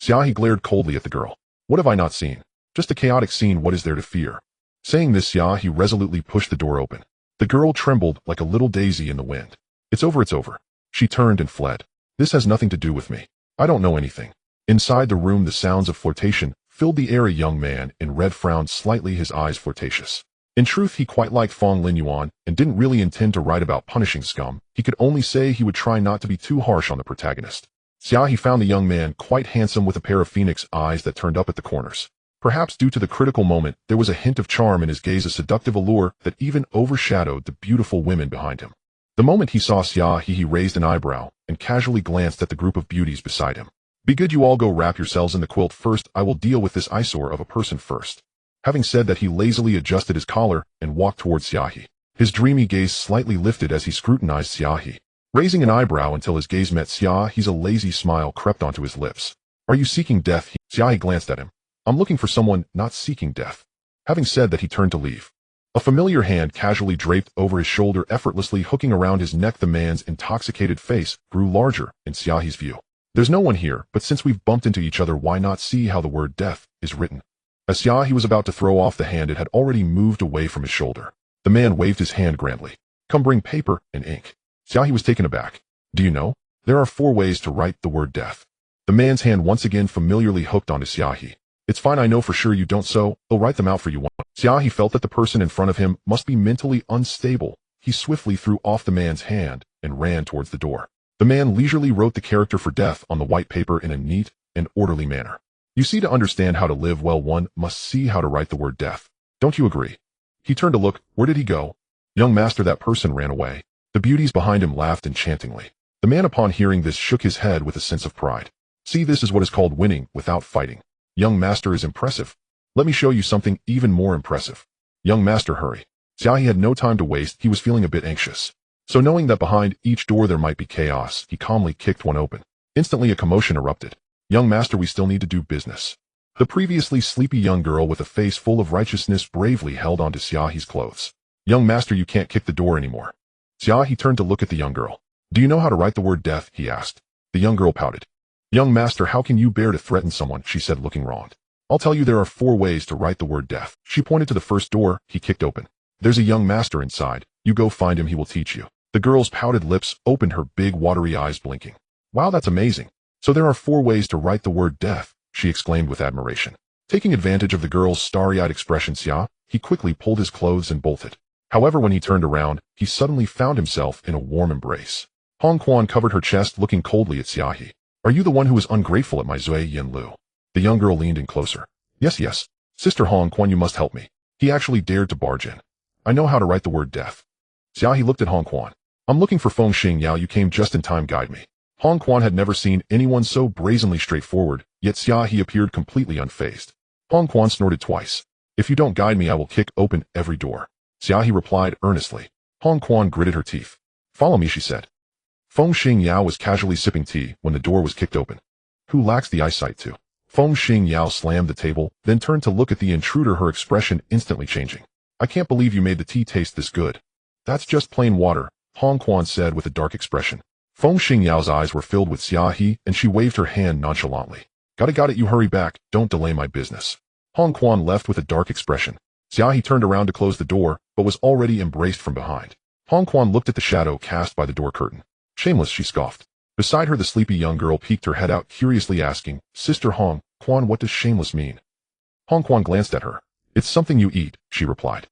Xia He glared coldly at the girl. "What have I not seen? Just a chaotic scene. What is there to fear?" Saying this, Xia He resolutely pushed the door open. The girl trembled like a little daisy in the wind. It's over, it's over." She turned and fled. "This has nothing to do with me. I don't know anything." Inside the room, the sounds of flirtation filled the air. A young man in red frowned slightly, his eyes flirtatious. In truth, he quite liked Feng Linyuan and didn't really intend to write about punishing scum. He could only say he would try not to be too harsh on the protagonist. Xia He found the young man quite handsome, with a pair of phoenix eyes that turned up at the corners. Perhaps due to the critical moment, there was a hint of charm in his gaze, a seductive allure that even overshadowed the beautiful women behind him. The moment he saw Xia He, he raised an eyebrow and casually glanced at the group of beauties beside him. "Be good, you all go wrap yourselves in the quilt first. I will deal with this eyesore of a person first." Having said that, he lazily adjusted his collar and walked towards Xia He. His dreamy gaze slightly lifted as he scrutinized Xia He. Raising an eyebrow until his gaze met Xia He's, a lazy smile crept onto his lips. "Are you seeking death?" Xia He glanced at him. "I'm looking for someone, not seeking death." Having said that, he turned to leave. A familiar hand casually draped over his shoulder, effortlessly hooking around his neck. The man's intoxicated face grew larger in Xia He's view. "There's no one here, but since we've bumped into each other, why not see how the word death is written?" As Xia He was about to throw off the hand, it had already moved away from his shoulder. The man waved his hand grandly. "Come, bring paper and ink." Xia He was taken aback. "Do you know? There are 4 ways to write the word death." The man's hand once again familiarly hooked onto Xia He. "It's fine, I know for sure you don't, so I'll write them out for you." Xia He felt that the person in front of him must be mentally unstable. He swiftly threw off the man's hand and ran towards the door. The man leisurely wrote the character for death on the white paper in a neat and orderly manner. "You see, to understand how to live well, one must see how to write the word death. Don't you agree?" He turned to look. Where did he go? "Young master, that person ran away." The beauties behind him laughed enchantingly. The man upon hearing this shook his head with a sense of pride. See, this is what is called winning without fighting. Young master is impressive. Let me show you something even more impressive. Young master, hurry. Xia He had no time to waste. He was feeling a bit anxious. So knowing that behind each door there might be chaos, he calmly kicked one open. Instantly a commotion erupted. Young master, we still need to do business. The previously sleepy young girl with a face full of righteousness bravely held onto Xia He's clothes. Young master, you can't kick the door anymore. Xia He turned to look at the young girl. Do you know how to write the word death? He asked. The young girl pouted. Young master, how can you bear to threaten someone? She said, looking wronged. I'll tell you, there are 4 ways to write the word death. She pointed to the first door he kicked open. There's a young master inside. You go find him, he will teach you. The girl's pouted lips opened, her big watery eyes blinking. Wow, that's amazing. So there are 4 ways to write the word death, she exclaimed with admiration. Taking advantage of the girl's starry-eyed expression, Xia He quickly pulled his clothes and bolted. However, when he turned around, he suddenly found himself in a warm embrace. Hong Quan covered her chest, looking coldly at Xia He. Are you the one who was ungrateful at my Zui Yin Lu? The young girl leaned in closer. Yes. Sister Hong Quan, you must help me. He actually dared to barge in. I know how to write the word death. Xia He looked at Hong Quan. I'm looking for Feng Xingyao. You came just in time. Guide me. Hong Quan had never seen anyone so brazenly straightforward, yet Xia He appeared completely unfazed. Hong Quan snorted twice. If you don't guide me, I will kick open every door. Xia He replied earnestly. Hong Quan gritted her teeth. Follow me, she said. Feng Xingyao was casually sipping tea when the door was kicked open. Who lacks the eyesight to? Feng Xingyao slammed the table, then turned to look at the intruder, her expression instantly changing. I can't believe you made the tea taste this good. That's just plain water, Hong Quan said with a dark expression. Feng Xingyao's eyes were filled with Xia He, and she waved her hand nonchalantly. Got it, you hurry back, don't delay my business. Hong Quan left with a dark expression. Xia He turned around to close the door, but was already embraced from behind. Hong Quan looked at the shadow cast by the door curtain. Shameless, she scoffed. Beside her, the sleepy young girl peeked her head out, curiously asking, Sister Hong Quan, what does shameless mean? Hong Quan glanced at her. It's something you eat, she replied.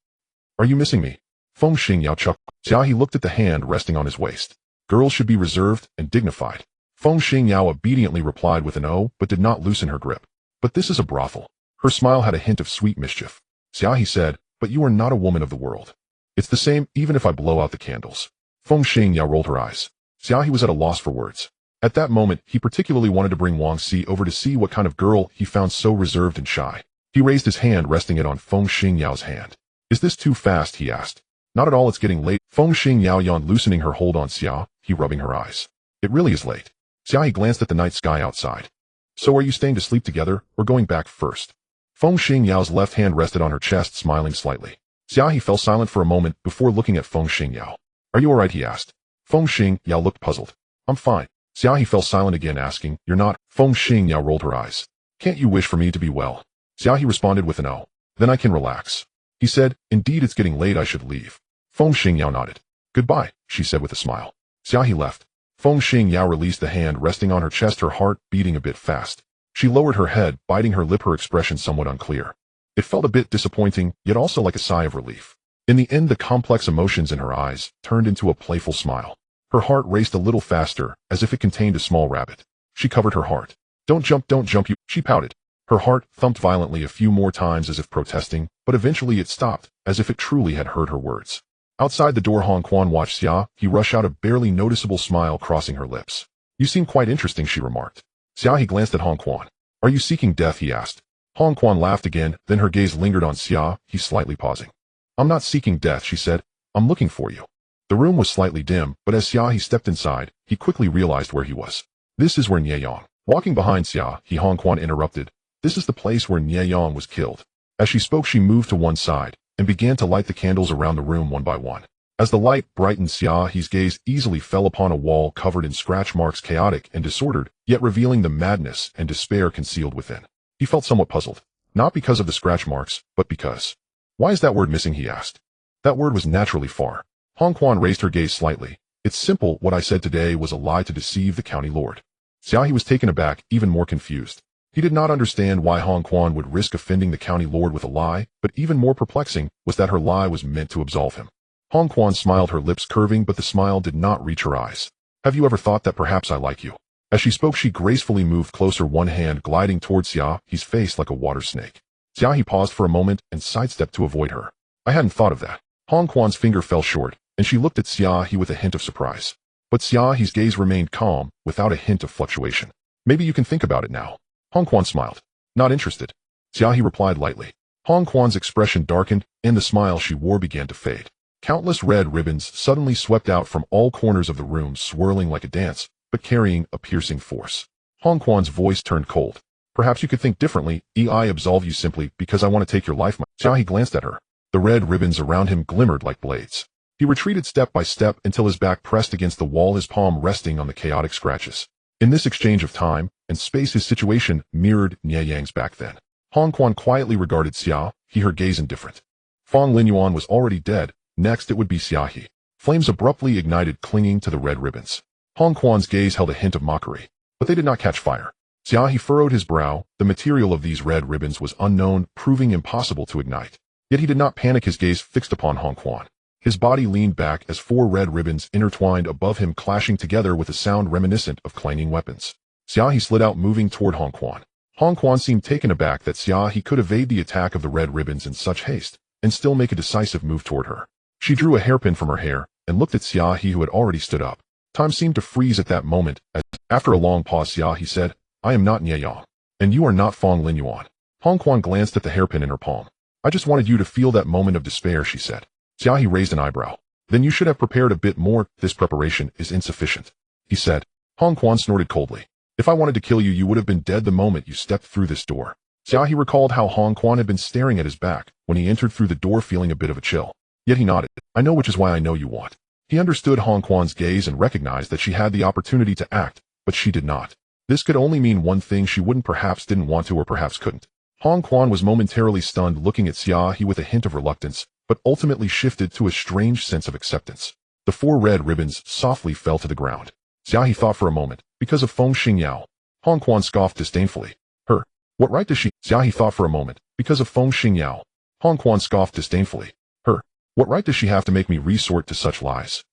Are you missing me? Feng Xingyao chuckled. Xia He looked at the hand resting on his waist. Girls should be reserved and dignified. Feng Xingyao obediently replied with an O, but did not loosen her grip. But this is a brothel. Her smile had a hint of sweet mischief. Xia He said, but you are not a woman of the world. It's the same even if I blow out the candles. Feng Xingyao rolled her eyes. Xia He was at a loss for words. At that moment, he particularly wanted to bring Wang Si over to see what kind of girl he found so reserved and shy. He raised his hand, resting it on Feng Xingyao's hand. Is this too fast? He asked. Not at all, it's getting late. Feng Xingyao yawned, loosening her hold on Xia He, rubbing her eyes. It really is late. Xia He glanced at the night sky outside. So are you staying to sleep together, or going back first? Feng Xingyao's left hand rested on her chest, smiling slightly. Xia He fell silent for a moment before looking at Feng Xingyao. Are you alright? He asked. Feng Xingyao looked puzzled. I'm fine. Xia He fell silent again, asking, You're not? Feng Xingyao rolled her eyes. Can't you wish for me to be well? Xia He responded with an O. Then I can relax. He said, Indeed, it's getting late, I should leave. Feng Xingyao nodded. Goodbye, she said with a smile. Xia He left. Feng Xingyao released the hand resting on her chest, her heart beating a bit fast. She lowered her head, biting her lip, her expression somewhat unclear. It felt a bit disappointing, yet also like a sigh of relief. In the end, the complex emotions in her eyes turned into a playful smile. Her heart raced a little faster, as if it contained a small rabbit. She covered her heart. Don't jump, you, she pouted. Her heart thumped violently a few more times as if protesting, but eventually it stopped, as if it truly had heard her words. Outside the door, Hong Quan watched Xia He rush out, a barely noticeable smile crossing her lips. You seem quite interesting, she remarked. Xia He glanced at Hong Quan. Are you seeking death? He asked. Hong Quan laughed again, then her gaze lingered on Xia He, slightly pausing. I'm not seeking death, she said. I'm looking for you. The room was slightly dim, but as Xia He stepped inside, he quickly realized where he was. This is where Nie Yang. Walking behind Xia He, Hong Quan interrupted. This is the place where Nie Yang was killed. As she spoke, she moved to one side and began to light the candles around the room one by one. As the light brightened, Xia He's gaze easily fell upon a wall covered in scratch marks, chaotic and disordered, yet revealing the madness and despair concealed within. He felt somewhat puzzled. Not because of the scratch marks, but because. Why is that word missing? He asked. That word was naturally far. Hong Quan raised her gaze slightly. It's simple. What I said today was a lie to deceive the county lord. Xia He was taken aback, even more confused. He did not understand why Hong Quan would risk offending the county lord with a lie, but even more perplexing was that her lie was meant to absolve him. Hong Quan smiled, her lips curving, but the smile did not reach her eyes. Have you ever thought that perhaps I like you? As she spoke, she gracefully moved closer, one hand gliding towards Xia He's face like a water snake. Xia He paused for a moment and sidestepped to avoid her. I hadn't thought of that. Hong Quan's finger fell short, and she looked at Xia He with a hint of surprise. But Xia He's gaze remained calm, without a hint of fluctuation. Maybe you can think about it now. Hong Quan smiled. Not interested. Xia He replied lightly. Hong Quan's expression darkened, and the smile she wore began to fade. Countless red ribbons suddenly swept out from all corners of the room, swirling like a dance, but carrying a piercing force. Hong Quan's voice turned cold. Perhaps you could think differently. I absolve you simply because I want to take your life. Xia He glanced at her. The red ribbons around him glimmered like blades. He retreated step by step until his back pressed against the wall, his palm resting on the chaotic scratches. In this exchange of time and space, his situation mirrored Nie Yang's back then. Hong Quan quietly regarded Xia He, her gaze indifferent. Fong Linyuan was already dead. Next it would be Xia He. Flames abruptly ignited, clinging to the red ribbons. Hong Quan's gaze held a hint of mockery, but they did not catch fire. Xia He furrowed his brow. The material of these red ribbons was unknown, proving impossible to ignite. Yet he did not panic, his gaze fixed upon Hong Quan. His body leaned back as 4 red ribbons intertwined above him, clashing together with a sound reminiscent of clanging weapons. Xia He slid out, moving toward Hong Quan. Hong Quan seemed taken aback that Xia He could evade the attack of the red ribbons in such haste, and still make a decisive move toward her. She drew a hairpin from her hair, and looked at Xia He, who had already stood up. Time seemed to freeze at that moment, as, after a long pause, Xia He said, I am not Nie Yang, and you are not Fong Linyuan. Hong Quan glanced at the hairpin in her palm. I just wanted you to feel that moment of despair, she said. Xia He raised an eyebrow. Then you should have prepared a bit more. This preparation is insufficient, he said. Hong Quan snorted coldly. If I wanted to kill you, you would have been dead the moment you stepped through this door. Xia He recalled how Hong Quan had been staring at his back when he entered through the door, feeling a bit of a chill. Yet he nodded. I know, which is why I know you want. He understood Hong Quan's gaze and recognized that she had the opportunity to act, but she did not. This could only mean one thing: she wouldn't, perhaps didn't want to, or perhaps couldn't. Hong Quan was momentarily stunned, looking at Xia He with a hint of reluctance, but ultimately shifted to a strange sense of acceptance. The 4 red ribbons softly fell to the ground. Xia He thought for a moment. Because of Feng Xingyao. Hong Quan scoffed disdainfully. Her. What right does she? Xia He thought for a moment. Because of Feng Xingyao. Hong Quan scoffed disdainfully. Her. What right does she have to make me resort to such lies?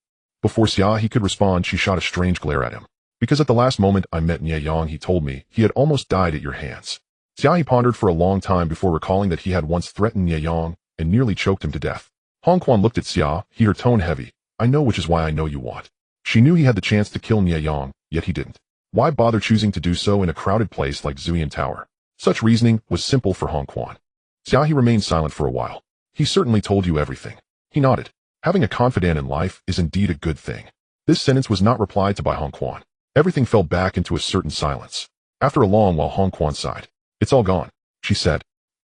Before Xia He could respond, she shot a strange glare at him. Because at the last moment I met Nie Yang, he told me he had almost died at your hands. Xia He pondered for a long time before recalling that he had once threatened Nie Yang and nearly choked him to death. Hong Quan looked at Xia He, her tone heavy. I know, which is why I know you want. She knew he had the chance to kill Nie Yang, yet he didn't. Why bother choosing to do so in a crowded place like Zuyan Tower? Such reasoning was simple for Hong Quan. Xia He remained silent for a while. He certainly told you everything. He nodded. Having a confidant in life is indeed a good thing. This sentence was not replied to by Hong Quan. Everything fell back into a certain silence. After a long while, Hong Quan sighed. It's all gone, she said.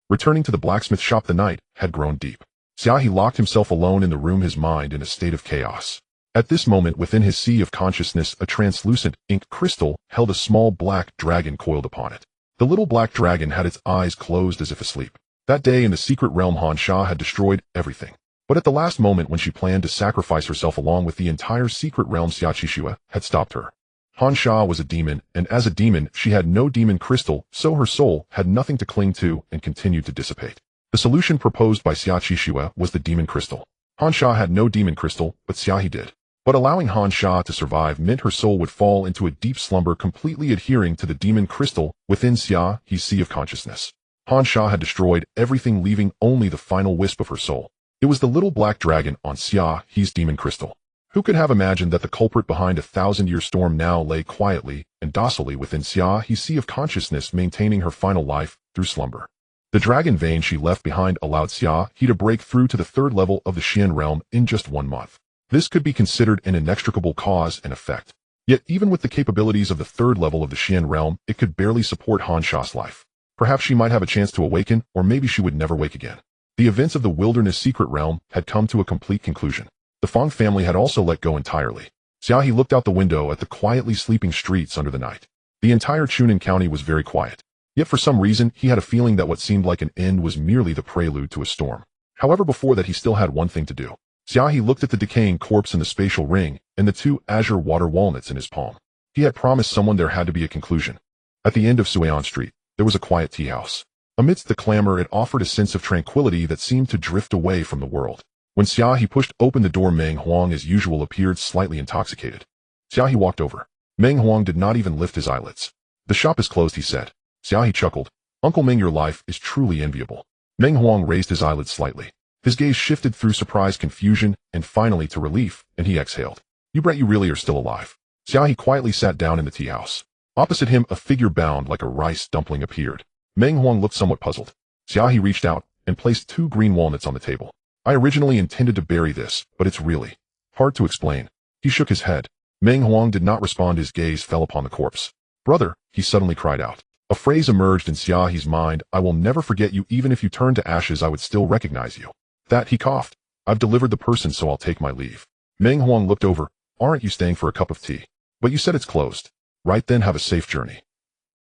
Returning to the blacksmith shop, the night had grown deep. Xia He locked himself alone in the room, his mind in a state of chaos. At this moment, within his sea of consciousness, a translucent ink crystal held a small black dragon coiled upon it. The little black dragon had its eyes closed as if asleep. That day in the secret realm, Han Xia had destroyed everything. But at the last moment, when she planned to sacrifice herself along with the entire secret realm, Xia had stopped her. Han Xia was a demon, and as a demon, she had no demon crystal, so her soul had nothing to cling to and continued to dissipate. The solution proposed by Xia was the demon crystal. Han Xia had no demon crystal, but Xia He did. But allowing Han Xia to survive meant her soul would fall into a deep slumber, completely adhering to the demon crystal within Xia He's sea of consciousness. Han Xia had destroyed everything, leaving only the final wisp of her soul. It was the little black dragon on Xia He's demon crystal. Who could have imagined that the culprit behind a 1,000-year storm now lay quietly and docilely within Xia He's sea of consciousness, maintaining her final life through slumber. The dragon vein she left behind allowed Xia He to break through to the 3rd level of the Xian realm in just 1 month. This could be considered an inextricable cause and effect. Yet even with the capabilities of the 3rd level of the Xian realm, it could barely support Han Xia's life. Perhaps she might have a chance to awaken, or maybe she would never wake again. The events of the wilderness secret realm had come to a complete conclusion. The Fong family had also let go entirely. Xia He looked out the window at the quietly sleeping streets under the night. The entire Chunan County was very quiet. Yet for some reason, he had a feeling that what seemed like an end was merely the prelude to a storm. However, before that, he still had one thing to do. Xia He looked at the decaying corpse in the spatial ring and the 2 azure water walnuts in his palm. He had promised someone there had to be a conclusion. At the end of Suian Street, there was a quiet tea house. Amidst the clamor, it offered a sense of tranquility that seemed to drift away from the world. When Xia He pushed open the door, Meng Huang as usual appeared, slightly intoxicated. Xia He walked over. Meng Huang did not even lift his eyelids. The shop is closed, he said. Xia He chuckled. Uncle Meng, your life is truly enviable. Meng Huang raised his eyelids slightly. His gaze shifted through surprise, confusion, and finally to relief, and he exhaled. You bet you really are still alive. Xia He quietly sat down in the tea house. Opposite him, a figure bound like a rice dumpling appeared. Meng Huang looked somewhat puzzled. Xia He reached out and placed 2 green walnuts on the table. I originally intended to bury this, but it's really hard to explain. He shook his head. Meng Huang did not respond. His gaze fell upon the corpse. Brother, he suddenly cried out. A phrase emerged in Xia He's mind. I will never forget you. Even if you turn to ashes, I would still recognize you. That, he coughed. I've delivered the person, so I'll take my leave. Meng Huang looked over. Aren't you staying for a cup of tea? But you said it's closed. Right then, have a safe journey.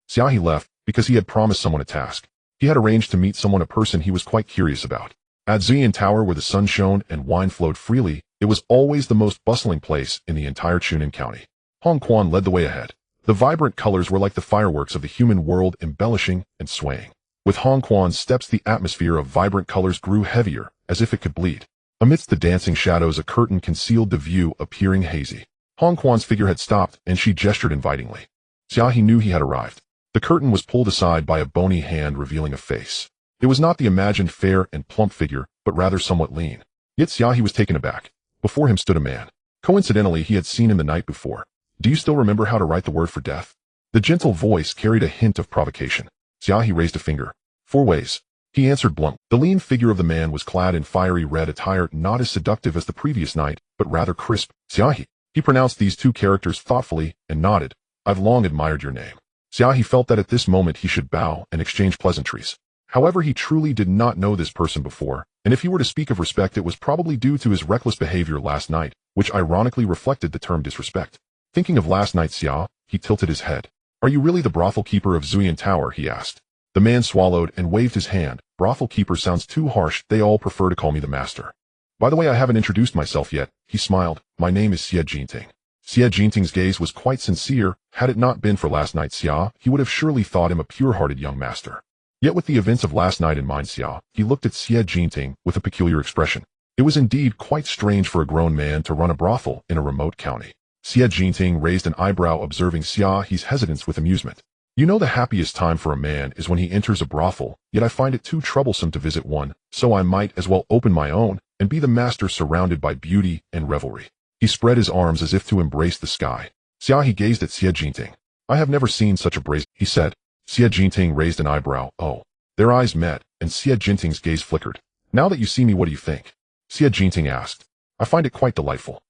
Xia He left because he had promised someone a task. He had arranged to meet someone, a person he was quite curious about. At Zuyan Tower, where the sun shone and wine flowed freely, it was always the most bustling place in the entire Chunin County. Hong Quan led the way ahead. The vibrant colors were like the fireworks of the human world, embellishing and swaying. With Hong Quan's steps, the atmosphere of vibrant colors grew heavier, as if it could bleed. Amidst the dancing shadows, a curtain concealed the view, appearing hazy. Hong Quan's figure had stopped, and she gestured invitingly. Xia He knew he had arrived. The curtain was pulled aside by a bony hand, revealing a face. It was not the imagined fair and plump figure, but rather somewhat lean. Yet Xia He was taken aback. Before him stood a man. Coincidentally, he had seen him the night before. Do you still remember how to write the word for death? The gentle voice carried a hint of provocation. Xia He raised a finger. 4 ways. He answered bluntly. The lean figure of the man was clad in fiery red attire, not as seductive as the previous night, but rather crisp. Xia He. He pronounced these 2 characters thoughtfully and nodded. I've long admired your name. Xia He felt that at this moment he should bow and exchange pleasantries. However, he truly did not know this person before, and if he were to speak of respect, it was probably due to his reckless behavior last night, which ironically reflected the term disrespect. Thinking of last night, Xia, he tilted his head. Are you really the brothel keeper of Zuyan Tower? He asked. The man swallowed and waved his hand. Brothel keeper sounds too harsh. They all prefer to call me the master. By the way, I haven't introduced myself yet. He smiled. My name is Xia Jinting. Xia Jinting's gaze was quite sincere. Had it not been for last night, Xia, he would have surely thought him a pure-hearted young master. Yet with the events of last night in mind, Xia, he looked at Xia Jinting with a peculiar expression. It was indeed quite strange for a grown man to run a brothel in a remote county. Xia Jinting raised an eyebrow, observing Xia He's hesitance with amusement. You know, the happiest time for a man is when he enters a brothel, yet I find it too troublesome to visit one, so I might as well open my own and be the master, surrounded by beauty and revelry. He spread his arms as if to embrace the sky. Xia He gazed at Xia Jinting. I have never seen such a brazen, he said. Xia Jinting raised an eyebrow. Oh. Their eyes met, and Xia Jinting's gaze flickered. Now that you see me, what do you think? Xia Jinting asked. I find it quite delightful.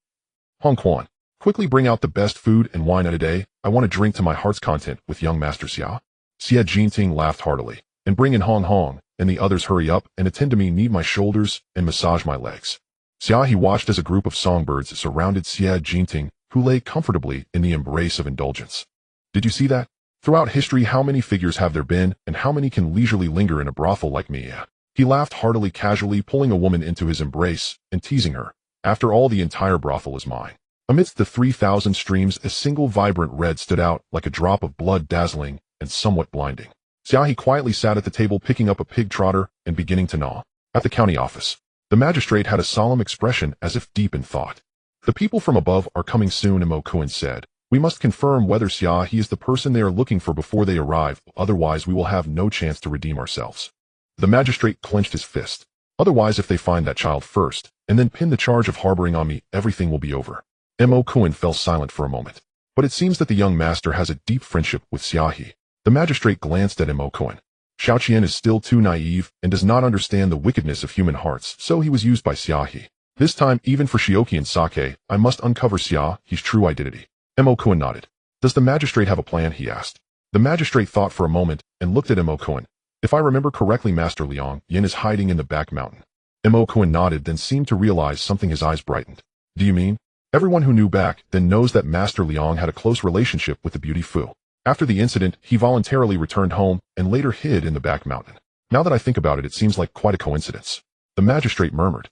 Hong Quan, quickly bring out the best food and wine of the day. I want to drink to my heart's content with young Master Xia. Xia Jinting laughed heartily. And bring in Hong Hong, and the others hurry up and attend to me, knead my shoulders, and massage my legs. Xia He watched as a group of songbirds surrounded Xia Jinting, who lay comfortably in the embrace of indulgence. Did you see that? Throughout history, how many figures have there been, and how many can leisurely linger in a brothel like me? He laughed heartily, casually pulling a woman into his embrace and teasing her. After all, the entire brothel is mine. Amidst the 3,000 streams, a single vibrant red stood out like a drop of blood, dazzling and somewhat blinding. Xia He quietly sat at the table, picking up a pig trotter and beginning to gnaw. At the county office, the magistrate had a solemn expression, as if deep in thought. The people from above are coming soon, Mo Kuan said. We must confirm whether Xia He is the person they are looking for before they arrive, otherwise we will have no chance to redeem ourselves. The magistrate clenched his fist. Otherwise, if they find that child first, and then pin the charge of harboring on me, everything will be over. Mo Kuan fell silent for a moment. But it seems that the young master has a deep friendship with Xia He. The magistrate glanced at Mo Kuan. Xiaoqian is still too naive and does not understand the wickedness of human hearts, so he was used by Xia He. This time, even for Shioki Sake, I must uncover Xia He's true identity. Mo Kuan nodded. Does the magistrate have a plan? He asked. The magistrate thought for a moment and looked at Mo Kuan. If I remember correctly, Master Liang Yin is hiding in the back mountain. Mo Kuan nodded, then seemed to realize something. His eyes brightened. Do you mean? Everyone who knew back then knows that Master Liang had a close relationship with the beauty Fu. After the incident, he voluntarily returned home and later hid in the back mountain. Now that I think about it, it seems like quite a coincidence. The magistrate murmured.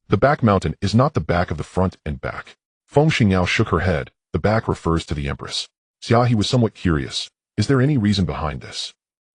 The back mountain is not the back of the front and back. Feng Xingyao shook her head. The back refers to the Empress. Xia He was somewhat curious. Is there any reason behind this?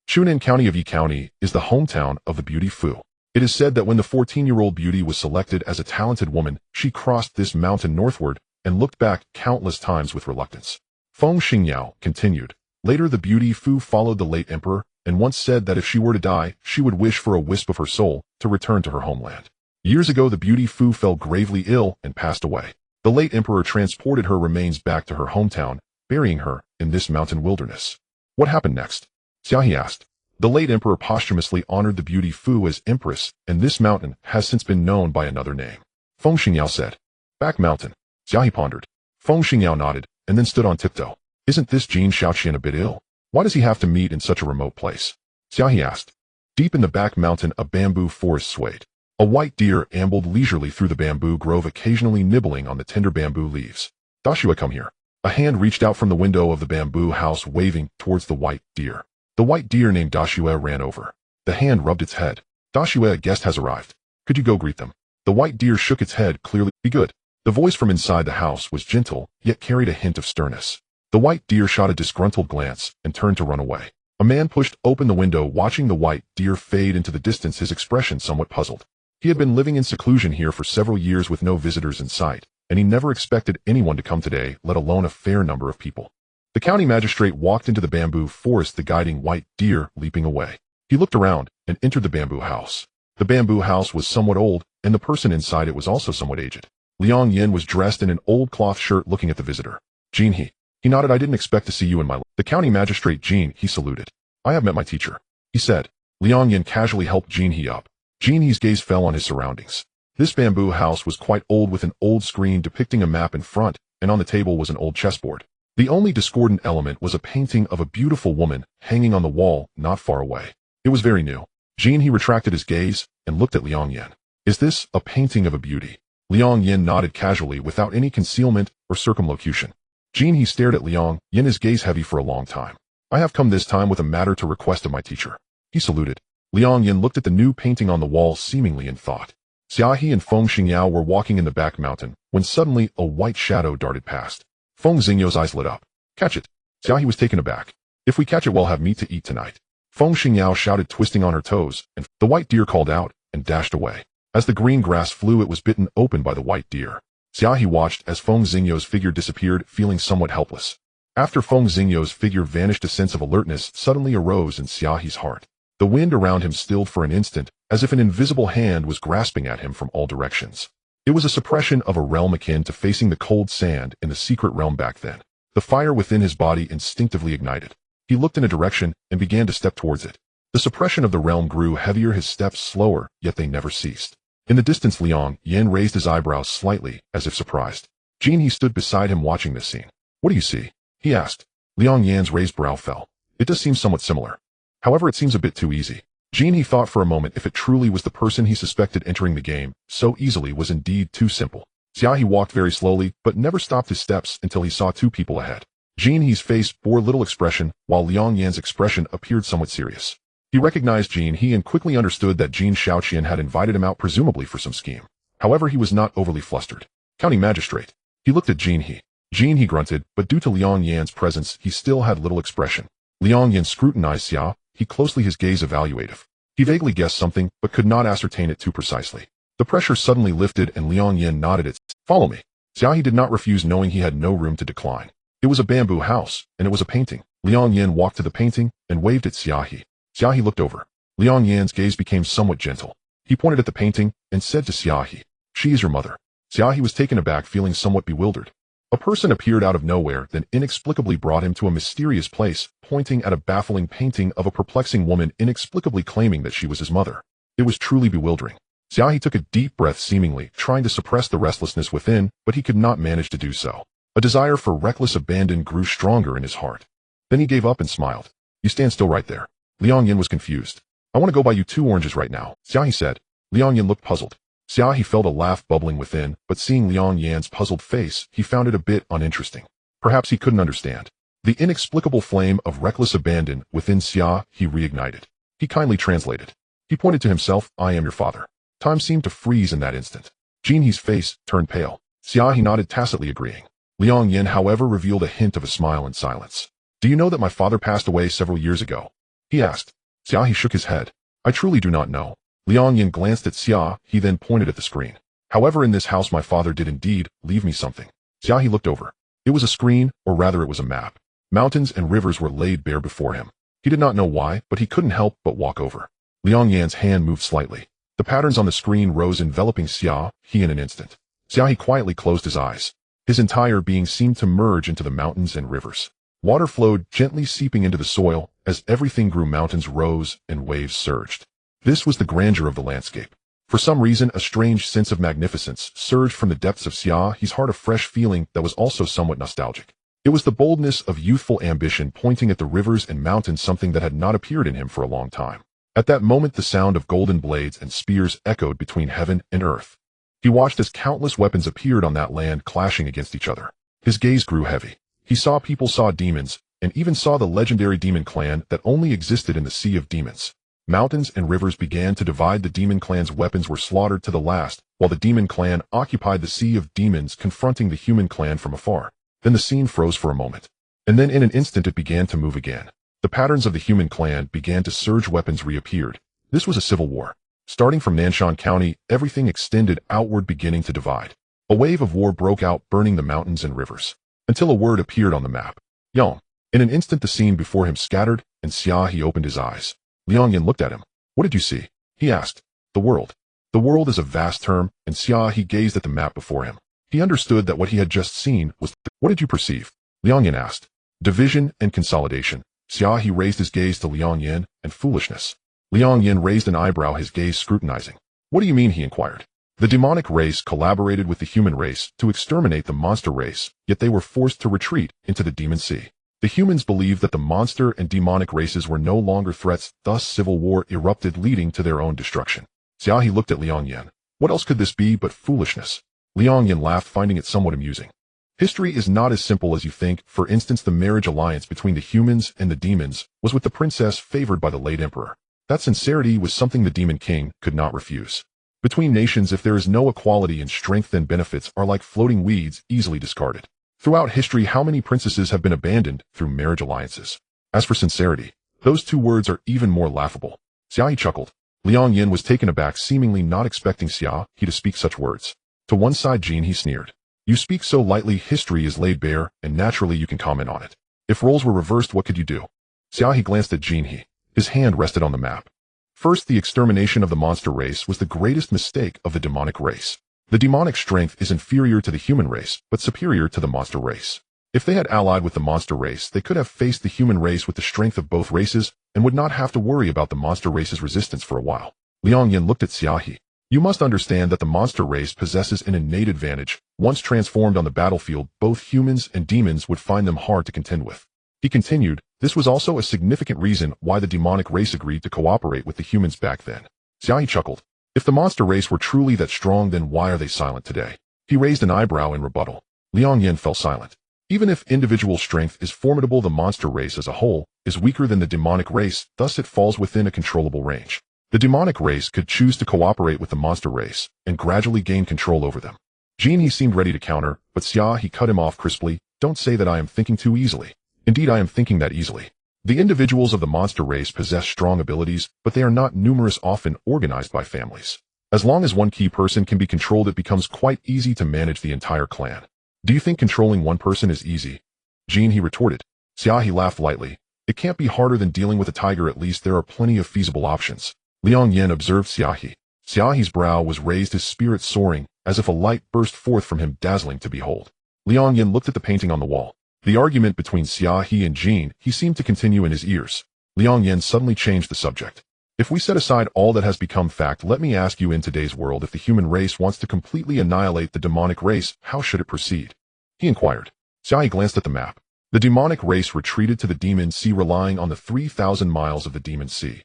Chunin County of Yi County is the hometown of the beauty Fu. It is said that when the 14-year-old beauty was selected as a talented woman, she crossed this mountain northward and looked back countless times with reluctance. Feng Xingyao continued. Later the beauty Fu followed the late emperor and once said that if she were to die, she would wish for a wisp of her soul to return to her homeland. Years ago, the beauty Fu fell gravely ill and passed away. The late emperor transported her remains back to her hometown, burying her in this mountain wilderness. What happened next? Xia He asked. The late emperor posthumously honored the beauty Fu as empress, and this mountain has since been known by another name. Feng Xingyao said. Back mountain. Xia He pondered. Feng Xingyao nodded, and then stood on tiptoe. Isn't this Jin Shaoqian a bit ill? Why does he have to meet in such a remote place? Xia He asked. Deep in the back mountain, a bamboo forest swayed. A white deer ambled leisurely through the bamboo grove, occasionally nibbling on the tender bamboo leaves. Dashua, come here. A hand reached out from the window of the bamboo house, waving towards the white deer. The white deer named Dashua ran over. The hand rubbed its head. Dashua, a guest has arrived. Could you go greet them? The white deer shook its head, clearly. Be good. The voice from inside the house was gentle, yet carried a hint of sternness. The white deer shot a disgruntled glance and turned to run away. A man pushed open the window, watching the white deer fade into the distance, his expression somewhat puzzled. He had been living in seclusion here for several years with no visitors in sight, and he never expected anyone to come today, let alone a fair number of people. The county magistrate walked into the bamboo forest, the guiding white deer leaping away. He looked around and entered the bamboo house. The bamboo house was somewhat old, and the person inside it was also somewhat aged. Liang Yin was dressed in an old cloth shirt, looking at the visitor. Jin He. He nodded. I didn't expect to see you in my life. The county magistrate Jin He saluted. I have met my teacher, he said. Liang Yin casually helped Jin He up. Jin He's gaze fell on his surroundings. This bamboo house was quite old, with an old screen depicting a map in front, and on the table was an old chessboard. The only discordant element was a painting of a beautiful woman hanging on the wall not far away. It was very new. Jin He retracted his gaze and looked at Liang Yin. Is this a painting of a beauty? Liang Yin nodded casually without any concealment or circumlocution. Jin He stared at Liang Yin, his gaze heavy for a long time. I have come this time with a matter to request of my teacher. He saluted. Liang Yin looked at the new painting on the wall, seemingly in thought. Xia He and Feng Xingyao were walking in the back mountain, when suddenly a white shadow darted past. Feng Xingyou's eyes lit up. Catch it. Xia He was taken aback. If we catch it, we'll have meat to eat tonight. Feng Xingyao shouted, twisting on her toes, and the white deer called out and dashed away. As the green grass flew, it was bitten open by the white deer. Xia He watched as Feng Xingyou's figure disappeared, feeling somewhat helpless. After Feng Xingyou's figure vanished, a sense of alertness suddenly arose in Xia He's heart. The wind around him stilled for an instant, as if an invisible hand was grasping at him from all directions. It was a suppression of a realm akin to facing the cold sand in the secret realm back then. The fire within his body instinctively ignited. He looked in a direction and began to step towards it. The suppression of the realm grew heavier, his steps slower, yet they never ceased. In the distance, Liang Yin raised his eyebrows slightly, as if surprised. Jin He stood beside him, watching this scene. What do you see? He asked. Liang Yin's raised brow fell. It does seem somewhat similar. However, it seems a bit too easy. Jin He thought for a moment if it truly was the person he suspected entering the game so easily was indeed too simple. Xia He walked very slowly, but never stopped his steps until he saw two people ahead. Jin He's face bore little expression, while Liang Yan's expression appeared somewhat serious. He recognized Jin He and quickly understood that Jin Shaoqian had invited him out, presumably for some scheme. However, he was not overly flustered. County magistrate. He looked at Jin He. Jin He grunted, but due to Liang Yan's presence, he still had little expression. Liang Yan scrutinized Xia He closely, his gaze evaluative. He vaguely guessed something, but could not ascertain it too precisely. The pressure suddenly lifted and Liang Yan nodded it. Follow me. Xia He did not refuse, knowing he had no room to decline. It was a bamboo house, and it was a painting. Liang Yan walked to the painting and waved at Xia He. Xia He looked over. Liang Yan's gaze became somewhat gentle. He pointed at the painting and said to Xia He, "She is your mother." Xia He was taken aback, feeling somewhat bewildered. A person appeared out of nowhere, then inexplicably brought him to a mysterious place, pointing at a baffling painting of a perplexing woman, inexplicably claiming that she was his mother. It was truly bewildering. Xia He took a deep breath, seemingly trying to suppress the restlessness within, but he could not manage to do so. A desire for reckless abandon grew stronger in his heart. Then he gave up and smiled. "You stand still right there." Liang Yin was confused. "I want to go buy you 2 oranges right now," Xia He said. Liang Yin looked puzzled. Xia He felt a laugh bubbling within, but seeing Liang Yan's puzzled face, he found it a bit uninteresting. Perhaps he couldn't understand. The inexplicable flame of reckless abandon within Xia He reignited. He kindly translated. He pointed to himself, "I am your father." Time seemed to freeze in that instant. Jin He's face turned pale. Xia He nodded, tacitly agreeing. Liang Yin, however, revealed a hint of a smile in silence. "Do you know that my father passed away several years ago?" he asked. Xia He shook his head. "I truly do not know." Liang Yin glanced at Xia He, then pointed at the screen. "However, in this house my father did indeed leave me something." Xia He looked over. It was a screen, or rather it was a map. Mountains and rivers were laid bare before him. He did not know why, but he couldn't help but walk over. Liang Yan's hand moved slightly. The patterns on the screen rose, enveloping Xia He in an instant. Xia He quietly closed his eyes. His entire being seemed to merge into the mountains and rivers. Water flowed, gently seeping into the soil. As everything grew, mountains rose and waves surged. This was the grandeur of the landscape. For some reason, a strange sense of magnificence surged from the depths of Xia He's heart, a fresh feeling that was also somewhat nostalgic. It was the boldness of youthful ambition pointing at the rivers and mountains, something that had not appeared in him for a long time. At that moment, the sound of golden blades and spears echoed between heaven and earth. He watched as countless weapons appeared on that land, clashing against each other. His gaze grew heavy. He saw people, saw demons, and even saw the legendary demon clan that only existed in the Sea of Demons. Mountains and rivers began to divide. The demon clan's weapons were slaughtered to the last, while the demon clan occupied the Sea of Demons, confronting the human clan from afar. Then the scene froze for a moment. And then in an instant it began to move again. The patterns of the human clan began to surge. Weapons reappeared. This was a civil war. Starting from Nanshan County, everything extended outward, beginning to divide. A wave of war broke out, burning the mountains and rivers. Until a word appeared on the map. Yang. In an instant the scene before him scattered, and Xia He opened his eyes. Liang Yin looked at him. What did you see? He asked. The world. The world is a vast term, and Xia He gazed at the map before him. He understood that what he had just seen was... What did you perceive? Liang Yin asked. Division and consolidation. Xia He raised his gaze to Liang Yin, and foolishness. Liang Yin raised an eyebrow, his gaze scrutinizing. What do you mean? He inquired. The demonic race collaborated with the human race to exterminate the monster race, yet they were forced to retreat into the demon sea. The humans believed that the monster and demonic races were no longer threats, thus civil war erupted, leading to their own destruction. Xia He looked at Liang Yin. What else could this be but foolishness? Liang Yin laughed, finding it somewhat amusing. History is not as simple as you think. For instance, the marriage alliance between the humans and the demons was with the princess favored by the late emperor. That sincerity was something the demon king could not refuse. Between nations, if there is no equality in strength, then benefits are like floating weeds, easily discarded. Throughout history, how many princesses have been abandoned through marriage alliances? As for sincerity, those two words are even more laughable. Xia He chuckled. Liang Yin was taken aback, seemingly not expecting Xia He to speak such words. To one side, Jin, he sneered. You speak so lightly. History is laid bare, and naturally you can comment on it. If roles were reversed, what could you do? Xia He glanced at Jin He. His hand rested on the map. First, the extermination of the monster race was the greatest mistake of the demonic race. The demonic strength is inferior to the human race, but superior to the monster race. If they had allied with the monster race, they could have faced the human race with the strength of both races, and would not have to worry about the monster race's resistance for a while. Liang Yin looked at Xia He. You must understand that the monster race possesses an innate advantage. Once transformed on the battlefield, both humans and demons would find them hard to contend with. He continued, this was also a significant reason why the demonic race agreed to cooperate with the humans back then. Xia He chuckled. If the monster race were truly that strong, then why are they silent today? He raised an eyebrow in rebuttal. Liang Yin fell silent. Even if individual strength is formidable, the monster race as a whole is weaker than the demonic race, thus it falls within a controllable range. The demonic race could choose to cooperate with the monster race and gradually gain control over them. Jin He seemed ready to counter, but Xia He cut him off crisply. Don't say that I am thinking too easily. Indeed, I am thinking that easily. The individuals of the monster race possess strong abilities, but they are not numerous, often organized by families. As long as one key person can be controlled, it becomes quite easy to manage the entire clan. Do you think controlling one person is easy? Jin He retorted. Xia He laughed lightly. It can't be harder than dealing with a tiger. At least there are plenty of feasible options. Liang Yin observed Xia He. Xia He's brow was raised, his spirit soaring, as if a light burst forth from him, dazzling to behold. Liang Yin looked at the painting on the wall. The argument between Xia He and Jin He seemed to continue in his ears. Liang Yin suddenly changed the subject. If we set aside all that has become fact, let me ask you, in today's world, if the human race wants to completely annihilate the demonic race, how should it proceed? He inquired. Xia He glanced at the map. The demonic race retreated to the demon sea, relying on the 3,000 miles of the demon sea.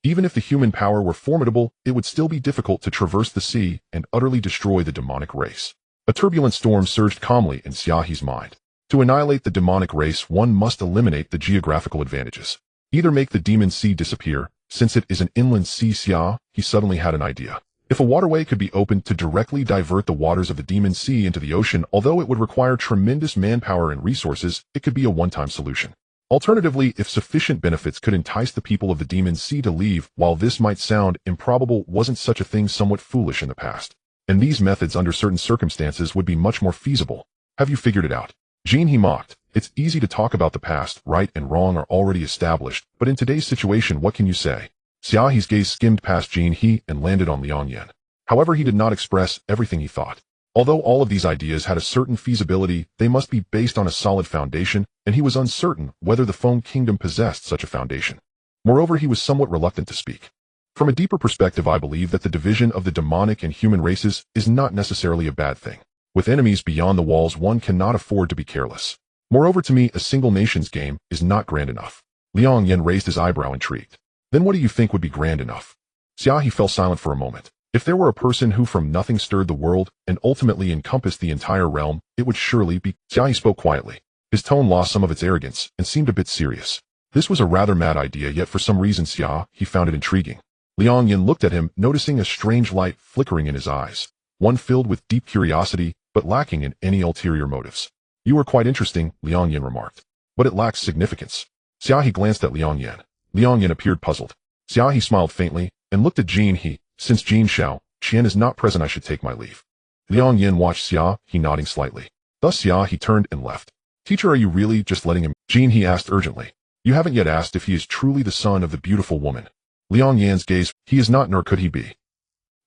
Even if the human power were formidable, it would still be difficult to traverse the sea and utterly destroy the demonic race. A turbulent storm surged calmly in Xia He's mind. To annihilate the demonic race, one must eliminate the geographical advantages. Either make the demon sea disappear, since it is an inland sea. Xia He suddenly had an idea. If a waterway could be opened to directly divert the waters of the demon sea into the ocean, although it would require tremendous manpower and resources, it could be a one-time solution. Alternatively, if sufficient benefits could entice the people of the demon sea to leave, while this might sound improbable, wasn't such a thing somewhat foolish in the past? And these methods under certain circumstances would be much more feasible. Have you figured it out? Jin He mocked. It's easy to talk about the past. Right and wrong are already established, but in today's situation, what can you say? Xia He's gaze skimmed past Xia He and landed on Liang Yan. However, he did not express everything he thought. Although all of these ideas had a certain feasibility, they must be based on a solid foundation, and he was uncertain whether the Feng Kingdom possessed such a foundation. Moreover, he was somewhat reluctant to speak. From a deeper perspective, I believe that the division of the demonic and human races is not necessarily a bad thing. With enemies beyond the walls, one cannot afford to be careless. Moreover, to me, a single nation's game is not grand enough. Liang Yan raised his eyebrow, intrigued. Then what do you think would be grand enough? Xia He fell silent for a moment. If there were a person who from nothing stirred the world and ultimately encompassed the entire realm, it would surely be. Xia He spoke quietly. His tone lost some of its arrogance and seemed a bit serious. This was a rather mad idea, yet for some reason Xia He found it intriguing. Liang Yan looked at him, noticing a strange light flickering in his eyes, one filled with deep curiosity, but lacking in any ulterior motives. You are quite interesting, Liang Yan remarked. But it lacks significance. Xia He glanced at Liang Yan. Liang Yan appeared puzzled. Xia He smiled faintly and looked at Xia He. Since Xian is not present, I should take my leave. Liang Yan watched Xia He nodding slightly. Thus Xia He turned and left. Teacher, are you really just letting him? Xia He asked urgently. You haven't yet asked if he is truly the son of the beautiful woman. Liang Yan's gaze, he is not, nor could he be.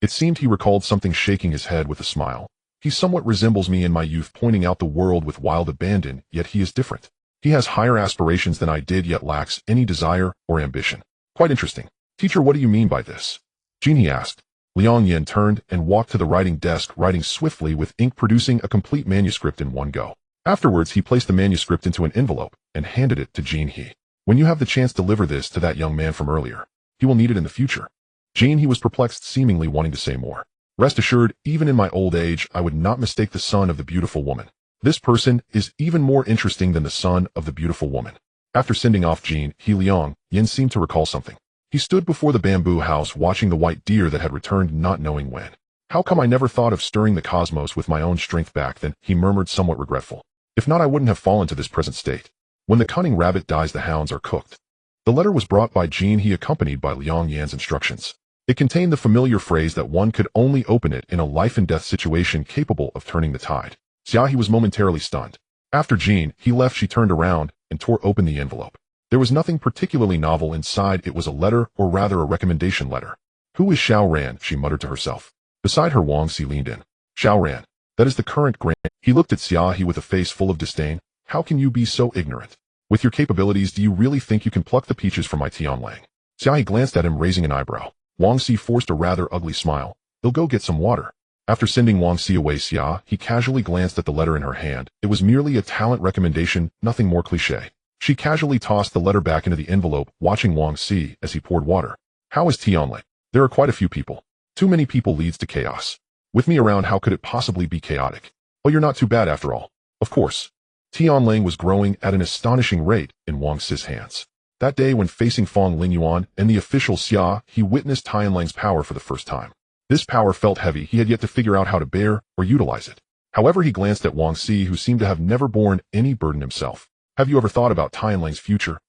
It seemed he recalled something, shaking his head with a smile. He somewhat resembles me in my youth, pointing out the world with wild abandon, yet he is different. He has higher aspirations than I did, yet lacks any desire or ambition. Quite interesting. Teacher, what do you mean by this? Xia He asked. Liang Yan turned and walked to the writing desk, writing swiftly with ink, producing a complete manuscript in one go. Afterwards, he placed the manuscript into an envelope and handed it to Xia He. When you have the chance, deliver this to that young man from earlier. He will need it in the future. Xia He was perplexed, seemingly wanting to say more. Rest assured, even in my old age, I would not mistake the son of the beautiful woman. This person is even more interesting than the son of the beautiful woman. After sending off Xia He, Liang Yan seemed to recall something. He stood before the bamboo house, watching the white deer that had returned, not knowing when. How come I never thought of stirring the cosmos with my own strength back then? He murmured, somewhat regretful. If not, I wouldn't have fallen to this present state. When the cunning rabbit dies, the hounds are cooked. The letter was brought by Xia He, accompanied by Liang Yan's instructions. It contained the familiar phrase that one could only open it in a life-and-death situation capable of turning the tide. Xia He was momentarily stunned. After Xia He left, she turned around and tore open the envelope. There was nothing particularly novel inside. It was a letter, or rather a recommendation letter. Who is Xiao Ran? She muttered to herself. Beside her, Wang Si leaned in. Xiao Ran. That is the current grand. He looked at Xia He with a face full of disdain. How can you be so ignorant? With your capabilities, do you really think you can pluck the peaches from my Tianlang? Xia He glanced at him, raising an eyebrow. Wang Si forced a rather ugly smile. He'll go get some water. After sending Wang Si away, Xia He casually glanced at the letter in her hand. It was merely a talent recommendation, nothing more cliché. She casually tossed the letter back into the envelope, watching Wang Si as he poured water. How is Tianlang? There are quite a few people. Too many people leads to chaos. With me around, how could it possibly be chaotic? Oh, you're not too bad after all. Of course. Tianlang was growing at an astonishing rate in Wang Si's hands. That day, when facing Fong Lingyuan and the official Xia, he witnessed Tianlang's power for the first time. This power felt heavy. He had yet to figure out how to bear or utilize it. However, he glanced at Wang Si, who seemed to have never borne any burden himself. Have you ever thought about Tianlang's future?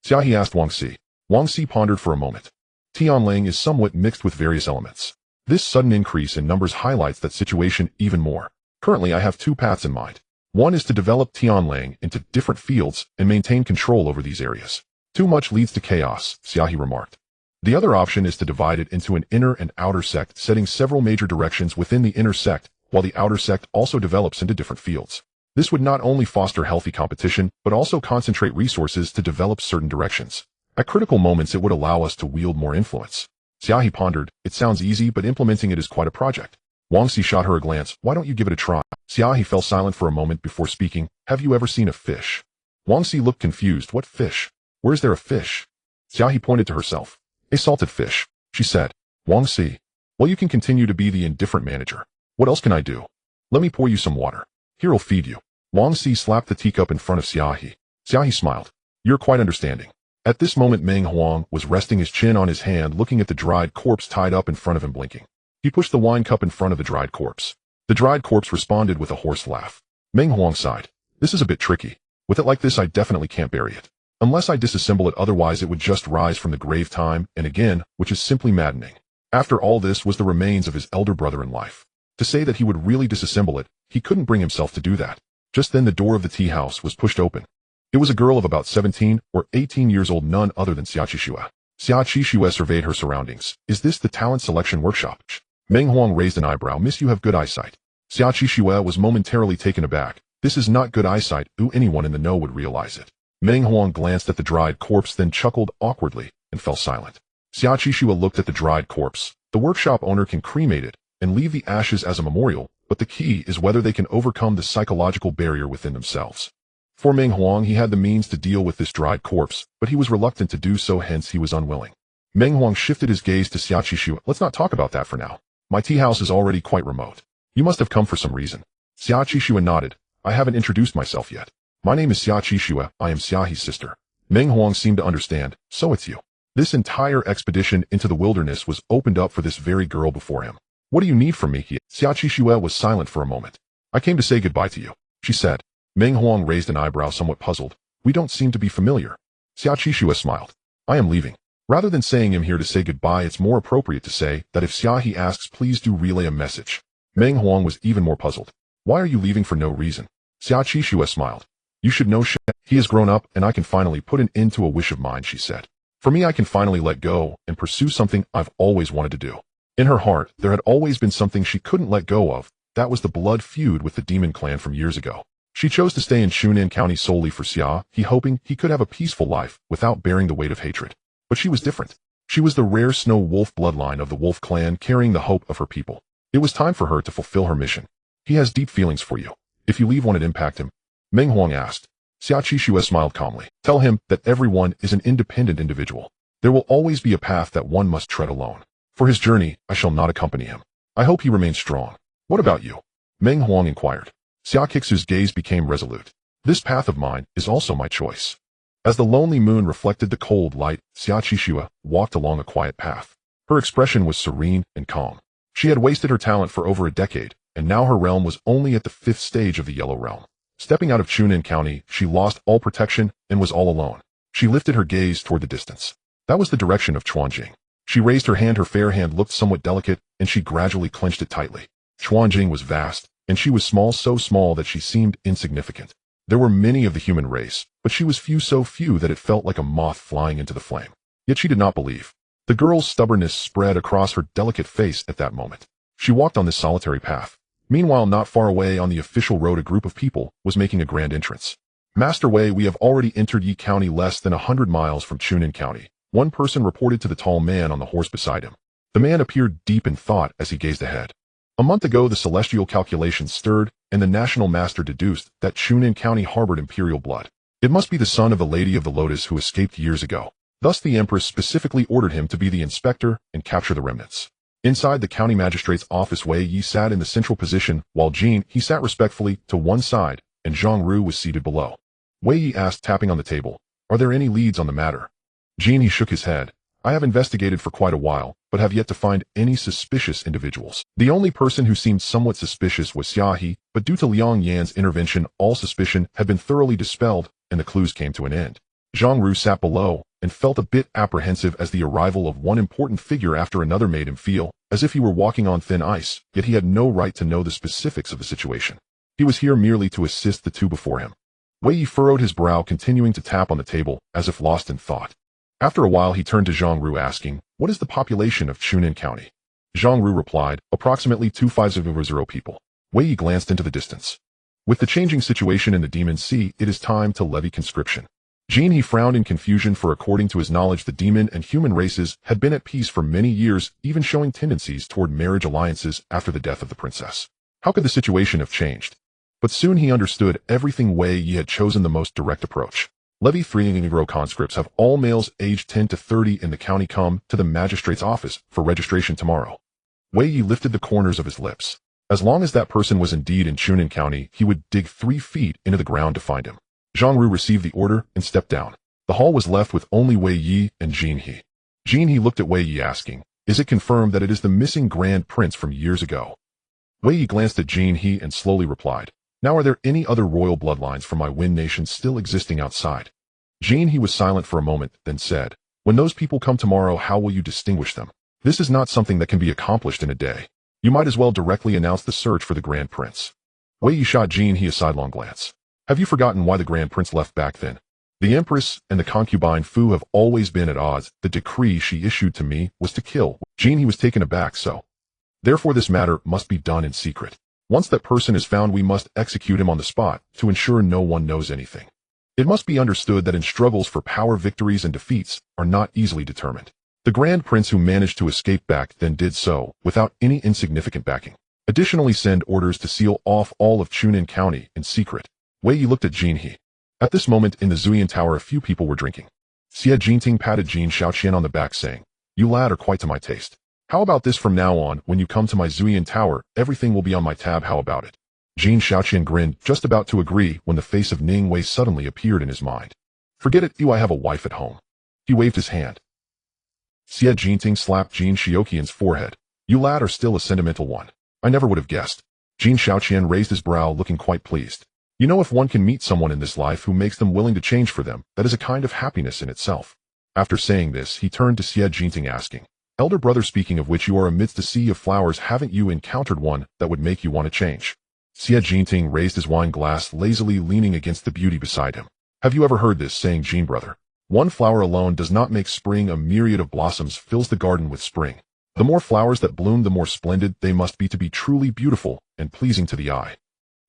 Xia He asked Wang Si. Wang Si pondered for a moment. Tianlang is somewhat mixed with various elements. This sudden increase in numbers highlights that situation even more. Currently, I have two paths in mind. One is to develop Tianlang into different fields and maintain control over these areas. Too much leads to chaos, Xia He remarked. The other option is to divide it into an inner and outer sect, setting several major directions within the inner sect, while the outer sect also develops into different fields. This would not only foster healthy competition, but also concentrate resources to develop certain directions. At critical moments, it would allow us to wield more influence. Xia He pondered. It sounds easy, but implementing it is quite a project. Wang Si shot her a glance. Why don't you give it a try? Xia He fell silent for a moment before speaking. Have you ever seen a fish? Wang Si looked confused. What fish? Where is there a fish? Xia He pointed to herself. A salted fish, she said. Wang Si. Well, you can continue to be the indifferent manager. What else can I do? Let me pour you some water. Here, I'll feed you. Wang Si slapped the teacup in front of Xia He. Xia He smiled. You're quite understanding. At this moment, Meng Huang was resting his chin on his hand, looking at the dried corpse tied up in front of him, blinking. He pushed the wine cup in front of the dried corpse. The dried corpse responded with a hoarse laugh. Meng Huang sighed. This is a bit tricky. With it like this, I definitely can't bury it. Unless I disassemble it, otherwise it would just rise from the grave time and again, which is simply maddening. After all, this was the remains of his elder brother in life. To say that he would really disassemble it, he couldn't bring himself to do that. Just then the door of the tea house was pushed open. It was a girl of about 17 or 18 years old, none other than Xia Qishua. Xia He surveyed her surroundings. Is this the talent selection workshop? Meng Huang raised an eyebrow. Miss, you have good eyesight. Xia He was momentarily taken aback. This is not good eyesight. Anyone in the know would realize it. Meng Huang glanced at the dried corpse, then chuckled awkwardly and fell silent. Xia He looked at the dried corpse. The workshop owner can cremate it and leave the ashes as a memorial, but the key is whether they can overcome the psychological barrier within themselves. For Meng Huang, he had the means to deal with this dried corpse, but he was reluctant to do so, hence he was unwilling. Meng Huang shifted his gaze to Xia He. Let's not talk about that for now. My tea house is already quite remote. You must have come for some reason. Xia He nodded. I haven't introduced myself yet. My name is Xia He. I am Xia He's sister. Meng Huang seemed to understand. So it's you. This entire expedition into the wilderness was opened up for this very girl before him. What do you need from me? Xia He was silent for a moment. I came to say goodbye to you, she said. Meng Huang raised an eyebrow, somewhat puzzled. We don't seem to be familiar. Xia He smiled. I am leaving. Rather than saying I'm here to say goodbye, it's more appropriate to say that if Xia He asks, please do relay a message. Meng Huang was even more puzzled. Why are you leaving for no reason? Xia He smiled. You should know he has grown up and I can finally put an end to a wish of mine, she said. For me, I can finally let go and pursue something I've always wanted to do. In her heart, there had always been something she couldn't let go of. That was the blood feud with the demon clan from years ago. She chose to stay in Shunan County solely for Xia He, hoping he could have a peaceful life without bearing the weight of hatred. But she was different. She was the rare snow wolf bloodline of the wolf clan, carrying the hope of her people. It was time for her to fulfill her mission. He has deep feelings for you. If you leave, won't it impact him? Meng Huang asked. Xia He smiled calmly. Tell him that everyone is an independent individual. There will always be a path that one must tread alone. For his journey, I shall not accompany him. I hope he remains strong. What about you? Meng Huang inquired. Xia Kixu's gaze became resolute. This path of mine is also my choice. As the lonely moon reflected the cold light, Xia He walked along a quiet path. Her expression was serene and calm. She had wasted her talent for over a decade, and now her realm was only at the 5th stage of the Yellow Realm. Stepping out of Chunin County, she lost all protection and was all alone. She lifted her gaze toward the distance. That was the direction of Chuanjing. She raised her hand. Her fair hand looked somewhat delicate, and she gradually clenched it tightly. Chuanjing was vast, and she was small, so small that she seemed insignificant. There were many of the human race, but she was few, so few that it felt like a moth flying into the flame. Yet she did not believe. The girl's stubbornness spread across her delicate face at that moment. She walked on this solitary path. Meanwhile, not far away on the official road, a group of people was making a grand entrance. Master Wei, we have already entered Yi County, less than 100 miles from Chunin County. One person reported to the tall man on the horse beside him. The man appeared deep in thought as he gazed ahead. A month ago, the celestial calculations stirred, and the national master deduced that Chunin County harbored imperial blood. It must be the son of the Lady of the Lotus who escaped years ago. Thus the Empress specifically ordered him to be the inspector and capture the remnants. Inside the county magistrate's office, Wei Yi sat in the central position, while Jin He sat respectfully to one side, and Zhang Ru was seated below. Wei Yi asked, tapping on the table, "Are there any leads on the matter?" Jin He shook his head. "I have investigated for quite a while, but have yet to find any suspicious individuals. The only person who seemed somewhat suspicious was Xia He, but due to Liang Yan's intervention, all suspicion had been thoroughly dispelled, and the clues came to an end." Zhang Ru sat below, and felt a bit apprehensive as the arrival of one important figure after another made him feel as if he were walking on thin ice, yet he had no right to know the specifics of the situation. He was here merely to assist the two before him. Wei Yi furrowed his brow, continuing to tap on the table, as if lost in thought. After a while he turned to Zhang Ru, asking, "What is the population of Chunin County?" Zhang Ru replied, "Approximately 250 people." Wei Yi glanced into the distance. With the changing situation in the Demon Sea, it is time to levy conscription. Jin He frowned in confusion, for according to his knowledge the demon and human races had been at peace for many years, even showing tendencies toward marriage alliances after the death of the princess. How could the situation have changed? But soon he understood everything. Wei Yi had chosen the most direct approach. Levy 3 Negro conscripts. Have all males aged 10 to 30 in the county come to the magistrate's office for registration tomorrow. Wei Yi lifted the corners of his lips. As long as that person was indeed in Chunin County, he would dig 3 feet into the ground to find him. Zhang Ru received the order and stepped down. The hall was left with only Wei Yi and Jin He. Jin He looked at Wei Yi, asking, "Is it confirmed that it is the missing grand prince from years ago?" Wei Yi glanced at Jin He and slowly replied, "Now are there any other royal bloodlines from my Wen nation still existing outside?" Jin He was silent for a moment, then said, "When those people come tomorrow, how will you distinguish them? This is not something that can be accomplished in a day. You might as well directly announce the search for the grand prince." Wei Yi shot Jin He a sidelong glance. "Have you forgotten why the grand prince left back then? The Empress and the concubine Fu have always been at odds. The decree she issued to me was to kill. Xia He was taken aback, so therefore this matter must be done in secret. Once that person is found, we must execute him on the spot to ensure no one knows anything. It must be understood that in struggles for power, victories and defeats are not easily determined. The Grand Prince who managed to escape back then did so without any insignificant backing. Additionally, send orders to seal off all of Chunin County in secret. Wei Yi looked at Xia He. At this moment in the Zuyan Tower, a few people were drinking. Xia Jinting patted Jin Shaoqian on the back, saying, "You lad are quite to my taste. How about this, from now on, when you come to my Zuyan Tower, everything will be on my tab, how about it?" Jin Shaoqian grinned, just about to agree when the face of Ning Wei suddenly appeared in his mind. "Forget it, I have a wife at home." He waved his hand. Xia Jinting slapped Jin Shaoqian's forehead. "You lad are still a sentimental one. I never would have guessed." Jin Shaoqian raised his brow, looking quite pleased. You know, if one can meet someone in this life who makes them willing to change for them, that is a kind of happiness in itself. After saying this, he turned to Xia Jinting, asking, "Elder brother, speaking of which, you are amidst a sea of flowers. Haven't you encountered one that would make you want to change?" Xia Jinting raised his wine glass, lazily leaning against the beauty beside him. "Have you ever heard this saying, Jin brother? One flower alone does not make spring. A myriad of blossoms fills the garden with spring. The more flowers that bloom, the more splendid they must be to be truly beautiful and pleasing to the eye."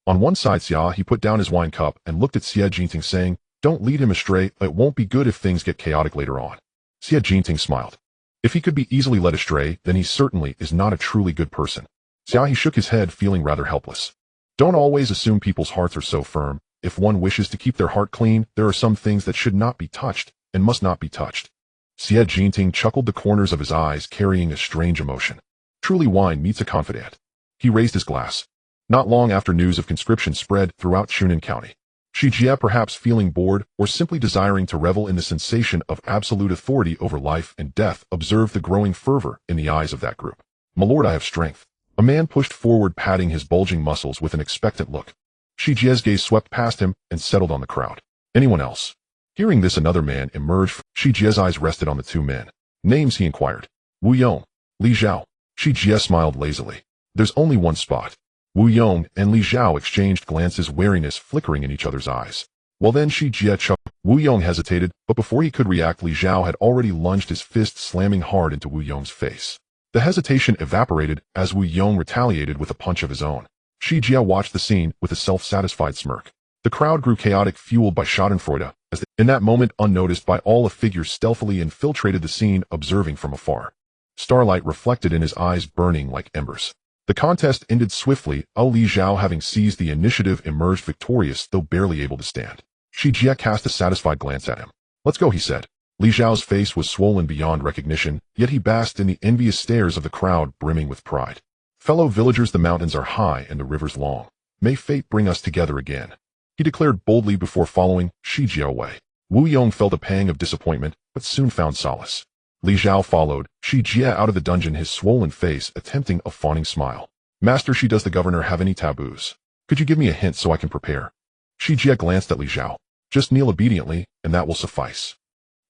On one side, Xia He put down his wine cup and looked at Xia Jinting, saying, "Don't lead him astray. It won't be good if things get chaotic later on." Xia Jinting smiled. If he could be easily led astray, then he certainly is not a truly good person. Xia He shook his head, feeling rather helpless. Don't always assume people's hearts are so firm. If one wishes to keep their heart clean, there are some things that should not be touched and must not be touched. Xia Jinting chuckled, the corners of his eyes carrying a strange emotion. Truly wine meets a confidant. He raised his glass. Not long after, news of conscription spread throughout Chunin County. Xi Jie, perhaps feeling bored or simply desiring to revel in the sensation of absolute authority over life and death, observed the growing fervor in the eyes of that group. "My lord, I have strength." A man pushed forward, patting his bulging muscles with an expectant look. Xi Jie's gaze swept past him and settled on the crowd. "Anyone else?" Hearing this, another man emerged. Xi Jie's eyes rested on the two men. "Names?" he inquired. "Wu Yong, Li Zhao." Xi Jie smiled lazily. "There's only one spot." Wu Yong and Li Zhao exchanged glances, wariness flickering in each other's eyes. "Well then," Xi Jie chuckled. Wu Yong hesitated, but before he could react, Li Zhao had already lunged his fist, slamming hard into Wu Yong's face. The hesitation evaporated as Wu Yong retaliated with a punch of his own. Xi Jie watched the scene with a self-satisfied smirk. The crowd grew chaotic, fueled by schadenfreude, as in that moment, unnoticed by all, a figure stealthily infiltrated the scene, observing from afar. Starlight reflected in his eyes, burning like embers. The contest ended swiftly. Li Zhao, having seized the initiative, emerged victorious, though barely able to stand. Xi Jie cast a satisfied glance at him. "Let's go," he said. Li Zhao's face was swollen beyond recognition, yet he basked in the envious stares of the crowd, brimming with pride. "Fellow villagers, the mountains are high and the rivers long. May fate bring us together again," he declared boldly before following Xi Jie away. Wu Yong felt a pang of disappointment, but soon found solace. Li Zhao followed Xi Jie out of the dungeon, his swollen face attempting a fawning smile. "Master Xi, does the governor have any taboos? Could you give me a hint so I can prepare?" Xi Jie glanced at Li Zhao. "Just kneel obediently, and that will suffice."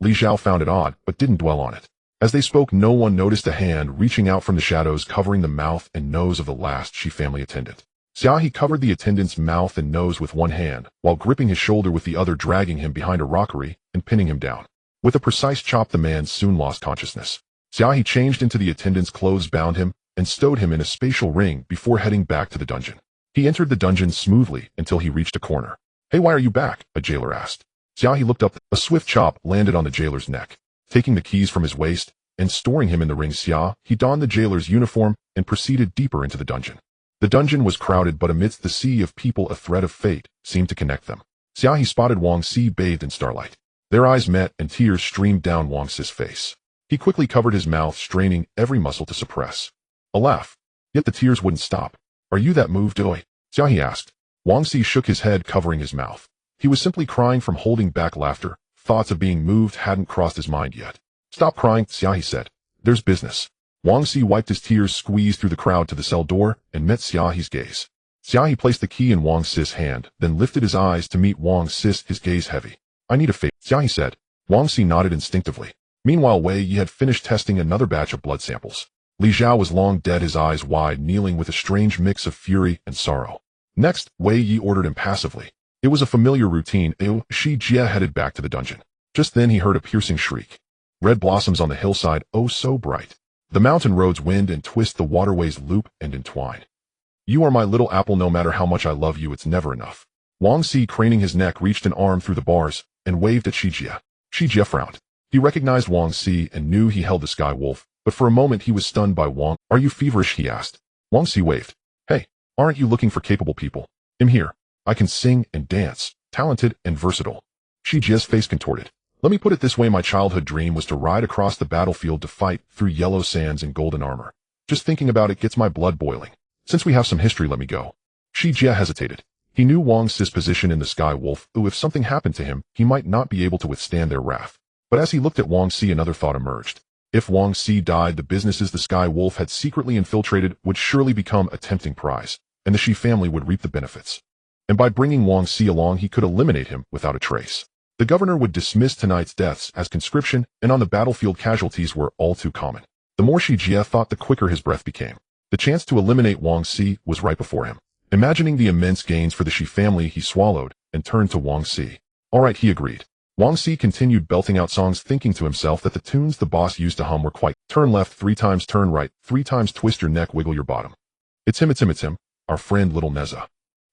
Li Zhao found it odd, but didn't dwell on it. As they spoke, no one noticed a hand reaching out from the shadows, covering the mouth and nose of the last Xi family attendant. Xia He covered the attendant's mouth and nose with one hand, while gripping his shoulder with the other, dragging him behind a rockery and pinning him down. With a precise chop, the man soon lost consciousness. Xia He changed into the attendant's clothes, bound him, and stowed him in a spatial ring before heading back to the dungeon. He entered the dungeon smoothly until he reached a corner. "Hey, why are you back?" a jailer asked. Xia He looked up. A swift chop landed on the jailer's neck. Taking the keys from his waist and storing him in the ring, He donned the jailer's uniform and proceeded deeper into the dungeon. The dungeon was crowded, but amidst the sea of people, a thread of fate seemed to connect them. Xia He spotted Wang Si bathed in starlight. Their eyes met, and tears streamed down Wang Si's face. He quickly covered his mouth, straining every muscle to suppress a laugh. Yet the tears wouldn't stop. "Are you that moved, Doi?" Xia He asked. Wang Si shook his head, covering his mouth. He was simply crying from holding back laughter. Thoughts of being moved hadn't crossed his mind yet. "Stop crying," Xia He said. "There's business." Wang Si wiped his tears, squeezed through the crowd to the cell door, and met Xia He's gaze. Xia He placed the key in Wang Si's hand, then lifted his eyes to meet Wang Si's, his gaze heavy. "I need a favor," Xia He said. Wang Si nodded instinctively. Meanwhile, Wei Yi had finished testing another batch of blood samples. Li Zhao was long dead, his eyes wide, kneeling with a strange mix of fury and sorrow. Next, Wei Yi ordered impassively, It was a familiar routine. Xia headed back to the dungeon. Just then he heard a piercing shriek. Red blossoms on the hillside, oh so bright. The mountain roads wind and twist, the waterways loop and entwine. You are my little apple, no matter how much I love you, it's never enough. Wang Si, craning his neck, reached an arm through the bars and waved at Xia. Xia frowned. He recognized Wang Si and knew he held the sky wolf, but for a moment he was stunned by Wang. Are you feverish? He asked. Wang Si waved. Hey, aren't you looking for capable people? I'm here. I can sing and dance, talented and versatile. Xia's face contorted. Let me put it this way, my childhood dream was to ride across the battlefield to fight through yellow sands in golden armor. Just thinking about it gets my blood boiling. Since we have some history, let me go. Xia hesitated. He knew Wang Si's position in the Sky Wolf, who if something happened to him, he might not be able to withstand their wrath. But as he looked at Wang Si, another thought emerged. If Wang Si died, the businesses the Sky Wolf had secretly infiltrated would surely become a tempting prize, and the Shi family would reap the benefits. And by bringing Wang Si along, he could eliminate him without a trace. The governor would dismiss tonight's deaths as conscription, and on the battlefield casualties were all too common. The more Xia thought, the quicker his breath became. The chance to eliminate Wang Si was right before him. Imagining the immense gains for the Shi family, he swallowed and turned to Wang Si. All right, he agreed. Wang Si continued belting out songs, thinking to himself that the tunes the boss used to hum were quite. Turn left 3 times, turn right 3 times, twist your neck, wiggle your bottom. It's him, our friend little Neza.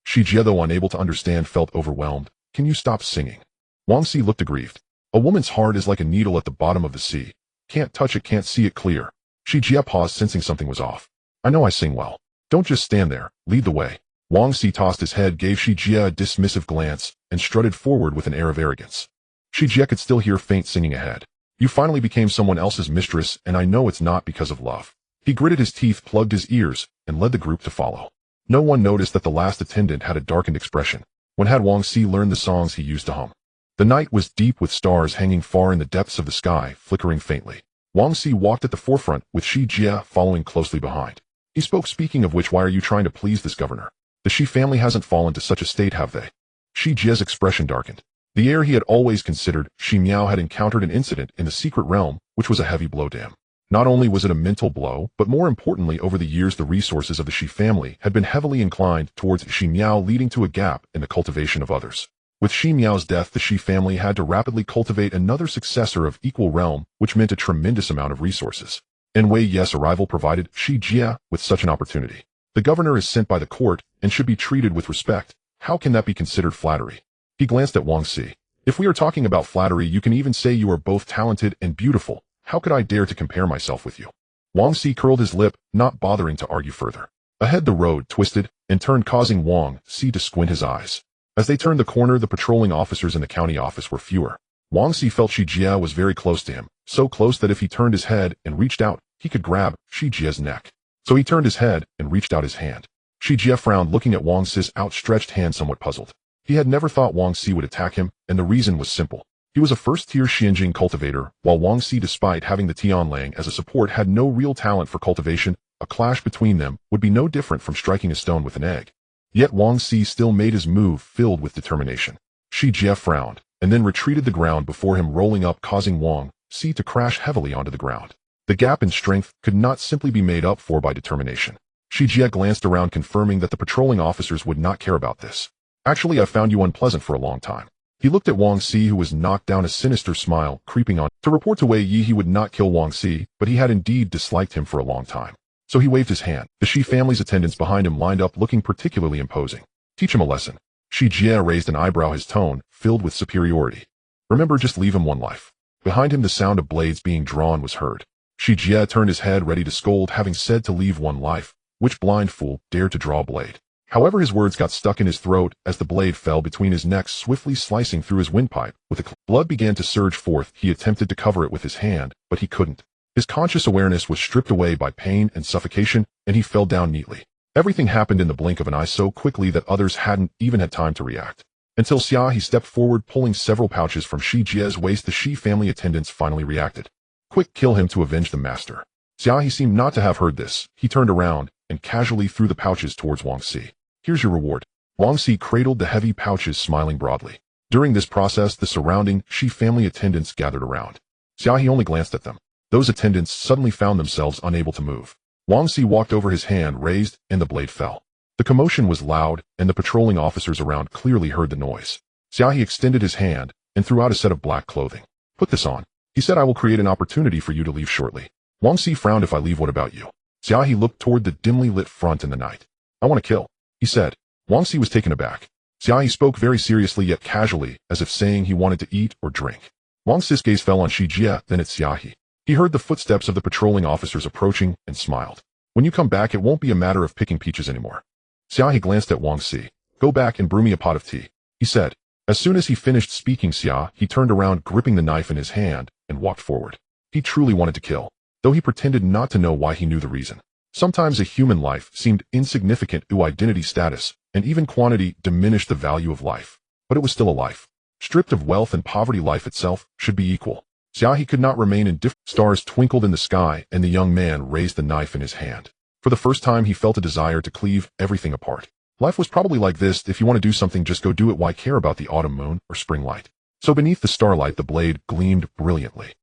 Xia, though unable to understand, felt overwhelmed. Can you stop singing? Wang Si looked aggrieved. A woman's heart is like a needle at the bottom of the sea. Can't touch it, can't see it clear. Xia paused, sensing something was off. I know I sing well. Don't just stand there, lead the way. Wang Si tossed his head, gave Xia a dismissive glance, and strutted forward with an air of arrogance. Xia could still hear faint singing ahead. You finally became someone else's mistress, and I know it's not because of love. He gritted his teeth, plugged his ears, and led the group to follow. No one noticed that the last attendant had a darkened expression. When had Wang Si learned the songs he used to hum? The night was deep, with stars hanging far in the depths of the sky, flickering faintly. Wang Si walked at the forefront, with Xia following closely behind. He spoke, speaking of which, why are you trying to please this governor? The Shi family hasn't fallen to such a state, have they? Xia's expression darkened. The heir he had always considered, Shi Miao, had encountered an incident in the secret realm, which was a heavy blow to him. Not only was it a mental blow, but more importantly, over the years the resources of the Shi family had been heavily inclined towards Shi Miao, leading to a gap in the cultivation of others. With Shi Miao's death, the Shi family had to rapidly cultivate another successor of equal realm, which meant a tremendous amount of resources. In Wei Yes' arrival provided Xia with such an opportunity. The governor is sent by the court and should be treated with respect. How can that be considered flattery? He glanced at Wang Si. If we are talking about flattery, you can even say you are both talented and beautiful. How could I dare to compare myself with you? Wang Si curled his lip, not bothering to argue further. Ahead the road twisted and turned, causing Wang Si to squint his eyes. As they turned the corner, the patrolling officers in the county office were fewer. Wang Si felt Xia was very close to him, so close that if he turned his head and reached out, he could grab Xia's neck. So he turned his head and reached out his hand. Xia frowned, looking at Wang Si's outstretched hand, somewhat puzzled. He had never thought Wang Si would attack him, and the reason was simple. He was a first-tier Xianjing cultivator, while Wang Si, despite having the Tianlang as a support, had no real talent for cultivation. A clash between them would be no different from striking a stone with an egg. Yet Wang Si still made his move, filled with determination. Xia frowned, and then retreated the ground before him, rolling up, causing Wang Si to crash heavily onto the ground. The gap in strength could not simply be made up for by determination. Xia glanced around, confirming that the patrolling officers would not care about this. Actually, I found you unpleasant for a long time. He looked at Wang Si, who was knocked down, a sinister smile creeping on. To report to Wei Yi, he would not kill Wang Si, but he had indeed disliked him for a long time. So he waved his hand. The Shi family's attendants behind him lined up, looking particularly imposing. Teach him a lesson. Xia raised an eyebrow, his tone filled with superiority. Remember, just leave him one life. Behind him, the sound of blades being drawn was heard. Xia turned his head, ready to scold, having said to leave one life. Which blind fool dared to draw a blade? However, his words got stuck in his throat as the blade fell between his neck, swiftly slicing through his windpipe. With a click, blood began to surge forth. He attempted to cover it with his hand, but he couldn't. His conscious awareness was stripped away by pain and suffocation, and he fell down neatly. Everything happened in the blink of an eye, so quickly that others hadn't even had time to react. Until Xia He stepped forward, pulling several pouches from Xia's waist, the Shi family attendants finally reacted. Quick, kill him to avenge the master. Xia He seemed not to have heard this. He turned around and casually threw the pouches towards Wang Si. Here's your reward. Wang Si cradled the heavy pouches, smiling broadly. During this process, the surrounding Shi family attendants gathered around. Xia He only glanced at them. Those attendants suddenly found themselves unable to move. Wang Si walked over, his hand raised, and the blade fell. The commotion was loud, and the patrolling officers around clearly heard the noise. Xia He extended his hand and threw out a set of black clothing. "Put this on." He said, "I will create an opportunity for you to leave shortly." Wang Si frowned. "If I leave, what about you?" Xia He looked toward the dimly lit front in the night. "I want to kill," he said. Wang Si was taken aback. Xia He spoke very seriously yet casually, as if saying he wanted to eat or drink. Wang Si's gaze fell on Xia, then at Xia He. He heard the footsteps of the patrolling officers approaching and smiled. "When you come back, it won't be a matter of picking peaches anymore." Xia He glanced at Wang Si. "Go back and brew me a pot of tea," he said. As soon as he finished speaking, Xia He turned around, gripping the knife in his hand, and walked forward. He truly wanted to kill, though he pretended not to know why. He knew the reason. Sometimes a human life seemed insignificant to identity, status, and even quantity diminished the value of life. But it was still a life. Stripped of wealth and poverty, life itself should be equal. Xia He could not remain indifferent. Stars twinkled in the sky, and the young man raised the knife in his hand. For the first time, he felt a desire to cleave everything apart. Life was probably like this. If you want to do something, just go do it. Why care about the autumn moon or spring light? So beneath the starlight, the blade gleamed brilliantly.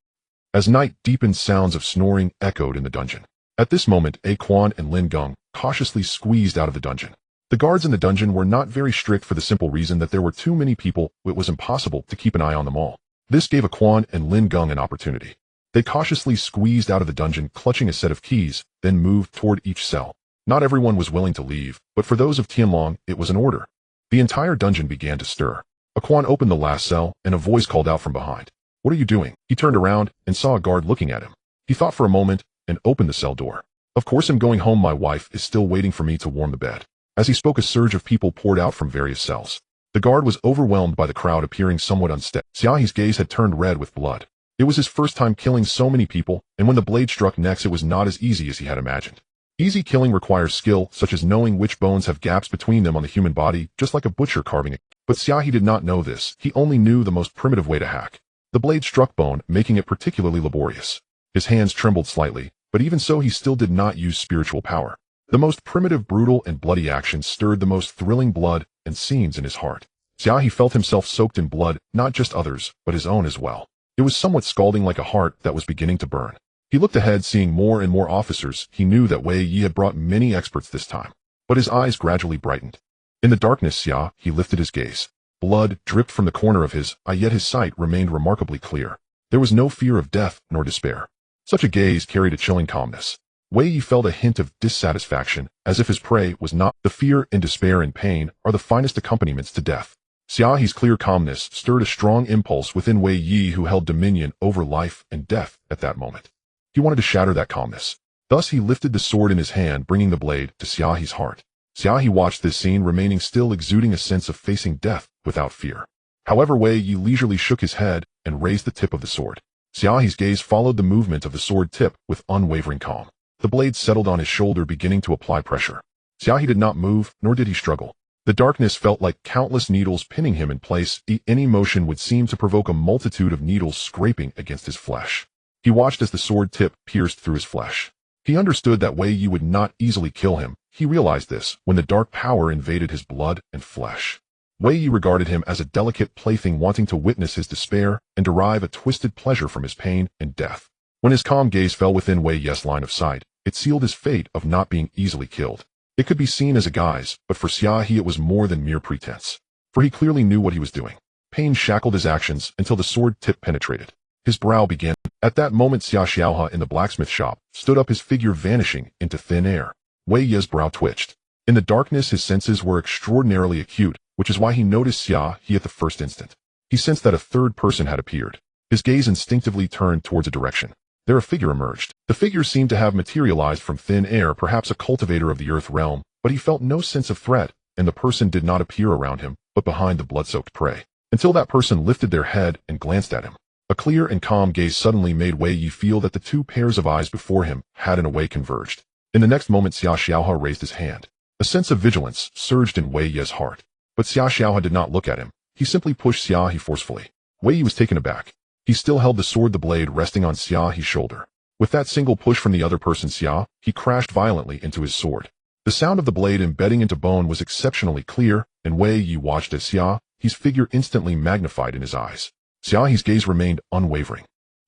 As night deepened, sounds of snoring echoed in the dungeon. At this moment, A Quan and Lin Gong cautiously squeezed out of the dungeon. The guards in the dungeon were not very strict for the simple reason that there were too many people. It was impossible to keep an eye on them all. This gave A Quan and Lin Gong an opportunity. They cautiously squeezed out of the dungeon, clutching a set of keys, then moved toward each cell. Not everyone was willing to leave, but for those of Tianlong, it was an order. The entire dungeon began to stir. A Quan opened the last cell, and a voice called out from behind. "What are you doing?" He turned around and saw a guard looking at him. He thought for a moment and opened the cell door. "Of course I'm going home. My wife is still waiting for me to warm the bed." As he spoke, a surge of people poured out from various cells. The guard was overwhelmed by the crowd, appearing somewhat unsteady. Xia He's gaze had turned red with blood. It was his first time killing so many people, and when the blade struck next, it was not as easy as he had imagined. Easy killing requires skill, such as knowing which bones have gaps between them on the human body, just like a butcher carving it. But Xia He did not know this. He only knew the most primitive way to hack. The blade struck bone, making it particularly laborious. His hands trembled slightly, but even so, he still did not use spiritual power. The most primitive, brutal, and bloody action stirred the most thrilling blood and scenes in his heart. Xia He felt himself soaked in blood, not just others, but his own as well. It was somewhat scalding, like a heart that was beginning to burn. He looked ahead, seeing more and more officers. He knew that Wei Yi had brought many experts this time, but his eyes gradually brightened. In the darkness, Xia He lifted his gaze. Blood dripped from the corner of his eye, yet his sight remained remarkably clear. There was no fear of death nor despair. Such a gaze carried a chilling calmness. Wei Yi felt a hint of dissatisfaction, as if his prey was not. The fear and despair and pain are the finest accompaniments to death. Xia He's clear calmness stirred a strong impulse within Wei Yi, who held dominion over life and death at that moment. He wanted to shatter that calmness. Thus he lifted the sword in his hand, bringing the blade to Xia He's heart. Xia He watched this scene, remaining still, exuding a sense of facing death without fear. However, Wei Yi leisurely shook his head and raised the tip of the sword. Xia He's gaze followed the movement of the sword tip with unwavering calm. The blade settled on his shoulder, beginning to apply pressure. Xia He did not move, nor did he struggle. The darkness felt like countless needles pinning him in place. Any motion would seem to provoke a multitude of needles scraping against his flesh. He watched as the sword tip pierced through his flesh. He understood that Wei Yi would not easily kill him. He realized this when the dark power invaded his blood and flesh. Wei Yi regarded him as a delicate plaything, wanting to witness his despair and derive a twisted pleasure from his pain and death. When his calm gaze fell within Wei Yi's line of sight, it sealed his fate of not being easily killed. It could be seen as a guise, but for Xia He it was more than mere pretense. For he clearly knew what he was doing. Pain shackled his actions until the sword tip penetrated. His brow began. At that moment, Xia He in the blacksmith shop stood up, his figure vanishing into thin air. Wei Yi's brow twitched. In the darkness, his senses were extraordinarily acute, which is why he noticed Xia He at the first instant. He sensed that a third person had appeared. His gaze instinctively turned towards a direction. There a figure emerged. The figure seemed to have materialized from thin air, perhaps a cultivator of the earth realm, but he felt no sense of threat, and the person did not appear around him, but behind the blood-soaked prey, until that person lifted their head and glanced at him. A clear and calm gaze suddenly made Wei Yi feel that the two pairs of eyes before him had in a way converged. In the next moment, Xia He raised his hand. A sense of vigilance surged in Wei Yi's heart. But Xia He did not look at him. He simply pushed Xia He forcefully. Wei Yi was taken aback. He still held the sword, the blade resting on Xia He's shoulder. With that single push from the other person, Xia He crashed violently into his sword. The sound of the blade embedding into bone was exceptionally clear, and Wei Yi watched as Xia He's figure instantly magnified in his eyes. Xia He's gaze remained unwavering.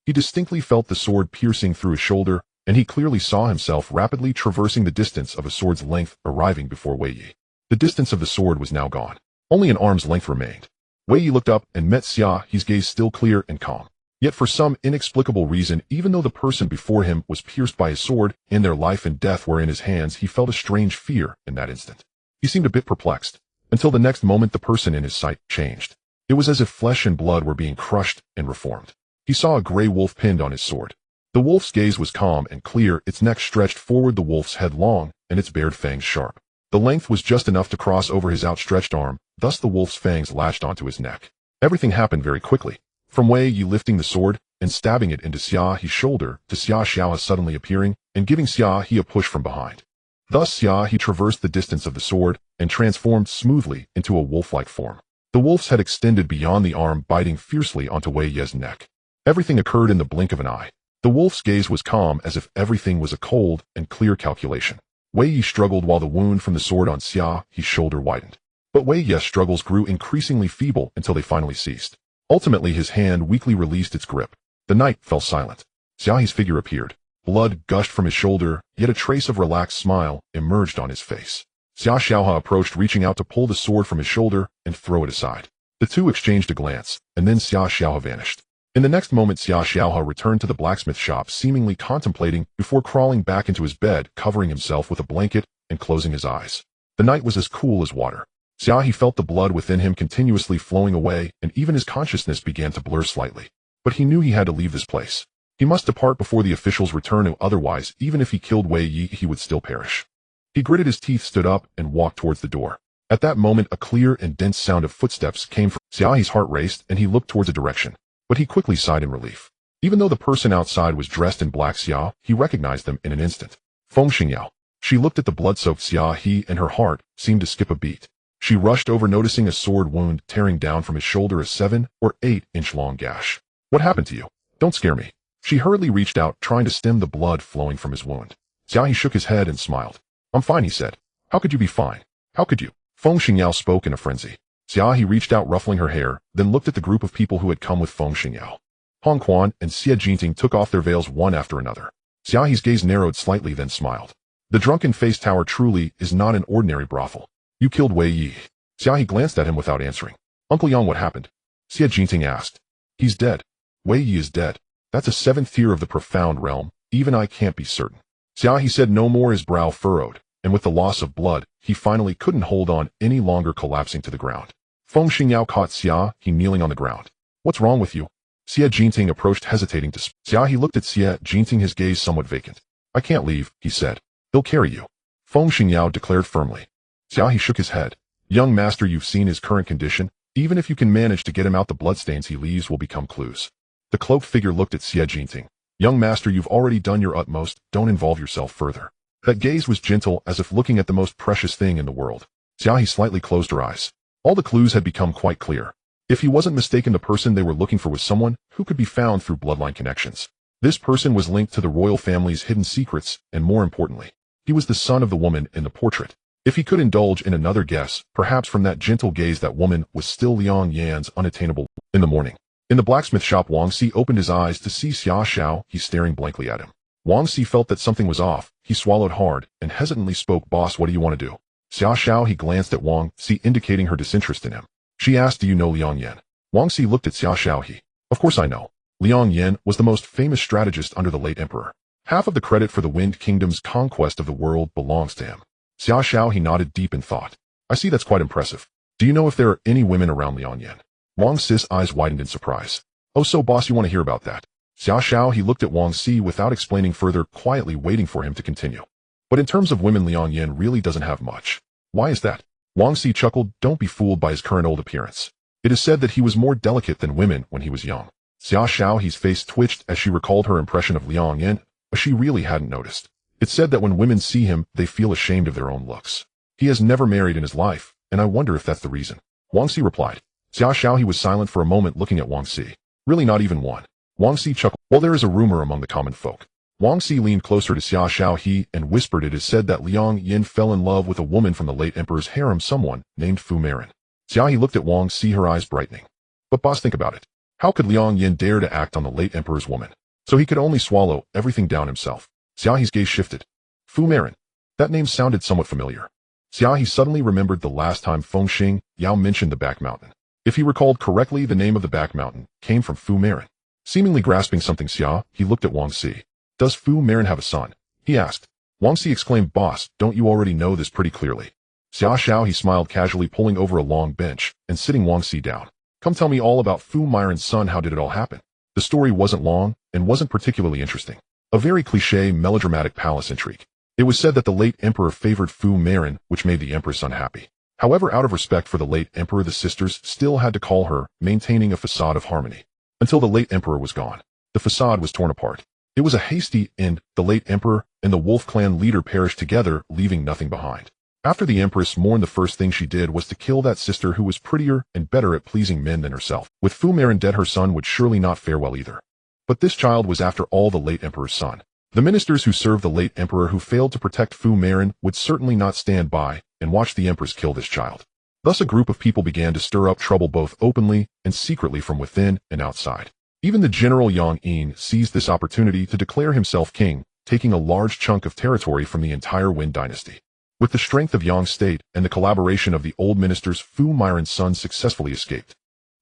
He distinctly felt the sword piercing through his shoulder, and he clearly saw himself rapidly traversing the distance of a sword's length, arriving before Wei Yi. The distance of the sword was now gone. Only an arm's length remained. Wei Yi looked up and met Xia He's gaze still clear and calm. Yet for some inexplicable reason, even though the person before him was pierced by his sword and their life and death were in his hands, he felt a strange fear in that instant. He seemed a bit perplexed, until the next moment the person in his sight changed. It was as if flesh and blood were being crushed and reformed. He saw a gray wolf pinned on his sword. The wolf's gaze was calm and clear, its neck stretched forward, the wolf's head long, and its bared fangs sharp. The length was just enough to cross over his outstretched arm, thus the wolf's fangs latched onto his neck. Everything happened very quickly. From Wei Yi lifting the sword and stabbing it into Xia He's shoulder, to Xia He suddenly appearing and giving Xia He a push from behind. Thus Xia He traversed the distance of the sword and transformed smoothly into a wolf-like form. The wolf's head extended beyond the arm, biting fiercely onto Wei Yi's neck. Everything occurred in the blink of an eye. The wolf's gaze was calm, as if everything was a cold and clear calculation. Wei Yi struggled while the wound from the sword on Xia He's shoulder widened. But Wei Yi's struggles grew increasingly feeble until they finally ceased. Ultimately, his hand weakly released its grip. The night fell silent. Xia He's figure appeared. Blood gushed from his shoulder, yet a trace of relaxed smile emerged on his face. Xia He approached, reaching out to pull the sword from his shoulder and throw it aside. The two exchanged a glance, and then Xia He vanished. In the next moment, Xia He returned to the blacksmith shop, seemingly contemplating before crawling back into his bed, covering himself with a blanket and closing his eyes. The night was as cool as water. Xia He felt the blood within him continuously flowing away, and even his consciousness began to blur slightly. But he knew he had to leave this place. He must depart before the officials return, otherwise, even if he killed Wei Yi, he would still perish. He gritted his teeth, stood up, and walked towards the door. At that moment, a clear and dense sound of footsteps came from Xia He's heart raced, and he looked towards a direction. But he quickly sighed in relief. Even though the person outside was dressed in black, he recognized them in an instant. Feng Xingyao. She looked at the blood-soaked Xia He, and her heart seemed to skip a beat. She rushed over, noticing a sword wound tearing down from his shoulder, a 7 or 8 inch long gash. What happened to you? Don't scare me. She hurriedly reached out, trying to stem the blood flowing from his wound. Xia He shook his head and smiled. I'm fine, he said. How could you be fine? How could you? Feng Xingyao spoke in a frenzy. Xia He reached out, ruffling her hair, then looked at the group of people who had come with Feng Xingyao. Hong Quan and Xie Jinting took off their veils one after another. Xia He's gaze narrowed slightly, then smiled. The drunken face tower truly is not an ordinary brothel. You killed Wei Yi. Xia He glanced at him without answering. Uncle Yang, what happened? Xie Jinting asked. He's dead. Wei Yi is dead. That's a 7th tier of the profound realm. Even I can't be certain. Xia He said no more, his brow furrowed, and with the loss of blood, he finally couldn't hold on any longer, collapsing to the ground. Feng Xingyao caught Xia He kneeling on the ground. What's wrong with you? Xie Jinting approached, hesitating to speak. Xia He looked at Xie Jinting, his gaze somewhat vacant. I can't leave, he said. They'll carry you. Feng Xingyao declared firmly. Xia He shook his head. Young master, you've seen his current condition. Even if you can manage to get him out, the bloodstains he leaves will become clues. The cloaked figure looked at Xie Jinting. Young master, you've already done your utmost. Don't involve yourself further. That gaze was gentle, as if looking at the most precious thing in the world. Xia He slightly closed her eyes. All the clues had become quite clear. If he wasn't mistaken, the person they were looking for was someone who could be found through bloodline connections. This person was linked to the royal family's hidden secrets, and more importantly, he was the son of the woman in the portrait. If he could indulge in another guess, perhaps from that gentle gaze, that woman was still Liang Yan's unattainable. In the morning, in the blacksmith shop, Wang Si opened his eyes to see Xia He staring blankly at him. Wang Si felt that something was off. He swallowed hard and hesitantly spoke. Boss, what do you want to do? Xia He glanced at Wang Si, indicating her disinterest in him. She asked, do you know Liang Yan? Wang Si looked at Xia He. Of course I know. Liang Yan was the most famous strategist under the late emperor. Half of the credit for the Wind Kingdom's conquest of the world belongs to him. Xia He nodded, deep in thought. I see, that's quite impressive. Do you know if there are any women around Liang Yan? Wang Si's eyes widened in surprise. Oh, so boss, you want to hear about that? Xia He looked at Wang Si without explaining further, quietly waiting for him to continue. But in terms of women, Liang Yan really doesn't have much. Why is that? Wang Si chuckled. Don't be fooled by his current old appearance. It is said that he was more delicate than women when he was young. Xia He's face twitched as she recalled her impression of Liang Yan, but she really hadn't noticed. It's said that when women see him, they feel ashamed of their own looks. He has never married in his life, and I wonder if that's the reason. Wang Si replied. Xia He was silent for a moment, looking at Wang Si. Really, not even one. Wang Si chuckled. Well, there is a rumor among the common folk. Wang Si leaned closer to Xia He and whispered, it is said that Liang Yan fell in love with a woman from the late emperor's harem, someone named Fu Marin. Xia He looked at Wang Si, her eyes brightening. But boss, think about it. How could Liang Yan dare to act on the late emperor's woman? So he could only swallow everything down himself. Xia He's gaze shifted. Fu Marin. That name sounded somewhat familiar. Xia He suddenly remembered the last time Fengxing Yao mentioned the back mountain. If he recalled correctly, the name of the back mountain came from Fu Marin. Seemingly grasping something, Xia He looked at Wang Si. Does Fu Marin have a son? He asked. Wang Si exclaimed, Boss, don't you already know this pretty clearly? Xia He smiled casually, pulling over a long bench and sitting Wang Si down. Come tell me all about Fu Marin's son. How did it all happen? The story wasn't long and wasn't particularly interesting. A very cliché melodramatic palace intrigue. It was said that the late emperor favored Fu Marin, which made the empress unhappy. However, out of respect for the late emperor, the sisters still had to call her, maintaining a facade of harmony. Until the late emperor was gone, the facade was torn apart. It was a hasty end. The late emperor and the wolf clan leader perished together, leaving nothing behind. After the empress mourned, the first thing she did was to kill that sister who was prettier and better at pleasing men than herself. With Fu Marin dead, her son would surely not fare well either. But this child was, after all, the late emperor's son. The ministers who served the late emperor who failed to protect Fu Marin would certainly not stand by and watch the empress kill this child. Thus a group of people began to stir up trouble both openly and secretly from within and outside. Even the general Yang Yin seized this opportunity to declare himself king, taking a large chunk of territory from the entire Wen dynasty. With the strength of Yang state and the collaboration of the old ministers, Fu Marin's son successfully escaped.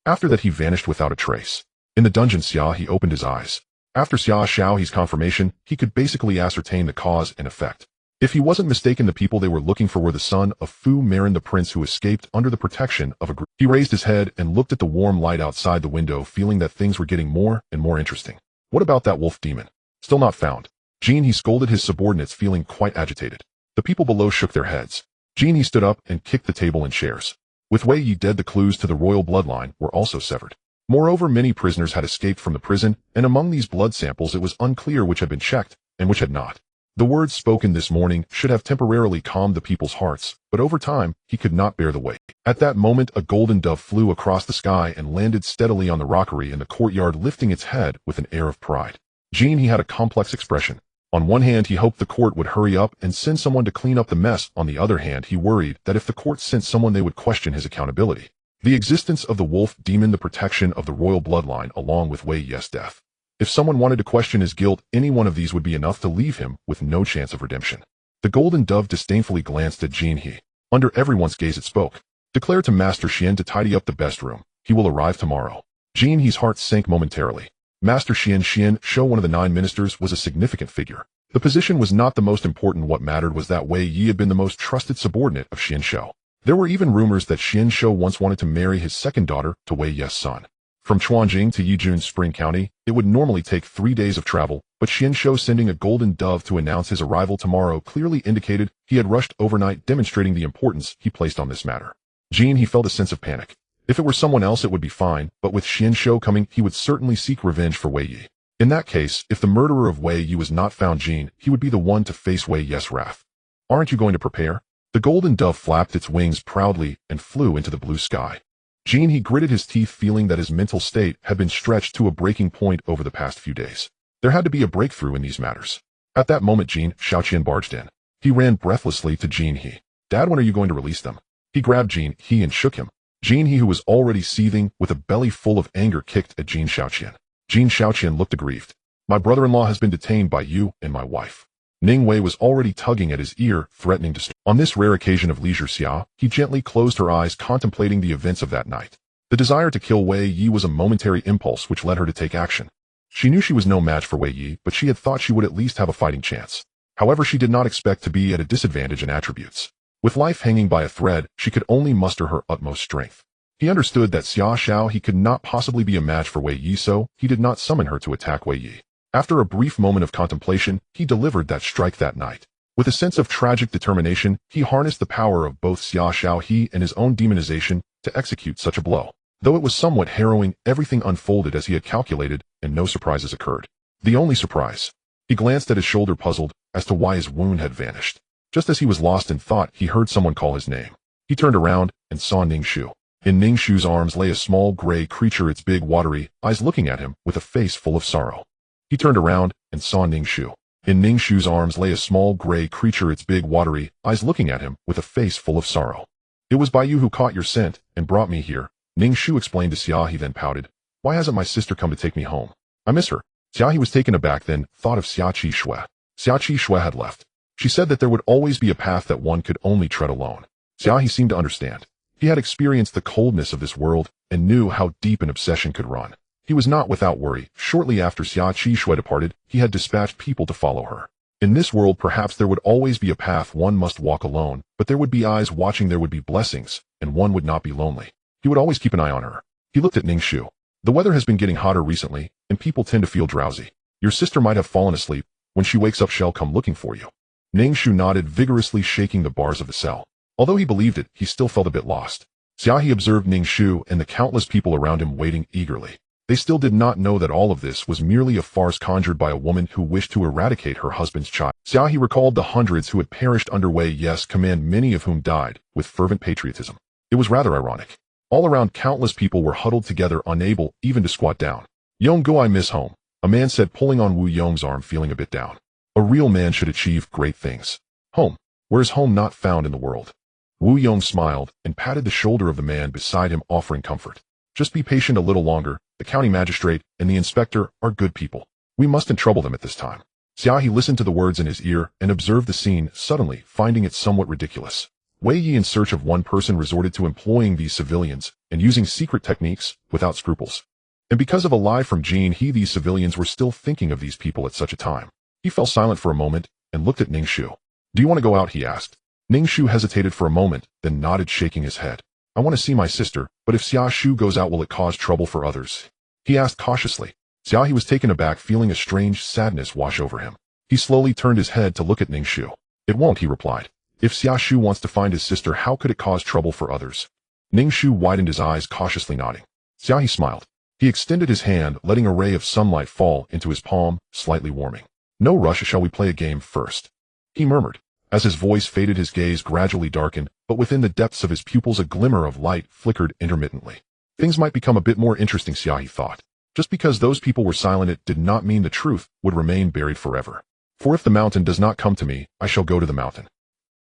After that he vanished without a trace. In the dungeon, Xia He opened his eyes. After Xia He's confirmation, he could basically ascertain the cause and effect. If he wasn't mistaken, the people they were looking for were the son of Fu Marin, the prince who escaped under the protection of a group. He raised his head and looked at the warm light outside the window, feeling that things were getting more and more interesting. What about that wolf demon? Still not found. Jean, he scolded his subordinates, feeling quite agitated. The people below shook their heads. Jean, he stood up and kicked the table and chairs. With Wei Yi dead, the clues to the royal bloodline were also severed. Moreover, many prisoners had escaped from the prison, and among these blood samples it was unclear which had been checked and which had not. The words spoken this morning should have temporarily calmed the people's hearts, but over time, he could not bear the weight. At that moment, a golden dove flew across the sky and landed steadily on the rockery in the courtyard, lifting its head with an air of pride. Jean, he had a complex expression. On one hand, he hoped the court would hurry up and send someone to clean up the mess. On the other hand, he worried that if the court sent someone, they would question his accountability. The existence of the wolf demon, the protection of the royal bloodline, along with Wei Yi's death. If someone wanted to question his guilt, any one of these would be enough to leave him with no chance of redemption. The golden dove disdainfully glanced at Xia He. Under everyone's gaze it spoke. Declare to Master Xian to tidy up the best room. He will arrive tomorrow. Xia He's heart sank momentarily. Master Xian Shou, one of the 9 ministers, was a significant figure. The position was not the most important. What mattered was that Wei Yi had been the most trusted subordinate of Xian Shou. There were even rumors that Xian Shou once wanted to marry his second daughter to Wei Yi's son. From Chuanjing to Yijun's Spring County, it would normally take 3 days of travel, but Xian Shou sending a golden dove to announce his arrival tomorrow clearly indicated he had rushed overnight, demonstrating the importance he placed on this matter. Jean, he felt a sense of panic. If it were someone else it would be fine, but with Xian Shou coming, he would certainly seek revenge for Wei Yi. In that case, if the murderer of Wei Yi was not found, Jean, he would be the one to face Wei Yi's wrath. Aren't you going to prepare? The golden dove flapped its wings proudly and flew into the blue sky. Jean, he gritted his teeth, feeling that his mental state had been stretched to a breaking point over the past few days. There had to be a breakthrough in these matters. At that moment, Jean Xiaoqian barged in. He ran breathlessly to Jean He. Dad, when are you going to release them? He grabbed Jean He and shook him. Jean He, who was already seething with a belly full of anger, kicked at Jean Xiaoqian. Jean Xiaoqian looked aggrieved. My brother-in-law has been detained by you and my wife. Ning Wei was already tugging at his ear, threatening to stop. On this rare occasion of leisure, Xia He gently closed her eyes, contemplating the events of that night. The desire to kill Wei Yi was a momentary impulse which led her to take action. She knew she was no match for Wei Yi, but she had thought she would at least have a fighting chance. However, she did not expect to be at a disadvantage in attributes. With life hanging by a thread, she could only muster her utmost strength. He understood that Xia He could not possibly be a match for Wei Yi, so he did not summon her to attack Wei Yi. After a brief moment of contemplation, he delivered that strike that night. With a sense of tragic determination, he harnessed the power of both Xia He and his own demonization to execute such a blow. Though it was somewhat harrowing, everything unfolded as he had calculated, and no surprises occurred. The only surprise. He glanced at his shoulder, puzzled as to why his wound had vanished. Just as he was lost in thought, he heard someone call his name. He turned around and saw Ning Shu. In Ning Shu's arms lay a small gray creature, its big watery eyes looking at him with a face full of sorrow. He turned around and saw Ning Shu. In Ning Shu's arms lay a small gray creature, its big watery eyes looking at him with a face full of sorrow. It was by you who caught your scent and brought me here, Ning Shu explained to Xia He, then pouted. Why hasn't my sister come to take me home? I miss her. Xia He was taken aback, then thought of Xia Qi Shui. Xia He had left. She said that there would always be a path that one could only tread alone. Xia He seemed to understand. He had experienced the coldness of this world and knew how deep an obsession could run. He was not without worry. Shortly after Xia He departed, he had dispatched people to follow her. In this world perhaps there would always be a path one must walk alone, but there would be eyes watching, there would be blessings, and one would not be lonely. He would always keep an eye on her. He looked at Ningxu. The weather has been getting hotter recently, and people tend to feel drowsy. Your sister might have fallen asleep. When she wakes up she'll come looking for you. Ningxu nodded, vigorously shaking the bars of the cell. Although he believed it, he still felt a bit lost. Xia He observed Ningxu and the countless people around him waiting eagerly. They still did not know that all of this was merely a farce conjured by a woman who wished to eradicate her husband's child. Xia He recalled the hundreds who had perished underway, yes, command, many of whom died with fervent patriotism. It was rather ironic. All around, countless people were huddled together, unable even to squat down. Yonggu, I miss home, a man said, pulling on Wu Yong's arm, feeling a bit down. A real man should achieve great things. Home. Where is home not found in the world? Wu Yong smiled and patted the shoulder of the man beside him, offering comfort. Just be patient a little longer. The county magistrate and the inspector are good people. We mustn't trouble them at this time. Xia He listened to the words in his ear and observed the scene, suddenly finding it somewhat ridiculous. Wei Yi, in search of one person, resorted to employing these civilians and using secret techniques without scruples. And because of a lie from Xia He, these civilians were still thinking of these people at such a time. He fell silent for a moment and looked at Ningxu. Do you want to go out? He asked. Ningxu hesitated for a moment, then nodded, shaking his head. I want to see my sister, but if Xia He goes out, will it cause trouble for others? He asked cautiously. Xia He was taken aback, feeling a strange sadness wash over him. He slowly turned his head to look at Ningxu. It won't, he replied. If Xia He wants to find his sister, how could it cause trouble for others? Ningxu widened his eyes, cautiously nodding. Xia He smiled. He extended his hand, letting a ray of sunlight fall into his palm, slightly warming. No rush, shall we play a game first? He murmured. As his voice faded, his gaze gradually darkened, but within the depths of his pupils a glimmer of light flickered intermittently. Things might become a bit more interesting, Xia He thought. Just because those people were silent, it did not mean the truth would remain buried forever. For if the mountain does not come to me, I shall go to the mountain.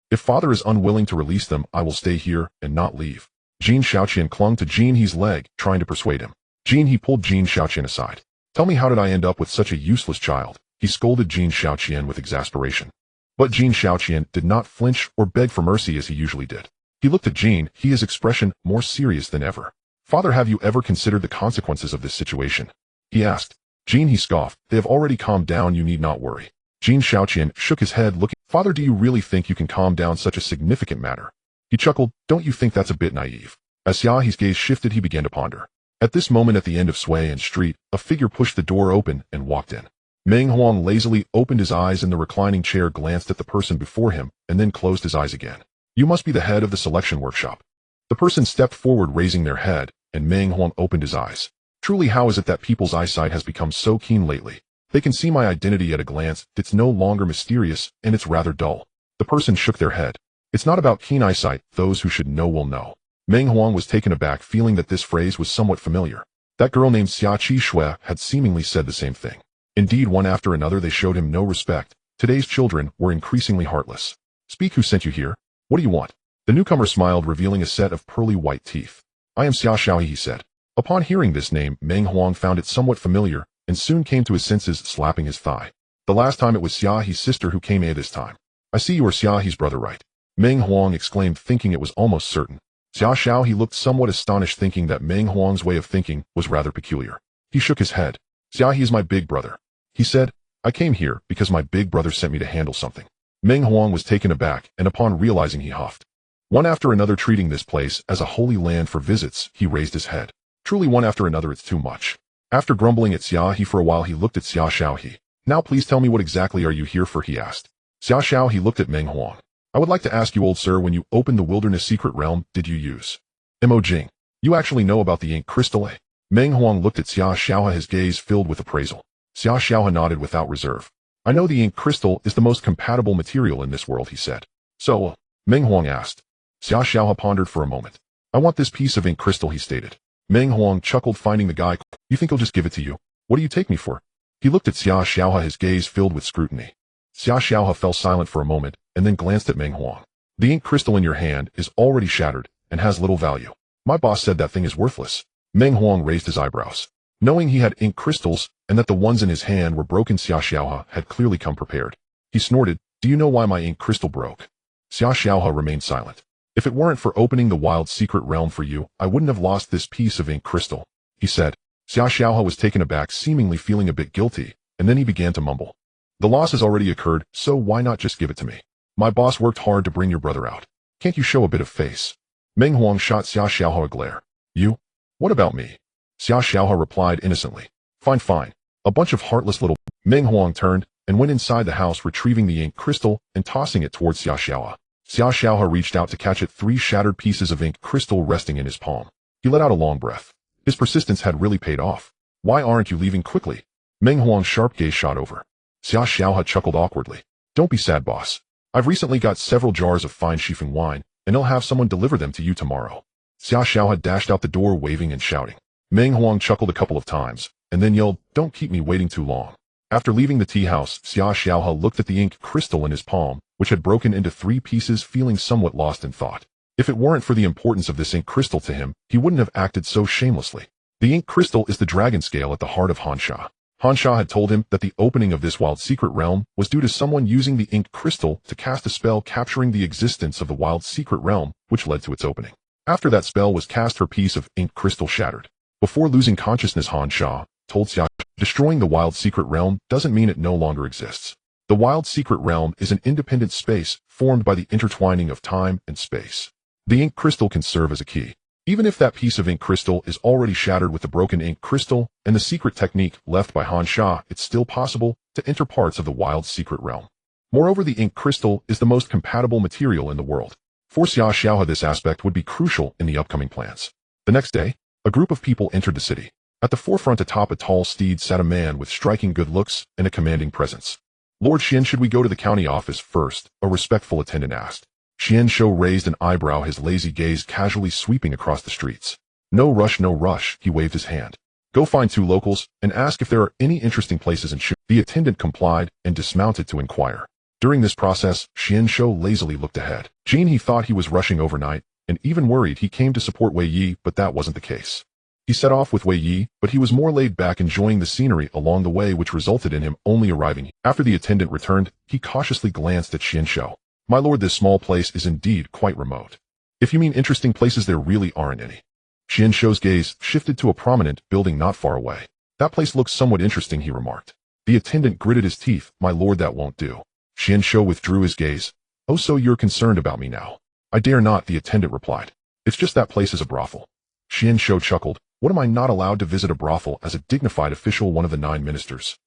If father is unwilling to release them, I will stay here and not leave. Jin Shaoqian clung to Jin He's leg, trying to persuade him. Jin He pulled Jin Shaoqian aside. Tell me, how did I end up with such a useless child? He scolded Jin Shaoqian with exasperation. But Jin Shaoqian did not flinch or beg for mercy as he usually did. He looked at Jin He, his expression more serious than ever. Father, have you ever considered the consequences of this situation? He asked. Jin He scoffed. They have already calmed down, you need not worry. Jin Shaoqian shook his head, looking. Father, do you really think you can calm down such a significant matter? He chuckled. Don't you think that's a bit naive? As Xia He's gaze shifted, he began to ponder. At this moment, at the end of Sui and Street, a figure pushed the door open and walked in. Meng Huang lazily opened his eyes in the reclining chair, glanced at the person before him, and then closed his eyes again. You must be the head of the selection workshop. The person stepped forward, raising their head, and Meng Huang opened his eyes. Truly, how is it that people's eyesight has become so keen lately? They can see my identity at a glance. It's no longer mysterious, and it's rather dull. The person shook their head. It's not about keen eyesight. Those who should know will know. Meng Huang was taken aback, feeling that this phrase was somewhat familiar. That girl named Xia He had seemingly said the same thing. Indeed, one after another they showed him no respect. Today's children were increasingly heartless. Speak, who sent you here? What do you want? The newcomer smiled, revealing a set of pearly white teeth. I am Xia He, he said. Upon hearing this name, Meng Huang found it somewhat familiar, and soon came to his senses, slapping his thigh. The last time it was Xia He's sister who came this time. I see you are Xia He's brother, right? Meng Huang exclaimed, thinking it was almost certain. Xia He looked somewhat astonished, thinking that Meng Huang's way of thinking was rather peculiar. He shook his head. Xia He is my big brother. He said, I came here because my big brother sent me to handle something. Meng Huang was taken aback, and upon realizing, he huffed. One after another, treating this place as a holy land for visits, he raised his head. Truly, one after another, it's too much. After grumbling at Xia He for a while, he looked at Xia He. Now please tell me, what exactly are you here for? He asked. Xia He looked at Meng Huang. I would like to ask you, old sir, when you opened the wilderness secret realm, did you use Mo Jing? You actually know about the ink crystal, eh? Meng Huang looked at Xia He, his gaze filled with appraisal. Xia He nodded without reserve. I know the ink crystal is the most compatible material in this world, he said. So, Meng Huang asked. Xia He pondered for a moment. I want this piece of ink crystal, he stated. Meng Huang chuckled, finding the guy. You think he'll just give it to you? What do you take me for? He looked at Xia He, his gaze filled with scrutiny. Xia He fell silent for a moment, and then glanced at Meng Huang. The ink crystal in your hand is already shattered, and has little value. My boss said that thing is worthless. Meng Huang raised his eyebrows. Knowing he had ink crystals, and that the ones in his hand were broken, Xia He had clearly come prepared. He snorted, "Do you know why my ink crystal broke?" Xia He remained silent. "If it weren't for opening the wild secret realm for you, I wouldn't have lost this piece of ink crystal," he said. Xia He was taken aback, seemingly feeling a bit guilty, and then he began to mumble. "The loss has already occurred, so why not just give it to me? My boss worked hard to bring your brother out. Can't you show a bit of face?" Meng Huang shot Xia He a glare. "You? What about me?" Xia He replied innocently. "Fine, fine. A bunch of heartless little—" Meng Huang turned and went inside the house, retrieving the ink crystal and tossing it towards Xia He. Xia He reached out to catch it, 3 shattered pieces of ink crystal resting in his palm. He let out a long breath. His persistence had really paid off. "Why aren't you leaving quickly?" Meng Huang's sharp gaze shot over. Xia He chuckled awkwardly. "Don't be sad, boss. I've recently got several jars of fine Shifeng wine, and I'll have someone deliver them to you tomorrow." Xia He dashed out the door, waving and shouting. Meng Huang chuckled a couple of times, and then yelled, "Don't keep me waiting too long." After leaving the tea house, Xia He looked at the ink crystal in his palm, which had broken into 3 pieces, feeling somewhat lost in thought. If it weren't for the importance of this ink crystal to him, he wouldn't have acted so shamelessly. The ink crystal is the dragon scale at the heart of xianxia. xianxia had told him that the opening of this wild secret realm was due to someone using the ink crystal to cast a spell capturing the existence of the wild secret realm, which led to its opening. After that spell was cast, her piece of ink crystal shattered. Before losing consciousness, xianxia told Xia, destroying the wild secret realm doesn't mean it no longer exists. The wild secret realm is an independent space formed by the intertwining of time and space. The ink crystal can serve as a key. Even if that piece of ink crystal is already shattered with the broken ink crystal and the secret technique left by xianxia, it's still possible to enter parts of the wild secret realm. Moreover, the ink crystal is the most compatible material in the world. For Xia, this aspect would be crucial in the upcoming plans. The next day, a group of people entered the city. At the forefront atop a tall steed sat a man with striking good looks and a commanding presence. "Lord Xian, should we go to the county office first?" a respectful attendant asked. Xianxia raised an eyebrow, his lazy gaze casually sweeping across the streets. "No rush, no rush," he waved his hand. "Go find 2 locals and ask if there are any interesting places in Shu." The attendant complied and dismounted to inquire. During this process, Xianxia lazily looked ahead. He thought he was rushing overnight, and even worried he came to support Wei Yi, but that wasn't the case. He set off with Wei Yi, but he was more laid back, enjoying the scenery along the way, which resulted in him only arriving. After the attendant returned, he cautiously glanced at Xianxia. "My lord, this small place is indeed quite remote. If you mean interesting places, there really aren't any." Xianxia's gaze shifted to a prominent building not far away. "That place looks somewhat interesting," he remarked. The attendant gritted his teeth. "My lord, that won't do." Xianxia withdrew his gaze. "Oh, so you're concerned about me now?" "I dare not," the attendant replied. "It's just that place is a brothel." Xianxia chuckled. "What, am I not allowed to visit a brothel as a dignified official, one of the 9 ministers?"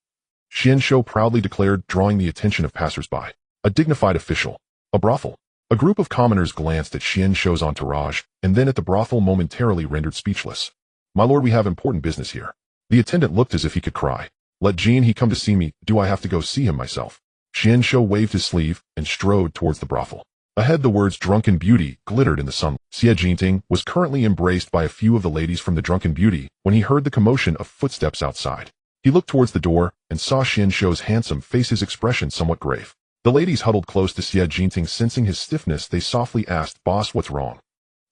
Xianxia proudly declared, drawing the attention of passers-by. "A dignified official? A brothel?" A group of commoners glanced at Xianxia's entourage, and then at the brothel, momentarily rendered speechless. "My lord, we have important business here." The attendant looked as if he could cry. "Let He come to see me. Do I have to go see him myself?" Xianxia waved his sleeve and strode towards the brothel. Ahead, the words "Drunken Beauty" glittered in the sun. Xia was currently embraced by a few of the ladies from the Drunken Beauty when he heard the commotion of footsteps outside. He looked towards the door and saw Xianxia's handsome face, his expression somewhat grave. The ladies huddled close to Xia. Sensing his stiffness, they softly asked, "Boss, what's wrong?"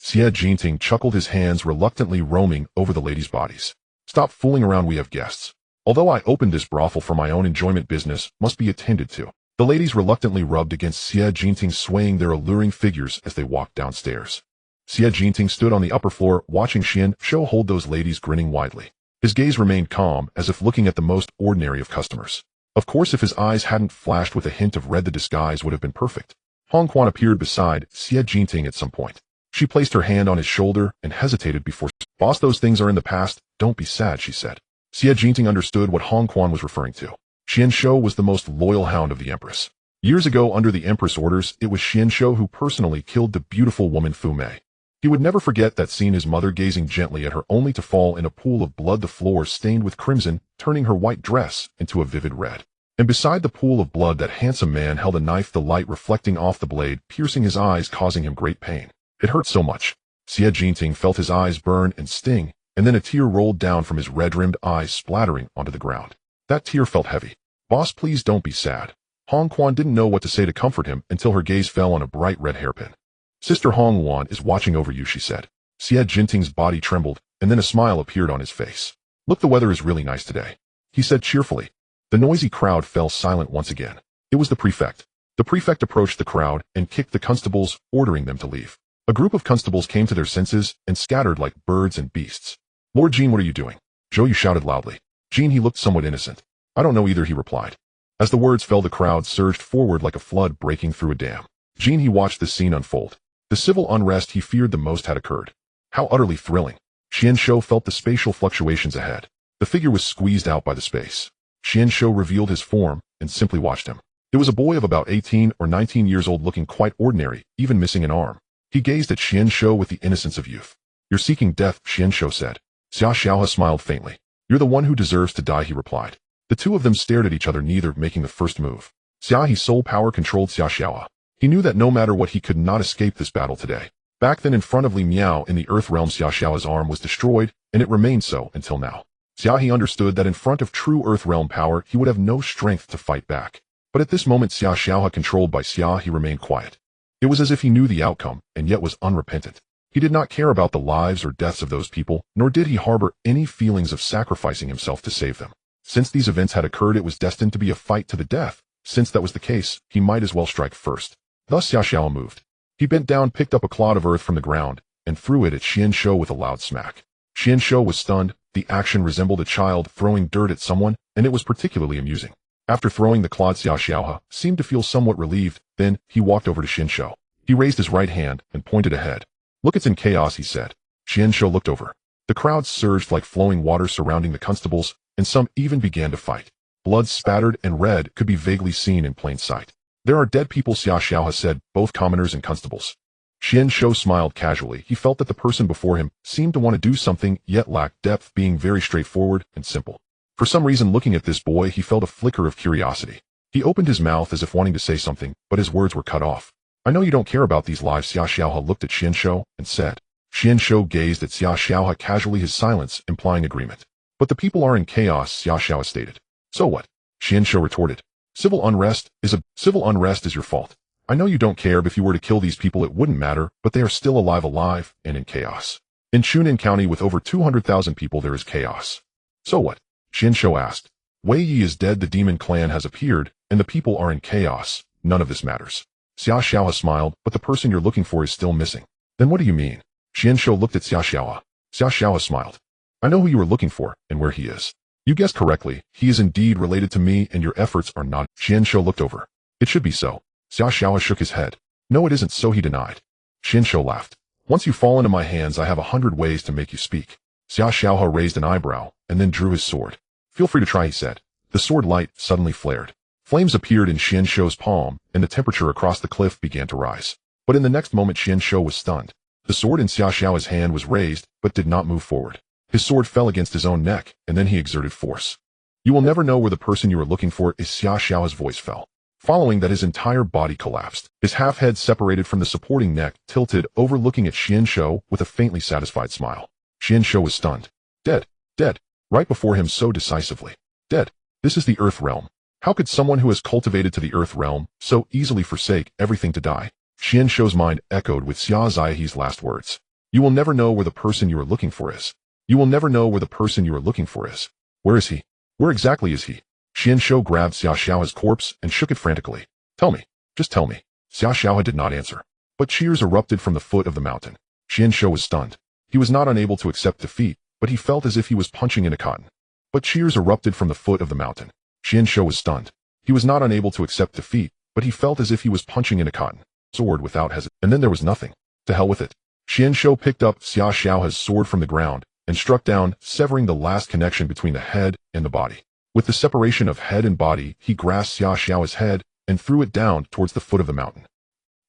Xia chuckled, his hands reluctantly roaming over the ladies' bodies. "Stop fooling around, we have guests. Although I opened this brothel for my own enjoyment, business must be attended to." The ladies reluctantly rubbed against Xia, swaying their alluring figures as they walked downstairs. Xia stood on the upper floor, watching Xianxia hold those ladies, grinning widely. His gaze remained calm, as if looking at the most ordinary of customers. Of course, if his eyes hadn't flashed with a hint of red, the disguise would have been perfect. Hongquan appeared beside Xia at some point. She placed her hand on his shoulder and hesitated before. "Boss, those things are in the past. Don't be sad," she said. Xia understood what Hongquan was referring to. Xianxia was the most loyal hound of the Empress. Years ago, under the Empress' orders, it was Xianxia who personally killed the beautiful woman Fu Mei. He would never forget that scene, his mother gazing gently at her only to fall in a pool of blood, the floor stained with crimson, turning her white dress into a vivid red. And beside the pool of blood, that handsome man held a knife, the light reflecting off the blade, piercing his eyes, causing him great pain. It hurt so much. Xia felt his eyes burn and sting, and then a tear rolled down from his red-rimmed eyes, splattering onto the ground. That tear felt heavy. "Boss, please don't be sad." Hongquan didn't know what to say to comfort him until her gaze fell on a bright red hairpin. "Sister Hongquan is watching over you," she said. Xia body trembled, and then a smile appeared on his face. "Look, the weather is really nice today," he said cheerfully. The noisy crowd fell silent once again. It was the prefect. The prefect approached the crowd and kicked the constables, ordering them to leave. A group of constables came to their senses and scattered like birds and beasts. Lord Jean, what are you doing? Zhou Yu shouted loudly. Jean, he looked somewhat innocent. I don't know either, he replied. As the words fell, the crowd surged forward like a flood breaking through a dam. Jean, he watched the scene unfold. The civil unrest he feared the most had occurred. How utterly thrilling. Xianxia felt the spatial fluctuations ahead. The figure was squeezed out by the space. Xianxia revealed his form and simply watched him. It was a boy of about 18 or 19 years old, looking quite ordinary, even missing an arm. He gazed at Xianxia with the innocence of youth. You're seeking death, Xianxia said. Xia He smiled faintly. You're the one who deserves to die, he replied. The two of them stared at each other, neither making the first move. Xia He's soul power controlled Xia. He knew that no matter what, he could not escape this battle today. Back then, in front of Li Miao in the Earth Realm, Xiao's arm was destroyed, and it remained so until now. Xia He understood that in front of true Earth Realm power, he would have no strength to fight back. But at this moment, Xia, controlled by Xia, he remained quiet. It was as if he knew the outcome, and yet was unrepentant. He did not care about the lives or deaths of those people, nor did he harbor any feelings of sacrificing himself to save them. Since these events had occurred, it was destined to be a fight to the death. Since that was the case, he might as well strike first. Thus Xia moved. He bent down, picked up a clod of earth from the ground, and threw it at Xianxia with a loud smack. Xianxia was stunned. The action resembled a child throwing dirt at someone, and it was particularly amusing. After throwing the clod, Xia seemed to feel somewhat relieved. Then, he walked over to Xianxia. He raised his right hand and pointed ahead. Look, it's in chaos, he said. Xianxia looked over. The crowd surged like flowing water surrounding the constables, and some even began to fight. Blood spattered and red could be vaguely seen in plain sight. There are dead people, Xia said, both commoners and constables. Xianxia smiled casually. He felt that the person before him seemed to want to do something, yet lacked depth, being very straightforward and simple. For some reason, looking at this boy, he felt a flicker of curiosity. He opened his mouth as if wanting to say something, but his words were cut off. I know you don't care about these lives, Xia looked at Xianxia and said. Xianxia gazed at Xia casually, his silence implying agreement. But the people are in chaos, Xia stated. So what? Xianxia retorted. Civil unrest is your fault. I know you don't care, but if you were to kill these people it wouldn't matter, but they are still alive, and in chaos. In Chunin County with over 200,000 people there is chaos. So what? Xianxia asked. Wei Yi is dead, the demon clan has appeared, and the people are in chaos. None of this matters. Xia smiled, but the person you're looking for is still missing. Then what do you mean? Xianxia looked at Xia. Xia smiled. I know who you were looking for, and where he is. You guessed correctly, he is indeed related to me, and your efforts are not. Xianxia looked over. It should be so. Xia shook his head. No, it isn't so, he denied. Xianxia laughed. Once you fall into my hands, I have 100 ways to make you speak. Xia raised an eyebrow, and then drew his sword. Feel free to try, he said. The sword light suddenly flared. Flames appeared in Xianxia's palm, and the temperature across the cliff began to rise. But in the next moment, Xianxia was stunned. The sword in Xiao's hand was raised, but did not move forward. His sword fell against his own neck, and then he exerted force. You will never know where the person you are looking for is, Xiao's voice fell. Following that, his entire body collapsed. His half-head separated from the supporting neck, tilted, over looking at Xianxia with a faintly satisfied smile. Xianxia was stunned. Dead. Dead. Right before him so decisively. Dead. This is the Earth Realm. How could someone who has cultivated to the Earth Realm so easily forsake everything to die? Xianxia's mind echoed with Xia He's last words. You will never know where the person you are looking for is. You will never know where the person you are looking for is. Where is he? Where exactly is he? Xianxia grabbed Xiao's corpse and shook it frantically. Tell me. Just tell me. Xia did not answer. But cheers erupted from the foot of the mountain. Xianxia was stunned. He was not unable to accept defeat, but he felt as if he was punching in a cotton. But cheers erupted from the foot of the mountain. Xianxia was stunned. He was not unable to accept defeat, but he felt as if he was punching in a cotton. Sword without hesitation. And then there was nothing. To hell with it. Xianxia picked up Xiao's sword from the ground and struck down, severing the last connection between the head and the body. With the separation of head and body, he grasped Xiao's head and threw it down towards the foot of the mountain.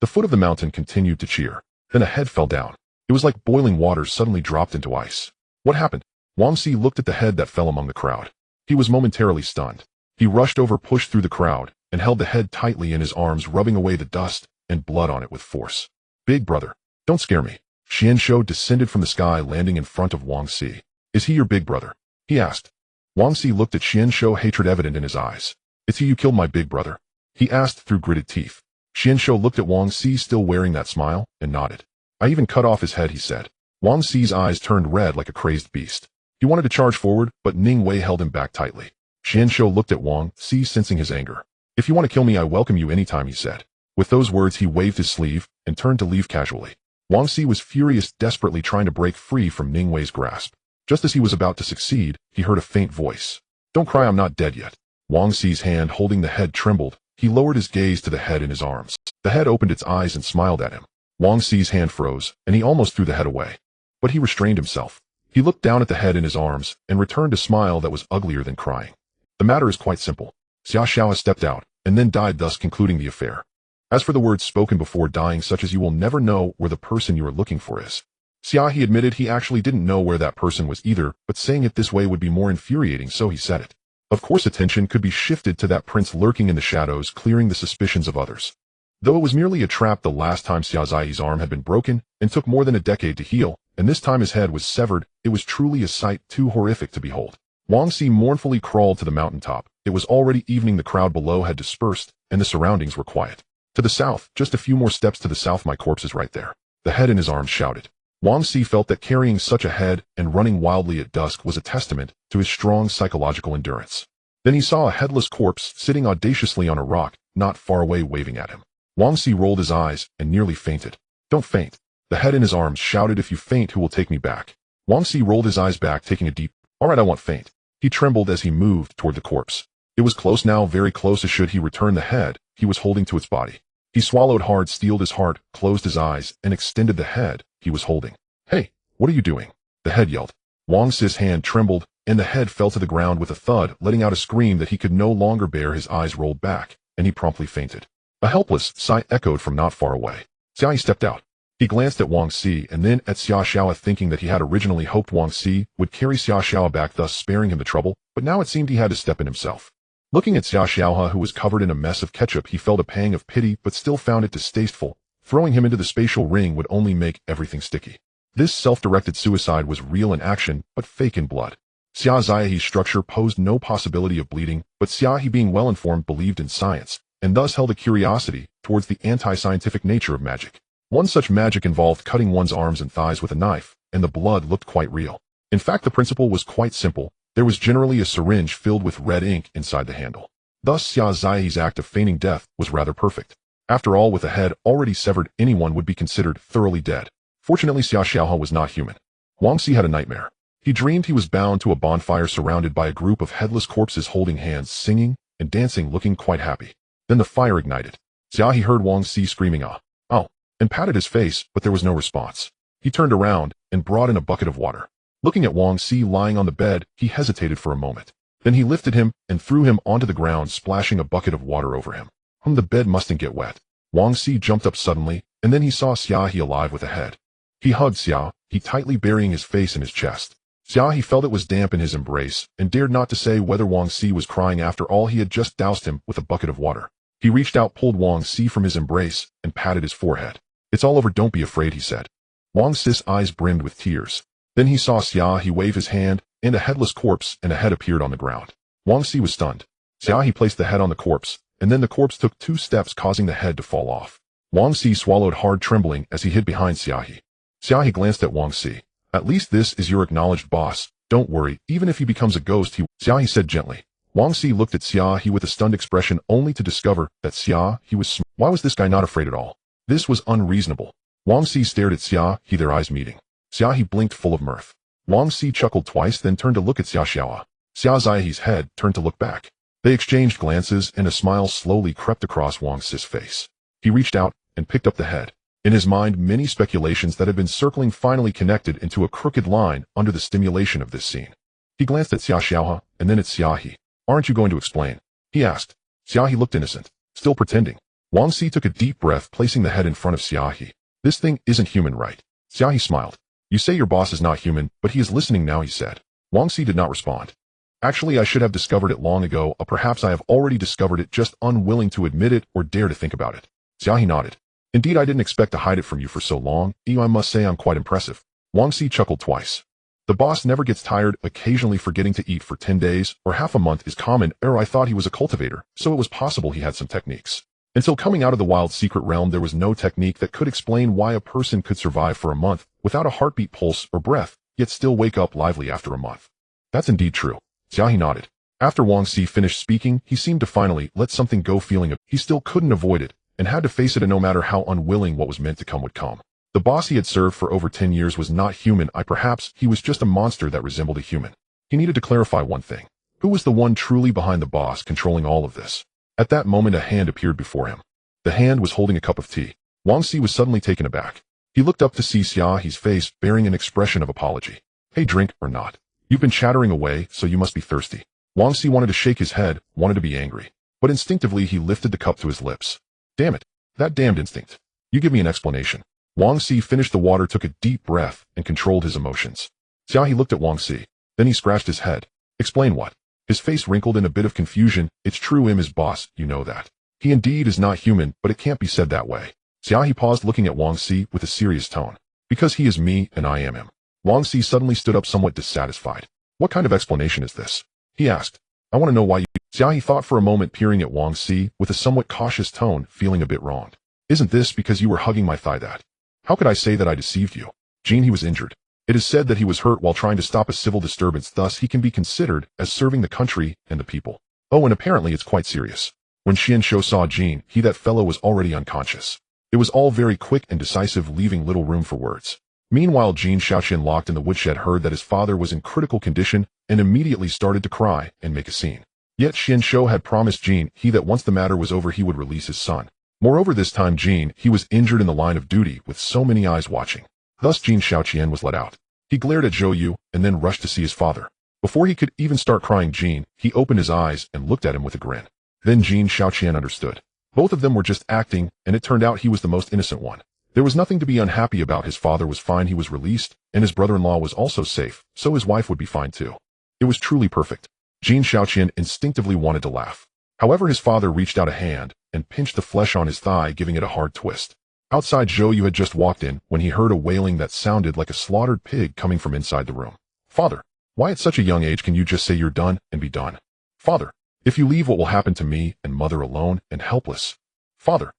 The foot of the mountain continued to cheer. Then a head fell down. It was like boiling water suddenly dropped into ice. What happened? Wang Xi looked at the head that fell among the crowd. He was momentarily stunned. He rushed over, pushed through the crowd, and held the head tightly in his arms, rubbing away the dust and blood on it with force. Big brother, don't scare me. Xianxia descended from the sky, landing in front of Wang Xi. Is he your big brother? He asked. Wang Xi looked at Xianxia, hatred evident in his eyes. Is he you killed my big brother? He asked through gritted teeth. Xianxia looked at Wang Xi, still wearing that smile, and nodded. I even cut off his head, he said. Wang Xi's eyes turned red like a crazed beast. He wanted to charge forward, but Ning Wei held him back tightly. Xianxia looked at Wang Xi, sensing his anger. If you want to kill me, I welcome you anytime, he said. With those words, he waved his sleeve and turned to leave casually. Wang Xi was furious, desperately trying to break free from Ning Wei's grasp. Just as he was about to succeed, he heard a faint voice. Don't cry, I'm not dead yet. Wang Xi's hand holding the head trembled. He lowered his gaze to the head in his arms. The head opened its eyes and smiled at him. Wang Xi's hand froze, and he almost threw the head away. But he restrained himself. He looked down at the head in his arms and returned a smile that was uglier than crying. The matter is quite simple. Xia He stepped out and then died, thus concluding the affair. As for the words spoken before dying, such as you will never know where the person you are looking for is. Xia He admitted he actually didn't know where that person was either, but saying it this way would be more infuriating, so he said it. Of course, attention could be shifted to that prince lurking in the shadows, clearing the suspicions of others. Though it was merely a trap the last time Xia He's arm had been broken and took more than a decade to heal, and this time his head was severed, it was truly a sight too horrific to behold. Wang Xi mournfully crawled to the mountaintop. It was already evening, the crowd below had dispersed, and the surroundings were quiet. To the south, just a few more steps to the south, my corpse is right there. The head in his arms shouted. Wang Xi felt that carrying such a head and running wildly at dusk was a testament to his strong psychological endurance. Then he saw a headless corpse sitting audaciously on a rock, not far away, waving at him. Wang Xi rolled his eyes and nearly fainted. Don't faint. The head in his arms shouted, if you faint, who will take me back? Wang Xi rolled his eyes back, taking a deep, all right, I won't faint. He trembled as he moved toward the corpse. It was close now, very close, as should he return the head he was holding to its body. He swallowed hard, steeled his heart, closed his eyes, and extended the head he was holding. Hey, what are you doing? The head yelled. Wang Xi's hand trembled, and the head fell to the ground with a thud, letting out a scream that he could no longer bear. His eyes rolled back, and he promptly fainted. A helpless sigh echoed from not far away. Xia He stepped out. He glanced at Wang Xi and then at Xia He, thinking that he had originally hoped Wang Xi would carry Xia back, thus sparing him the trouble, but now it seemed he had to step in himself. Looking at Xia, who was covered in a mess of ketchup, he felt a pang of pity but still found it distasteful. Throwing him into the spatial ring would only make everything sticky. This self-directed suicide was real in action, but fake in blood. Xia He's structure posed no possibility of bleeding, but Xia He, being well-informed, believed in science, and thus held a curiosity towards the anti-scientific nature of magic. One such magic involved cutting one's arms and thighs with a knife, and the blood looked quite real. In fact, the principle was quite simple. There was generally a syringe filled with red ink inside the handle. Thus, Xia He's act of feigning death was rather perfect. After all, with a head already severed, anyone would be considered thoroughly dead. Fortunately, Xia He was not human. Wang Xi had a nightmare. He dreamed he was bound to a bonfire surrounded by a group of headless corpses holding hands, singing and dancing, looking quite happy. Then the fire ignited. Xia He heard Wang Xi screaming, "Ah, ow," and patted his face, but there was no response. He turned around and brought in a bucket of water. Looking at Wang Xi lying on the bed, he hesitated for a moment. Then he lifted him and threw him onto the ground, splashing a bucket of water over him. The bed mustn't get wet. Wang Xi jumped up suddenly, and then he saw Xia He alive with a head. He hugged Xia He, tightly burying his face in his chest. Xia He felt it was damp in his embrace, and dared not to say whether Wang Xi was crying. After all, he had just doused him with a bucket of water. He reached out, pulled Wang Xi from his embrace, and patted his forehead. "It's all over, don't be afraid," he said. Wang Xi's eyes brimmed with tears. Then he saw Xia He wave his hand, and a headless corpse and a head appeared on the ground. Wang Xi was stunned. Xia He placed the head on the corpse, and then the corpse took 2 steps, causing the head to fall off. Wang Xi swallowed hard, trembling as he hid behind Xia He. Xia He glanced at Wang Xi. "At least this is your acknowledged boss. Don't worry, even if he becomes a ghost, Xia He said gently. Wang Xi looked at Xia He with a stunned expression, only to discover that Xia He was Why was this guy not afraid at all? This was unreasonable. Wang Xi stared at Xia He, their eyes meeting. Xia He blinked, full of mirth. Wang Xi chuckled twice, then turned to look at Xia. Xia He's head turned to look back. They exchanged glances, and a smile slowly crept across Wang Xi's face. He reached out and picked up the head. In his mind, many speculations that had been circling finally connected into a crooked line under the stimulation of this scene. He glanced at Xia and then at Xia He. "Aren't you going to explain?" he asked. Xia He looked innocent, still pretending. Wang Xi took a deep breath, placing the head in front of Xia He. "This thing isn't human, right?" Xia He smiled. "You say your boss is not human, but he is listening now," he said. Wang Xi did not respond. "Actually, I should have discovered it long ago, or perhaps I have already discovered it, just unwilling to admit it or dare to think about it." Xia He nodded. "Indeed, I didn't expect to hide it from you for so long. I must say I'm quite impressive." Wang Xi chuckled twice. "The boss never gets tired. Occasionally forgetting to eat for 10 days or half a month is common. I thought he was a cultivator, so it was possible he had some techniques. Until coming out of the wild secret realm, there was no technique that could explain why a person could survive for a month without a heartbeat, pulse, or breath, yet still wake up lively after a month." "That's indeed true." Xia He nodded. After Wang Si finished speaking, he seemed to finally let something go, feeling he still couldn't avoid it, and had to face it, and no matter how unwilling what was meant to come would come. The boss he had served for over 10 years was not human. Perhaps he was just a monster that resembled a human. He needed to clarify one thing. Who was the one truly behind the boss, controlling all of this? At that moment, a hand appeared before him. The hand was holding a cup of tea. Wang Si was suddenly taken aback. He looked up to see Xia He's face, bearing an expression of apology. Hey, drink or not? You've been chattering away, so you must be thirsty. Wang Si wanted to shake his head, wanted to be angry. But instinctively he lifted the cup to his lips. Damn it. That damned instinct. You give me an explanation. Wang Si finished the water, took a deep breath, and controlled his emotions. Xia He looked at Wang Si. Then he scratched his head. Explain what? His face wrinkled in a bit of confusion. It's true, him is boss, you know that. He indeed is not human, but it can't be said that way. Xia He paused, looking at Wang Si with a serious tone. Because he is me, and I am him. Wang Si suddenly stood up, somewhat dissatisfied. What kind of explanation is this? He asked. I want to know why you... Xia He thought for a moment, peering at Wang Si with a somewhat cautious tone, feeling a bit wronged. Isn't this because you were hugging my thigh that? How could I say that I deceived you? Gene, he was injured. It is said that he was hurt while trying to stop a civil disturbance, thus he can be considered as serving the country and the people. Oh, and apparently it's quite serious. When xianxia saw Gene, that fellow was already unconscious. It was all very quick and decisive, leaving little room for words. Meanwhile, Gene Shaoqian, locked in the woodshed, heard that his father was in critical condition and immediately started to cry and make a scene. Yet xianxia had promised Gene that once the matter was over he would release his son. Moreover, this time Gene was injured in the line of duty with so many eyes watching. Thus Gene Shaoqian was let out. He glared at Zhou Yu and then rushed to see his father. Before he could even start crying, Gene opened his eyes and looked at him with a grin. Then Gene Shaoqian understood. Both of them were just acting, and it turned out he was the most innocent one. There was nothing to be unhappy about. His father was fine, he was released, and his brother-in-law was also safe, so his wife would be fine too. It was truly perfect. Gene Shaoqian instinctively wanted to laugh. However, his father reached out a hand and pinched the flesh on his thigh, giving it a hard twist. Outside, Zhou Yu had just walked in when he heard a wailing that sounded like a slaughtered pig coming from inside the room. Father, why at such a young age can you just say you're done and be done? Father, if you leave, what will happen to me and mother alone and helpless? Father.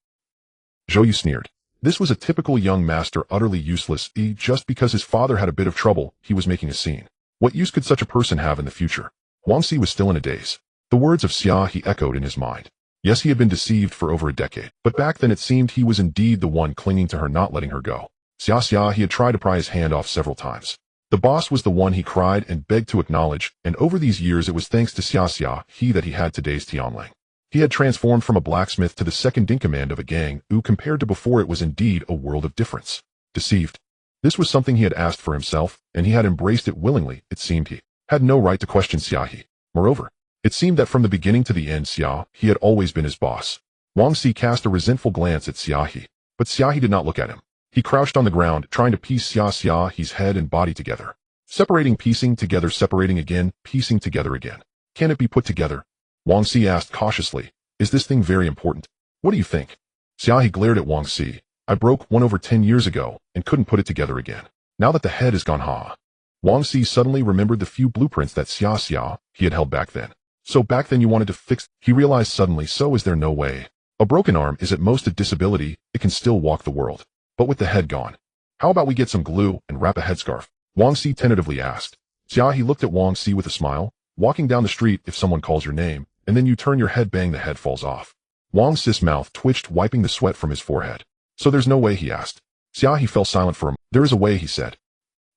Zhou Yu sneered. This was a typical young master, utterly useless. Just because his father had a bit of trouble, he was making a scene. What use could such a person have in the future? Wang Si was still in a daze. The words of Xia He echoed in his mind. Yes, he had been deceived for over a decade, but back then it seemed he was indeed the one clinging to her, not letting her go. Xia he had tried to pry his hand off several times. The boss was the one he cried and begged to acknowledge, and over these years it was thanks to Xia He that he had today's Tianling. He had transformed from a blacksmith to the second-in-command of a gang, compared to before it was indeed a world of difference. Deceived. This was something he had asked for himself, and he had embraced it willingly. It seemed he had no right to question Xia He. Moreover, it seemed that from the beginning to the end Xia He had always been his boss. Wang Si cast a resentful glance at Xia He, but Xia He did not look at him. He crouched on the ground, trying to piece Xia He's head and body together. Separating, piecing together, separating again, piecing together again. Can it be put together? Wang Si asked cautiously. Is this thing very important? What do you think? Xia He glared at Wang Si. I broke one over 10 years ago and couldn't put it together again. Now that the head is gone, Wang Si suddenly remembered the few blueprints that Xia He had held back then. So back then you wanted to fix... He realized suddenly, so is there no way? A broken arm is at most a disability, it can still walk the world. But with the head gone. How about we get some glue and wrap a headscarf? Wang Si tentatively asked. Xia He looked at Wang Si with a smile. Walking down the street, if someone calls your name, and then you turn your head, bang, the head falls off. Wang Si's mouth twitched, wiping the sweat from his forehead. So there's no way, he asked. Xia He fell silent for a moment. There is a way, he said.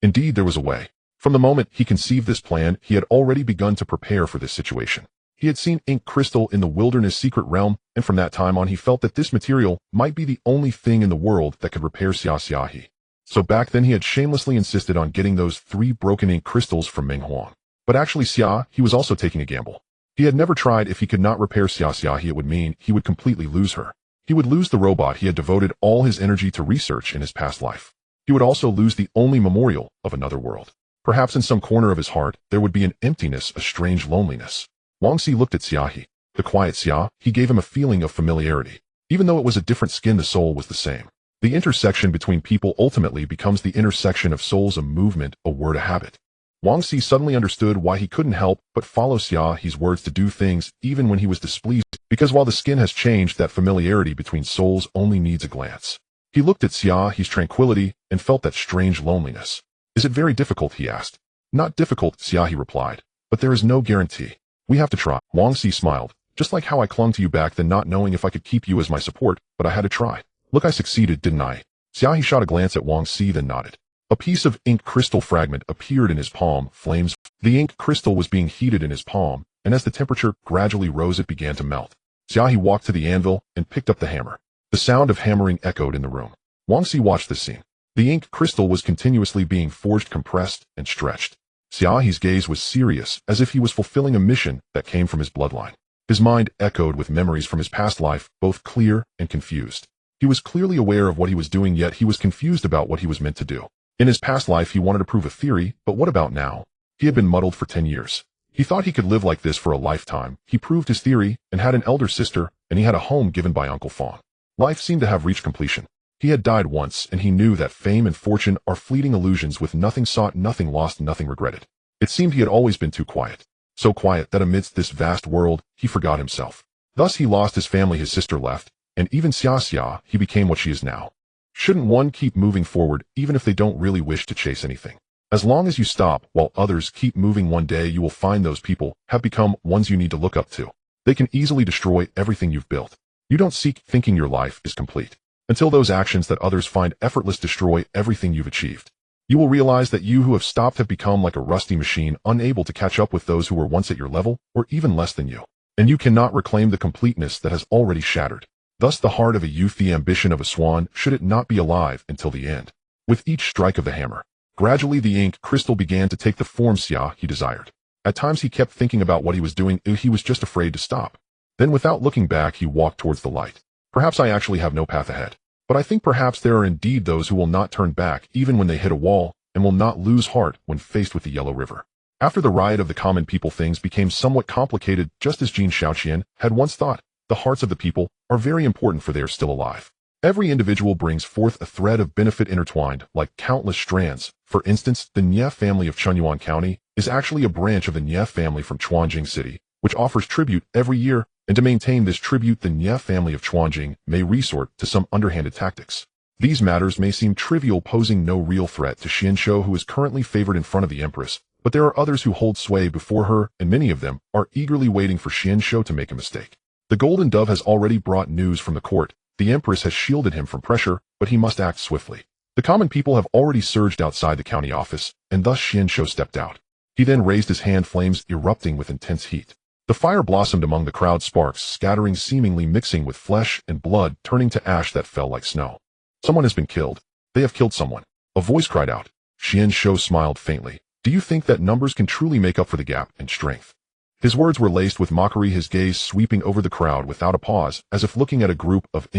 Indeed, there was a way. From the moment he conceived this plan, he had already begun to prepare for this situation. He had seen ink crystal in the wilderness secret realm, and from that time on he felt that this material might be the only thing in the world that could repair Xia He. So back then he had shamelessly insisted on getting those 3 broken ink crystals from Meng Huang. But actually Xia He was also taking a gamble. He had never tried. If he could not repair Xia He, it would mean he would completely lose her. He would lose the robot he had devoted all his energy to research in his past life. He would also lose the only memorial of another world. Perhaps in some corner of his heart, there would be an emptiness, a strange loneliness. Wang Si looked at Xia He. The quiet Xia He gave him a feeling of familiarity. Even though it was a different skin, the soul was the same. The intersection between people ultimately becomes the intersection of souls, a movement, a word, a habit. Wang Si suddenly understood why he couldn't help but follow Xia He's words to do things even when he was displeased, because while the skin has changed, that familiarity between souls only needs a glance. He looked at Xia He's tranquility and felt that strange loneliness. Is it very difficult, he asked. Not difficult, Xia He replied, but there is no guarantee. We have to try. Wang Xi smiled. Just like how I clung to you back then, not knowing if I could keep you as my support, but I had to try. Look, I succeeded, didn't I? Xia He shot a glance at Wang Xi, then nodded. A piece of ink crystal fragment appeared in his palm, flames. The ink crystal was being heated in his palm, and as the temperature gradually rose it began to melt. Xia He walked to the anvil and picked up the hammer. The sound of hammering echoed in the room. Wang Xi watched this scene. The ink crystal was continuously being forged, compressed, and stretched. Xia He's gaze was serious, as if he was fulfilling a mission that came from his bloodline. His mind echoed with memories from his past life, both clear and confused. He was clearly aware of what he was doing, yet he was confused about what he was meant to do. In his past life he wanted to prove a theory, but what about now? He had been muddled for 10 years. He thought he could live like this for a lifetime. He proved his theory, and had an elder sister, and he had a home given by Uncle Fawn. Life seemed to have reached completion. He had died once, and he knew that fame and fortune are fleeting illusions with nothing sought, nothing lost, nothing regretted. It seemed he had always been too quiet. So quiet that amidst this vast world, he forgot himself. Thus he lost his family, his sister left, and even xianxia, he became what she is now. Shouldn't one keep moving forward even if they don't really wish to chase anything? As long as you stop while others keep moving, one day you will find those people have become ones you need to look up to. They can easily destroy everything you've built. You don't seek thinking your life is complete until those actions that others find effortless destroy everything you've achieved. You will realize that you who have stopped have become like a rusty machine, unable to catch up with those who were once at your level or even less than you. And you cannot reclaim the completeness that has already shattered. Thus the heart of a youth, the ambition of a swan, should it not be alive until the end. With each strike of the hammer, gradually the ink crystal began to take the form Xia he desired. At times he kept thinking about what he was doing, he was just afraid to stop. Then without looking back he walked towards the light. Perhaps I actually have no path ahead. But I think perhaps there are indeed those who will not turn back even when they hit a wall, and will not lose heart when faced with the Yellow River. After the riot of the common people, things became somewhat complicated, just as Jin Shaoqian had once thought. The hearts of the people are very important, for they are still alive. Every individual brings forth a thread of benefit intertwined, like countless strands. For instance, the Nye family of Chunyuan County is actually a branch of the Nye family from Chuanjing City, which offers tribute every year, and to maintain this tribute the Nye family of Chuanjing may resort to some underhanded tactics. These matters may seem trivial, posing no real threat to Xianxia, who is currently favored in front of the Empress, but there are others who hold sway before her, and many of them are eagerly waiting for Xianxia to make a mistake. The Golden Dove has already brought news from the court. The Empress has shielded him from pressure, but he must act swiftly. The common people have already surged outside the county office, and thus Xianxia stepped out. He then raised his hand, flames erupting with intense heat. The fire blossomed among the crowd, sparks scattering, seemingly mixing with flesh and blood, turning to ash that fell like snow. Someone has been killed. They have killed someone. A voice cried out. Xianxia smiled faintly. Do you think that numbers can truly make up for the gap in strength? His words were laced with mockery, his gaze sweeping over the crowd without a pause, as if looking at a group of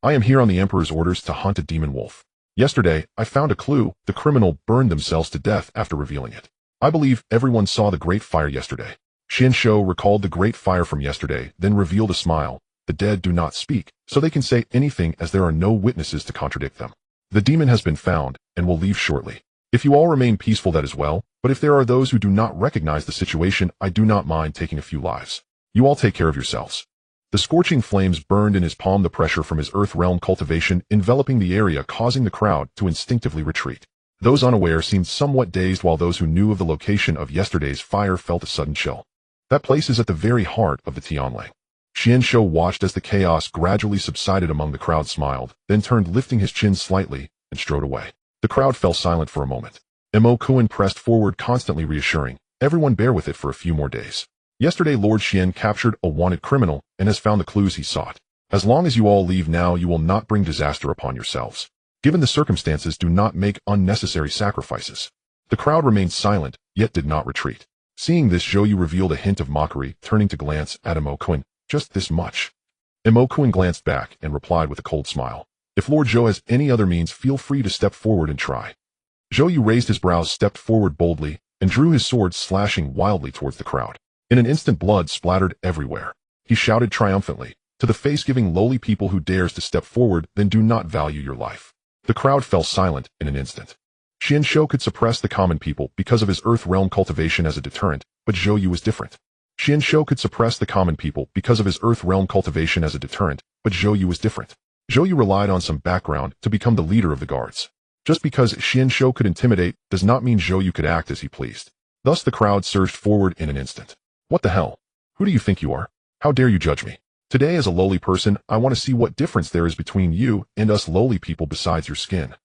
I am here on the Emperor's orders to hunt a demon wolf. Yesterday, I found a clue. The criminal burned themselves to death after revealing it. I believe everyone saw the great fire yesterday. Xianxia recalled the great fire from yesterday, then revealed a smile. The dead do not speak, so they can say anything as there are no witnesses to contradict them. The demon has been found, and will leave shortly. If you all remain peaceful, that is well, but if there are those who do not recognize the situation, I do not mind taking a few lives. You all take care of yourselves. The scorching flames burned in his palm, the pressure from his earth realm cultivation enveloping the area, causing the crowd to instinctively retreat. Those unaware seemed somewhat dazed, while those who knew of the location of yesterday's fire felt a sudden chill. That place is at the very heart of the Tianling. Xianxia watched as the chaos gradually subsided among the crowd, smiled, then turned, lifting his chin slightly, and strode away. The crowd fell silent for a moment. Mo Kuan pressed forward, constantly reassuring, everyone bear with it for a few more days. Yesterday Lord Xian captured a wanted criminal and has found the clues he sought. As long as you all leave now, you will not bring disaster upon yourselves. Given the circumstances, do not make unnecessary sacrifices. The crowd remained silent, yet did not retreat. Seeing this, Zhou Yu revealed a hint of mockery, turning to glance at Mo Kuan. Just this much? Mo Kuan glanced back and replied with a cold smile. If Lord Zhou has any other means, feel free to step forward and try. Zhou Yu raised his brows, stepped forward boldly, and drew his sword, slashing wildly towards the crowd. In an instant, blood splattered everywhere. He shouted triumphantly, to the face-giving lowly people who dares to step forward, then do not value your life. The crowd fell silent in an instant. Xianxia could suppress the common people because of his earth realm cultivation as a deterrent, but Zhou Yu was different. Xianxia could suppress the common people because of his earth realm cultivation as a deterrent, but Zhou Yu was different. Zhou Yu relied on some background to become the leader of the guards. Just because Xianxia could intimidate does not mean Zhou Yu could act as he pleased. Thus the crowd surged forward in an instant. What the hell? Who do you think you are? How dare you judge me? Today, as a lowly person, I want to see what difference there is between you and us lowly people besides your skin.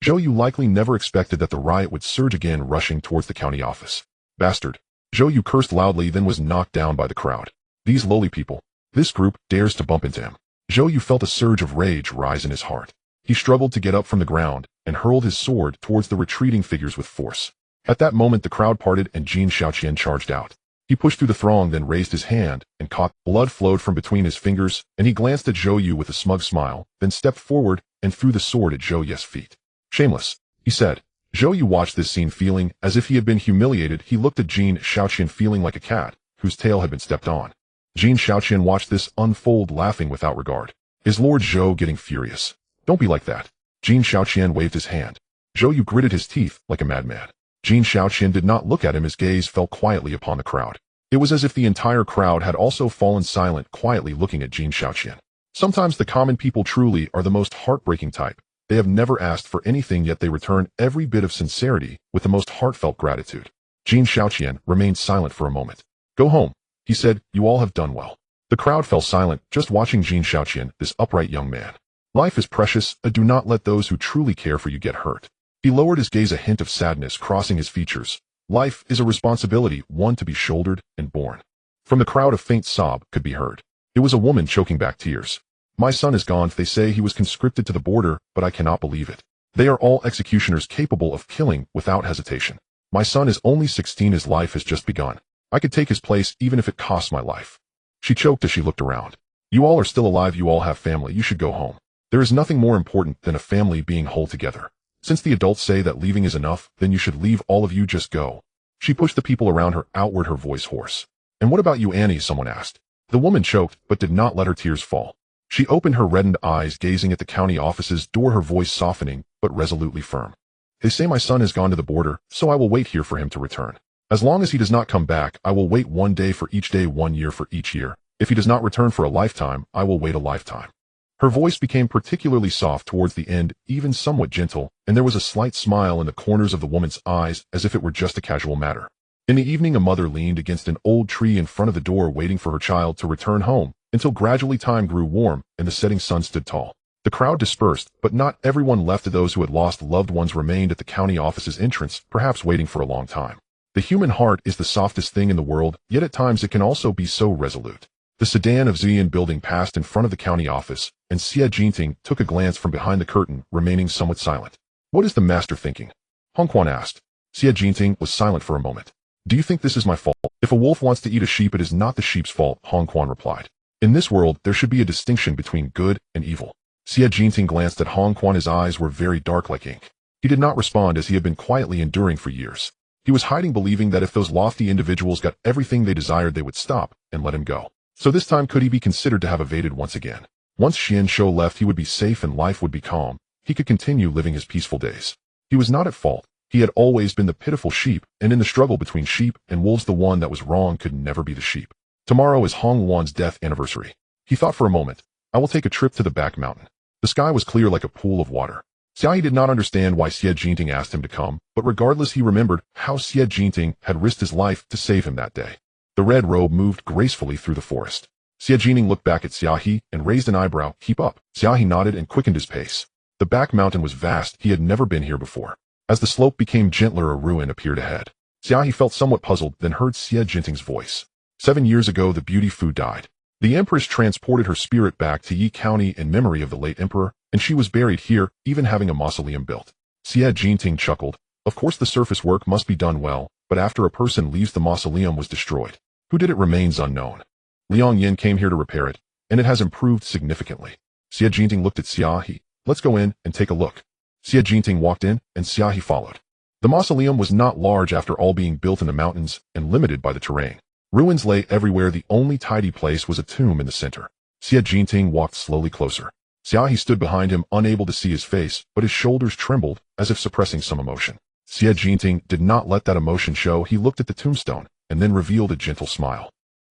Zhou Yu likely never expected that the riot would surge again, rushing towards the county office. Bastard. Zhou Yu cursed loudly, then was knocked down by the crowd. These lowly people. This group dares to bump into him. Zhou Yu felt a surge of rage rise in his heart. He struggled to get up from the ground and hurled his sword towards the retreating figures with force. At that moment, the crowd parted and xianxia charged out. He pushed through the throng, then raised his hand and caught. Blood flowed from between his fingers, and he glanced at Zhou Yu with a smug smile, then stepped forward and threw the sword at Zhou Yu's feet. Shameless, he said. Zhou Yu watched this scene, feeling as if he had been humiliated. He looked at Jin Shaoqian, feeling like a cat whose tail had been stepped on. Jin Shaoqian watched this unfold, laughing without regard. Is Lord Zhou getting furious? Don't be like that. Jin Shaoqian waved his hand. Zhou Yu gritted his teeth like a madman. Jin Shaoqian did not look at him. His gaze fell quietly upon the crowd. It was as if the entire crowd had also fallen silent, quietly looking at Jin Shaoqian. Sometimes the common people truly are the most heartbreaking type. They have never asked for anything, yet they return every bit of sincerity with the most heartfelt gratitude. Jin Shaoqian remained silent for a moment. Go home, he said. You all have done well. The crowd fell silent, just watching Jin Shaoqian, this upright young man. Life is precious. Do not let those who truly care for you get hurt. He lowered his gaze, a hint of sadness crossing his features. Life is a responsibility, one to be shouldered and borne. From the crowd, a faint sob could be heard. It was a woman choking back tears. My son is gone. They say he was conscripted to the border, but I cannot believe it. They are all executioners capable of killing without hesitation. My son is only 16. His life has just begun. I could take his place even if it costs my life. She choked as she looked around. You all are still alive. You all have family. You should go home. There is nothing more important than a family being whole together. Since the adults say that leaving is enough, then you should leave. All of you, just go. She pushed the people around her outward, her voice hoarse. And what about you, Annie? Someone asked. The woman choked, but did not let her tears fall. She opened her reddened eyes, gazing at the county office's door, her voice softening, but resolutely firm. They say my son has gone to the border, so I will wait here for him to return. As long as he does not come back, I will wait 1 day for each day, 1 year for each year. If he does not return for a lifetime, I will wait a lifetime. Her voice became particularly soft towards the end, even somewhat gentle, and there was a slight smile in the corners of the woman's eyes, as if it were just a casual matter. In the evening, a mother leaned against an old tree in front of the door, waiting for her child to return home, until gradually time grew warm and the setting sun stood tall. The crowd dispersed, but not everyone left. Those who had lost loved ones remained at the county office's entrance, perhaps waiting for a long time. The human heart is the softest thing in the world, yet at times it can also be so resolute. The sedan of Xian building passed in front of the county office, and Xia Jinting took a glance from behind the curtain, remaining somewhat silent. What is the master thinking? Hong Quan asked. Xia Jinting was silent for a moment. Do you think this is my fault? If a wolf wants to eat a sheep, it is not the sheep's fault, Hong Quan replied. In this world, there should be a distinction between good and evil. Xia Jinting glanced at Hong Quan. His eyes were very dark like ink. He did not respond, as he had been quietly enduring for years. He was hiding, believing that if those lofty individuals got everything they desired, they would stop and let him go. So this time, could he be considered to have evaded once again? Once Xianxia left, he would be safe and life would be calm. He could continue living his peaceful days. He was not at fault. He had always been the pitiful sheep, and in the struggle between sheep and wolves, the one that was wrong could never be the sheep. Tomorrow is Hong Wan's death anniversary. He thought for a moment. I will take a trip to the back mountain. The sky was clear like a pool of water. Xia He did not understand why Xia Jinting asked him to come, but regardless, he remembered how Xia Jinting had risked his life to save him that day. The red robe moved gracefully through the forest. Xia Jinting looked back at Xia He and raised an eyebrow. Keep up. Xia He nodded and quickened his pace. The back mountain was vast. He had never been here before. As the slope became gentler, a ruin appeared ahead. Xia He felt somewhat puzzled, then heard Xia Jinting's voice. 7 years ago, the beauty Fu died. The Empress transported her spirit back to Yi County in memory of the late emperor, and she was buried here, even having a mausoleum built. Xia Jinting chuckled. Of course the surface work must be done well, but after a person leaves, the mausoleum was destroyed. Who did it remains unknown. Liang Yin came here to repair it, and it has improved significantly. Xia Jinting looked at Xia He. Let's go in and take a look. Xia Jinting walked in, and Xia He followed. The mausoleum was not large, after all, being built in the mountains and limited by the terrain. Ruins lay everywhere. The only tidy place was a tomb in the center. Xia Jinting walked slowly closer. Xia He stood behind him, unable to see his face, but his shoulders trembled, as if suppressing some emotion. Xia Jinting did not let that emotion show. He looked at the tombstone, and then revealed a gentle smile.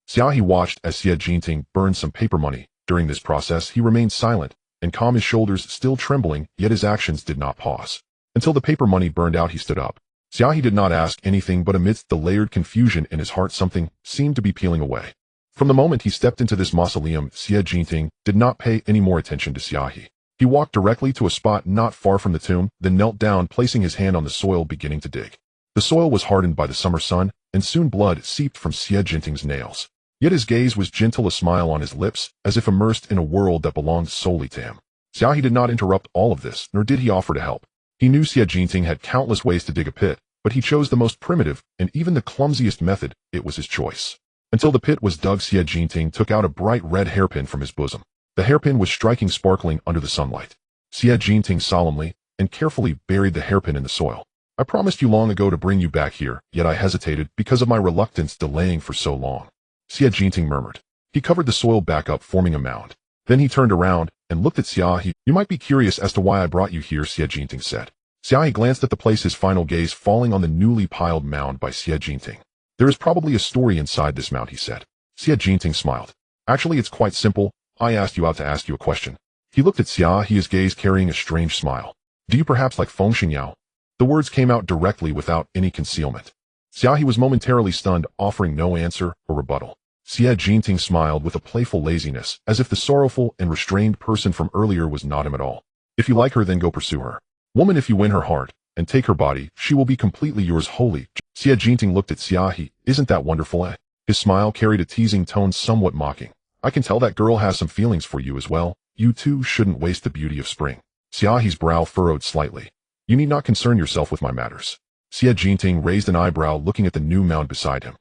Xia He watched as Xia Jinting burned some paper money. During this process, he remained silent and calm, his shoulders still trembling, yet his actions did not pause. Until the paper money burned out, he stood up. Xia He did not ask anything, but amidst the layered confusion in his heart, something seemed to be peeling away. From the moment he stepped into this mausoleum, Xia Jinting did not pay any more attention to Xia He. He walked directly to a spot not far from the tomb, then knelt down, placing his hand on the soil, beginning to dig. The soil was hardened by the summer sun, and soon blood seeped from Xia Jinting's nails. Yet his gaze was gentle, a smile on his lips, as if immersed in a world that belonged solely to him. Xia He did not interrupt all of this, nor did he offer to help. He knew Xia Jinting had countless ways to dig a pit, but he chose the most primitive, and even the clumsiest method. It was his choice. Until the pit was dug, Xia Jinting took out a bright red hairpin from his bosom. The hairpin was striking, sparkling under the sunlight. Xia Jinting solemnly and carefully buried the hairpin in the soil. I promised you long ago to bring you back here, yet I hesitated because of my reluctance delaying for so long. Xia Jinting murmured. He covered the soil back up, forming a mound. Then he turned around and looked at Xia He. You might be curious as to why I brought you here, Xia Jinting said. Xia He glanced at the place, his final gaze falling on the newly piled mound by Xia Jinting. There is probably a story inside this mound, he said. Xia Jinting smiled. Actually, it's quite simple. I asked you out to ask you a question. He looked at Xia He, his gaze carrying a strange smile. Do you perhaps like feng xiangyao? The words came out directly without any concealment. Xia He was momentarily stunned, offering no answer or rebuttal. Xia Jinting smiled with a playful laziness, as if the sorrowful and restrained person from earlier was not him at all. If you like her, then go pursue her. Woman, if you win her heart and take her body, she will be completely yours wholly. Xia Jinting looked at Xia He. Isn't that wonderful, eh? His smile carried a teasing tone, somewhat mocking. I can tell that girl has some feelings for you as well. You too shouldn't waste the beauty of spring. Xia He's brow furrowed slightly. You need not concern yourself with my matters. Xia Jinting raised an eyebrow, looking at the new mound beside him.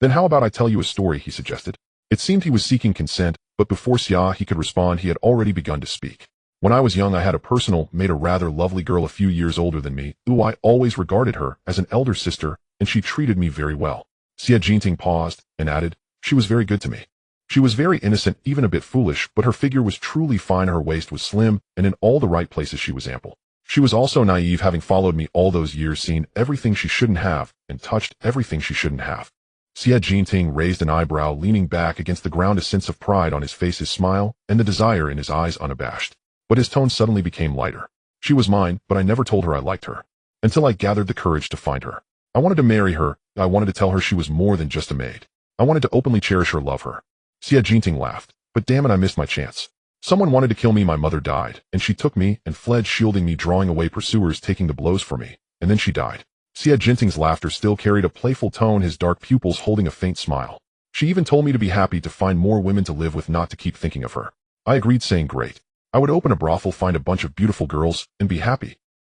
Then how about I tell you a story, he suggested. It seemed he was seeking consent, but before Xia He could respond, he had already begun to speak. When I was young, I had a personal mate, a rather lovely girl a few years older than me, who I always regarded her as an elder sister, and she treated me very well. Xia Jinting paused and added, she was very good to me. She was very innocent, even a bit foolish, but her figure was truly fine, her waist was slim, and in all the right places she was ample. She was also naive, having followed me all those years, seen everything she shouldn't have, and touched everything she shouldn't have. Xia Jinting raised an eyebrow, leaning back against the ground, a sense of pride on his face, his smile, and the desire in his eyes unabashed. But his tone suddenly became lighter. She was mine, but I never told her I liked her. Until I gathered the courage to find her. I wanted to marry her. I wanted to tell her she was more than just a maid. I wanted to openly cherish her, love her. Xia Jinting laughed. But damn it, I missed my chance. Someone wanted to kill me, my mother died, and she took me and fled, shielding me, drawing away pursuers, taking the blows for me, and then she died. Xia Jinting's laughter still carried a playful tone, his dark pupils holding a faint smile. She even told me to be happy to find more women to live with, not to keep thinking of her. I agreed, saying great. I would open a brothel, find a bunch of beautiful girls, and be happy.